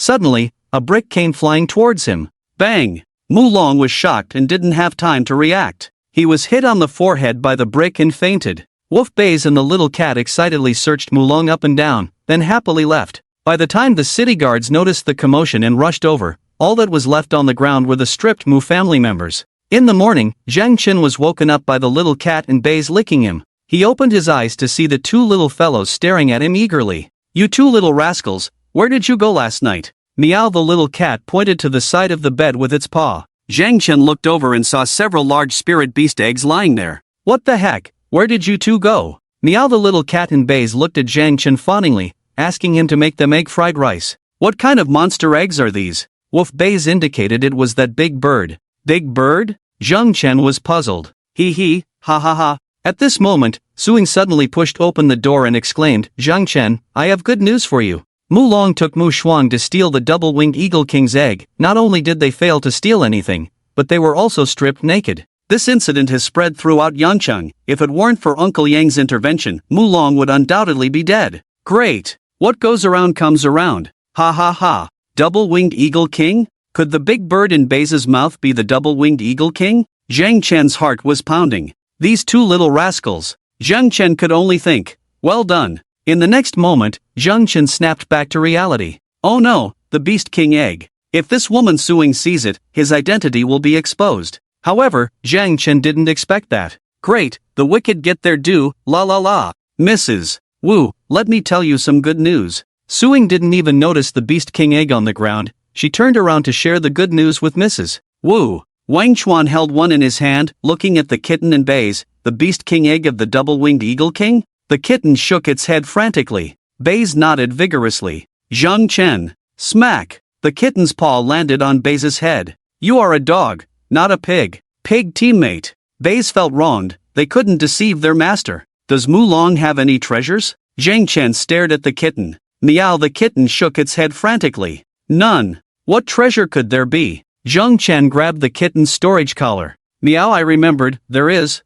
Suddenly, a brick came flying towards him. Bang! Mulong was shocked and didn't have time to react. He was hit on the forehead by the brick and fainted. Wolf Bays and the little cat excitedly searched Mulong up and down, then happily left. By the time the city guards noticed the commotion and rushed over, all that was left on the ground were the stripped Mu family members. In the morning, Zhang Chen was woken up by the little cat and Bays licking him. He opened his eyes to see the two little fellows staring at him eagerly. "You two little rascals, where did you go last night?" Meow. The little cat pointed to the side of the bed with its paw. Zhang Chen looked over and saw several large spirit beast eggs lying there. "What the heck, where did you two go?" Meow. The little cat and Bays looked at Zhang Chen fawningly, asking him to make them egg fried rice. "What kind of monster eggs are these?" Wolf Bays indicated it was that big bird. "Big bird?" Zhang Chen was puzzled. He, ha ha ha. At this moment, Suing suddenly pushed open the door and exclaimed, "Zhang Chen, I have good news for you." Mulong took Mu Shuang to steal the double-winged eagle king's egg. Not only did they fail to steal anything, but they were also stripped naked. This incident has spread throughout Yangcheng. If it weren't for Uncle Yang's intervention, Mulong would undoubtedly be dead. Great! What goes around comes around. Ha ha ha. Double-winged eagle king? Could the big bird in Baze's mouth be the double-winged eagle king? Zhang Chen's heart was pounding. These two little rascals. Zhang Chen could only think, well done. In the next moment, Zhang Chen snapped back to reality. Oh no, the Beast King egg. If this woman Suing sees it, his identity will be exposed. However, Zhang Chen didn't expect that. Great, the wicked get their due, la la la. Mrs. Wu, let me tell you some good news. Suing didn't even notice the Beast King egg on the ground. She turned around to share the good news with Mrs. Wu. Wang Chuan held one in his hand, looking at the kitten and Baze. The Beast King egg of the double-winged eagle king? The kitten shook its head frantically. Baze nodded vigorously. Zhang Chen. Smack! The kitten's paw landed on Baze's head. You are a dog, not a pig. Pig teammate. Baze felt wronged. They couldn't deceive their master. Does Mulong have any treasures? Zhang Chen stared at the kitten. Meow. The kitten shook its head frantically. None. What treasure could there be? Zhang Chen grabbed the kitten's storage collar. Meow. I remembered, there is.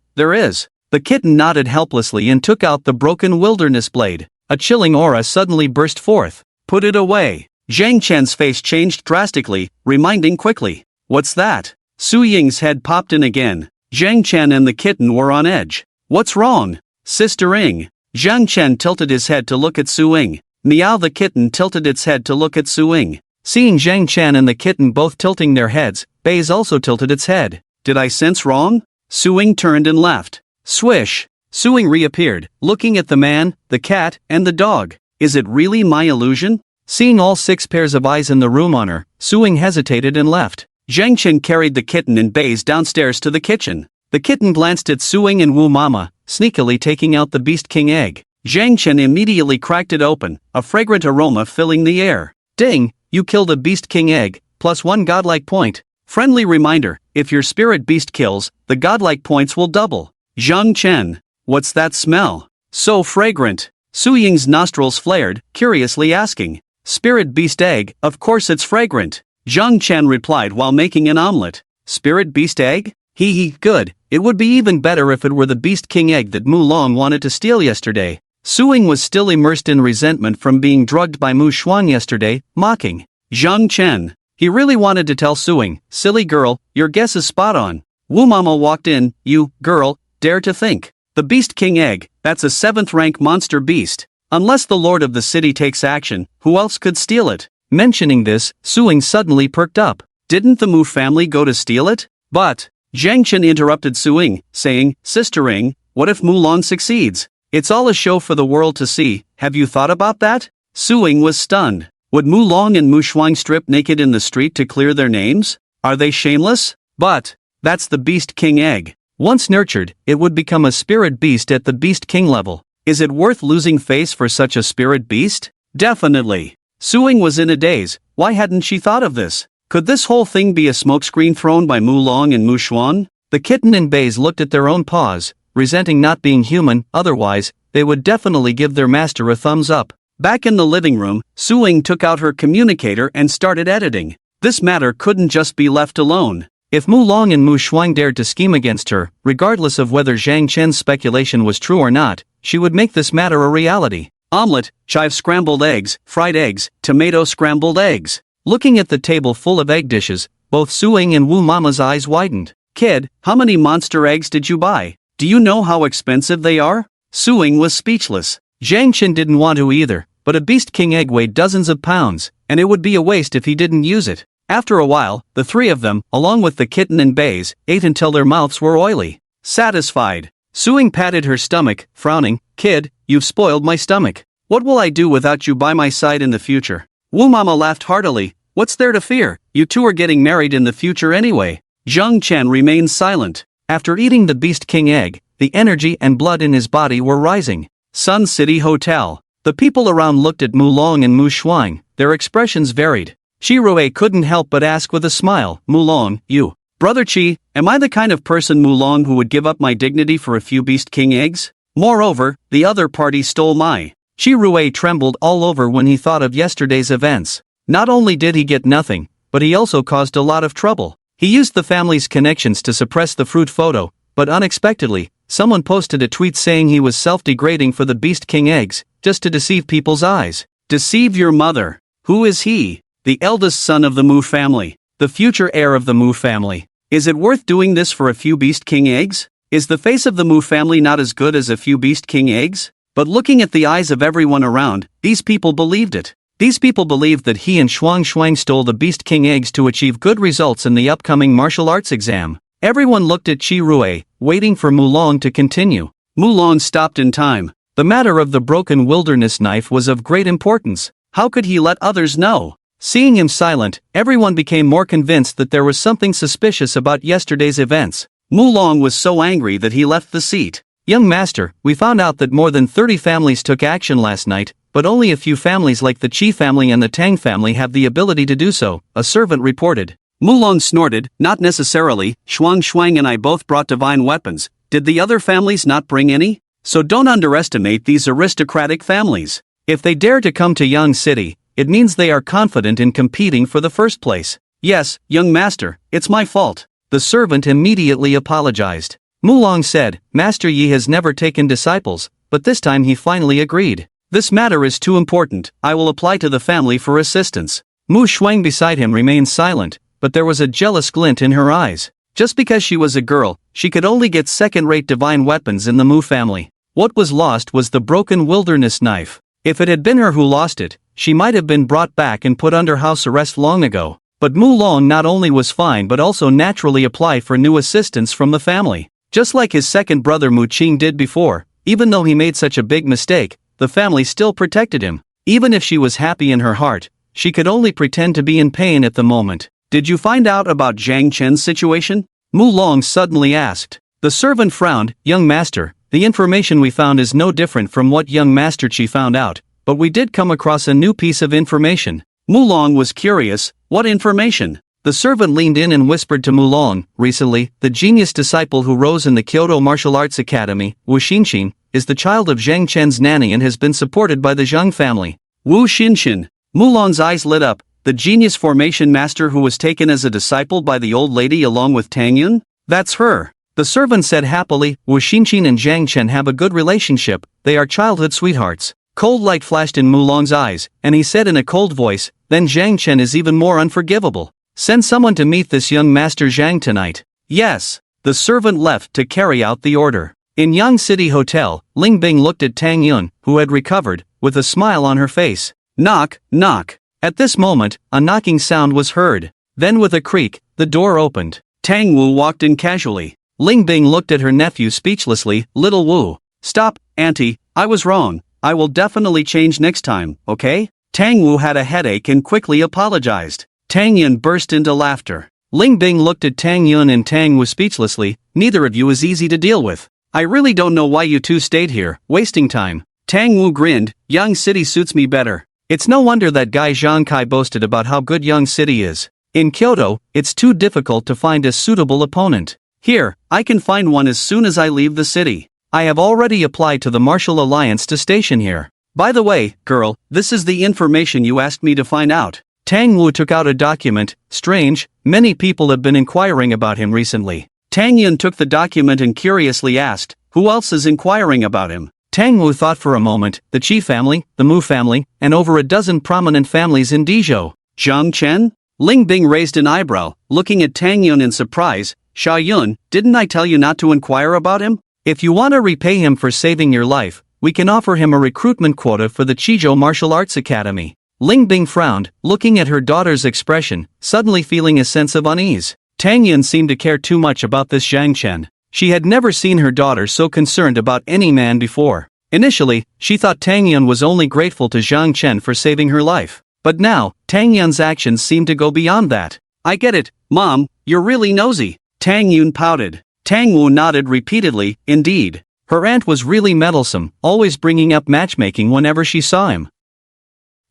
The kitten nodded helplessly and took out the broken wilderness blade. A chilling aura suddenly burst forth. Put it away. Zhang Chen's face changed drastically, reminding quickly. What's that? Su Ying's head popped in again. Zhang Chen and the kitten were on edge. What's wrong? Sister Ying. Zhang Chen tilted his head to look at Su Ying. Meow. The kitten tilted its head to look at Su Ying. Seeing Zhang Chen and the kitten both tilting their heads, Baze also tilted its head. Did I sense wrong? Su Ying turned and left. Swish! Su Ying reappeared, looking at the man, the cat, and the dog. Is it really my illusion? Seeing all 6 pairs of eyes in the room on her, Su Ying hesitated and left. Zhang Chen carried the kitten and Baze downstairs to the kitchen. The kitten glanced at Su Ying and Wu Mama, sneakily taking out the Beast King egg. Zhang Chen immediately cracked it open, a fragrant aroma filling the air. Ding! You killed a Beast King egg, +1 godlike point. Friendly reminder, if your spirit beast kills, the godlike points will double. Zhang Chen. What's that smell? So fragrant. Su Ying's nostrils flared, curiously asking. Spirit beast egg, of course it's fragrant. Zhang Chen replied while making an omelette. Spirit beast egg? Hee, good. It would be even better if it were the Beast King egg that Mulong wanted to steal yesterday. Su Ying was still immersed in resentment from being drugged by Mu Shuang yesterday, mocking. Zhang Chen. He really wanted to tell Su Ying, silly girl, your guess is spot on. Wu Mama walked in, you, girl, dare to think. The Beast King egg, that's a 7th rank monster beast. Unless the lord of the city takes action, who else could steal it? Mentioning this, Su Ying suddenly perked up. Didn't the Mu family go to steal it? But, Zhang Chen interrupted Su Ying, saying, Sister Ying, what if Mulong succeeds? It's all a show for the world to see, have you thought about that? Su Ying was stunned. Would Mulong and Mu Shuang strip naked in the street to clear their names? Are they shameless? But, that's the Beast King egg. Once nurtured, it would become a spirit beast at the Beast King level. Is it worth losing face for such a spirit beast? Definitely. Su Ying was in a daze. Why hadn't she thought of this? Could this whole thing be a smokescreen thrown by Mulong and Mu Shuang? The kitten and Baze looked at their own paws, resenting not being human, otherwise, they would definitely give their master a thumbs up. Back in the living room, Su Ying took out her communicator and started editing. This matter couldn't just be left alone. If Mulong and Mu Shuang dared to scheme against her, regardless of whether Zhang Chen's speculation was true or not, she would make this matter a reality. omelette, chive scrambled eggs, fried eggs, tomato scrambled eggs. Looking at the table full of egg dishes, both Suing and Wu Mama's eyes widened. Kid, how many monster eggs did you buy? Do you know how expensive they are? Suing was speechless. Zhang Chen didn't want to either, but a Beast King egg weighed dozens of pounds, and it would be a waste if he didn't use it. After a while, the three of them, along with the kitten and Baze, ate until their mouths were oily. Satisfied, Suing patted her stomach, frowning. Kid, you've spoiled my stomach. What will I do without you by my side in the future? Wu Mama laughed heartily. What's there to fear? You two are getting married in the future anyway. Zhang Chen remained silent. After eating the Beast King egg, the energy and blood in his body were rising. Sun City Hotel. The people around looked at Mu Long and Mu Shuang. Their expressions varied. Shi Rui couldn't help but ask with a smile, Mu Long, you. Brother Qi, am I the kind of person Mu Long who would give up my dignity for a few Beast King eggs? Moreover, the other party stole my. Shi Rui trembled all over when he thought of yesterday's events. Not only did he get nothing, but he also caused a lot of trouble. He used the family's connections to suppress the fruit photo, but unexpectedly, someone posted a tweet saying he was self-degrading for the Beast King eggs, just to deceive people's eyes. Deceive your mother. Who is he? The eldest son of the Mu family. The future heir of the Mu family. Is it worth doing this for a few Beast King eggs? Is the face of the Mu family not as good as a few Beast King eggs? But looking at the eyes of everyone around, these people believed it. These people believed that he and Shuang stole the Beast King eggs to achieve good results in the upcoming martial arts exam. Everyone looked at Qi Rui, waiting for Mu Long to continue. Mu Long stopped in time. The matter of the broken wilderness knife was of great importance. How could he let others know? Seeing him silent, everyone became more convinced that there was something suspicious about yesterday's events. Mu Long was so angry that he left the seat. Young master, we found out that more than 30 families took action last night, but only a few families like the Qi family and the Tang family have the ability to do so, a servant reported. Mu Long snorted, not necessarily, Shuang and I both brought divine weapons. Did the other families not bring any? So don't underestimate these aristocratic families. If they dare to come to Yang City, it means they are confident in competing for the first place. Yes, young master, it's my fault. The servant immediately apologized. Mu Long said, Master Yi has never taken disciples, but this time he finally agreed. This matter is too important, I will apply to the family for assistance. Mu Shuang beside him remained silent, but there was a jealous glint in her eyes. Just because she was a girl, she could only get second-rate divine weapons in the Mu family. What was lost was the broken wilderness knife. If it had been her who lost it, she might have been brought back and put under house arrest long ago. But Mu Long not only was fine but also naturally applied for new assistance from the family. Just like his second brother Mu Qing did before, even though he made such a big mistake, the family still protected him. Even if she was happy in her heart, she could only pretend to be in pain at the moment. Did you find out about Zhang Chen's situation? Mu Long suddenly asked. The servant frowned, Young master, the information we found is no different from what young Master Qi found out, but we did come across a new piece of information. Mu Long was curious, what information? The servant leaned in and whispered to Mu Long, recently, the genius disciple who rose in the Kyoto Martial Arts Academy, Wu Xinxin, is the child of Zhang Chen's nanny and has been supported by the Zhang family. Wu Xinxin. Mu Long's eyes lit up, the genius formation master who was taken as a disciple by the old lady along with Tang Yun? That's her. The servant said happily, Wu Xinxin and Zhang Chen have a good relationship, they are childhood sweethearts. Cold light flashed in Mu Long's eyes, and he said in a cold voice, then Zhang Chen is even more unforgivable. Send someone to meet this young Master Zhang tonight. Yes. The servant left to carry out the order. In Yang City Hotel, Ling Bing looked at Tang Yun, who had recovered, with a smile on her face. Knock, knock. At this moment, a knocking sound was heard. Then with a creak, the door opened. Tang Wu walked in casually. Ling Bing looked at her nephew speechlessly, Little Wu. Stop, auntie, I was wrong. I will definitely change next time, okay? Tang Wu had a headache and quickly apologized. Tang Yun burst into laughter. Ling Bing looked at Tang Yun and Tang Wu speechlessly, neither of you is easy to deal with. I really don't know why you two stayed here, wasting time. Tang Wu grinned, Yang City suits me better. It's no wonder that guy Zhang Kai boasted about how good Yang City is. In Kyoto, it's too difficult to find a suitable opponent. Here, I can find one as soon as I leave the city. I have already applied to the Martial Alliance to station here. By the way, girl, this is the information you asked me to find out. Tang Wu took out a document. Strange, many people have been inquiring about him recently. Tang Yun took the document and curiously asked, who else is inquiring about him? Tang Wu thought for a moment, the Qi family, the Mu family, and over a dozen prominent families in Dezhou. Zhang Chen? Ling Bing raised an eyebrow, looking at Tang Yun in surprise. Xia Yun, didn't I tell you not to inquire about him? If you want to repay him for saving your life, we can offer him a recruitment quota for the Qizhou Martial Arts Academy. Ling Bing frowned, looking at her daughter's expression, suddenly feeling a sense of unease. Tang Yun seemed to care too much about this Zhang Chen. She had never seen her daughter so concerned about any man before. Initially, she thought Tang Yun was only grateful to Zhang Chen for saving her life. But now, Tang Yun's actions seemed to go beyond that. I get it, Mom, you're really nosy. Tang Yun pouted. Tang Wu nodded repeatedly, indeed. Her aunt was really meddlesome, always bringing up matchmaking whenever she saw him.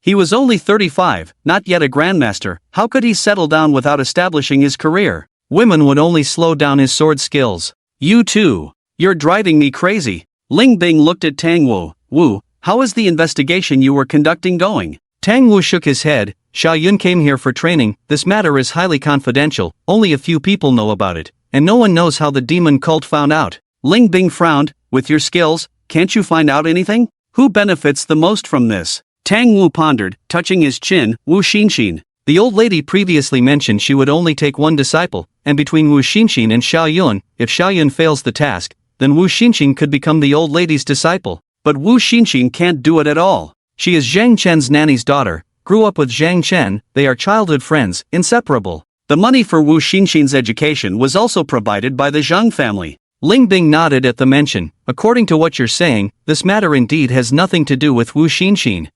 He was only 35, not yet a grandmaster. How could he settle down without establishing his career? Women would only slow down his sword skills. You too. You're driving me crazy. Ling Bing looked at Tang Wu. Wu, how is the investigation you were conducting going? Tang Wu shook his head. Xia Yun came here for training. This matter is highly confidential, only a few people know about it, and no one knows how the demon cult found out. Ling Bing frowned. With your skills, can't you find out anything? Who benefits the most from this? Tang Wu pondered, touching his chin. Wu Xinxin. The old lady previously mentioned she would only take one disciple, and between Wu Xinxin and Xia Yun, if Xia Yun fails the task, then Wu Xinxin could become the old lady's disciple. But Wu Xinxin can't do it at all. She is Zhang Chen's nanny's daughter, grew up with Zhang Chen, they are childhood friends, inseparable. The money for Wu Xinxin's education was also provided by the Zhang family. Ling Bing nodded at the mention. According to what you're saying, this matter indeed has nothing to do with Wu Xinxin.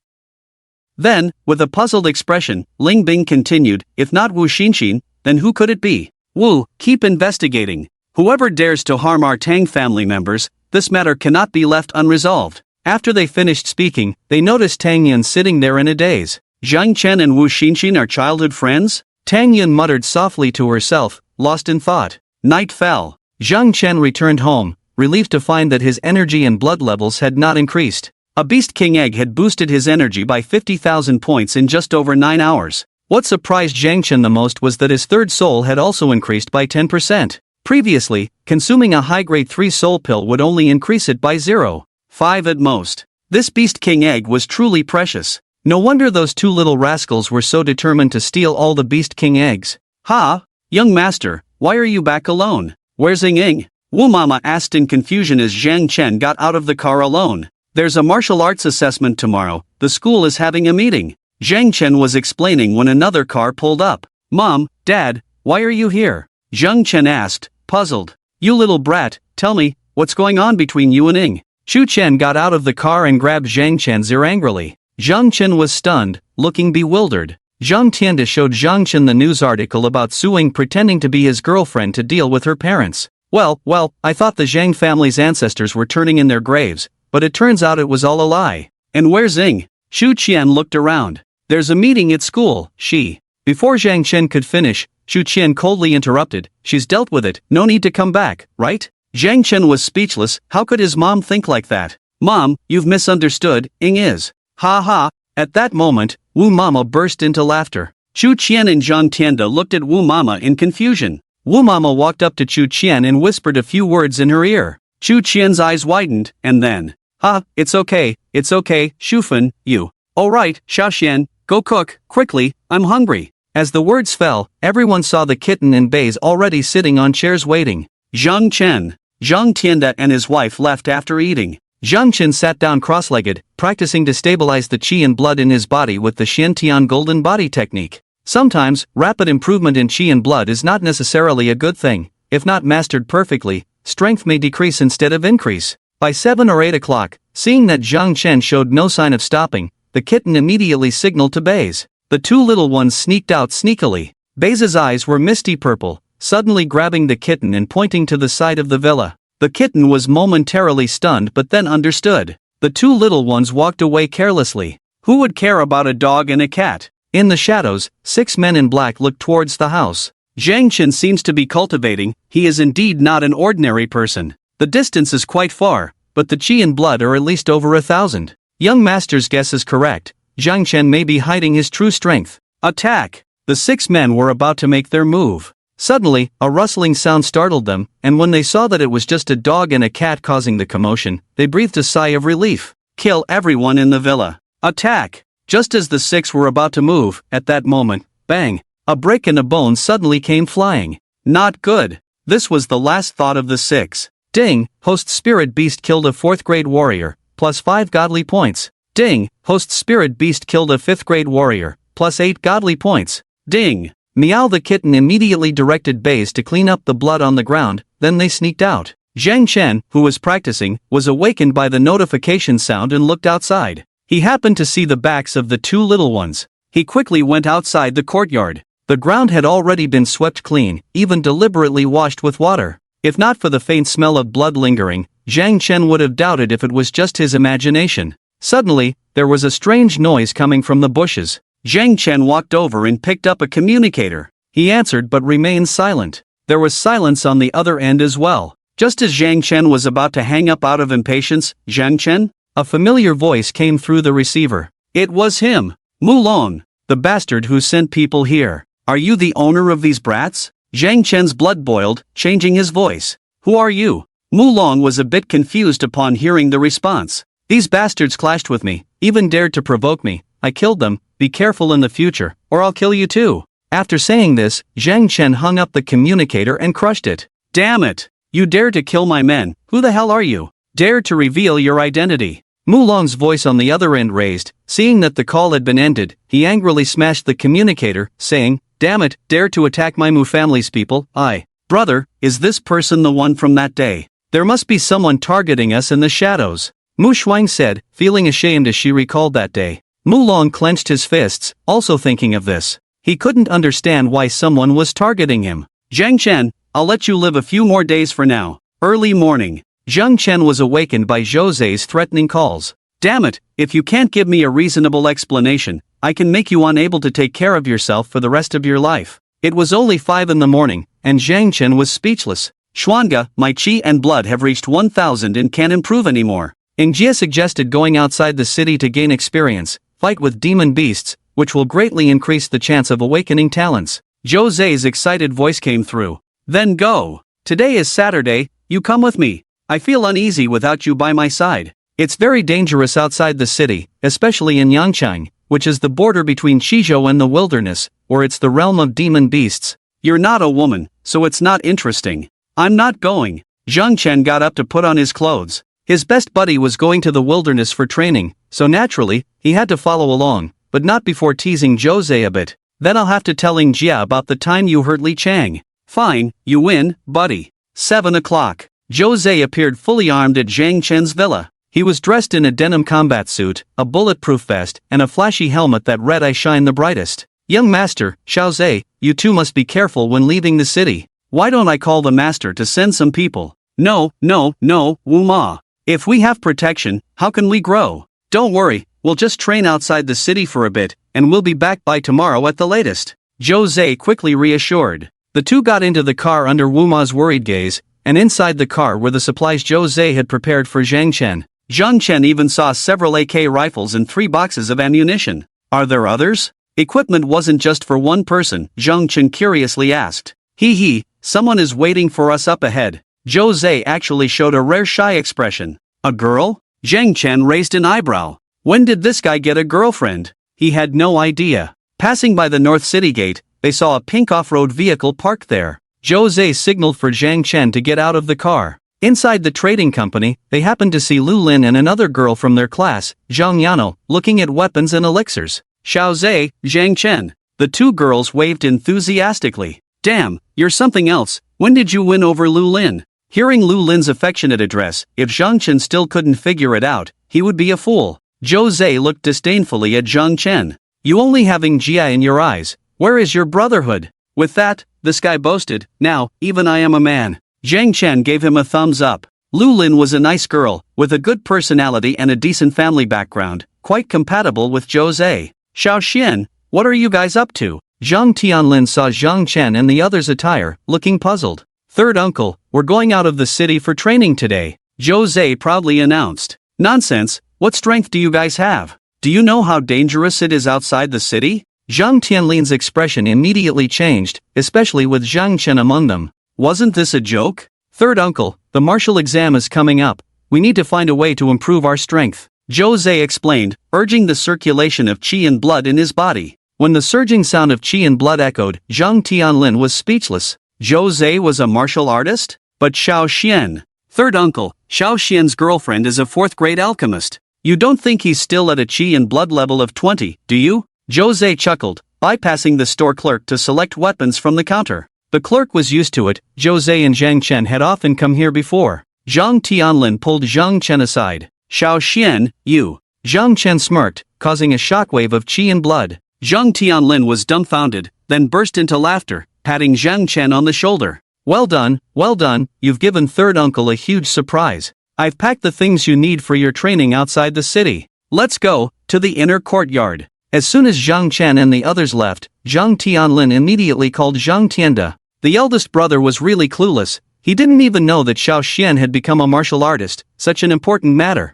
Then, with a puzzled expression, Ling Bing continued, if not Wu Xinxin, then who could it be? Wu, keep investigating. Whoever dares to harm our Tang family members, this matter cannot be left unresolved. After they finished speaking, they noticed Tang Yun sitting there in a daze. Zhang Chen and Wu Xinxin are childhood friends? Tang Yun muttered softly to herself, lost in thought. Night fell. Zhang Chen returned home, relieved to find that his energy and blood levels had not increased. A Beast King egg had boosted his energy by 50,000 points in just over 9 hours. What surprised Zhang Chen the most was that his third soul had also increased by 10%. Previously, consuming a high-grade 3 soul pill would only increase it by 0.5 at most. This Beast King egg was truly precious. No wonder those two little rascals were so determined to steal all the Beast King eggs. Ha! Young master, why are you back alone? Where's Ying? Wu Mama asked in confusion as Zhang Chen got out of the car alone. There's a martial arts assessment tomorrow, the school is having a meeting. Zhang Chen was explaining when another car pulled up. Mom, Dad, why are you here? Zhang Chen asked, puzzled. You little brat, tell me, what's going on between you and Ying? Chu Chen got out of the car and grabbed Zhang Chen's ear angrily. Zhang Chen was stunned, looking bewildered. Zhang Tianda showed Zhang Chen the news article about Su Ying pretending to be his girlfriend to deal with her parents. Well, I thought the Zhang family's ancestors were turning in their graves, but it turns out it was all a lie. And where's Ying? Xu Qian looked around. There's a meeting at school, she. Before Zhang Chen could finish, Xu Qian coldly interrupted. She's dealt with it, no need to come back, right? Zhang Chen was speechless. How could his mom think like that? Mom, you've misunderstood, Ying is. Ha ha. At that moment, Wu Mama burst into laughter. Chu Qian and Zhang Tianda looked at Wu Mama in confusion. Wu Mama walked up to Chu Qian and whispered a few words in her ear. Chu Qian's eyes widened, and then, it's okay, Shufan, you. Alright, Xiaoxian, go cook, quickly, I'm hungry. As the words fell, everyone saw the kitten and Bays already sitting on chairs waiting. Zhang Chen. Zhang Tianda and his wife left after eating. Zhang Chen sat down cross-legged, practicing to stabilize the qi and blood in his body with the Xiantian golden body technique. Sometimes, rapid improvement in qi and blood is not necessarily a good thing. If not mastered perfectly, strength may decrease instead of increase. By 7 or 8 o'clock, seeing that Zhang Chen showed no sign of stopping, the kitten immediately signaled to Bays. The two little ones sneaked out sneakily. Bays' eyes were misty purple, suddenly grabbing the kitten and pointing to the side of the villa. The kitten was momentarily stunned but then understood. The two little ones walked away carelessly. Who would care about a dog and a cat? In the shadows, 6 men in black looked towards the house. Zhang Chen seems to be cultivating. He is indeed not an ordinary person. The distance is quite far, but the qi and blood are at least over 1,000. Young master's guess is correct. Zhang Chen may be hiding his true strength. Attack! The 6 men were about to make their move. Suddenly, a rustling sound startled them, and when they saw that it was just a dog and a cat causing the commotion, they breathed a sigh of relief. Kill everyone in the villa. Attack! Just as the six were about to move, at that moment, bang! A brick and a bone suddenly came flying. Not good. This was the last thought of the six. Ding! Host Spirit Beast killed a 4th grade warrior, plus 5 godly points. Ding! Host Spirit Beast killed a 5th grade warrior, plus 8 godly points. Ding! Meow the kitten immediately directed Baze to clean up the blood on the ground, then they sneaked out. Zhang Chen, who was practicing, was awakened by the notification sound and looked outside. He happened to see the backs of the 2 little ones. He quickly went outside the courtyard. The ground had already been swept clean, even deliberately washed with water. If not for the faint smell of blood lingering, Zhang Chen would have doubted if it was just his imagination. Suddenly, there was a strange noise coming from the bushes. Zhang Chen walked over and picked up a communicator. He answered but remained silent. There was silence on the other end as well. Just as Zhang Chen was about to hang up out of impatience, Zhang Chen? A familiar voice came through the receiver. It was him. Mulong, the bastard who sent people here. Are you the owner of these brats? Zhang Chen's blood boiled, changing his voice. Who are you? Mulong was a bit confused upon hearing the response. These bastards clashed with me, even dared to provoke me. I killed them. Be careful in the future, or I'll kill you too. After saying this, Zhang Chen hung up the communicator and crushed it. Damn it! You dare to kill my men. Who the hell are you? Dare to reveal your identity. Mulong's voice on the other end raised. Seeing that the call had been ended, he angrily smashed the communicator, saying, Damn it, dare to attack my Mu family's people. Brother, is this person the one from that day? There must be someone targeting us in the shadows. Mu Shuang said, feeling ashamed as she recalled that day. Mulong clenched his fists, also thinking of this. He couldn't understand why someone was targeting him. Zhang Chen, I'll let you live a few more days for now. Early morning. Zhang Chen was awakened by Jose's threatening calls. Damn it, if you can't give me a reasonable explanation, I can make you unable to take care of yourself for the rest of your life. It was only 5 in the morning, and Zhang Chen was speechless. Xuanga, my chi and blood have reached 1000 and can't improve anymore. Jia suggested going outside the city to gain experience, fight with demon beasts, which will greatly increase the chance of awakening talents. Jose's excited voice came through. Then go. Today is Saturday, you come with me. I feel uneasy without you by my side. It's very dangerous outside the city, especially in Yangchang, which is the border between Shizhou and the wilderness, or it's the realm of demon beasts. You're not a woman, so it's not interesting. I'm not going. Zhang Chen got up to put on his clothes. His best buddy was going to the wilderness for training, so naturally, he had to follow along, but not before teasing Jose a bit. Then I'll have to tell Jia about the time you hurt Li Chang. Fine, you win, buddy. 7 o'clock. Jose appeared fully armed at Zhang Chen's villa. He was dressed in a denim combat suit, a bulletproof vest, and a flashy helmet that red eye shine the brightest. Young master, Xiaozhe, you two must be careful when leaving the city. Why don't I call the master to send some people? No, Wu Ma. If we have protection, how can we grow? Don't worry, we'll just train outside the city for a bit, and we'll be back by tomorrow at the latest. Jose quickly reassured. The two got into the car under Wu Ma's worried gaze, and inside the car were the supplies Jose had prepared for Zhang Chen. Zhang Chen even saw several AK rifles and 3 boxes of ammunition. Are there others? Equipment wasn't just for one person, Zhang Chen curiously asked. Someone is waiting for us up ahead. Jose actually showed a rare shy expression. A girl? Zhang Chen raised an eyebrow. When did this guy get a girlfriend? He had no idea. Passing by the North City Gate, they saw a pink off-road vehicle parked there. Jose signaled for Zhang Chen to get out of the car. Inside the trading company, they happened to see Lu Lin and another girl from their class, Zhang Yano, looking at weapons and elixirs. Xiaozhe, Zhang Chen. The 2 girls waved enthusiastically. Damn, you're something else. When did you win over Lu Lin? Hearing Lu Lin's affectionate address, if Zhang Chen still couldn't figure it out, he would be a fool. Jose looked disdainfully at Zhang Chen. You only having Jia in your eyes. Where is your brotherhood? With that, this guy boasted, now, even I am a man. Zhang Chen gave him a thumbs up. Lu Lin was a nice girl, with a good personality and a decent family background, quite compatible with Jose. Xiao Xian, what are you guys up to? Zhang Tianlin saw Zhang Chen and the others' attire, looking puzzled. Third uncle, we're going out of the city for training today, Jose proudly announced. Nonsense, what strength do you guys have? Do you know how dangerous it is outside the city? Zhang Tianlin's expression immediately changed, especially with Zhang Chen among them. Wasn't this a joke? Third uncle, the martial exam is coming up. We need to find a way to improve our strength, Jose explained, urging the circulation of qi and blood in his body. When the surging sound of qi and blood echoed, Zhang Tianlin was speechless. Jose was a martial artist? But Xiao Xian, third uncle, Xiao Xian's girlfriend is a fourth-grade alchemist. You don't think he's still at a qi and blood level of 20, do you? Jose chuckled, bypassing the store clerk to select weapons from the counter. The clerk was used to it. Jose and Zhang Chen had often come here before. Zhang Tianlin pulled Zhang Chen aside. Xiao Xian, you. Zhang Chen smirked, causing a shockwave of qi and blood. Zhang Tianlin was dumbfounded, then burst into laughter, patting Zhang Chen on the shoulder. Well done, you've given third uncle a huge surprise. I've packed the things you need for your training outside the city. Let's go, to the inner courtyard. As soon as Zhang Chen and the others left, Zhang Tianlin immediately called Zhang Tianda. The eldest brother was really clueless. He didn't even know that Xiao Xian had become a martial artist, such an important matter.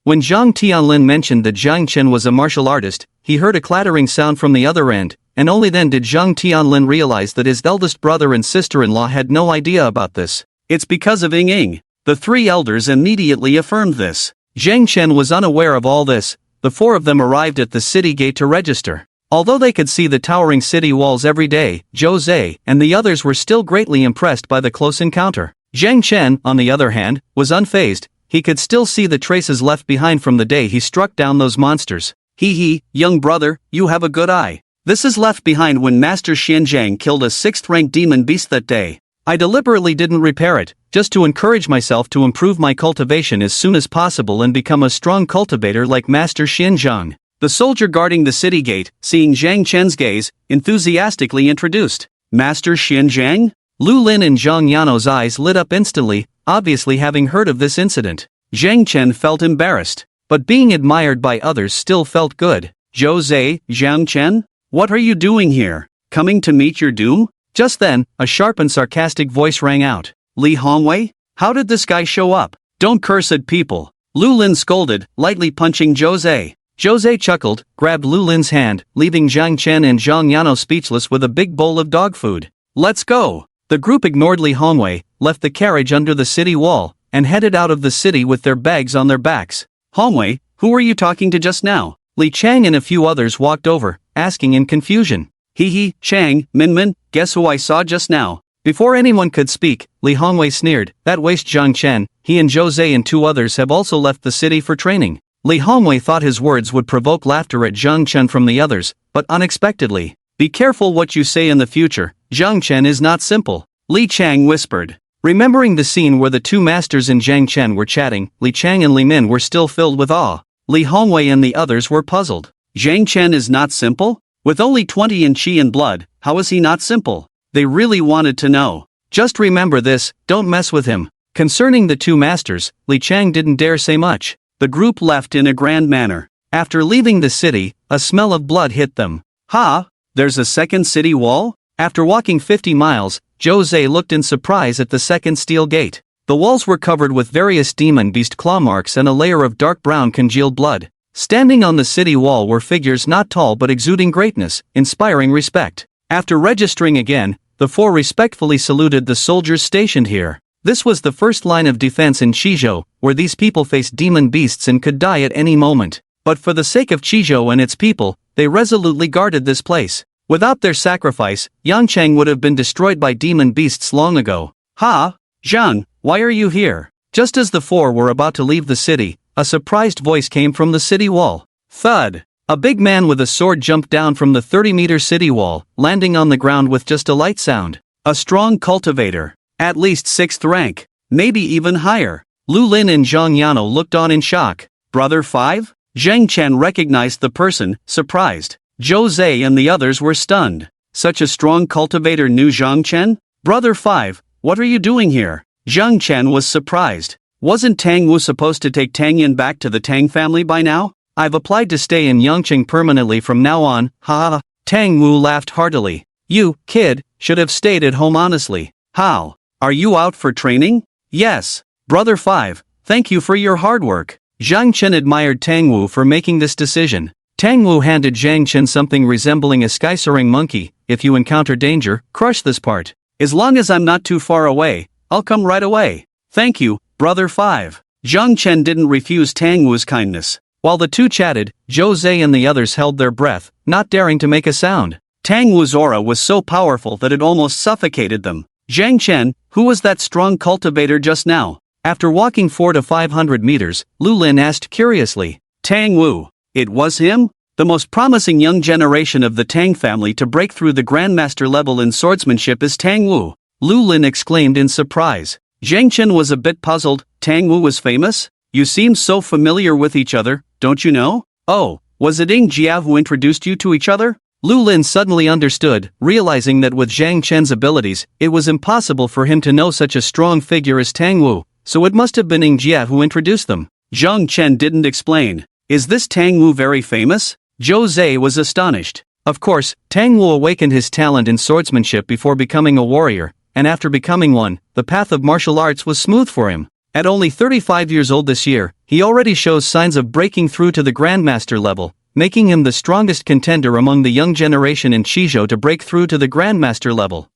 When Zhang Tianlin mentioned that Zhang Chen was a martial artist, he heard a clattering sound from the other end, and only then did Zhang Tianlin realize that his eldest brother and sister-in-law had no idea about this. It's because of Ying. The three elders immediately affirmed this. Zhang Chen was unaware of all this. The four of them arrived at the city gate to register. Although they could see the towering city walls every day, Jose and the others were still greatly impressed by the close encounter. Zhang Chen, on the other hand, was unfazed. He could still see the traces left behind from the day he struck down those monsters. Hee, young brother, you have a good eye. This is left behind when Master Xianzhang killed a 6th-rank demon beast that day. I deliberately didn't repair it, just to encourage myself to improve my cultivation as soon as possible and become a strong cultivator like Master Xianzhang. The soldier guarding the city gate, seeing Zhang Chen's gaze, enthusiastically introduced. Master Xianzhang? Lu Lin and Zhang Yano's eyes lit up instantly, obviously having heard of this incident. Zhang Chen felt embarrassed, but being admired by others still felt good. Jose, Zhang Chen? What are you doing here? Coming to meet your doom? Just then, a sharp and sarcastic voice rang out. Li Hongwei? How did this guy show up? Don't curse at people. Lu Lin scolded, lightly punching Jose. Jose chuckled, grabbed Lu Lin's hand, leaving Zhang Chen and Zhang Yano speechless with a big bowl of dog food. Let's go! The group ignored Li Hongwei, left the carriage under the city wall, and headed out of the city with their bags on their backs. Hongwei, who were you talking to just now? Li Chang and a few others walked over, asking in confusion. Hee, Chang, Minmin, guess who I saw just now? Before anyone could speak, Li Hongwei sneered, that waste Zhang Chen, he and Jose and 2 others have also left the city for training. Li Hongwei thought his words would provoke laughter at Zhang Chen from the others, but unexpectedly. Be careful what you say in the future, Zhang Chen is not simple, Li Chang whispered. Remembering the scene where the 2 masters and Zhang Chen were chatting, Li Chang and Li Min were still filled with awe. Li Hongwei and the others were puzzled. Zhang Chen is not simple? With only 20 in qi and blood, how is he not simple? They really wanted to know. Just remember this, don't mess with him. Concerning the 2 masters, Li Chang didn't dare say much. The group left in a grand manner. After leaving the city, a smell of blood hit them. Ha! There's a second city wall? After walking 50 miles, Jose looked in surprise at the second steel gate. The walls were covered with various demon beast claw marks and a layer of dark brown congealed blood. Standing on the city wall were figures not tall but exuding greatness, inspiring respect. After registering again, the 4 respectfully saluted the soldiers stationed here. This was the first line of defense in Qizhou, where these people faced demon beasts and could die at any moment. But for the sake of Qizhou and its people, they resolutely guarded this place. Without their sacrifice, Yangcheng would have been destroyed by demon beasts long ago. Ha! Zhang, why are you here? Just as the 4 were about to leave the city, a surprised voice came from the city wall. Thud! A big man with a sword jumped down from the 30-meter city wall, landing on the ground with just a light sound. A strong cultivator. At least 6th rank. Maybe even higher. Lu Lin and Zhang Yano looked on in shock. Brother 5? Zhang Chen recognized the person, surprised. Jose and the others were stunned. Such a strong cultivator knew Zhang Chen? Brother 5, what are you doing here? Zhang Chen was surprised. Wasn't Tang Wu supposed to take Tang Yin back to the Tang family by now? I've applied to stay in Yangcheng permanently from now on, ha. Tang Wu laughed heartily. You, kid, should have stayed at home honestly. How? Are you out for training? Yes. Brother 5, thank you for your hard work. Zhang Chen admired Tang Wu for making this decision. Tang Wu handed Zhang Chen something resembling a sky-soaring monkey. If you encounter danger, crush this part. As long as I'm not too far away, I'll come right away. Thank you, Brother 5. Zhang Chen didn't refuse Tang Wu's kindness. While the two chatted, Zhou Zhe and the others held their breath, not daring to make a sound. Tang Wu's aura was so powerful that it almost suffocated them. Zhang Chen, who was that strong cultivator just now? After walking 400 to 500 meters, Lu Lin asked curiously. Tang Wu. It was him? The most promising young generation of the Tang family to break through the Grandmaster level in swordsmanship is Tang Wu. Lu Lin exclaimed in surprise. Zhang Chen was a bit puzzled. Tang Wu was famous? You seem so familiar with each other, don't you know? Oh, was it Ying Jia who introduced you to each other? Lu Lin suddenly understood, realizing that with Zhang Chen's abilities, it was impossible for him to know such a strong figure as Tang Wu, so it must have been Ying Jia who introduced them. Zhang Chen didn't explain. Is this Tang Wu very famous? Zhou Zhe was astonished. Of course, Tang Wu awakened his talent in swordsmanship before becoming a warrior, and after becoming one, the path of martial arts was smooth for him. At only 35 years old this year, he already shows signs of breaking through to the Grandmaster level, making him the strongest contender among the young generation in Qizhou to break through to the Grandmaster level.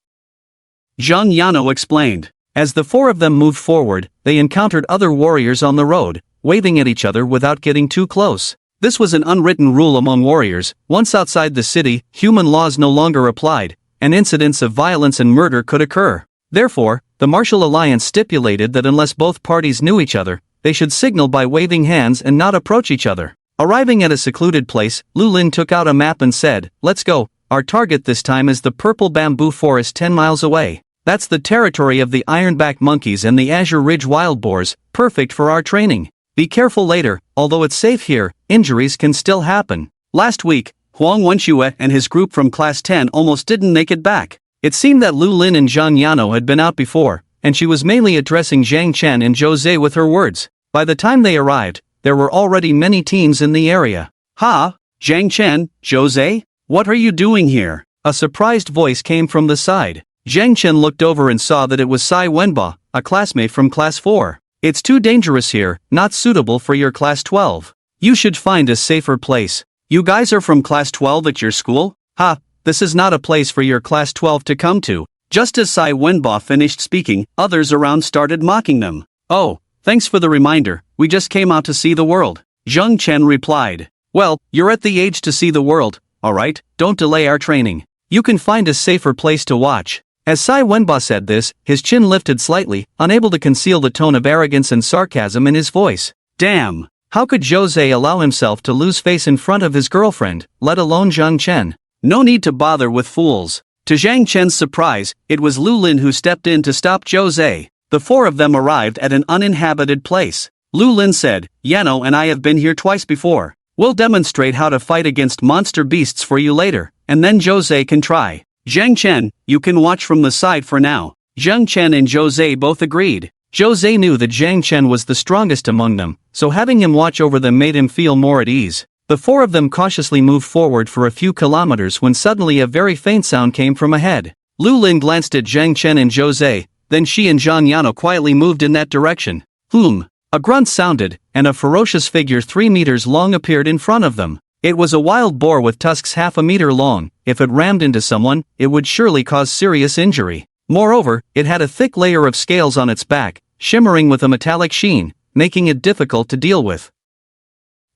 Zhang Yano explained. As the four of them moved forward, they encountered other warriors on the road, waving at each other without getting too close. This was an unwritten rule among warriors. Once outside the city, human laws no longer applied, and incidents of violence and murder could occur. Therefore, the martial alliance stipulated that unless both parties knew each other, they should signal by waving hands and not approach each other. Arriving at a secluded place, Lu Lin took out a map and said, "Let's go. Our target this time is the purple bamboo forest 10 miles away. That's the territory of the ironback monkeys and the Azure Ridge wild boars, perfect for our training. Be careful later, although it's safe here, injuries can still happen." Last week, Huang Wenxue and his group from Class 10 almost didn't make it back. It seemed that Lu Lin and Zhang Yano had been out before, and she was mainly addressing Zhang Chen and Zhou Zhe with her words. By the time they arrived, there were already many teens in the area. "Ha, Zhang Chen, Zhou Zhe? What are you doing here?" A surprised voice came from the side. Zhang Chen looked over and saw that it was Sai Wenba, a classmate from Class 4. "It's too dangerous here, not suitable for your Class 12. You should find a safer place." "You guys are from Class 12 at your school? Ha, this is not a place for your Class 12 to come to." Just as Sai Wenba finished speaking, others around started mocking them. "Oh, thanks for the reminder, we just came out to see the world," Zhang Chen replied. "Well, you're at the age to see the world, alright, don't delay our training. You can find a safer place to watch." As Sai Wenba said this, his chin lifted slightly, unable to conceal the tone of arrogance and sarcasm in his voice. Damn! How could Zhou Zhe allow himself to lose face in front of his girlfriend, let alone Zhang Chen? No need to bother with fools. To Zhang Chen's surprise, it was Lu Lin who stepped in to stop Zhou Zhe. The four of them arrived at an uninhabited place. Lu Lin said, "Yano and I have been here twice before. We'll demonstrate how to fight against monster beasts for you later, and then Zhou Zhe can try. Zhang Chen, you can watch from the side for now." Zhang Chen and Zhou Zhe both agreed. Zhou Zhe knew that Zhang Chen was the strongest among them, so having him watch over them made him feel more at ease. The four of them cautiously moved forward for a few kilometers when suddenly a very faint sound came from ahead. Lu Lin glanced at Zhang Chen and Zhou Zhe, then she and Zhang Yano quietly moved in that direction. A grunt sounded, and a ferocious figure 3 meters long appeared in front of them. It was a wild boar with tusks half a meter long. If it rammed into someone, it would surely cause serious injury. Moreover, it had a thick layer of scales on its back, shimmering with a metallic sheen, making it difficult to deal with.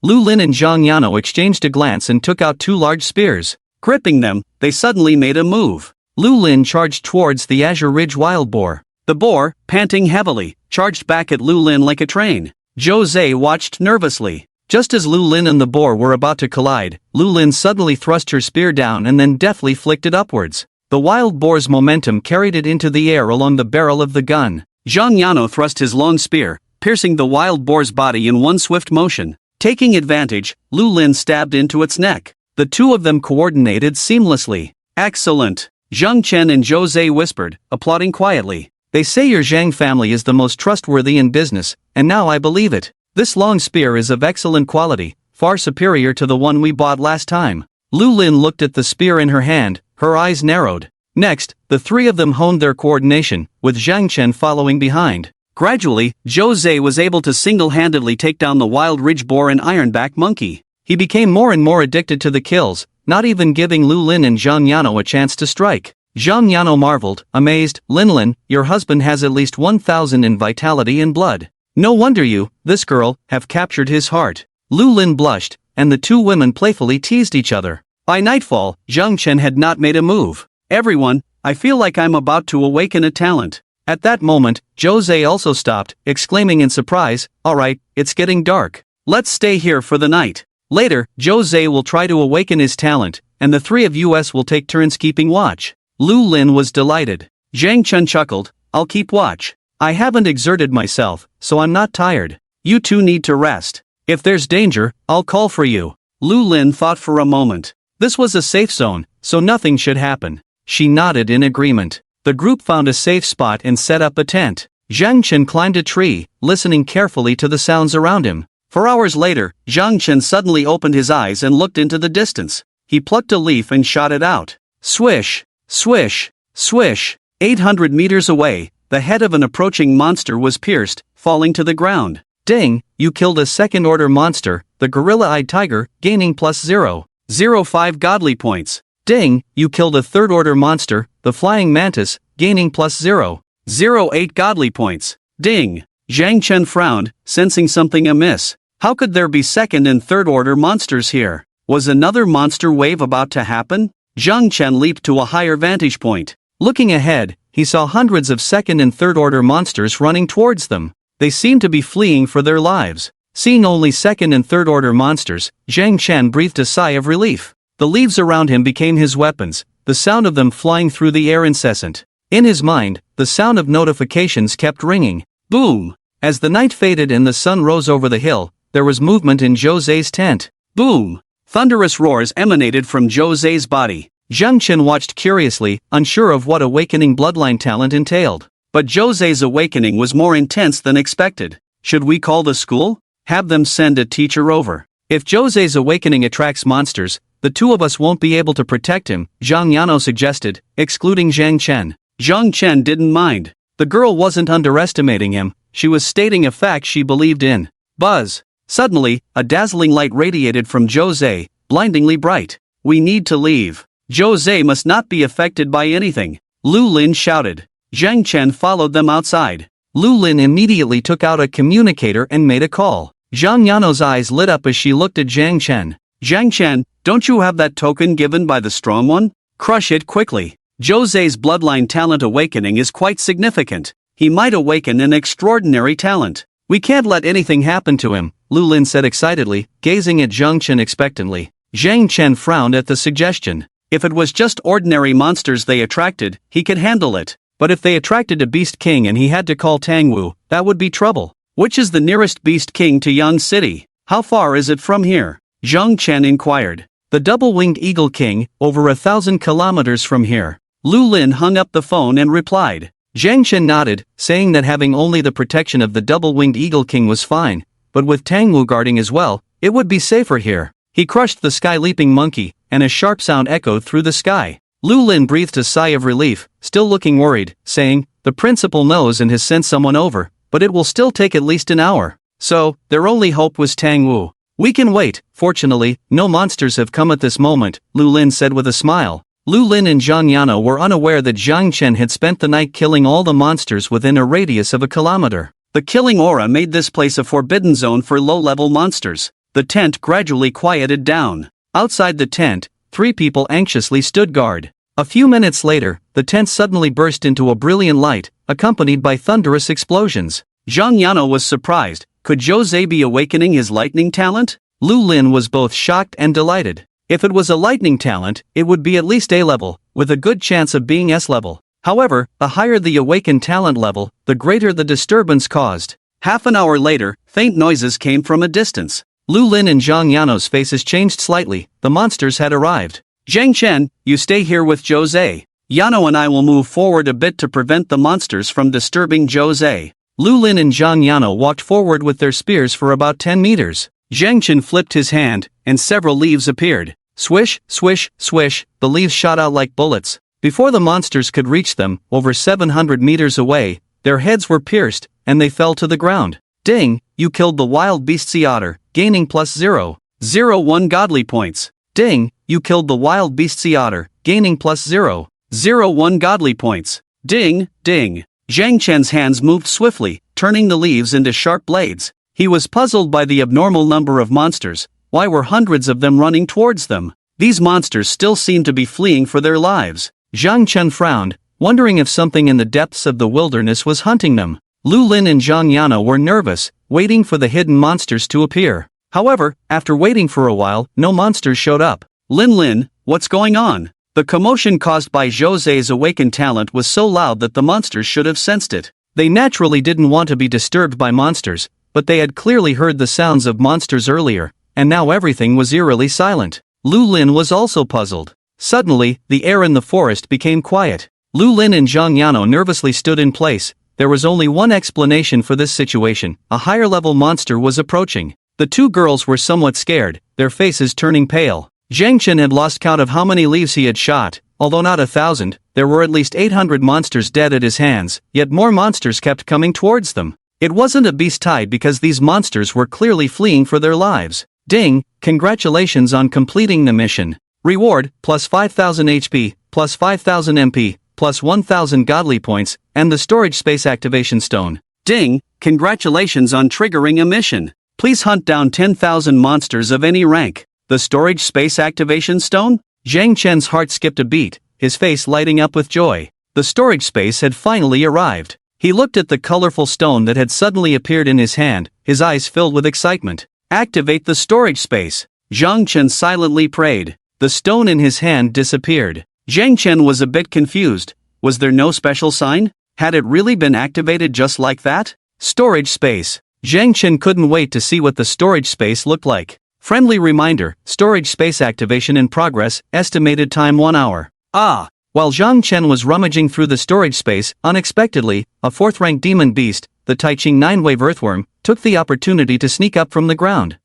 Lu Lin and Zhang Yano exchanged a glance and took out 2 large spears. Gripping them, they suddenly made a move. Lu Lin charged towards the Azure Ridge wild boar. The boar, panting heavily, charged back at Lu Lin like a train. Zhou Zhe watched nervously. Just as Lu Lin and the boar were about to collide, Lu Lin suddenly thrust her spear down and then deftly flicked it upwards. The wild boar's momentum carried it into the air along the barrel of the gun. Zhang Yano thrust his long spear, piercing the wild boar's body in one swift motion. Taking advantage, Lu Lin stabbed into its neck. The two of them coordinated seamlessly. "Excellent," Zhang Chen and Zhou Zhe whispered, applauding quietly. "They say your Zhang family is the most trustworthy in business, and now I believe it. This long spear is of excellent quality, far superior to the one we bought last time." Lu Lin looked at the spear in her hand, her eyes narrowed. Next, the three of them honed their coordination, with Zhang Chen following behind. Gradually, Zhou Zhe was able to single-handedly take down the wild ridge boar and ironback monkey. He became more and more addicted to the kills, not even giving Lu Lin and Zhang Yano a chance to strike. Zhang Yano marveled, amazed, Lin, your husband has at least 1,000 in vitality and blood. No wonder you, this girl, have captured his heart. Lu Lin blushed, and the two women playfully teased each other. By nightfall, Zhang Chen had not made a move. Everyone, I feel like I'm about to awaken a talent. At that moment, Jose also stopped, exclaiming in surprise, alright, it's getting dark. Let's stay here for the night. Later, Jose will try to awaken his talent, and the three of us will take turns keeping watch. Lu Lin was delighted. Zhang Chen chuckled, I'll keep watch. I haven't exerted myself, so I'm not tired. You two need to rest. If there's danger, I'll call for you. Lu Lin thought for a moment. This was a safe zone, so nothing should happen. She nodded in agreement. The group found a safe spot and set up a tent. Zhang Chen climbed a tree, listening carefully to the sounds around him. 4 hours later, Zhang Chen suddenly opened his eyes and looked into the distance. He plucked a leaf and shot it out. Swish, swish, swish. 800 meters away, the head of an approaching monster was pierced, falling to the ground. Ding, you killed a second-order monster, the gorilla-eyed tiger, gaining plus 0.05 godly points. Ding, you killed a third-order monster, the flying mantis, gaining plus 0.08 godly points. Ding. Zhang Chen frowned, sensing something amiss. How could there be second and third-order monsters here? Was another monster wave about to happen? Zhang Chen leaped to a higher vantage point. Looking ahead, he saw hundreds of second and third-order monsters running towards them. They seemed to be fleeing for their lives. Seeing only second and third-order monsters, Zhang Chen breathed a sigh of relief. The leaves around him became his weapons, the sound of them flying through the air incessant. In his mind, the sound of notifications kept ringing. Boom! As the night faded and the sun rose over the hill, there was movement in Jose's tent. Boom! Thunderous roars emanated from Jose's body. Zhang Chen watched curiously, unsure of what awakening bloodline talent entailed. But Jose's awakening was more intense than expected. Should we call the school? Have them send a teacher over. If Jose's awakening attracts monsters, the two of us won't be able to protect him, Zhang Yano suggested, excluding Zhang Chen. Zhang Chen didn't mind. The girl wasn't underestimating him, she was stating a fact she believed in. Buzz. Suddenly, a dazzling light radiated from Jose, blindingly bright. We need to leave. Jose must not be affected by anything. Lu Lin shouted. Zhang Chen followed them outside. Lu Lin immediately took out a communicator and made a call. Zhang Yano's eyes lit up as she looked at Zhang Chen. Zhang Chen, don't you have that token given by the strong one? Crush it quickly. Jose's bloodline talent awakening is quite significant. He might awaken an extraordinary talent. We can't let anything happen to him, Lu Lin said excitedly, gazing at Zhang Chen expectantly. Zhang Chen frowned at the suggestion. If it was just ordinary monsters they attracted, he could handle it. But if they attracted a Beast King and he had to call Tangwu, that would be trouble. Which is the nearest Beast King to Yang City? How far is it from here? Zhang Chen inquired. The double-winged Eagle King, over 1,000 kilometers from here. Lu Lin hung up the phone and replied. Zhang Chen nodded, saying that having only the protection of the double-winged Eagle King was fine, but with Tangwu guarding as well, it would be safer here. He crushed the sky-leaping monkey, and a sharp sound echoed through the sky. Lu Lin breathed a sigh of relief, still looking worried, saying, the principal knows and has sent someone over, but it will still take at least an hour. So, their only hope was Tangwu. We can wait. Fortunately, no monsters have come at this moment, Lu Lin said with a smile. Lu Lin and Zhang Yano were unaware that Zhang Chen had spent the night killing all the monsters within a radius of a kilometer. The killing aura made this place a forbidden zone for low-level monsters. The tent gradually quieted down. Outside the tent, 3 people anxiously stood guard. A few minutes later, the tent suddenly burst into a brilliant light, accompanied by thunderous explosions. Zhang Yano was surprised. Could Jose be awakening his lightning talent? Lu Lin was both shocked and delighted. If it was a lightning talent, it would be at least A-level, with a good chance of being S-level. However, the higher the awakened talent level, the greater the disturbance caused. Half an hour later, faint noises came from a distance. Lu Lin and Zhang Yano's faces changed slightly. The monsters had arrived. Zhang Chen, you stay here with Jose. Yano and I will move forward a bit to prevent the monsters from disturbing Jose. Lu Lin and Zhang Yano walked forward with their spears for about 10 meters. Zhang Chen flipped his hand, and several leaves appeared. Swish, swish, swish, the leaves shot out like bullets. Before the monsters could reach them, over 700 meters away, their heads were pierced, and they fell to the ground. Ding, you killed the wild beast sea otter, gaining plus 0.05 0.01 godly points. Ding, you killed the wild beast sea otter, gaining plus 0.01 godly points. Ding, ding. Zhang Chen's hands moved swiftly, turning the leaves into sharp blades. He was puzzled by the abnormal number of monsters. Why were hundreds of them running towards them? These monsters still seemed to be fleeing for their lives. Zhang Chen frowned, wondering if something in the depths of the wilderness was hunting them. Lu Lin and Zhang Yana were nervous, waiting for the hidden monsters to appear. However, after waiting for a while, no monsters showed up. Lin, what's going on? The commotion caused by Jose's awakened talent was so loud that the monsters should have sensed it. They naturally didn't want to be disturbed by monsters, but they had clearly heard the sounds of monsters earlier, and now everything was eerily silent. Lu Lin was also puzzled. Suddenly, the air in the forest became quiet. Lu Lin and Zhang Yano nervously stood in place. There was only one explanation for this situation: a higher-level monster was approaching. The two girls were somewhat scared, their faces turning pale. Zhang Chen had lost count of how many leaves he had shot. Although not 1,000, there were at least 800 monsters dead at his hands, yet more monsters kept coming towards them. It wasn't a beast tide because these monsters were clearly fleeing for their lives. Ding, congratulations on completing the mission. Reward, plus 5,000 HP, plus 5,000 MP, plus 1,000 godly points, and the storage space activation stone. Ding, congratulations on triggering a mission. Please hunt down 10,000 monsters of any rank. The storage space activation stone? Zhang Chen's heart skipped a beat, his face lighting up with joy. The storage space had finally arrived. He looked at the colorful stone that had suddenly appeared in his hand, his eyes filled with excitement. Activate the storage space. Zhang Chen silently prayed. The stone in his hand disappeared. Zhang Chen was a bit confused. Was there no special sign? Had it really been activated just like that? Storage space. Zhang Chen couldn't wait to see what the storage space looked like. Friendly reminder, storage space activation in progress, estimated time 1 hour. While Zhang Chen was rummaging through the storage space, unexpectedly, a 4th-rank demon beast, the Taiching 9-wave earthworm, took the opportunity to sneak up from the ground.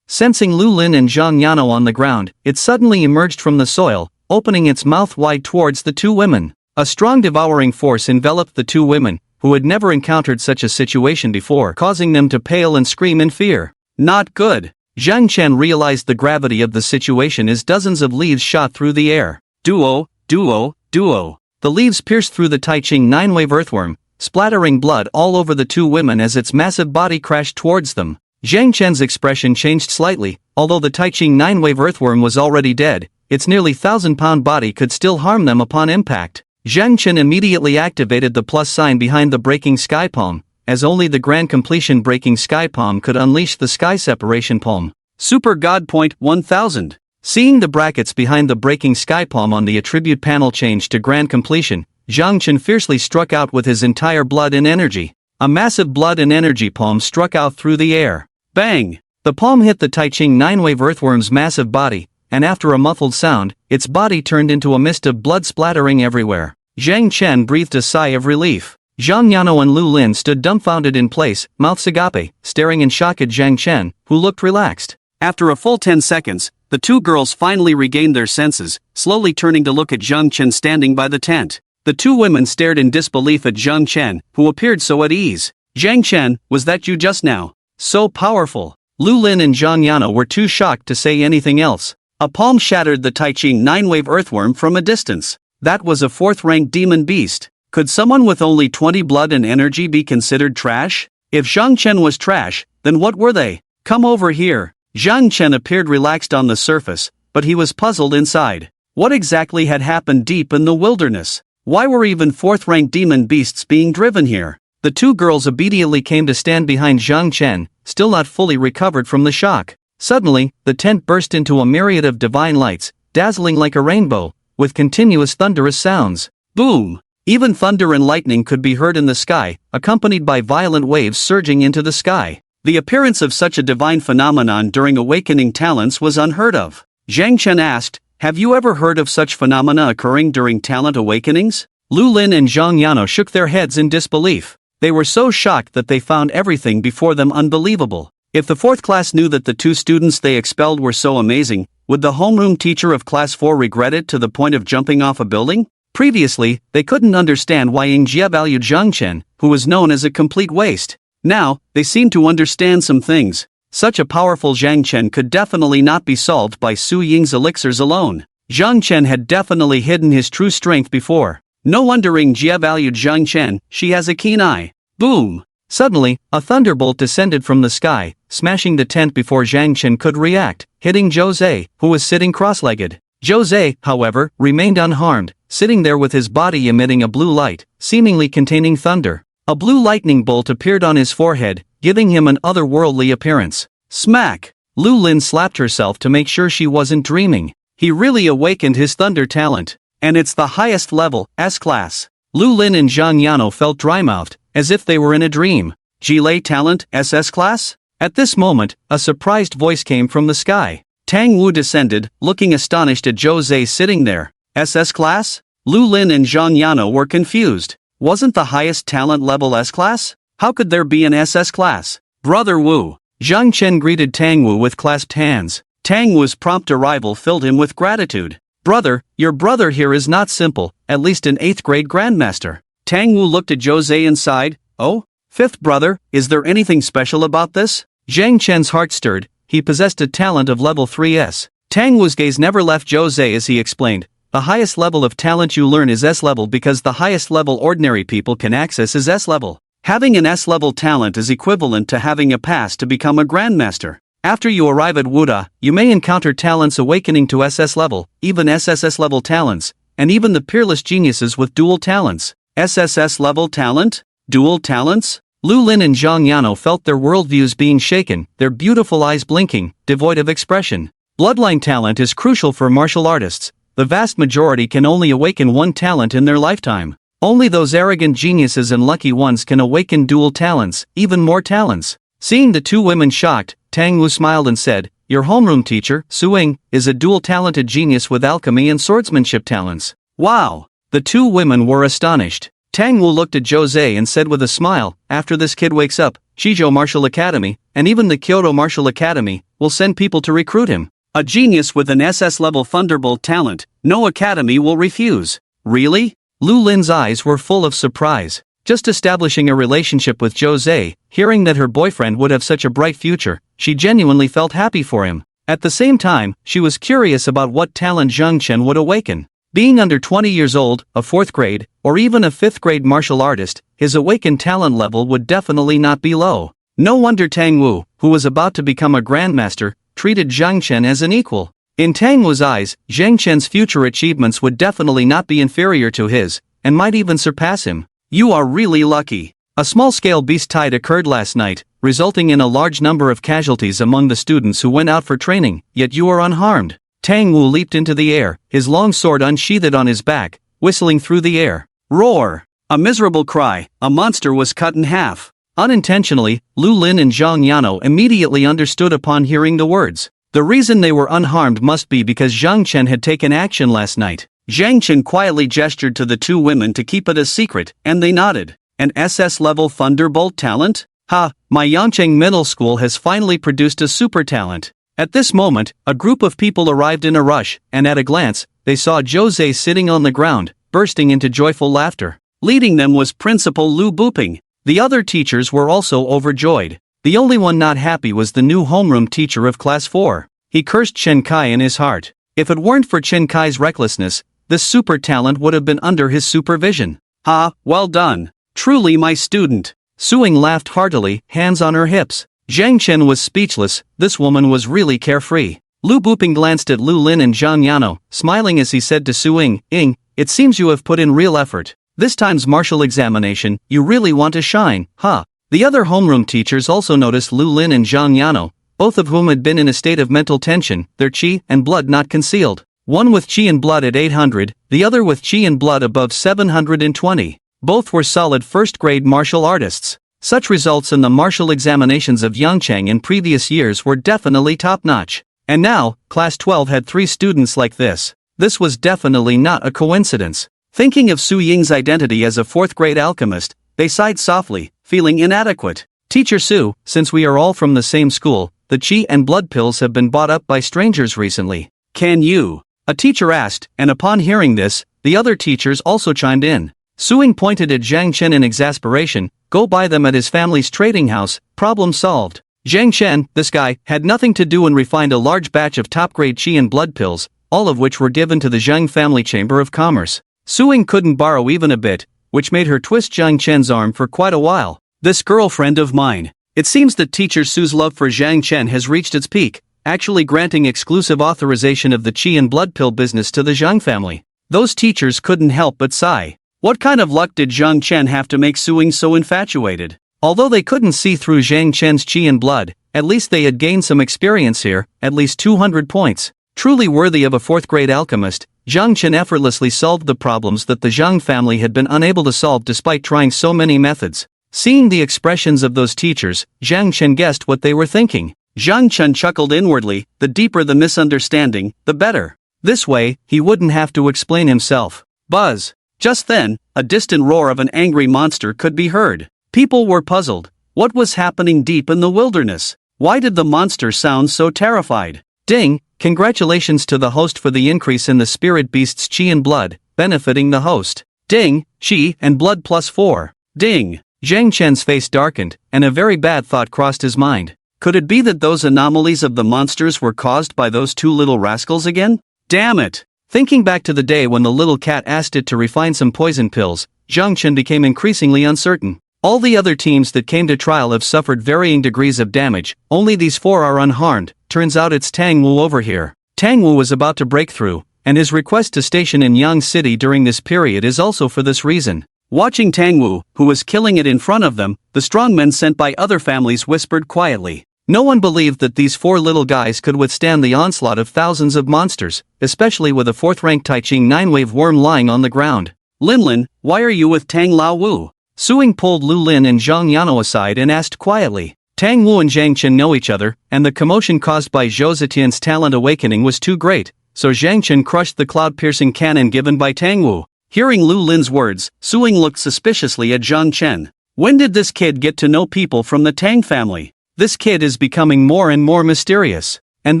Sensing Lu Lin and Zhang Yano on the ground, it suddenly emerged from the soil, opening its mouth wide towards the two women. A strong devouring force enveloped the two women, who had never encountered such a situation before, causing them to pale and scream in fear. Not good. Zhang Chen realized the gravity of the situation as dozens of leaves shot through the air. Duo. The leaves pierced through the Taiching 9-wave earthworm, splattering blood all over the two women as its massive body crashed towards them. Zhang Chen's expression changed slightly. Although the Taiching 9-wave earthworm was already dead, its nearly 1,000-pound body could still harm them upon impact. Zhang Chen immediately activated the plus sign behind the breaking sky palm, as only the grand completion breaking sky palm could unleash the sky separation palm. Super God Point 1000. Seeing the brackets behind the breaking sky palm on the attribute panel change to grand completion, Zhang Chen fiercely struck out with his entire blood and energy. A massive blood and energy palm struck out through the air. Bang! The palm hit the Taiching 9-wave earthworm's massive body, and after a muffled sound, its body turned into a mist of blood splattering everywhere. Zhang Chen breathed a sigh of relief. Zhang Yano and Lu Lin stood dumbfounded in place, mouths agape, staring in shock at Zhang Chen, who looked relaxed. After a full 10 seconds, the two girls finally regained their senses, slowly turning to look at Zhang Chen standing by the tent. The two women stared in disbelief at Zhang Chen, who appeared so at ease. Zhang Chen, was that you just now? So powerful. Lu Lin and Zhang Yana were too shocked to say anything else. A palm shattered the Taiching 9-wave earthworm from a distance. That was a 4th-rank demon beast. Could someone with only 20 blood and energy be considered trash? If Zhang Chen was trash, then what were they? Come over here. Zhang Chen appeared relaxed on the surface, but he was puzzled inside. What exactly had happened deep in the wilderness? Why were even 4th-rank demon beasts being driven here? The two girls obediently came to stand behind Zhang Chen, still not fully recovered from the shock. Suddenly, the tent burst into a myriad of divine lights, dazzling like a rainbow, with continuous thunderous sounds. Boom! Even thunder and lightning could be heard in the sky, accompanied by violent waves surging into the sky. The appearance of such a divine phenomenon during awakening talents was unheard of. Zhang Chen asked, have you ever heard of such phenomena occurring during talent awakenings? Lu Lin and Zhang Yano shook their heads in disbelief. They were so shocked that they found everything before them unbelievable. If the 4th class knew that the two students they expelled were so amazing, would the homeroom teacher of class 4 regret it to the point of jumping off a building? Previously, they couldn't understand why Ying Jia valued Zhang Chen, who was known as a complete waste. Now, they seemed to understand some things. Such a powerful Zhang Chen could definitely not be solved by Su Ying's elixirs alone. Zhang Chen had definitely hidden his true strength before. No wonder Ring Jia valued Zhang Chen, she has a keen eye. Boom! Suddenly, a thunderbolt descended from the sky, smashing the tent before Zhang Chen could react, hitting Jose, who was sitting cross-legged. Jose, however, remained unharmed, sitting there with his body emitting a blue light, seemingly containing thunder. A blue lightning bolt appeared on his forehead, giving him an otherworldly appearance. Smack! Lu Lin slapped herself to make sure she wasn't dreaming. He really awakened his thunder talent. And it's the highest level, S-class. Lu Lin and Zhang Yano felt dry-mouthed, as if they were in a dream. Gilei talent, SS class? At this moment, a surprised voice came from the sky. Tang Wu descended, looking astonished at Jose sitting there. SS class? Lu Lin and Zhang Yano were confused. Wasn't the highest talent level S-class? How could there be an SS class? Brother Wu. Zhang Chen greeted Tang Wu with clasped hands. Tang Wu's prompt arrival filled him with gratitude. Brother, your brother here is not simple, at least an 8th grade grandmaster. Tang Wu looked at Jose and sighed. Oh? 5th brother, is there anything special about this? Zhang Chen's heart stirred, he possessed a talent of level 3S. Tang Wu's gaze never left Jose as he explained. The highest level of talent you learn is S-level because the highest level ordinary people can access is S-level. Having an S-level talent is equivalent to having a pass to become a grandmaster. After you arrive at Wuda, you may encounter talents awakening to SS level, even SSS level talents, and even the peerless geniuses with dual talents. SSS level talent? Dual talents? Lu Lin and Zhang Yano felt their worldviews being shaken, their beautiful eyes blinking, devoid of expression. Bloodline talent is crucial for martial artists. The vast majority can only awaken one talent in their lifetime. Only those arrogant geniuses and lucky ones can awaken dual talents, even more talents. Seeing the two women shocked, Tang Wu smiled and said, your homeroom teacher, Su Ying, is a dual-talented genius with alchemy and swordsmanship talents. Wow! The two women were astonished. Tang Wu looked at Jose and said with a smile, after this kid wakes up, Shizhou Martial Academy, and even the Kyoto Martial Academy, will send people to recruit him. A genius with an SS-level Thunderbolt talent, no academy will refuse. Really? Lu Lin's eyes were full of surprise. Just establishing a relationship with Jose, hearing that her boyfriend would have such a bright future, she genuinely felt happy for him. At the same time, she was curious about what talent Zhang Chen would awaken. Being under 20 years old, a 4th grade, or even a 5th grade martial artist, his awakened talent level would definitely not be low. No wonder Tang Wu, who was about to become a grandmaster, treated Zhang Chen as an equal. In Tang Wu's eyes, Zhang Chen's future achievements would definitely not be inferior to his, and might even surpass him. You are really lucky. A small-scale beast tide occurred last night, resulting in a large number of casualties among the students who went out for training, yet you are unharmed. Tang Wu leaped into the air, his long sword unsheathed on his back, whistling through the air. Roar! A miserable cry, a monster was cut in half. Unintentionally, Lu Lin and Zhang Yano immediately understood upon hearing the words. The reason they were unharmed must be because Zhang Chen had taken action last night. Zhang Chen quietly gestured to the two women to keep it a secret, and they nodded. An SS-level Thunderbolt talent? Ha, my Yangcheng Middle School has finally produced a super talent. At this moment, a group of people arrived in a rush, and at a glance, they saw Jose sitting on the ground, bursting into joyful laughter. Leading them was Principal Lu Buping. The other teachers were also overjoyed. The only one not happy was the new homeroom teacher of Class 4. He cursed Chen Kai in his heart. If it weren't for Chen Kai's recklessness, this super talent would have been under his supervision. Ha, well done. Truly my student. Su Ying laughed heartily, hands on her hips. Zhang Chen was speechless, this woman was really carefree. Lu Buping glanced at Lu Lin and Zhang Yano, smiling as he said to Su Ying, it seems you have put in real effort. This time's martial examination, you really want to shine, huh? The other homeroom teachers also noticed Lu Lin and Zhang Yano, both of whom had been in a state of mental tension, their qi and blood not concealed. One with qi and blood at 800, the other with qi and blood above 720. Both were solid first-grade martial artists. Such results in the martial examinations of Yangcheng in previous years were definitely top-notch. And now, Class 12 had 3 students like this. This was definitely not a coincidence. Thinking of Su Ying's identity as a 4th-grade alchemist, they sighed softly, feeling inadequate. Teacher Su, since we are all from the same school, the qi and blood pills have been bought up by strangers recently. Can you? A teacher asked, and upon hearing this, the other teachers also chimed in. Su Ying pointed at Zhang Chen in exasperation, go buy them at his family's trading house, problem solved. Zhang Chen, this guy, had nothing to do and refined a large batch of top-grade qi and blood pills, all of which were given to the Zhang family chamber of commerce. Su-Ying couldn't borrow even a bit, which made her twist Zhang Chen's arm for quite a while. This girlfriend of mine. It seems that teacher Su's love for Zhang Chen has reached its peak, actually granting exclusive authorization of the qi and blood pill business to the Zhang family. Those teachers couldn't help but sigh. What kind of luck did Zhang Chen have to make Su-Ying so infatuated? Although they couldn't see through Zhang Chen's qi and blood, at least they had gained some experience here, at least 200 points. Truly worthy of a fourth-grade alchemist, Zhang Chen effortlessly solved the problems that the Zhang family had been unable to solve despite trying so many methods. Seeing the expressions of those teachers, Zhang Chen guessed what they were thinking. Zhang Chen chuckled inwardly, the deeper the misunderstanding, the better. This way, he wouldn't have to explain himself. Buzz. Just then, a distant roar of an angry monster could be heard. People were puzzled. What was happening deep in the wilderness? Why did the monster sound so terrified? Ding! Congratulations to the host for the increase in the spirit beast's qi and blood, benefiting the host. Ding! Qi and blood +4. Ding! Zhang Chen's face darkened, and a very bad thought crossed his mind. Could it be that those anomalies of the monsters were caused by those two little rascals again? Damn it! Thinking back to the day when the little cat asked it to refine some poison pills, Zhang Chen became increasingly uncertain. All the other teams that came to trial have suffered varying degrees of damage, only these four are unharmed. Turns out it's Tang Wu over here. Tang Wu was about to break through, and his request to station in Yang City during this period is also for this reason. Watching Tang Wu, who was killing it in front of them, the strongmen sent by other families whispered quietly. No one believed that these four little guys could withstand the onslaught of thousands of monsters, especially with a fourth-rank Taiching 9-wave worm lying on the ground. Linlin, why are you with Tang Lao Wu? Su-Ying pulled Lu Lin and Zhang Yano aside and asked quietly. Tang Wu and Zhang Chen know each other, and the commotion caused by Zhou Zetian's talent awakening was too great, so Zhang Chen crushed the cloud-piercing cannon given by Tang Wu. Hearing Lu Lin's words, Su-Ying looked suspiciously at Zhang Chen. When did this kid get to know people from the Tang family? This kid is becoming more and more mysterious. And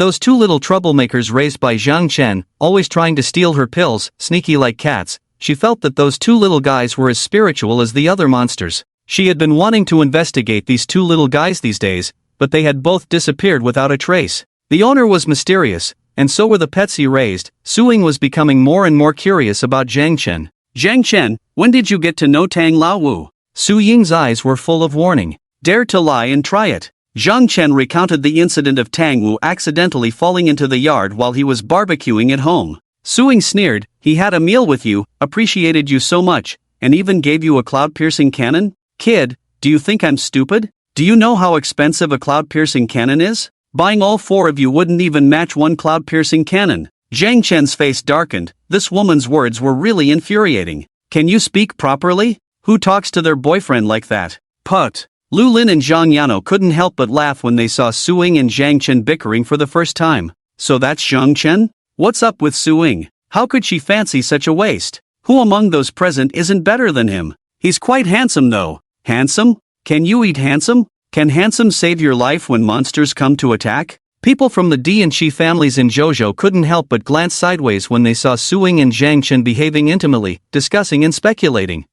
those two little troublemakers raised by Zhang Chen, always trying to steal her pills, sneaky like cats. She felt that those two little guys were as spiritual as the other monsters. She had been wanting to investigate these two little guys these days, but they had both disappeared without a trace. The owner was mysterious, and so were the pets he raised. Su-Ying was becoming more and more curious about Zhang Chen. Zhang Chen, when did you get to know Tang Lao Wu? Su-Ying's eyes were full of warning. Dare to lie and try it. Zhang Chen recounted the incident of Tang Wu accidentally falling into the yard while he was barbecuing at home. Su-Ying sneered, he had a meal with you, appreciated you so much, and even gave you a cloud-piercing cannon? Kid, do you think I'm stupid? Do you know how expensive a cloud-piercing cannon is? Buying all four of you wouldn't even match one cloud-piercing cannon. Zhang Chen's face darkened. This woman's words were really infuriating. Can you speak properly? Who talks to their boyfriend like that? Put. Lu Lin and Zhang Yano couldn't help but laugh when they saw Su-Ying and Zhang Chen bickering for the first time. So that's Zhang Chen? What's up with Su-Ying? How could she fancy such a waste? Who among those present isn't better than him? He's quite handsome though. Handsome? Can you eat handsome? Can handsome save your life when monsters come to attack? People from the D and Chi families in Zhozhou couldn't help but glance sideways when they saw Su-Ying and Zhang Chen behaving intimately, discussing and speculating.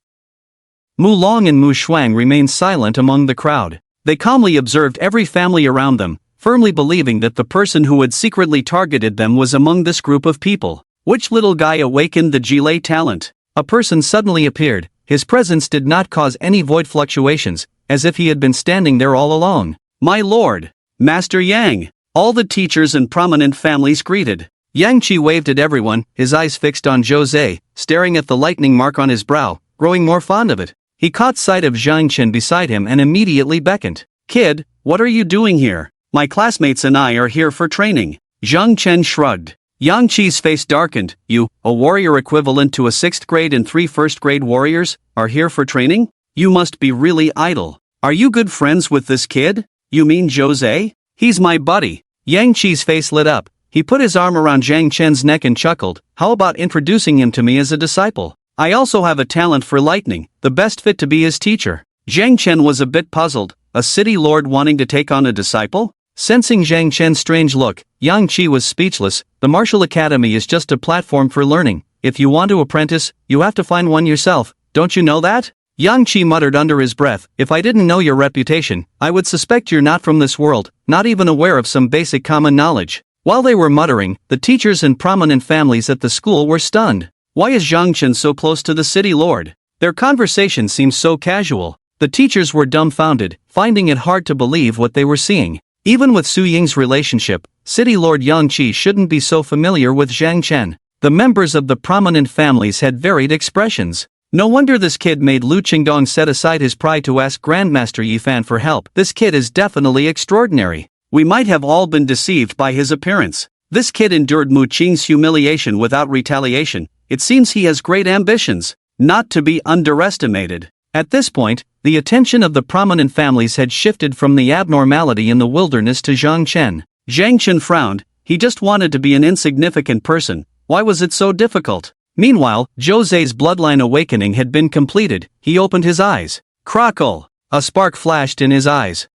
Mu Long and Mu Shuang remained silent among the crowd. They calmly observed every family around them, firmly believing that the person who had secretly targeted them was among this group of people. Which little guy awakened the Jilei talent? A person suddenly appeared. His presence did not cause any void fluctuations, as if he had been standing there all along. My lord! Master Yang! All the teachers and prominent families greeted. Yang Qi waved at everyone, his eyes fixed on Zhou, staring at the lightning mark on his brow, growing more fond of it. He caught sight of Zhang Chen beside him and immediately beckoned. Kid, what are you doing here? My classmates and I are here for training. Zhang Chen shrugged. Yang Qi's face darkened. You, a warrior equivalent to a 6th grade and 3 first-grade warriors, are here for training? You must be really idle. Are you good friends with this kid? You mean Jose? He's my buddy. Yang Qi's face lit up. He put his arm around Zhang Chen's neck and chuckled. How about introducing him to me as a disciple? I also have a talent for lightning, the best fit to be his teacher. Zhang Chen was a bit puzzled. A city lord wanting to take on a disciple? Sensing Zhang Chen's strange look, Yang Qi was speechless. The martial academy is just a platform for learning. If you want to apprentice, you have to find one yourself. Don't you know that? Yang Qi muttered under his breath, if I didn't know your reputation, I would suspect you're not from this world, not even aware of some basic common knowledge. While they were muttering, the teachers and prominent families at the school were stunned. Why is Zhang Chen so close to the city lord? Their conversation seems so casual. The teachers were dumbfounded, finding it hard to believe what they were seeing. Even with Su Ying's relationship, city lord Yang Qi shouldn't be so familiar with Zhang Chen. The members of the prominent families had varied expressions. No wonder this kid made Lu Qingdong set aside his pride to ask Grandmaster Yifan for help. This kid is definitely extraordinary. We might have all been deceived by his appearance. This kid endured Mu Qing's humiliation without retaliation. It seems he has great ambitions, not to be underestimated. At this point, the attention of the prominent families had shifted from the abnormality in the wilderness to Zhang Chen. Zhang Chen frowned. He just wanted to be an insignificant person. Why was it so difficult? Meanwhile, Jose's bloodline awakening had been completed. He opened his eyes. Crackle! A spark flashed in his eyes.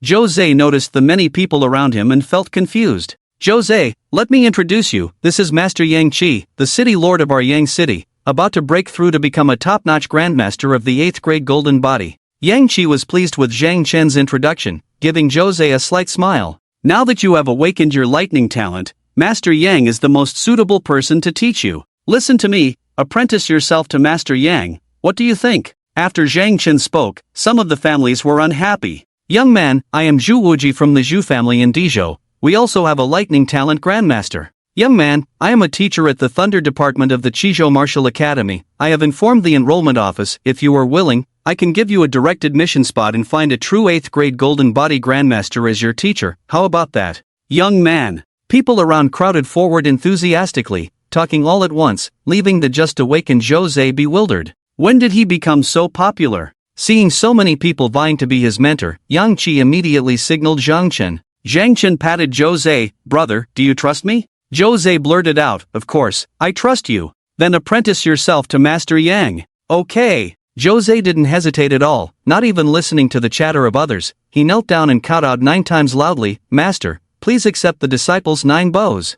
Jose noticed the many people around him and felt confused. Jose, let me introduce you. This is Master Yang Qi, the city lord of our Yang city, about to break through to become a top-notch grandmaster of the 8th grade golden body. Yang Qi was pleased with Zhang Chen's introduction, giving Jose a slight smile. Now that you have awakened your lightning talent, Master Yang is the most suitable person to teach you. Listen to me, apprentice yourself to Master Yang. What do you think? After Zhang Chen spoke, some of the families were unhappy. Young man, I am Zhu Wuji from the Zhu family in Dizhou. We also have a lightning talent grandmaster. Young man, I am a teacher at the Thunder Department of the Qizhou Martial Academy. I have informed the enrollment office. If you are willing, I can give you a direct admission spot and find a true 8th grade golden body grandmaster as your teacher. How about that? Young man. People around crowded forward enthusiastically, talking all at once, leaving the just awakened Jose bewildered. When did he become so popular? Seeing so many people vying to be his mentor, Yang Qi immediately signaled Zhang Chen. Zhang Chen patted Jose. Brother, do you trust me? Jose blurted out, of course, I trust you. Then apprentice yourself to Master Yang. Okay. Jose didn't hesitate at all, not even listening to the chatter of others. He knelt down and kowtowed 9 times loudly. Master, please accept the disciple's 9 bows.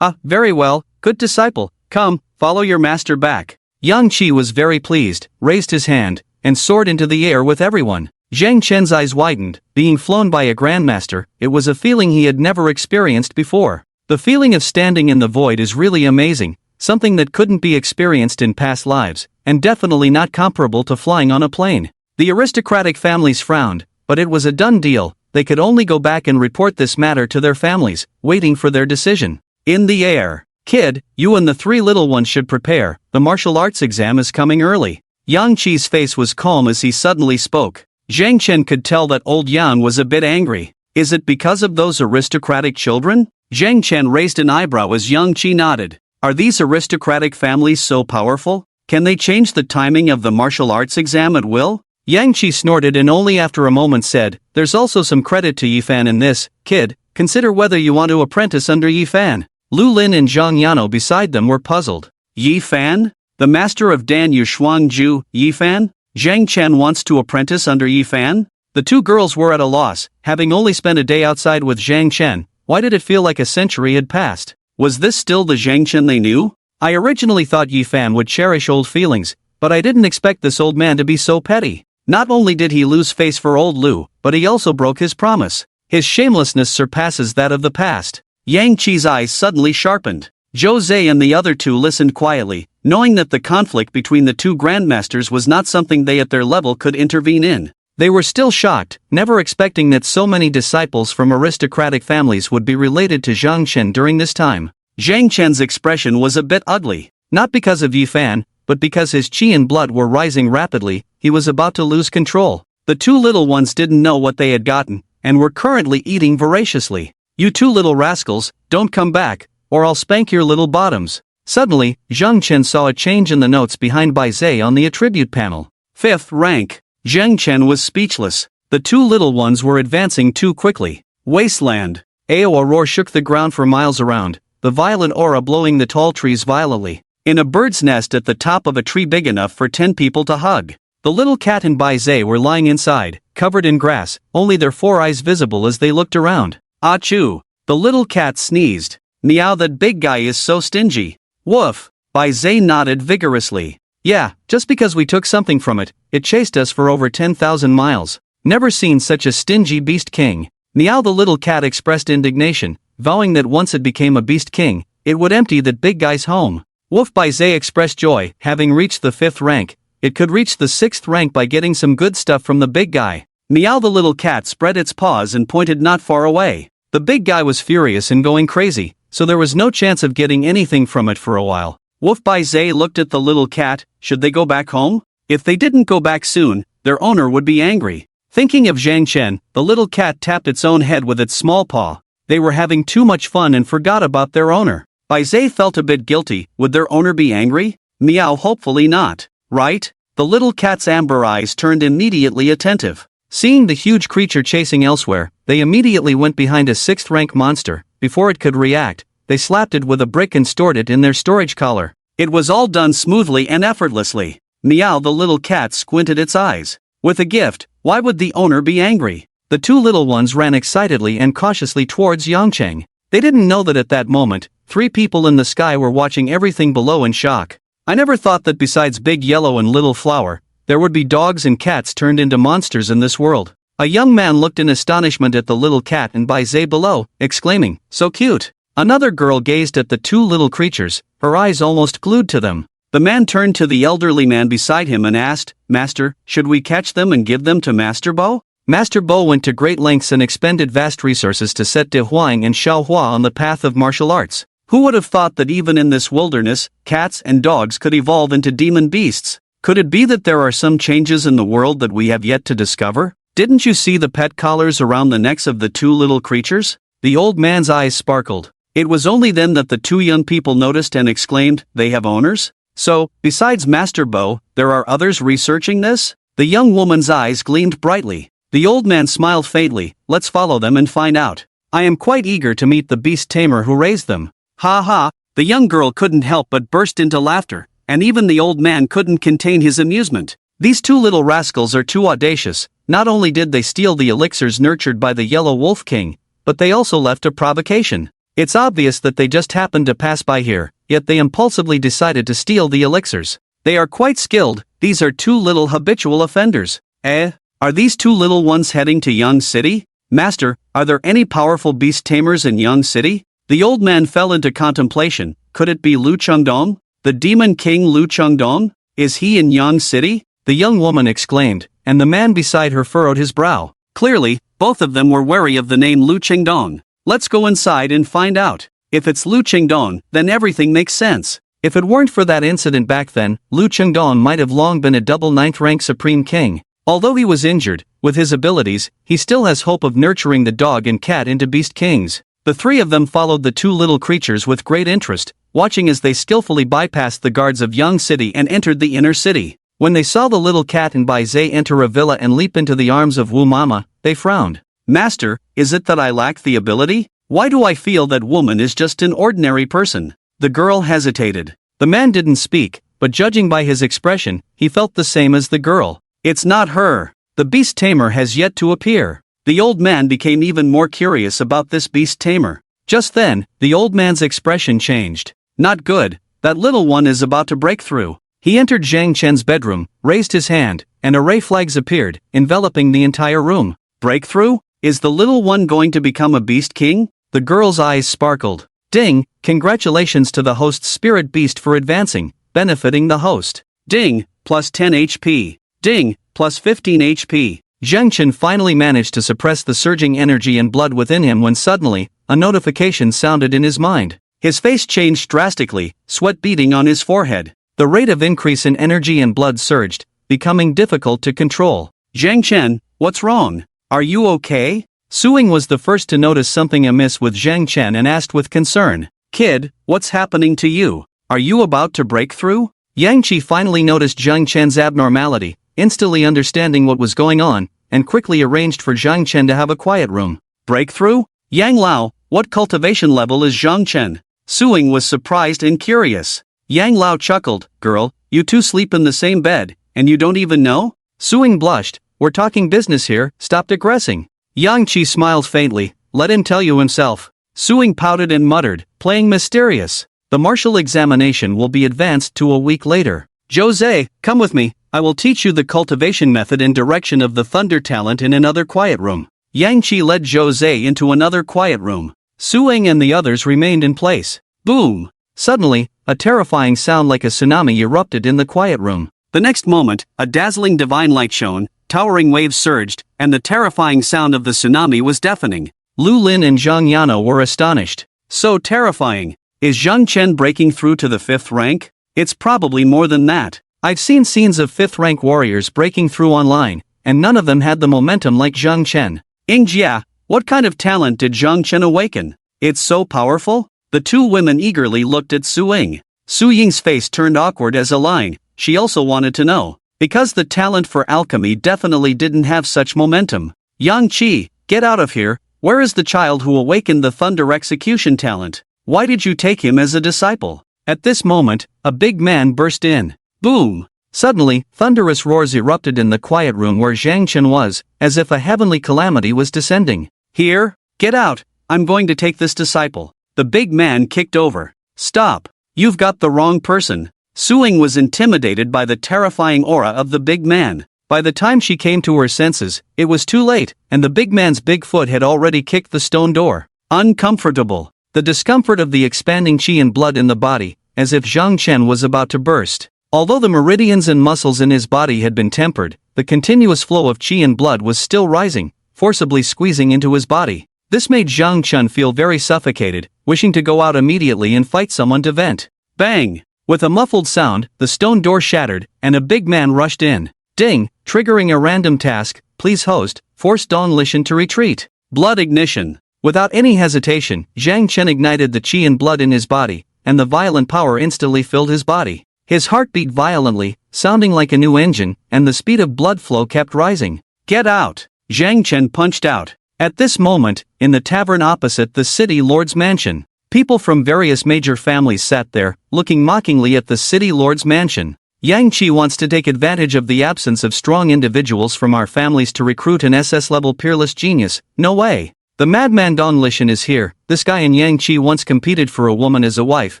Very well, good disciple. Come, follow your master back. Yang Qi was very pleased, raised his hand, and soared into the air with everyone. Zhang Chen's eyes widened. Being flown by a grandmaster, it was a feeling he had never experienced before. The feeling of standing in the void is really amazing, something that couldn't be experienced in past lives, and definitely not comparable to flying on a plane. The aristocratic families frowned, but it was a done deal. They could only go back and report this matter to their families, waiting for their decision. In the air. Kid, you and the 3 little ones should prepare. The martial arts exam is coming early. Yang Qi's face was calm as he suddenly spoke. Zhang Chen could tell that old Yang was a bit angry. Is it because of those aristocratic children? Zhang Chen raised an eyebrow as Yang Qi nodded. Are these aristocratic families so powerful? Can they change the timing of the martial arts exam at will? Yang Qi snorted and only after a moment said, there's also some credit to Yifan in this. Kid, consider whether you want to apprentice under Yifan. Lu Lin and Zhang Yano beside them were puzzled. Yifan? The master of Dan Yu Shuangju, Yifan? Zhang Chen wants to apprentice under Yifan? The 2 girls were at a loss, having only spent a day outside with Zhang Chen. Why did it feel like a century had passed? Was this still the Zhang Chen they knew? I originally thought Yifan would cherish old feelings, but I didn't expect this old man to be so petty. Not only did he lose face for old Lu, but he also broke his promise. His shamelessness surpasses that of the past. Yang Qi's eyes suddenly sharpened. Jose and the other 2 listened quietly, knowing that the conflict between the 2 grandmasters was not something they at their level could intervene in. They were still shocked, never expecting that so many disciples from aristocratic families would be related to Zhang Chen during this time. Zhang Chen's expression was a bit ugly, not because of Yifan, but because his qi and blood were rising rapidly. He was about to lose control. The 2 little ones didn't know what they had gotten, and were currently eating voraciously. You 2 little rascals, don't come back, or I'll spank your little bottoms. Suddenly, Zhang Chen saw a change in the notes behind Bai Zhe on the attribute panel. 5th rank. Zhang Chen was speechless. The 2 little ones were advancing too quickly. Wasteland. Ao roar shook the ground for miles around, the violent aura blowing the tall trees violently. In a bird's nest at the top of a tree big enough for 10 people to hug. The little cat and Bai Zhe were lying inside, covered in grass, only their 4 eyes visible as they looked around. Achoo! The little cat sneezed. Meow, that big guy is so stingy. Woof! Bai Zhe nodded vigorously. Yeah, just because we took something from it, it chased us for over 10,000 miles. Never seen such a stingy beast king. Meow the little cat expressed indignation, vowing that once it became a beast king, it would empty that big guy's home. Woof by Zay expressed joy, having reached the 5th rank. It could reach the 6th rank by getting some good stuff from the big guy. Meow the little cat spread its paws and pointed not far away. The big guy was furious and going crazy, so there was no chance of getting anything from it for a while. Woof by Zay looked at the little cat. Should they go back home? If they didn't go back soon, their owner would be angry. Thinking of Zhang Chen, the little cat tapped its own head with its small paw. They were having too much fun and forgot about their owner. Bai Zay felt a bit guilty. Would their owner be angry? Meow, hopefully not. Right? The little cat's amber eyes turned immediately attentive. Seeing the huge creature chasing elsewhere, they immediately went behind a 6th rank monster. Before it could react, they slapped it with a brick and stored it in their storage collar. It was all done smoothly and effortlessly. Meow the little cat squinted its eyes. With a gift, why would the owner be angry? The two little ones ran excitedly and cautiously towards Yangcheng. They didn't know that at that moment, 3 people in the sky were watching everything below in shock. I never thought that besides Big Yellow and Little Flower, there would be dogs and cats turned into monsters in this world. A young man looked in astonishment at the little cat and Bai Zay below, exclaiming, "So cute." Another girl gazed at the 2 little creatures, her eyes almost glued to them. The man turned to the elderly man beside him and asked, "Master, should we catch them and give them to Master Bo?" Master Bo went to great lengths and expended vast resources to set De Huang and Xiao Hua on the path of martial arts. Who would have thought that even in this wilderness, cats and dogs could evolve into demon beasts? Could it be that there are some changes in the world that we have yet to discover? Didn't you see the pet collars around the necks of the 2 little creatures? The old man's eyes sparkled. It was only then that the 2 young people noticed and exclaimed, "They have owners?" So, besides Master Bo, there are others researching this? The young woman's eyes gleamed brightly. The old man smiled faintly. "Let's follow them and find out. I am quite eager to meet the beast tamer who raised them." Ha ha, the young girl couldn't help but burst into laughter, and even the old man couldn't contain his amusement. These 2 little rascals are too audacious. Not only did they steal the elixirs nurtured by the Yellow Wolf King, but they also left a provocation. It's obvious that they just happened to pass by here, yet they impulsively decided to steal the elixirs. They are quite skilled. These are 2 little habitual offenders. Are these 2 little ones heading to Yang City? Master, are there any powerful beast tamers in Yang City? The old man fell into contemplation. Could it be Lu Chengdong? The demon king Lu Chengdong? Is he in Yang City? The young woman exclaimed, and the man beside her furrowed his brow. Clearly, both of them were wary of the name Lu Chengdong. Let's go inside and find out. If it's Lu Chengdong, then everything makes sense. If it weren't for that incident back then, Lu Chengdong might have long been a double 9th rank supreme king. Although he was injured, with his abilities, he still has hope of nurturing the dog and cat into beast kings. The 3 of them followed the 2 little creatures with great interest, watching as they skillfully bypassed the guards of Yang City and entered the inner city. When they saw the little cat and Bai Zay enter a villa and leap into the arms of Wu Mama, they frowned. "Master, is it that I lack the ability? Why do I feel that woman is just an ordinary person?" The girl hesitated. The man didn't speak, but judging by his expression, he felt the same as the girl. It's not her. The beast tamer has yet to appear. The old man became even more curious about this beast tamer. Just then, the old man's expression changed. Not good, that little one is about to break through. He entered Zhang Chen's bedroom, raised his hand, and array flags appeared, enveloping the entire room. Breakthrough? Is the little one going to become a beast king? The girl's eyes sparkled. Ding, congratulations to the host's spirit beast for advancing, benefiting the host. Ding, plus 10 HP. Ding, plus 15 HP. Zhang Chen finally managed to suppress the surging energy and blood within him when suddenly, a notification sounded in his mind. His face changed drastically, sweat beading on his forehead. The rate of increase in energy and blood surged, becoming difficult to control. "Zhang Chen, what's wrong? Are you okay?" Suing was the first to notice something amiss with Zhang Chen and asked with concern. "Kid, what's happening to you? Are you about to break through?" Yang Qi finally noticed Zhang Chen's abnormality, instantly understanding what was going on, and quickly arranged for Zhang Chen to have a quiet room. "Breakthrough? Yang Lao, what cultivation level is Zhang Chen?" Suing was surprised and curious. Yang Lao chuckled. "Girl, you 2 sleep in the same bed, and you don't even know?" Suing blushed. "We're talking business here, stop digressing." Yang Qi smiled faintly. "Let him tell you himself." Suing pouted and muttered, playing mysterious. "The martial examination will be advanced to a week later. Jose, come with me, I will teach you the cultivation method and direction of the thunder talent in another quiet room. Yang Qi led Jose into another quiet room. Su Ying and the others remained in place. Boom! Suddenly, a terrifying sound like a tsunami erupted in the quiet room. The next moment, a dazzling divine light shone, towering waves surged, and the terrifying sound of the tsunami was deafening. Lu Lin and Zhang Yana were astonished. So terrifying. Is Zhang Chen breaking through to the 5th rank? It's probably more than that. I've seen scenes of 5th rank warriors breaking through online, and none of them had the momentum like Zhang Chen. Yingjia, what kind of talent did Zhang Chen awaken? It's so powerful? The two women eagerly looked at Su Ying. Su Ying's face turned awkward as a line. She also wanted to know. Because the talent for alchemy definitely didn't have such momentum. Yang Qi, get out of here. Where is the child who awakened the thunder execution talent? Why did you take him as a disciple? At this moment, a big man burst in. Boom! Suddenly, thunderous roars erupted in the quiet room where Zhang Chen was, as if a heavenly calamity was descending. Here? Get out! I'm going to take this disciple. The big man kicked over. Stop! You've got the wrong person. Su Ying was intimidated by the terrifying aura of the big man. By the time she came to her senses, it was too late, and the big man's big foot had already kicked the stone door. Uncomfortable. The discomfort of the expanding qi and blood in the body, as if Zhang Chen was about to burst. Although the meridians and muscles in his body had been tempered, the continuous flow of qi and blood was still rising, forcibly squeezing into his body. This made Zhang Chen feel very suffocated, wishing to go out immediately and fight someone to vent. Bang! With a muffled sound, the stone door shattered, and a big man rushed in. Ding! Triggering a random task, please host, force Dong Lishan to retreat. Blood ignition. Without any hesitation, Zhang Chen ignited the qi and blood in his body, and the violent power instantly filled his body. His heart beat violently, sounding like a new engine, and the speed of blood flow kept rising. Get out! Zhang Chen punched out. At this moment, in the tavern opposite the city lord's mansion, people from various major families sat there, looking mockingly at the city lord's mansion. Yang Qi wants to take advantage of the absence of strong individuals from our families to recruit an SS-level peerless genius. No way. The madman Dong Lishan is here. This guy and Yang Qi once competed for a woman as a wife.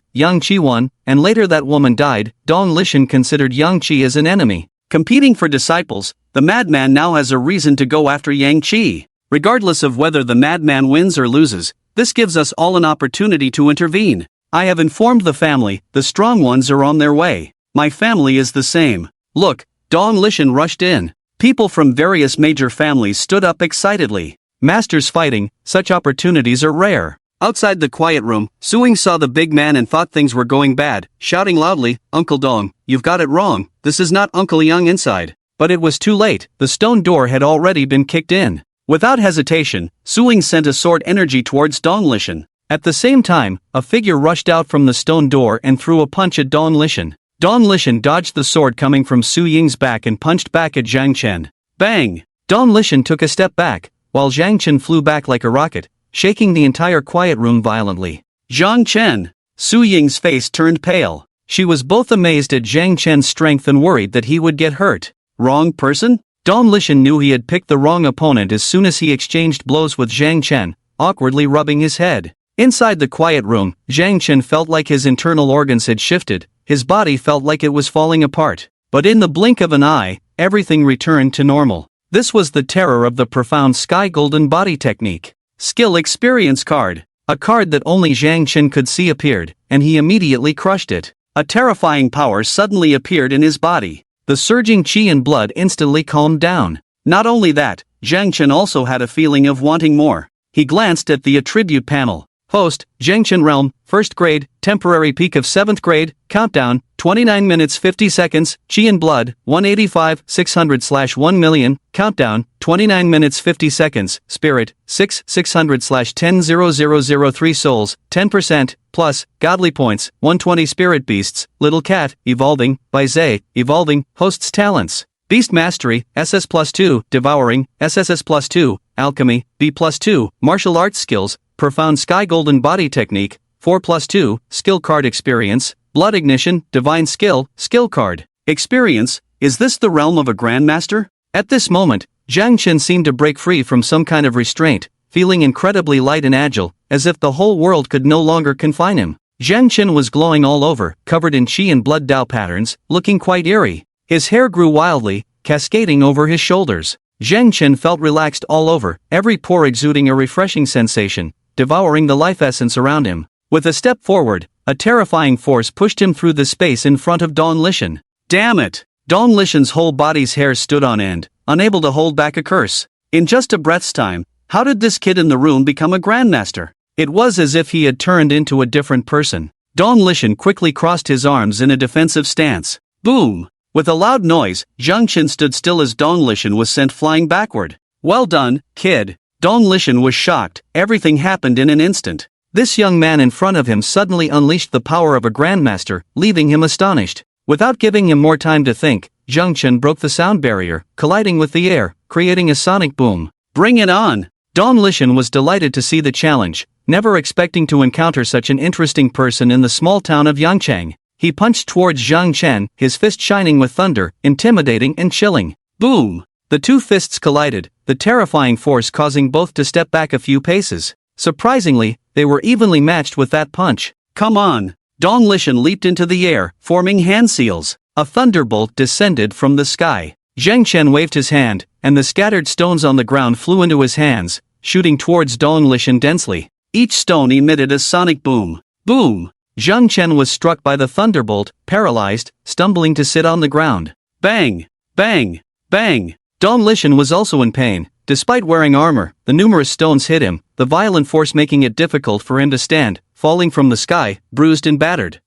Yang Qi won, and later that woman died. Dong Lishan considered Yang Qi as an enemy. Competing for disciples, the madman now has a reason to go after Yang Qi. Regardless of whether the madman wins or loses, this gives us all an opportunity to intervene. I have informed the family, the strong ones are on their way. My family is the same. Look, Dong Lishan rushed in. People from various major families stood up excitedly. Masters fighting, such opportunities are rare. Outside the quiet room, Su Ying saw the big man and thought things were going bad, shouting loudly, Uncle Dong, you've got it wrong, this is not Uncle Young inside. But it was too late, the stone door had already been kicked in. Without hesitation, Su Ying sent a sword energy towards Dong Lishan. At the same time, a figure rushed out from the stone door and threw a punch at Dong Lishan. Dong Lishan dodged the sword coming from Su Ying's back and punched back at Zhang Chen. Bang! Dong Lishan took a step back, while Zhang Chen flew back like a rocket, shaking the entire quiet room violently. Zhang Chen! Su Ying's face turned pale. She was both amazed at Zhang Chen's strength and worried that he would get hurt. Wrong person? Dong Lishan knew he had picked the wrong opponent as soon as he exchanged blows with Zhang Chen, awkwardly rubbing his head. Inside the quiet room, Zhang Chen felt like his internal organs had shifted, his body felt like it was falling apart. But in the blink of an eye, everything returned to normal. This was the terror of the profound sky golden body technique. Skill experience card. A card that only Zhang Chen could see appeared, and he immediately crushed it. A terrifying power suddenly appeared in his body. The surging qi and blood instantly calmed down. Not only that, Zhang Chen also had a feeling of wanting more. He glanced at the attribute panel. Host, Zhang Chen Realm, 1st grade, temporary peak of 7th grade, countdown, 29 minutes 50 seconds, Qi and Blood, 185, 600/1 million, countdown, 29 minutes 50 seconds, Spirit, 600/10,003 souls, 10%, plus, Godly Points, 120 Spirit Beasts, Little Cat, Evolving, by Zay, Evolving, Host's Talents. Beast Mastery, SS +2, Devouring, SSS +2, Alchemy, B +2, Martial Arts Skills, Profound Sky Golden Body Technique, 4+2, Skill Card Experience, Blood Ignition, Divine Skill, Skill Card. Experience, is this the realm of a Grandmaster? At this moment, Zhang Chen seemed to break free from some kind of restraint, feeling incredibly light and agile, as if the whole world could no longer confine him. Zhang Chen was glowing all over, covered in qi and blood Dao patterns, looking quite eerie. His hair grew wildly, cascading over his shoulders. Zhang Chen felt relaxed all over, every pore exuding a refreshing sensation, devouring the life essence around him. With a step forward, a terrifying force pushed him through the space in front of Dong Lishan. Damn it! Dong Lishan's whole body's hair stood on end, unable to hold back a curse. In just a breath's time, how did this kid in the room become a grandmaster? It was as if he had turned into a different person. Dong Lishan quickly crossed his arms in a defensive stance. Boom! With a loud noise, Zhang Chen stood still as Dong Lishan was sent flying backward. Well done, kid. Dong Lishan was shocked. Everything happened in an instant. This young man in front of him suddenly unleashed the power of a grandmaster, leaving him astonished. Without giving him more time to think, Zhang Chen broke the sound barrier, colliding with the air, creating a sonic boom. Bring it on! Dong Lishan was delighted to see the challenge, never expecting to encounter such an interesting person in the small town of Yangchang. He punched towards Zhang Chen, his fist shining with thunder, intimidating and chilling. Boom! The two fists collided, the terrifying force causing both to step back a few paces. Surprisingly, they were evenly matched with that punch. Come on! Dong Lishan leaped into the air, forming hand seals. A thunderbolt descended from the sky. Zhang Chen waved his hand, and the scattered stones on the ground flew into his hands, shooting towards Dong Lishan densely. Each stone emitted a sonic boom. Boom! Zhang Chen was struck by the thunderbolt, paralyzed, stumbling to sit on the ground. Bang! Bang! Bang! Dong Lishan was also in pain. Despite wearing armor, the numerous stones hit him, the violent force making it difficult for him to stand, falling from the sky, bruised and battered.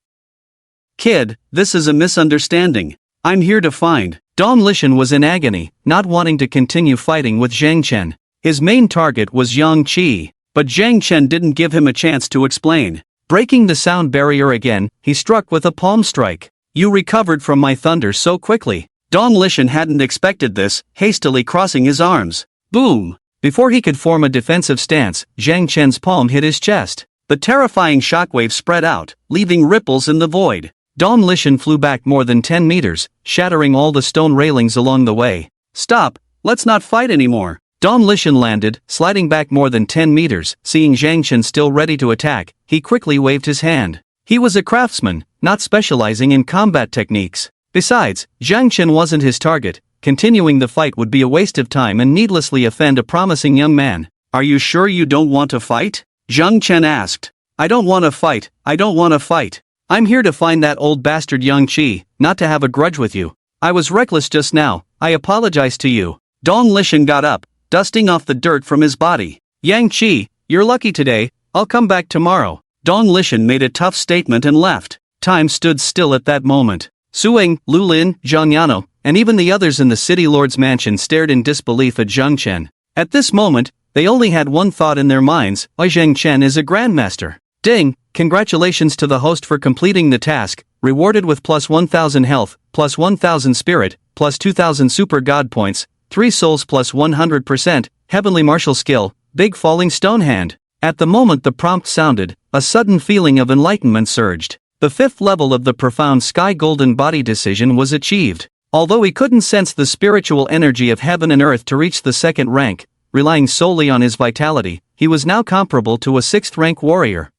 Kid, this is a misunderstanding. I'm here to find. Dong Lishan was in agony, not wanting to continue fighting with Zhang Chen. His main target was Yang Qi, but Zhang Chen didn't give him a chance to explain. Breaking the sound barrier again, he struck with a palm strike. You recovered from my thunder so quickly. Dong Lishan hadn't expected this, hastily crossing his arms. Boom! Before he could form a defensive stance, Zhang Chen's palm hit his chest. The terrifying shockwave spread out, leaving ripples in the void. Dong Lishan flew back more than 10 meters, shattering all the stone railings along the way. Stop! Let's not fight anymore. Dong Lishan landed, sliding back more than 10 meters, seeing Zhang Chen still ready to attack, he quickly waved his hand. He was a craftsman, not specializing in combat techniques. Besides, Zhang Chen wasn't his target. Continuing the fight would be a waste of time and needlessly offend a promising young man. Are you sure you don't want to fight? Zhang Chen asked. I don't want to fight, I don't want to fight. I'm here to find that old bastard Yang Qi, not to have a grudge with you. I was reckless just now, I apologize to you. Dong Lishan got up, dusting off the dirt from his body. Yang Qi, you're lucky today, I'll come back tomorrow. Dong Lishan made a tough statement and left. Time stood still at that moment. Suing, Lu Lin, Zhang Yano, and even the others in the city lord's mansion stared in disbelief at Zhang Chen. At this moment, they only had one thought in their minds, Zhang Chen is a grandmaster. Ding! Congratulations to the host for completing the task, rewarded with plus 1000 health, plus 1000 spirit, plus 2000 super god points, 3 souls plus 100%, heavenly martial skill, big falling stone hand. At the moment the prompt sounded, a sudden feeling of enlightenment surged. The 5th level of the profound sky golden body decision was achieved. Although he couldn't sense the spiritual energy of heaven and earth to reach the 2nd rank, relying solely on his vitality, he was now comparable to a 6th rank warrior.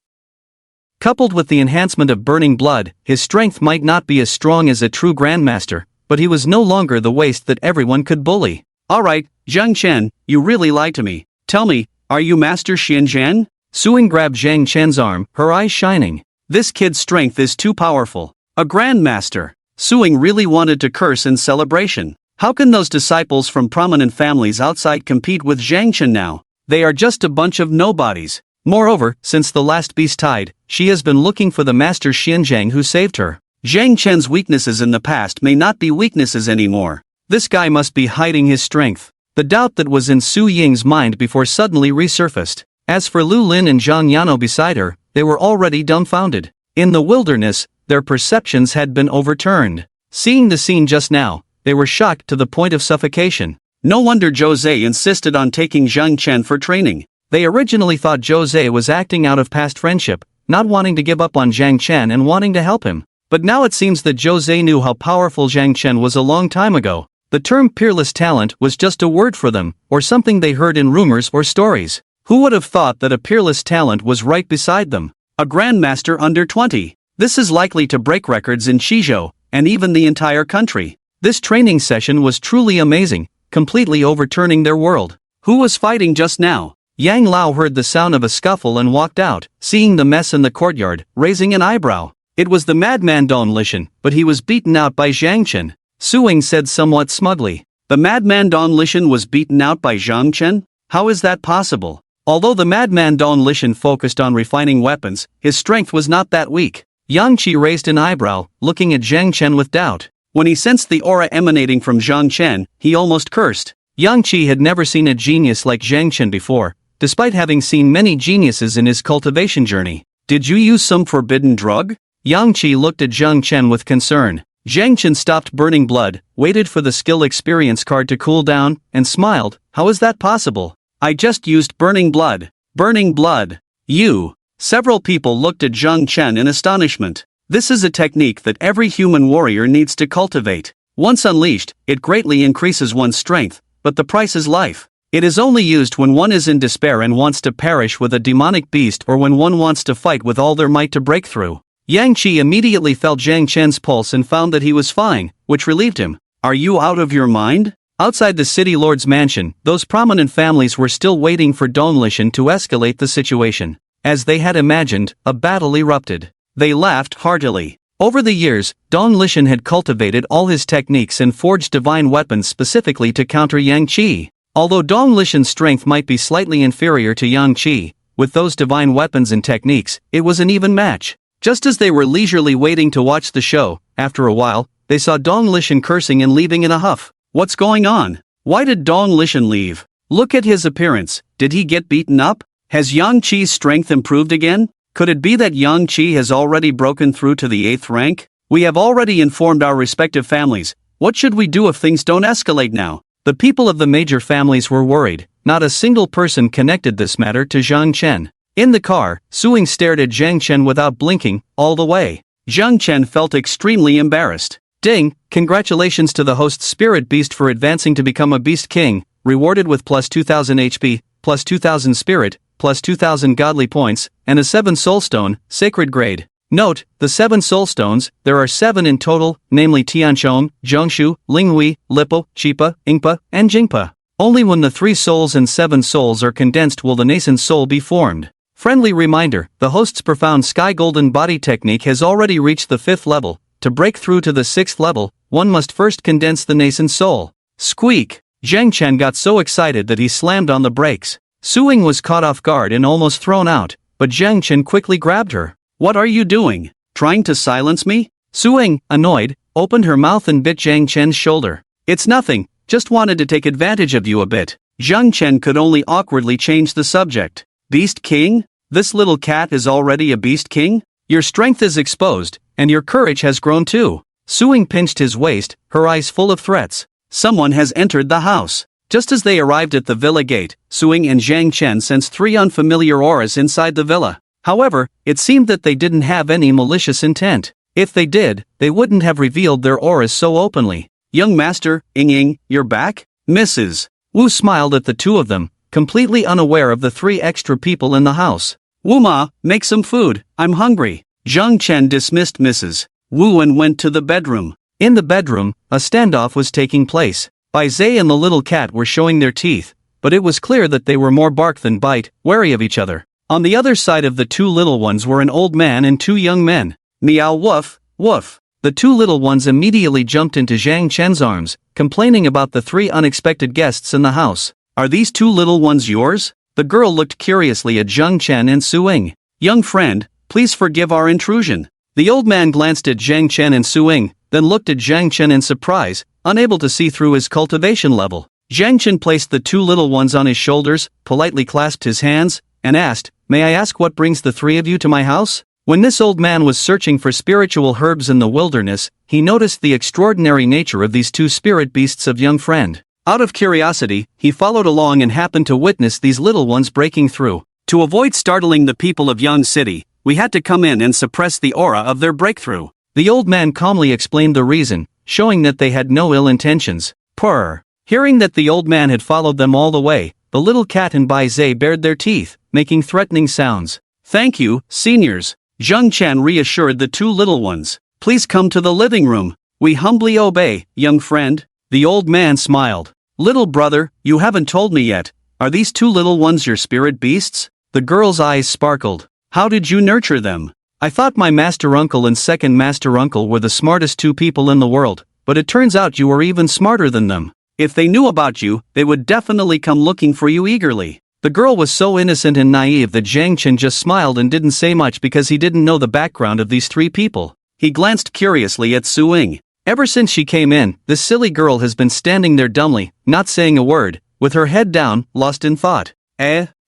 Coupled with the enhancement of burning blood, his strength might not be as strong as a true grandmaster, but he was no longer the waste that everyone could bully. Alright, Zhang Chen, you really lied to me. Tell me, are you Master Xianzhan? Suing grabbed Zhang Chen's arm, her eyes shining. This kid's strength is too powerful. A grandmaster. Suing really wanted to curse in celebration. How can those disciples from prominent families outside compete with Zhang Chen now? They are just a bunch of nobodies. Moreover, since the last beast died, she has been looking for the master Xianzhang who saved her. Zhang Chen's weaknesses in the past may not be weaknesses anymore. This guy must be hiding his strength. The doubt that was in Su Ying's mind before suddenly resurfaced. As for Lu Lin and Zhang Yano beside her, they were already dumbfounded. In the wilderness, their perceptions had been overturned. Seeing the scene just now, they were shocked to the point of suffocation. No wonder Jose insisted on taking Zhang Chen for training. They originally thought Jose was acting out of past friendship, not wanting to give up on Zhang Chen and wanting to help him. But now it seems that Jose knew how powerful Zhang Chen was a long time ago. The term peerless talent was just a word for them, or something they heard in rumors or stories. Who would have thought that a peerless talent was right beside them? A grandmaster under 20. This is likely to break records in Shizhou, and even the entire country. This training session was truly amazing, completely overturning their world. Who was fighting just now? Yang Lao heard the sound of a scuffle and walked out, seeing the mess in the courtyard, raising an eyebrow. It was the madman Don Lishan, but he was beaten out by Zhang Chen. Suing said somewhat smugly. The madman Don Lishan was beaten out by Zhang Chen? How is that possible? Although the madman Don Lishan focused on refining weapons, his strength was not that weak. Yang Qi raised an eyebrow, looking at Zhang Chen with doubt. When he sensed the aura emanating from Zhang Chen, he almost cursed. Yang Qi had never seen a genius like Zhang Chen before, despite having seen many geniuses in his cultivation journey. Did you use some forbidden drug? Yang Qi looked at Zhang Chen with concern. Zhang Chen stopped burning blood, waited for the skill experience card to cool down, and smiled. How is that possible? I just used burning blood. Burning blood. You. Several people looked at Zhang Chen in astonishment. This is a technique that every human warrior needs to cultivate. Once unleashed, it greatly increases one's strength, but the price is life. It is only used when one is in despair and wants to perish with a demonic beast, or when one wants to fight with all their might to break through. Yang Qi immediately felt Zhang Chen's pulse and found that he was fine, which relieved him. Are you out of your mind? Outside the city lord's mansion, those prominent families were still waiting for Don Lishan to escalate the situation. As they had imagined, a battle erupted. They laughed heartily. Over the years, Don Lishan had cultivated all his techniques and forged divine weapons specifically to counter Yang Qi. Although Don Lishan's strength might be slightly inferior to Yang Qi, with those divine weapons and techniques, it was an even match. Just as they were leisurely waiting to watch the show, after a while, they saw Don Lishan cursing and leaving in a huff. What's going on? Why did Don Lishan leave? Look at his appearance. Did he get beaten up? Has Yang Qi's strength improved again? Could it be that Yang Qi has already broken through to the 8th rank? We have already informed our respective families. What should we do if things don't escalate now? The people of the major families were worried. Not a single person connected this matter to Zhang Chen. In the car, Suing stared at Zhang Chen without blinking, all the way. Zhang Chen felt extremely embarrassed. Ding, congratulations to the host Spirit Beast for advancing to become a Beast King, rewarded with plus 2000 HP, plus 2000 Spirit, plus 2000 Godly Points, and a 7 Soulstone, Sacred Grade. Note, the 7 Soulstones, there are 7 in total, namely Tianshong, Zhongshu, Linghui, Lipo, Chipa, Ingpa, and Jingpa. Only when the 3 souls and 7 souls are condensed will the nascent soul be formed. Friendly reminder, the host's profound Sky Golden Body technique has already reached the 5th level. To break through to the 6th level, one must first condense the nascent soul. Squeak! Zhang Chen got so excited that he slammed on the brakes. Suing was caught off guard and almost thrown out, but Zhang Chen quickly grabbed her. What are you doing? Trying to silence me? Suing, annoyed, opened her mouth and bit Zhang Chen's shoulder. It's nothing, just wanted to take advantage of you a bit. Zhang Chen could only awkwardly change the subject. Beast King? This little cat is already a Beast King? Your strength is exposed, and your courage has grown too. Suing pinched his waist, her eyes full of threats. Someone has entered the house. Just as they arrived at the villa gate, Suing and Zhang Chen sensed 3 unfamiliar auras inside the villa. However, it seemed that they didn't have any malicious intent. If they did, they wouldn't have revealed their auras so openly. Young Master, Ying, you're back? Mrs. Wu smiled at the two of them, completely unaware of the 3 extra people in the house. Wu Ma, make some food, I'm hungry. Zhang Chen dismissed Mrs. Wu and went to the bedroom. In the bedroom, a standoff was taking place. Bai Zai and the little cat were showing their teeth, but it was clear that they were more bark than bite, wary of each other. On the other side of the 2 little ones were an old man and 2 young men. Meow woof, woof. The 2 little ones immediately jumped into Zhang Chen's arms, complaining about the 3 unexpected guests in the house. Are these 2 little ones yours? The girl looked curiously at Zhang Chen and Suing. Young friend, please forgive our intrusion. The old man glanced at Zhang Chen and Suing, then looked at Zhang Chen in surprise, unable to see through his cultivation level. Zhang Chen placed the 2 little ones on his shoulders, politely clasped his hands, and asked, May I ask what brings the 3 of you to my house? When this old man was searching for spiritual herbs in the wilderness, he noticed the extraordinary nature of these 2 spirit beasts of young friend. Out of curiosity, he followed along and happened to witness these little ones breaking through. To avoid startling the people of Yang City, we had to come in and suppress the aura of their breakthrough. The old man calmly explained the reason, showing that they had no ill intentions. Purr. Hearing that the old man had followed them all the way, the little cat and Bai Zai bared their teeth, making threatening sounds. Thank you, seniors. Zheng Chen reassured the two little ones. Please come to the living room. We humbly obey, young friend. The old man smiled. Little brother, you haven't told me yet. Are these two little ones your spirit beasts? The girl's eyes sparkled. How did you nurture them? I thought my master uncle and second master uncle were the smartest two people in the world, but it turns out you are even smarter than them. If they knew about you, they would definitely come looking for you eagerly. The girl was so innocent and naive that Zhang Chen just smiled and didn't say much because he didn't know the background of these three people. He glanced curiously at Su Ying. Ever since she came in, this silly girl has been standing there dumbly, not saying a word, with her head down, lost in thought.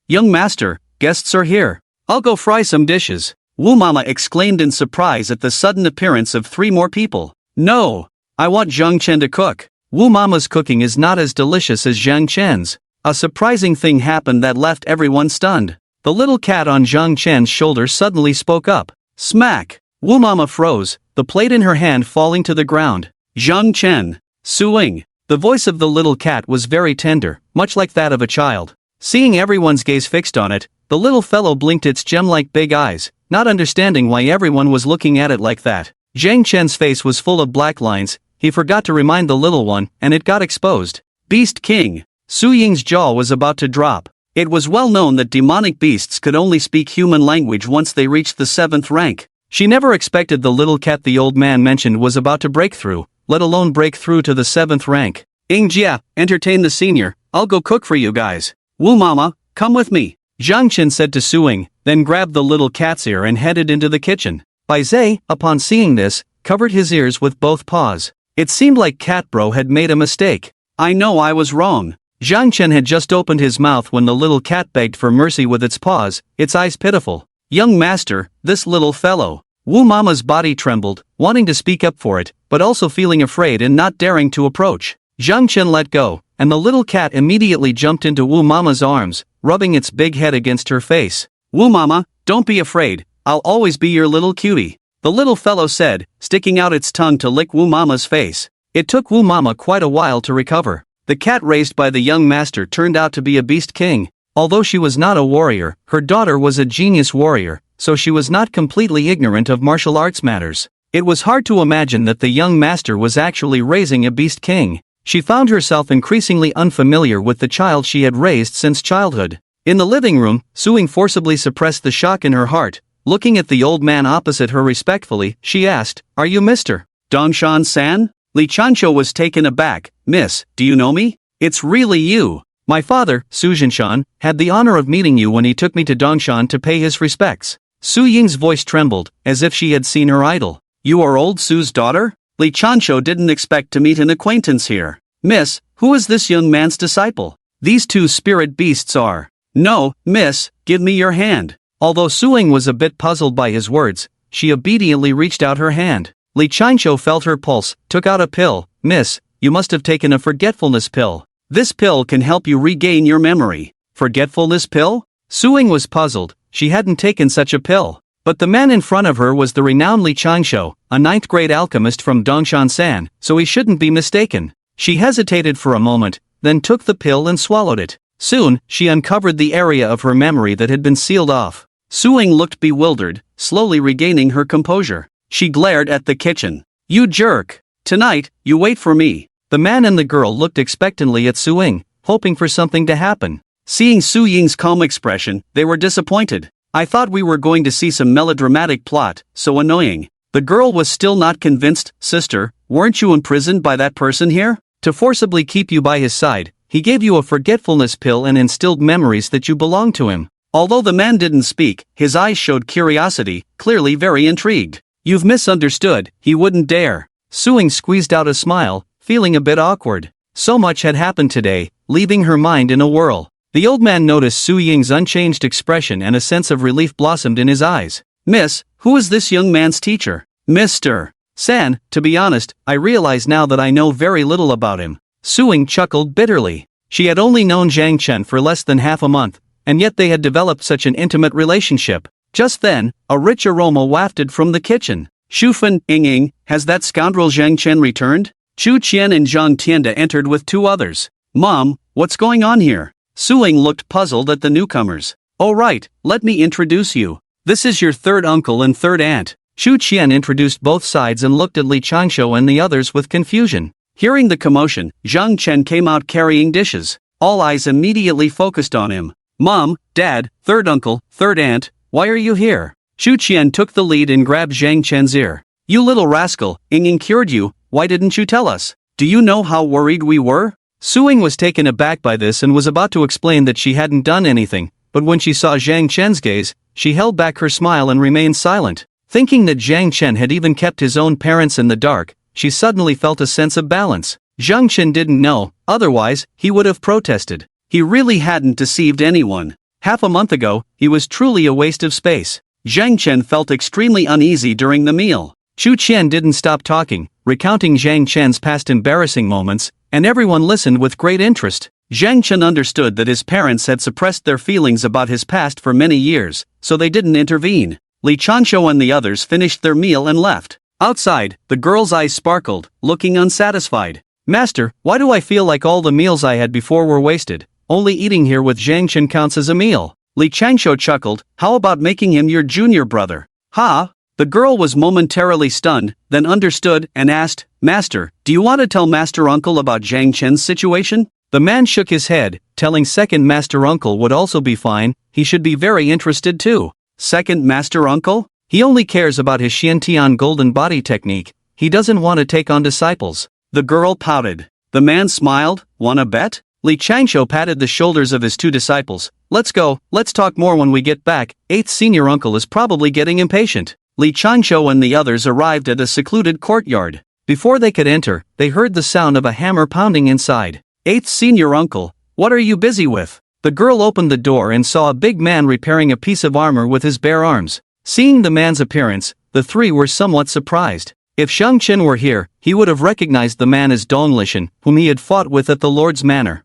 Young master, guests are here. I'll go fry some dishes. Wu Mama exclaimed in surprise at the sudden appearance of three more people. No! I want Zhang Chen to cook. Wu Mama's cooking is not as delicious as Zhang Chen's. A surprising thing happened that left everyone stunned. The little cat on Zhang Chen's shoulder suddenly spoke up. Smack! Wu Mama froze, the plate in her hand falling to the ground. Zhang Chen. Su Ying. The voice of the little cat was very tender, much like that of a child. Seeing everyone's gaze fixed on it, the little fellow blinked its gem-like big eyes, not understanding why everyone was looking at it like that. Zhang Chen's face was full of black lines. He forgot to remind the little one, and it got exposed. Beast King. Su Ying's jaw was about to drop. It was well known that demonic beasts could only speak human language once they reached the 7th rank. She never expected the little cat the old man mentioned was about to break through, let alone break through to the 7th rank. Jia, entertain the senior, I'll go cook for you guys. Wu Mama, come with me. Zhang Chen said to Su Ying, then grabbed the little cat's ear and headed into the kitchen. Bai Zhe, upon seeing this, covered his ears with both paws. It seemed like Cat Bro had made a mistake. I know I was wrong. Zhang Chen had just opened his mouth when the little cat begged for mercy with its paws, its eyes pitiful. Young master, this little fellow. Wu Mama's body trembled, wanting to speak up for it, but also feeling afraid and not daring to approach. Zhang Chen let go, and the little cat immediately jumped into Wu Mama's arms, rubbing its big head against her face. Wu Mama, don't be afraid, I'll always be your little cutie. The little fellow said, sticking out its tongue to lick Wu Mama's face. It took Wu Mama quite a while to recover. The cat raised by the young master turned out to be a beast king. Although she was not a warrior, her daughter was a genius warrior, so she was not completely ignorant of martial arts matters. It was hard to imagine that the young master was actually raising a beast king. She found herself increasingly unfamiliar with the child she had raised since childhood. In the living room, Su Ying forcibly suppressed the shock in her heart. Looking at the old man opposite her respectfully, she asked, "Are you Mr. Dongshan-san?" Li Chancho was taken aback. "Miss, do you know me? It's really you. My father, Su Jinshan, had the honor of meeting you when he took me to Dongshan to pay his respects." Su Ying's voice trembled, as if she had seen her idol. "You are old Su's daughter?" Li Chancho didn't expect to meet an acquaintance here. "Miss, who is this young man's disciple? These two spirit beasts are." "No, miss, give me your hand." Although Su Ying was a bit puzzled by his words, she obediently reached out her hand. Li Chancho felt her pulse, took out a pill. "Miss, you must have taken a forgetfulness pill. This pill can help you regain your memory." Forgetfulness pill? Su Ying was puzzled, she hadn't taken such a pill. But the man in front of her was the renowned Li Chancho, a 9th grade alchemist from Dongshan-san, so he shouldn't be mistaken. She hesitated for a moment, then took the pill and swallowed it. Soon, she uncovered the area of her memory that had been sealed off. Su Ying looked bewildered, slowly regaining her composure. She glared at the kitchen. "You jerk! Tonight, you wait for me." The man and the girl looked expectantly at Su Ying, hoping for something to happen. Seeing Su Ying's calm expression, they were disappointed. "I thought we were going to see some melodramatic plot, so annoying." The girl was still not convinced. "Sister, weren't you imprisoned by that person here? To forcibly keep you by his side, he gave you a forgetfulness pill and instilled memories that you belonged to him." Although the man didn't speak, his eyes showed curiosity, clearly very intrigued. "You've misunderstood, he wouldn't dare." Su Ying squeezed out a smile, feeling a bit awkward. So much had happened today, leaving her mind in a whirl. The old man noticed Su Ying's unchanged expression and a sense of relief blossomed in his eyes. "Miss, who is this young man's teacher?" "Mr. San, to be honest, I realize now that I know very little about him." Su Ying chuckled bitterly. She had only known Zhang Chen for less than half a month, and yet they had developed such an intimate relationship. Just then, a rich aroma wafted from the kitchen. "Shufan, Ying, has that scoundrel Zhang Chen returned?" Chu Qian and Zhang Tianda entered with two others. "Mom, what's going on here?" Su Ying looked puzzled at the newcomers. "Oh right, let me introduce you. This is your third uncle and third aunt. Shu Qian introduced both sides and looked at Li Changshu and the others with confusion. Hearing the commotion, Zhang Chen came out carrying dishes. All eyes immediately focused on him. Mom, Dad, third uncle, third aunt, why are you here? Shu Qian took the lead and grabbed Zhang Chen's ear. You little rascal, Ying cured you, why didn't you tell us? Do you know how worried we were? Su Ying was taken aback by this and was about to explain that she hadn't done anything, but when she saw Zhang Chen's gaze, she held back her smile and remained silent. Thinking that Zhang Chen had even kept his own parents in the dark, she suddenly felt a sense of balance. Zhang Chen didn't know, otherwise, he would have protested. He really hadn't deceived anyone. Half a month ago, he was truly a waste of space. Zhang Chen felt extremely uneasy during the meal. Shu Qian didn't stop talking, recounting Zhang Chen's past embarrassing moments, and everyone listened with great interest. Zhang Chen understood that his parents had suppressed their feelings about his past for many years, so they didn't intervene. Li Chanshu and the others finished their meal and left. Outside, the girl's eyes sparkled, looking unsatisfied. Master, why do I feel like all the meals I had before were wasted? Only eating here with Zhang Chen counts as a meal. Li Changshu chuckled, how about making him your junior brother? Ha! The girl was momentarily stunned, then understood and asked, Master, do you want to tell Master Uncle about Zhang Chen's situation? The man shook his head, telling second Master Uncle would also be fine, he should be very interested too. Second Master Uncle? He only cares about his Xiantian golden body technique, he doesn't want to take on disciples. The girl pouted. The man smiled, wanna bet? Li Changshu patted the shoulders of his two disciples. Let's go, let's talk more when we get back, 8th senior uncle is probably getting impatient. Li Changshu and the others arrived at a secluded courtyard. Before they could enter, they heard the sound of a hammer pounding inside. 8th senior uncle, what are you busy with? The girl opened the door and saw a big man repairing a piece of armor with his bare arms. Seeing the man's appearance, the three were somewhat surprised. If Zhang Chen were here, he would have recognized the man as Dong Lishan, whom he had fought with at the Lord's Manor.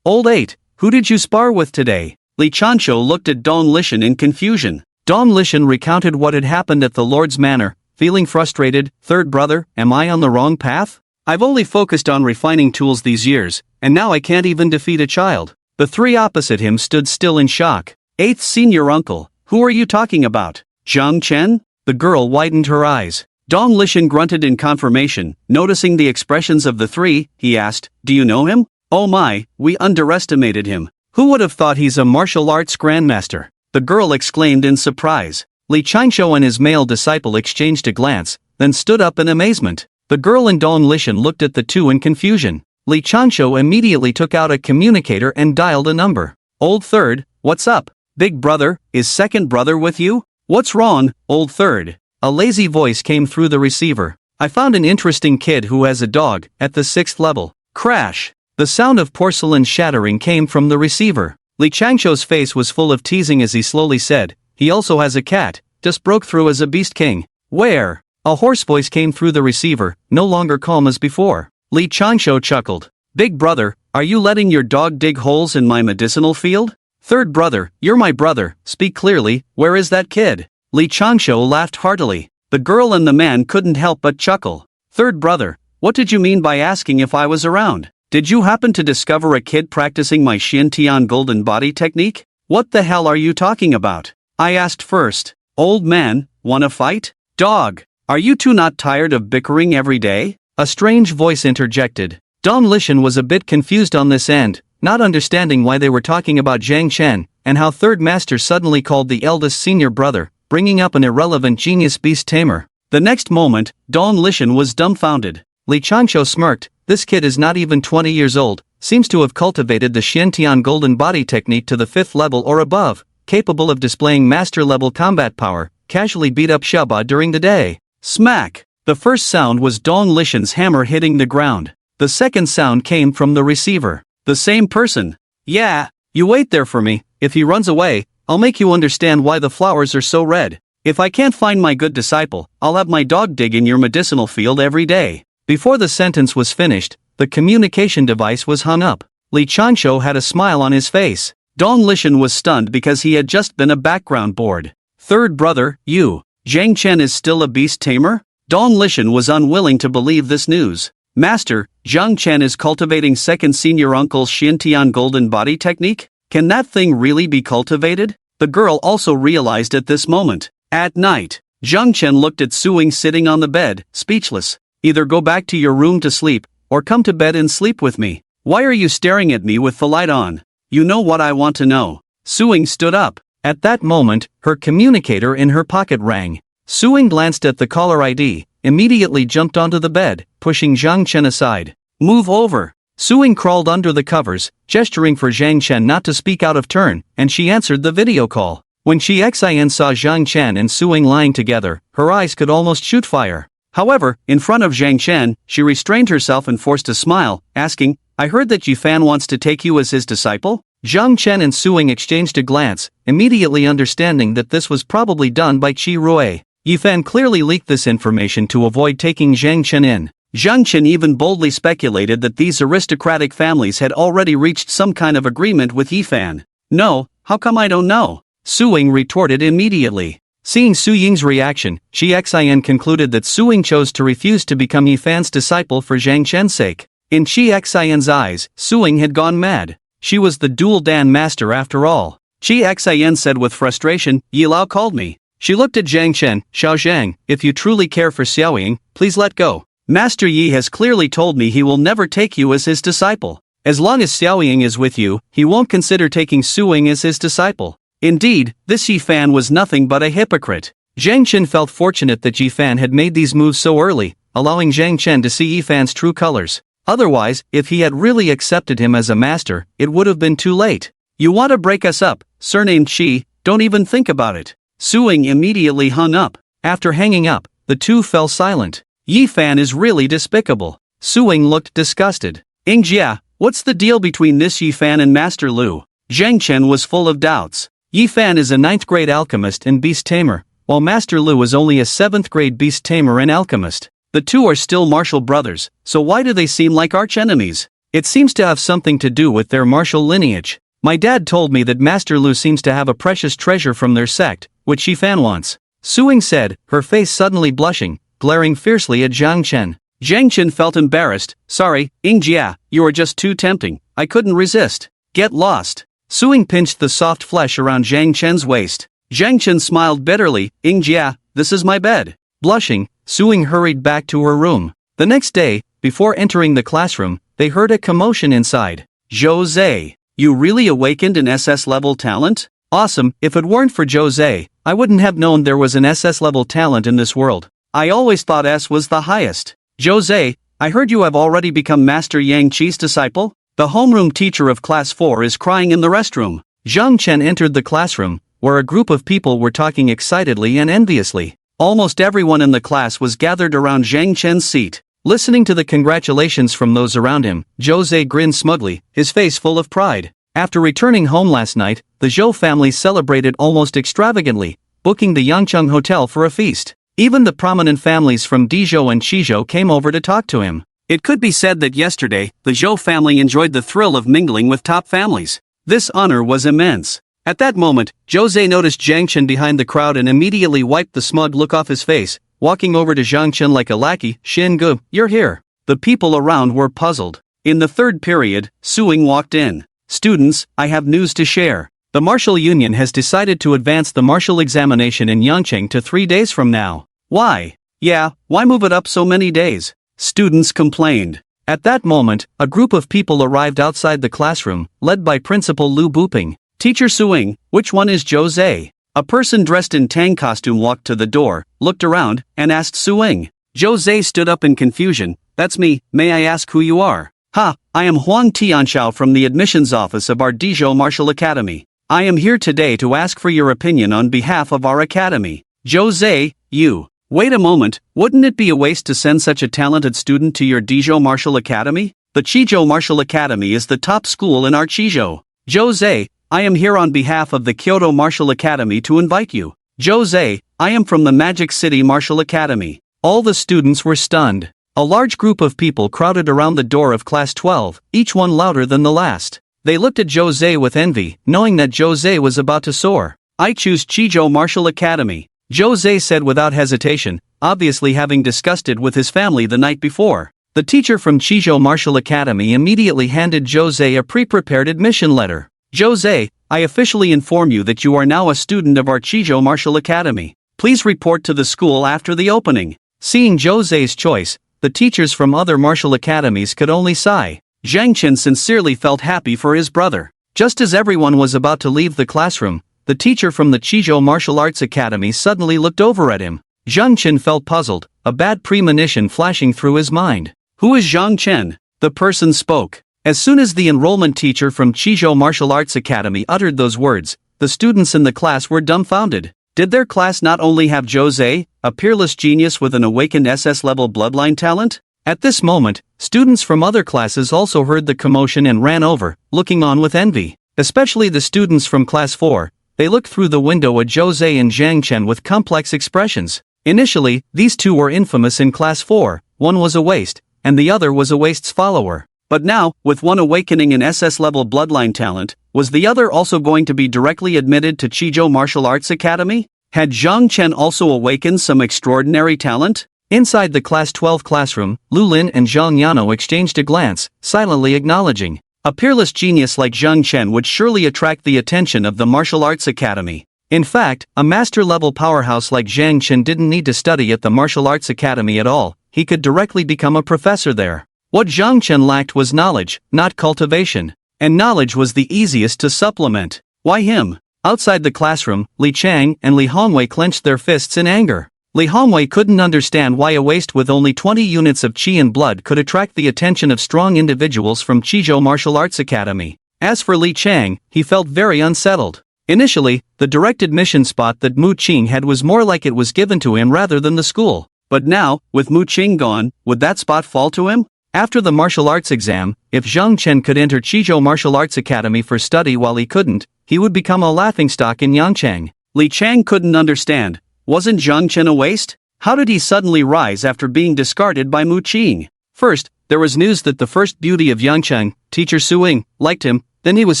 Old 8, who did you spar with today? Li Chanshu looked at Dong Lishan in confusion. Dong Lishan recounted what had happened at the Lord's Manor, feeling frustrated. Third brother, am I on the wrong path? I've only focused on refining tools these years, and now I can't even defeat a child. The three opposite him stood still in shock. 8th senior uncle, who are you talking about? Zhang Chen? The girl widened her eyes. Dong Lishan grunted in confirmation, noticing the expressions of the three. He asked, do you know him? Oh my, we underestimated him. Who would have thought he's a martial arts grandmaster? The girl exclaimed in surprise. Li Changshu and his male disciple exchanged a glance, then stood up in amazement. The girl and Dong Lishan looked at the two in confusion. Li Changshu immediately took out a communicator and dialed a number. Old third, what's up? Big brother, is second brother with you? What's wrong, old third? A lazy voice came through the receiver. I found an interesting kid who has a dog, at the 6th level. Crash! The sound of porcelain shattering came from the receiver. Li Changshu's face was full of teasing as he slowly said, he also has a cat, just broke through as a beast king. Where? A hoarse voice came through the receiver, no longer calm as before. Li Changshu chuckled. Big brother, are you letting your dog dig holes in my medicinal field? Third brother, you're my brother, speak clearly, where is that kid? Li Changshu laughed heartily. The girl and the man couldn't help but chuckle. Third brother, what did you mean by asking if I was around? Did you happen to discover a kid practicing my Xiantian golden body technique? What the hell are you talking about? I asked first. Old man, wanna fight? Dog, are you two not tired of bickering every day? A strange voice interjected. Dong Lishan was a bit confused on this end, not understanding why they were talking about Zhang Chen, and how third master suddenly called the eldest senior brother, bringing up an irrelevant genius beast tamer. The next moment, Dong Lishan was dumbfounded. Li Changshu smirked, this kid is not even 20 years old, seems to have cultivated the Xiantian golden body technique to the 5th level or above, capable of displaying master-level combat power, casually beat up Shaba during the day. Smack! The first sound was Dong Lishan's hammer hitting the ground. The second sound came from the receiver. The same person. Yeah, you wait there for me, if he runs away, I'll make you understand why the flowers are so red. If I can't find my good disciple, I'll have my dog dig in your medicinal field every day. Before the sentence was finished, the communication device was hung up. Li Changshu had a smile on his face. Dong Lishan was stunned because he had just been a background board. Third brother, you. Zhang Chen is still a beast tamer? Dong Lishan was unwilling to believe this news. Master, Zhang Chen is cultivating second senior uncle's Xiantian golden body technique? Can that thing really be cultivated? The girl also realized at this moment. At night, Zhang Chen looked at Suing sitting on the bed, speechless. Either go back to your room to sleep, or come to bed and sleep with me. Why are you staring at me with the light on? You know what I want to know. Suing stood up. At that moment, her communicator in her pocket rang. Suing glanced at the caller ID, immediately jumped onto the bed, pushing Zhang Chen aside. Move over. Suing crawled under the covers, gesturing for Zhang Chen not to speak out of turn, and she answered the video call. When Xin saw Zhang Chen and Suing lying together, her eyes could almost shoot fire. However, in front of Zhang Chen, she restrained herself and forced a smile, asking, I heard that Yifan wants to take you as his disciple? Zhang Chen and Suing exchanged a glance, immediately understanding that this was probably done by Qi Rui. Yifan clearly leaked this information to avoid taking Zhang Chen in. Zhang Chen even boldly speculated that these aristocratic families had already reached some kind of agreement with Yifan. No, how come I don't know? Suing retorted immediately. Seeing Su Ying's reaction, Xin concluded that Suing chose to refuse to become Yifan's disciple for Zhang Chen's sake. In Xin's eyes, Suing had gone mad. She was the dual Dan master after all. Xin said with frustration, Yi Lao called me. She looked at Zhang Chen, Xiao Zhang, if you truly care for Xiaoying, please let go. Master Yi has clearly told me he will never take you as his disciple. As long as Xiaoying is with you, he won't consider taking Suing as his disciple. Indeed, this Yifan was nothing but a hypocrite. Zhang Chen felt fortunate that Yifan had made these moves so early, allowing Zhang Chen to see Yifan's true colors. Otherwise, if he had really accepted him as a master, it would have been too late. You want to break us up, surnamed Qi, don't even think about it. Suing immediately hung up. After hanging up, the two fell silent. Yifan is really despicable. Suing looked disgusted. Yingjia, what's the deal between this Yifan and Master Lu? Zhang Chen was full of doubts. Yifan is a 9th grade alchemist and beast tamer, while Master Lu is only a 7th grade beast tamer and alchemist. The two are still martial brothers, so why do they seem like arch-enemies? It seems to have something to do with their martial lineage. My dad told me that Master Lu seems to have a precious treasure from their sect, which Yifan wants. Suing said, her face suddenly blushing, glaring fiercely at Zhang Chen. Zhang Chen felt embarrassed. Sorry, Yingjia, you are just too tempting. I couldn't resist. Get lost. Suing pinched the soft flesh around Zhang Chen's waist. Zhang Chen smiled bitterly. Yingjia, this is my bed. Blushing, Suing hurried back to her room. The next day, before entering the classroom, they heard a commotion inside. Jose, you really awakened an SS-level talent? Awesome, if it weren't for Jose, I wouldn't have known there was an SS-level talent in this world. I always thought S was the highest. Jose, I heard you have already become Master Yang Qi's disciple? The homeroom teacher of Class 4 is crying in the restroom. Zhang Chen entered the classroom, where a group of people were talking excitedly and enviously. Almost everyone in the class was gathered around Zhang Chen's seat. Listening to the congratulations from those around him, Jose grinned smugly, his face full of pride. After returning home last night, the Zhou family celebrated almost extravagantly, booking the Yangcheng Hotel for a feast. Even the prominent families from Dizhou and Qizhou came over to talk to him. It could be said that yesterday, the Zhou family enjoyed the thrill of mingling with top families. This honor was immense. At that moment, Jose noticed Zhang Chen behind the crowd and immediately wiped the smug look off his face, walking over to Zhang Chen like a lackey. Xin Gu, you're here. The people around were puzzled. In the third period, Suing walked in. Students, I have news to share. The Martial Union has decided to advance the martial examination in Yangcheng to 3 days from now. Why? Yeah, why move it up so many days? Students complained. At that moment, a group of people arrived outside the classroom, led by Principal Lu Buping. Teacher Suing, which one is Jose? A person dressed in Tang costume walked to the door, looked around, and asked Suing. Jose stood up in confusion. That's me, may I ask who you are? Ha, I am Huang Tianxiao from the admissions office of our Dizhou Martial Academy. I am here today to ask for your opinion on behalf of our academy. Jose, you. Wait a moment, wouldn't it be a waste to send such a talented student to your Dizhou Martial Academy? The Qizhou Martial Academy is the top school in our Qizhou. Jose, I am here on behalf of the Kyoto Martial Academy to invite you. Jose, I am from the Magic City Martial Academy. All the students were stunned. A large group of people crowded around the door of Class 12, each one louder than the last. They looked at Jose with envy, knowing that Jose was about to soar. I choose Qizhou Martial Academy. Jose said without hesitation, obviously having discussed it with his family the night before. The teacher from Qizhou Martial Academy immediately handed Jose a pre-prepared admission letter. Jose, I officially inform you that you are now a student of our Chijo Martial Academy. Please report to the school after the opening. Seeing Jose's choice, the teachers from other martial academies could only sigh. Zhang Chen sincerely felt happy for his brother. Just as everyone was about to leave the classroom, the teacher from the Chijo Martial Arts Academy suddenly looked over at him. Zhang Chen felt puzzled, a bad premonition flashing through his mind. Who is Zhang Chen? The person spoke. As soon as the enrollment teacher from Chijo Martial Arts Academy uttered those words, the students in the class were dumbfounded. Did their class not only have Jose, a peerless genius with an awakened SS-level bloodline talent? At this moment, students from other classes also heard the commotion and ran over, looking on with envy. Especially the students from Class 4, they looked through the window at Jose and Zhang Chen with complex expressions. Initially, these two were infamous in Class 4, one was a waste, and the other was a waste's follower. But now, with one awakening in SS-level bloodline talent, was the other also going to be directly admitted to Chijo Martial Arts Academy? Had Zhang Chen also awakened some extraordinary talent? Inside the Class 12 classroom, Lu Lin and Zhang Yano exchanged a glance, silently acknowledging. A peerless genius like Zhang Chen would surely attract the attention of the Martial Arts Academy. In fact, a master-level powerhouse like Zhang Chen didn't need to study at the Martial Arts Academy at all, he could directly become a professor there. What Zhang Chen lacked was knowledge, not cultivation. And knowledge was the easiest to supplement. Why him? Outside the classroom, Li Chang and Li Hongwei clenched their fists in anger. Li Hongwei couldn't understand why a waste with only 20 units of chi and blood could attract the attention of strong individuals from Chijo Martial Arts Academy. As for Li Chang, he felt very unsettled. Initially, the direct admission spot that Mu Qing had was more like it was given to him rather than the school. But now, with Mu Qing gone, would that spot fall to him? After the martial arts exam, if Zhang Chen could enter Chijo Martial Arts Academy for study while he couldn't, he would become a laughingstock in Yangchang. Li Chang couldn't understand. Wasn't Zhang Chen a waste? How did he suddenly rise after being discarded by Mu Qing? First, there was news that the first beauty of Yangchang, teacher Su Ying, liked him, then he was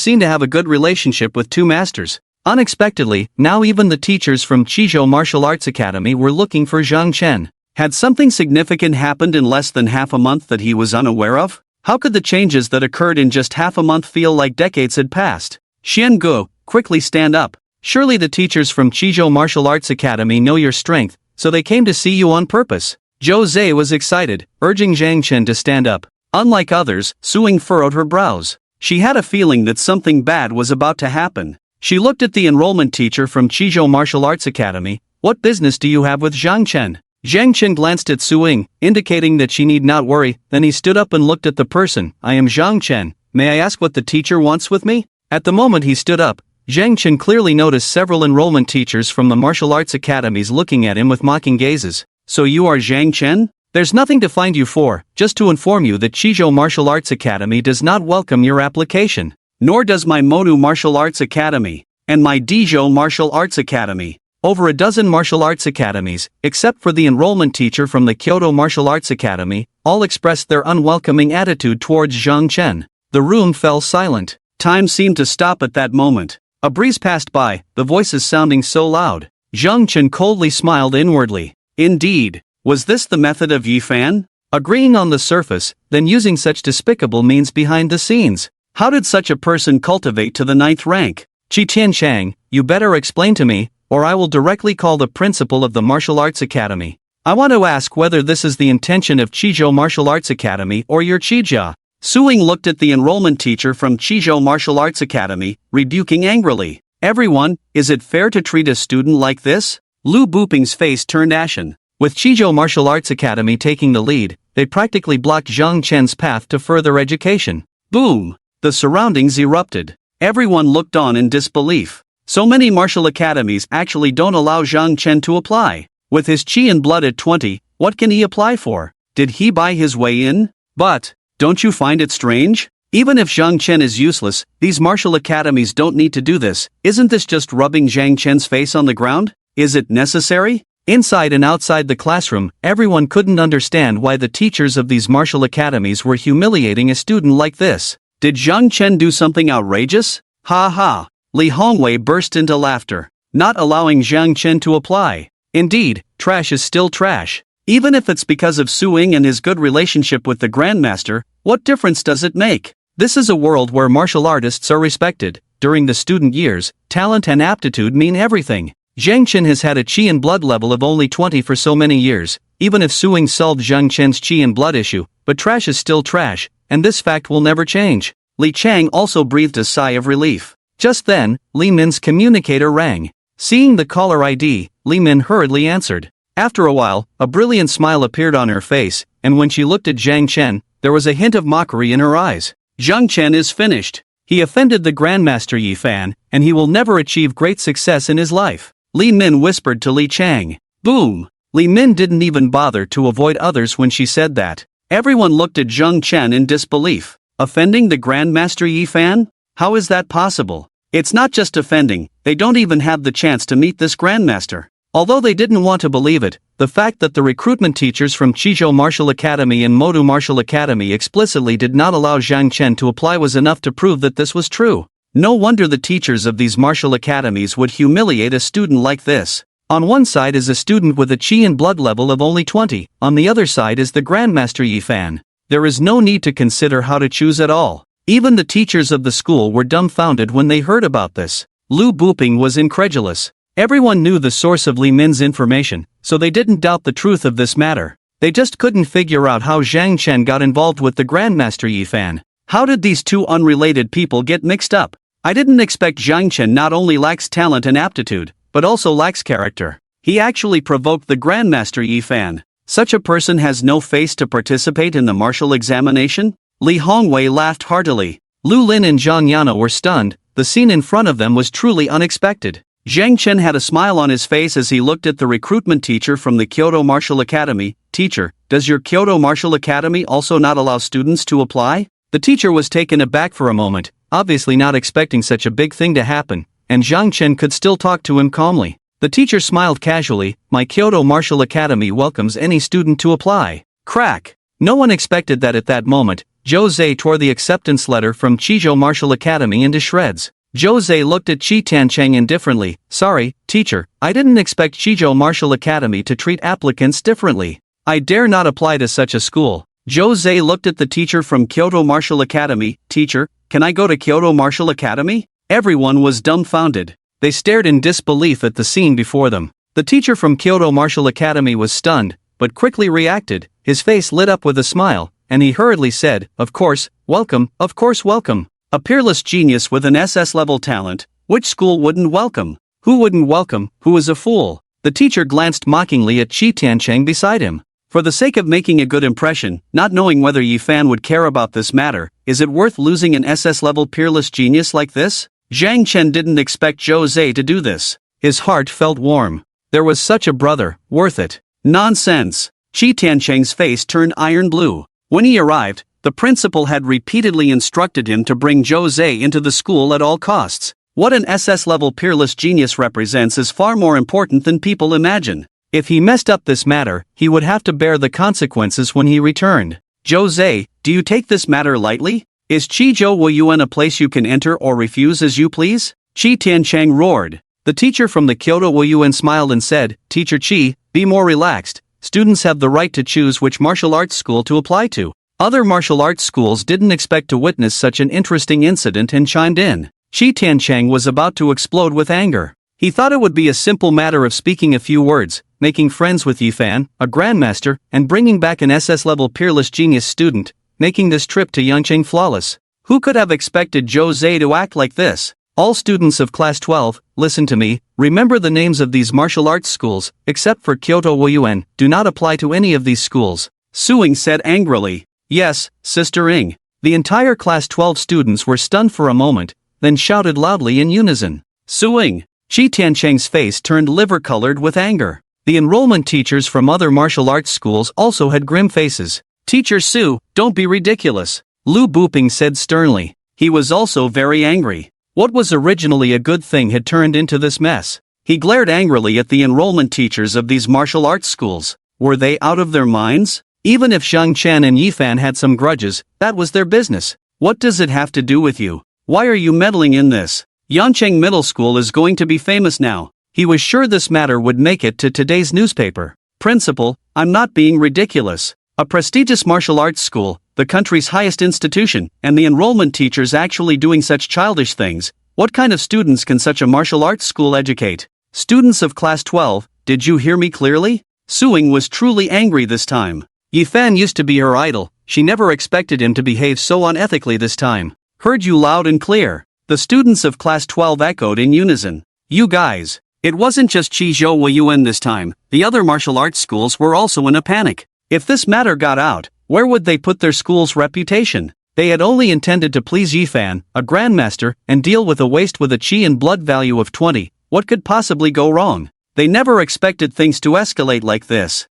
seen to have a good relationship with two masters. Unexpectedly, now even the teachers from Chijo Martial Arts Academy were looking for Zhang Chen. Had something significant happened in less than half a month that he was unaware of? How could the changes that occurred in just half a month feel like decades had passed? Xian Guo, quickly stand up. Surely the teachers from Chijo Martial Arts Academy know your strength, so they came to see you on purpose. Zhou Zhe was excited, urging Zhang Chen to stand up. Unlike others, Su Ying furrowed her brows. She had a feeling that something bad was about to happen. She looked at the enrollment teacher from Chijo Martial Arts Academy. What business do you have with Zhang Chen? Zhang Chen glanced at Su Ying, indicating that she need not worry, then he stood up and looked at the person. I am Zhang Chen. May I ask what the teacher wants with me? At the moment he stood up, Zhang Chen clearly noticed several enrollment teachers from the martial arts academies looking at him with mocking gazes. So you are Zhang Chen? There's nothing to find you for, just to inform you that Chijo Martial Arts Academy does not welcome your application. Nor does my Monu Martial Arts Academy, and my Dijo Martial Arts Academy. Over a dozen martial arts academies, except for the enrollment teacher from the Kyoto Martial Arts Academy, all expressed their unwelcoming attitude towards Zhang Chen. The room fell silent. Time seemed to stop at that moment. A breeze passed by, the voices sounding so loud. Zhang Chen coldly smiled inwardly. Indeed, was this the method of Yifan? Agreeing on the surface, then using such despicable means behind the scenes. How did such a person cultivate to the 9th rank? Qi Tianchang, you better explain to me, or I will directly call the principal of the Martial Arts Academy. I want to ask whether this is the intention of Chijo Martial Arts Academy or your Chija. Su Ying looked at the enrollment teacher from Chijo Martial Arts Academy, rebuking angrily. Everyone, is it fair to treat a student like this? Lu Buping's face turned ashen. With Chijo Martial Arts Academy taking the lead, they practically blocked Zhang Chen's path to further education. Boom! The surroundings erupted. Everyone looked on in disbelief. So many martial academies actually don't allow Zhang Chen to apply. With his chi and blood at 20, what can he apply for? Did he buy his way in? But, don't you find it strange? Even if Zhang Chen is useless, these martial academies don't need to do this. Isn't this just rubbing Zhang Chen's face on the ground? Is it necessary? Inside and outside the classroom, everyone couldn't understand why the teachers of these martial academies were humiliating a student like this. Did Zhang Chen do something outrageous? Ha ha! Li Hongwei burst into laughter, not allowing Zhang Chen to apply. Indeed, trash is still trash. Even if it's because of Su Ying and his good relationship with the Grandmaster, what difference does it make? This is a world where martial artists are respected. during the student years, talent and aptitude mean everything. Zhang Chen has had a qi and blood level of only 20 for so many years, even if suing solved Zhang Chen's qi and blood issue, but trash is still trash, and this fact will never change. Li Chang also breathed a sigh of relief. Just then, Li Min's communicator rang. Seeing the caller ID, Li Min hurriedly answered. After a while, a brilliant smile appeared on her face, and when she looked at Zhang Chen, there was a hint of mockery in her eyes. Zhang Chen is finished. He offended the Grandmaster Yi Fan, and he will never achieve great success in his life. Li Min whispered to Li Chang. Boom! Li Min didn't even bother to avoid others when she said that. Everyone looked at Zhang Chen in disbelief. Offending the Grandmaster Yi Fan? How is that possible? It's not just offending, they don't even have the chance to meet this Grandmaster. Although they didn't want to believe it, the fact that the recruitment teachers from Qizhou Martial Academy and Modu Martial Academy explicitly did not allow Zhang Chen to apply was enough to prove that this was true. No wonder the teachers of these martial academies would humiliate a student like this. On one side is a student with a qi and blood level of only 20, on the other side is the Grandmaster Yi Fan. There is no need to consider how to choose at all. Even the teachers of the school were dumbfounded when they heard about this. Lu Buping was incredulous. Everyone knew the source of Li Min's information, so they didn't doubt the truth of this matter. They just couldn't figure out how Zhang Chen got involved with the Grandmaster Yi Fan. How did these two unrelated people get mixed up? I didn't expect Zhang Chen not only lacks talent and aptitude, but also lacks character. He actually provoked the Grandmaster Yi Fan. Such a person has no face to participate in the martial examination? Li Hongwei laughed heartily. Lu Lin and Zhang Yana were stunned. The scene in front of them was truly unexpected. Zhang Chen had a smile on his face as he looked at the recruitment teacher from the Kyoto Martial Academy. Teacher, does your Kyoto Martial Academy also not allow students to apply? The teacher was taken aback for a moment, obviously not expecting such a big thing to happen, and Zhang Chen could still talk to him calmly. The teacher smiled casually. My Kyoto Martial Academy welcomes any student to apply. Crack! No one expected that at that moment. Zhou Zhe tore the acceptance letter from Qizhou Martial Academy into shreds. Zhou Zhe looked at Qi Tiancheng indifferently. Sorry, teacher, I didn't expect Qizhou Martial Academy to treat applicants differently. I dare not apply to such a school. Zhou Zhe looked at the teacher from Kyoto Martial Academy. Teacher, can I go to Kyoto Martial Academy? Everyone was dumbfounded. They stared in disbelief at the scene before them. The teacher from Kyoto Martial Academy was stunned, but quickly reacted. His face lit up with a smile, and he hurriedly said, of course, welcome, of course welcome. A peerless genius with an SS-level talent, which school wouldn't welcome? Who wouldn't welcome, who is a fool? The teacher glanced mockingly at Qi Tiancheng beside him. For the sake of making a good impression, not knowing whether Yi Fan would care about this matter, is it worth losing an SS-level peerless genius like this? Zhang Chen didn't expect Zhou Zhe to do this. His heart felt warm. There was such a brother, worth it. Nonsense. Qi Tiancheng's face turned iron blue. When he arrived, the principal had repeatedly instructed him to bring Zhou Zhe into the school at all costs. What an SS-level peerless genius represents is far more important than people imagine. If he messed up this matter, he would have to bear the consequences when he returned. Zhou Zhe, do you take this matter lightly? Is Qizhou Weiyuan a place you can enter or refuse as you please? Qi Tiancheng roared. The teacher from the Kyoto Weiyuan smiled and said, Teacher Qi, be more relaxed. Students have the right to choose which martial arts school to apply to. Other martial arts schools didn't expect to witness such an interesting incident and chimed in. Qi Tiancheng was about to explode with anger. He thought it would be a simple matter of speaking a few words, making friends with Yi Fan, a grandmaster, and bringing back an SS-level peerless genius student, making this trip to Yangqing flawless. Who could have expected Zhou Zhe to act like this? All students of Class 12, listen to me, remember the names of these martial arts schools, except for Kyoto Weiyuan, do not apply to any of these schools. Suing said angrily. Yes, Sister Ing. The entire Class 12 students were stunned for a moment, then shouted loudly in unison. Suing! Qi Tiancheng's face turned liver-colored with anger. The enrollment teachers from other martial arts schools also had grim faces. Teacher Su, don't be ridiculous. Lu Buping said sternly. He was also very angry. What was originally a good thing had turned into this mess. He glared angrily at the enrollment teachers of these martial arts schools. Were they out of their minds? Even if Zhang Chen and Yi Fan had some grudges, that was their business. What does it have to do with you? Why are you meddling in this? Yancheng Middle School is going to be famous now. He was sure this matter would make it to today's newspaper. Principal, I'm not being ridiculous. A prestigious martial arts school, the country's highest institution, and the enrollment teachers actually doing such childish things. What kind of students can such a martial arts school educate? Students of class 12, did you hear me clearly? Suing was truly angry this time. Yifan used to be her idol, she never expected him to behave so unethically this time. Heard you loud and clear. The students of class 12 echoed in unison. You guys. It wasn't just Qizhou Weiyuan this time, the other martial arts schools were also in a panic. If this matter got out, where would they put their school's reputation? They had only intended to please Yifan, a grandmaster, and deal with a waste with a qi and blood value of 20. What could possibly go wrong? They never expected things to escalate like this.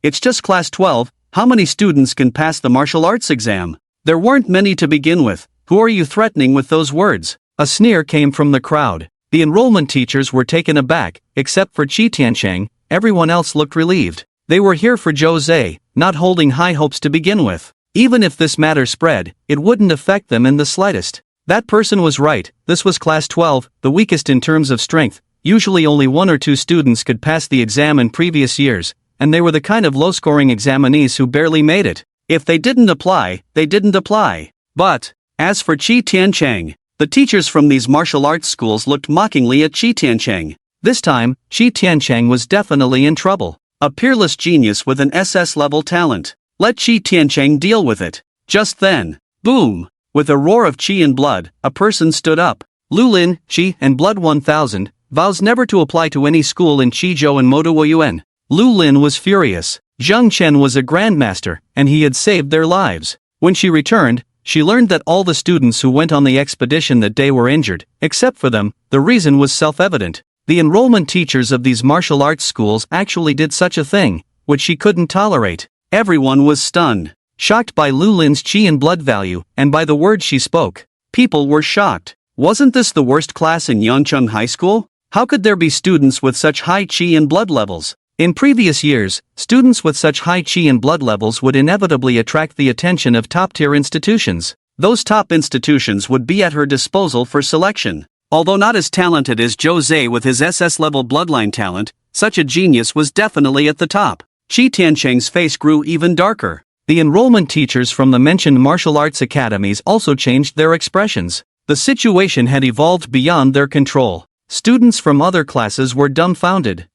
It's just class 12, how many students can pass the martial arts exam? There weren't many to begin with. Who are you threatening with those words? A sneer came from the crowd. The enrollment teachers were taken aback, except for Qi Tiancheng, everyone else looked relieved. They were here for Zhou Zhe, not holding high hopes to begin with. Even if this matter spread, it wouldn't affect them in the slightest. That person was right, this was class 12, the weakest in terms of strength. Usually only 1 or 2 students could pass the exam in previous years, and they were the kind of low-scoring examinees who barely made it. If they didn't apply, they didn't apply. But, as for Qi Tiancheng, the teachers from these martial arts schools looked mockingly at Qi Tiancheng. This time, Qi Tiancheng was definitely in trouble. A peerless genius with an SS-level talent. Let Qi Tiancheng deal with it. Just then, boom! With a roar of qi and blood, a person stood up. Lulin, Qi and Blood 1000, vows never to apply to any school in Qizhou and Moduoyuan. Lulin was furious. Zheng Chen was a grandmaster, and he had saved their lives. When she returned, she learned that all the students who went on the expedition that day were injured. Except for them, the reason was self-evident. The enrollment teachers of these martial arts schools actually did such a thing, which she couldn't tolerate. Everyone was stunned, shocked by Lulin's qi and blood value, and by the words she spoke. People were shocked. Wasn't this the worst class in Yangcheng High School? How could there be students with such high qi and blood levels? In previous years, students with such high qi and blood levels would inevitably attract the attention of top-tier institutions. Those top institutions would be at her disposal for selection. Although not as talented as Zhou Zhe with his SS-level bloodline talent, such a genius was definitely at the top. Qi Tiancheng's face grew even darker. The enrollment teachers from the mentioned martial arts academies also changed their expressions. The situation had evolved beyond their control. Students from other classes were dumbfounded.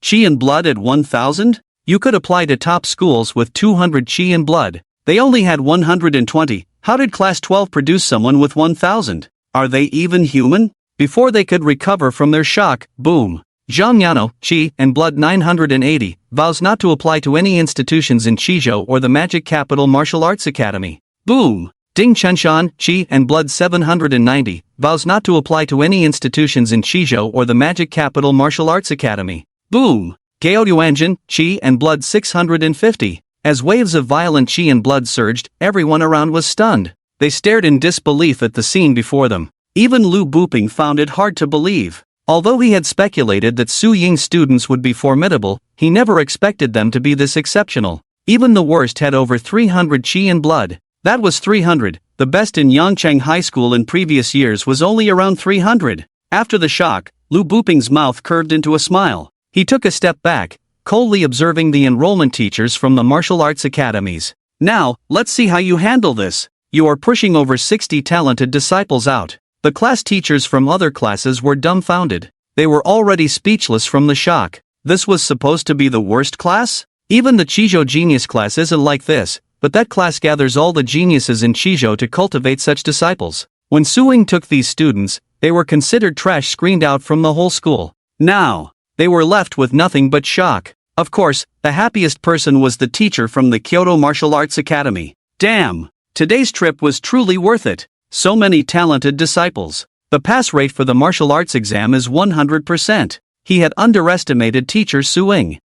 Qi and blood at 1000? You could apply to top schools with 200 qi and blood. They only had 120. How did class 12 produce someone with 1000? Are they even human? Before they could recover from their shock, boom. Zhang Yano, Qi and Blood 980, vows not to apply to any institutions in Qizhou or the Magic Capital Martial Arts Academy. Boom. Ding Chenshan, Qi and Blood 790, vows not to apply to any institutions in Qizhou or the Magic Capital Martial Arts Academy. Boom. Gao Yuanjin, Qi and Blood 650. As waves of violent qi and blood surged, everyone around was stunned. They stared in disbelief at the scene before them. Even Lu Buping found it hard to believe. Although he had speculated that Su Ying's students would be formidable, he never expected them to be this exceptional. Even the worst had over 300 qi and blood. That was 300. The best in Yangcheng High School in previous years was only around 300. After the shock, Lu Buping's mouth curved into a smile. He took a step back, coldly observing the enrollment teachers from the martial arts academies. Now, let's see how you handle this. You are pushing over 60 talented disciples out. The class teachers from other classes were dumbfounded. They were already speechless from the shock. This was supposed to be the worst class? Even the Qizhou genius class isn't like this, but that class gathers all the geniuses in Qizhou to cultivate such disciples. When Su Ying took these students, they were considered trash, screened out from the whole school. Now, they were left with nothing but shock. Of course, the happiest person was the teacher from the Kyoto Martial Arts Academy. Damn! Today's trip was truly worth it. So many talented disciples. The pass rate for the martial arts exam is 100%. He had underestimated teacher Su Ying.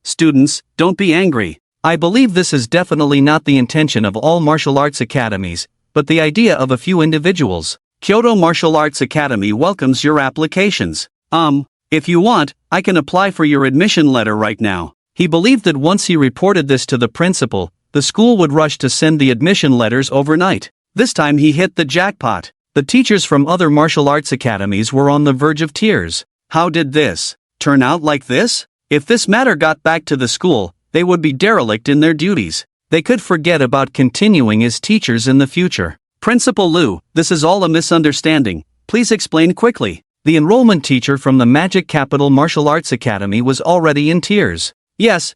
Students, don't be angry. I believe this is definitely not the intention of all martial arts academies, but the idea of a few individuals. Kyoto Martial Arts Academy welcomes your applications. If you want, I can apply for your admission letter right now. He believed that once he reported this to the principal, the school would rush to send the admission letters overnight. This time he hit the jackpot. The teachers from other martial arts academies were on the verge of tears. How did this turn out like this? If this matter got back to the school, they would be derelict in their duties. They could forget about continuing as teachers in the future. Principal Lu, this is all a misunderstanding. please explain quickly. The enrollment teacher from the Magic Capital Martial Arts Academy was already in tears. Yes,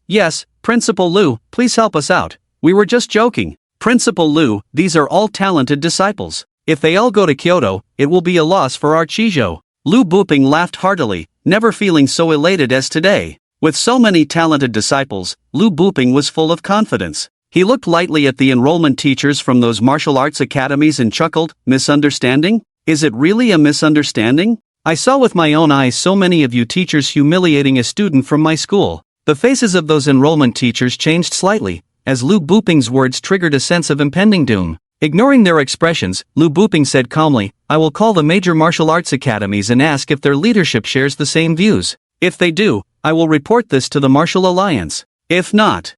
Principal Liu, please help us out. We were just joking. Principal Liu, these are all talented disciples. If they all go to Kyoto, it will be a loss for our Chijo. Liu Buping laughed heartily, never feeling so elated as today. With so many talented disciples, Liu Buping was full of confidence. He looked lightly at the enrollment teachers from those martial arts academies and chuckled, misunderstanding? Is it really a misunderstanding? I saw with my own eyes so many of you teachers humiliating a student from my school. The faces of those enrollment teachers changed slightly, as Liu Buping's words triggered a sense of impending doom. Ignoring their expressions, Liu Buping said calmly, I will call the major martial arts academies and ask if their leadership shares the same views. If they do, I will report this to the Martial Alliance. If not,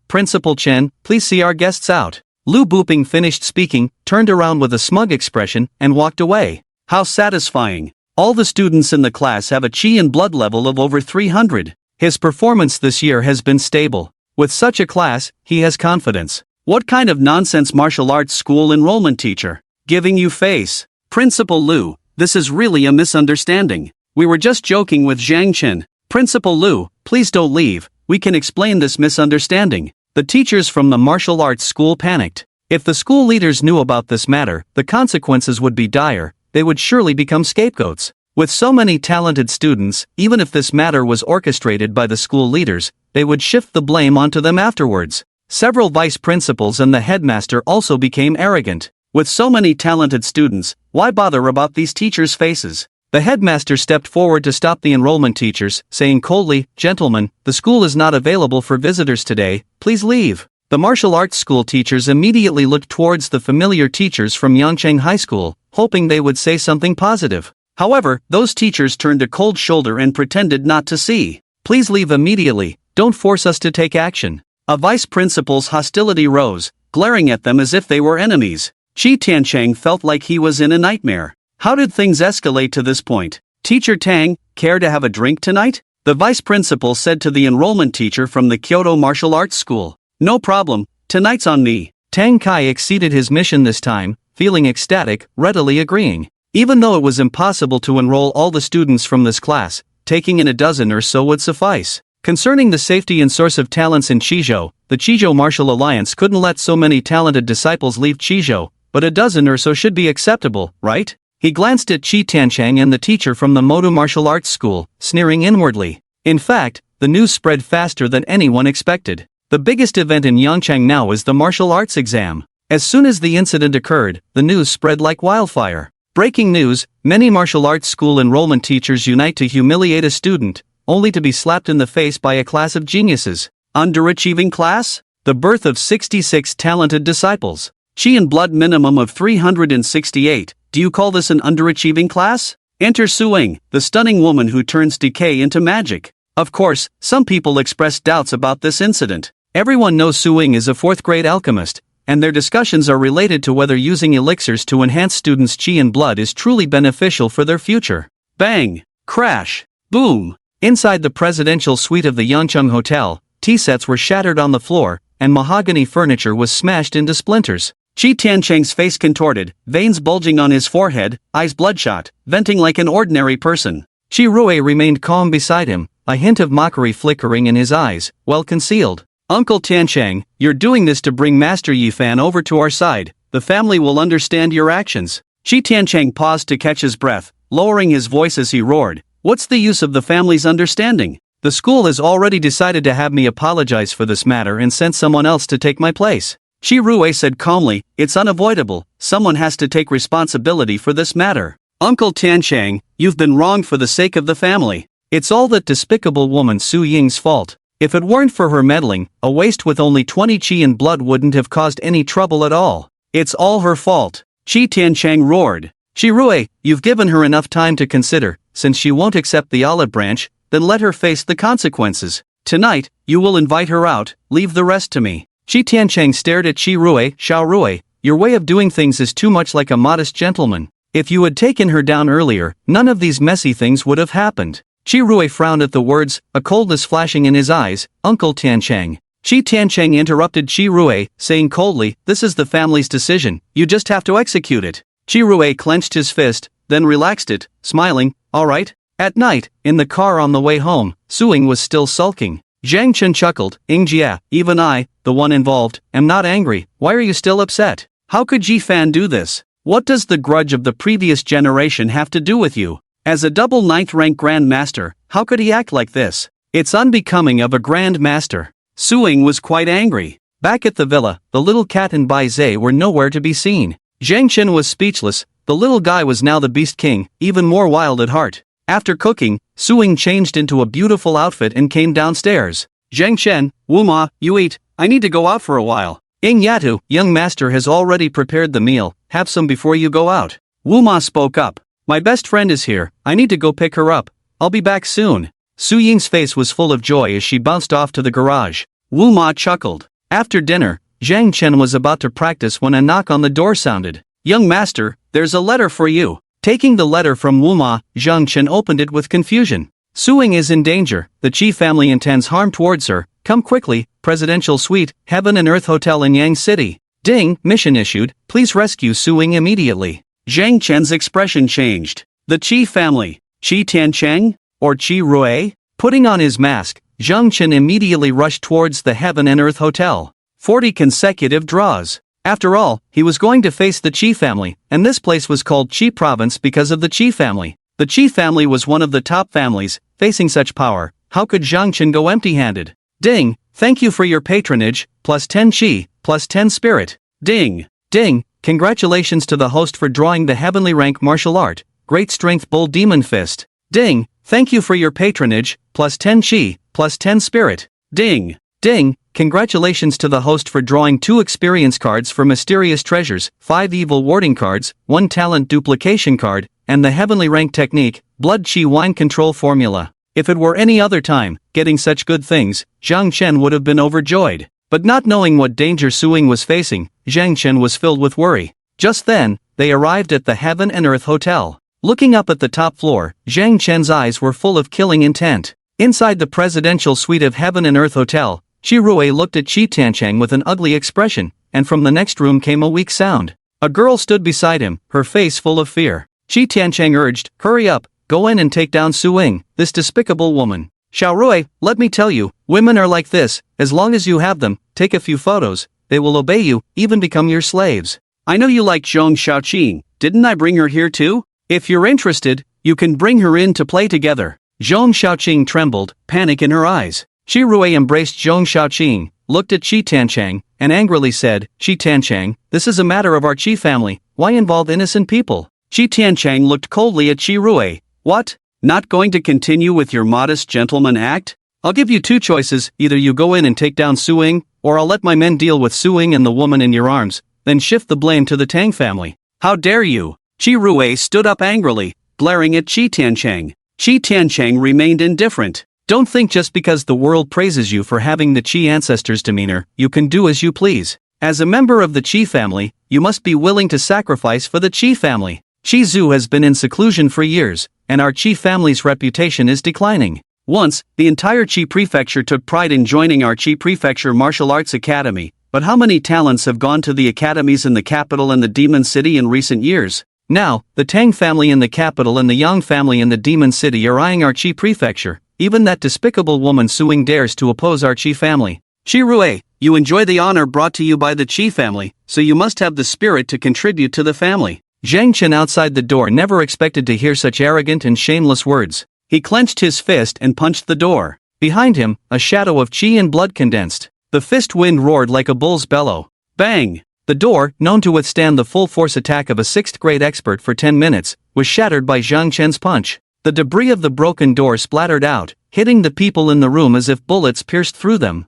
Principal Chen, please see our guests out. Liu Buping finished speaking, turned around with a smug expression, and walked away. How satisfying. All the students in the class have a chi and blood level of over 300. His performance this year has been stable. With such a class, he has confidence. What kind of nonsense martial arts school enrollment teacher? Giving you face. Principal Liu, this is really a misunderstanding. We were just joking with Zhang Chen. Principal Liu, please don't leave, we can explain this misunderstanding. The teachers from the martial arts school panicked. If the school leaders knew about this matter, the consequences would be dire, they would surely become scapegoats. With so many talented students, even if this matter was orchestrated by the school leaders, they would shift the blame onto them afterwards. Several vice principals and the headmaster also became arrogant. With so many talented students, why bother about these teachers' faces? The headmaster stepped forward to stop the enrollment teachers, saying coldly, Gentlemen, the school is not available for visitors today, please leave. The martial arts school teachers immediately looked towards the familiar teachers from Yangcheng High School, hoping they would say something positive. However, those teachers turned a cold shoulder and pretended not to see. Please leave immediately, don't force us to take action. A vice principal's hostility rose, glaring at them as if they were enemies. Qi Tiancheng felt like he was in a nightmare. How did things escalate to this point? Teacher Tang, care to have a drink tonight? The vice principal said to the enrollment teacher from the Kyoto Martial Arts School. No problem, tonight's on me. Tang Kai exceeded his mission this time, feeling ecstatic, readily agreeing. Even though it was impossible to enroll all the students from this class, taking in a dozen or so would suffice. Concerning the safety and source of talents in Chizhou, the Chizhou Martial Alliance couldn't let so many talented disciples leave Chizhou, but a dozen or so should be acceptable, right? He glanced at Qi Tiancheng and the teacher from the Modu Martial Arts School, sneering inwardly. In fact, the news spread faster than anyone expected. The biggest event in Yangcheng now is the martial arts exam. As soon as the incident occurred, the news spread like wildfire. Breaking news, many martial arts school enrollment teachers unite to humiliate a student, only to be slapped in the face by a class of geniuses. Underachieving class? The birth of 66 talented disciples. Chi and blood minimum of 368. Do you call this an underachieving class? Enter Suing, the stunning woman who turns decay into magic. Of course, some people expressed doubts about this incident. Everyone knows Suing is a 4th grade alchemist, and their discussions are related to whether using elixirs to enhance students' chi and blood is truly beneficial for their future. Bang! Crash! Boom! Inside the presidential suite of the Yangcheng Hotel, tea sets were shattered on the floor, and mahogany furniture was smashed into splinters. Qi Tiancheng's face contorted, veins bulging on his forehead, eyes bloodshot, venting like an ordinary person. Qi Rui remained calm beside him, a hint of mockery flickering in his eyes, well concealed. Uncle Tiancheng, you're doing this to bring Master Yifan over to our side. The family will understand your actions. Qi Tiancheng paused to catch his breath, lowering his voice as he roared. What's the use of the family's understanding? The school has already decided to have me apologize for this matter and sent someone else to take my place. Qi Rui said calmly, it's unavoidable, someone has to take responsibility for this matter. Uncle Tiancheng, you've been wrong for the sake of the family. It's all that despicable woman Su Ying's fault. If it weren't for her meddling, a waste with only 20 chi and blood wouldn't have caused any trouble at all. It's all her fault. Qi Tiancheng roared. Qi Rui, you've given her enough time to consider, since she won't accept the olive branch, then let her face the consequences. Tonight, you will invite her out, leave the rest to me. Qi Tiancheng stared at Qi Rui. Xiao Rui, your way of doing things is too much like a modest gentleman. If you had taken her down earlier, none of these messy things would have happened. Qi Rui frowned at the words, a coldness flashing in his eyes. Uncle Tiancheng. Qi Tiancheng interrupted Qi Rui, saying coldly, this is the family's decision, you just have to execute it. Qi Rui clenched his fist, then relaxed it, smiling, alright. At night, in the car on the way home, Suing was still sulking. Zhang Chen chuckled, Ingjia, even I, the one involved, am not angry, why are you still upset? How could Ji Fan do this? What does the grudge of the previous generation have to do with you? As a double 9th rank Grand Master, how could he act like this? It's unbecoming of a Grand Master. Suing was quite angry. Back at the villa, the little cat and Bai Zhe were nowhere to be seen. Zhang Chen was speechless, the little guy was now the Beast King, even more wild at heart. After cooking, Suing changed into a beautiful outfit and came downstairs. Zhang Chen, Wu Ma, you eat, I need to go out for a while. Ing Yatu, young master has already prepared the meal, have some before you go out. Wu Ma spoke up. My best friend is here, I need to go pick her up. I'll be back soon. Su Ying's face was full of joy as she bounced off to the garage. Wu Ma chuckled. After dinner, Zhang Chen was about to practice when a knock on the door sounded. Young master, there's a letter for you. Taking the letter from Wu Ma, Zhang Chen opened it with confusion. Suing is in danger, the Qi family intends harm towards her, come quickly, Presidential Suite, Heaven and Earth Hotel in Yang City. Ding, mission issued, please rescue Suing immediately. Zhang Chen's expression changed. The Qi family, Qi Tiancheng? Or Qi Rui? Putting on his mask, Zhang Chen immediately rushed towards the Heaven and Earth Hotel. 40 consecutive draws. After all, he was going to face the Qi family, and this place was called Qi Province because of the Qi family. The Qi family was one of the top families, facing such power, how could Zhang Chen go empty-handed? Ding, thank you for your patronage, plus 10 Qi, plus 10 spirit. Ding, ding, congratulations to the host for drawing the heavenly rank martial art, Great Strength Bull Demon Fist. Ding, thank you for your patronage, plus 10 Qi, plus 10 spirit. Ding, ding, congratulations to the host for drawing 2 experience cards for Mysterious Treasures, 5 evil warding cards, 1 talent duplication card, and the heavenly rank technique, Blood Qi Wine Control Formula. If it were any other time, getting such good things, Zhang Chen would have been overjoyed. But not knowing what danger Suing was facing, Zhang Chen was filled with worry. Just then, they arrived at the Heaven and Earth Hotel. Looking up at the top floor, Zhang Chen's eyes were full of killing intent. Inside the presidential suite of Heaven and Earth Hotel, Qi Rui looked at Qi Tiancheng with an ugly expression, and from the next room came a weak sound. A girl stood beside him, her face full of fear. Qi Tiancheng urged, hurry up, go in and take down Suing, this despicable woman. Xiao Rui, let me tell you, women are like this, as long as you have them, take a few photos, they will obey you, even become your slaves. I know you like Zhong Xiaoqing, didn't I bring her here too? If you're interested, you can bring her in to play together. Zhong Xiaoqing trembled, panic in her eyes. Qi Rui embraced Zhong Xiaoqing, looked at Qi Tiancheng, and angrily said, Qi Tiancheng, this is a matter of our Qi family, why involve innocent people? Qi Tiancheng looked coldly at Qi Rui. What? Not going to continue with your modest gentleman act? I'll give you 2 choices, either you go in and take down Suing, or I'll let my men deal with Suing and the woman in your arms, then shift the blame to the Tang family. How dare you? Qi Rui stood up angrily, glaring at Qi Tiancheng. Qi Tiancheng remained indifferent. Don't think just because the world praises you for having the Qi ancestors' demeanor, you can do as you please. As a member of the Qi family, you must be willing to sacrifice for the Qi family. Qi Zhu has been in seclusion for years, and our Qi family's reputation is declining. Once, the entire Qi prefecture took pride in joining our Qi prefecture martial arts academy, but how many talents have gone to the academies in the capital and the Demon City in recent years? Now, the Tang family in the capital and the Yang family in the Demon City are eyeing our Qi prefecture. Even that despicable woman Suing dares to oppose our Qi family. Qi Rui, you enjoy the honor brought to you by the Qi family, so you must have the spirit to contribute to the family. Zhang Chen outside the door never expected to hear such arrogant and shameless words. He clenched his fist and punched the door. Behind him, a shadow of qi and blood condensed. The fist wind roared like a bull's bellow. Bang! The door, known to withstand the full-force attack of a 6th-grade expert for 10 minutes, was shattered by Zhang Chen's punch. The debris of the broken door splattered out, hitting the people in the room as if bullets pierced through them.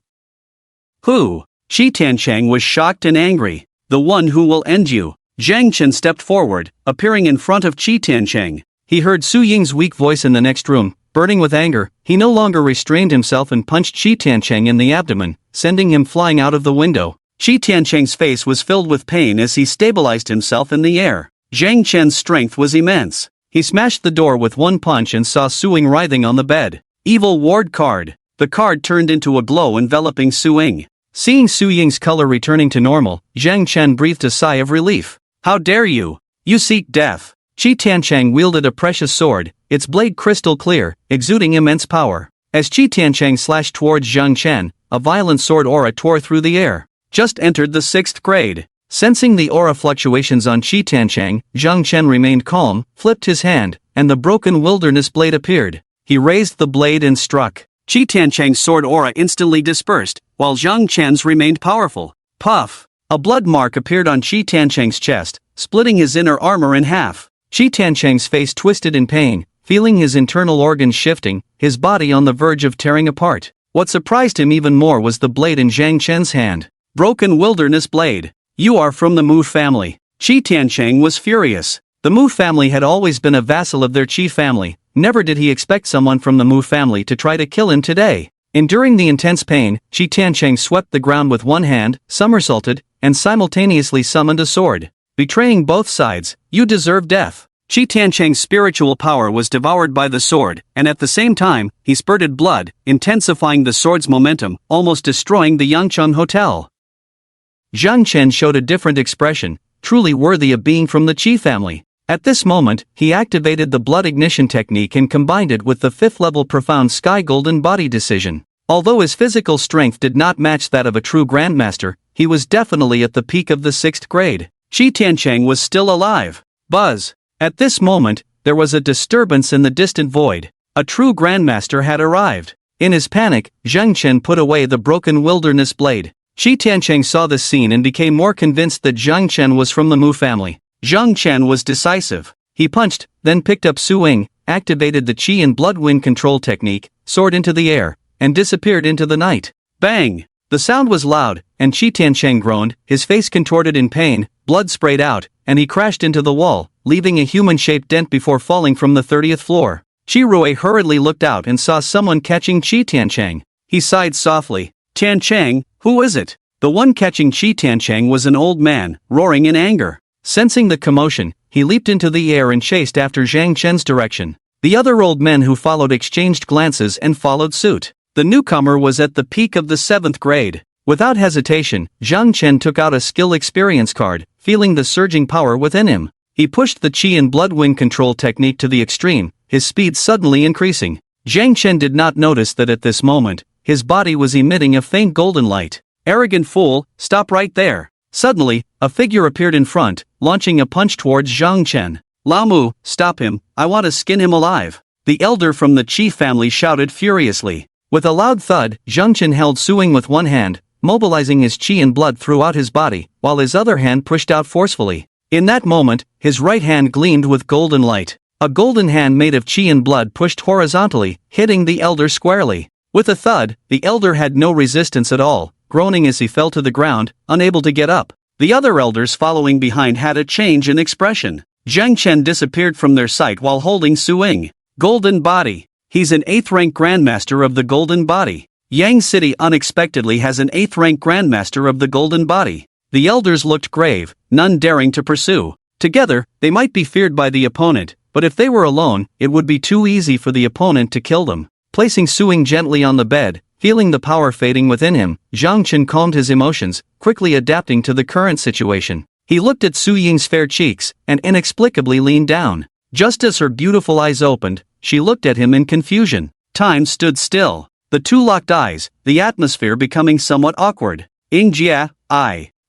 Who? Qi Tiancheng was shocked and angry. The one who will end you. Zhang Chen stepped forward, appearing in front of Qi Tiancheng. He heard Su Ying's weak voice in the next room. Burning with anger, he no longer restrained himself and punched Qi Tiancheng in the abdomen, sending him flying out of the window. Qi Tiancheng's face was filled with pain as he stabilized himself in the air. Zhang Chen's strength was immense. He smashed the door with one punch and saw Suing writhing on the bed. Evil Ward card. The card turned into a glow enveloping Suing. Seeing Su Ying's color returning to normal, Zhang Chen breathed a sigh of relief. How dare you? You seek death. Qi Tianchang wielded a precious sword, its blade crystal clear, exuding immense power. As Qi Tianchang slashed towards Zhang Chen, a violent sword aura tore through the air. Just entered the 6th grade. Sensing the aura fluctuations on Qi Tianchang, Zhang Chen remained calm, flipped his hand, and the broken wilderness blade appeared. He raised the blade and struck. Qi Tianchang's sword aura instantly dispersed, while Zhang Chen's remained powerful. Puff! A blood mark appeared on Qi Tianchang's chest, splitting his inner armor in half. Qi Tianchang's face twisted in pain, feeling his internal organs shifting, his body on the verge of tearing apart. What surprised him even more was the blade in Zhang Chen's hand. Broken wilderness blade. You are from the Mu family. Qi Tianchang was furious. The Mu family had always been a vassal of their Qi family. Never did he expect someone from the Mu family to try to kill him today. Enduring the intense pain, Qi Tianchang swept the ground with one hand, somersaulted, and simultaneously summoned a sword. Betraying both sides, you deserve death. Qi Tianchang's spiritual power was devoured by the sword, and at the same time, he spurted blood, intensifying the sword's momentum, almost destroying the Yangcheng Hotel. Zhang Chen showed a different expression, truly worthy of being from the Qi family. At this moment, he activated the blood ignition technique and combined it with the 5th-level profound sky golden body decision. Although his physical strength did not match that of a true grandmaster, he was definitely at the peak of the 6th grade. Qi Tianchang was still alive. Buzz! At this moment, there was a disturbance in the distant void. A true grandmaster had arrived. In his panic, Zhang Chen put away the broken wilderness blade. Qi Tianchang saw this scene and became more convinced that Zhang Chen was from the Mu family. Zhang Chen was decisive. He punched, then picked up Su Ying, activated the Qi and blood wind control technique, soared into the air, and disappeared into the night. Bang! The sound was loud, and Qi Tianchang groaned, his face contorted in pain, blood sprayed out, and he crashed into the wall, leaving a human-shaped dent before falling from the 30th floor. Qi Rui hurriedly looked out and saw someone catching Qi Tianchang. He sighed softly. Tianchang, who is it? The one catching Qi Tianchang was an old man, roaring in anger. Sensing the commotion, he leaped into the air and chased after Zhang Chen's direction. The other old men who followed exchanged glances and followed suit. The newcomer was at the peak of the 7th grade. Without hesitation, Zhang Chen took out a skill experience card, feeling the surging power within him. He pushed the Qi and blood wind control technique to the extreme, his speed suddenly increasing. Zhang Chen did not notice that at this moment, his body was emitting a faint golden light. Arrogant fool, stop right there. Suddenly, a figure appeared in front, launching a punch towards Zhang Chen. Lao Mu, stop him, I want to skin him alive. The elder from the Qi family shouted furiously. With a loud thud, Zhang Chen held Su Ying with one hand, mobilizing his Qi and blood throughout his body, while his other hand pushed out forcefully. In that moment, his right hand gleamed with golden light. A golden hand made of Qi and blood pushed horizontally, hitting the elder squarely. With a thud, the elder had no resistance at all, groaning as he fell to the ground, unable to get up. The other elders following behind had a change in expression. Zhang Chen disappeared from their sight while holding Su Ying. Golden body. He's an 8th-rank grandmaster of the golden body. Yang City unexpectedly has an 8th-rank grandmaster of the golden body. The elders looked grave, none daring to pursue. Together, they might be feared by the opponent, but if they were alone, it would be too easy for the opponent to kill them. Placing Su Ying gently on the bed, feeling the power fading within him, Zhang Chen calmed his emotions, quickly adapting to the current situation. He looked at Su Ying's fair cheeks, and inexplicably leaned down. Just as her beautiful eyes opened, she looked at him in confusion. Time stood still. The two locked eyes, the atmosphere becoming somewhat awkward. Yingjia,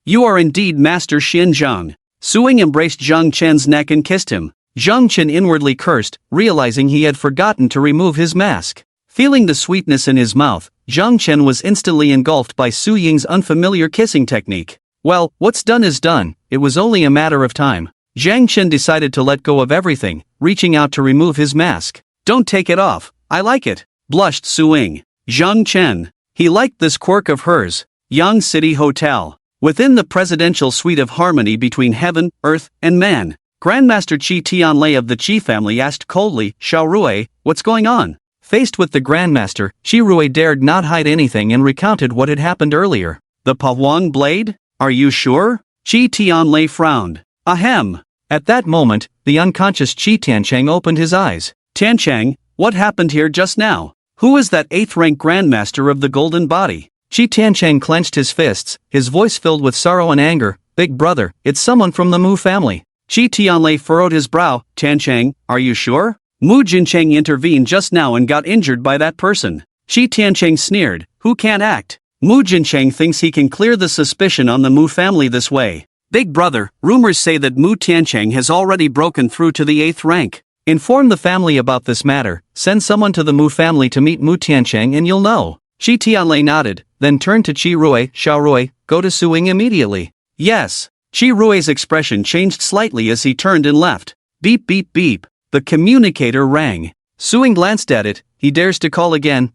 you are indeed Master Xin Zhang. Su Ying embraced Zhang Chen's neck and kissed him. Zhang Chen inwardly cursed, realizing he had forgotten to remove his mask. Feeling the sweetness in his mouth, Zhang Chen was instantly engulfed by Su Ying's unfamiliar kissing technique. Well, what's done is done, it was only a matter of time. Zhang Chen decided to let go of everything, reaching out to remove his mask. Don't take it off, I like it, blushed Su Ying. Zhang Chen. He liked this quirk of hers. Yang City Hotel. Within the presidential suite of harmony between heaven, earth, and man, Grandmaster Qi Tianlei of the Qi family asked coldly, Xiao Rui, what's going on? Faced with the Grandmaster, Qi Rui dared not hide anything and recounted what had happened earlier. The Pahuang blade? Are you sure? Qi Tianlei frowned. Ahem. At that moment, the unconscious Qi Tianchang opened his eyes. Tianchang, what happened here just now? Who is that 8th-rank grandmaster of the golden body? Qi Tianchang clenched his fists, his voice filled with sorrow and anger. Big brother, it's someone from the Mu family. Chi Tianlei furrowed his brow. Tiancheng, are you sure? Mu Jincheng intervened just now and got injured by that person. Chi Tiancheng sneered. Who can't act? Mu Jincheng thinks he can clear the suspicion on the Mu family this way. Big brother, rumors say that Mu Tiancheng has already broken through to the 8th rank. Inform the family about this matter, send someone to the Mu family to meet Mu Tiancheng and you'll know. Chi Tianlei nodded, then turned to Chi Rui. Xiao Rui, go to Suing immediately. Yes. Chi Rui's expression changed slightly as he turned and left. Beep beep beep. The communicator rang. Suing glanced at it. He dares to call again.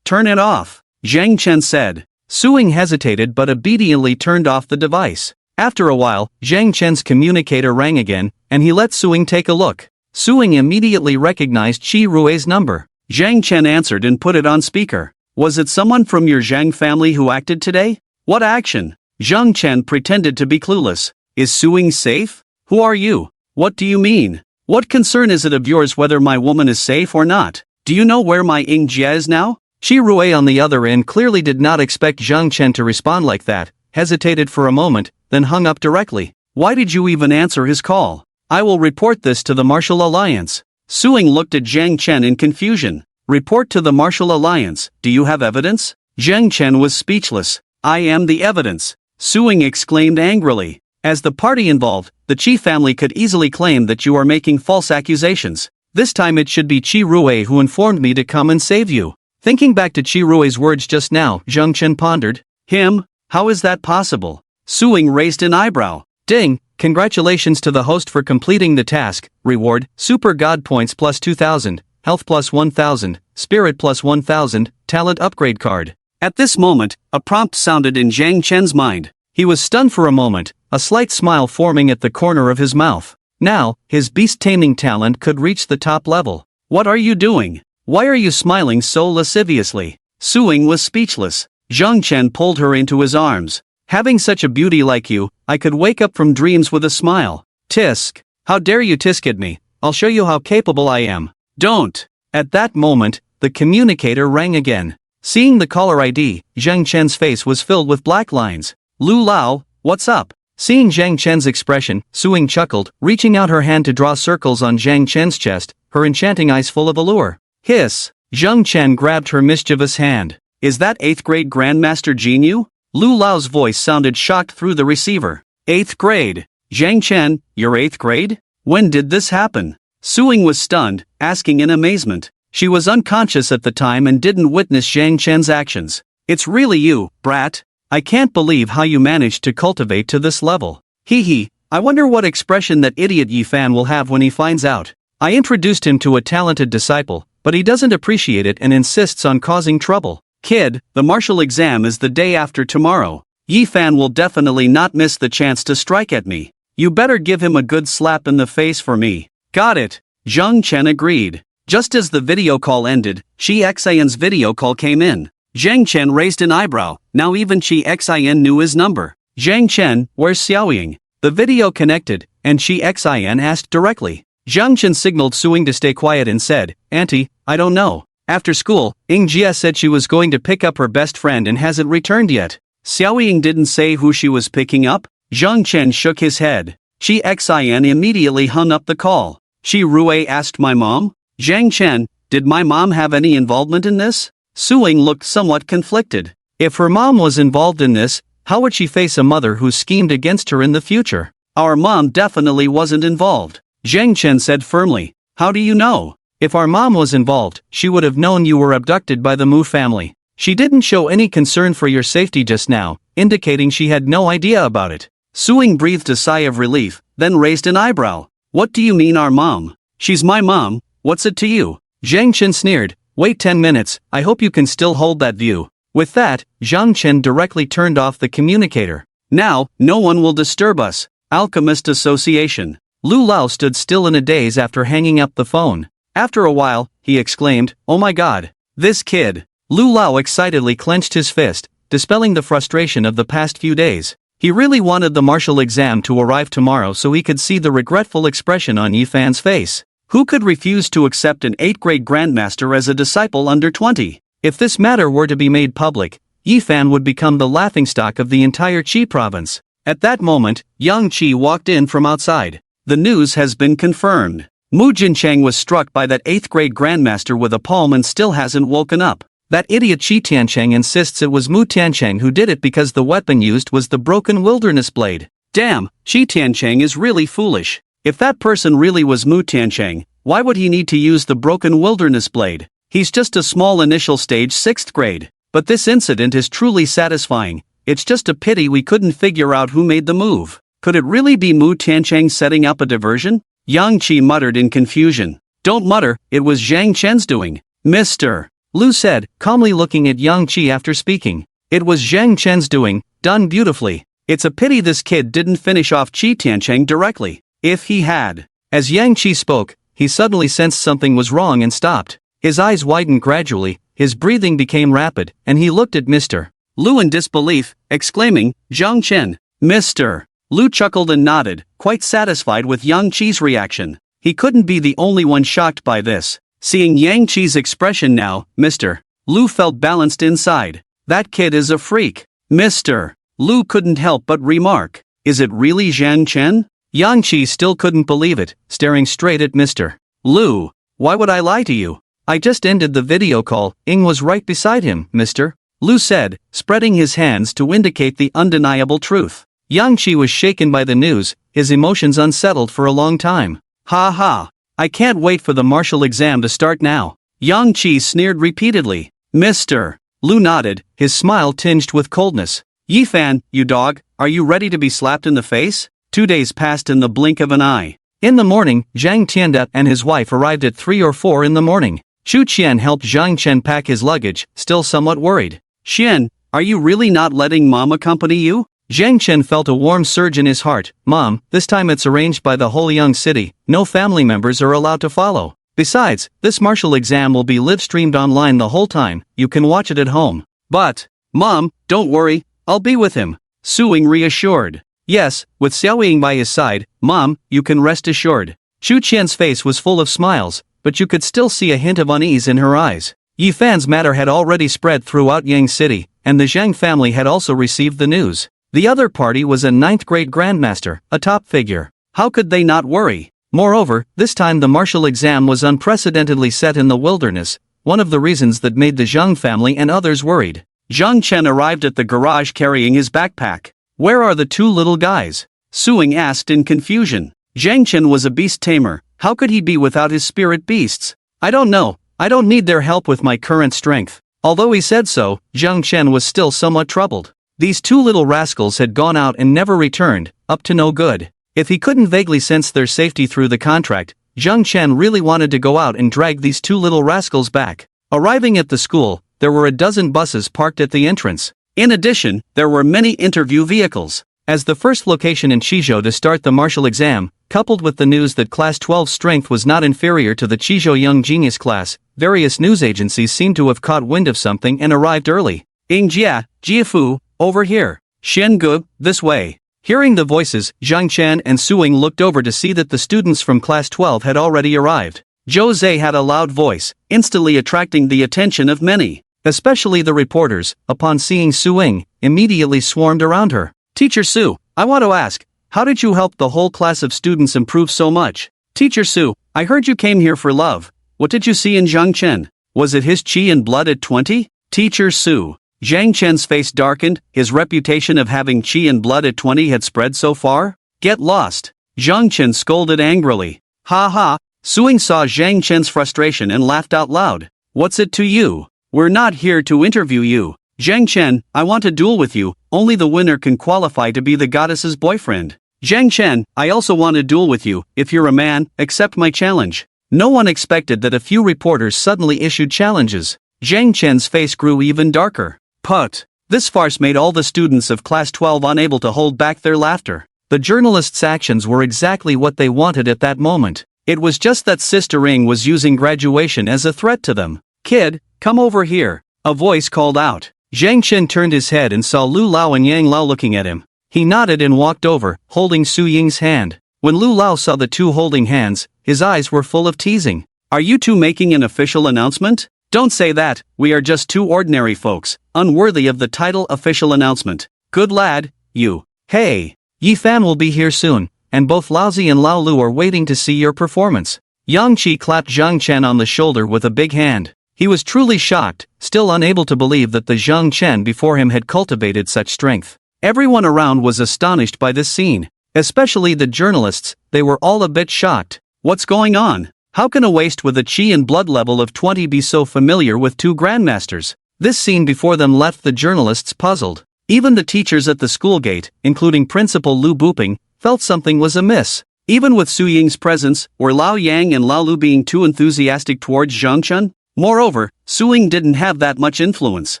Turn it off, Zhang Chen said. Suing hesitated but obediently turned off the device. After a while, Zhang Chen's communicator rang again, and he let Suing take a look. Suing immediately recognized Chi Rui's number. Zhang Chen answered and put it on speaker. Was it someone from your Zhang family who acted today? What action? Zhang Chen pretended to be clueless. Is Suing safe? Who are you? What do you mean? What concern is it of yours whether my woman is safe or not? Do you know where my Ying Jia is now? Chi Rui on the other end clearly did not expect Zhang Chen to respond like that, hesitated for a moment, then hung up directly. Why did you even answer his call? I will report this to the Martial Alliance. Suing looked at Zhang Chen in confusion. Report to the Martial Alliance, do you have evidence? Zhang Chen was speechless. I am the evidence. Suing exclaimed angrily. As the party involved, the Chi family could easily claim that you are making false accusations. This time it should be Chi Rui who informed me to come and save you. Thinking back to Chi Rui's words just now, Zhang Chen pondered. Him? How is that possible? Suing raised an eyebrow. Ding! Congratulations to the host for completing the task. Reward, Super God Points plus 2000, Health plus 1000, Spirit plus 1000, Talent Upgrade Card. At this moment, a prompt sounded in Zhang Chen's mind. He was stunned for a moment, a slight smile forming at the corner of his mouth. Now, his beast taming talent could reach the top level. What are you doing? Why are you smiling so lasciviously? Suing was speechless. Zhang Chen pulled her into his arms. Having such a beauty like you, I could wake up from dreams with a smile. Tisk. How dare you tisk at me? I'll show you how capable I am. Don't. At that moment, the communicator rang again. Seeing the caller ID, Zhang Chen's face was filled with black lines. Lu Lao, what's up? Seeing Zhang Chen's expression, Suing chuckled, reaching out her hand to draw circles on Zhang Chen's chest, her enchanting eyes full of allure. Hiss! Zhang Chen grabbed her mischievous hand. Is that 8th grade Grandmaster Jinyu? Lu Lao's voice sounded shocked through the receiver. 8th grade? Zhang Chen, you're 8th grade? When did this happen? Suing was stunned, asking in amazement. She was unconscious at the time and didn't witness Zhang Chen's actions. It's really you, brat. I can't believe how you managed to cultivate to this level. Hee hee, I wonder what expression that idiot Yi Fan will have when he finds out. I introduced him to a talented disciple, but he doesn't appreciate it and insists on causing trouble. Kid, the martial exam is the day after tomorrow. Yi Fan will definitely not miss the chance to strike at me. You better give him a good slap in the face for me. Got it. Zhang Chen agreed. Just as the video call ended, Shi Xian's video call came in. Zhang Chen raised an eyebrow. Now even Shi Xian knew his number. Zhang Chen, where's Xiaoying? The video connected, and Shi Xian asked directly. Zhang Chen signaled Suing to stay quiet and said, Auntie, I don't know. After school, Ying Jia said she was going to pick up her best friend and hasn't returned yet. Xiaoying didn't say who she was picking up? Zhang Chen shook his head. Shi Xian immediately hung up the call. Shi Rui asked my mom? Zhang Chen, did my mom have any involvement in this? Suing looked somewhat conflicted. If her mom was involved in this, how would she face a mother who schemed against her in the future? Our mom definitely wasn't involved. Zhang Chen said firmly. How do you know? If our mom was involved, she would have known you were abducted by the Mu family. She didn't show any concern for your safety just now, indicating she had no idea about it. Suing breathed a sigh of relief, then raised an eyebrow. What do you mean our mom? She's my mom, what's it to you? Zhang Chen sneered. Wait 10 minutes, I hope you can still hold that view. With that, Zhang Chen directly turned off the communicator. Now, no one will disturb us. Alchemist Association. Lu Lao stood still in a daze after hanging up the phone. After a while, he exclaimed, Oh my god. This kid. Lu Lao excitedly clenched his fist, dispelling the frustration of the past few days. He really wanted the martial exam to arrive tomorrow so he could see the regretful expression on Yi Fan's face. Who could refuse to accept an 8th grade grandmaster as a disciple under 20? If this matter were to be made public, Yi Fan would become the laughingstock of the entire Qi province. At that moment, Yang Qi walked in from outside. The news has been confirmed. Mu Jinchang was struck by that 8th grade grandmaster with a palm and still hasn't woken up. That idiot Shi Tiancheng insists it was Mu Tiancheng who did it because the weapon used was the broken wilderness blade. Damn, Shi Tiancheng is really foolish. If that person really was Mu Tiancheng, why would he need to use the broken wilderness blade? He's just a small initial stage 6th grade. But this incident is truly satisfying. It's just a pity we couldn't figure out who made the move. Could it really be Mu Tiancheng setting up a diversion? Yang Qi muttered in confusion. Don't mutter, it was Zhang Chen's doing. Mr. Lu said, calmly looking at Yang Qi after speaking. It was Zhang Chen's doing, done beautifully. It's a pity this kid didn't finish off Qi Tiancheng directly. If he had. As Yang Qi spoke, he suddenly sensed something was wrong and stopped. His eyes widened gradually, his breathing became rapid, and he looked at Mr. Lu in disbelief, exclaiming, Zhang Chen. Mr. Lu chuckled and nodded, quite satisfied with Yang Qi's reaction. He couldn't be the only one shocked by this. Seeing Yang Qi's expression now, Mr. Lu felt balanced inside. That kid is a freak. Mr. Lu couldn't help but remark, is it really Zhang Chen? Yang Qi still couldn't believe it, staring straight at Mr. Lu. Why would I lie to you? I just ended the video call, Ying was right beside him, Mr. Lu said, spreading his hands to indicate the undeniable truth. Yang Qi was shaken by the news, his emotions unsettled for a long time. Ha ha. I can't wait for the martial exam to start now. Yang Qi sneered repeatedly. Mr. Lu nodded, his smile tinged with coldness. Yifan, you dog, are you ready to be slapped in the face? 2 days passed in the blink of an eye. In the morning, Zhang Tianda and his wife arrived at 3 or 4 in the morning. Chu Qian helped Zhang Chen pack his luggage, still somewhat worried. Xian, are you really not letting Mom accompany you? Zhang Chen felt a warm surge in his heart. Mom, this time it's arranged by the whole young city, no family members are allowed to follow. Besides, this martial exam will be live-streamed online the whole time, you can watch it at home. But, Mom, don't worry, I'll be with him. Su Ying reassured. Yes, with Xiao Ying by his side, Mom, you can rest assured. Chu Qian's face was full of smiles, but you could still see a hint of unease in her eyes. Yifan's matter had already spread throughout Yang City, and the Zhang family had also received the news. The other party was a 9th grade grandmaster, a top figure. How could they not worry? Moreover, this time the martial exam was unprecedentedly set in the wilderness, one of the reasons that made the Zhang family and others worried. Zhang Chen arrived at the garage carrying his backpack. Where are the 2 little guys? Su Ying asked in confusion. Zhang Chen was a beast tamer, how could he be without his spirit beasts? I don't know, I don't need their help with my current strength. Although he said so, Zhang Chen was still somewhat troubled. These 2 little rascals had gone out and never returned, up to no good. If he couldn't vaguely sense their safety through the contract, Zhang Chen really wanted to go out and drag these 2 little rascals back. Arriving at the school, there were a dozen buses parked at the entrance. In addition, there were many interview vehicles. As the first location in Qizhou to start the martial exam, coupled with the news that Class 12's strength was not inferior to the Qizhou Young Genius class, various news agencies seemed to have caught wind of something and arrived early. Yingjia, Jiafu, over here. Xiangu, this way. Hearing the voices, Zhang Chen and Su Ying looked over to see that the students from Class 12 had already arrived. Zhou Zhe had a loud voice, instantly attracting the attention of many. Especially the reporters, upon seeing Su Ying, immediately swarmed around her. Teacher Su, I want to ask, how did you help the whole class of students improve so much? Teacher Su, I heard you came here for love. What did you see in Zhang Chen? Was it his qi and blood at 20? Teacher Su. Zhang Chen's face darkened, his reputation of having qi and blood at 20 had spread so far? Get lost. Zhang Chen scolded angrily. Ha ha. Su Ying saw Zhang Chen's frustration and laughed out loud. What's it to you? We're not here to interview you. Zhang Chen, I want a duel with you, only the winner can qualify to be the goddess's boyfriend. Zhang Chen, I also want a duel with you, if you're a man, accept my challenge. No one expected that a few reporters suddenly issued challenges. Zhang Chen's face grew even darker. Put. This farce made all the students of Class 12 unable to hold back their laughter. The journalists' actions were exactly what they wanted at that moment. It was just that Sister Ying was using graduation as a threat to them. Kid, come over here. A voice called out. Zhang Chen turned his head and saw Lu Lao and Yang Lao looking at him. He nodded and walked over, holding Su Ying's hand. When Lu Lao saw the 2 holding hands, his eyes were full of teasing. Are you 2 making an official announcement? Don't say that, we are just 2 ordinary folks, unworthy of the title official announcement. Good lad, you. Hey, Yifan will be here soon, and both Laozi and Lao Lu are waiting to see your performance." Yang Qi clapped Zhang Chen on the shoulder with a big hand. He was truly shocked, still unable to believe that the Zhang Chen before him had cultivated such strength. Everyone around was astonished by this scene. Especially the journalists, they were all a bit shocked. What's going on? How can a waste with a Qi and blood level of 20 be so familiar with two grandmasters? This scene before them left the journalists puzzled. Even the teachers at the school gate, including Principal Lu Buping, felt something was amiss. Even with Su Ying's presence, were Lao Yang and Lao Lu being too enthusiastic towards Zhang Chen? Moreover, Su Ying didn't have that much influence.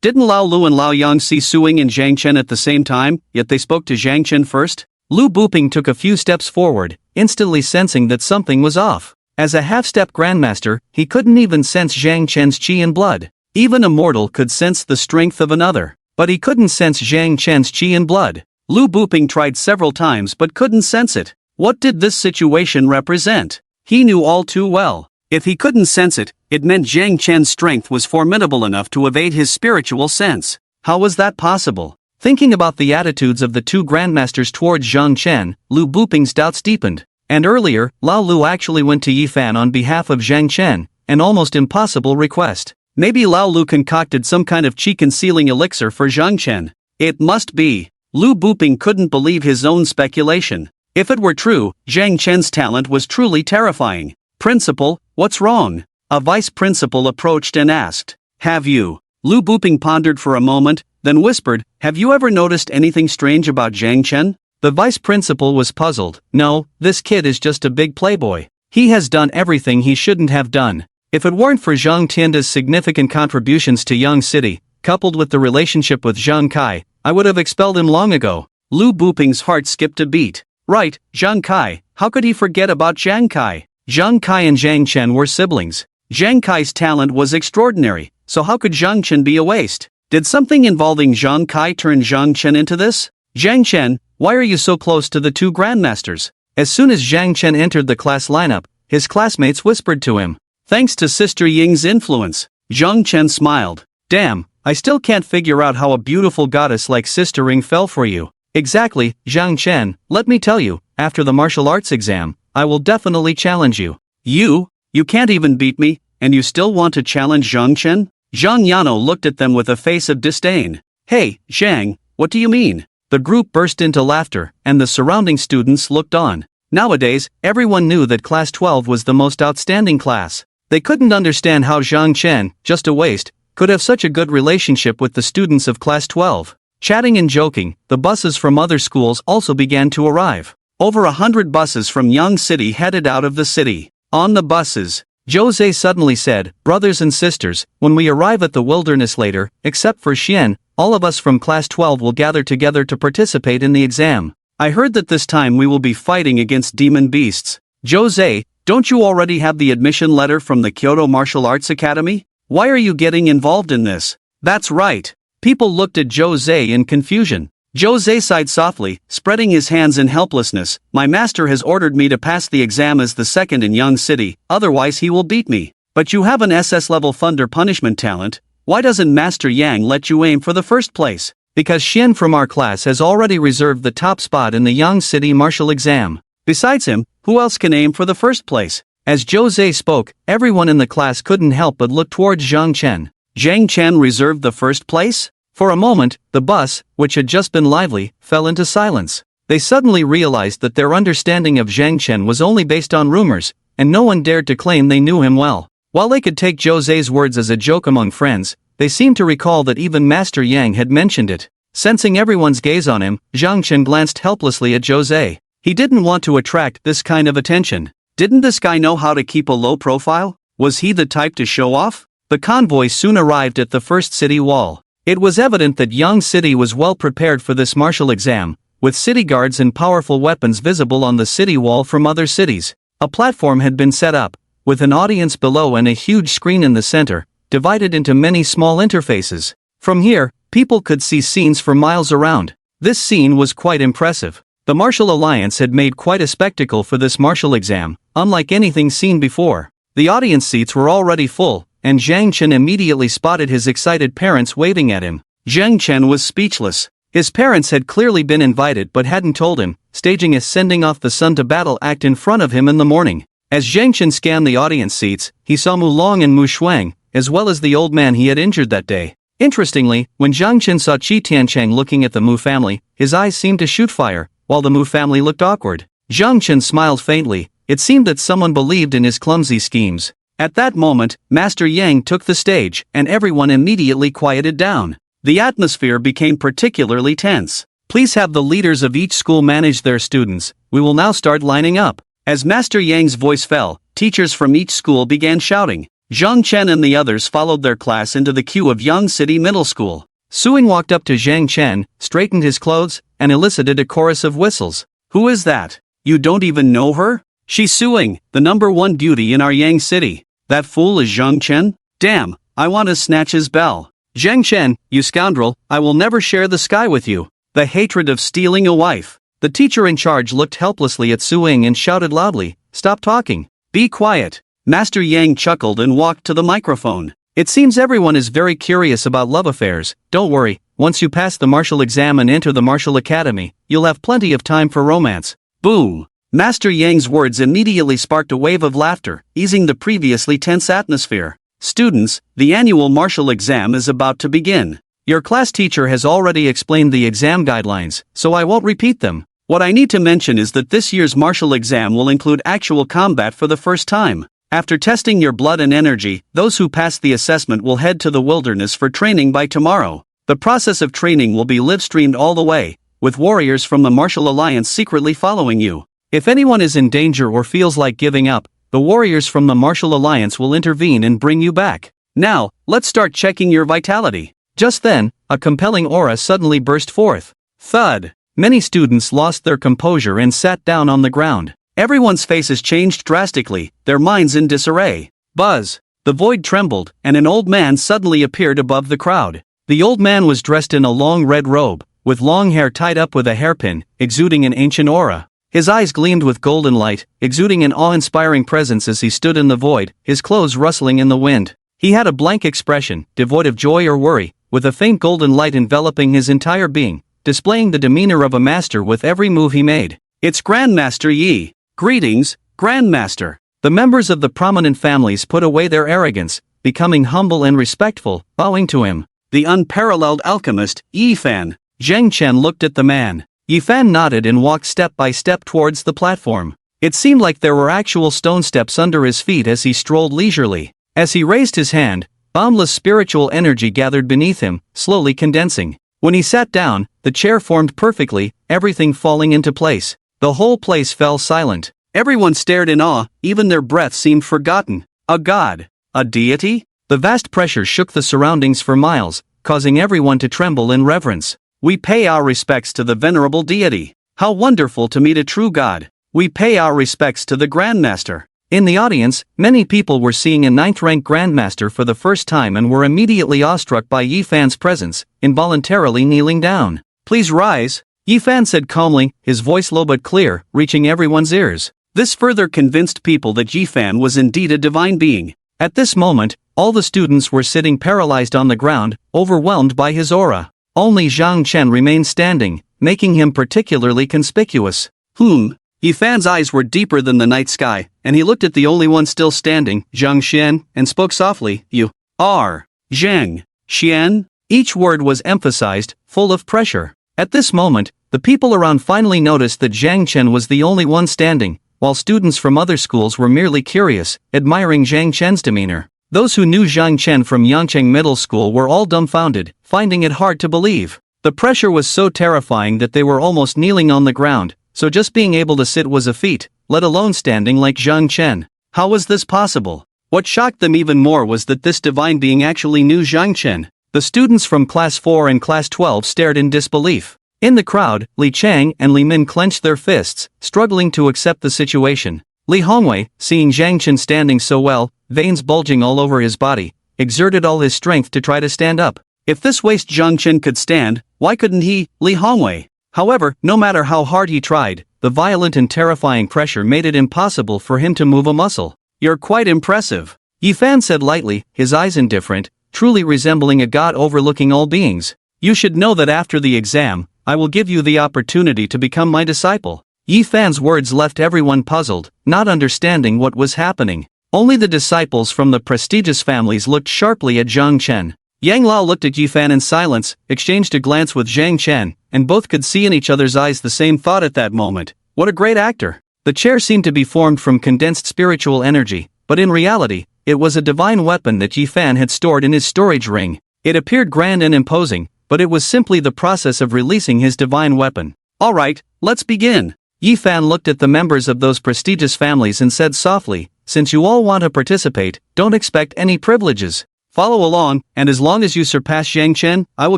Didn't Lao Lu and Lao Yang see Su Ying and Zhang Chen at the same time, yet they spoke to Zhang Chen first? Lu Buping took a few steps forward, instantly sensing that something was off. As a half-step grandmaster, he couldn't even sense Zhang Chen's qi and blood. Even a mortal could sense the strength of another, but he couldn't sense Zhang Chen's qi and blood. Lu Buping tried several times but couldn't sense it. What did this situation represent? He knew all too well. If he couldn't sense it, it meant Zhang Chen's strength was formidable enough to evade his spiritual sense. How was that possible? Thinking about the attitudes of the two grandmasters towards Zhang Chen, Lu Buping's doubts deepened. And earlier, Lao Lu actually went to Yifan on behalf of Zhang Chen, an almost impossible request. Maybe Lao Lu concocted some kind of qi concealing elixir for Zhang Chen. It must be. Lu Buping couldn't believe his own speculation. If it were true, Zhang Chen's talent was truly terrifying. "Principal, what's wrong?" A vice principal approached and asked. "Have you?" Lu Buping pondered for a moment, then whispered, "Have you ever noticed anything strange about Zhang Chen?" The vice principal was puzzled. "No, this kid is just a big playboy. He has done everything he shouldn't have done. If it weren't for Zhang Tianda's significant contributions to Yang City, coupled with the relationship with Zhang Kai, I would have expelled him long ago." Lu Buping's heart skipped a beat. Right, Zhang Kai, how could he forget about Zhang Kai? Zhang Kai and Zhang Chen were siblings. Zhang Kai's talent was extraordinary, so how could Zhang Chen be a waste? Did something involving Zhang Kai turn Zhang Chen into this? "Zhang Chen, why are you so close to the two grandmasters?" As soon as Zhang Chen entered the class lineup, his classmates whispered to him. "Thanks to Sister Ying's influence." Zhang Chen smiled. "Damn, I still can't figure out how a beautiful goddess like Sister Ying fell for you." "Exactly, Zhang Chen, let me tell you, after the martial arts exam, I will definitely challenge you." You can't even beat me, and you still want to challenge Zhang Chen?" Zhang Yano looked at them with a face of disdain. "Hey, Zhang, what do you mean?" The group burst into laughter, and the surrounding students looked on. Nowadays, everyone knew that Class 12 was the most outstanding class. They couldn't understand how Zhang Chen, just a waste, could have such a good relationship with the students of Class 12. Chatting and joking, the buses from other schools also began to arrive. Over 100 buses from Yang City headed out of the city. On the buses, Jose suddenly said, "Brothers and sisters, when we arrive at the wilderness later, except for Xian, all of us from Class 12 will gather together to participate in the exam. I heard that this time we will be fighting against demon beasts." "Jose, don't you already have the admission letter from the Kyoto Martial Arts Academy? Why are you getting involved in this?" "That's right." People looked at Jose in confusion. Jose sighed softly, spreading his hands in helplessness. "My master has ordered me to pass the exam as the second in Yang City, otherwise he will beat me. But you have an SS-level thunder punishment talent. Why doesn't Master Yang let you aim for the first place?" "Because Xian from our class has already reserved the top spot in the Yang City martial exam. Besides him, who else can aim for the first place?" As Jose spoke, everyone in the class couldn't help but look towards Zhang Chen. Zhang Chen reserved the first place? For a moment, the bus, which had just been lively, fell into silence. They suddenly realized that their understanding of Zhang Chen was only based on rumors, and no one dared to claim they knew him well. While they could take Jose's words as a joke among friends, they seemed to recall that even Master Yang had mentioned it. Sensing everyone's gaze on him, Zhang Chen glanced helplessly at Jose. He didn't want to attract this kind of attention. Didn't this guy know how to keep a low profile? Was he the type to show off? The convoy soon arrived at the first city wall. It was evident that Yang City was well prepared for this martial exam, with city guards and powerful weapons visible on the city wall from other cities. A platform had been set up, with an audience below and a huge screen in the center, divided into many small interfaces. From here, people could see scenes for miles around. This scene was quite impressive. The Martial Alliance had made quite a spectacle for this martial exam, unlike anything seen before. The audience seats were already full, and Zhang Chen immediately spotted his excited parents waving at him. Zhang Chen was speechless. His parents had clearly been invited but hadn't told him, staging a sending off the son to battle act in front of him in the morning. As Zhang Chen scanned the audience seats, he saw Mu Long and Mu Shuang, as well as the old man he had injured that day. Interestingly, when Zhang Chen saw Qi Tiancheng looking at the Mu family, his eyes seemed to shoot fire, while the Mu family looked awkward. Zhang Chen smiled faintly. It seemed that someone believed in his clumsy schemes. At that moment, Master Yang took the stage, and everyone immediately quieted down. The atmosphere became particularly tense. Please have the leaders of each school manage their students. We will now start lining up. As Master Yang's voice fell, teachers from each school began shouting. Zhang Chen and the others followed their class into the queue of Yang City Middle School. Suing walked up to Zhang Chen, straightened his clothes, and elicited a chorus of whistles. Who is that? You don't even know her? She's Suing, the #1 beauty in our Yang City. That fool is Zhang Chen? Damn, I want to snatch his bell. Zhang Chen, you scoundrel, I will never share the sky with you. The hatred of stealing a wife. The teacher in charge looked helplessly at Suing and shouted loudly, Stop talking. Be quiet. Master Yang chuckled and walked to the microphone. It seems everyone is very curious about love affairs. Don't worry, once you pass the martial exam and enter the martial academy, you'll have plenty of time for romance. Boom. Master Yang's words immediately sparked a wave of laughter, easing the previously tense atmosphere. Students, the annual martial exam is about to begin. Your class teacher has already explained the exam guidelines, so I won't repeat them. What I need to mention is that this year's martial exam will include actual combat for the first time. After testing your blood and energy, those who pass the assessment will head to the wilderness for training by tomorrow. The process of training will be live-streamed all the way, with warriors from the Martial Alliance secretly following you. If anyone is in danger or feels like giving up, the warriors from the Martial Alliance will intervene and bring you back. Now, let's start checking your vitality. Just then, a compelling aura suddenly burst forth. Thud! Many students lost their composure and sat down on the ground. Everyone's faces changed drastically, their minds in disarray. Buzz! The void trembled, and an old man suddenly appeared above the crowd. The old man was dressed in a long red robe, with long hair tied up with a hairpin, exuding an ancient aura. His eyes gleamed with golden light, exuding an awe-inspiring presence as he stood in the void, his clothes rustling in the wind. He had a blank expression, devoid of joy or worry, with a faint golden light enveloping his entire being, displaying the demeanor of a master with every move he made. It's Grandmaster Yi. Greetings, Grandmaster. The members of the prominent families put away their arrogance, becoming humble and respectful, bowing to him. The unparalleled alchemist, Yi Fan. Zhang Chen looked at the man. Yi Fan nodded and walked step by step towards the platform. It seemed like there were actual stone steps under his feet as he strolled leisurely. As he raised his hand, boundless spiritual energy gathered beneath him, slowly condensing. When he sat down, the chair formed perfectly, everything falling into place. The whole place fell silent. Everyone stared in awe, even their breath seemed forgotten. A god? A deity? The vast pressure shook the surroundings for miles, causing everyone to tremble in reverence. We pay our respects to the venerable deity. How wonderful to meet a true god. We pay our respects to the Grandmaster. In the audience, many people were seeing a 9th-rank Grandmaster for the first time and were immediately awestruck by Yi Fan's presence, involuntarily kneeling down. Please rise, Yi Fan said calmly, his voice low but clear, reaching everyone's ears. This further convinced people that Yi Fan was indeed a divine being. At this moment, all the students were sitting paralyzed on the ground, overwhelmed by his aura. Only Zhang Chen remained standing, making him particularly conspicuous. Yi Fan's eyes were deeper than the night sky, and he looked at the only one still standing, Zhang Xian, and spoke softly, You are Zhang Xian? Each word was emphasized, full of pressure. At this moment, the people around finally noticed that Zhang Chen was the only one standing, while students from other schools were merely curious, admiring Zhang Chen's demeanor. Those who knew Zhang Chen from Yangcheng Middle School were all dumbfounded, finding it hard to believe. The pressure was so terrifying that they were almost kneeling on the ground, so just being able to sit was a feat, let alone standing like Zhang Chen. How was this possible? What shocked them even more was that this divine being actually knew Zhang Chen. The students from Class 4 and Class 12 stared in disbelief. In the crowd, Li Chang and Li Min clenched their fists, struggling to accept the situation. Li Hongwei, seeing Zhang Chen standing so well, veins bulging all over his body, exerted all his strength to try to stand up. If this waste Zhang Chen could stand, why couldn't he, Li Hongwei? However, no matter how hard he tried, the violent and terrifying pressure made it impossible for him to move a muscle. You're quite impressive, Yi Fan said lightly, his eyes indifferent, truly resembling a god overlooking all beings. You should know that after the exam, I will give you the opportunity to become my disciple. Yi Fan's words left everyone puzzled, not understanding what was happening. Only the disciples from the prestigious families looked sharply at Zhang Chen. Yang Lao looked at Yi Fan in silence, exchanged a glance with Zhang Chen, and both could see in each other's eyes the same thought at that moment. What a great actor! The chair seemed to be formed from condensed spiritual energy, but in reality, it was a divine weapon that Yi Fan had stored in his storage ring. It appeared grand and imposing, but it was simply the process of releasing his divine weapon. Alright, let's begin. Yi Fan looked at the members of those prestigious families and said softly, since you all want to participate, don't expect any privileges. Follow along, and as long as you surpass Zhang Chen, I will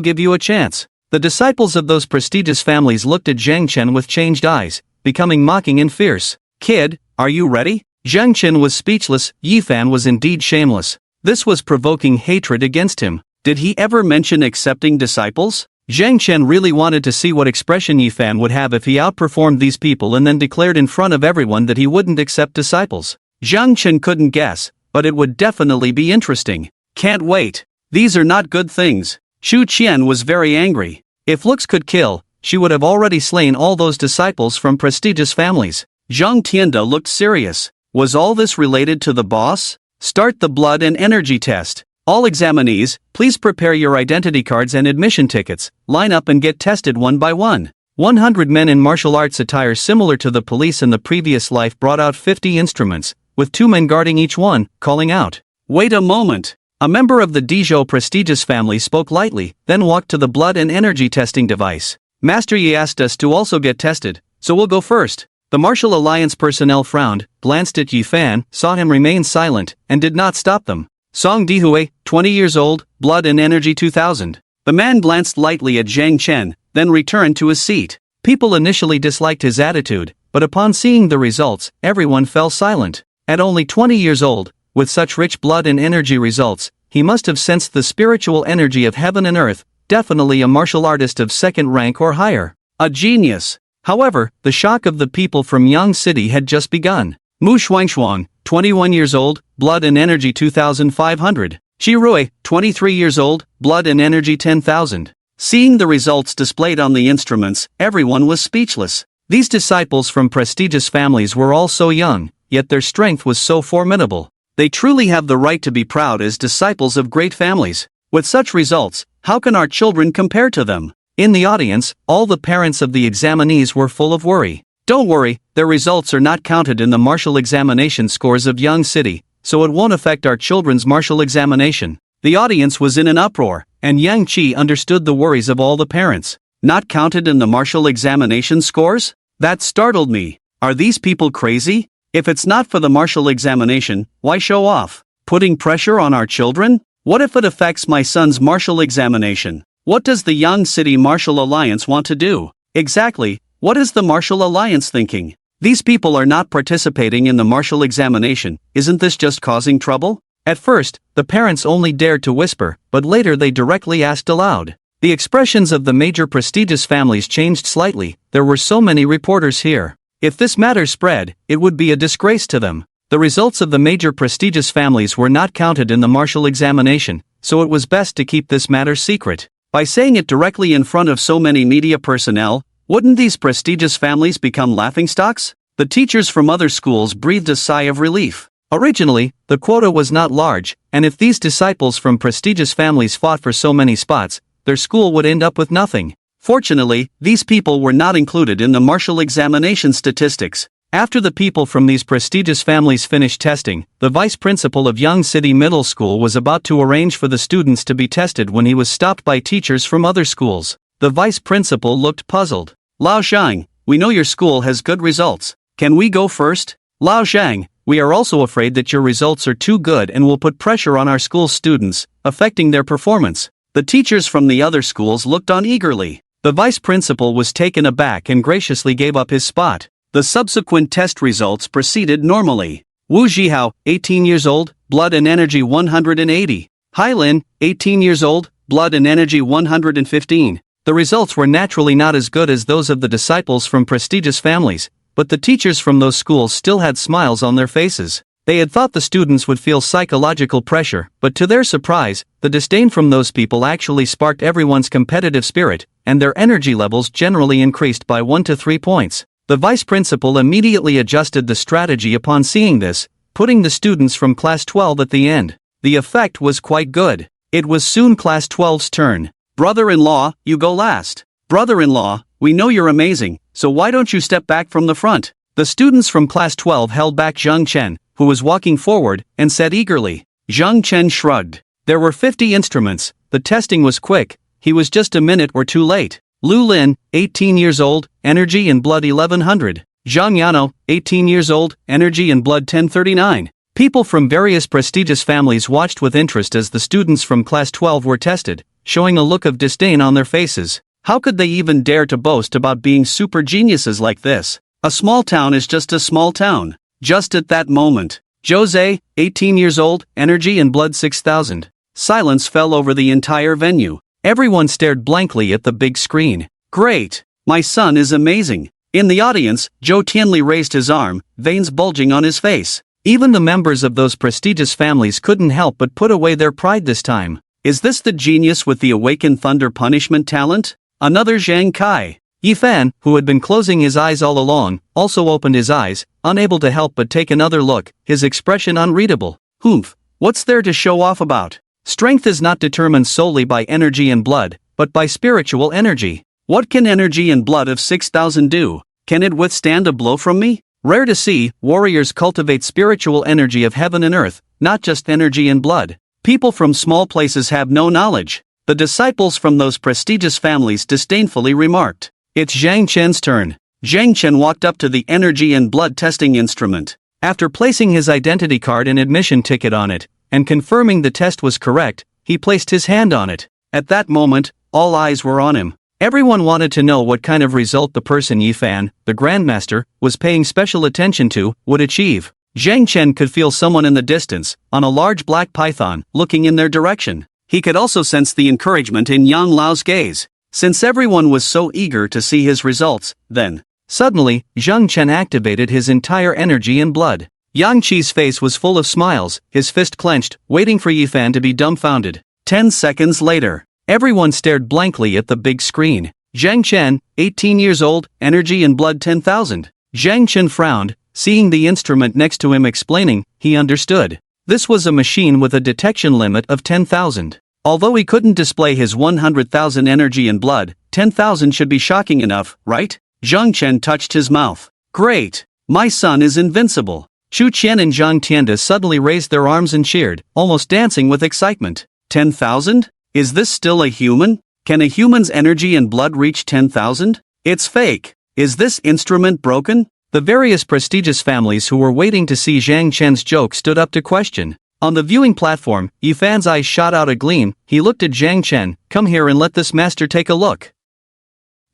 give you a chance. The disciples of those prestigious families looked at Zhang Chen with changed eyes, becoming mocking and fierce. Kid, are you ready? Zhang Chen was speechless. Yi Fan was indeed shameless. This was provoking hatred against him. Did he ever mention accepting disciples? Zhang Chen really wanted to see what expression Yi Fan would have if he outperformed these people and then declared in front of everyone that he wouldn't accept disciples. Zhang Chen couldn't guess, but it would definitely be interesting. Can't wait. These are not good things. Xu Qian was very angry. If looks could kill, she would have already slain all those disciples from prestigious families. Zhang Tianda looked serious. Was all this related to the boss? Start the blood and energy test. All examinees, please prepare your identity cards and admission tickets. Line up and get tested one by one. 100 men in martial arts attire similar to the police in the previous life brought out 50 instruments, with 2 men guarding each one, calling out. Wait a moment. A member of the Dizhou prestigious family spoke lightly, then walked to the blood and energy testing device. Master Yi asked us to also get tested, so we'll go first. The Martial Alliance personnel frowned, glanced at Yi Fan, saw him remain silent, and did not stop them. Song Dihue, 20 years old, blood and energy 2000. The man glanced lightly at Zhang Chen, then returned to his seat. People initially disliked his attitude, but upon seeing the results, everyone fell silent. At only 20 years old, with such rich blood and energy results, he must have sensed the spiritual energy of heaven and earth, definitely a martial artist of second rank or higher. A genius. However, the shock of the people from Yang City had just begun. Mu Shuangshuang, 21 years old, blood and energy 2,500. Shi Rui, 23 years old, blood and energy 10,000. Seeing the results displayed on the instruments, everyone was speechless. These disciples from prestigious families were all so young, yet their strength was so formidable. They truly have the right to be proud as disciples of great families. With such results, how can our children compare to them? In the audience, all the parents of the examinees were full of worry. Don't worry, their results are not counted in the martial examination scores of Yang City, so it won't affect our children's martial examination. The audience was in an uproar, and Yang Qi understood the worries of all the parents. Not counted in the martial examination scores? That startled me. Are these people crazy? If it's not for the martial examination, why show off? Putting pressure on our children? What if it affects my son's martial examination? What does the Yang City Martial Alliance want to do? Exactly, what is the Martial Alliance thinking? These people are not participating in the martial examination, isn't this just causing trouble? At first, the parents only dared to whisper, but later they directly asked aloud. The expressions of the major prestigious families changed slightly. There were so many reporters here. If this matter spread, it would be a disgrace to them. The results of the major prestigious families were not counted in the martial examination, so it was best to keep this matter secret. By saying it directly in front of so many media personnel, wouldn't these prestigious families become laughingstocks? The teachers from other schools breathed a sigh of relief. Originally, the quota was not large, and if these disciples from prestigious families fought for so many spots, their school would end up with nothing. Fortunately, these people were not included in the martial examination statistics. After the people from these prestigious families finished testing, the vice principal of Yang City Middle School was about to arrange for the students to be tested when he was stopped by teachers from other schools. The vice principal looked puzzled. Lao Shang, we know your school has good results. Can we go first? Lao Shang, we are also afraid that your results are too good and will put pressure on our school's students, affecting their performance. The teachers from the other schools looked on eagerly. The vice principal was taken aback and graciously gave up his spot. The subsequent test results proceeded normally. Wu Zhihao, 18 years old, blood and energy 180. Hai Lin, 18 years old, blood and energy 115. The results were naturally not as good as those of the disciples from prestigious families, but the teachers from those schools still had smiles on their faces. They had thought the students would feel psychological pressure, but to their surprise, the disdain from those people actually sparked everyone's competitive spirit, and their energy levels generally increased by 1 to 3 points. The vice principal immediately adjusted the strategy upon seeing this, putting the students from Class 12 at the end. The effect was quite good. It was soon Class 12's turn. "Brother-in-law, you go last. Brother-in-law, we know you're amazing, so why don't you step back from the front?" The students from Class 12 held back Zhang Chen, who was walking forward, and said eagerly. Zhang Chen shrugged. There were 50 instruments, the testing was quick, he was just a minute or two late. Lu Lin, 18 years old, energy and blood 1100. Zhang Yano, 18 years old, energy and blood 1039. People from various prestigious families watched with interest as the students from Class 12 were tested, showing a look of disdain on their faces. How could they even dare to boast about being super geniuses like this? A small town is just a small town. Just at that moment, Jose, 18 years old, energy and blood 6000. Silence fell over the entire venue. Everyone stared blankly at the big screen. Great! My son is amazing. In the audience, Zhou Tianli raised his arm, veins bulging on his face. Even the members of those prestigious families couldn't help but put away their pride this time. Is this the genius with the awakened thunder punishment talent? Another Zhang Kai. Yifan, who had been closing his eyes all along, also opened his eyes, unable to help but take another look, his expression unreadable. Humph, what's there to show off about? Strength is not determined solely by energy and blood, but by spiritual energy. What can energy and blood of 6000 do? Can it withstand a blow from me? Rare to see, warriors cultivate spiritual energy of heaven and earth, not just energy and blood. People from small places have no knowledge. The disciples from those prestigious families disdainfully remarked. It's Zhang Chen's turn. Zhang Chen walked up to the energy and blood testing instrument. After placing his identity card and admission ticket on it, and confirming the test was correct, he placed his hand on it. At that moment, all eyes were on him. Everyone wanted to know what kind of result the person Yifan, the Grandmaster, was paying special attention to, would achieve. Zhang Chen could feel someone in the distance, on a large black python, looking in their direction. He could also sense the encouragement in Yang Lao's gaze. Since everyone was so eager to see his results, then, suddenly, Zhang Chen activated his entire energy and blood. Yang Qi's face was full of smiles, his fist clenched, waiting for Yifan to be dumbfounded. 10 seconds later, everyone stared blankly at the big screen. Zhang Chen, 18 years old, energy and blood 10,000. Zhang Chen frowned, seeing the instrument next to him explaining, he understood. This was a machine with a detection limit of 10,000. Although he couldn't display his 100,000 energy and blood, 10,000 should be shocking enough, right? Zhang Chen touched his mouth. Great! My son is invincible. Chu Qian and Zhang Tianda suddenly raised their arms and cheered, almost dancing with excitement. 10,000? Is this still a human? Can a human's energy and blood reach 10,000? It's fake. Is this instrument broken? The various prestigious families who were waiting to see Zhang Chen's joke stood up to question. On the viewing platform, Yifan's eyes shot out a gleam. He looked at Zhang Chen. Come here and let this master take a look.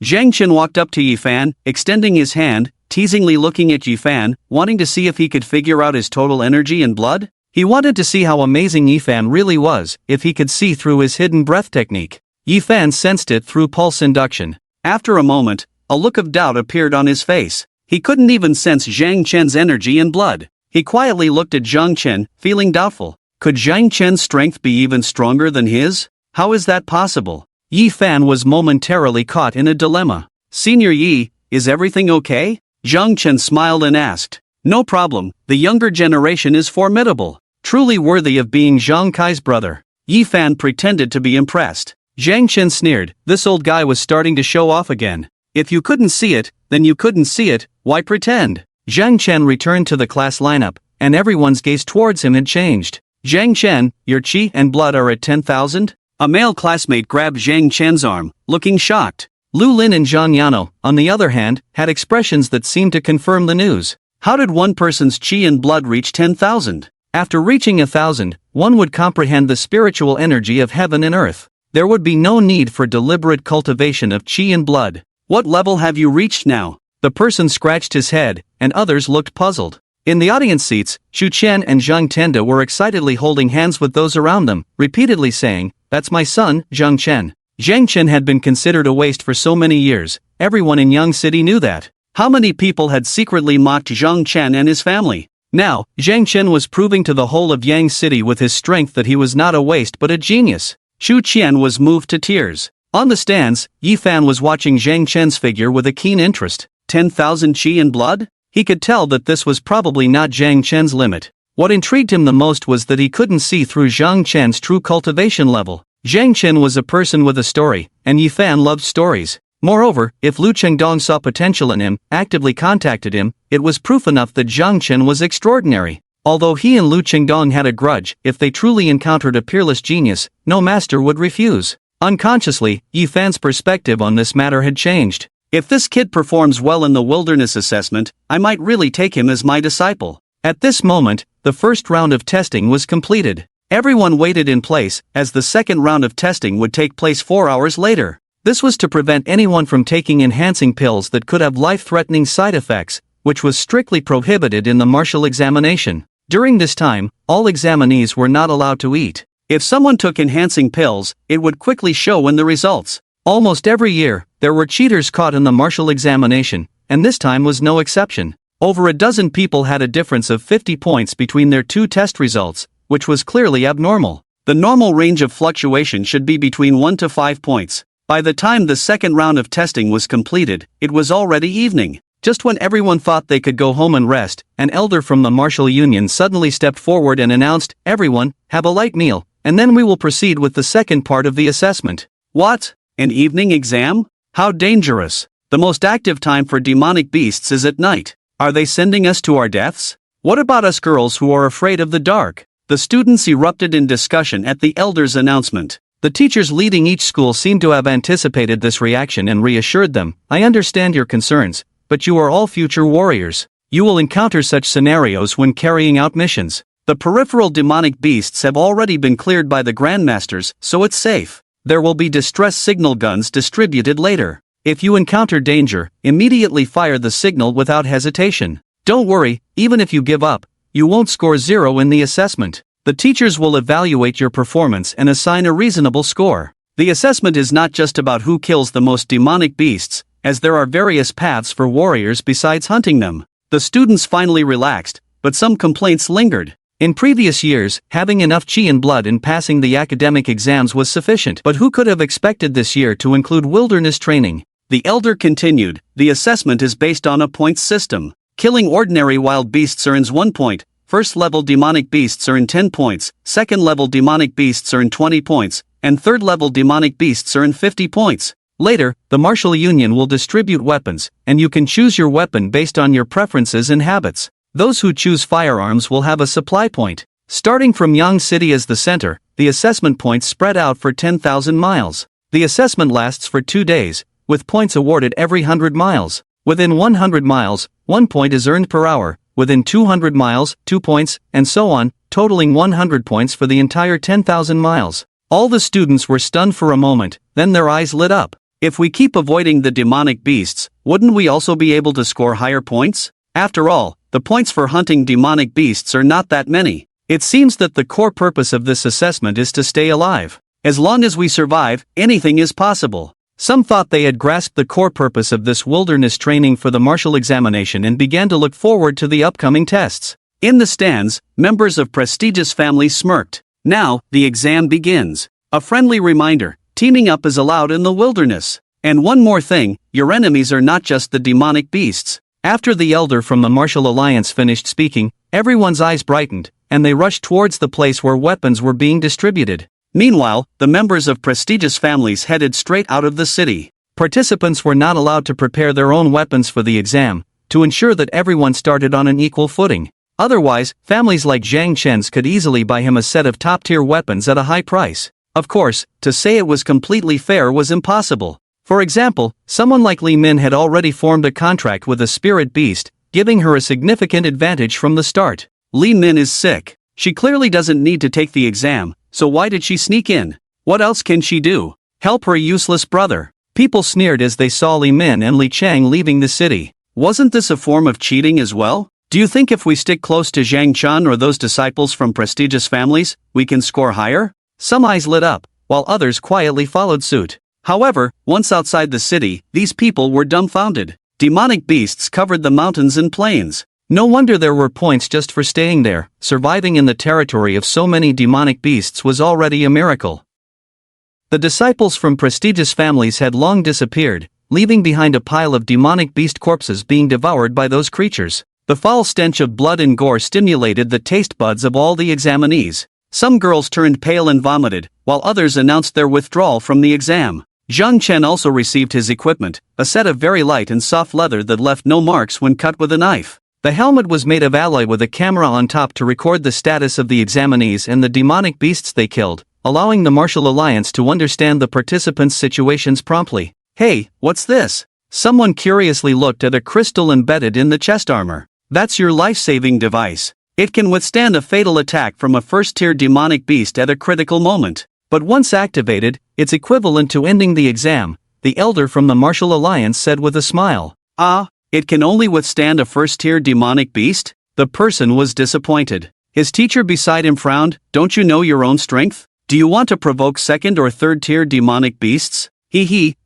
Zhang Chen walked up to Yifan, extending his hand, teasingly looking at Yifan, wanting to see if he could figure out his total energy and blood. He wanted to see how amazing Yifan really was, if he could see through his hidden breath technique. Yifan sensed it through pulse induction. After a moment, a look of doubt appeared on his face. He couldn't even sense Zhang Chen's energy and blood. He quietly looked at Zhang Chen, feeling doubtful. Could Zhang Chen's strength be even stronger than his? How is that possible? Yifan was momentarily caught in a dilemma. Senior Yi, is everything okay? Zhang Chen smiled and asked. No problem, the younger generation is formidable. Truly worthy of being Zhang Kai's brother. Yifan pretended to be impressed. Zhang Chen sneered, this old guy was starting to show off again. If you couldn't see it, then you couldn't see it, why pretend? Zhang Chen returned to the class lineup, and everyone's gaze towards him had changed. Zhang Chen, your qi and blood are at 10,000? A male classmate grabbed Zhang Chen's arm, looking shocked. Lu Lin and Zhang Yano, on the other hand, had expressions that seemed to confirm the news. How did one person's qi and blood reach 10,000? After reaching 1,000, one would comprehend the spiritual energy of heaven and earth. There would be no need for deliberate cultivation of qi and blood. What level have you reached now? The person scratched his head, and others looked puzzled. In the audience seats, Chu Qian and Zhang Tenda were excitedly holding hands with those around them, repeatedly saying, that's my son, Zhang Chen. Zhang Chen had been considered a waste for so many years, everyone in Yang City knew that. How many people had secretly mocked Zhang Chen and his family? Now, Zhang Chen was proving to the whole of Yang City with his strength that he was not a waste but a genius. Xu Qian was moved to tears. On the stands, Yi Fan was watching Zhang Chen's figure with a keen interest. 10,000 qi in blood? He could tell that this was probably not Zhang Chen's limit. What intrigued him the most was that he couldn't see through Zhang Chen's true cultivation level. Zhang Chen was a person with a story, and Yi Fan loved stories. Moreover, if Lu Chengdong saw potential in him, actively contacted him, it was proof enough that Zhang Chen was extraordinary. Although he and Lu Chengdong had a grudge, if they truly encountered a peerless genius, no master would refuse. Unconsciously, Yi Fan's perspective on this matter had changed. If this kid performs well in the wilderness assessment, I might really take him as my disciple. At this moment, the first round of testing was completed. Everyone waited in place, as the second round of testing would take place 4 hours later. This was to prevent anyone from taking enhancing pills that could have life-threatening side effects, which was strictly prohibited in the martial examination. During this time, all examinees were not allowed to eat. If someone took enhancing pills, it would quickly show in the results. Almost every year, there were cheaters caught in the martial examination, and this time was no exception. Over a dozen people had a difference of 50 points between their two test results, which was clearly abnormal. The normal range of fluctuation should be between 1 to 5 points. By the time the second round of testing was completed, it was already evening. Just when everyone thought they could go home and rest, an elder from the martial union suddenly stepped forward and announced, "Everyone, have a light meal, and then we will proceed with the second part of the assessment." What? An evening exam? How dangerous. The most active time for demonic beasts is at night. Are they sending us to our deaths? What about us girls who are afraid of the dark? The students erupted in discussion at the elder's announcement. The teachers leading each school seemed to have anticipated this reaction and reassured them, "I understand your concerns, but you are all future warriors. You will encounter such scenarios when carrying out missions. The peripheral demonic beasts have already been cleared by the grandmasters, so it's safe. There will be distress signal guns distributed later. If you encounter danger, immediately fire the signal without hesitation. Don't worry, even if you give up, you won't score 0 in the assessment. The teachers will evaluate your performance and assign a reasonable score. The assessment is not just about who kills the most demonic beasts, as there are various paths for warriors besides hunting them." The students finally relaxed, but some complaints lingered. In previous years, having enough qi and blood in passing the academic exams was sufficient, but who could have expected this year to include wilderness training? The elder continued, "The assessment is based on a points system. Killing ordinary wild beasts earns 1 point. First-level demonic beasts earn 10 points, second-level demonic beasts earn 20 points, and third-level demonic beasts earn 50 points. Later, the martial union will distribute weapons, and you can choose your weapon based on your preferences and habits. Those who choose firearms will have a supply point. Starting from Yang City as the center, the assessment points spread out for 10,000 miles. The assessment lasts for 2 days, with points awarded every 100 miles. Within 100 miles, 1 point is earned per hour. Within 200 miles, 2 points, and so on, totaling 100 points for the entire 10,000 miles. All the students were stunned for a moment, then their eyes lit up. If we keep avoiding the demonic beasts, wouldn't we also be able to score higher points? After all, the points for hunting demonic beasts are not that many. It seems that the core purpose of this assessment is to stay alive. As long as we survive, anything is possible. Some thought they had grasped the core purpose of this wilderness training for the martial examination and began to look forward to the upcoming tests. In the stands, members of prestigious families smirked. Now, the exam begins. A friendly reminder, teaming up is allowed in the wilderness. And one more thing, your enemies are not just the demonic beasts. After the elder from the Martial Alliance finished speaking, everyone's eyes brightened, and they rushed towards the place where weapons were being distributed. Meanwhile, the members of prestigious families headed straight out of the city. Participants were not allowed to prepare their own weapons for the exam, to ensure that everyone started on an equal footing. Otherwise, families like Zhang Chen's could easily buy him a set of top-tier weapons at a high price. Of course, to say it was completely fair was impossible. For example, someone like Li Min had already formed a contract with a spirit beast, giving her a significant advantage from the start. Li Min is sick. She clearly doesn't need to take the exam, so why did she sneak in? What else can she do? Help her useless brother. People sneered as they saw Li Min and Li Chang leaving the city. Wasn't this a form of cheating as well? Do you think if we stick close to Zhang Chun or those disciples from prestigious families, we can score higher? Some eyes lit up, while others quietly followed suit. However, once outside the city, these people were dumbfounded. Demonic beasts covered the mountains and plains. No wonder there were points just for staying there. Surviving in the territory of so many demonic beasts was already a miracle. The disciples from prestigious families had long disappeared, leaving behind a pile of demonic beast corpses being devoured by those creatures. The foul stench of blood and gore stimulated the taste buds of all the examinees. Some girls turned pale and vomited, while others announced their withdrawal from the exam. Zhang Chen also received his equipment, a set of very light and soft leather that left no marks when cut with a knife. The helmet was made of alloy with a camera on top to record the status of the examinees and the demonic beasts they killed, allowing the Martial Alliance to understand the participants' situations promptly. Hey, what's this? Someone curiously looked at a crystal embedded in the chest armor. That's your life-saving device. It can withstand a fatal attack from a first-tier demonic beast at a critical moment. But once activated, it's equivalent to ending the exam, the elder from the Martial Alliance said with a smile. Ah, it can only withstand a first-tier demonic beast? The person was disappointed. His teacher beside him frowned. Don't you know your own strength? Do you want to provoke second or third-tier demonic beasts?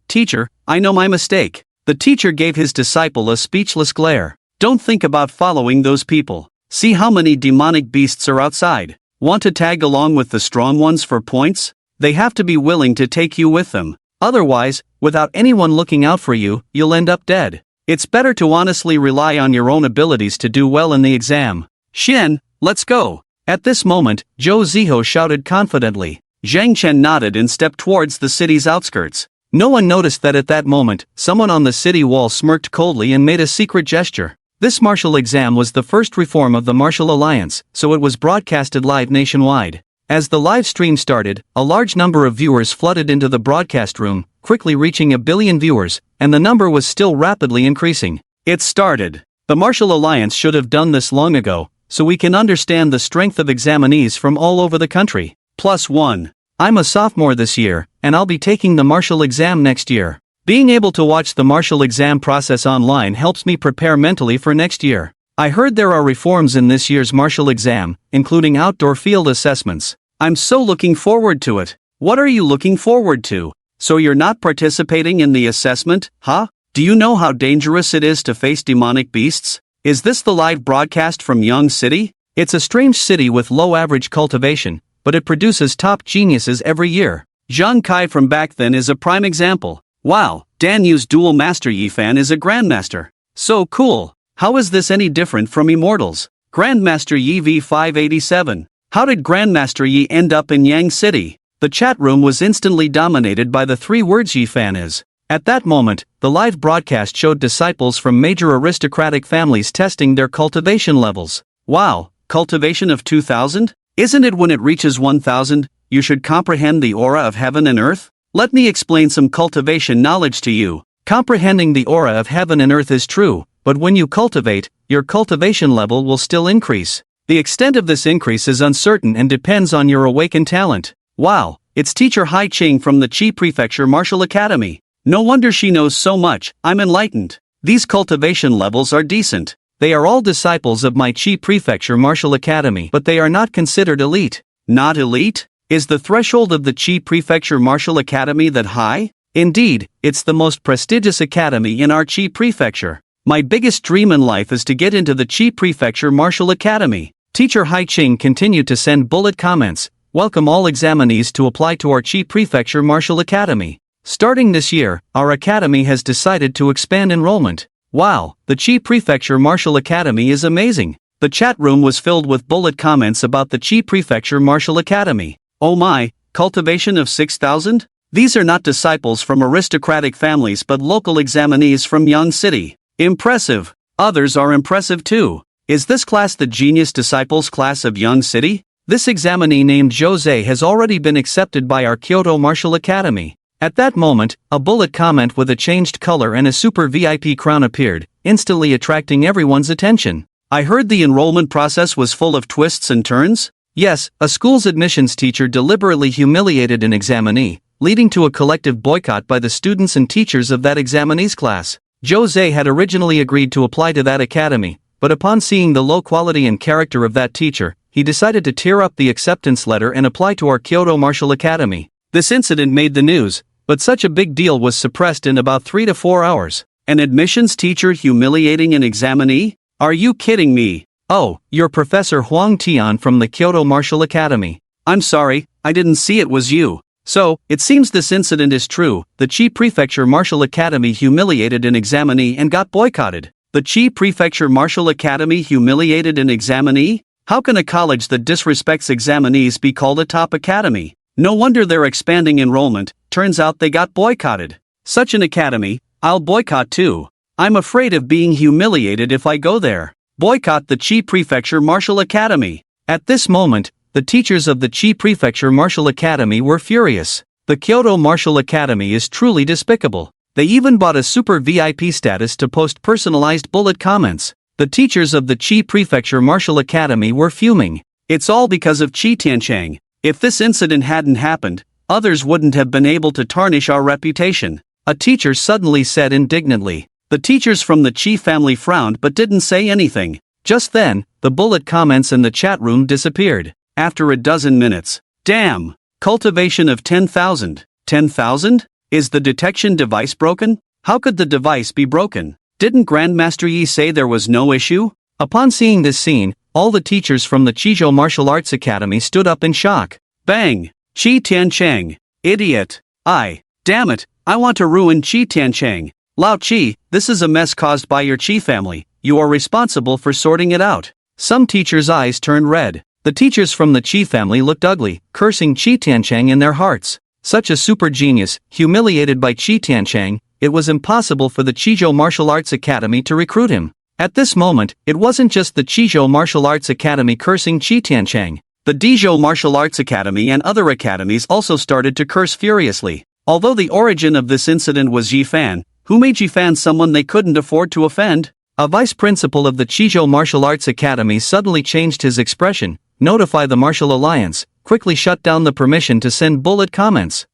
Teacher, I know my mistake. The teacher gave his disciple a speechless glare. Don't think about following those people. See how many demonic beasts are outside. Want to tag along with the strong ones for points? They have to be willing to take you with them. Otherwise, without anyone looking out for you, you'll end up dead. It's better to honestly rely on your own abilities to do well in the exam. Xian, let's go. At this moment, Zhou Ziho shouted confidently. Zhang Chen nodded and stepped towards the city's outskirts. No one noticed that at that moment, someone on the city wall smirked coldly and made a secret gesture. This martial exam was the first reform of the Martial Alliance, so it was broadcasted live nationwide. As the live stream started, a large number of viewers flooded into the broadcast room, quickly reaching 1 billion viewers, and the number was still rapidly increasing. It started. The Martial Alliance should have done this long ago, so we can understand the strength of examinees from all over the country. +1. I'm a sophomore this year, and I'll be taking the martial exam next year. Being able to watch the martial exam process online helps me prepare mentally for next year. I heard there are reforms in this year's martial exam, including outdoor field assessments. I'm so looking forward to it. What are you looking forward to? So you're not participating in the assessment, huh? Do you know how dangerous it is to face demonic beasts? Is this the live broadcast from Yang City? It's a strange city with low average cultivation, but it produces top geniuses every year. Zhang Kai from back then is a prime example. Wow, Dan Yu's dual master Yi Fan is a grandmaster. So cool. How is this any different from Immortals? Grandmaster Yi V587. How did Grandmaster Yi end up in Yang City? The chat room was instantly dominated by the 3 words Yi Fan is. At that moment, the live broadcast showed disciples from major aristocratic families testing their cultivation levels. Wow, cultivation of 2000? Isn't it when it reaches 1000, you should comprehend the aura of heaven and earth? Let me explain some cultivation knowledge to you. Comprehending the aura of heaven and earth is true, but when you cultivate, your cultivation level will still increase. The extent of this increase is uncertain and depends on your awakened talent. Wow, it's teacher Hai Ching from the Qi Prefecture Martial Academy. No wonder she knows so much. I'm enlightened. These cultivation levels are decent. They are all disciples of my Qi Prefecture Martial Academy, but they are not considered elite. Not elite? Is the threshold of the Qi Prefecture Martial Academy that high? Indeed, it's the most prestigious academy in our Qi Prefecture. My biggest dream in life is to get into the Qi Prefecture Martial Academy. Teacher Hai Ching continued to send bullet comments. Welcome all examinees to apply to our Qi Prefecture Martial Academy. Starting this year, our academy has decided to expand enrollment. Wow, the Qi Prefecture Martial Academy is amazing. The chat room was filled with bullet comments about the Qi Prefecture Martial Academy. Oh my, cultivation of 6,000? These are not disciples from aristocratic families but local examinees from Yang City. Impressive. Others are impressive too. Is this class the genius disciples class of Yang City? This examinee named Jose has already been accepted by our Kyoto Martial Academy. At that moment, a bullet comment with a changed color and a super VIP crown appeared, instantly attracting everyone's attention. I heard the enrollment process was full of twists and turns? Yes, a school's admissions teacher deliberately humiliated an examinee, leading to a collective boycott by the students and teachers of that examinee's class. Jose had originally agreed to apply to that academy, but upon seeing the low quality and character of that teacher, he decided to tear up the acceptance letter and apply to our Kyoto Martial Academy. This incident made the news, but such a big deal was suppressed in about 3 to 4 hours. An admissions teacher humiliating an examinee? Are you kidding me? Oh, you're Professor Huang Tian from the Kyoto Martial Academy. I'm sorry, I didn't see it was you. So, it seems this incident is true. The Chi Prefecture Martial Academy humiliated an examinee and got boycotted. The Chi Prefecture Martial Academy humiliated an examinee? How can a college that disrespects examinees be called a top academy? No wonder they're expanding enrollment. Turns out they got boycotted. Such an academy, I'll boycott too. I'm afraid of being humiliated if I go there. Boycott the Chi Prefecture Martial Academy. At this moment, the teachers of the Chi Prefecture Martial Academy were furious. The Kyoto Martial Academy is truly despicable. They even bought a super VIP status to post personalized bullet comments. The teachers of the Chi Prefecture Martial Academy were fuming. It's all because of Chi Tianchang. If this incident hadn't happened, others wouldn't have been able to tarnish our reputation. A teacher suddenly said indignantly. The teachers from the Chi family frowned but didn't say anything. Just then, the bullet comments in the chat room disappeared. After a dozen minutes. Damn! Cultivation of 10,000. 10,000? Is the detection device broken? How could the device be broken? Didn't Grandmaster Yi say there was no issue? Upon seeing this scene, all the teachers from the Chizhou Martial Arts Academy stood up in shock. Bang! Chi Tianchang! Idiot! Damn it, I want to ruin Chi Tianchang. Lao Chi, this is a mess caused by your Chi family. You are responsible for sorting it out. Some teachers' eyes turned red. The teachers from the Chi family looked ugly, cursing Chi Tianchang in their hearts. Such a super genius, humiliated by Chi Tianchang, it was impossible for the Chizhou Martial Arts Academy to recruit him. At this moment, it wasn't just the Chizhou Martial Arts Academy cursing Chi Tianchang. The Dezhou Martial Arts Academy and other academies also started to curse furiously. Although the origin of this incident was Yi Fan, who made Yi Fan someone they couldn't afford to offend? A vice principal of the Chizhou Martial Arts Academy suddenly changed his expression. Notify the Martial Alliance, quickly shut down the permission to send bullet comments.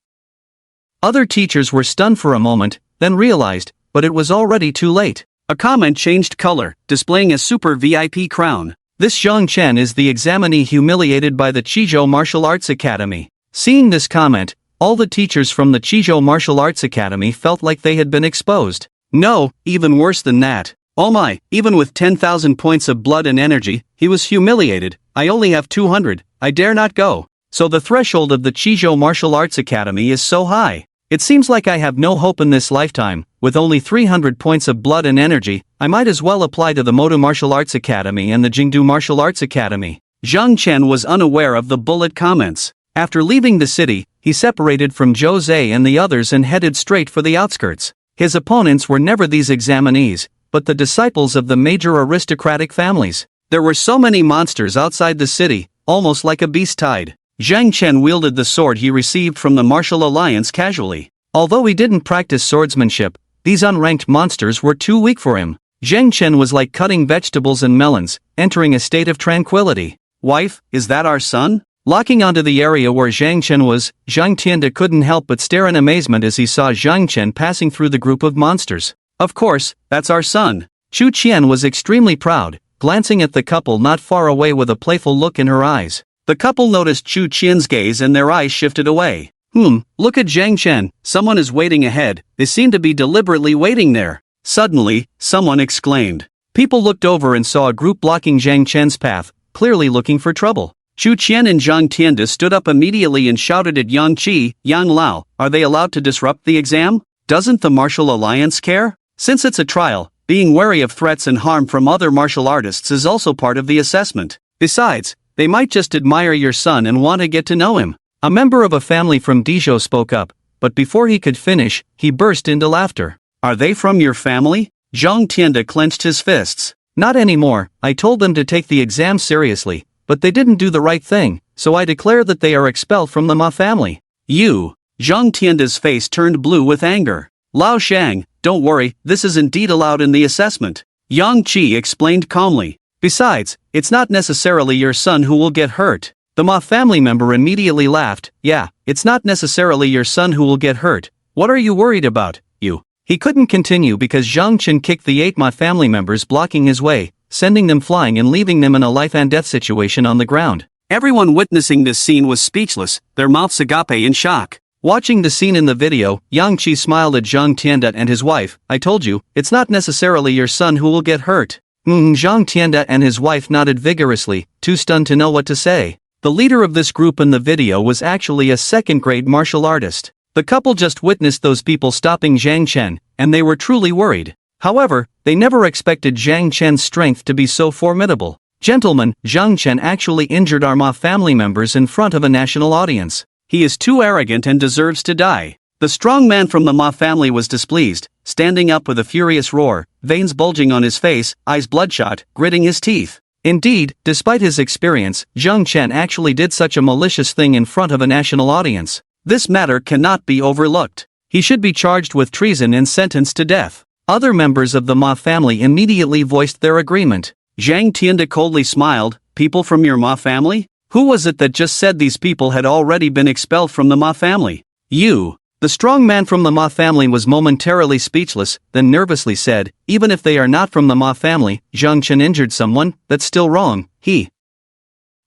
Other teachers were stunned for a moment, then realized, but it was already too late. A comment changed color, displaying a super VIP crown. This Zhang Chen is the examinee humiliated by the Chizhou Martial Arts Academy. Seeing this comment, all the teachers from the Chizhou Martial Arts Academy felt like they had been exposed. No, even worse than that. Oh my, even with 10,000 points of blood and energy, he was humiliated. I only have 200, I dare not go. So the threshold of the Chizhou Martial Arts Academy is so high. It seems like I have no hope in this lifetime. With only 300 points of blood and energy, I might as well apply to the Moto Martial Arts Academy and the Jingdu Martial Arts Academy. Zhang Chen was unaware of the bullet comments. After leaving the city, he separated from Zhou Zhe and the others and headed straight for the outskirts. His opponents were never these examinees, but the disciples of the major aristocratic families. There were so many monsters outside the city, almost like a beast tide. Zhang Chen wielded the sword he received from the Martial Alliance casually. Although he didn't practice swordsmanship, these unranked monsters were too weak for him. Zhang Chen was like cutting vegetables and melons, entering a state of tranquility. Wife, is that our son? Locking onto the area where Zhang Chen was, Zhang Tianda couldn't help but stare in amazement as he saw Zhang Chen passing through the group of monsters. Of course, that's our son. Chu Qian was extremely proud, glancing at the couple not far away with a playful look in her eyes. The couple noticed Chu Qian's gaze and their eyes shifted away. Look at Zhang Chen, someone is waiting ahead. They seem to be deliberately waiting there. Suddenly, someone exclaimed. People looked over and saw a group blocking Zhang Chen's path, clearly looking for trouble. Chu Qian and Zhang Tianda stood up immediately and shouted at Yang Qi, Yang Lao, are they allowed to disrupt the exam? Doesn't the Martial Alliance care? Since it's a trial, being wary of threats and harm from other martial artists is also part of the assessment. Besides, they might just admire your son and want to get to know him. A member of a family from Dezhou spoke up, but before he could finish, he burst into laughter. Are they from your family? Zhang Tianda clenched his fists. Not anymore, I told them to take the exam seriously, but they didn't do the right thing, so I declare that they are expelled from the Ma family. You! Zhang Tianda's face turned blue with anger. Lao Shang, don't worry, this is indeed allowed in the assessment. Yang Qi explained calmly. Besides, it's not necessarily your son who will get hurt. The Ma family member immediately laughed. Yeah, it's not necessarily your son who will get hurt. What are you worried about, you? He couldn't continue because Zhang Chen kicked the 8 Ma family members blocking his way, sending them flying and leaving them in a life and death situation on the ground. Everyone witnessing this scene was speechless, their mouths agape in shock. Watching the scene in the video, Yang Qi smiled at Zhang Tianda and his wife. I told you, it's not necessarily your son who will get hurt. Zhang Tianda and his wife nodded vigorously, too stunned to know what to say. The leader of this group in the video was actually a second-grade martial artist. The couple just witnessed those people stopping Zhang Chen, and they were truly worried. However, they never expected Zhang Chen's strength to be so formidable. Gentlemen, Zhang Chen actually injured our Ma family members in front of a national audience. He is too arrogant and deserves to die. The strong man from the Ma family was displeased, standing up with a furious roar, veins bulging on his face, eyes bloodshot, gritting his teeth. Indeed, despite his experience, Zhang Chen actually did such a malicious thing in front of a national audience. This matter cannot be overlooked. He should be charged with treason and sentenced to death. Other members of the Ma family immediately voiced their agreement. Zhang Tianda coldly smiled. People from your Ma family? Who was it that just said these people had already been expelled from the Ma family? You. The strong man from the Ma family was momentarily speechless, then nervously said, even if they are not from the Ma family, Zhang Chen injured someone, that's still wrong, he.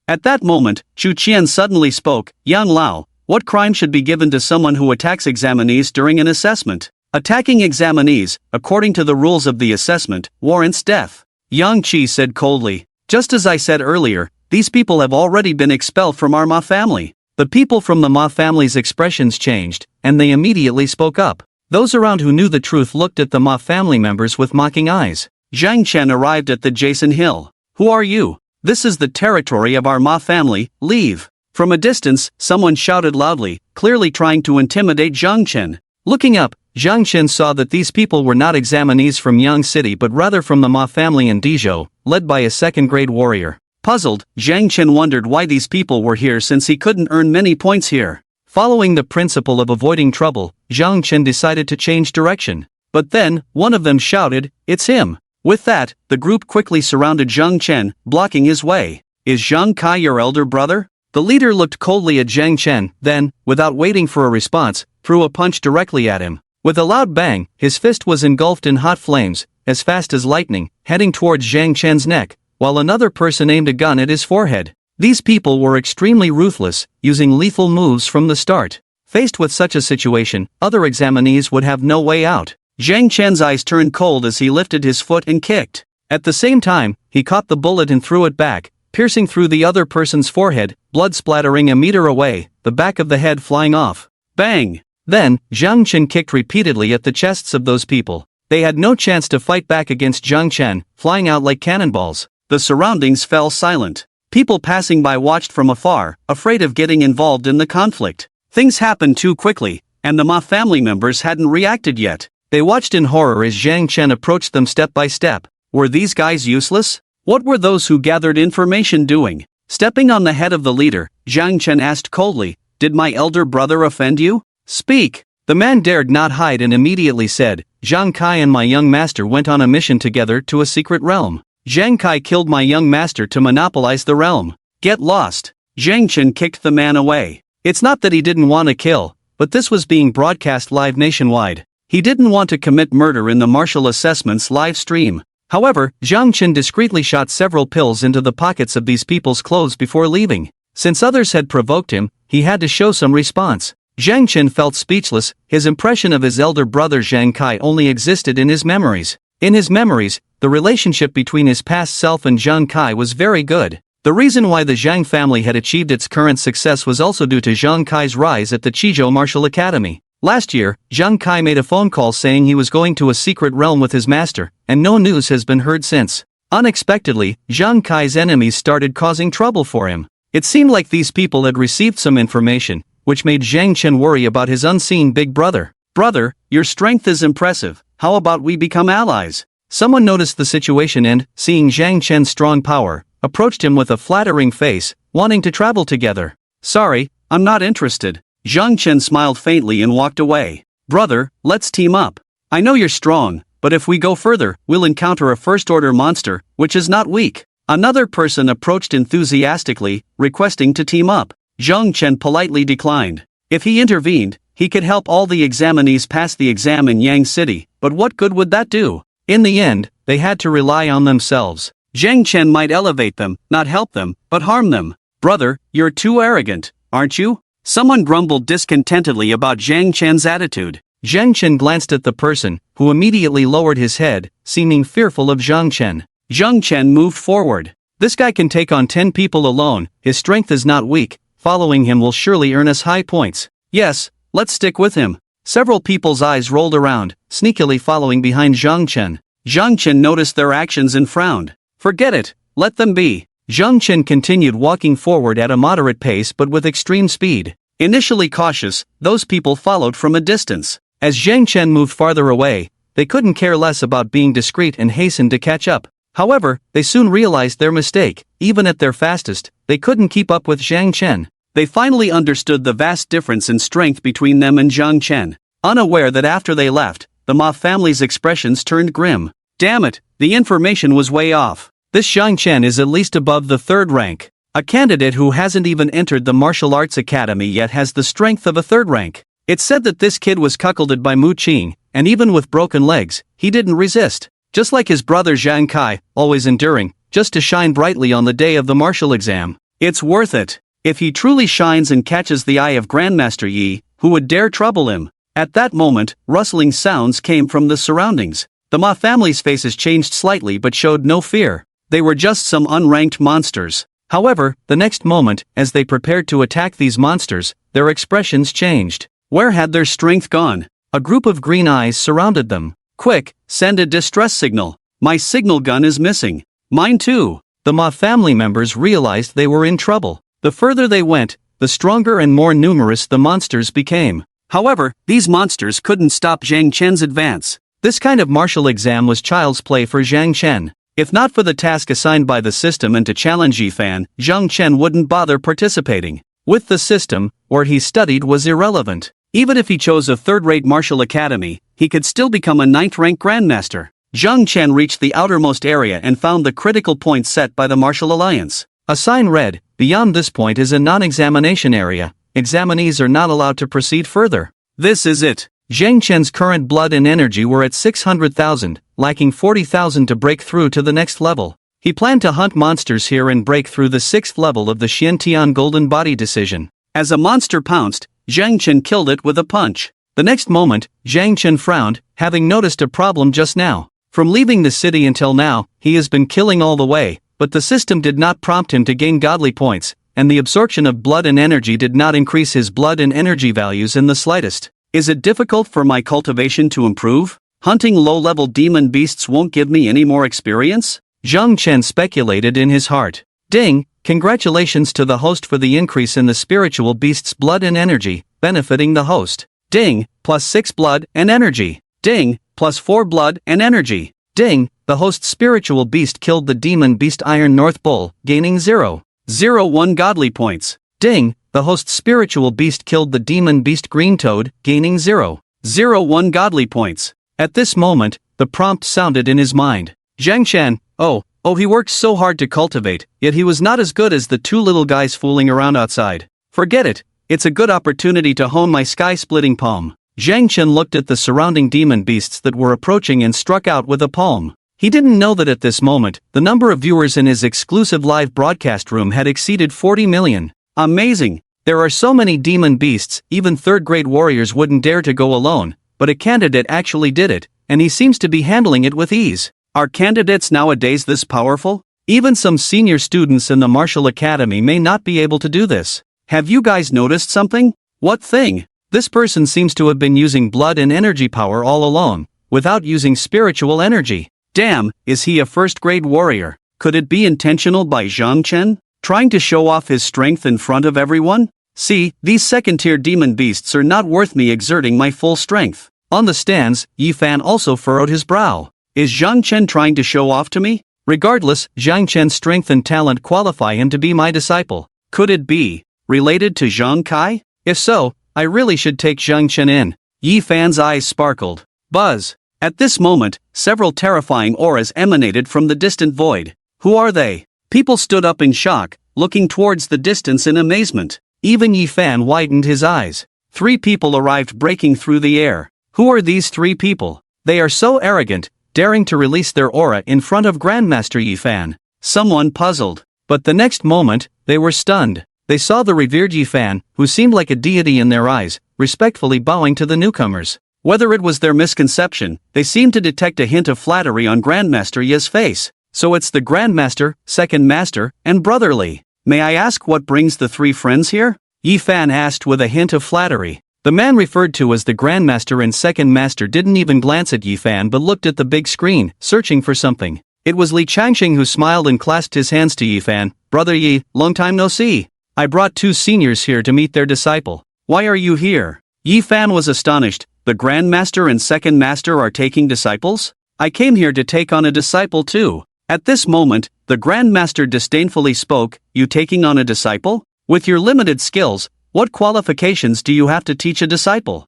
At that moment, Chu Qian suddenly spoke, Yang Lao, what crime should be given to someone who attacks examinees during an assessment? Attacking examinees, according to the rules of the assessment, warrants death. Yang Qi said coldly, just as I said earlier, these people have already been expelled from our Ma family. The people from the Ma family's expressions changed, and they immediately spoke up. Those around who knew the truth looked at the Ma family members with mocking eyes. Zhang Chen arrived at the Jason Hill. Who are you? This is the territory of our Ma family, leave. From a distance, someone shouted loudly, clearly trying to intimidate Zhang Chen. Looking up, Zhang Chen saw that these people were not examinees from Yang City but rather from the Ma family in Dizhou, led by a second-grade warrior. Puzzled, Zhang Chen wondered why these people were here since he couldn't earn many points here. Following the principle of avoiding trouble, Zhang Chen decided to change direction. But then, one of them shouted, it's him. With that, the group quickly surrounded Zhang Chen, blocking his way. Is Zhang Kai your elder brother? The leader looked coldly at Zhang Chen, then, without waiting for a response, threw a punch directly at him. With a loud bang, his fist was engulfed in hot flames, as fast as lightning, heading towards Zhang Chen's neck, while another person aimed a gun at his forehead. These people were extremely ruthless, using lethal moves from the start. Faced with such a situation, other examinees would have no way out. Zhang Chen's eyes turned cold as he lifted his foot and kicked. At the same time, he caught the bullet and threw it back, piercing through the other person's forehead, blood splattering a meter away, the back of the head flying off. Bang! Then, Zhang Chen kicked repeatedly at the chests of those people. They had no chance to fight back against Zhang Chen, flying out like cannonballs. The surroundings fell silent. People passing by watched from afar, afraid of getting involved in the conflict. Things happened too quickly, and the Ma family members hadn't reacted yet. They watched in horror as Zhang Chen approached them step by step. Were these guys useless? What were those who gathered information doing? Stepping on the head of the leader, Zhang Chen asked coldly, did my elder brother offend you? Speak. The man dared not hide and immediately said, Zhang Kai and my young master went on a mission together to a secret realm. Zhang Kai killed my young master to monopolize the realm. Get lost. Zhang Chen kicked the man away. It's not that he didn't want to kill, but this was being broadcast live nationwide. He didn't want to commit murder in the martial assessments live stream. However, Zhang Chen discreetly shot several pills into the pockets of these people's clothes before leaving. Since others had provoked him, he had to show some response. Zhang Chen felt speechless. His impression of his elder brother Zhang Kai only existed in his memories. In his memories, the relationship between his past self and Zhang Kai was very good. The reason why the Zhang family had achieved its current success was also due to Zhang Kai's rise at the Qizhou Martial Academy. Last year, Zhang Kai made a phone call saying he was going to a secret realm with his master, and no news has been heard since. Unexpectedly, Zhang Kai's enemies started causing trouble for him. It seemed like these people had received some information, which made Zhang Chen worry about his unseen big brother. Brother, your strength is impressive. How about we become allies? Someone noticed the situation and, seeing Zhang Chen's strong power, approached him with a flattering face, wanting to travel together. Sorry, I'm not interested. Zhang Chen smiled faintly and walked away. Brother, let's team up. I know you're strong, but if we go further, we'll encounter a first-order monster, which is not weak. Another person approached enthusiastically, requesting to team up. Zhang Chen politely declined. If he intervened, he could help all the examinees pass the exam in Yang City, but what good would that do? In the end, they had to rely on themselves. Zhang Chen might elevate them, not help them, but harm them. Brother, you're too arrogant, aren't you? Someone grumbled discontentedly about Zhang Chen's attitude. Zhang Chen glanced at the person, who immediately lowered his head, seeming fearful of Zhang Chen. Zhang Chen moved forward. This guy can take on 10 people alone, his strength is not weak, following him will surely earn us high points. Yes, let's stick with him. Several people's eyes rolled around, sneakily following behind Zhang Chen. Zhang Chen noticed their actions and frowned. Forget it, let them be. Zhang Chen continued walking forward at a moderate pace but with extreme speed. Initially cautious, those people followed from a distance. As Zhang Chen moved farther away, they couldn't care less about being discreet and hastened to catch up. However, they soon realized their mistake. Even at their fastest, they couldn't keep up with Zhang Chen. They finally understood the vast difference in strength between them and Zhang Chen. Unaware that after they left, the Ma family's expressions turned grim. Damn it, the information was way off. This Zhang Chen is at least above the 3rd rank. A candidate who hasn't even entered the martial arts academy yet has the strength of a 3rd rank. It's said that this kid was cuckolded by Mu Qing, and even with broken legs, he didn't resist. Just like his brother Zhang Kai, always enduring, just to shine brightly on the day of the martial exam. It's worth it. If he truly shines and catches the eye of Grandmaster Yi, who would dare trouble him? At that moment, rustling sounds came from the surroundings. The Ma family's faces changed slightly but showed no fear. They were just some unranked monsters. However, the next moment, as they prepared to attack these monsters, their expressions changed. Where had their strength gone? A group of green eyes surrounded them. Quick, send a distress signal. My signal gun is missing. Mine too. The Ma family members realized they were in trouble. The further they went, the stronger and more numerous the monsters became. However, these monsters couldn't stop Zhang Chen's advance. This kind of martial exam was child's play for Zhang Chen. If not for the task assigned by the system and to challenge Yifan, Zhang Chen wouldn't bother participating. With the system, where he studied was irrelevant. Even if he chose a 3rd-rate martial academy, he could still become a 9th-rank grandmaster. Zhang Chen reached the outermost area and found the critical point set by the Martial Alliance. A sign read, "Beyond this point is a non-examination area. Examinees are not allowed to proceed further." This is it. Zhang Chen's current blood and energy were at 600,000, lacking 40,000 to break through to the next level. He planned to hunt monsters here and break through the 6th level of the Xiantian Golden Body Decision. As a monster pounced, Zhang Chen killed it with a punch. The next moment, Zhang Chen frowned, having noticed a problem just now. From leaving the city until now, he has been killing all the way, but the system did not prompt him to gain godly points, and the absorption of blood and energy did not increase his blood and energy values in the slightest. Is it difficult for my cultivation to improve? Hunting low-level demon beasts won't give me any more experience? Zhang Chen speculated in his heart. Ding, congratulations to the host for the increase in the spiritual beast's blood and energy, benefiting the host. Ding, plus 6 blood and energy. Ding, plus 4 blood and energy. Ding, the host's spiritual beast killed the demon beast Iron North Bull, gaining 0.01 godly points. Ding, the host's spiritual beast killed the demon beast Green Toad, gaining 0.01 godly points. At this moment, the prompt sounded in his mind. Zhang Chen, oh, he worked so hard to cultivate, yet he was not as good as the 2 little guys fooling around outside. Forget it, it's a good opportunity to hone my sky-splitting palm. Zhang Chen looked at the surrounding demon beasts that were approaching and struck out with a palm. He didn't know that at this moment, the number of viewers in his exclusive live broadcast room had exceeded 40 million. Amazing! There are so many demon beasts, even 3rd-grade warriors wouldn't dare to go alone, but a candidate actually did it, and he seems to be handling it with ease. Are candidates nowadays this powerful? Even some senior students in the martial academy may not be able to do this. Have you guys noticed something? What thing? This person seems to have been using blood and energy power all along, without using spiritual energy. Damn, is he a 1st-grade warrior? Could it be intentional by Zhang Chen? Trying to show off his strength in front of everyone? See, these 2nd-tier demon beasts are not worth me exerting my full strength. On the stands, Yifan also furrowed his brow. Is Zhang Chen trying to show off to me? Regardless, Zhang Chen's strength and talent qualify him to be my disciple. Could it be related to Zhang Kai? If so, I really should take Zhang Chen in. Yifan's eyes sparkled. Buzz. At this moment, several terrifying auras emanated from the distant void. Who are they? People stood up in shock, looking towards the distance in amazement. Even Yifan widened his eyes. 3 people arrived breaking through the air. Who are these 3 people? They are so arrogant, daring to release their aura in front of Grandmaster Yifan. Someone puzzled. But the next moment, they were stunned. They saw the revered Yifan, who seemed like a deity in their eyes, respectfully bowing to the newcomers. Whether it was their misconception, they seemed to detect a hint of flattery on Grandmaster Yi's face. So it's the Grandmaster, Second Master, and Brotherly. May I ask what brings the three friends here? Yi Fan asked with a hint of flattery. The man referred to as the Grandmaster and Second Master didn't even glance at Yi Fan but looked at the big screen, searching for something. It was Li Changxing who smiled and clasped his hands to Yi Fan. Brother Yi, long time no see. I brought two seniors here to meet their disciple. Why are you here? Yi Fan was astonished. The Grandmaster and Second Master are taking disciples? I came here to take on a disciple too. At this moment, the Grandmaster disdainfully spoke. You taking on a disciple? With your limited skills, what qualifications do you have to teach a disciple?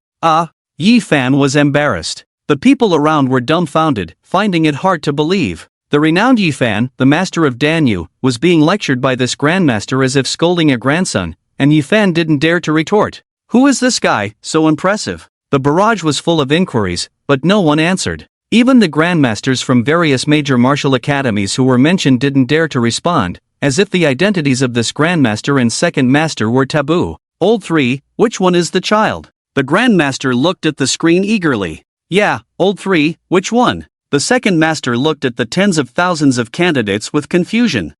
Yi Fan was embarrassed. The people around were dumbfounded, finding it hard to believe. The renowned Yi Fan, the master of Danyu, was being lectured by this Grandmaster as if scolding a grandson, and Yi Fan didn't dare to retort. Who is this guy, so impressive? The barrage was full of inquiries, but no one answered. Even the Grandmasters from various major martial academies who were mentioned didn't dare to respond, as if the identities of this Grandmaster and Second Master were taboo. Old 3, which one is the child? The Grandmaster looked at the screen eagerly. Yeah, Old 3, which one? The Second Master looked at the tens of thousands of candidates with confusion.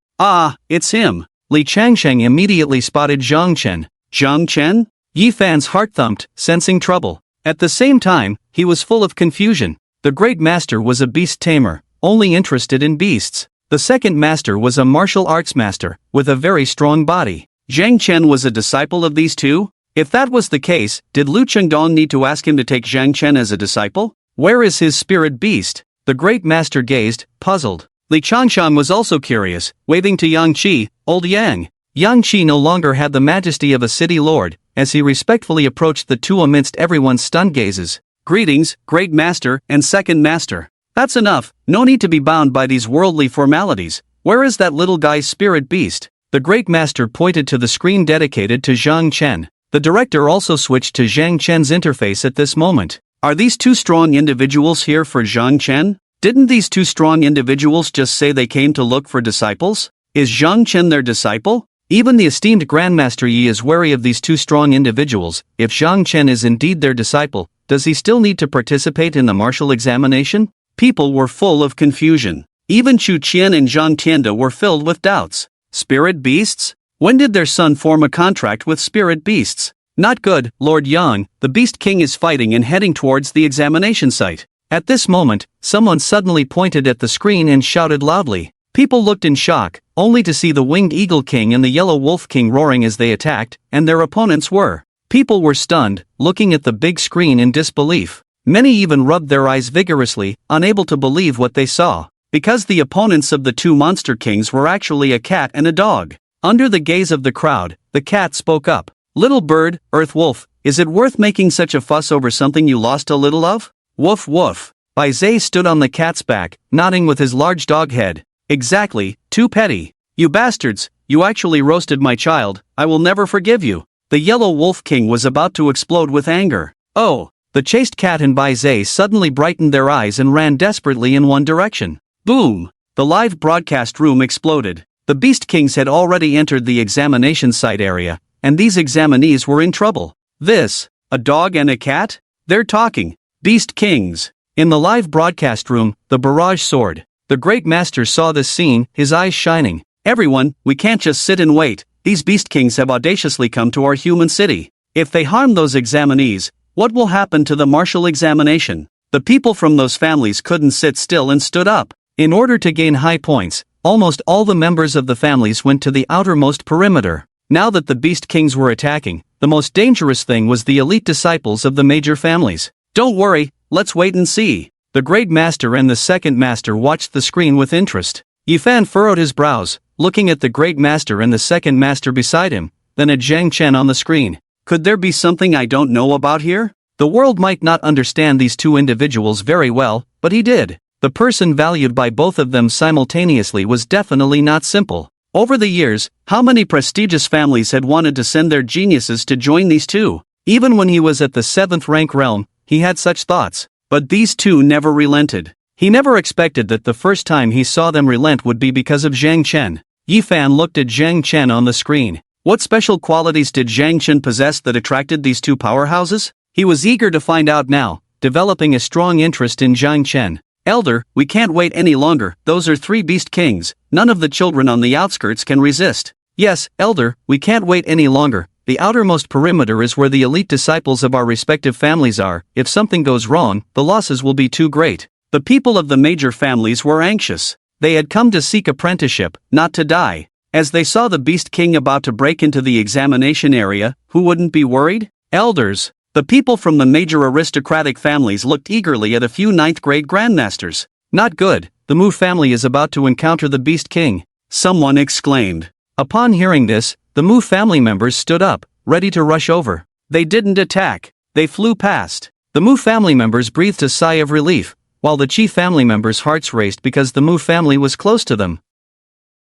It's him. Li Changsheng immediately spotted Zhang Chen. Zhang Chen? Yi Fan's heart thumped, sensing trouble. At the same time, he was full of confusion. The Great Master was a beast tamer, only interested in beasts. The Second Master was a martial arts master, with a very strong body. Zhang Chen was a disciple of these two? If that was the case, did Lu Chengdong need to ask him to take Zhang Chen as a disciple? Where is his spirit beast? The Great Master gazed, puzzled. Li Changshan was also curious, waving to Yang Qi, Old Yang. Yang Qi no longer had the majesty of a city lord, as he respectfully approached the two amidst everyone's stunned gazes. Greetings, Great Master and Second Master. That's enough, no need to be bound by these worldly formalities. Where is that little guy's spirit beast? The Great Master pointed to the screen dedicated to Zhang Chen. The director also switched to Zhang Chen's interface at this moment. Are these two strong individuals here for Zhang Chen? Didn't these two strong individuals just say they came to look for disciples? Is Zhang Chen their disciple? Even the esteemed Grandmaster Yi is wary of these two strong individuals. If Zhang Chen is indeed their disciple, does he still need to participate in the martial examination? People were full of confusion. Even Chu Qian and Zhang Tianda were filled with doubts. Spirit beasts? When did their son form a contract with spirit beasts? Not good, Lord Yang. The Beast King is fighting and heading towards the examination site. At this moment, someone suddenly pointed at the screen and shouted loudly. People looked in shock, only to see the Winged Eagle King and the Yellow Wolf King roaring as they attacked, and their opponents were. People were stunned, looking at the big screen in disbelief. Many even rubbed their eyes vigorously, unable to believe what they saw. Because the opponents of the two monster kings were actually a cat and a dog. Under the gaze of the crowd, the cat spoke up. Little bird, Earth Wolf, is it worth making such a fuss over something you lost a little of? Woof woof. Bai Zhe stood on the cat's back, nodding with his large dog head. Exactly, too petty. You bastards, you actually roasted my child, I will never forgive you. The Yellow Wolf King was about to explode with anger. Oh! The chaste cat and Bai Zhe suddenly brightened their eyes and ran desperately in one direction. Boom! The live broadcast room exploded. The Beast Kings had already entered the examination site area, and these examinees were in trouble. This, a dog and a cat? They're talking. Beast Kings. In the live broadcast room, the barrage soared. The Great Master saw this scene, his eyes shining. Everyone, we can't just sit and wait. These Beast Kings have audaciously come to our human city. If they harm those examinees, what will happen to the martial examination? The people from those families couldn't sit still and stood up. In order to gain high points, almost all the members of the families went to the outermost perimeter. Now that the Beast Kings were attacking, the most dangerous thing was the elite disciples of the major families. Don't worry, let's wait and see. The Great Master and the Second Master watched the screen with interest. Yi Fan furrowed his brows, looking at the Great Master and the Second Master beside him, then at Zhang Chen on the screen. Could there be something I don't know about here? The world might not understand these two individuals very well, but he did. The person valued by both of them simultaneously was definitely not simple. Over the years, how many prestigious families had wanted to send their geniuses to join these two? Even when he was at the 7th rank realm, he had such thoughts. But these two never relented. He never expected that the first time he saw them relent would be because of Zhang Chen. Yi Fan looked at Zhang Chen on the screen. What special qualities did Zhang Chen possess that attracted these two powerhouses? He was eager to find out now, developing a strong interest in Zhang Chen. Elder, we can't wait any longer, those are 3 beast kings, none of the children on the outskirts can resist. Yes, Elder, we can't wait any longer, the outermost perimeter is where the elite disciples of our respective families are, if something goes wrong, the losses will be too great. The people of the major families were anxious. They had come to seek apprenticeship, not to die. As they saw the beast king about to break into the examination area, who wouldn't be worried? Elders. The people from the major aristocratic families looked eagerly at a few 9th grade grandmasters. Not good, the Mu family is about to encounter the beast king. Someone exclaimed. Upon hearing this, the Mu family members stood up, ready to rush over. They didn't attack, they flew past. The Mu family members breathed a sigh of relief, while the Chi family members' hearts raced because the Mu family was close to them.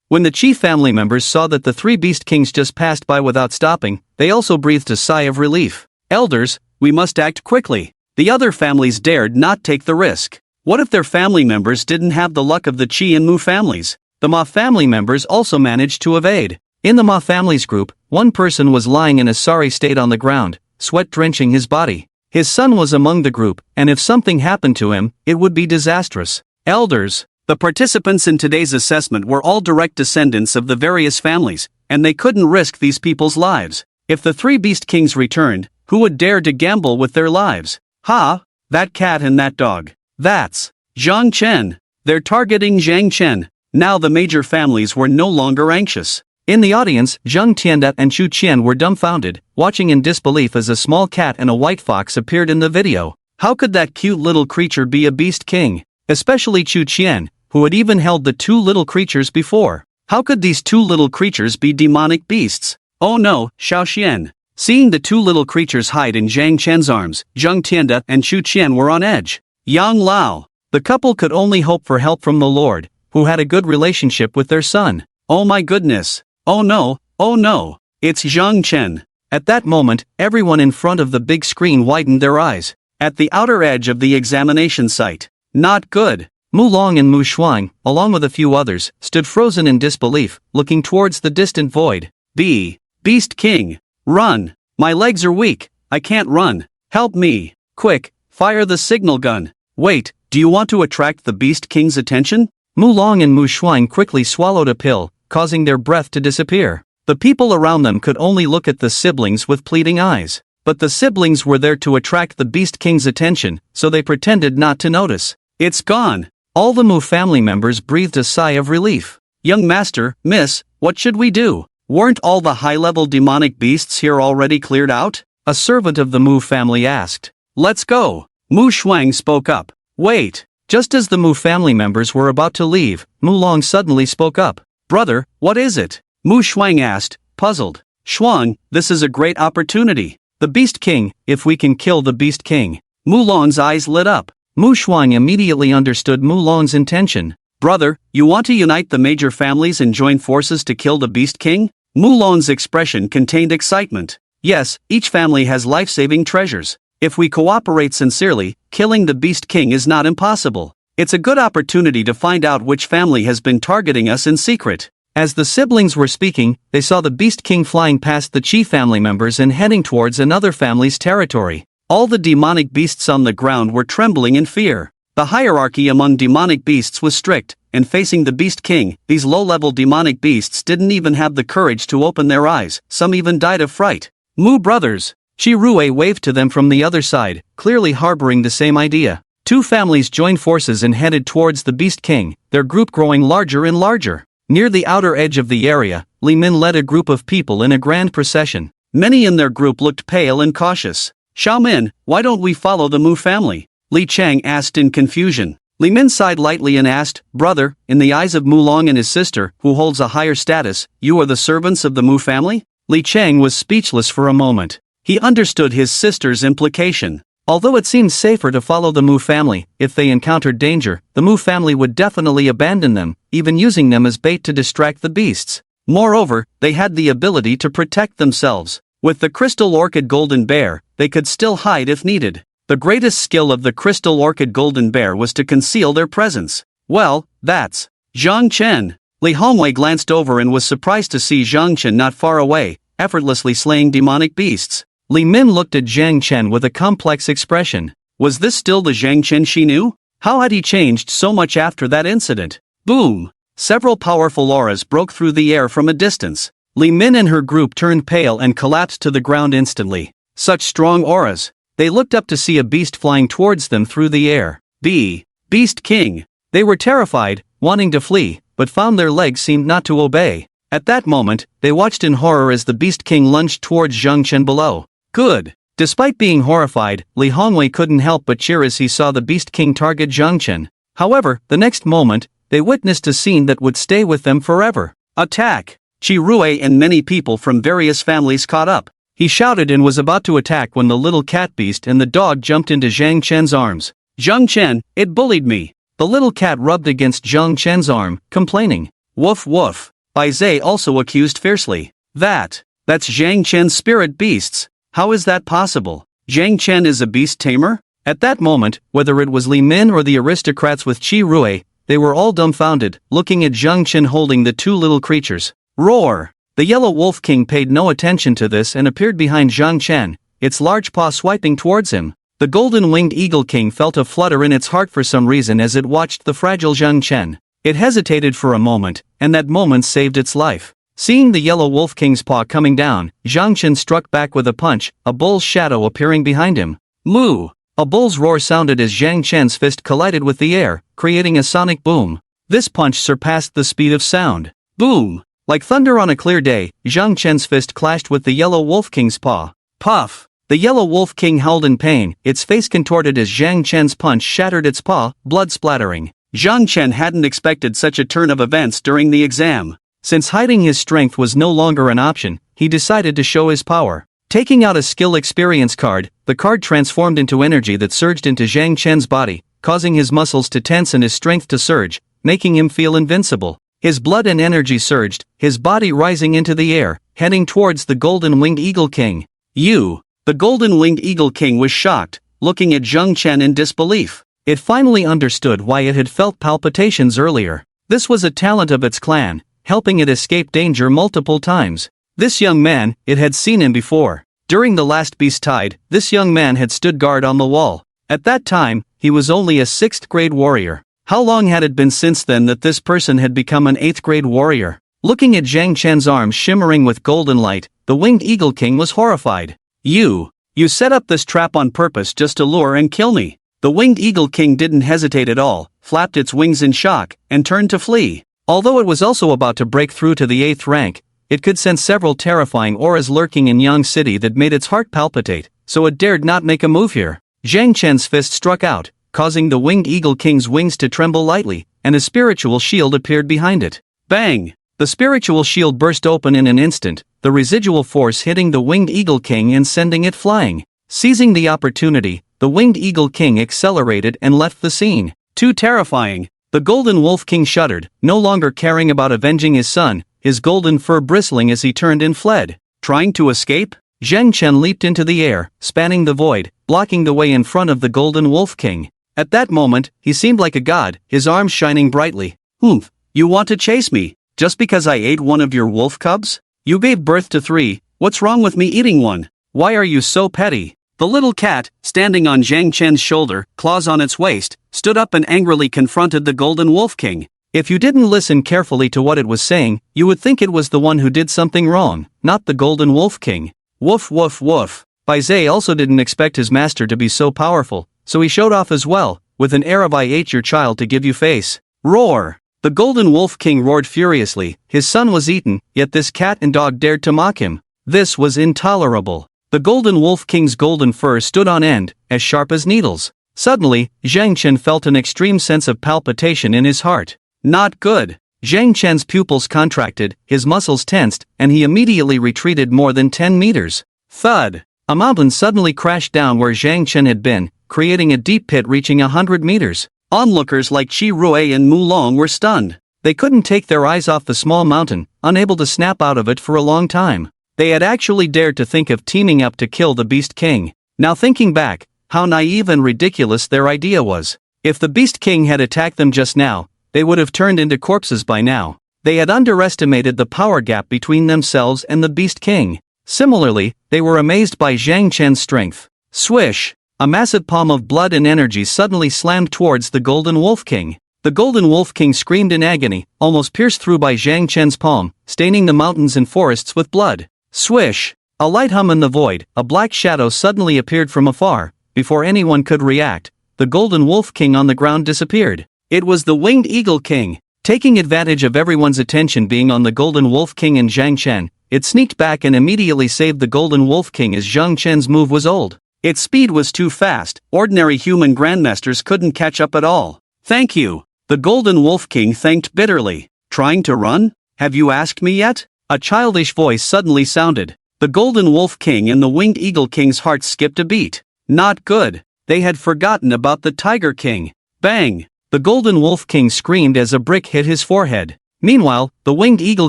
When the Chi family members saw that the 3 beast kings just passed by without stopping, they also breathed a sigh of relief. Elders, we must act quickly. The other families dared not take the risk. What if their family members didn't have the luck of the Chi and Mu families? The Ma family members also managed to evade. In the Ma family's group, one person was lying in a sorry state on the ground, sweat drenching his body. His son was among the group, and if something happened to him, it would be disastrous. Elders, the participants in today's assessment were all direct descendants of the various families, and they couldn't risk these people's lives. If the 3 beast kings returned, who would dare to gamble with their lives? Ha! That cat and that dog. That's Zhang Chen. They're targeting Zhang Chen. Now the major families were no longer anxious. In the audience, Zheng Tiandat and Chu Qian were dumbfounded, watching in disbelief as a small cat and a white fox appeared in the video. How could that cute little creature be a beast king? Especially Chu Qian, who had even held the 2 little creatures before. How could these 2 little creatures be demonic beasts? Oh no, Xiao Xian. Seeing the 2 little creatures hide in Zhang Chen's arms, Zheng Tiandat and Chu Qian were on edge. Yang Lao. The couple could only hope for help from the Lord, who had a good relationship with their son. Oh my goodness. Oh no, it's Zhang Chen. At that moment, everyone in front of the big screen widened their eyes. At the outer edge of the examination site. Not good. Mu Long and Mu Shuang, along with a few others, stood frozen in disbelief, looking towards the distant void. Beast King. Run. My legs are weak, I can't run. Help me. Quick, fire the signal gun. Wait, do you want to attract the Beast King's attention? Mu Long and Mu Shuang quickly swallowed a pill, causing their breath to disappear. The people around them could only look at the siblings with pleading eyes. But the siblings were there to attract the Beast King's attention, so they pretended not to notice. It's gone. All the Mu family members breathed a sigh of relief. Young master, miss, what should we do? Weren't all the high-level demonic beasts here already cleared out? A servant of the Mu family asked. Let's go. Mu Shuang spoke up. Wait. Just as the Mu family members were about to leave, Mu Long suddenly spoke up. Brother, what is it? Mu Shuang asked, puzzled. Shuang, this is a great opportunity. The Beast King, if we can kill the Beast King. Mu Long's eyes lit up. Mu Shuang immediately understood Mu Long's intention. Brother, you want to unite the major families and join forces to kill the Beast King? Mu Long's expression contained excitement. Yes, each family has life-saving treasures. If we cooperate sincerely, killing the Beast King is not impossible. It's a good opportunity to find out which family has been targeting us in secret. As the siblings were speaking, they saw the Beast King flying past the Chi family members and heading towards another family's territory. All the demonic beasts on the ground were trembling in fear. The hierarchy among demonic beasts was strict, and facing the Beast King, these low-level demonic beasts didn't even have the courage to open their eyes, some even died of fright. Mu brothers! Shi Rui waved to them from the other side, clearly harboring the same idea. 2 families joined forces and headed towards the Beast King, their group growing larger and larger. Near the outer edge of the area, Li Min led a group of people in a grand procession. Many in their group looked pale and cautious. Xiaomin, why don't we follow the Mu family? Li Chang asked in confusion. Li Min sighed lightly and asked, Brother, in the eyes of Mu Long and his sister, who holds a higher status, you are the servants of the Mu family? Li Chang was speechless for a moment. He understood his sister's implication. Although it seemed safer to follow the Mu family, if they encountered danger, the Mu family would definitely abandon them, even using them as bait to distract the beasts. Moreover, they had the ability to protect themselves. With the Crystal Orchid Golden Bear, they could still hide if needed. The greatest skill of the Crystal Orchid Golden Bear was to conceal their presence. Well, that's Zhang Chen. Li Hongwei glanced over and was surprised to see Zhang Chen not far away, effortlessly slaying demonic beasts. Li Min looked at Zhang Chen with a complex expression. Was this still the Zhang Chen she knew? How had he changed so much after that incident? Boom! Several powerful auras broke through the air from a distance. Li Min and her group turned pale and collapsed to the ground instantly. Such strong auras. They looked up to see a beast flying towards them through the air. Beast King. They were terrified, wanting to flee, but found their legs seemed not to obey. At that moment, they watched in horror as the Beast King lunged towards Zhang Chen below. Good. Despite being horrified, Li Hongwei couldn't help but cheer as he saw the Beast King target Zhang Chen. However, the next moment, they witnessed a scene that would stay with them forever. Attack! Qi Rui and many people from various families caught up. He shouted and was about to attack when the little cat beast and the dog jumped into Zhang Chen's arms. Zhang Chen, it bullied me. The little cat rubbed against Zhang Chen's arm, complaining. Woof woof. Bai Zhe also accused fiercely. That's Zhang Chen's spirit beasts. How is that possible? Zhang Chen is a beast tamer? At that moment, whether it was Li Min or the aristocrats with Qi Rui, they were all dumbfounded, looking at Zhang Chen holding the two little creatures. Roar! The Yellow Wolf King paid no attention to this and appeared behind Zhang Chen, its large paw swiping towards him. The golden-winged Eagle King felt a flutter in its heart for some reason as it watched the fragile Zhang Chen. It hesitated for a moment, and that moment saved its life. Seeing the Yellow Wolf King's paw coming down, Zhang Chen struck back with a punch, a bull's shadow appearing behind him. Moo! A bull's roar sounded as Zhang Chen's fist collided with the air, creating a sonic boom. This punch surpassed the speed of sound. Boom! Like thunder on a clear day, Zhang Chen's fist clashed with the Yellow Wolf King's paw. Puff! The Yellow Wolf King howled in pain, its face contorted as Zhang Chen's punch shattered its paw, blood splattering. Zhang Chen hadn't expected such a turn of events during the exam. Since hiding his strength was no longer an option, he decided to show his power. Taking out a skill experience card, the card transformed into energy that surged into Zhang Chen's body, causing his muscles to tense and his strength to surge, making him feel invincible. His blood and energy surged, his body rising into the air, heading towards the golden-winged Eagle King. The golden-winged Eagle King was shocked, looking at Zhang Chen in disbelief. It finally understood why it had felt palpitations earlier. This was a talent of its clan, helping it escape danger multiple times. This young man, it had seen him before. During the last beast tide, this young man had stood guard on the wall. At that time, he was only a 6th grade warrior. How long had it been since then that this person had become an 8th grade warrior? Looking at Zhang Chen's arms shimmering with golden light, the winged Eagle King was horrified. You set up this trap on purpose just to lure and kill me. The winged Eagle King didn't hesitate at all, flapped its wings in shock, and turned to flee. Although it was also about to break through to the 8th rank, it could sense several terrifying auras lurking in Yang City that made its heart palpitate, so it dared not make a move here. Zhang Chen's fist struck out, causing the winged Eagle King's wings to tremble lightly, and a spiritual shield appeared behind it. Bang! The spiritual shield burst open in an instant, the residual force hitting the winged Eagle King and sending it flying. Seizing the opportunity, the winged Eagle King accelerated and left the scene. Too terrifying. The Golden Wolf King shuddered, no longer caring about avenging his son, his golden fur bristling as he turned and fled. Trying to escape? Zhang Chen leaped into the air, spanning the void, blocking the way in front of the Golden Wolf King. At that moment, he seemed like a god, his arms shining brightly. Oomph! You want to chase me? Just because I ate one of your wolf cubs? You gave birth to 3, what's wrong with me eating one? Why are you so petty? The little cat, standing on Zhang Chen's shoulder, claws on its waist, stood up and angrily confronted the Golden Wolf King. If you didn't listen carefully to what it was saying, you would think it was the one who did something wrong, not the Golden Wolf King. Woof woof woof. Bai Zhe also didn't expect his master to be so powerful, so he showed off as well, with an air of I ate your child to give you face. Roar! The Golden Wolf King roared furiously, his son was eaten, yet this cat and dog dared to mock him. This was intolerable. The Golden Wolf King's golden fur stood on end, as sharp as needles. Suddenly, Zhang Chen felt an extreme sense of palpitation in his heart. Not good. Zhang Chen's pupils contracted, his muscles tensed, and he immediately retreated more than 10 meters. Thud! A mountain suddenly crashed down where Zhang Chen had been, creating a deep pit reaching 100 meters. Onlookers like Qi Rui and Mu Long were stunned. They couldn't take their eyes off the small mountain, unable to snap out of it for a long time. They had actually dared to think of teaming up to kill the Beast King. Now thinking back, how naive and ridiculous their idea was. If the Beast King had attacked them just now, they would have turned into corpses by now. They had underestimated the power gap between themselves and the Beast King. Similarly, they were amazed by Zhang Chen's strength. Swish! A massive palm of blood and energy suddenly slammed towards the Golden Wolf King. The Golden Wolf King screamed in agony, almost pierced through by Zhang Chen's palm, staining the mountains and forests with blood. Swish! A light hum in the void, a black shadow suddenly appeared from afar. Before anyone could react, the Golden Wolf King on the ground disappeared. It was the Winged Eagle King. Taking advantage of everyone's attention being on the Golden Wolf King and Zhang Chen, it sneaked back and immediately saved the Golden Wolf King as Zhang Chen's move was old. Its speed was too fast, ordinary human grandmasters couldn't catch up at all. Thank you. The Golden Wolf King thanked bitterly. Trying to run? Have you asked me yet? A childish voice suddenly sounded. The Golden Wolf King and the Winged Eagle King's hearts skipped a beat. Not good. They had forgotten about the Tiger King. Bang! The Golden Wolf King screamed as a brick hit his forehead. Meanwhile, the Winged Eagle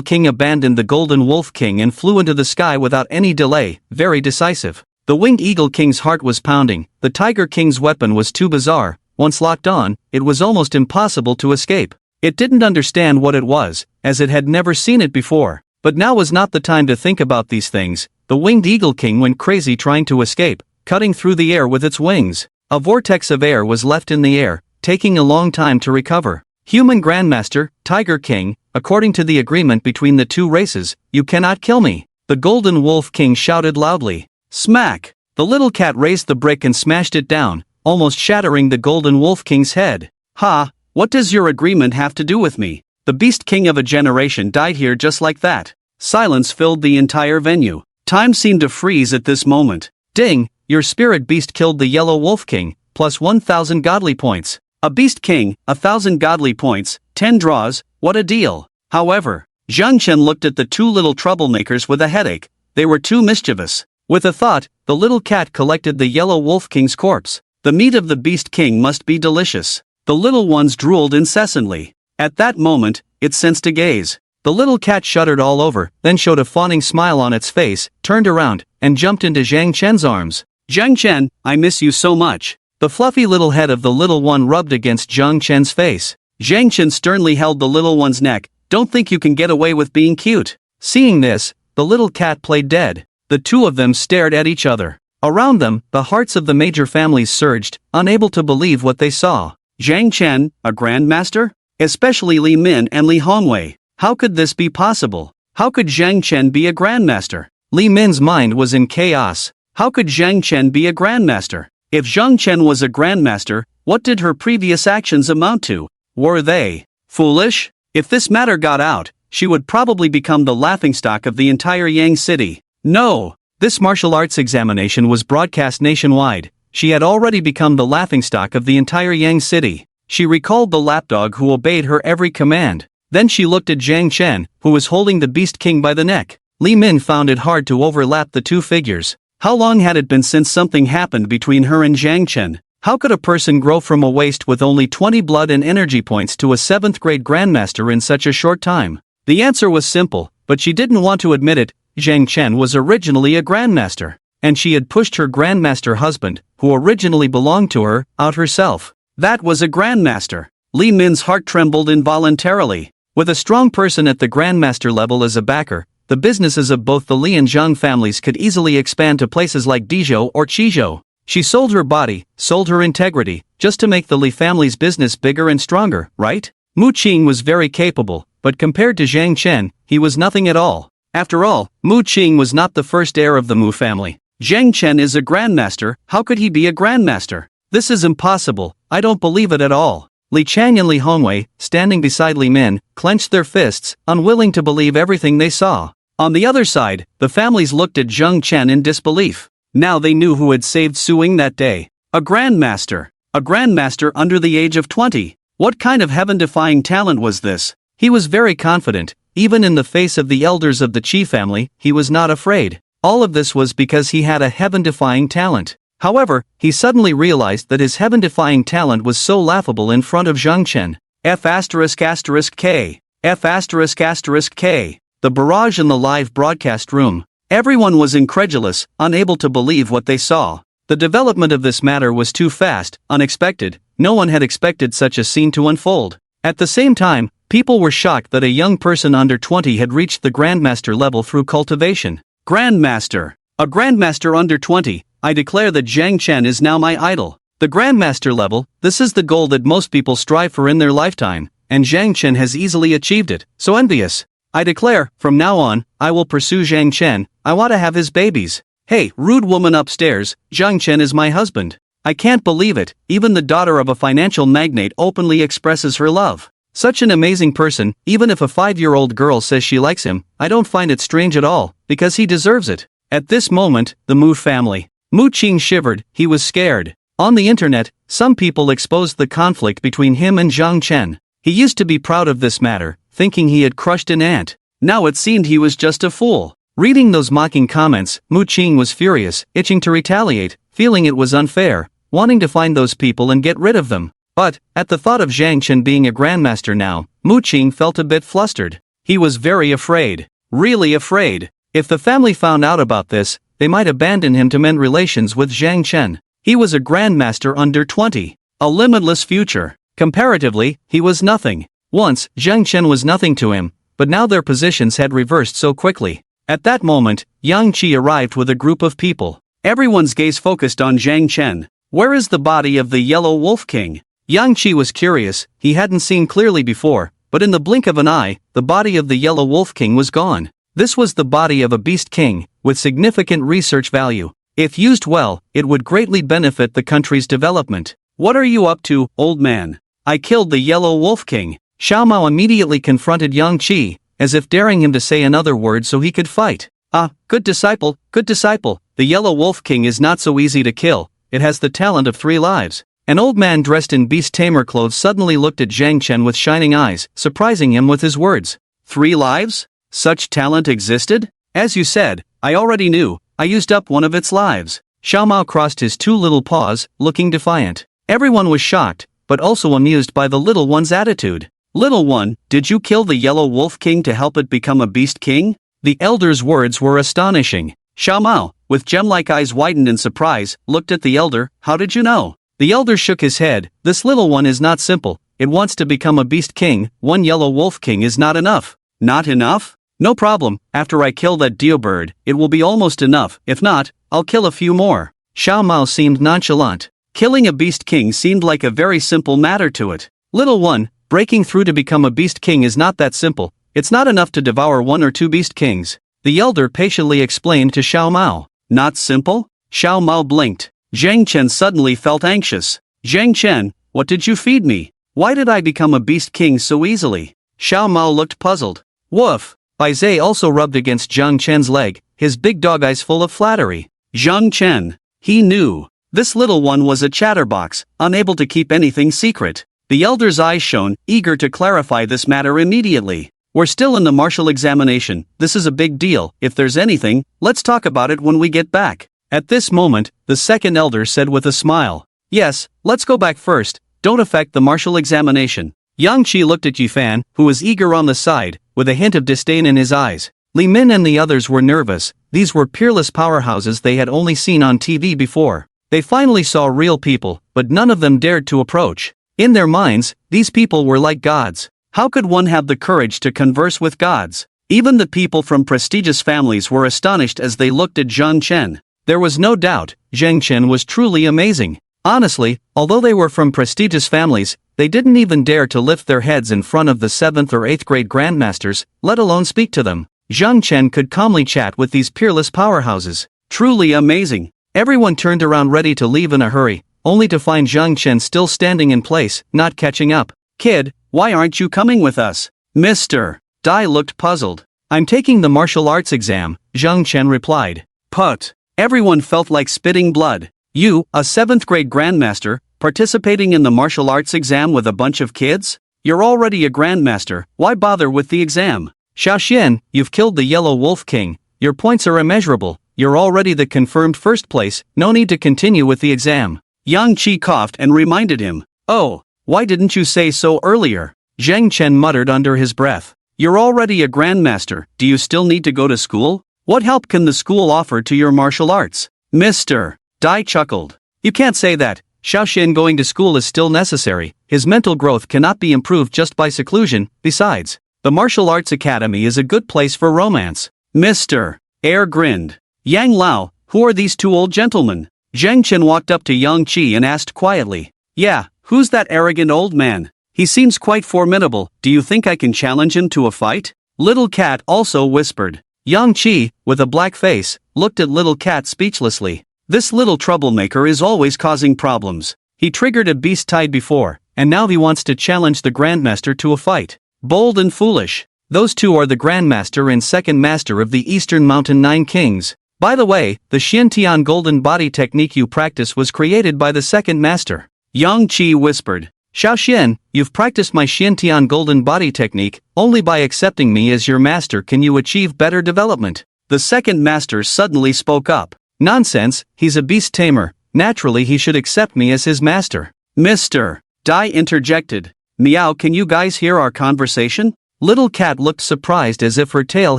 King abandoned the Golden Wolf King and flew into the sky without any delay, very decisive. The Winged Eagle King's heart was pounding. The Tiger King's weapon was too bizarre. Once locked on, it was almost impossible to escape. It didn't understand what it was, as it had never seen it before. But now was not the time to think about these things. The Winged Eagle King went crazy trying to escape, cutting through the air with its wings. A vortex of air was left in the air, taking a long time to recover. Human Grandmaster, Tiger King, according to the agreement between the two races, you cannot kill me. The Golden Wolf King shouted loudly. Smack! The little cat raised the brick and smashed it down, almost shattering the Golden Wolf King's head. Ha! What does your agreement have to do with me? The Beast King of a generation died here just like that. Silence filled the entire venue. Time seemed to freeze at this moment. Ding! Your spirit beast killed the Yellow Wolf King, plus 1,000 godly points. A Beast King, 1,000 godly points, 10 draws, what a deal. However, Zhang Chen looked at the two little troublemakers with a headache. They were too mischievous. With a thought, the little cat collected the Yellow Wolf King's corpse. The meat of the Beast King must be delicious. The little ones drooled incessantly. At that moment, it sensed a gaze. The little cat shuddered all over, then showed a fawning smile on its face, turned around, and jumped into Zhang Chen's arms. Zhang Chen, I miss you so much. The fluffy little head of the little one rubbed against Zhang Chen's face. Zhang Chen sternly held the little one's neck. Don't think you can get away with being cute. Seeing this, the little cat played dead. The two of them stared at each other. Around them, the hearts of the major families surged, unable to believe what they saw. Zhang Chen, a grandmaster? Especially Li Min and Li Hongwei. How could this be possible? How could Zhang Chen be a grandmaster? Li Min's mind was in chaos. How could Zhang Chen be a grandmaster? If Zhang Chen was a grandmaster, what did her previous actions amount to? Were they foolish? If this matter got out, she would probably become the laughingstock of the entire Yang city. No! This martial arts examination was broadcast nationwide. She had already become the laughingstock of the entire Yang city. She recalled the lapdog who obeyed her every command. Then she looked at Zhang Chen, who was holding the Beast King by the neck. Li Min found it hard to overlap the two figures. How long had it been since something happened between her and Zhang Chen? How could a person grow from a waste with only 20 blood and energy points to a 7th grade grandmaster in such a short time? The answer was simple, but she didn't want to admit it. Zhang Chen was originally a grandmaster, and she had pushed her grandmaster husband, who originally belonged to her, out herself. That was a grandmaster. Li Min's heart trembled involuntarily. With a strong person at the grandmaster level as a backer, the businesses of both the Li and Zhang families could easily expand to places like Dizhou or Qizhou. She sold her body, sold her integrity, just to make the Li family's business bigger and stronger, right? Mu Qing was very capable, but compared to Zhang Chen, he was nothing at all. After all, Mu Qing was not the first heir of the Mu family. Zhang Chen is a grandmaster. How could he be a grandmaster? This is impossible. I don't believe it at all. Li Chang and Li Hongwei, standing beside Li Min, clenched their fists, unwilling to believe everything they saw. On the other side, the families looked at Zhang Chen in disbelief. Now they knew who had saved Suing that day. A grandmaster. A grandmaster under the age of 20. What kind of heaven-defying talent was this? He was very confident. Even in the face of the elders of the Qi family, he was not afraid. All of this was because he had a heaven-defying talent. However, he suddenly realized that his heaven-defying talent was so laughable in front of Zhang Chen. F***K. F***K. The barrage in the live broadcast room. Everyone was incredulous, unable to believe what they saw. The development of this matter was too fast, unexpected. No one had expected such a scene to unfold. At the same time, people were shocked that a young person under 20 had reached the grandmaster level through cultivation. Grandmaster. A grandmaster under 20, I declare that Zhang Chen is now my idol. The Grandmaster level, this is the goal that most people strive for in their lifetime, and Zhang Chen has easily achieved it, so envious. I declare, from now on, I will pursue Zhang Chen, I want to have his babies. Hey, rude woman upstairs, Zhang Chen is my husband. I can't believe it, even the daughter of a financial magnate openly expresses her love. Such an amazing person, even if a 5-year-old girl says she likes him, I don't find it strange at all, because he deserves it. At this moment, the Mu family. Mu Qing shivered, he was scared. On the internet, some people exposed the conflict between him and Zhang Chen. He used to be proud of this matter, thinking he had crushed an ant. Now it seemed he was just a fool. Reading those mocking comments, Mu Qing was furious, itching to retaliate, feeling it was unfair, wanting to find those people and get rid of them. But, at the thought of Zhang Chen being a grandmaster now, Mu Qing felt a bit flustered. He was very afraid. Really afraid. If the family found out about this, they might abandon him to mend relations with Zhang Chen. He was a grandmaster under 20. A limitless future. Comparatively, he was nothing. Once, Zhang Chen was nothing to him, but now their positions had reversed so quickly. At that moment, Yang Qi arrived with a group of people. Everyone's gaze focused on Zhang Chen. Where is the body of the Yellow Wolf King? Yang Qi was curious, he hadn't seen clearly before, but in the blink of an eye, the body of the Yellow Wolf King was gone. This was the body of a beast king, with significant research value. If used well, it would greatly benefit the country's development. What are you up to, old man? I killed the Yellow Wolf King. Xiao Mao immediately confronted Yang Qi, as if daring him to say another word so he could fight. Ah, good disciple, good disciple. The Yellow Wolf King is not so easy to kill, it has the talent of 3 lives. An old man dressed in beast tamer clothes suddenly looked at Zhang Chen with shining eyes, surprising him with his words. 3 lives? Such talent existed? As you said, I already knew, I used up one of its lives. Xiao Mao crossed his 2 little paws, looking defiant. Everyone was shocked, but also amused by the little one's attitude. Little one, did you kill the Yellow Wolf King to help it become a beast king? The elder's words were astonishing. Xiao Mao, with gem-like eyes widened in surprise, looked at the elder. How did you know? The elder shook his head. This little one is not simple, it wants to become a beast king. 1 Yellow Wolf King is not enough. Not enough? No problem, after I kill that Dio bird, it will be almost enough. If not, I'll kill a few more. Xiao Mao seemed nonchalant. Killing a beast king seemed like a very simple matter to it. Little one, breaking through to become a beast king is not that simple. It's not enough to devour 1 or 2 beast kings. The elder patiently explained to Xiao Mao. Not simple? Xiao Mao blinked. Zhang Chen suddenly felt anxious. Zhang Chen, what did you feed me? Why did I become a beast king so easily? Xiao Mao looked puzzled. Woof. Bai Zhe also rubbed against Zhang Chen's leg, his big dog eyes full of flattery. Zhang Chen. He knew. This little one was a chatterbox, unable to keep anything secret. The elder's eyes shone, eager to clarify this matter immediately. We're still in the martial examination, this is a big deal. If there's anything, let's talk about it when we get back. At this moment, the second elder said with a smile. Yes, let's go back first, don't affect the martial examination. Yang Qi looked at Yifan, who was eager on the side, with a hint of disdain in his eyes. Li Min and the others were nervous, these were peerless powerhouses they had only seen on TV before. They finally saw real people, but none of them dared to approach. In their minds, these people were like gods. How could one have the courage to converse with gods? Even the people from prestigious families were astonished as they looked at Zhang Chen. There was no doubt, Zhang Chen was truly amazing. Honestly, although they were from prestigious families, they didn't even dare to lift their heads in front of the 7th or 8th grade grandmasters, let alone speak to them. Zhang Chen could calmly chat with these peerless powerhouses. Truly amazing. Everyone turned around ready to leave in a hurry, only to find Zhang Chen still standing in place, not catching up. Kid, why aren't you coming with us? Mr. Dai looked puzzled. I'm taking the martial arts exam, Zhang Chen replied. Put. Everyone felt like spitting blood. You, a 7th grade grandmaster, participating in the martial arts exam with a bunch of kids? You're already a grandmaster, why bother with the exam? Xiaoxian, you've killed the Yellow Wolf King, your points are immeasurable, you're already the confirmed first place, no need to continue with the exam. Yang Qi coughed and reminded him. Oh, why didn't you say so earlier? Zhang Chen muttered under his breath. You're already a grandmaster, do you still need to go to school? What help can the school offer to your martial arts? Mr. Dai chuckled. You can't say that, Xiaoxian going to school is still necessary, his mental growth cannot be improved just by seclusion, besides, the martial arts academy is a good place for romance. Mr. Air grinned. Yang Lao, Who are these two old gentlemen? Zhang Chen walked up to Yang Qi and asked quietly. Yeah, who's that arrogant old man? He seems quite formidable, do you think I can challenge him to a fight? Little Cat also whispered. Yang Qi, with a black face, looked at Little Cat speechlessly. This little troublemaker is always causing problems. He triggered a beast tide before, and now he wants to challenge the Grandmaster to a fight. Bold and foolish. Those two are the Grandmaster and Second Master of the Eastern Mountain Nine Kings. By the way, the Xiantian Golden Body technique you practice was created by the Second Master. Yang Qi whispered. Xiaoxian, you've practiced my Xiantian Golden Body technique, only by accepting me as your master can you achieve better development. The Second Master suddenly spoke up. Nonsense, he's a beast tamer, naturally he should accept me as his master. Mr. Dai interjected. Meow, can you guys hear our conversation? Little Cat looked surprised as if her tail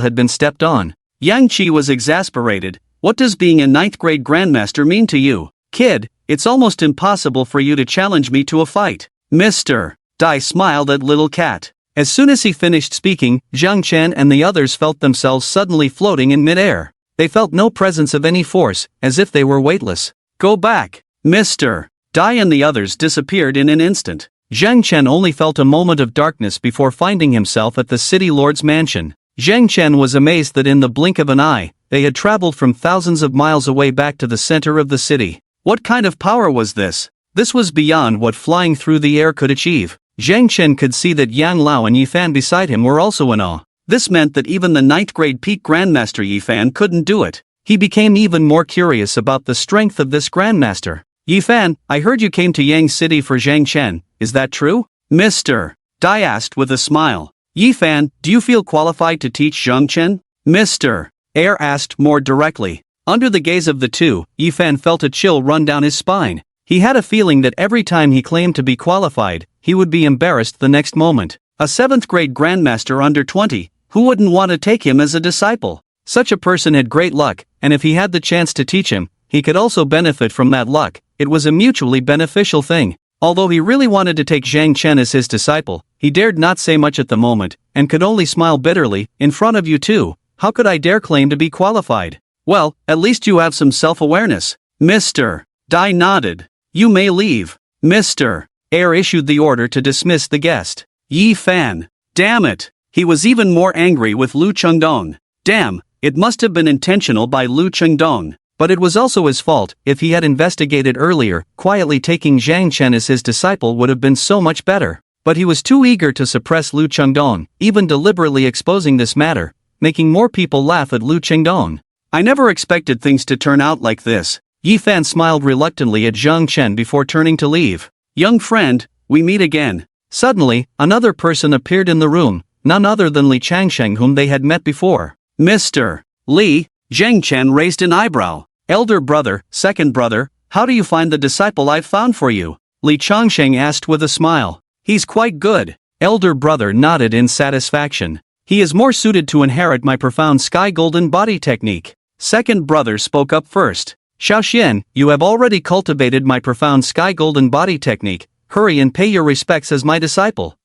had been stepped on. Yang Qi was exasperated. What does being a 9th grade Grandmaster mean to you? Kid, it's almost impossible for you to challenge me to a fight. Mr. Dai smiled at Little Cat. As soon as he finished speaking, Zhang Chen and the others felt themselves suddenly floating in midair. They felt no presence of any force, as if they were weightless. Go back. Mr. Dai and the others disappeared in an instant. Zhang Chen only felt a moment of darkness before finding himself at the city lord's mansion. Zhang Chen was amazed that in the blink of an eye, they had traveled from thousands of miles away back to the center of the city. What kind of power was this? This was beyond what flying through the air could achieve. Zhang Chen could see that Yang Lao and Yifan beside him were also in awe. This meant that even the 9th grade peak Grandmaster Yifan couldn't do it. He became even more curious about the strength of this Grandmaster. Yifan, I heard you came to Yang City for Zhang Chen, is that true? Mr. Dai asked with a smile. Yifan, do you feel qualified to teach Zhang Chen? Mr. Air asked more directly. Under the gaze of the two, Yifan felt a chill run down his spine. He had a feeling that every time he claimed to be qualified, he would be embarrassed the next moment. A 7th grade Grandmaster under 20, who wouldn't want to take him as a disciple? Such a person had great luck, and if he had the chance to teach him, he could also benefit from that luck. It was a mutually beneficial thing. Although he really wanted to take Zhang Chen as his disciple, he dared not say much at the moment, and could only smile bitterly. In front of you two, how could I dare claim to be qualified? Well, at least you have some self-awareness. Mr. Dai nodded. You may leave. Mr. Air issued the order to dismiss the guest. Yifan. Damn it. He was even more angry with Lu Chengdong. Damn, it must have been intentional by Lu Chengdong. But it was also his fault. If he had investigated earlier, quietly taking Zhang Chen as his disciple would have been so much better. But he was too eager to suppress Lu Chengdong, even deliberately exposing this matter, making more people laugh at Lu Chengdong. I never expected things to turn out like this. Yifan smiled reluctantly at Zhang Chen before turning to leave. Young friend, we meet again. Suddenly, another person appeared in the room, none other than Li Changsheng whom they had met before. Mr. Li, Zhang Chen raised an eyebrow. Elder brother, second brother, how do you find the disciple I've found for you? Li Changsheng asked with a smile. He's quite good. Elder brother nodded in satisfaction. He is more suited to inherit my profound sky golden body technique. Second brother spoke up first. Xiaoxian, you have already cultivated my profound sky golden body technique. Hurry and pay your respects as my disciple.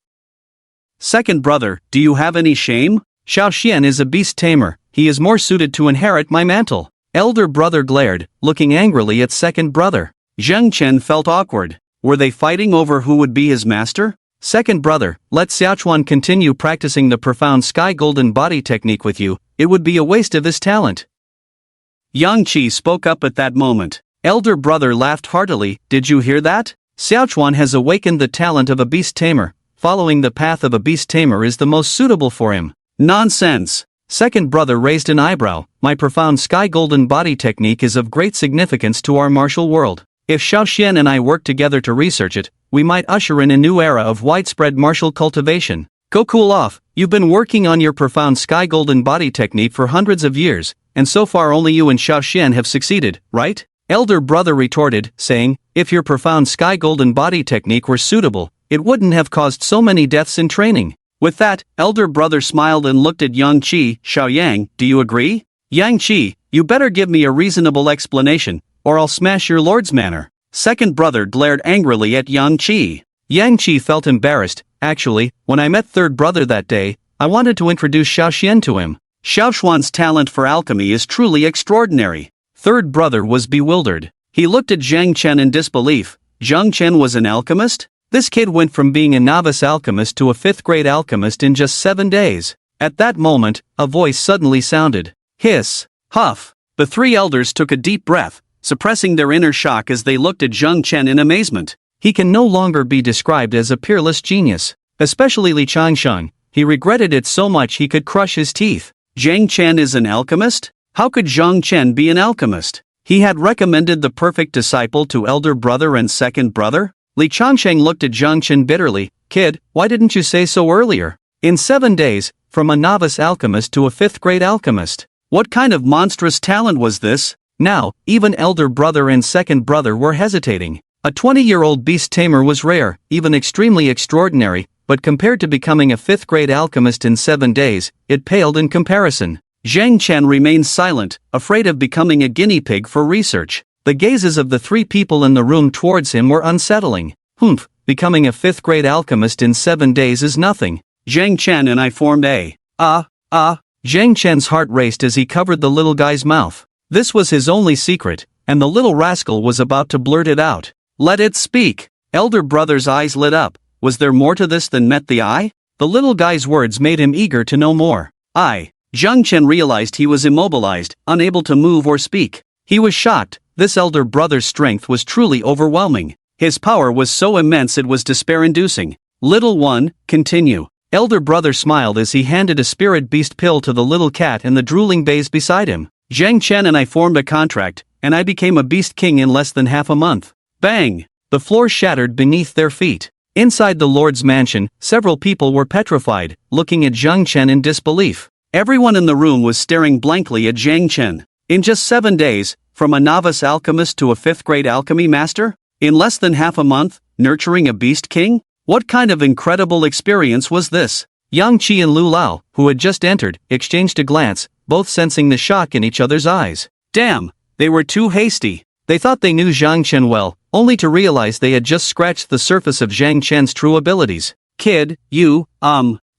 Second brother, do you have any shame? Xiaoxian is a beast tamer. He is more suited to inherit my mantle. Elder brother glared, looking angrily at second brother. Zhang Chen felt awkward. Were they fighting over who would be his master? Second brother, let Xiaochuan continue practicing the profound sky golden body technique with you. It would be a waste of his talent. Yang Qi spoke up at that moment. Elder brother laughed heartily. Did you hear that? Xiaochuan has awakened the talent of a beast tamer. Following the path of a beast tamer is the most suitable for him. Nonsense. Second brother raised an eyebrow. My profound sky golden body technique is of great significance to our martial world. If Xiaoxian and I work together to research it, we might usher in a new era of widespread martial cultivation. Go cool off. You've been working on your profound sky golden body technique for hundreds of years, and so far only you and Xiaoxian have succeeded, right? Elder brother retorted, saying, if your profound sky golden body technique were suitable, it wouldn't have caused so many deaths in training. With that, elder brother smiled and looked at Yang Qi. Xiaoyang, do you agree? Yang Qi, you better give me a reasonable explanation, or I'll smash your lord's manor. Second brother glared angrily at Yang Qi. Yang Qi felt embarrassed. Actually, when I met third brother that day, I wanted to introduce Xiaoxian to him. Xiaoxuan's talent for alchemy is truly extraordinary. third brother was bewildered. He looked at Zhang Chen in disbelief. Zhang Chen was an alchemist? This kid went from being a novice alchemist to a 5th grade alchemist in just 7 days. At that moment, a voice suddenly sounded. Hiss. Huff. The 3 elders took a deep breath, suppressing their inner shock as they looked at Zhang Chen in amazement. He can no longer be described as a peerless genius. Especially Li Changsheng. He regretted it so much he could crush his teeth. Zhang Chen is an alchemist? How could Zhang Chen be an alchemist? He had recommended the perfect disciple to elder brother and second brother? Li Changsheng looked at Zhang Chen bitterly. Kid, why didn't you say so earlier? In 7 days, from a novice alchemist to a 5th grade alchemist. What kind of monstrous talent was this? Now, even elder brother and second brother were hesitating. A 20-year-old beast tamer was rare, even extremely extraordinary, but compared to becoming a 5th grade alchemist in 7 days, it paled in comparison. Zhang Chen remained silent, afraid of becoming a guinea pig for research. The gazes of the 3 people in the room towards him were unsettling. Humph, becoming a 5th grade alchemist in 7 days is nothing. Zhang Chen and I formed a. Zhang Chen's heart raced as he covered the little guy's mouth. This was his only secret, and the little rascal was about to blurt it out. Let it speak. Elder brother's eyes lit up. Was there more to this than met the eye? The little guy's words made him eager to know more. Zhang Chen realized he was immobilized, unable to move or speak. He was shocked. This elder brother's strength was truly overwhelming. His power was so immense it was despair-inducing. Little one, continue. Elder brother smiled as he handed a spirit beast pill to the little cat and the drooling bays beside him. Zhang Chen and I formed a contract, and I became a beast king in less than half a month. Bang! The floor shattered beneath their feet. Inside the Lord's mansion, several people were petrified, looking at Zhang Chen in disbelief. Everyone in the room was staring blankly at Zhang Chen. In just 7 days, from a novice alchemist to a 5th grade alchemy master? In less than half a month, nurturing a beast king? What kind of incredible experience was this? Yang Qi and Lu Lao, who had just entered, exchanged a glance, both sensing the shock in each other's eyes. Damn, they were too hasty. They thought they knew Zhang Chen well, only to realize they had just scratched the surface of Zhang Chen's true abilities. Kid, you,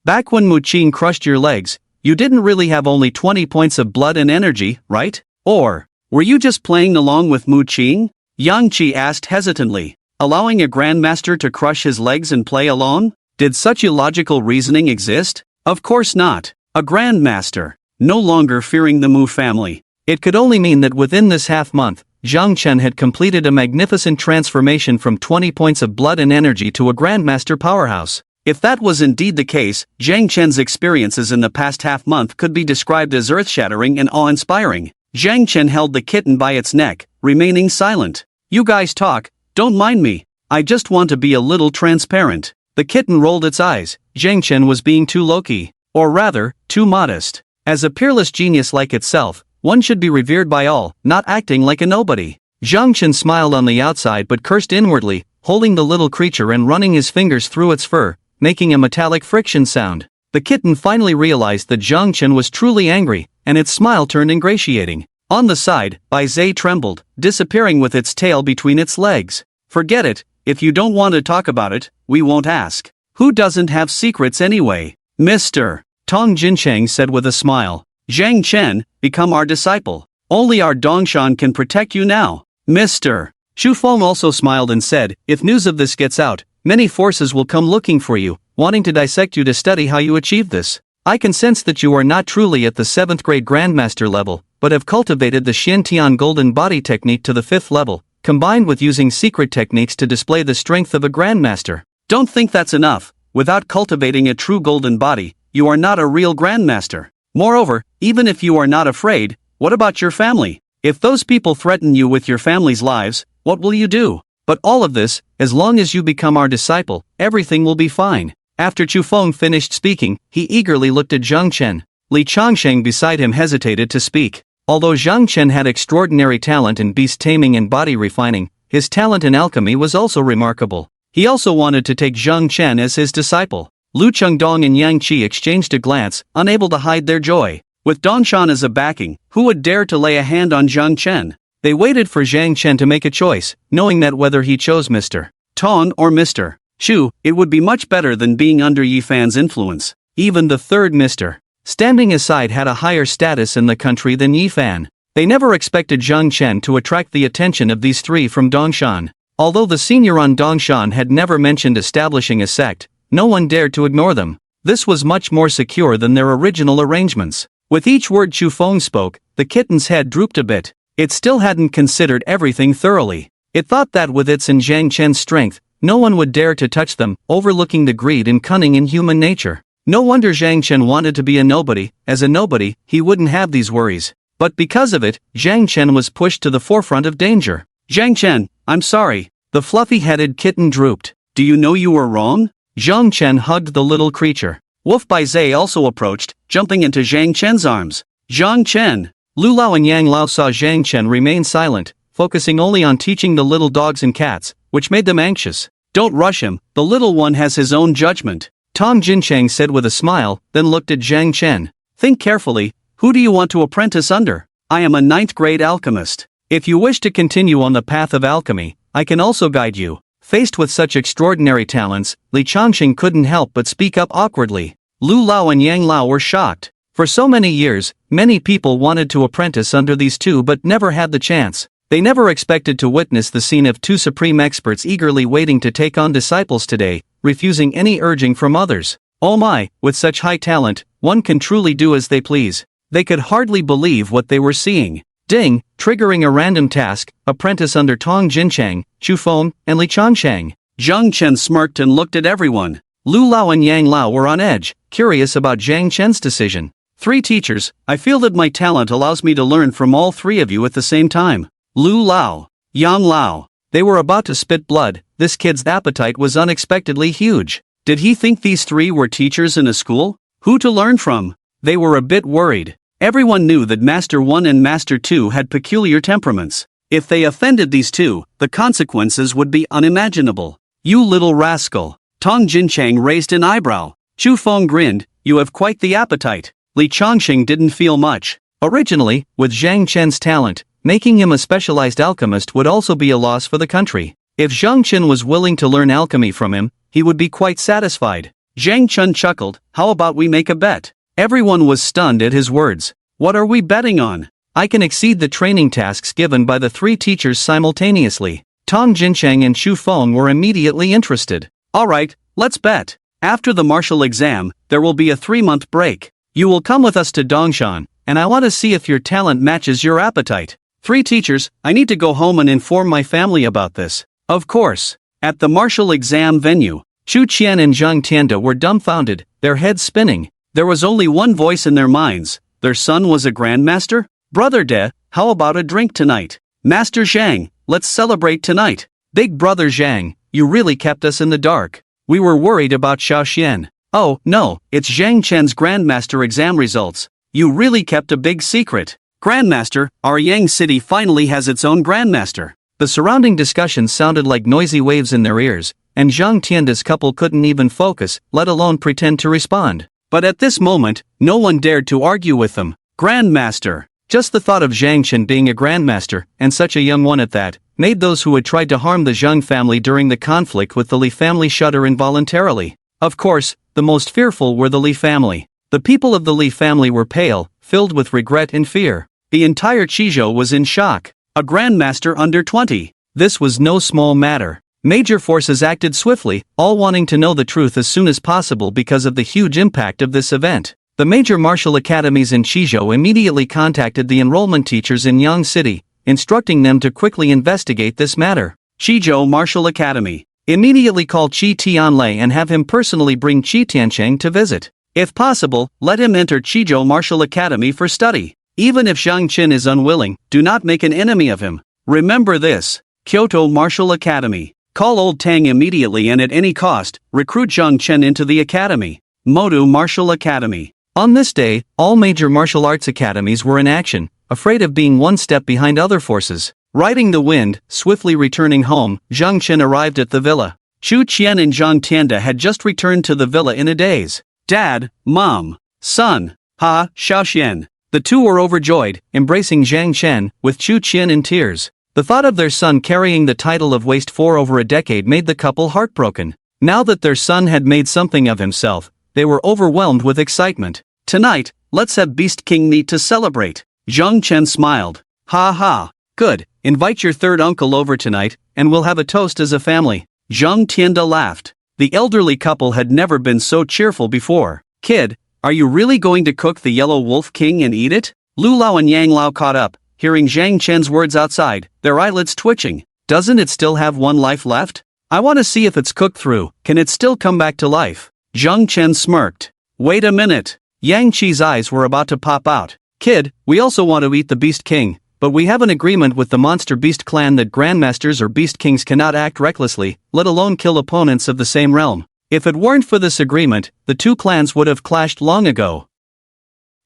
back when Mu Qing crushed your legs, you didn't really have only 20 points of blood and energy, right? Or, were you just playing along with Mu Qing? Yang Qi asked hesitantly. Allowing a grandmaster to crush his legs and play along? Did such illogical reasoning exist? Of course not. A grandmaster. No longer fearing the Mu family. It could only mean that within this half-month, Zhang Chen had completed a magnificent transformation from 20 points of blood and energy to a grandmaster powerhouse. If that was indeed the case, Zhang Chen's experiences in the past half-month could be described as earth-shattering and awe-inspiring. Zhang Chen held the kitten by its neck, remaining silent. You guys talk. Don't mind me. I just want to be a little transparent. The kitten rolled its eyes. Zhang Chen was being too low-key. Or rather, too modest. As a peerless genius like itself, one should be revered by all, not acting like a nobody. Zhang Chen smiled on the outside but cursed inwardly, holding the little creature and running his fingers through its fur, making a metallic friction sound. The kitten finally realized that Zhang Chen was truly angry, and its smile turned ingratiating. On the side, Bai Zhe trembled, disappearing with its tail between its legs. Forget it, if you don't want to talk about it, we won't ask. Who doesn't have secrets anyway? Mr. Tong Jincheng said with a smile. Zhang Chen, become our disciple. Only our Dongshan can protect you now. Mr. Xu Feng also smiled and said, if news of this gets out, many forces will come looking for you, wanting to dissect you to study how you achieve this. I can sense that you are not truly at the 7th grade Grandmaster level, but have cultivated the Xiantian Golden Body technique to the 5th level, combined with using secret techniques to display the strength of a Grandmaster. Don't think that's enough. Without cultivating a true Golden Body, you are not a real Grandmaster. Moreover, even if you are not afraid, what about your family? If those people threaten you with your family's lives, what will you do? But all of this, as long as you become our disciple, everything will be fine. After Chu Feng finished speaking, he eagerly looked at Zhang Chen. Li Changsheng beside him hesitated to speak. Although Zhang Chen had extraordinary talent in beast taming and body refining, his talent in alchemy was also remarkable. He also wanted to take Zhang Chen as his disciple. Lu Chengdong and Yang Qi exchanged a glance, unable to hide their joy. With Dongshan as a backing, who would dare to lay a hand on Zhang Chen? They waited for Zhang Chen to make a choice, knowing that whether he chose Mr. Tong or Mr. Shu, it would be much better than being under Yi Fan's influence. Even the third Mr. Standing aside had a higher status in the country than Yi Fan. They never expected Zhang Chen to attract the attention of these three from Dongshan. Although the senior on Dongshan had never mentioned establishing a sect, no one dared to ignore them. This was much more secure than their original arrangements. With each word Chu Feng spoke, the kitten's head drooped a bit. It still hadn't considered everything thoroughly. It thought that with its and Zhang Chen's strength, no one would dare to touch them, overlooking the greed and cunning in human nature. No wonder Zhang Chen wanted to be a nobody. As a nobody, he wouldn't have these worries. But because of it, Zhang Chen was pushed to the forefront of danger. Zhang Chen, I'm sorry. The fluffy-headed kitten drooped. Do you know you were wrong? Zhang Chen hugged the little creature. Wolf Baizhe also approached, jumping into Zhang Chen's arms. Zhang Chen. Lu Lao and Yang Lao saw Zhang Chen remain silent, focusing only on teaching the little dogs and cats, which made them anxious. Don't rush him, the little one has his own judgment. Tong Jincheng said with a smile, then looked at Zhang Chen. Think carefully, who do you want to apprentice under? I am a 9th grade alchemist. If you wish to continue on the path of alchemy, I can also guide you. Faced with such extraordinary talents, Li Changxing couldn't help but speak up awkwardly. Lu Lao and Yang Lao were shocked. For so many years, many people wanted to apprentice under these two but never had the chance. They never expected to witness the scene of two supreme experts eagerly waiting to take on disciples today, refusing any urging from others. Oh my, with such high talent, one can truly do as they please. They could hardly believe what they were seeing. Ding, triggering a random task, apprentice under Tong Jincheng, Chu Feng, and Li Changsheng. Zhang Chen smirked and looked at everyone. Lu Lao and Yang Lao were on edge, curious about Zhang Chen's decision. 3 teachers, I feel that my talent allows me to learn from all 3 of you at the same time. Lu Lao, Yang Lao. They were about to spit blood. This kid's appetite was unexpectedly huge. Did he think these 3 were teachers in a school? Who to learn from? They were a bit worried. Everyone knew that Master 1 and Master 2 had peculiar temperaments. If they offended these 2, the consequences would be unimaginable. You little rascal. Tong Jincheng raised an eyebrow. Chu Feng grinned, you have quite the appetite. Li Changxing didn't feel much. Originally, with Zhang Chen's talent, making him a specialized alchemist would also be a loss for the country. If Zhang Chen was willing to learn alchemy from him, he would be quite satisfied. Zhang Chen chuckled, how about we make a bet? Everyone was stunned at his words. What are we betting on? I can exceed the training tasks given by the 3 teachers simultaneously. Tong Jincheng and Chu Feng were immediately interested. Alright, let's bet. After the martial exam, there will be a 3-month break. You will come with us to Dongshan, and I want to see if your talent matches your appetite. 3 teachers, I need to go home and inform my family about this. Of course. At the martial exam venue, Chu Qian and Zhang Tianda were dumbfounded, their heads spinning. There was only one voice in their minds. Their son was a grandmaster? Brother De, how about a drink tonight? Master Zhang, let's celebrate tonight. Big brother Zhang, you really kept us in the dark. We were worried about Xiaoxian. Oh, no, it's Zhang Chen's grandmaster exam results. You really kept a big secret. Grandmaster, our Yang city finally has its own grandmaster. The surrounding discussion sounded like noisy waves in their ears, and Zhang Tianda's couple couldn't even focus, let alone pretend to respond. But at this moment, no one dared to argue with them. Grandmaster. Just the thought of Zhang Chen being a grandmaster, and such a young one at that, made those who had tried to harm the Zhang family during the conflict with the Li family shudder involuntarily. Of course, the most fearful were the Li family. The people of the Li family were pale, filled with regret and fear. The entire Qizhou was in shock. A grandmaster under 20. This was no small matter. Major forces acted swiftly, all wanting to know the truth as soon as possible because of the huge impact of this event. The major martial academies in Qizhou immediately contacted the enrollment teachers in Yang City, instructing them to quickly investigate this matter. Qizhou Martial Academy. Immediately call Qi Tianlei and have him personally bring Qi Tiancheng to visit. If possible, let him enter Qizhou Martial Academy for study. Even if Zhang Chen is unwilling, do not make an enemy of him. Remember this. Kyoto Martial Academy. Call Old Tang immediately and at any cost, recruit Zhang Chen into the academy. Modu Martial Academy. On this day, all major martial arts academies were in action, afraid of being one step behind other forces. Riding the wind, swiftly returning home, Zhang Chen arrived at the villa. Chu Qian and Zhang Tianda had just returned to the villa in a daze. Dad, Mom, Son, Xiaoxian. The 2 were overjoyed, embracing Zhang Chen, with Chu Qian in tears. The thought of their son carrying the title of waste for over a decade made the couple heartbroken. Now that their son had made something of himself, they were overwhelmed with excitement. Tonight, let's have Beast King meet to celebrate. Zhang Chen smiled. Ha ha. Good, invite your third uncle over tonight, and we'll have a toast as a family. Zhang Tianda laughed. The elderly couple had never been so cheerful before. Kid, are you really going to cook the Yellow Wolf King and eat it? Lu Lao and Yang Lao caught up, hearing Zhang Chen's words outside, their eyelids twitching. Doesn't it still have one life left? I want to see if it's cooked through. Can it still come back to life? Zhang Chen smirked. Wait a minute. Yang Qi's eyes were about to pop out. Kid, we also want to eat the Beast King, but we have an agreement with the Monster Beast clan that Grandmasters or Beast Kings cannot act recklessly, let alone kill opponents of the same realm. If it weren't for this agreement, the two clans would have clashed long ago.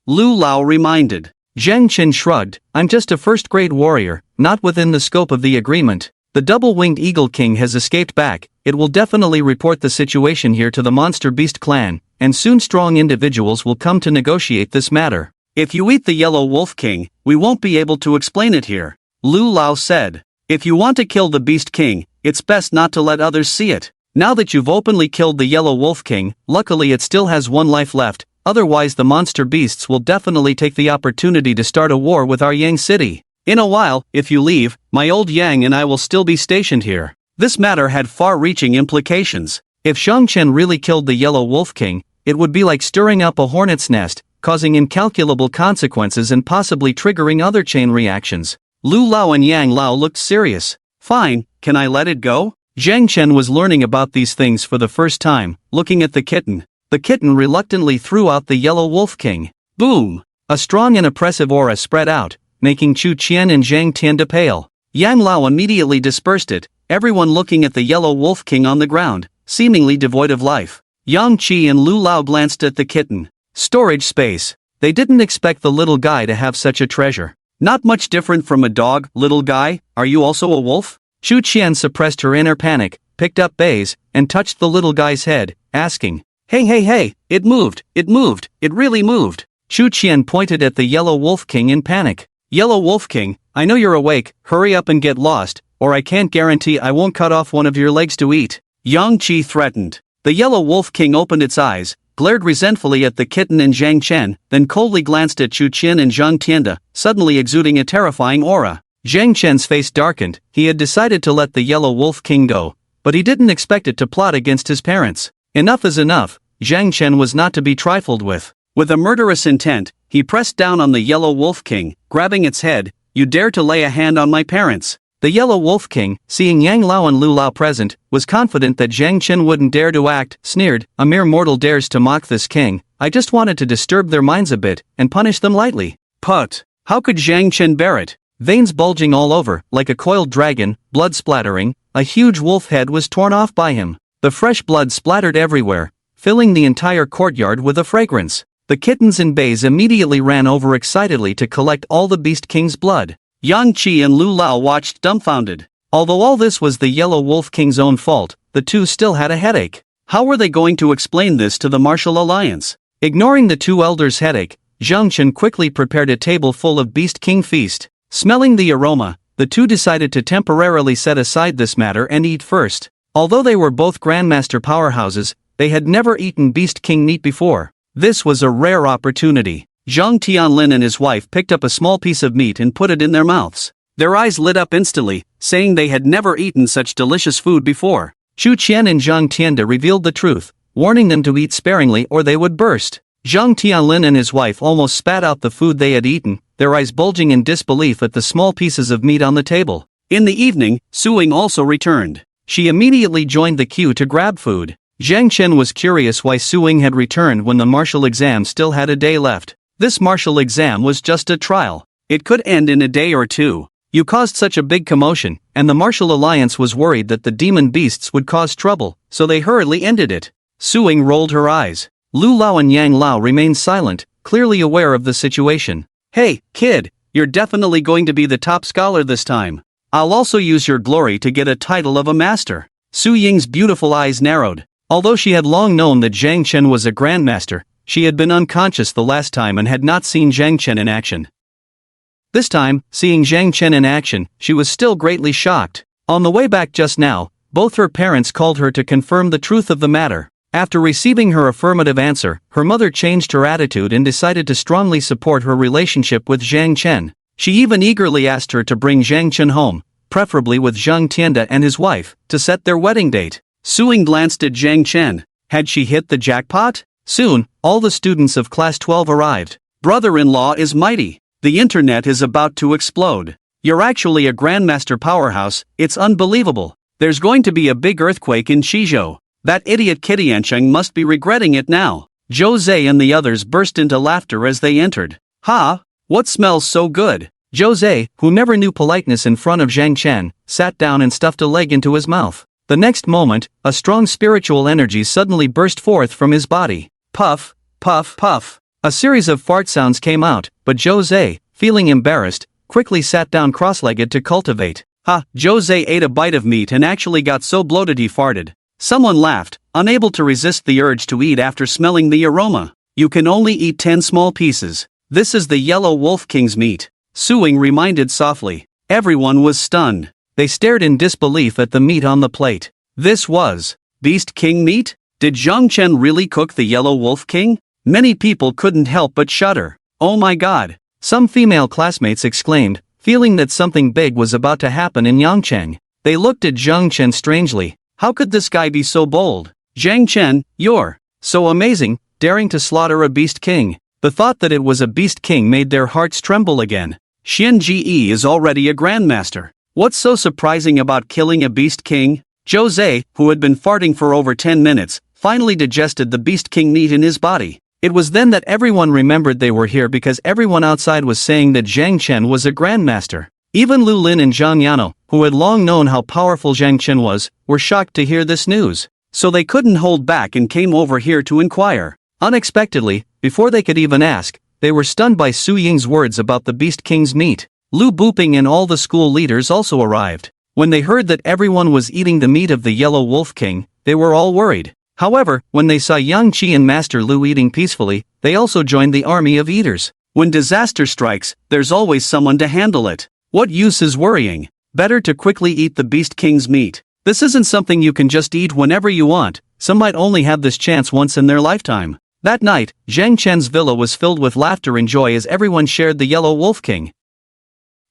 Lu Lao reminded. Zhang Chen shrugged. I'm just a first-grade warrior, not within the scope of the agreement. The double-winged Eagle King has escaped back. It will definitely report the situation here to the Monster Beast clan, and soon strong individuals will come to negotiate this matter. If you eat the Yellow Wolf King, we won't be able to explain it here. Lu Lao said. If you want to kill the Beast King, it's best not to let others see it. Now that you've openly killed the Yellow Wolf King, luckily it still has one life left, otherwise the monster beasts will definitely take the opportunity to start a war with our Yang city. In a while, if you leave, my old Yang and I will still be stationed here. This matter had far-reaching implications. If Zhang Chen really killed the Yellow Wolf King, it would be like stirring up a hornet's nest, causing incalculable consequences and possibly triggering other chain reactions. Lu Lao and Yang Lao looked serious. Fine, can I let it go? Zhang Chen was learning about these things for the first time, looking at the kitten. The kitten reluctantly threw out the Yellow Wolf King. Boom! A strong and oppressive aura spread out, making Chu Qian and Zhang Tianda pale. Yang Lao immediately dispersed it, everyone looking at the Yellow Wolf King on the ground, seemingly devoid of life. Yang Qi and Lu Lao glanced at the kitten. Storage space. They didn't expect the little guy to have such a treasure. Not much different from a dog, little guy. Are you also a wolf? Chu Qian suppressed her inner panic, picked up Baize, and touched the little guy's head, asking, Hey, it moved, it really moved. Chu Qian pointed at the Yellow Wolf King in panic. Yellow Wolf King, I know you're awake, hurry up and get lost, or I can't guarantee I won't cut off one of your legs to eat. Yang Qi threatened. The Yellow Wolf King opened its eyes, glared resentfully at the kitten and Zhang Chen, then coldly glanced at Chu Qian and Zhang Tianda, suddenly exuding a terrifying aura. Zhang Chen's face darkened. He had decided to let the Yellow Wolf King go, but he didn't expect it to plot against his parents. Enough is enough. Zhang Chen was not to be trifled with. With a murderous intent, he pressed down on the Yellow Wolf King, grabbing its head. You dare to lay a hand on my parents? The Yellow Wolf King, seeing Yang Lao and Lu Lao present, was confident that Zhang Chen wouldn't dare to act, sneered, a mere mortal dares to mock this king. I just wanted to disturb their minds a bit, and punish them lightly. Put. How could Zhang Chen bear it? Veins bulging all over, like a coiled dragon, blood splattering, a huge wolf head was torn off by him. The fresh blood splattered everywhere, filling the entire courtyard with a fragrance. The kittens and Baize immediately ran over excitedly to collect all the Beast King's blood. Yang Qi and Lu Lao watched dumbfounded. Although all this was the Yellow Wolf King's own fault, the two still had a headache. How were they going to explain this to the Martial Alliance? Ignoring the two elders' headache, Zhang Chen quickly prepared a table full of Beast King feast. Smelling the aroma, the two decided to temporarily set aside this matter and eat first. Although they were both Grandmaster powerhouses, they had never eaten Beast King meat before. This was a rare opportunity. Zhang Tianlin and his wife picked up a small piece of meat and put it in their mouths. Their eyes lit up instantly, saying they had never eaten such delicious food before. Chu Qian and Zhang Tianda revealed the truth, warning them to eat sparingly or they would burst. Zhang Tianlin and his wife almost spat out the food they had eaten, their eyes bulging in disbelief at the small pieces of meat on the table. In the evening, Suing also returned. She immediately joined the queue to grab food. Zhang Chen was curious why Suing had returned when the martial exam still had a day left. This martial exam was just a trial. It could end in a day or two. You caused such a big commotion, and the Martial Alliance was worried that the demon beasts would cause trouble, so they hurriedly ended it. Suing rolled her eyes. Lu Lao and Yang Lao remained silent, clearly aware of the situation. Hey, kid, you're definitely going to be the top scholar this time. I'll also use your glory to get a title of a master. Su Ying's beautiful eyes narrowed. Although she had long known that Zhang Chen was a grandmaster, she had been unconscious the last time and had not seen Zhang Chen in action. This time, seeing Zhang Chen in action, she was still greatly shocked. On the way back just now, both her parents called her to confirm the truth of the matter. After receiving her affirmative answer, her mother changed her attitude and decided to strongly support her relationship with Zhang Chen. She even eagerly asked her to bring Zhang Chen home, preferably with Zhang Tianda and his wife, to set their wedding date. Suing glanced at Zhang Chen. Had she hit the jackpot? Soon, all the students of Class 12 arrived. Brother-in-law is mighty. The internet is about to explode. You're actually a grandmaster powerhouse, it's unbelievable. There's going to be a big earthquake in Shizhou. That idiot Kitiancheng must be regretting it now. Jose and the others burst into laughter as they entered. Ha! What smells so good? Jose, who never knew politeness in front of Zhang Chen, sat down and stuffed a leg into his mouth. The next moment, a strong spiritual energy suddenly burst forth from his body. Puff, puff, puff. A series of fart sounds came out, but Jose, feeling embarrassed, quickly sat down cross-legged to cultivate. Ha! Jose ate a bite of meat and actually got so bloated he farted. Someone laughed, unable to resist the urge to eat after smelling the aroma. You can only eat 10 small pieces. This is the yellow wolf king's meat. Suing reminded softly. Everyone was stunned. They stared in disbelief at the meat on the plate. This was Beast King meat? Did Zhang Chen really cook the yellow wolf king? Many people couldn't help but shudder. Oh my god! Some female classmates exclaimed, feeling that something big was about to happen in Yangcheng. They looked at Zhang Chen strangely. How could this guy be so bold? Zhang Chen, you're so amazing, daring to slaughter a beast king. The thought that it was a beast king made their hearts tremble again. Xian Ji is already a grandmaster. What's so surprising about killing a beast king? Jose, who had been farting for over 10 minutes, finally digested the beast king meat in his body. It was then that everyone remembered they were here because everyone outside was saying that Zhang Chen was a grandmaster. Even Lu Lin and Zhang Yano, who had long known how powerful Zhang Chen was, were shocked to hear this news. So they couldn't hold back and came over here to inquire. Unexpectedly, before they could even ask, they were stunned by Su Ying's words about the Beast King's meat. Lu Buping and all the school leaders also arrived. When they heard that everyone was eating the meat of the Yellow Wolf King, they were all worried. However, when they saw Yang Qi and Master Lu eating peacefully, they also joined the army of eaters. When disaster strikes, there's always someone to handle it. What use is worrying? Better to quickly eat the Beast King's meat. This isn't something you can just eat whenever you want. Some might only have this chance once in their lifetime. That night, Zhang Chen's villa was filled with laughter and joy as everyone shared the Yellow Wolf King.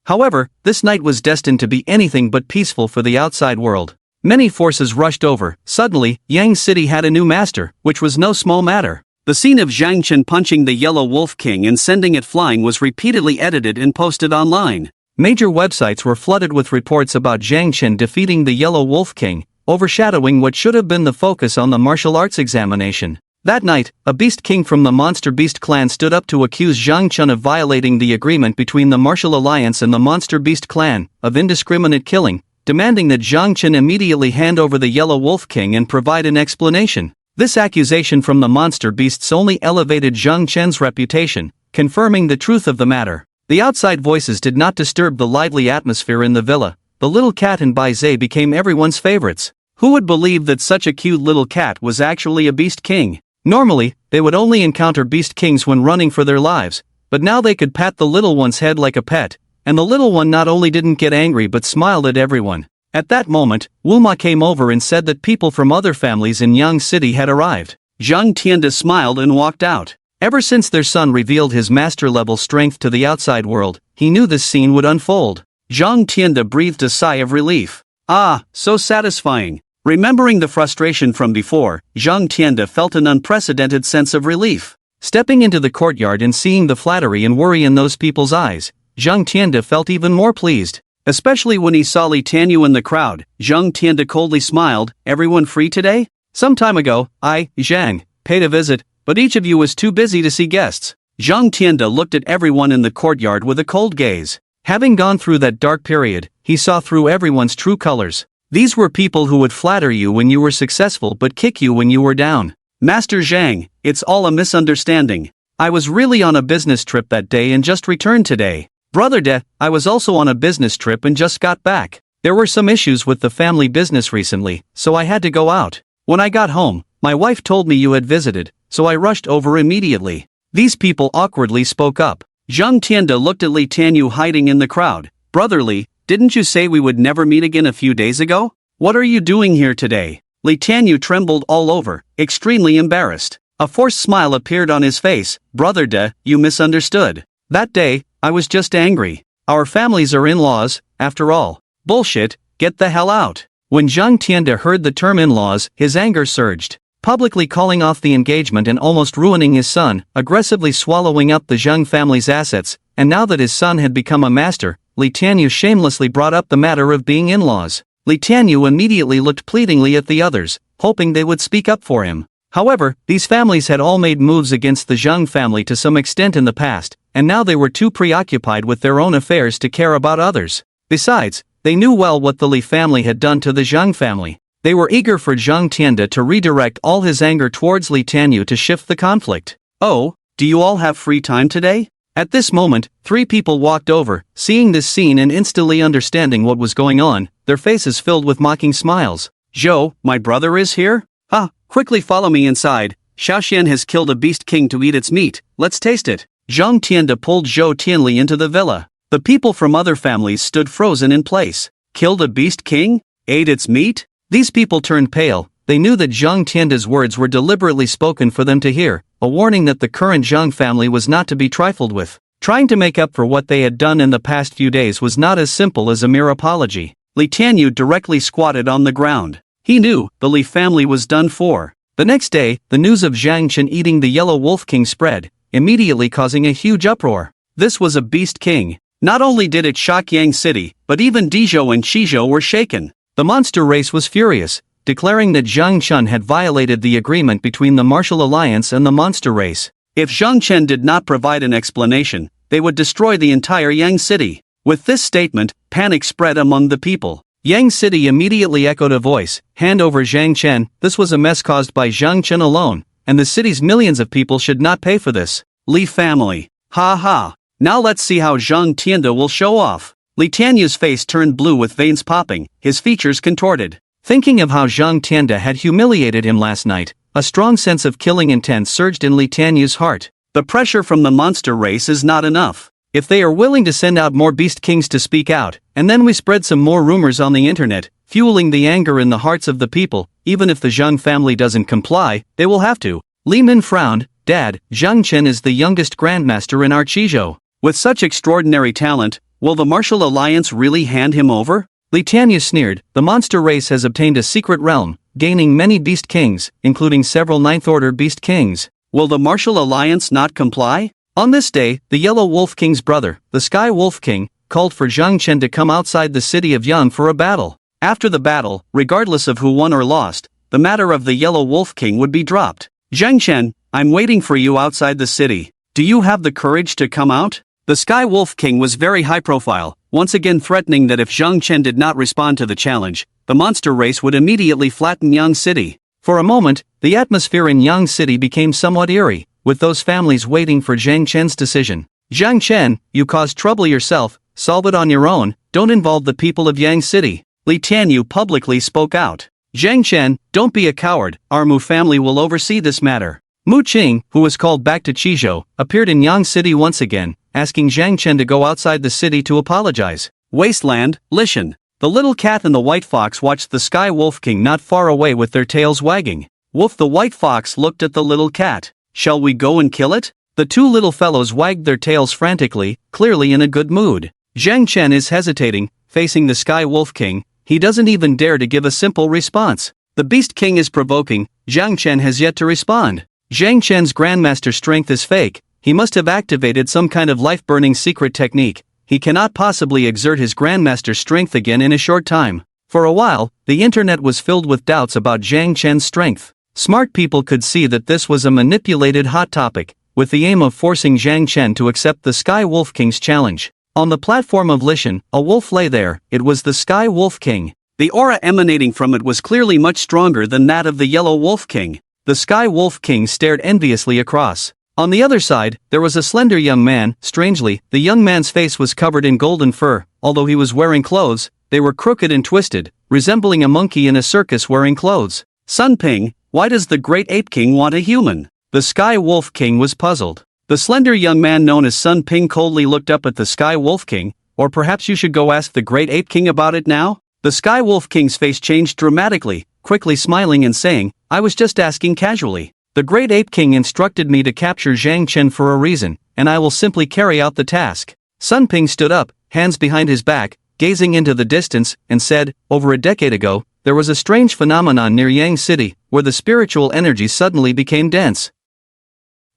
However, this night was destined to be anything but peaceful for the outside world. Many forces rushed over. Suddenly, Yang City had a new master, which was no small matter. The scene of Zhang Chen punching the Yellow Wolf King and sending it flying was repeatedly edited and posted online. Major websites were flooded with reports about Zhang Chen defeating the Yellow Wolf King, overshadowing what should have been the focus on the martial arts examination. That night, a Beast King from the Monster Beast clan stood up to accuse Zhang Chen of violating the agreement between the Martial Alliance and the Monster Beast clan, of indiscriminate killing, demanding that Zhang Chen immediately hand over the Yellow Wolf King and provide an explanation. This accusation from the Monster Beasts only elevated Zhang Chen's reputation, confirming the truth of the matter. The outside voices did not disturb the lively atmosphere in the villa. The little cat and Bai Zhe became everyone's favorites. Who would believe that such a cute little cat was actually a Beast King? Normally, they would only encounter Beast Kings when running for their lives, but now they could pat the little one's head like a pet, and the little one not only didn't get angry but smiled at everyone. At that moment, Wuma came over and said that people from other families in Yang City had arrived. Zhang Tianda smiled and walked out. Ever since their son revealed his master-level strength to the outside world, he knew this scene would unfold. Zhang Tianda breathed a sigh of relief. Ah, so satisfying. Remembering the frustration from before, Zhang Tianda felt an unprecedented sense of relief. Stepping into the courtyard and seeing the flattery and worry in those people's eyes, Zhang Tianda felt even more pleased. Especially when he saw Li Tanyu in the crowd, Zhang Tianda coldly smiled. Everyone free today? Some time ago, I, Zhang, paid a visit, but each of you was too busy to see guests. Zhang Tianda looked at everyone in the courtyard with a cold gaze. Having gone through that dark period, he saw through everyone's true colors. These were people who would flatter you when you were successful but kick you when you were down. Master Zhang, it's all a misunderstanding. I was really on a business trip that day and just returned today. Brother De, I was also on a business trip and just got back. There were some issues with the family business recently, so I had to go out. When I got home, my wife told me you had visited, so I rushed over immediately. These people awkwardly spoke up. Zhang Tianda looked at Li Tanyu hiding in the crowd. Brother Li, didn't you say we would never meet again a few days ago? What are you doing here today? Li Tianyu trembled all over, extremely embarrassed. A forced smile appeared on his face. Brother De, you misunderstood. That day, I was just angry. Our families are in-laws, after all. Bullshit, get the hell out. When Zhang Tiande heard the term in-laws, his anger surged. Publicly calling off the engagement and almost ruining his son, aggressively swallowing up the Zhang family's assets, and now that his son had become a master, Li Tianyu shamelessly brought up the matter of being in-laws. Li Tianyu immediately looked pleadingly at the others, hoping they would speak up for him. However, these families had all made moves against the Zhang family to some extent in the past, and now they were too preoccupied with their own affairs to care about others. Besides, they knew well what the Li family had done to the Zhang family. They were eager for Zhang Tiande to redirect all his anger towards Li Tianyu to shift the conflict. Oh, do you all have free time today? At this moment, 3 people walked over, seeing this scene and instantly understanding what was going on, their faces filled with mocking smiles. Zhou, my brother is here? Ah, quickly follow me inside. Xiaoxian has killed a beast king to eat its meat, let's taste it. Zhang Tiande pulled Zhou Tianli into the villa. The people from other families stood frozen in place. Killed a beast king? Ate its meat? These people turned pale. They knew that Zhang Tiande's words were deliberately spoken for them to hear, a warning that the current Zhang family was not to be trifled with. Trying to make up for what they had done in the past few days was not as simple as a mere apology. Li Tianyu directly squatted on the ground. He knew the Li family was done for. The next day, the news of Zhang Chen eating the Yellow Wolf King spread, immediately causing a huge uproar. This was a beast king. Not only did it shock Yang City, but even Dizhou and Qizhou were shaken. The monster race was furious, declaring that Zhang Chen had violated the agreement between the Martial Alliance and the monster race. If Zhang Chen did not provide an explanation, they would destroy the entire Yang City. With this statement, panic spread among the people. Yang City immediately echoed a voice, hand over Zhang Chen. This was a mess caused by Zhang Chen alone, and the city's millions of people should not pay for this. Li family. Ha ha. Now let's see how Zhang Tiande will show off. Li Tianyu's face turned blue with veins popping, his features contorted. Thinking of how Zhang Tiande had humiliated him last night, a strong sense of killing intent surged in Li Tianyu's heart. The pressure from the monster race is not enough. If they are willing to send out more beast kings to speak out, and then we spread some more rumors on the internet, fueling the anger in the hearts of the people, even if the Zhang family doesn't comply, they will have to. Li Min frowned. Dad, Zhang Chen is the youngest grandmaster in our Qizhou. With such extraordinary talent, will the Martial Alliance really hand him over? Li Tianyu sneered. The monster race has obtained a secret realm, gaining many beast kings, including several ninth-order beast kings. Will the Martial Alliance not comply? On this day, the Yellow Wolf King's brother, the Sky Wolf King, called for Zhang Chen to come outside the city of Yang for a battle. After the battle, regardless of who won or lost, the matter of the Yellow Wolf King would be dropped. Zhang Chen, I'm waiting for you outside the city. Do you have the courage to come out? The Sky Wolf King was very high profile, once again threatening that if Zhang Chen did not respond to the challenge, the monster race would immediately flatten Yang City. For a moment, the atmosphere in Yang City became somewhat eerie, with those families waiting for Zhang Chen's decision. Zhang Chen, you caused trouble yourself, solve it on your own, don't involve the people of Yang City. Li Tianyu publicly spoke out. Zhang Chen, don't be a coward, our Mu family will oversee this matter. Mu Qing, who was called back to Qizhou, appeared in Yang City once again, asking Zhang Chen to go outside the city to apologize. Wasteland, Lishan. The little cat and the white fox watched the Sky Wolf King not far away with their tails wagging. Wolf the white fox looked at the little cat. Shall we go and kill it? The two little fellows wagged their tails frantically, clearly in a good mood. Zhang Chen is hesitating, facing the Sky Wolf King. He doesn't even dare to give a simple response. The Beast King is provoking. Zhang Chen has yet to respond. Zhang Chen's Grandmaster strength is fake. He must have activated some kind of life-burning secret technique. He cannot possibly exert his Grandmaster strength again in a short time. For a while, the internet was filled with doubts about Zhang Chen's strength. Smart people could see that this was a manipulated hot topic, with the aim of forcing Zhang Chen to accept the Sky Wolf King's challenge. On the platform of Lishan, a wolf lay there. It was the Sky Wolf King. The aura emanating from it was clearly much stronger than that of the Yellow Wolf King. The Sky Wolf King stared enviously across. On the other side, there was a slender young man. Strangely, the young man's face was covered in golden fur. Although he was wearing clothes, they were crooked and twisted, resembling a monkey in a circus wearing clothes. Sun Ping, why does the Great Ape King want a human? The Sky Wolf King was puzzled. The slender young man known as Sun Ping coldly looked up at the Sky Wolf King. Or perhaps you should go ask the Great Ape King about it now? The Sky Wolf King's face changed dramatically, quickly smiling and saying, "I was just asking casually. The Great Ape King instructed me to capture Zhang Chen for a reason, and I will simply carry out the task." Sun Ping stood up, hands behind his back, gazing into the distance, and said, "Over a decade ago, there was a strange phenomenon near Yang City, where the spiritual energy suddenly became dense.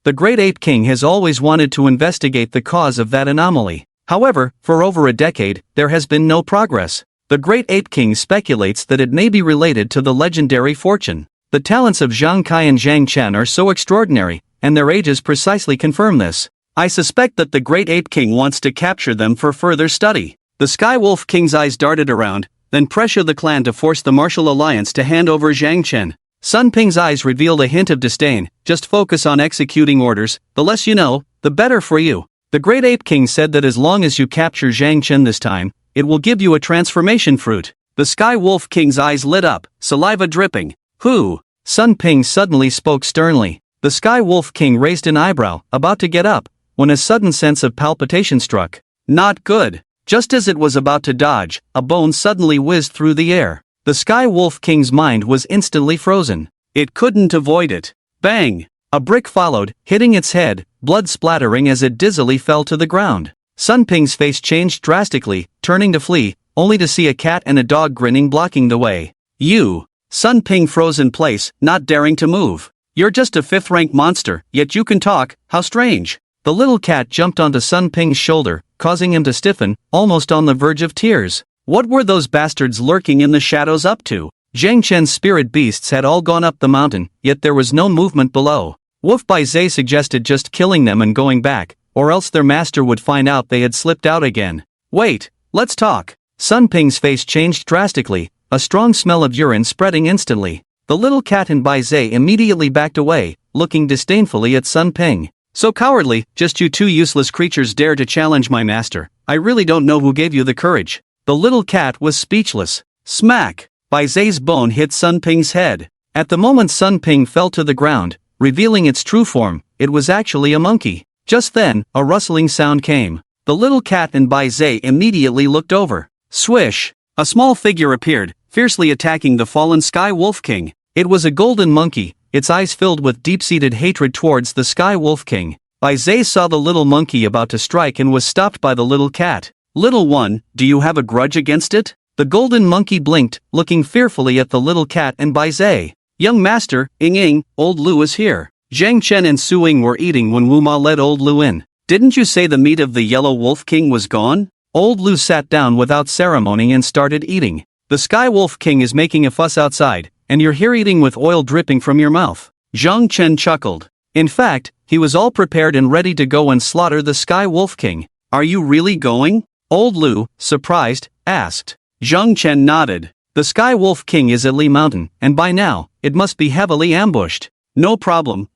The Great Ape King has always wanted to investigate the cause of that anomaly. However, for over a decade, there has been no progress. The Great Ape King speculates that it may be related to the legendary fortune. The talents of Zhang Kai and Zhang Chen are so extraordinary, and their ages precisely confirm this. I suspect that the Great Ape King wants to capture them for further study." The Sky Wolf King's eyes darted around, then pressure the clan to force the martial alliance to hand over Zhang Chen. Sun Ping's eyes revealed a hint of disdain. "Just focus on executing orders, the less you know, the better for you." The Great Ape King said that as long as you capture Zhang Chen this time, it will give you a transformation fruit. The Sky Wolf King's eyes lit up, saliva dripping. "Who?" Sun Ping suddenly spoke sternly. The Sky Wolf King raised an eyebrow, about to get up, when a sudden sense of palpitation struck. Not good. Just as it was about to dodge, a bone suddenly whizzed through the air. The Sky Wolf King's mind was instantly frozen. It couldn't avoid it. Bang! A brick followed, hitting its head, blood splattering as it dizzily fell to the ground. Sun Ping's face changed drastically, turning to flee, only to see a cat and a dog grinning blocking the way. "You!" Sun Ping froze in place, not daring to move. "You're just a fifth-rank monster, yet you can talk, how strange." The little cat jumped onto Sun Ping's shoulder, causing him to stiffen, almost on the verge of tears. What were those bastards lurking in the shadows up to? Zhang Chen's spirit beasts had all gone up the mountain, yet there was no movement below. Wolf Bai Zhe suggested just killing them and going back, or else their master would find out they had slipped out again. "Wait, let's talk." Sun Ping's face changed drastically, a strong smell of urine spreading instantly. The little cat and Bai Zhe immediately backed away, looking disdainfully at Sun Ping. "So cowardly, just you two useless creatures dare to challenge my master. I really don't know who gave you the courage." The little cat was speechless. Smack! Bai Zhe's bone hit Sun Ping's head. At the moment Sun Ping fell to the ground, revealing its true form, it was actually a monkey. Just then, a rustling sound came. The little cat and Bai Zhe immediately looked over. Swish! A small figure appeared, fiercely attacking the fallen Sky Wolf King. It was a golden monkey, its eyes filled with deep-seated hatred towards the Sky Wolf King. Bai Zhe saw the little monkey about to strike and was stopped by the little cat. "Little one, do you have a grudge against it?" The golden monkey blinked, looking fearfully at the little cat and Bai Zhe. "Young master, Ing, old Lu is here." Zhang Chen and Su Ying were eating when Wu Ma led old Lu in. "Didn't you say the meat of the Yellow Wolf King was gone?" Old Lu sat down without ceremony and started eating. "The Sky Wolf King is making a fuss outside, and you're here eating with oil dripping from your mouth." Zhang Chen chuckled. In fact, he was all prepared and ready to go and slaughter the Sky Wolf King. "Are you really going?" Old Lu, surprised, asked. Zhang Chen nodded. "The Sky Wolf King is at Li Mountain, and by now, it must be heavily ambushed." "No problem,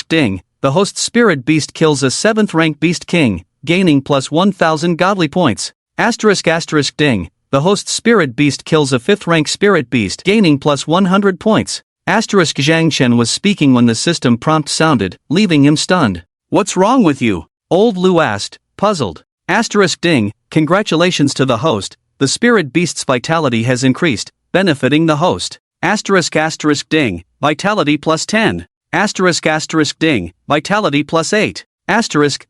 Ding, the host spirit beast kills a 7th rank beast king, gaining plus 1000 godly points. Ding, the host spirit beast kills a 5th rank spirit beast, gaining plus 100 points. Zhang Chen was speaking when the system prompt sounded, leaving him stunned. "What's wrong with you?" Old Lu asked, puzzled. Ding, congratulations to the host, the spirit beast's vitality has increased, benefiting the host. Ding, vitality plus 10. Ding, vitality plus 8.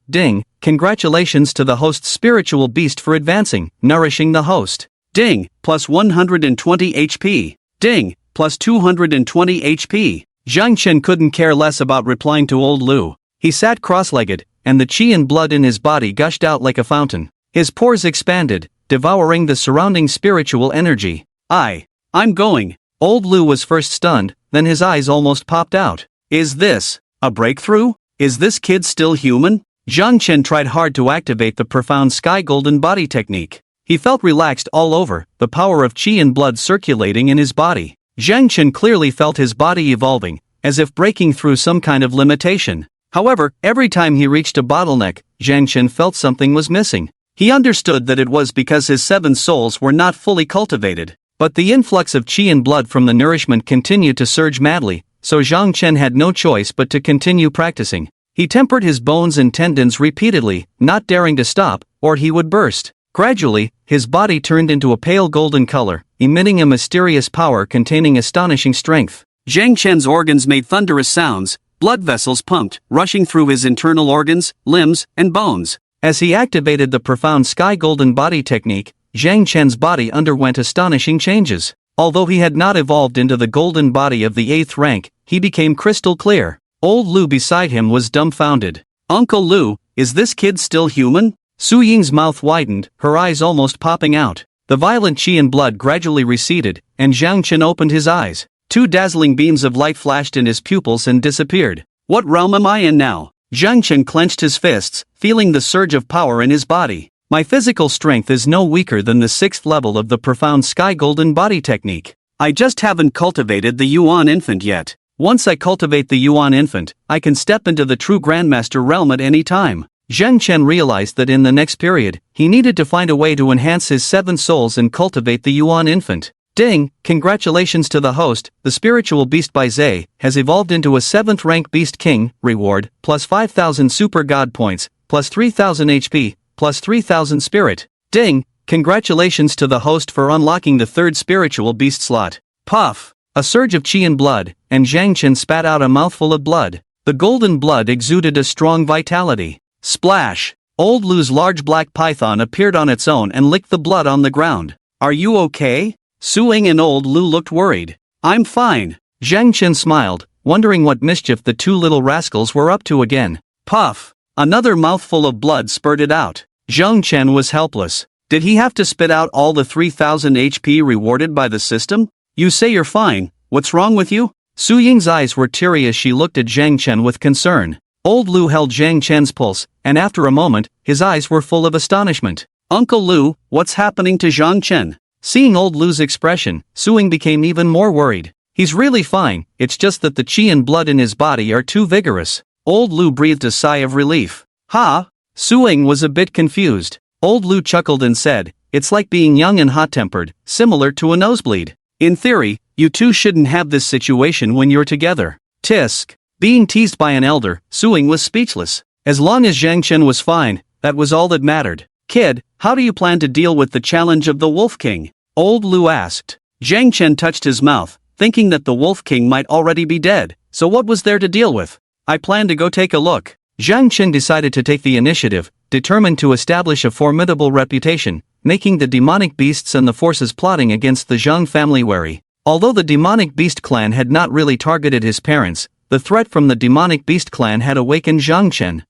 Ding, congratulations to the host's spiritual beast for advancing, nourishing the host. Ding, plus 120 HP. Ding, plus 220 HP. Zhang Chen couldn't care less about replying to old Lu. He sat cross-legged, and the qi and blood in his body gushed out like a fountain. His pores expanded, devouring the surrounding spiritual energy. I'm going." Old Lu was first stunned, then his eyes almost popped out. "Is this a breakthrough? Is this kid still human?" Zhang Chen tried hard to activate the profound sky golden body technique. He felt relaxed all over, the power of qi and blood circulating in his body. Zhang Chen clearly felt his body evolving, as if breaking through some kind of limitation. However, every time he reached a bottleneck, Zhang Chen felt something was missing. He understood that it was because his 7 souls were not fully cultivated. But the influx of qi and blood from the nourishment continued to surge madly, so Zhang Chen had no choice but to continue practicing. He tempered his bones and tendons repeatedly, not daring to stop, or he would burst. Gradually, his body turned into a pale golden color, emitting a mysterious power containing astonishing strength. Zhang Chen's organs made thunderous sounds, blood vessels pumped, rushing through his internal organs, limbs, and bones. As he activated the profound sky golden body technique, Zhang Chen's body underwent astonishing changes. Although he had not evolved into the golden body of the 8th rank, he became crystal clear. Old Lu beside him was dumbfounded. "Uncle Lu, is this kid still human?" Su Ying's mouth widened, her eyes almost popping out. The violent qi and blood gradually receded, and Zhang Chen opened his eyes. 2 dazzling beams of light flashed in his pupils and disappeared. "What realm am I in now?" Zhang Chen clenched his fists, feeling the surge of power in his body. "My physical strength is no weaker than the 6th level of the profound sky golden body technique. I just haven't cultivated the Yuan infant yet. Once I cultivate the Yuan infant, I can step into the true Grandmaster realm at any time." Zhang Chen realized that in the next period, he needed to find a way to enhance his 7 souls and cultivate the Yuan infant. Ding, congratulations to the host, the spiritual beast by Zay has evolved into a 7th rank beast king, reward, plus 5,000 super god points, plus 3,000 HP, plus 3,000 spirit. Ding, congratulations to the host for unlocking the 3rd spiritual beast slot. Puff, a surge of qi and blood, and Zhang Chen spat out a mouthful of blood. The golden blood exuded a strong vitality. Splash! Old Lu's large black python appeared on its own and licked the blood on the ground. "Are you okay?" Su Ying and Old Lu looked worried. "I'm fine." Zhang Chen smiled, wondering what mischief the 2 little rascals were up to again. Puff! Another mouthful of blood spurted out. Zhang Chen was helpless. Did he have to spit out all the 3,000 HP rewarded by the system? "You say you're fine, what's wrong with you?" Su Ying's eyes were teary as she looked at Zhang Chen with concern. Old Lu held Zhang Chen's pulse, and after a moment, his eyes were full of astonishment. "Uncle Lu, what's happening to Zhang Chen?" Seeing Old Lu's expression, Su Ying became even more worried. "He's really fine, it's just that the qi and blood in his body are too vigorous." Old Lu breathed a sigh of relief. "Ha?" Su Ying was a bit confused. Old Lu chuckled and said, "It's like being young and hot-tempered, similar to a nosebleed. In theory, you two shouldn't have this situation when you're together." Tisk. Being teased by an elder, Su Ying was speechless. As long as Zhang Chen was fine, that was all that mattered. "Kid, how do you plan to deal with the challenge of the Wolf King?" Old Lu asked. Zhang Chen touched his mouth, thinking that the Wolf King might already be dead, so what was there to deal with? "I plan to go take a look." Zhang Chen decided to take the initiative, determined to establish a formidable reputation, making the demonic beasts and the forces plotting against the Zhang family wary. Although the demonic beast clan had not really targeted his parents, the threat from the demonic beast clan had awakened Zhang Chen.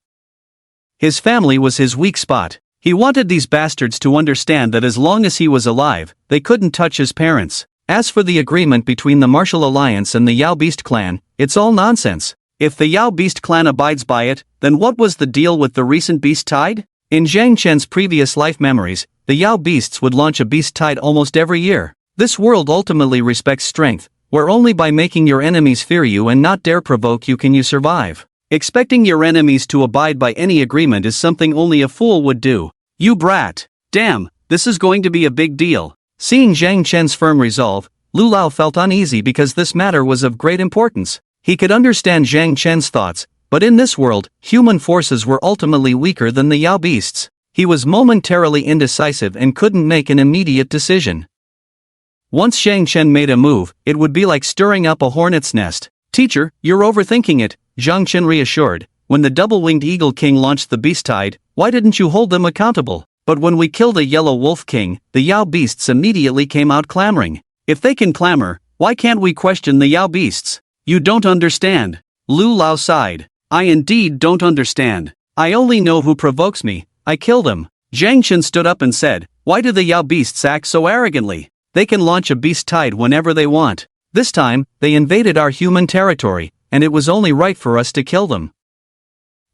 His family was his weak spot. He wanted these bastards to understand that as long as he was alive, they couldn't touch his parents. As for the agreement between the Martial Alliance and the Yao Beast clan, it's all nonsense. If the Yao Beast clan abides by it, then what was the deal with the recent beast tide? In Zhang Chen's previous life memories, the Yao Beasts would launch a beast tide almost every year. This world ultimately respects strength, where only by making your enemies fear you and not dare provoke you can you survive. Expecting your enemies to abide by any agreement is something only a fool would do. "You brat. Damn, this is going to be a big deal." Seeing Zhang Chen's firm resolve, Lu Lao felt uneasy because this matter was of great importance. He could understand Zhang Chen's thoughts, but in this world, human forces were ultimately weaker than the Yao Beasts. He was momentarily indecisive and couldn't make an immediate decision. Once Zhang Chen made a move, it would be like stirring up a hornet's nest. "Teacher, you're overthinking it," Zhang Chen reassured. "When the double-winged Eagle King launched the Beast Tide, why didn't you hold them accountable? But when we killed the Yellow Wolf King, the Yao Beasts immediately came out clamoring. If they can clamor, why can't we question the Yao Beasts?" "You don't understand." Lu Lao sighed. "I indeed don't understand. I only know who provokes me, I kill them." Zhang Chen stood up and said, "Why do the Yao Beasts act so arrogantly? They can launch a beast tide whenever they want. This time, they invaded our human territory, and it was only right for us to kill them."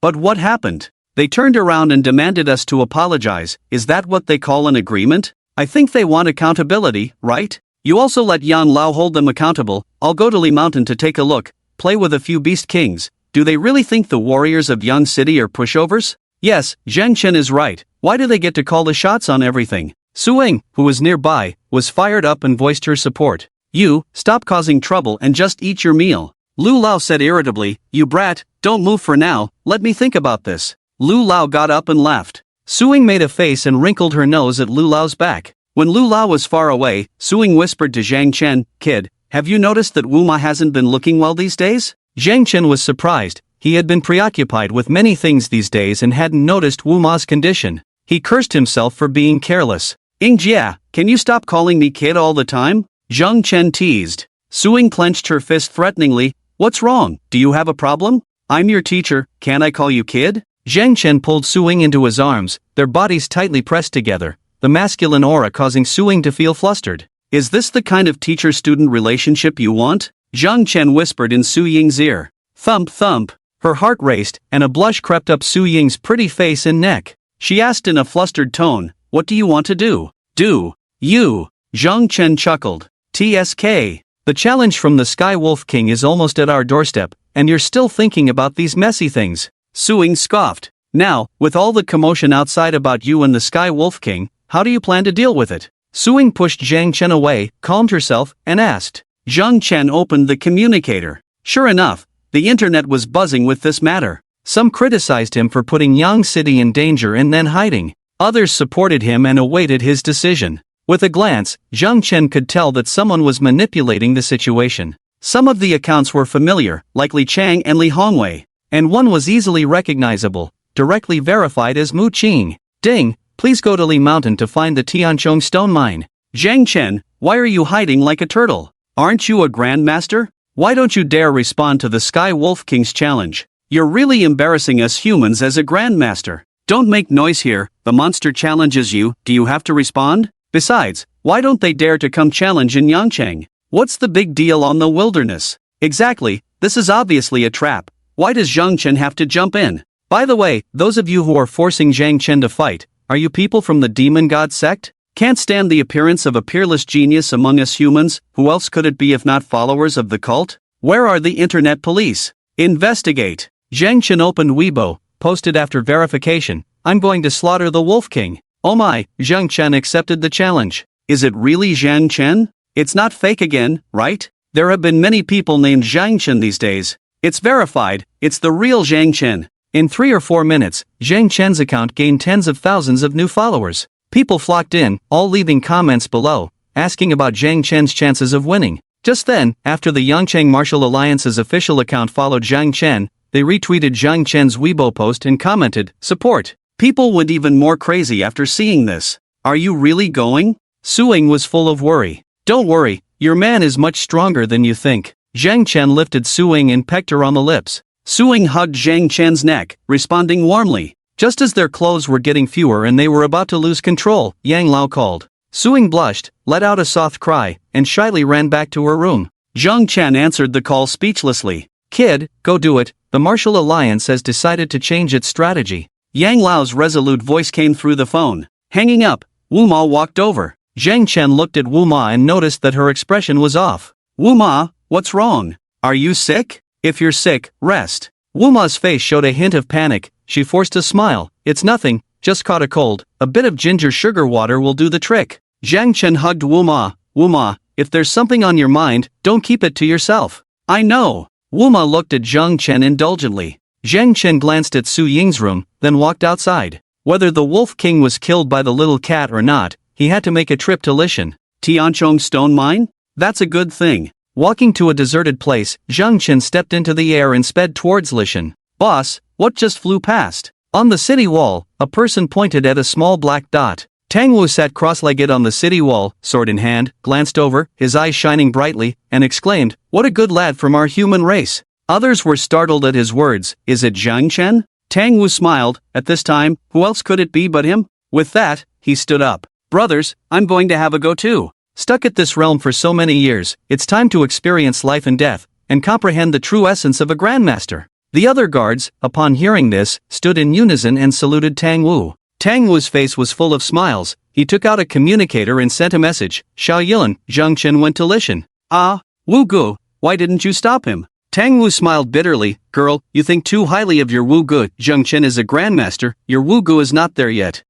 "But what happened? They turned around and demanded us to apologize. Is that what they call an agreement? I think they want accountability, right? You also let Yan Lao hold them accountable. I'll go to Li Mountain to take a look, play with a few beast kings. Do they really think the warriors of Yang City are pushovers?" "Yes, Zhang Chen is right. Why do they get to call the shots on everything?" Su Ying, who was nearby, was fired up and voiced her support. "You, stop causing trouble and just eat your meal." Lu Lao said irritably, "You brat, don't move for now, let me think about this." Lu Lao got up and left. Suing made a face and wrinkled her nose at Lu Lao's back. When Lu Lao was far away, Suing whispered to Zhang Chen, "Kid, have you noticed that Wu Ma hasn't been looking well these days?" Zhang Chen was surprised. He had been preoccupied with many things these days and hadn't noticed Wu Ma's condition. He cursed himself for being careless. "Jia, can you stop calling me kid all the time?" Zhang Chen teased. Suing clenched her fist threateningly. "What's wrong? Do you have a problem? I'm your teacher, can't I call you kid?" Zhang Chen pulled Suing into his arms, their bodies tightly pressed together, the masculine aura causing Suing to feel flustered. "Is this the kind of teacher-student relationship you want?" Zhang Chen whispered in Su Ying's ear. Thump thump. Her heart raced, and a blush crept up Su Ying's pretty face and neck. She asked in a flustered tone, "What do you want to do?" "Do. You." Zhang Chen chuckled. "TSK. The challenge from the Sky Wolf King is almost at our doorstep, and you're still thinking about these messy things." Suing scoffed. "Now, with all the commotion outside about you and the Sky Wolf King, how do you plan to deal with it?" Suing pushed Zhang Chen away, calmed herself, and asked. Zhang Chen opened the communicator. Sure enough, the internet was buzzing with this matter. Some criticized him for putting Yang City in danger and then hiding. Others supported him and awaited his decision. With a glance, Zhang Chen could tell that someone was manipulating the situation. Some of the accounts were familiar, like Li Chang and Li Hongwei, and one was easily recognizable, directly verified as Mu Qing. "Ding, please go to Li Mountain to find the Tianchong stone mine." "Zhang Chen, why are you hiding like a turtle? Aren't you a grandmaster? Why don't you dare respond to the Sky Wolf King's challenge? You're really embarrassing us humans as a grandmaster. Don't make noise here, the monster challenges you, do you have to respond? Besides, why don't they dare to come challenge in Yangcheng? What's the big deal on the wilderness?" "Exactly, this is obviously a trap. Why does Zhang Chen have to jump in? By the way, those of you who are forcing Zhang Chen to fight, are you people from the demon god sect? Can't stand the appearance of a peerless genius among us humans, who else could it be if not followers of the cult? Where are the internet police? Investigate." Zhang Chen opened Weibo, posted after verification, "I'm going to slaughter the Wolf King." Oh my, Zhang Chen accepted the challenge. Is it really Zhang Chen? It's not fake again, right? There have been many people named Zhang Chen these days. It's verified, it's the real Zhang Chen. In 3 or 4 minutes, Zhang Chen's account gained tens of thousands of new followers. People flocked in, all leaving comments below, asking about Zhang Chen's chances of winning. Just then, after the Yangcheng Martial Alliance's official account followed Zhang Chen, they retweeted Zhang Chen's Weibo post and commented, "Support." People went even more crazy after seeing this. "Are you really going?" Suing was full of worry. "Don't worry, your man is much stronger than you think." Zhang Chen lifted Suing and pecked her on the lips. Suing hugged Zhang Chen's neck, responding warmly. Just as their clothes were getting fewer and they were about to lose control, Yang Lao called. Suing blushed, let out a soft cry, and shyly ran back to her room. Zhang Chen answered the call speechlessly. "Kid, go do it, the Martial Alliance has decided to change its strategy." Yang Lao's resolute voice came through the phone. Hanging up, Wu Ma walked over. Zhang Chen looked at Wu Ma and noticed that her expression was off. "Wu Ma, what's wrong? Are you sick? If you're sick, rest." Wu Ma's face showed a hint of panic. She forced a smile. "It's nothing, just caught a cold. A bit of ginger sugar water will do the trick." Zhang Chen hugged Wu Ma. "Wu Ma, if there's something on your mind, don't keep it to yourself." "I know." Wu Ma looked at Zhang Chen indulgently. Zhang Chen glanced at Su Ying's room, then walked outside. Whether the Wolf King was killed by the little cat or not, he had to make a trip to Lishan. Tianchong stone mine? That's a good thing. Walking to a deserted place, Zhang Chen stepped into the air and sped towards Lishan. "Boss, what just flew past?" On the city wall, a person pointed at a small black dot. Tang Wu sat cross-legged on the city wall, sword in hand, glanced over, his eyes shining brightly, and exclaimed, "What a good lad from our human race." Others were startled at his words. "Is it Zhang Chen?" Tang Wu smiled. At this time, who else could it be but him? With that, he stood up. "Brothers, I'm going to have a go too. Stuck at this realm for so many years, it's time to experience life and death, and comprehend the true essence of a grandmaster." The other guards, upon hearing this, stood in unison and saluted Tang Wu. Tang Wu's face was full of smiles. He took out a communicator and sent a message. "Xiao Yilan, Zhang Chen went to Lishan." "Ah, Wu Gu, why didn't you stop him?" Tang Wu smiled bitterly. "Girl, you think too highly of your Wu Gu. Zhang Chen is a grandmaster, your Wu Gu is not there yet."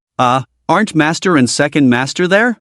Aren't master and second master there?"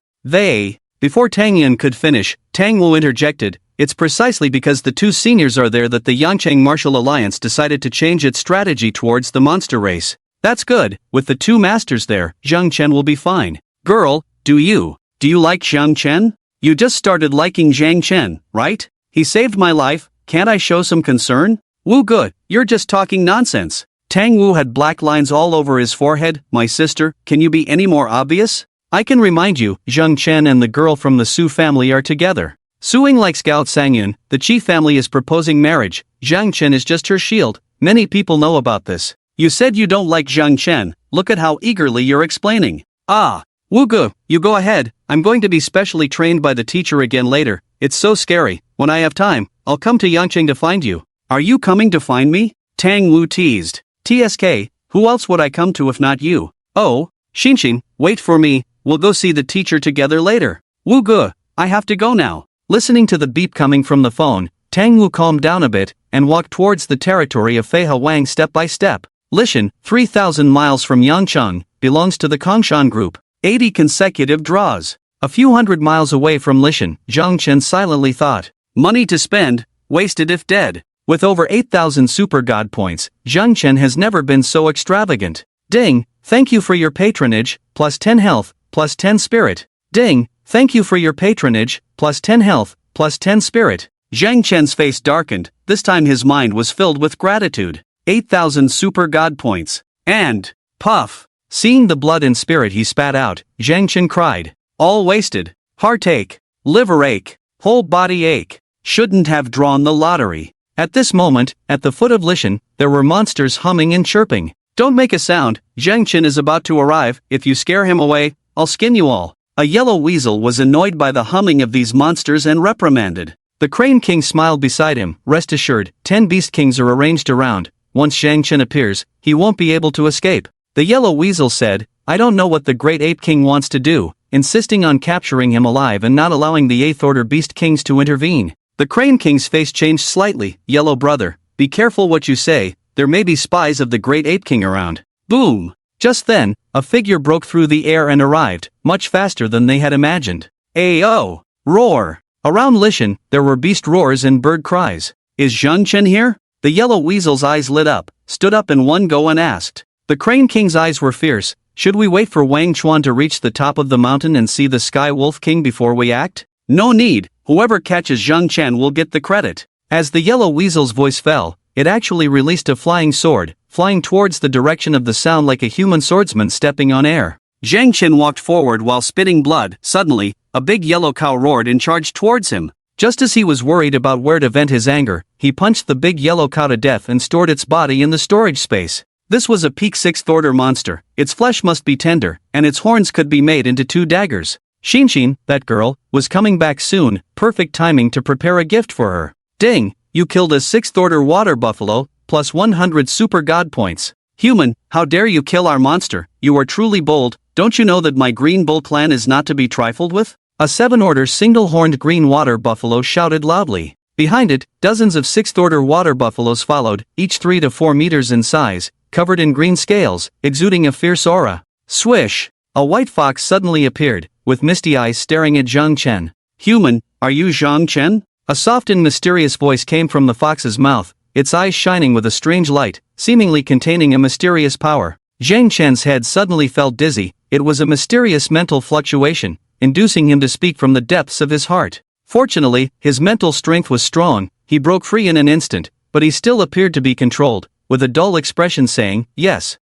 Before Tang Yin could finish, Tang Wu interjected, "It's precisely because the two seniors are there that the Yangcheng Martial Alliance decided to change its strategy towards the monster race. That's good, with the two masters there, Zhang Chen will be fine. Girl, do you like Zhang Chen? You just started liking Zhang Chen, right? He saved my life, can't I show some concern? Wu good, you're just talking nonsense. Tang Wu had black lines all over his forehead. My sister, can you be any more obvious? I can remind you, Zhang Chen and the girl from the Su family are together. Suing like Scout Sangyun, the Chi family is proposing marriage. Zhang Chen is just her shield. Many people know about this. You said you don't like Zhang Chen, look at how eagerly you're explaining. Ah, Wu Gu, you go ahead, I'm going to be specially trained by the teacher again later. It's so scary. When I have time, I'll come to Yangqing to find you. Are you coming to find me? Tang Wu teased. TSK, who else would I come to if not you? Oh, Xinxin, wait for me, we'll go see the teacher together later. Wu Gu, I have to go now. Listening to the beep coming from the phone, Tang Wu calmed down a bit and walked towards the territory of Feihe Wang step by step. Lishan, 3,000 miles from Yangcheng, belongs to the Kongshan group. 80 consecutive draws. A few hundred miles away from Lishan, Zhang Chen silently thought. Money to spend, wasted if dead. With over 8,000 super god points, Zhang Chen has never been so extravagant. Ding, thank you for your patronage, plus 10 health, plus 10 spirit. Ding, thank you for your patronage, plus 10 health, plus 10 spirit. Zhang Chen's face darkened, this time his mind was filled with gratitude. 8,000 super god points. And, puff. Seeing the blood and spirit he spat out, Zhang Chen cried. All wasted. Heartache. Liver ache. Whole body ache. Shouldn't have drawn the lottery. At this moment, at the foot of Lishan, there were monsters humming and chirping. Don't make a sound, Zhang Chen is about to arrive, if you scare him away, I'll skin you all. A yellow weasel was annoyed by the humming of these monsters and reprimanded. The Crane King smiled beside him, rest assured, 10 Beast Kings are arranged around. Once Zhang Chen appears, he won't be able to escape. The yellow weasel said, I don't know what the Great Ape King wants to do, insisting on capturing him alive and not allowing the 8th Order Beast Kings to intervene. The Crane King's face changed slightly. Yellow brother, be careful what you say, there may be spies of the Great Ape King around. Boom! Just then, a figure broke through the air and arrived, much faster than they had imagined. Ayo! Roar! Around Lishan, there were beast roars and bird cries. Is Zhang Chen here? The yellow weasel's eyes lit up, stood up in one go and asked. The Crane King's eyes were fierce. Should we wait for Wang Chuan to reach the top of the mountain and see the Sky Wolf King before we act? No need, whoever catches Zhang Chen will get the credit. As the yellow weasel's voice fell, it actually released a flying sword, flying towards the direction of the sound like a human swordsman stepping on air. Zhang Chen walked forward while spitting blood. Suddenly, a big yellow cow roared and charged towards him. Just as he was worried about where to vent his anger, he punched the big yellow cow to death and stored its body in the storage space. This was a peak 6th order monster, its flesh must be tender, and its horns could be made into 2 daggers. Xinxin, that girl, was coming back soon, perfect timing to prepare a gift for her. Ding, you killed a 6th order water buffalo, plus 100 super god points. Human, how dare you kill our monster, you are truly bold, don't you know that my green bull clan is not to be trifled with? A 7th-order single-horned green water buffalo shouted loudly. Behind it, dozens of 6th-order water buffaloes followed, each 3 to 4 meters in size, covered in green scales, exuding a fierce aura. Swish! A white fox suddenly appeared, with misty eyes staring at Zhang Chen. Human, are you Zhang Chen? A soft and mysterious voice came from the fox's mouth, its eyes shining with a strange light, seemingly containing a mysterious power. Zhang Chen's head suddenly felt dizzy. It was a mysterious mental fluctuation, inducing him to speak from the depths of his heart. Fortunately, his mental strength was strong, he broke free in an instant, but he still appeared to be controlled, with a dull expression saying, yes.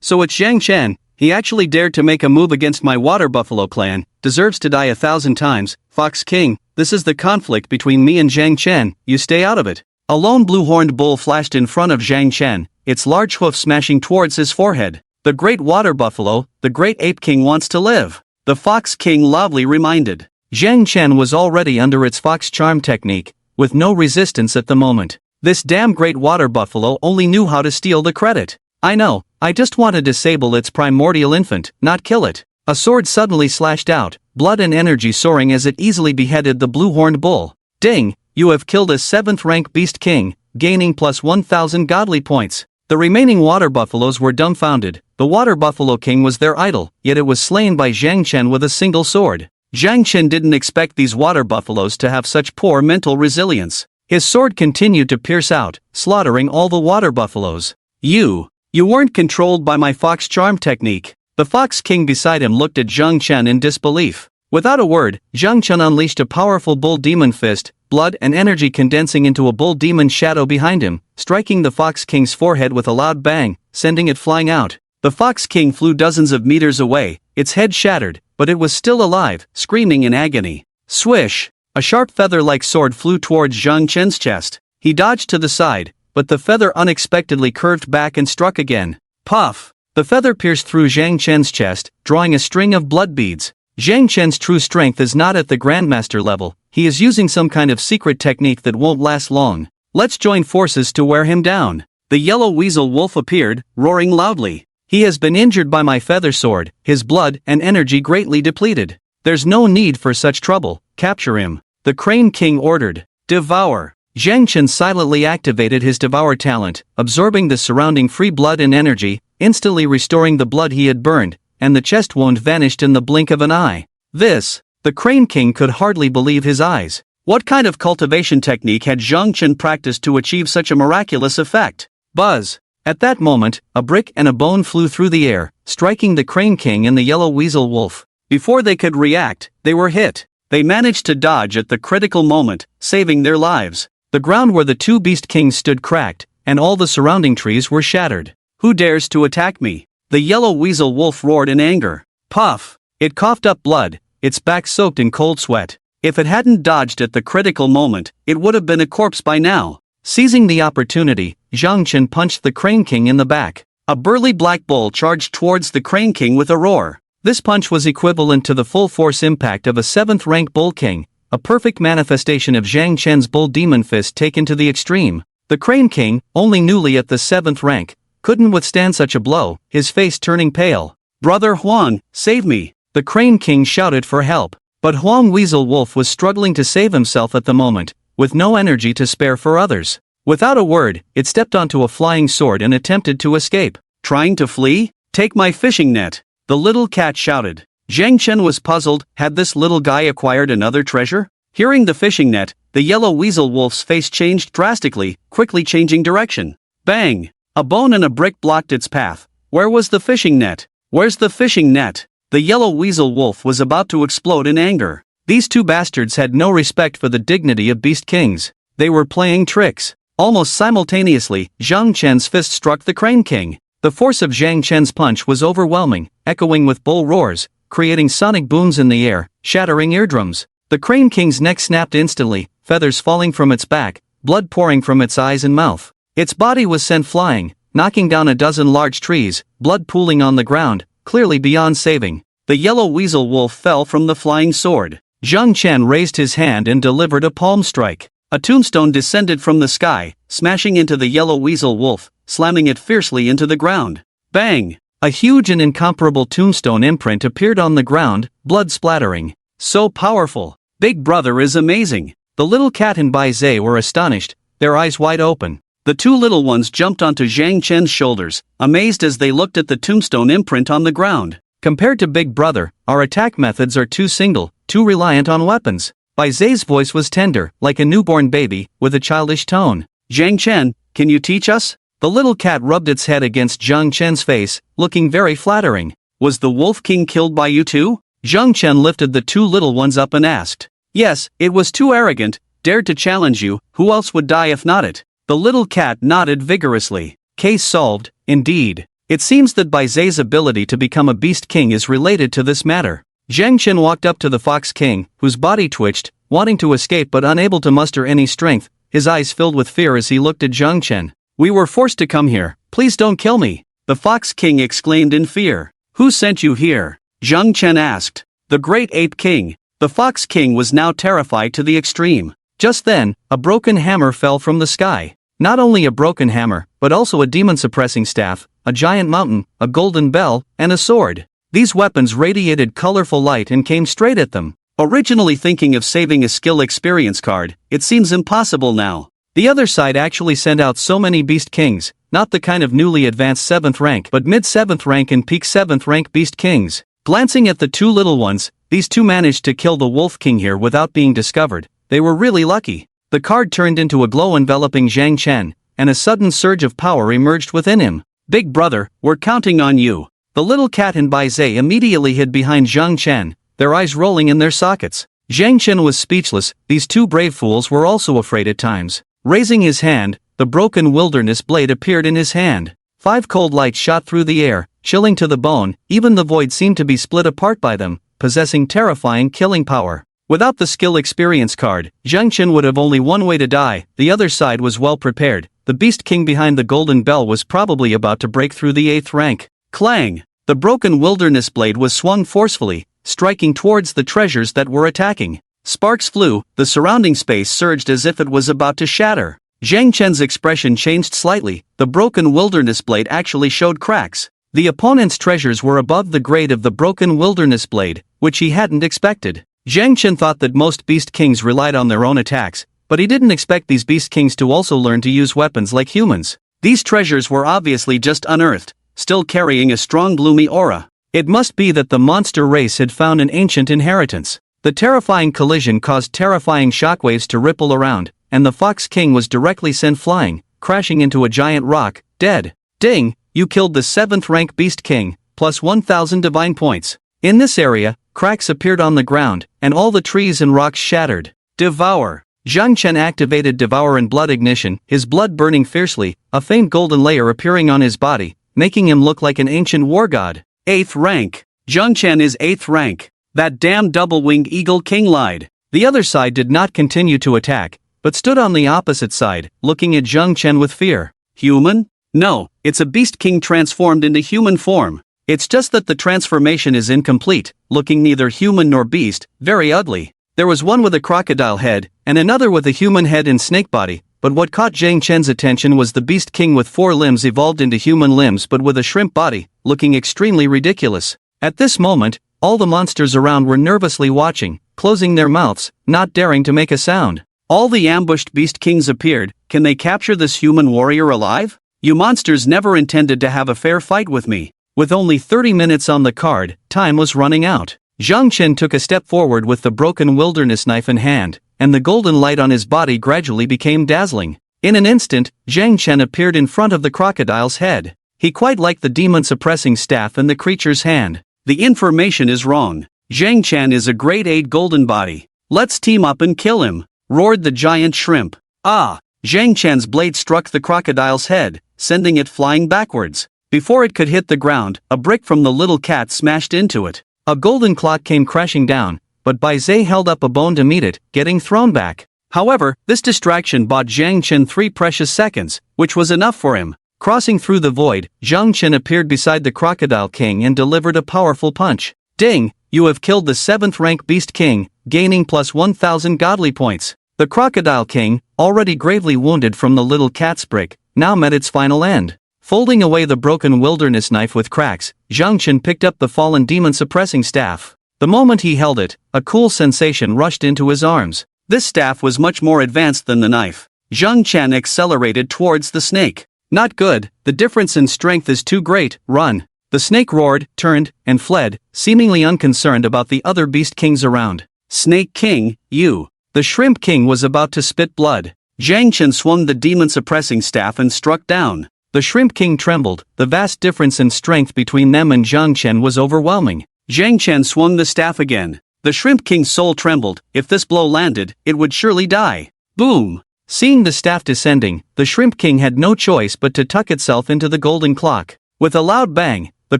So it's Zhang Chen, he actually dared to make a move against my water buffalo clan, deserves to die 1,000 times, Fox King, this is the conflict between me and Zhang Chen, you stay out of it. A lone blue-horned bull flashed in front of Zhang Chen, its large hoof smashing towards his forehead. The great water buffalo, the great ape king wants to live. The Fox King loudly reminded. Zhang Chen was already under its fox charm technique, with no resistance at the moment. This damn great water buffalo only knew how to steal the credit. I know, I just want to disable its primordial infant, not kill it. A sword suddenly slashed out, blood and energy soaring as it easily beheaded the blue-horned bull. Ding, you have killed a 7th-rank beast king, gaining plus 1,000 godly points. The remaining water buffaloes were dumbfounded. The water buffalo king was their idol, yet it was slain by Zhang Chen with a single sword. Zhang Chen didn't expect these water buffaloes to have such poor mental resilience. His sword continued to pierce out, slaughtering all the water buffaloes. You You weren't controlled by my fox charm technique. The Fox King beside him looked at Zhang Chen in disbelief. Without a word, Zhang Chen unleashed a powerful bull demon fist, blood and energy condensing into a bull demon shadow behind him, striking the Fox King's forehead with a loud bang, sending it flying out. The Fox King flew dozens of meters away, its head shattered, but it was still alive, screaming in agony. Swish! A sharp feather-like sword flew towards Zhang Chen's chest. He dodged to the side, but the feather unexpectedly curved back and struck again. Puff! The feather pierced through Zhang Chen's chest, drawing a string of blood beads. Zhang Chen's true strength is not at the Grandmaster level, he is using some kind of secret technique that won't last long. Let's join forces to wear him down. The yellow weasel wolf appeared, roaring loudly. He has been injured by my feather sword, his blood and energy greatly depleted. There's no need for such trouble, capture him. The Crane King ordered. Devour. Zhang Chen silently activated his devour talent, absorbing the surrounding free blood and energy, instantly restoring the blood he had burned, and the chest wound vanished in the blink of an eye. The Crane King could hardly believe his eyes. What kind of cultivation technique had Zhang Chen practiced to achieve such a miraculous effect? Buzz! At that moment, a brick and a bone flew through the air, striking the Crane King and the yellow weasel wolf. Before they could react, they were hit. They managed to dodge at the critical moment, saving their lives. The ground where the two beast kings stood cracked, and all the surrounding trees were shattered. Who dares to attack me? The yellow weasel wolf roared in anger. Puff! It coughed up blood, its back soaked in cold sweat. If it hadn't dodged at the critical moment, it would have been a corpse by now. Seizing the opportunity, Zhang Chen punched the Crane King in the back. A burly black bull charged towards the Crane King with a roar. This punch was equivalent to the full-force impact of a 7th-rank bull king, a perfect manifestation of Zhang Chen's bull demon fist taken to the extreme. The Crane King, only newly at the 7th rank, couldn't withstand such a blow, his face turning pale. Brother Huang, save me! The Crane King shouted for help. But Huang Weasel Wolf was struggling to save himself at the moment, with no energy to spare for others. Without a word, it stepped onto a flying sword and attempted to escape. Trying to flee? Take my fishing net! The little cat shouted. Zhang Chen was puzzled, had this little guy acquired another treasure? Hearing the fishing net, the yellow weasel wolf's face changed drastically, quickly changing direction. Bang! A bone and a brick blocked its path. Where was the fishing net? Where's the fishing net? The yellow weasel wolf was about to explode in anger. These two bastards had no respect for the dignity of beast kings. They were playing tricks. Almost simultaneously, Zhang Chen's fist struck the Crane King. The force of Zhang Chen's punch was overwhelming, echoing with bull roars, creating sonic booms in the air, shattering eardrums. The Crane King's neck snapped instantly, feathers falling from its back, blood pouring from its eyes and mouth. Its body was sent flying, knocking down a dozen large trees, blood pooling on the ground, clearly beyond saving. The yellow weasel wolf fell from the flying sword. Zhang Chen raised his hand and delivered a palm strike. A tombstone descended from the sky, smashing into the yellow weasel wolf, slamming it fiercely into the ground. Bang! A huge and incomparable tombstone imprint appeared on the ground, blood splattering. So powerful! Big Brother is amazing! The little cat and Bai Zhe were astonished, their eyes wide open. The two little ones jumped onto Zhang Chen's shoulders, amazed as they looked at the tombstone imprint on the ground. Compared to Big Brother, our attack methods are too reliant on weapons. Bai Zhe's voice was tender, like a newborn baby, with a childish tone. Zhang Chen, can you teach us? The little cat rubbed its head against Zhang Chen's face, looking very flattering. Was the Wolf King killed by you too? Zhang Chen lifted the two little ones up and asked. Yes, it was too arrogant, dared to challenge you, who else would die if not it? The little cat nodded vigorously. Case solved, indeed. It seems that Bai Zhe's ability to become a beast king is related to this matter. Zhang Chen walked up to the Fox King, whose body twitched, wanting to escape but unable to muster any strength, his eyes filled with fear as he looked at Zhang Chen. We were forced to come here, please don't kill me. The Fox King exclaimed in fear. Who sent you here? Zhang Chen asked. The Great Ape King. The Fox King was now terrified to the extreme. Just then, a broken hammer fell from the sky. Not only a broken hammer, but also a demon-suppressing staff, a giant mountain, a golden bell, and a sword. These weapons radiated colorful light and came straight at them. Originally thinking of saving a skill experience card, it seems impossible now. The other side actually sent out so many beast kings, not the kind of newly advanced 7th rank but mid-7th rank and peak 7th rank beast kings. Glancing at the two little ones, these two managed to kill the Wolf King here without being discovered. They were really lucky. The card turned into a glow enveloping Zhang Chen, and a sudden surge of power emerged within him. Big brother, we're counting on you. The little cat and Bai Zhe immediately hid behind Zhang Chen, their eyes rolling in their sockets. Zhang Chen was speechless. These two brave fools were also afraid at times. Raising his hand, the broken wilderness blade appeared in his hand. 5 cold lights shot through the air, chilling to the bone. Even the void seemed to be split apart by them, possessing terrifying killing power. Without the skill experience card, Zhang Chen would have only one way to die. The other side was well prepared. The Beast King behind the golden bell was probably about to break through the 8th rank. Clang! The broken wilderness blade was swung forcefully, striking towards the treasures that were attacking. Sparks flew, the surrounding space surged as if it was about to shatter. Zhang Chen's expression changed slightly. The broken wilderness blade actually showed cracks. The opponent's treasures were above the grade of the broken wilderness blade, which he hadn't expected. Zhang Chen thought that most Beast Kings relied on their own attacks, but he didn't expect these Beast Kings to also learn to use weapons like humans. These treasures were obviously just unearthed, still carrying a strong gloomy aura. It must be that the monster race had found an ancient inheritance. The terrifying collision caused terrifying shockwaves to ripple around, and the Fox King was directly sent flying, crashing into a giant rock, dead. Ding! You killed the 7th rank Beast King, plus 1000 divine points. In this area, cracks appeared on the ground, and all the trees and rocks shattered. Devour! Zhang Chen activated Devour and Blood Ignition, his blood burning fiercely, a faint golden layer appearing on his body, making him look like an ancient war god. 8th rank. Zhang Chen is 8th rank. That damn double-winged eagle king lied. The other side did not continue to attack, but stood on the opposite side, looking at Zhang Chen with fear. Human? No, it's a Beast King transformed into human form. It's just that the transformation is incomplete, looking neither human nor beast, very ugly. There was one with a crocodile head, and another with a human head and snake body, but what caught Zhang Chen's attention was the Beast King with 4 limbs evolved into human limbs but with a shrimp body, looking extremely ridiculous. At this moment, all the monsters around were nervously watching, closing their mouths, not daring to make a sound. All the ambushed Beast Kings appeared. Can they capture this human warrior alive? You monsters never intended to have a fair fight with me. With only 30 minutes on the card, time was running out. Zhang Chen took a step forward with the broken wilderness knife in hand, and the golden light on his body gradually became dazzling. In an instant, Zhang Chen appeared in front of the crocodile's head. He quite liked the demon-suppressing staff in the creature's hand. The information is wrong. Zhang Chen is a grade 8 golden body. Let's team up and kill him, roared the giant shrimp. Ah! Zhang Chen's blade struck the crocodile's head, sending it flying backwards. Before it could hit the ground, a brick from the little cat smashed into it. A golden clock came crashing down, but Bai Zhe held up a bone to meet it, getting thrown back. However, this distraction bought Zhang Chen 3 precious seconds, which was enough for him. Crossing through the void, Zhang Chen appeared beside the Crocodile King and delivered a powerful punch. Ding! You have killed the 7th rank Beast King, gaining plus 1000 godly points. The Crocodile King, already gravely wounded from the little cat's brick, now met its final end. Folding away the broken wilderness knife with cracks, Zhang Chen picked up the fallen demon-suppressing staff. The moment he held it, a cool sensation rushed into his arms. This staff was much more advanced than the knife. Zhang Chen accelerated towards the snake. Not good, the difference in strength is too great, run. The snake roared, turned, and fled, seemingly unconcerned about the other Beast Kings around. Snake King, you. The Shrimp King was about to spit blood. Zhang Chen swung the demon-suppressing staff and struck down. The Shrimp King trembled. The vast difference in strength between them and Zhang Chen was overwhelming. Zhang Chen swung the staff again. The Shrimp King's soul trembled. If this blow landed, it would surely die. Boom! Seeing the staff descending, the Shrimp King had no choice but to tuck itself into the golden clock. With a loud bang, the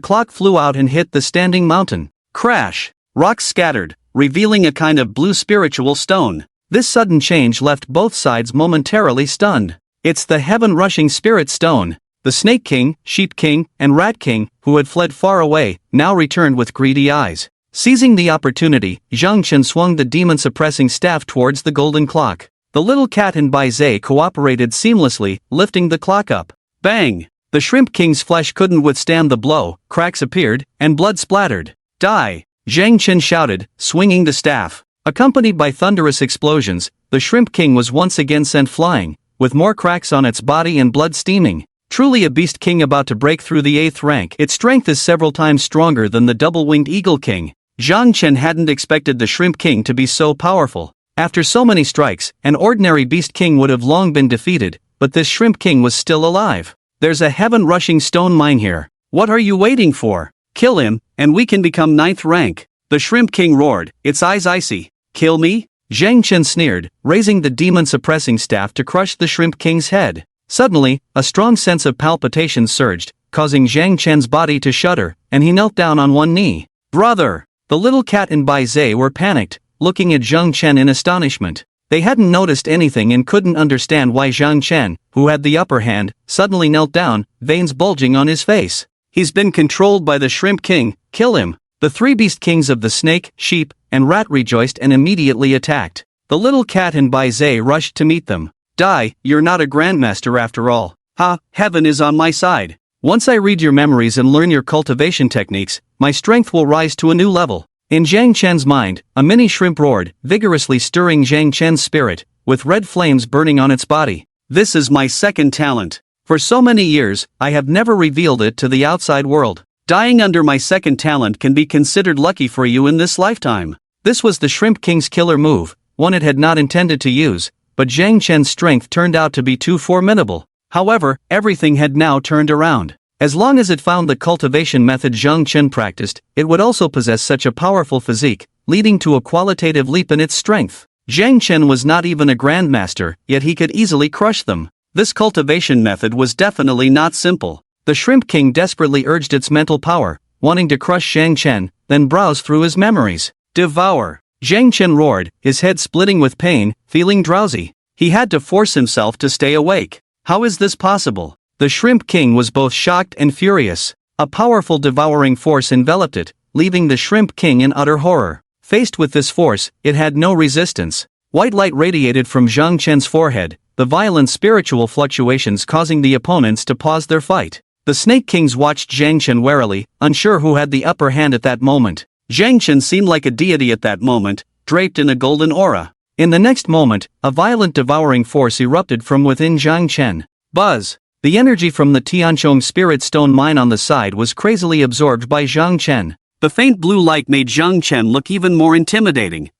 clock flew out and hit the standing mountain. Crash! Rocks scattered, revealing a kind of blue spiritual stone. This sudden change left both sides momentarily stunned. It's the heaven-rushing spirit stone. The Snake King, Sheep King, and Rat King, who had fled far away, now returned with greedy eyes. Seizing the opportunity, Zhang Chen swung the demon-suppressing staff towards the golden clock. The little cat and Bai Zhe cooperated seamlessly, lifting the clock up. Bang! The Shrimp King's flesh couldn't withstand the blow, cracks appeared, and blood splattered. Die! Zhang Chen shouted, swinging the staff. Accompanied by thunderous explosions, the Shrimp King was once again sent flying, with more cracks on its body and blood steaming. Truly a Beast King about to break through the 8th rank. Its strength is several times stronger than the double-winged Eagle King. Zhang Chen hadn't expected the Shrimp King to be so powerful. After so many strikes, an ordinary Beast King would have long been defeated, but this Shrimp King was still alive. There's a heaven-rushing stone mine here. What are you waiting for? Kill him, and we can become 9th rank. The Shrimp King roared, its eyes icy. Kill me? Zhang Chen sneered, raising the demon-suppressing staff to crush the Shrimp King's head. Suddenly, a strong sense of palpitation surged, causing Zhang Chen's body to shudder, and he knelt down on one knee. Brother! The little cat and Bai Zhe were panicked, looking at Zhang Chen in astonishment. They hadn't noticed anything and couldn't understand why Zhang Chen, who had the upper hand, suddenly knelt down, veins bulging on his face. He's been controlled by the Shrimp King, kill him. The 3 beast kings of the snake, sheep, and rat rejoiced and immediately attacked. The little cat and Bai Zhe rushed to meet them. Die, you're not a grandmaster after all. Ha, heaven is on my side. Once I read your memories and learn your cultivation techniques, my strength will rise to a new level. In Zhang Chen's mind, a mini shrimp roared, vigorously stirring Zhang Chen's spirit, with red flames burning on its body. This is my second talent. For so many years, I have never revealed it to the outside world. Dying under my second talent can be considered lucky for you in this lifetime. This was the Shrimp King's killer move, one it had not intended to use, but Zhang Chen's strength turned out to be too formidable. However, everything had now turned around. As long as it found the cultivation method Zhang Chen practiced, it would also possess such a powerful physique, leading to a qualitative leap in its strength. Zhang Chen was not even a grandmaster, yet he could easily crush them. This cultivation method was definitely not simple. The Shrimp King desperately urged its mental power, wanting to crush Zhang Chen, then browse through his memories. Devour! Zhang Chen roared, his head splitting with pain, feeling drowsy. He had to force himself to stay awake. How is this possible? The Shrimp King was both shocked and furious. A powerful devouring force enveloped it, leaving the Shrimp King in utter horror. Faced with this force, it had no resistance. White light radiated from Zhang Chen's forehead, the violent spiritual fluctuations causing the opponents to pause their fight. The Snake Kings watched Zhang Chen warily, unsure who had the upper hand at that moment. Zhang Chen seemed like a deity at that moment, draped in a golden aura. In the next moment, a violent devouring force erupted from within Zhang Chen. Buzz! The energy from the Tianchong Spirit Stone mine on the side was crazily absorbed by Zhang Chen. The faint blue light made Zhang Chen look even more intimidating.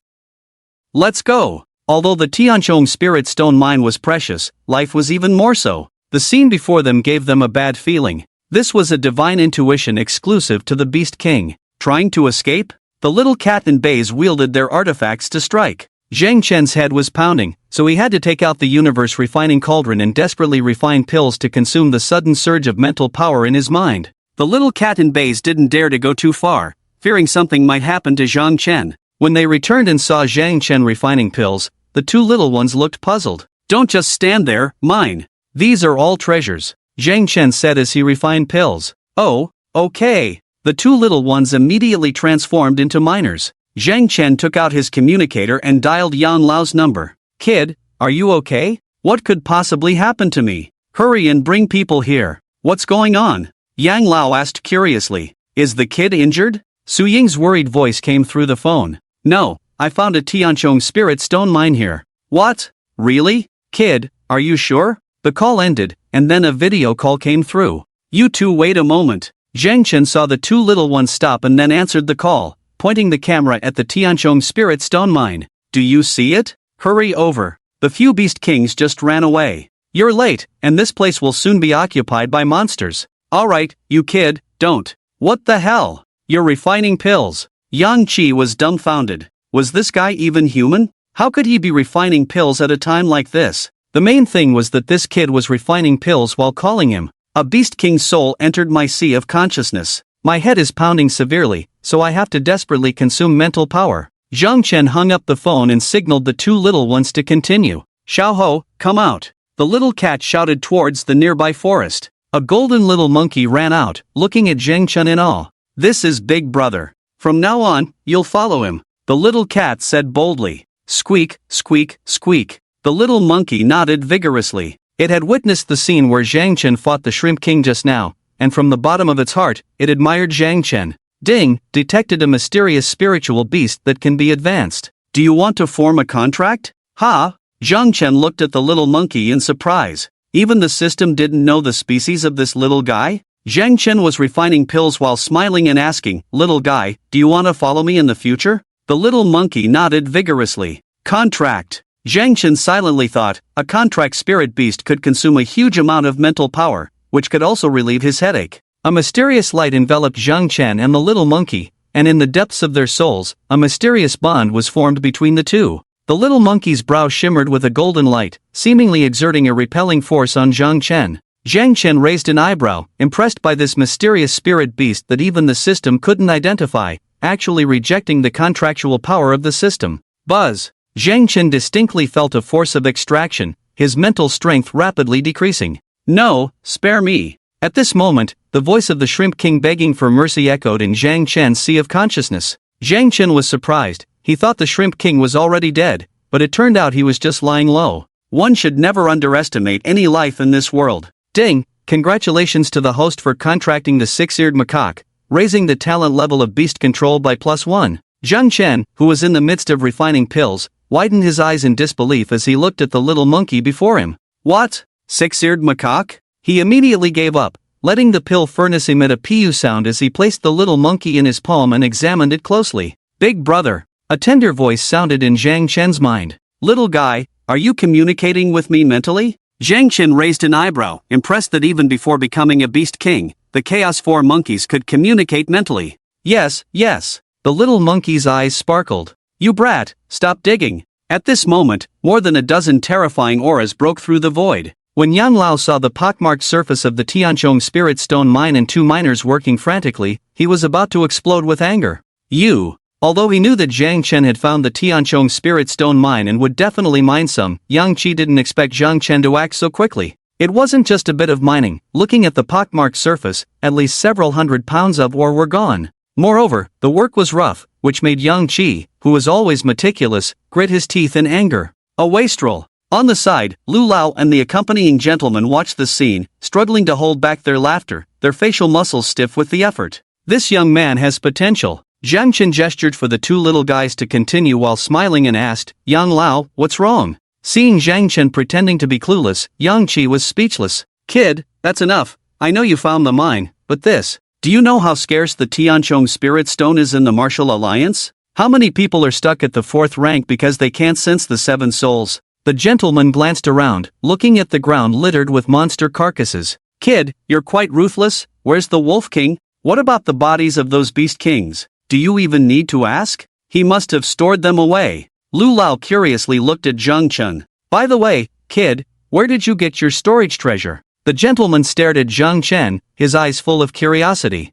Let's go! Although the Tianchong Spirit Stone mine was precious, life was even more so. The scene before them gave them a bad feeling. This was a divine intuition exclusive to the Beast King. Trying to escape? The little cat and Bays wielded their artifacts to strike. Zhang Chen's head was pounding, so he had to take out the universe refining cauldron and desperately refine pills to consume the sudden surge of mental power in his mind. The little cat and Bays didn't dare to go too far, fearing something might happen to Zhang Chen. When they returned and saw Zhang Chen refining pills, the 2 little ones looked puzzled. Don't just stand there, mine. These are all treasures, Zhang Chen said as he refined pills. Oh, okay. The 2 little ones immediately transformed into miners. Zhang Chen took out his communicator and dialed Yang Lao's number. Kid, are you okay? What could possibly happen to me? Hurry and bring people here. What's going on? Yang Lao asked curiously. Is the kid injured? Su Ying's worried voice came through the phone. No, I found a Tianchong Spirit Stone mine here. What? Really? Kid, are you sure? The call ended, and then a video call came through. You two wait a moment. Zhang Chen saw the 2 little ones stop and then answered the call, pointing the camera at the Tianchong Spirit Stone mine. Do you see it? Hurry over. The few Beast Kings just ran away. You're late, and this place will soon be occupied by monsters. Alright, you kid, don't. What the hell? You're refining pills. Yang Qi was dumbfounded. Was this guy even human? How could he be refining pills at a time like this? The main thing was that this kid was refining pills while calling him. A Beast King's soul entered my sea of consciousness. My head is pounding severely, so I have to desperately consume mental power. Zhang Chen hung up the phone and signaled the 2 little ones to continue. Xiaoho, come out. The little cat shouted towards the nearby forest. A golden little monkey ran out, looking at Zhang Chen in awe. This is Big Brother. From now on, you'll follow him. The little cat said boldly. Squeak, squeak, squeak. The little monkey nodded vigorously. It had witnessed the scene where Zhang Chen fought the Shrimp King just now, and from the bottom of its heart, it admired Zhang Chen. Ding, detected a mysterious spiritual beast that can be advanced. Do you want to form a contract? Ha! Zhang Chen looked at the little monkey in surprise. Even the system didn't know the species of this little guy? Zhang Chen was refining pills while smiling and asking, Little guy, do you want to follow me in the future? The little monkey nodded vigorously. Contract. Zhang Chen silently thought, a contract spirit beast could consume a huge amount of mental power, which could also relieve his headache. A mysterious light enveloped Zhang Chen and the little monkey, and in the depths of their souls, a mysterious bond was formed between the two. The little monkey's brow shimmered with a golden light, seemingly exerting a repelling force on Zhang Chen. Zhang Chen raised an eyebrow, impressed by this mysterious spirit beast that even the system couldn't identify, actually rejecting the contractual power of the system. Buzz! Zhang Chen distinctly felt a force of extraction, his mental strength rapidly decreasing. No, spare me. At this moment, the voice of the Shrimp King begging for mercy echoed in Zhang Chen's sea of consciousness. Zhang Chen was surprised. He thought the Shrimp King was already dead, but it turned out he was just lying low. One should never underestimate any life in this world. Ding! Congratulations to the host for contracting the six-eared macaque, raising the talent level of beast control by +1. Zhang Chen, who was in the midst of refining pills, widened his eyes in disbelief as he looked at the little monkey before him. What? Six-eared macaque? He immediately gave up, letting the pill furnace emit a PU sound as he placed the little monkey in his palm and examined it closely. Big brother. A tender voice sounded in Zhang Chen's mind. Little guy, are you communicating with me mentally? Zhang Chen raised an eyebrow, impressed that even before becoming a beast king, the Chaos 4 monkeys could communicate mentally. Yes, yes. The little monkey's eyes sparkled. You brat, stop digging. At this moment, more than a dozen terrifying auras broke through the void. When Yang Lao saw the pockmarked surface of the Tianchong Spirit Stone mine and two miners working frantically, he was about to explode with anger. You. Although he knew that Zhang Chen had found the Tianchong Spirit Stone mine and would definitely mine some, Yang Qi didn't expect Zhang Chen to act so quickly. It wasn't just a bit of mining. Looking at the pockmarked surface, at least several hundred pounds of ore were gone. Moreover, the work was rough, which made Yang Qi, who was always meticulous, grit his teeth in anger. A wastrel. On the side, Lu Lao and the accompanying gentleman watched the scene, struggling to hold back their laughter, their facial muscles stiff with the effort. This young man has potential. Zhang Chen gestured for the two little guys to continue while smiling and asked, Yang Lao, what's wrong? Seeing Zhang Chen pretending to be clueless, Yang Qi was speechless. Kid, that's enough. I know you found the mine, but this. Do you know how scarce the Tianchong Spirit Stone is in the Martial Alliance? How many people are stuck at the 4th rank because they can't sense the 7 souls? The gentleman glanced around, looking at the ground littered with monster carcasses. Kid, you're quite ruthless. Where's the Wolf King? What about the bodies of those beast kings? Do you even need to ask? He must have stored them away. Lu Lao curiously looked at Zhang Chen. By the way, kid, where did you get your storage treasure? The gentleman stared at Zhang Chen, his eyes full of curiosity.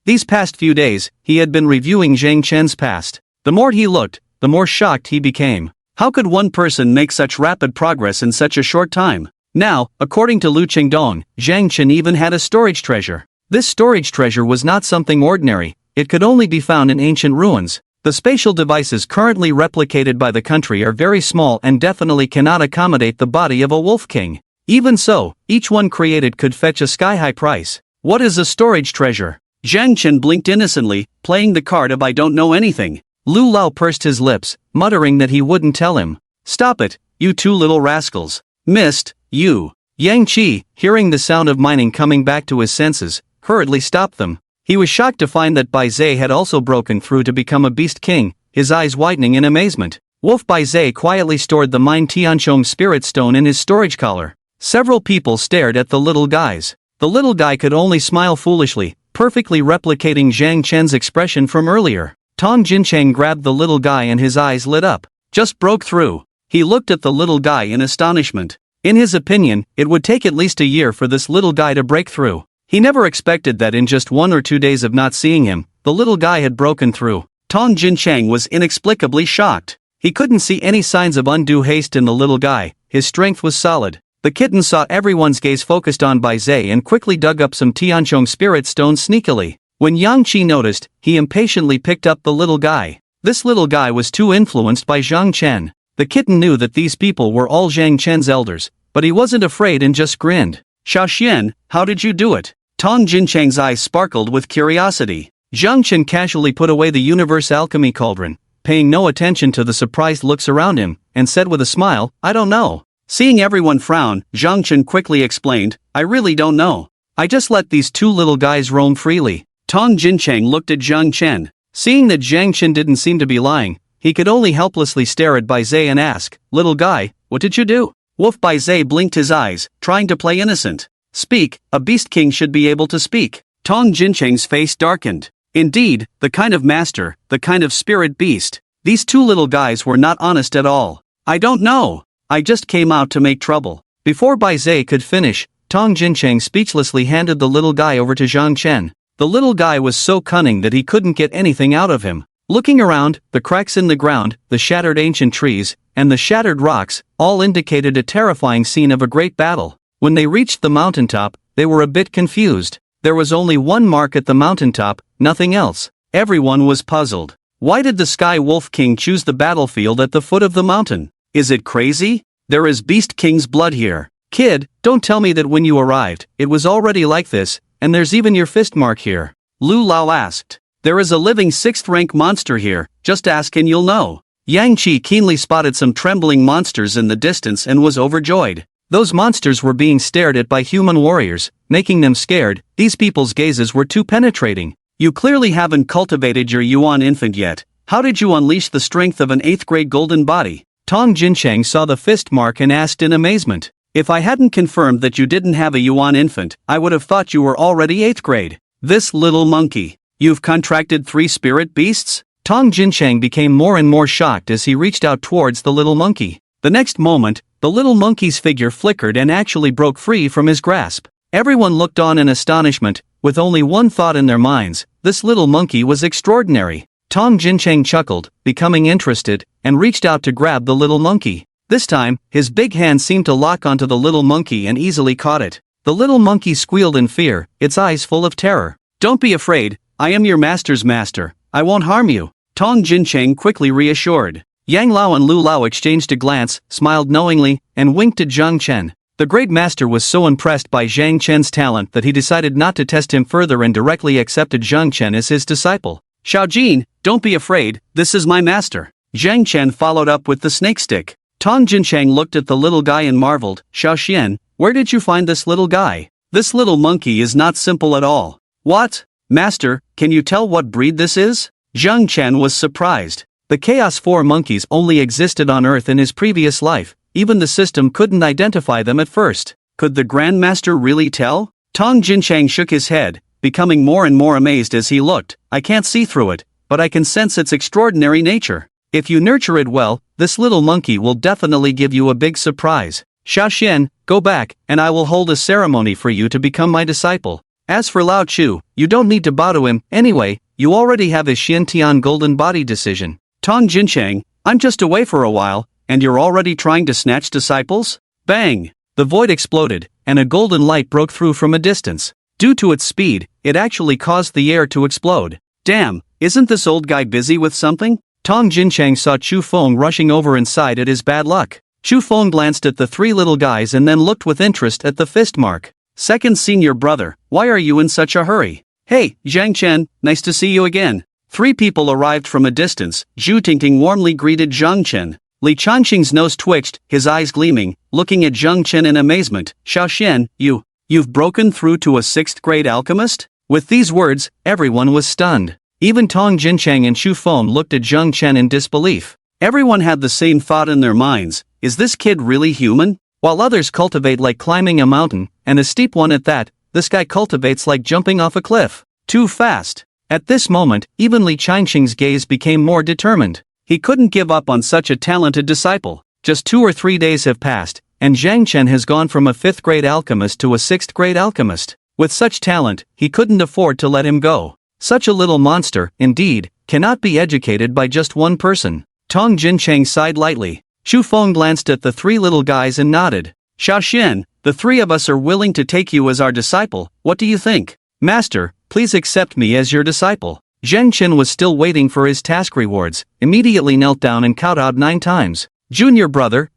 These past few days, he had been reviewing Zhang Chen's past. The more he looked, the more shocked he became. How could one person make such rapid progress in such a short time? Now, according to Lu Qingdong, Zhang Chen even had a storage treasure. This storage treasure was not something ordinary. It could only be found in ancient ruins. The spatial devices currently replicated by the country are very small and definitely cannot accommodate the body of a wolf king. Even so, each one created could fetch a sky-high price. What is a storage treasure? Zhang Chen blinked innocently, playing the card of I don't know anything. Lu Lao pursed his lips, muttering that he wouldn't tell him. Stop it, you two little rascals. Missed, you. Yang Qi, hearing the sound of mining coming back to his senses, hurriedly stopped them. He was shocked to find that Bai Zhe had also broken through to become a beast king, his eyes widening in amazement. Wolf Bai Zhe quietly stored the mined Tianchong Spirit Stone in his storage collar. Several people stared at the little guys. The little guy could only smile foolishly, perfectly replicating Zhang Chen's expression from earlier. Tong Jincheng grabbed the little guy and his eyes lit up. Just broke through. He looked at the little guy in astonishment. In his opinion, it would take at least a year for this little guy to break through. He never expected that in just 1 or 2 days of not seeing him, the little guy had broken through. Tong Jincheng was inexplicably shocked. He couldn't see any signs of undue haste in the little guy. His strength was solid. The kitten saw everyone's gaze focused on Bai Zhe and quickly dug up some Tianchong Spirit Stones sneakily. When Yang Qi noticed, he impatiently picked up the little guy. This little guy was too influenced by Zhang Chen. The kitten knew that these people were all Zhang Chen's elders, but he wasn't afraid and just grinned. Xiaoxian, how did you do it? Tong Jincheng's eyes sparkled with curiosity. Zhang Chen casually put away the universe alchemy cauldron, paying no attention to the surprised looks around him, and said with a smile, I don't know. Seeing everyone frown, Zhang Chen quickly explained, I really don't know. I just let these two little guys roam freely. Tong Jincheng looked at Zhang Chen. Seeing that Zhang Chen didn't seem to be lying, he could only helplessly stare at Bai Zhe and ask, little guy, what did you do? Wolf Bai Zhe blinked his eyes, trying to play innocent. Speak, a beast king should be able to speak. Tong Jincheng's face darkened. Indeed, the kind of master, the kind of spirit beast. These two little guys were not honest at all. I don't know. I just came out to make trouble. Before Bai Zhe could finish, Tong Jincheng speechlessly handed the little guy over to Zhang Chen. The little guy was so cunning that he couldn't get anything out of him. Looking around, the cracks in the ground, the shattered ancient trees, and the shattered rocks, all indicated a terrifying scene of a great battle. When they reached the mountaintop, they were a bit confused. There was only one mark at the mountaintop, nothing else. Everyone was puzzled. Why did the Sky Wolf King choose the battlefield at the foot of the mountain? Is it crazy? There is Beast King's blood here. Kid, don't tell me that when you arrived, it was already like this, and there's even your fist mark here. Lu Lao asked. There is a living 6th rank monster here, just ask and you'll know. Yang Qi keenly spotted some trembling monsters in the distance and was overjoyed. Those monsters were being stared at by human warriors, making them scared. These people's gazes were too penetrating. You clearly haven't cultivated your Yuan infant yet. How did you unleash the strength of an 8th grade golden body? Tong Jincheng saw the fist mark and asked in amazement. If I hadn't confirmed that you didn't have a Yuan infant, I would have thought you were already 8th grade. This little monkey. You've contracted 3 spirit beasts? Tong Jincheng became more and more shocked as he reached out towards the little monkey. The next moment, the little monkey's figure flickered and actually broke free from his grasp. Everyone looked on in astonishment, with only one thought in their minds: this little monkey was extraordinary. Tong Jincheng chuckled, becoming interested, and reached out to grab the little monkey. This time, his big hand seemed to lock onto the little monkey and easily caught it. The little monkey squealed in fear, its eyes full of terror. Don't be afraid, I am your master's master, I won't harm you, Tong Jincheng quickly reassured. Yang Lao and Lu Lao exchanged a glance, smiled knowingly, and winked at Zhang Chen. The great master was so impressed by Zhang Chen's talent that he decided not to test him further and directly accepted Zhang Chen as his disciple. Xiaojin, don't be afraid, this is my master. Zhang Chen followed up with the snake stick. Tong Jincheng looked at the little guy and marveled. Xiaoxian, where did you find this little guy? This little monkey is not simple at all. What? Master, can you tell what breed this is? Zhang Chen was surprised. The Chaos 4 monkeys only existed on Earth in his previous life. Even the system couldn't identify them at first. Could the Grandmaster really tell? Tong Jincheng shook his head, becoming more and more amazed as he looked. I can't see through it, but I can sense its extraordinary nature. If you nurture it well, this little monkey will definitely give you a big surprise. Xiaoxian, go back, and I will hold a ceremony for you to become my disciple. As for Lao Chu, you don't need to bow to him, anyway, you already have his Xiantian golden body decision. Tong Jincheng, I'm just away for a while, and you're already trying to snatch disciples? Bang! The void exploded, and a golden light broke through from a distance. Due to its speed, it actually caused the air to explode. Damn, isn't this old guy busy with something? Tong Jincheng saw Chu Feng rushing over inside at his bad luck. Chu Feng glanced at the 3 little guys and then looked with interest at the fist mark. Second senior brother, why are you in such a hurry? Hey, Zhang Chen, nice to see you again. 3 people arrived from a distance. Zhu Tingting warmly greeted Zhang Chen. Li Changqing's nose twitched, his eyes gleaming, looking at Zhang Chen in amazement. Xiaoxian, you've broken through to a 6th grade alchemist? With these words, everyone was stunned. Even Tong Jincheng and Chu Feng looked at Zhang Chen in disbelief. Everyone had the same thought in their minds: is this kid really human? While others cultivate like climbing a mountain, and a steep one at that, this guy cultivates like jumping off a cliff. Too fast. At this moment, even Li Changqing's gaze became more determined. He couldn't give up on such a talented disciple. Just 2 or 3 days have passed, and Zhang Chen has gone from a 5th grade alchemist to a 6th grade alchemist. With such talent, he couldn't afford to let him go. Such a little monster, indeed, cannot be educated by just one person. Tong Jincheng sighed lightly. Chu Feng glanced at the 3 little guys and nodded. Xiaoxian, the 3 of us are willing to take you as our disciple, what do you think? Master, please accept me as your disciple. Zhang Chen was still waiting for his task rewards, immediately knelt down and kowtowed 9 times. Junior brother,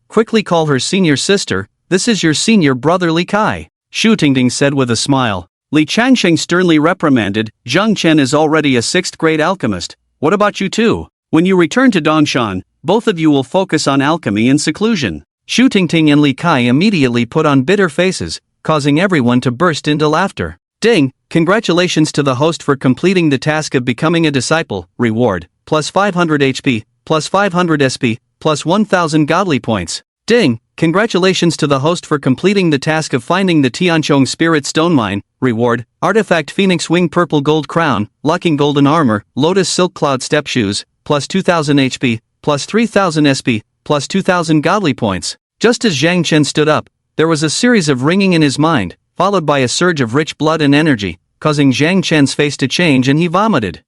quickly call her senior sister, this is your senior brother Li Kai. Shu Tingting said with a smile. Li Changqing sternly reprimanded, Zhang Chen is already a 6th grade alchemist, what about you two? When you return to Dongshan, both of you will focus on alchemy in seclusion. Shu Tingting and Li Kai immediately put on bitter faces, causing everyone to burst into laughter. Ding, congratulations to the host for completing the task of becoming a disciple, reward, plus 500 HP, plus 500 SP, plus 1000 godly points. Ding, Congratulations to the host for completing the task of finding the Tianchong Spirit Stone Mine. Reward, Artifact Phoenix Wing Purple Gold Crown, Locking Golden Armor, Lotus Silk Cloud Step Shoes, plus 2000 HP, plus 3000 SP, plus 2000 Godly Points. Just as Zhang Chen stood up, there was a series of ringing in his mind, followed by a surge of rich blood and energy, causing Zhang Chen's face to change and he vomited.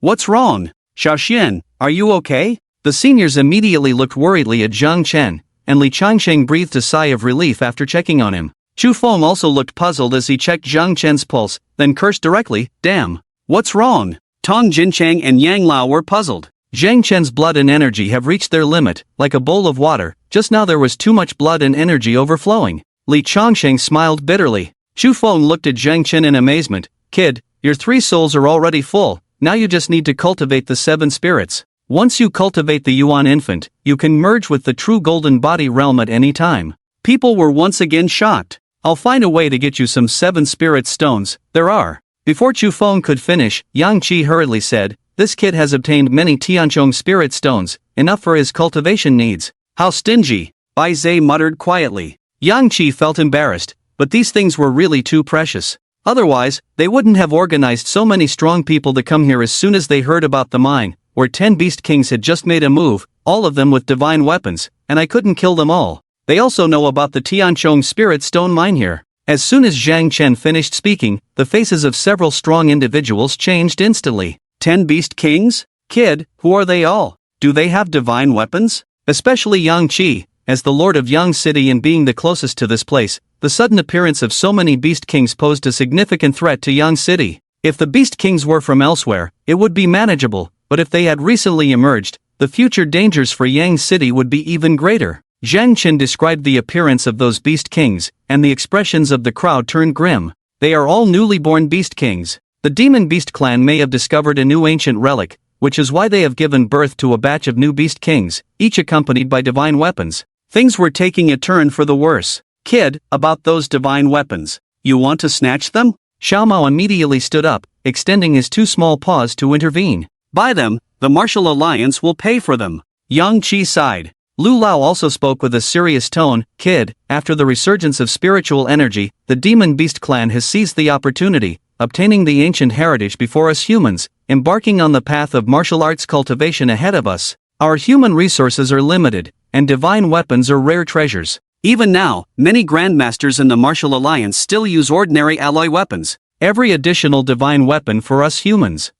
What's wrong? Xiaoxian, are you okay? The seniors immediately looked worriedly at Zhang Chen, and Li Changsheng breathed a sigh of relief after checking on him. Chu Feng also looked puzzled as he checked Zhang Chen's pulse, then cursed directly, damn. What's wrong? Tong Jincheng and Yang Lao were puzzled. Zhang Chen's blood and energy have reached their limit, like a bowl of water. Just now there was too much blood and energy overflowing. Li Changsheng smiled bitterly. Chu Feng looked at Zhang Chen in amazement. Kid, your 3 souls are already full, now you just need to cultivate the 7 spirits. Once you cultivate the Yuan infant, you can merge with the true golden body realm at any time. People were once again shocked. I'll find a way to get you some 7 spirit stones, there are. Before Chu Feng could finish, Yang Qi hurriedly said, this kid has obtained many Tianchong spirit stones, enough for his cultivation needs. How stingy, Bai Zhe muttered quietly. Yang Qi felt embarrassed, but these things were really too precious. Otherwise, they wouldn't have organized so many strong people to come here as soon as they heard about the mine, where 10 beast kings had just made a move, all of them with divine weapons, and I couldn't kill them all. They also know about the Tianchong Spirit Stone Mine here. As soon as Zhang Chen finished speaking, the faces of several strong individuals changed instantly. 10 beast kings? Kid, who are they all? Do they have divine weapons? Especially Yang Qi, as the lord of Yang City and being the closest to this place, the sudden appearance of so many beast kings posed a significant threat to Yang City. If the beast kings were from elsewhere, it would be manageable. But if they had recently emerged, the future dangers for Yang City would be even greater. Zhang Chen described the appearance of those beast kings, and the expressions of the crowd turned grim. They are all newly born beast kings. The demon beast clan may have discovered a new ancient relic, which is why they have given birth to a batch of new beast kings, each accompanied by divine weapons. Things were taking a turn for the worse. Kid, about those divine weapons. You want to snatch them? Xiao Mao immediately stood up, extending his 2 small paws to intervene. Buy them, the Martial Alliance will pay for them. Yang Qi sighed. Lu Lao also spoke with a serious tone. Kid, after the resurgence of spiritual energy, the Demon Beast clan has seized the opportunity, obtaining the ancient heritage before us humans, embarking on the path of martial arts cultivation ahead of us. Our human resources are limited, and divine weapons are rare treasures. Even now, many grandmasters in the Martial Alliance still use ordinary alloy weapons. Every additional divine weapon for us humans.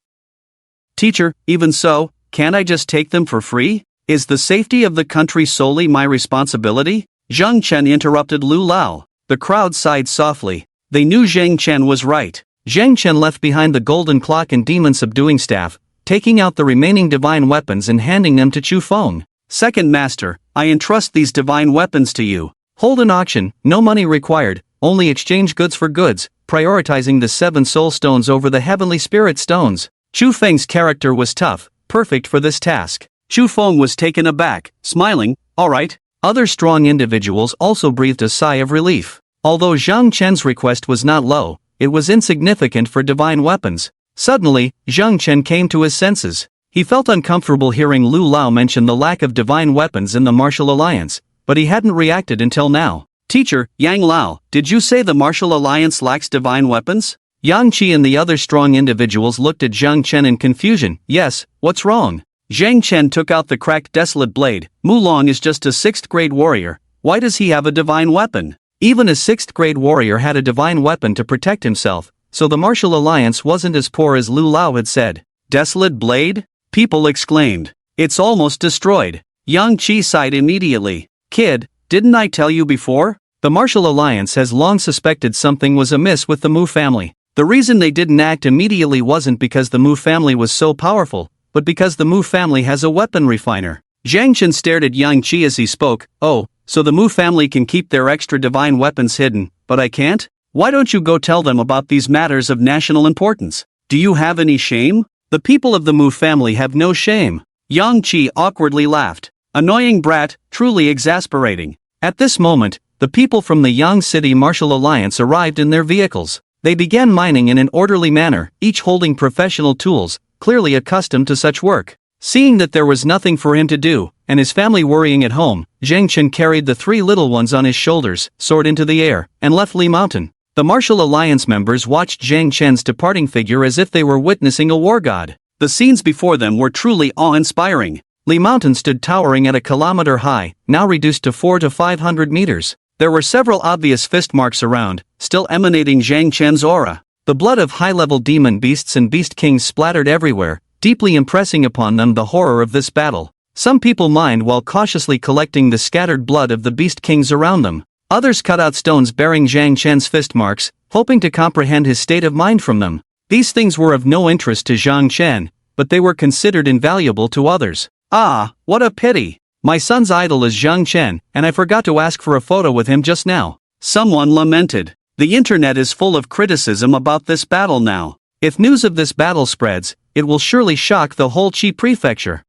Teacher, even so, can't I just take them for free? Is the safety of the country solely my responsibility? Zhang Chen interrupted Lu Lao. The crowd sighed softly. They knew Zhang Chen was right. Zhang Chen left behind the golden clock and demon subduing staff, taking out the remaining divine weapons and handing them to Chu Feng. Second Master, I entrust these divine weapons to you. Hold an auction, no money required, only exchange goods for goods, prioritizing the 7 soul stones over the heavenly spirit stones. Chu Feng's character was tough, perfect for this task. Chu Feng was taken aback, smiling, all right. Other strong individuals also breathed a sigh of relief. Although Zhang Chen's request was not low, it was insignificant for divine weapons. Suddenly, Zhang Chen came to his senses. He felt uncomfortable hearing Lu Lao mention the lack of divine weapons in the Martial Alliance, but he hadn't reacted until now. Teacher, Yang Lao, did you say the Martial Alliance lacks divine weapons? Yang Qi and the other strong individuals looked at Zhang Chen in confusion. Yes, what's wrong? Zhang Chen took out the cracked desolate blade. Mulong is just a 6th grade warrior. Why does he have a divine weapon? Even a 6th grade warrior had a divine weapon to protect himself, so the Martial Alliance wasn't as poor as Lu Lao had said. Desolate blade? People exclaimed. It's almost destroyed. Yang Qi sighed immediately. Kid, didn't I tell you before? The Martial Alliance has long suspected something was amiss with the Mu family. The reason they didn't act immediately wasn't because the Mu family was so powerful, but because the Mu family has a weapon refiner. Zhang Chen stared at Yang Qi as he spoke. Oh, so the Mu family can keep their extra divine weapons hidden, but I can't? Why don't you go tell them about these matters of national importance? Do you have any shame? The people of the Mu family have no shame. Yang Qi awkwardly laughed. Annoying brat, truly exasperating. At this moment, the people from the Yang City Martial Alliance arrived in their vehicles. They began mining in an orderly manner, each holding professional tools, clearly accustomed to such work. Seeing that there was nothing for him to do, and his family worrying at home, Zhang Chen carried the 3 little ones on his shoulders, soared into the air, and left Li Mountain. The Martial Alliance members watched Zhang Chen's departing figure as if they were witnessing a war god. The scenes before them were truly awe-inspiring. Li Mountain stood towering at a kilometer high, now reduced to 400 to 500 meters. There were several obvious fist marks around, still emanating Zhang Chen's aura. The blood of high-level demon beasts and beast kings splattered everywhere, deeply impressing upon them the horror of this battle. Some people mined while cautiously collecting the scattered blood of the beast kings around them. Others cut out stones bearing Zhang Chen's fist marks, hoping to comprehend his state of mind from them. These things were of no interest to Zhang Chen, but they were considered invaluable to others. Ah, what a pity! My son's idol is Zhang Chen, and I forgot to ask for a photo with him just now. Someone lamented. The internet is full of criticism about this battle now. If news of this battle spreads, it will surely shock the whole Qi prefecture.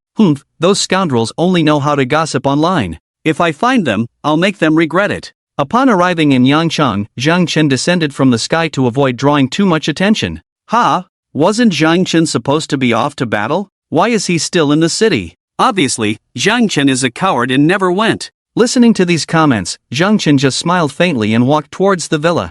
Those scoundrels only know how to gossip online. If I find them, I'll make them regret it. Upon arriving in Yangchang, Zhang Chen descended from the sky to avoid drawing too much attention. Wasn't Zhang Chen supposed to be off to battle? Why is he still in the city? Obviously, Zhang Chen is a coward and never went. Listening to these comments, Zhang Chen just smiled faintly and walked towards the villa.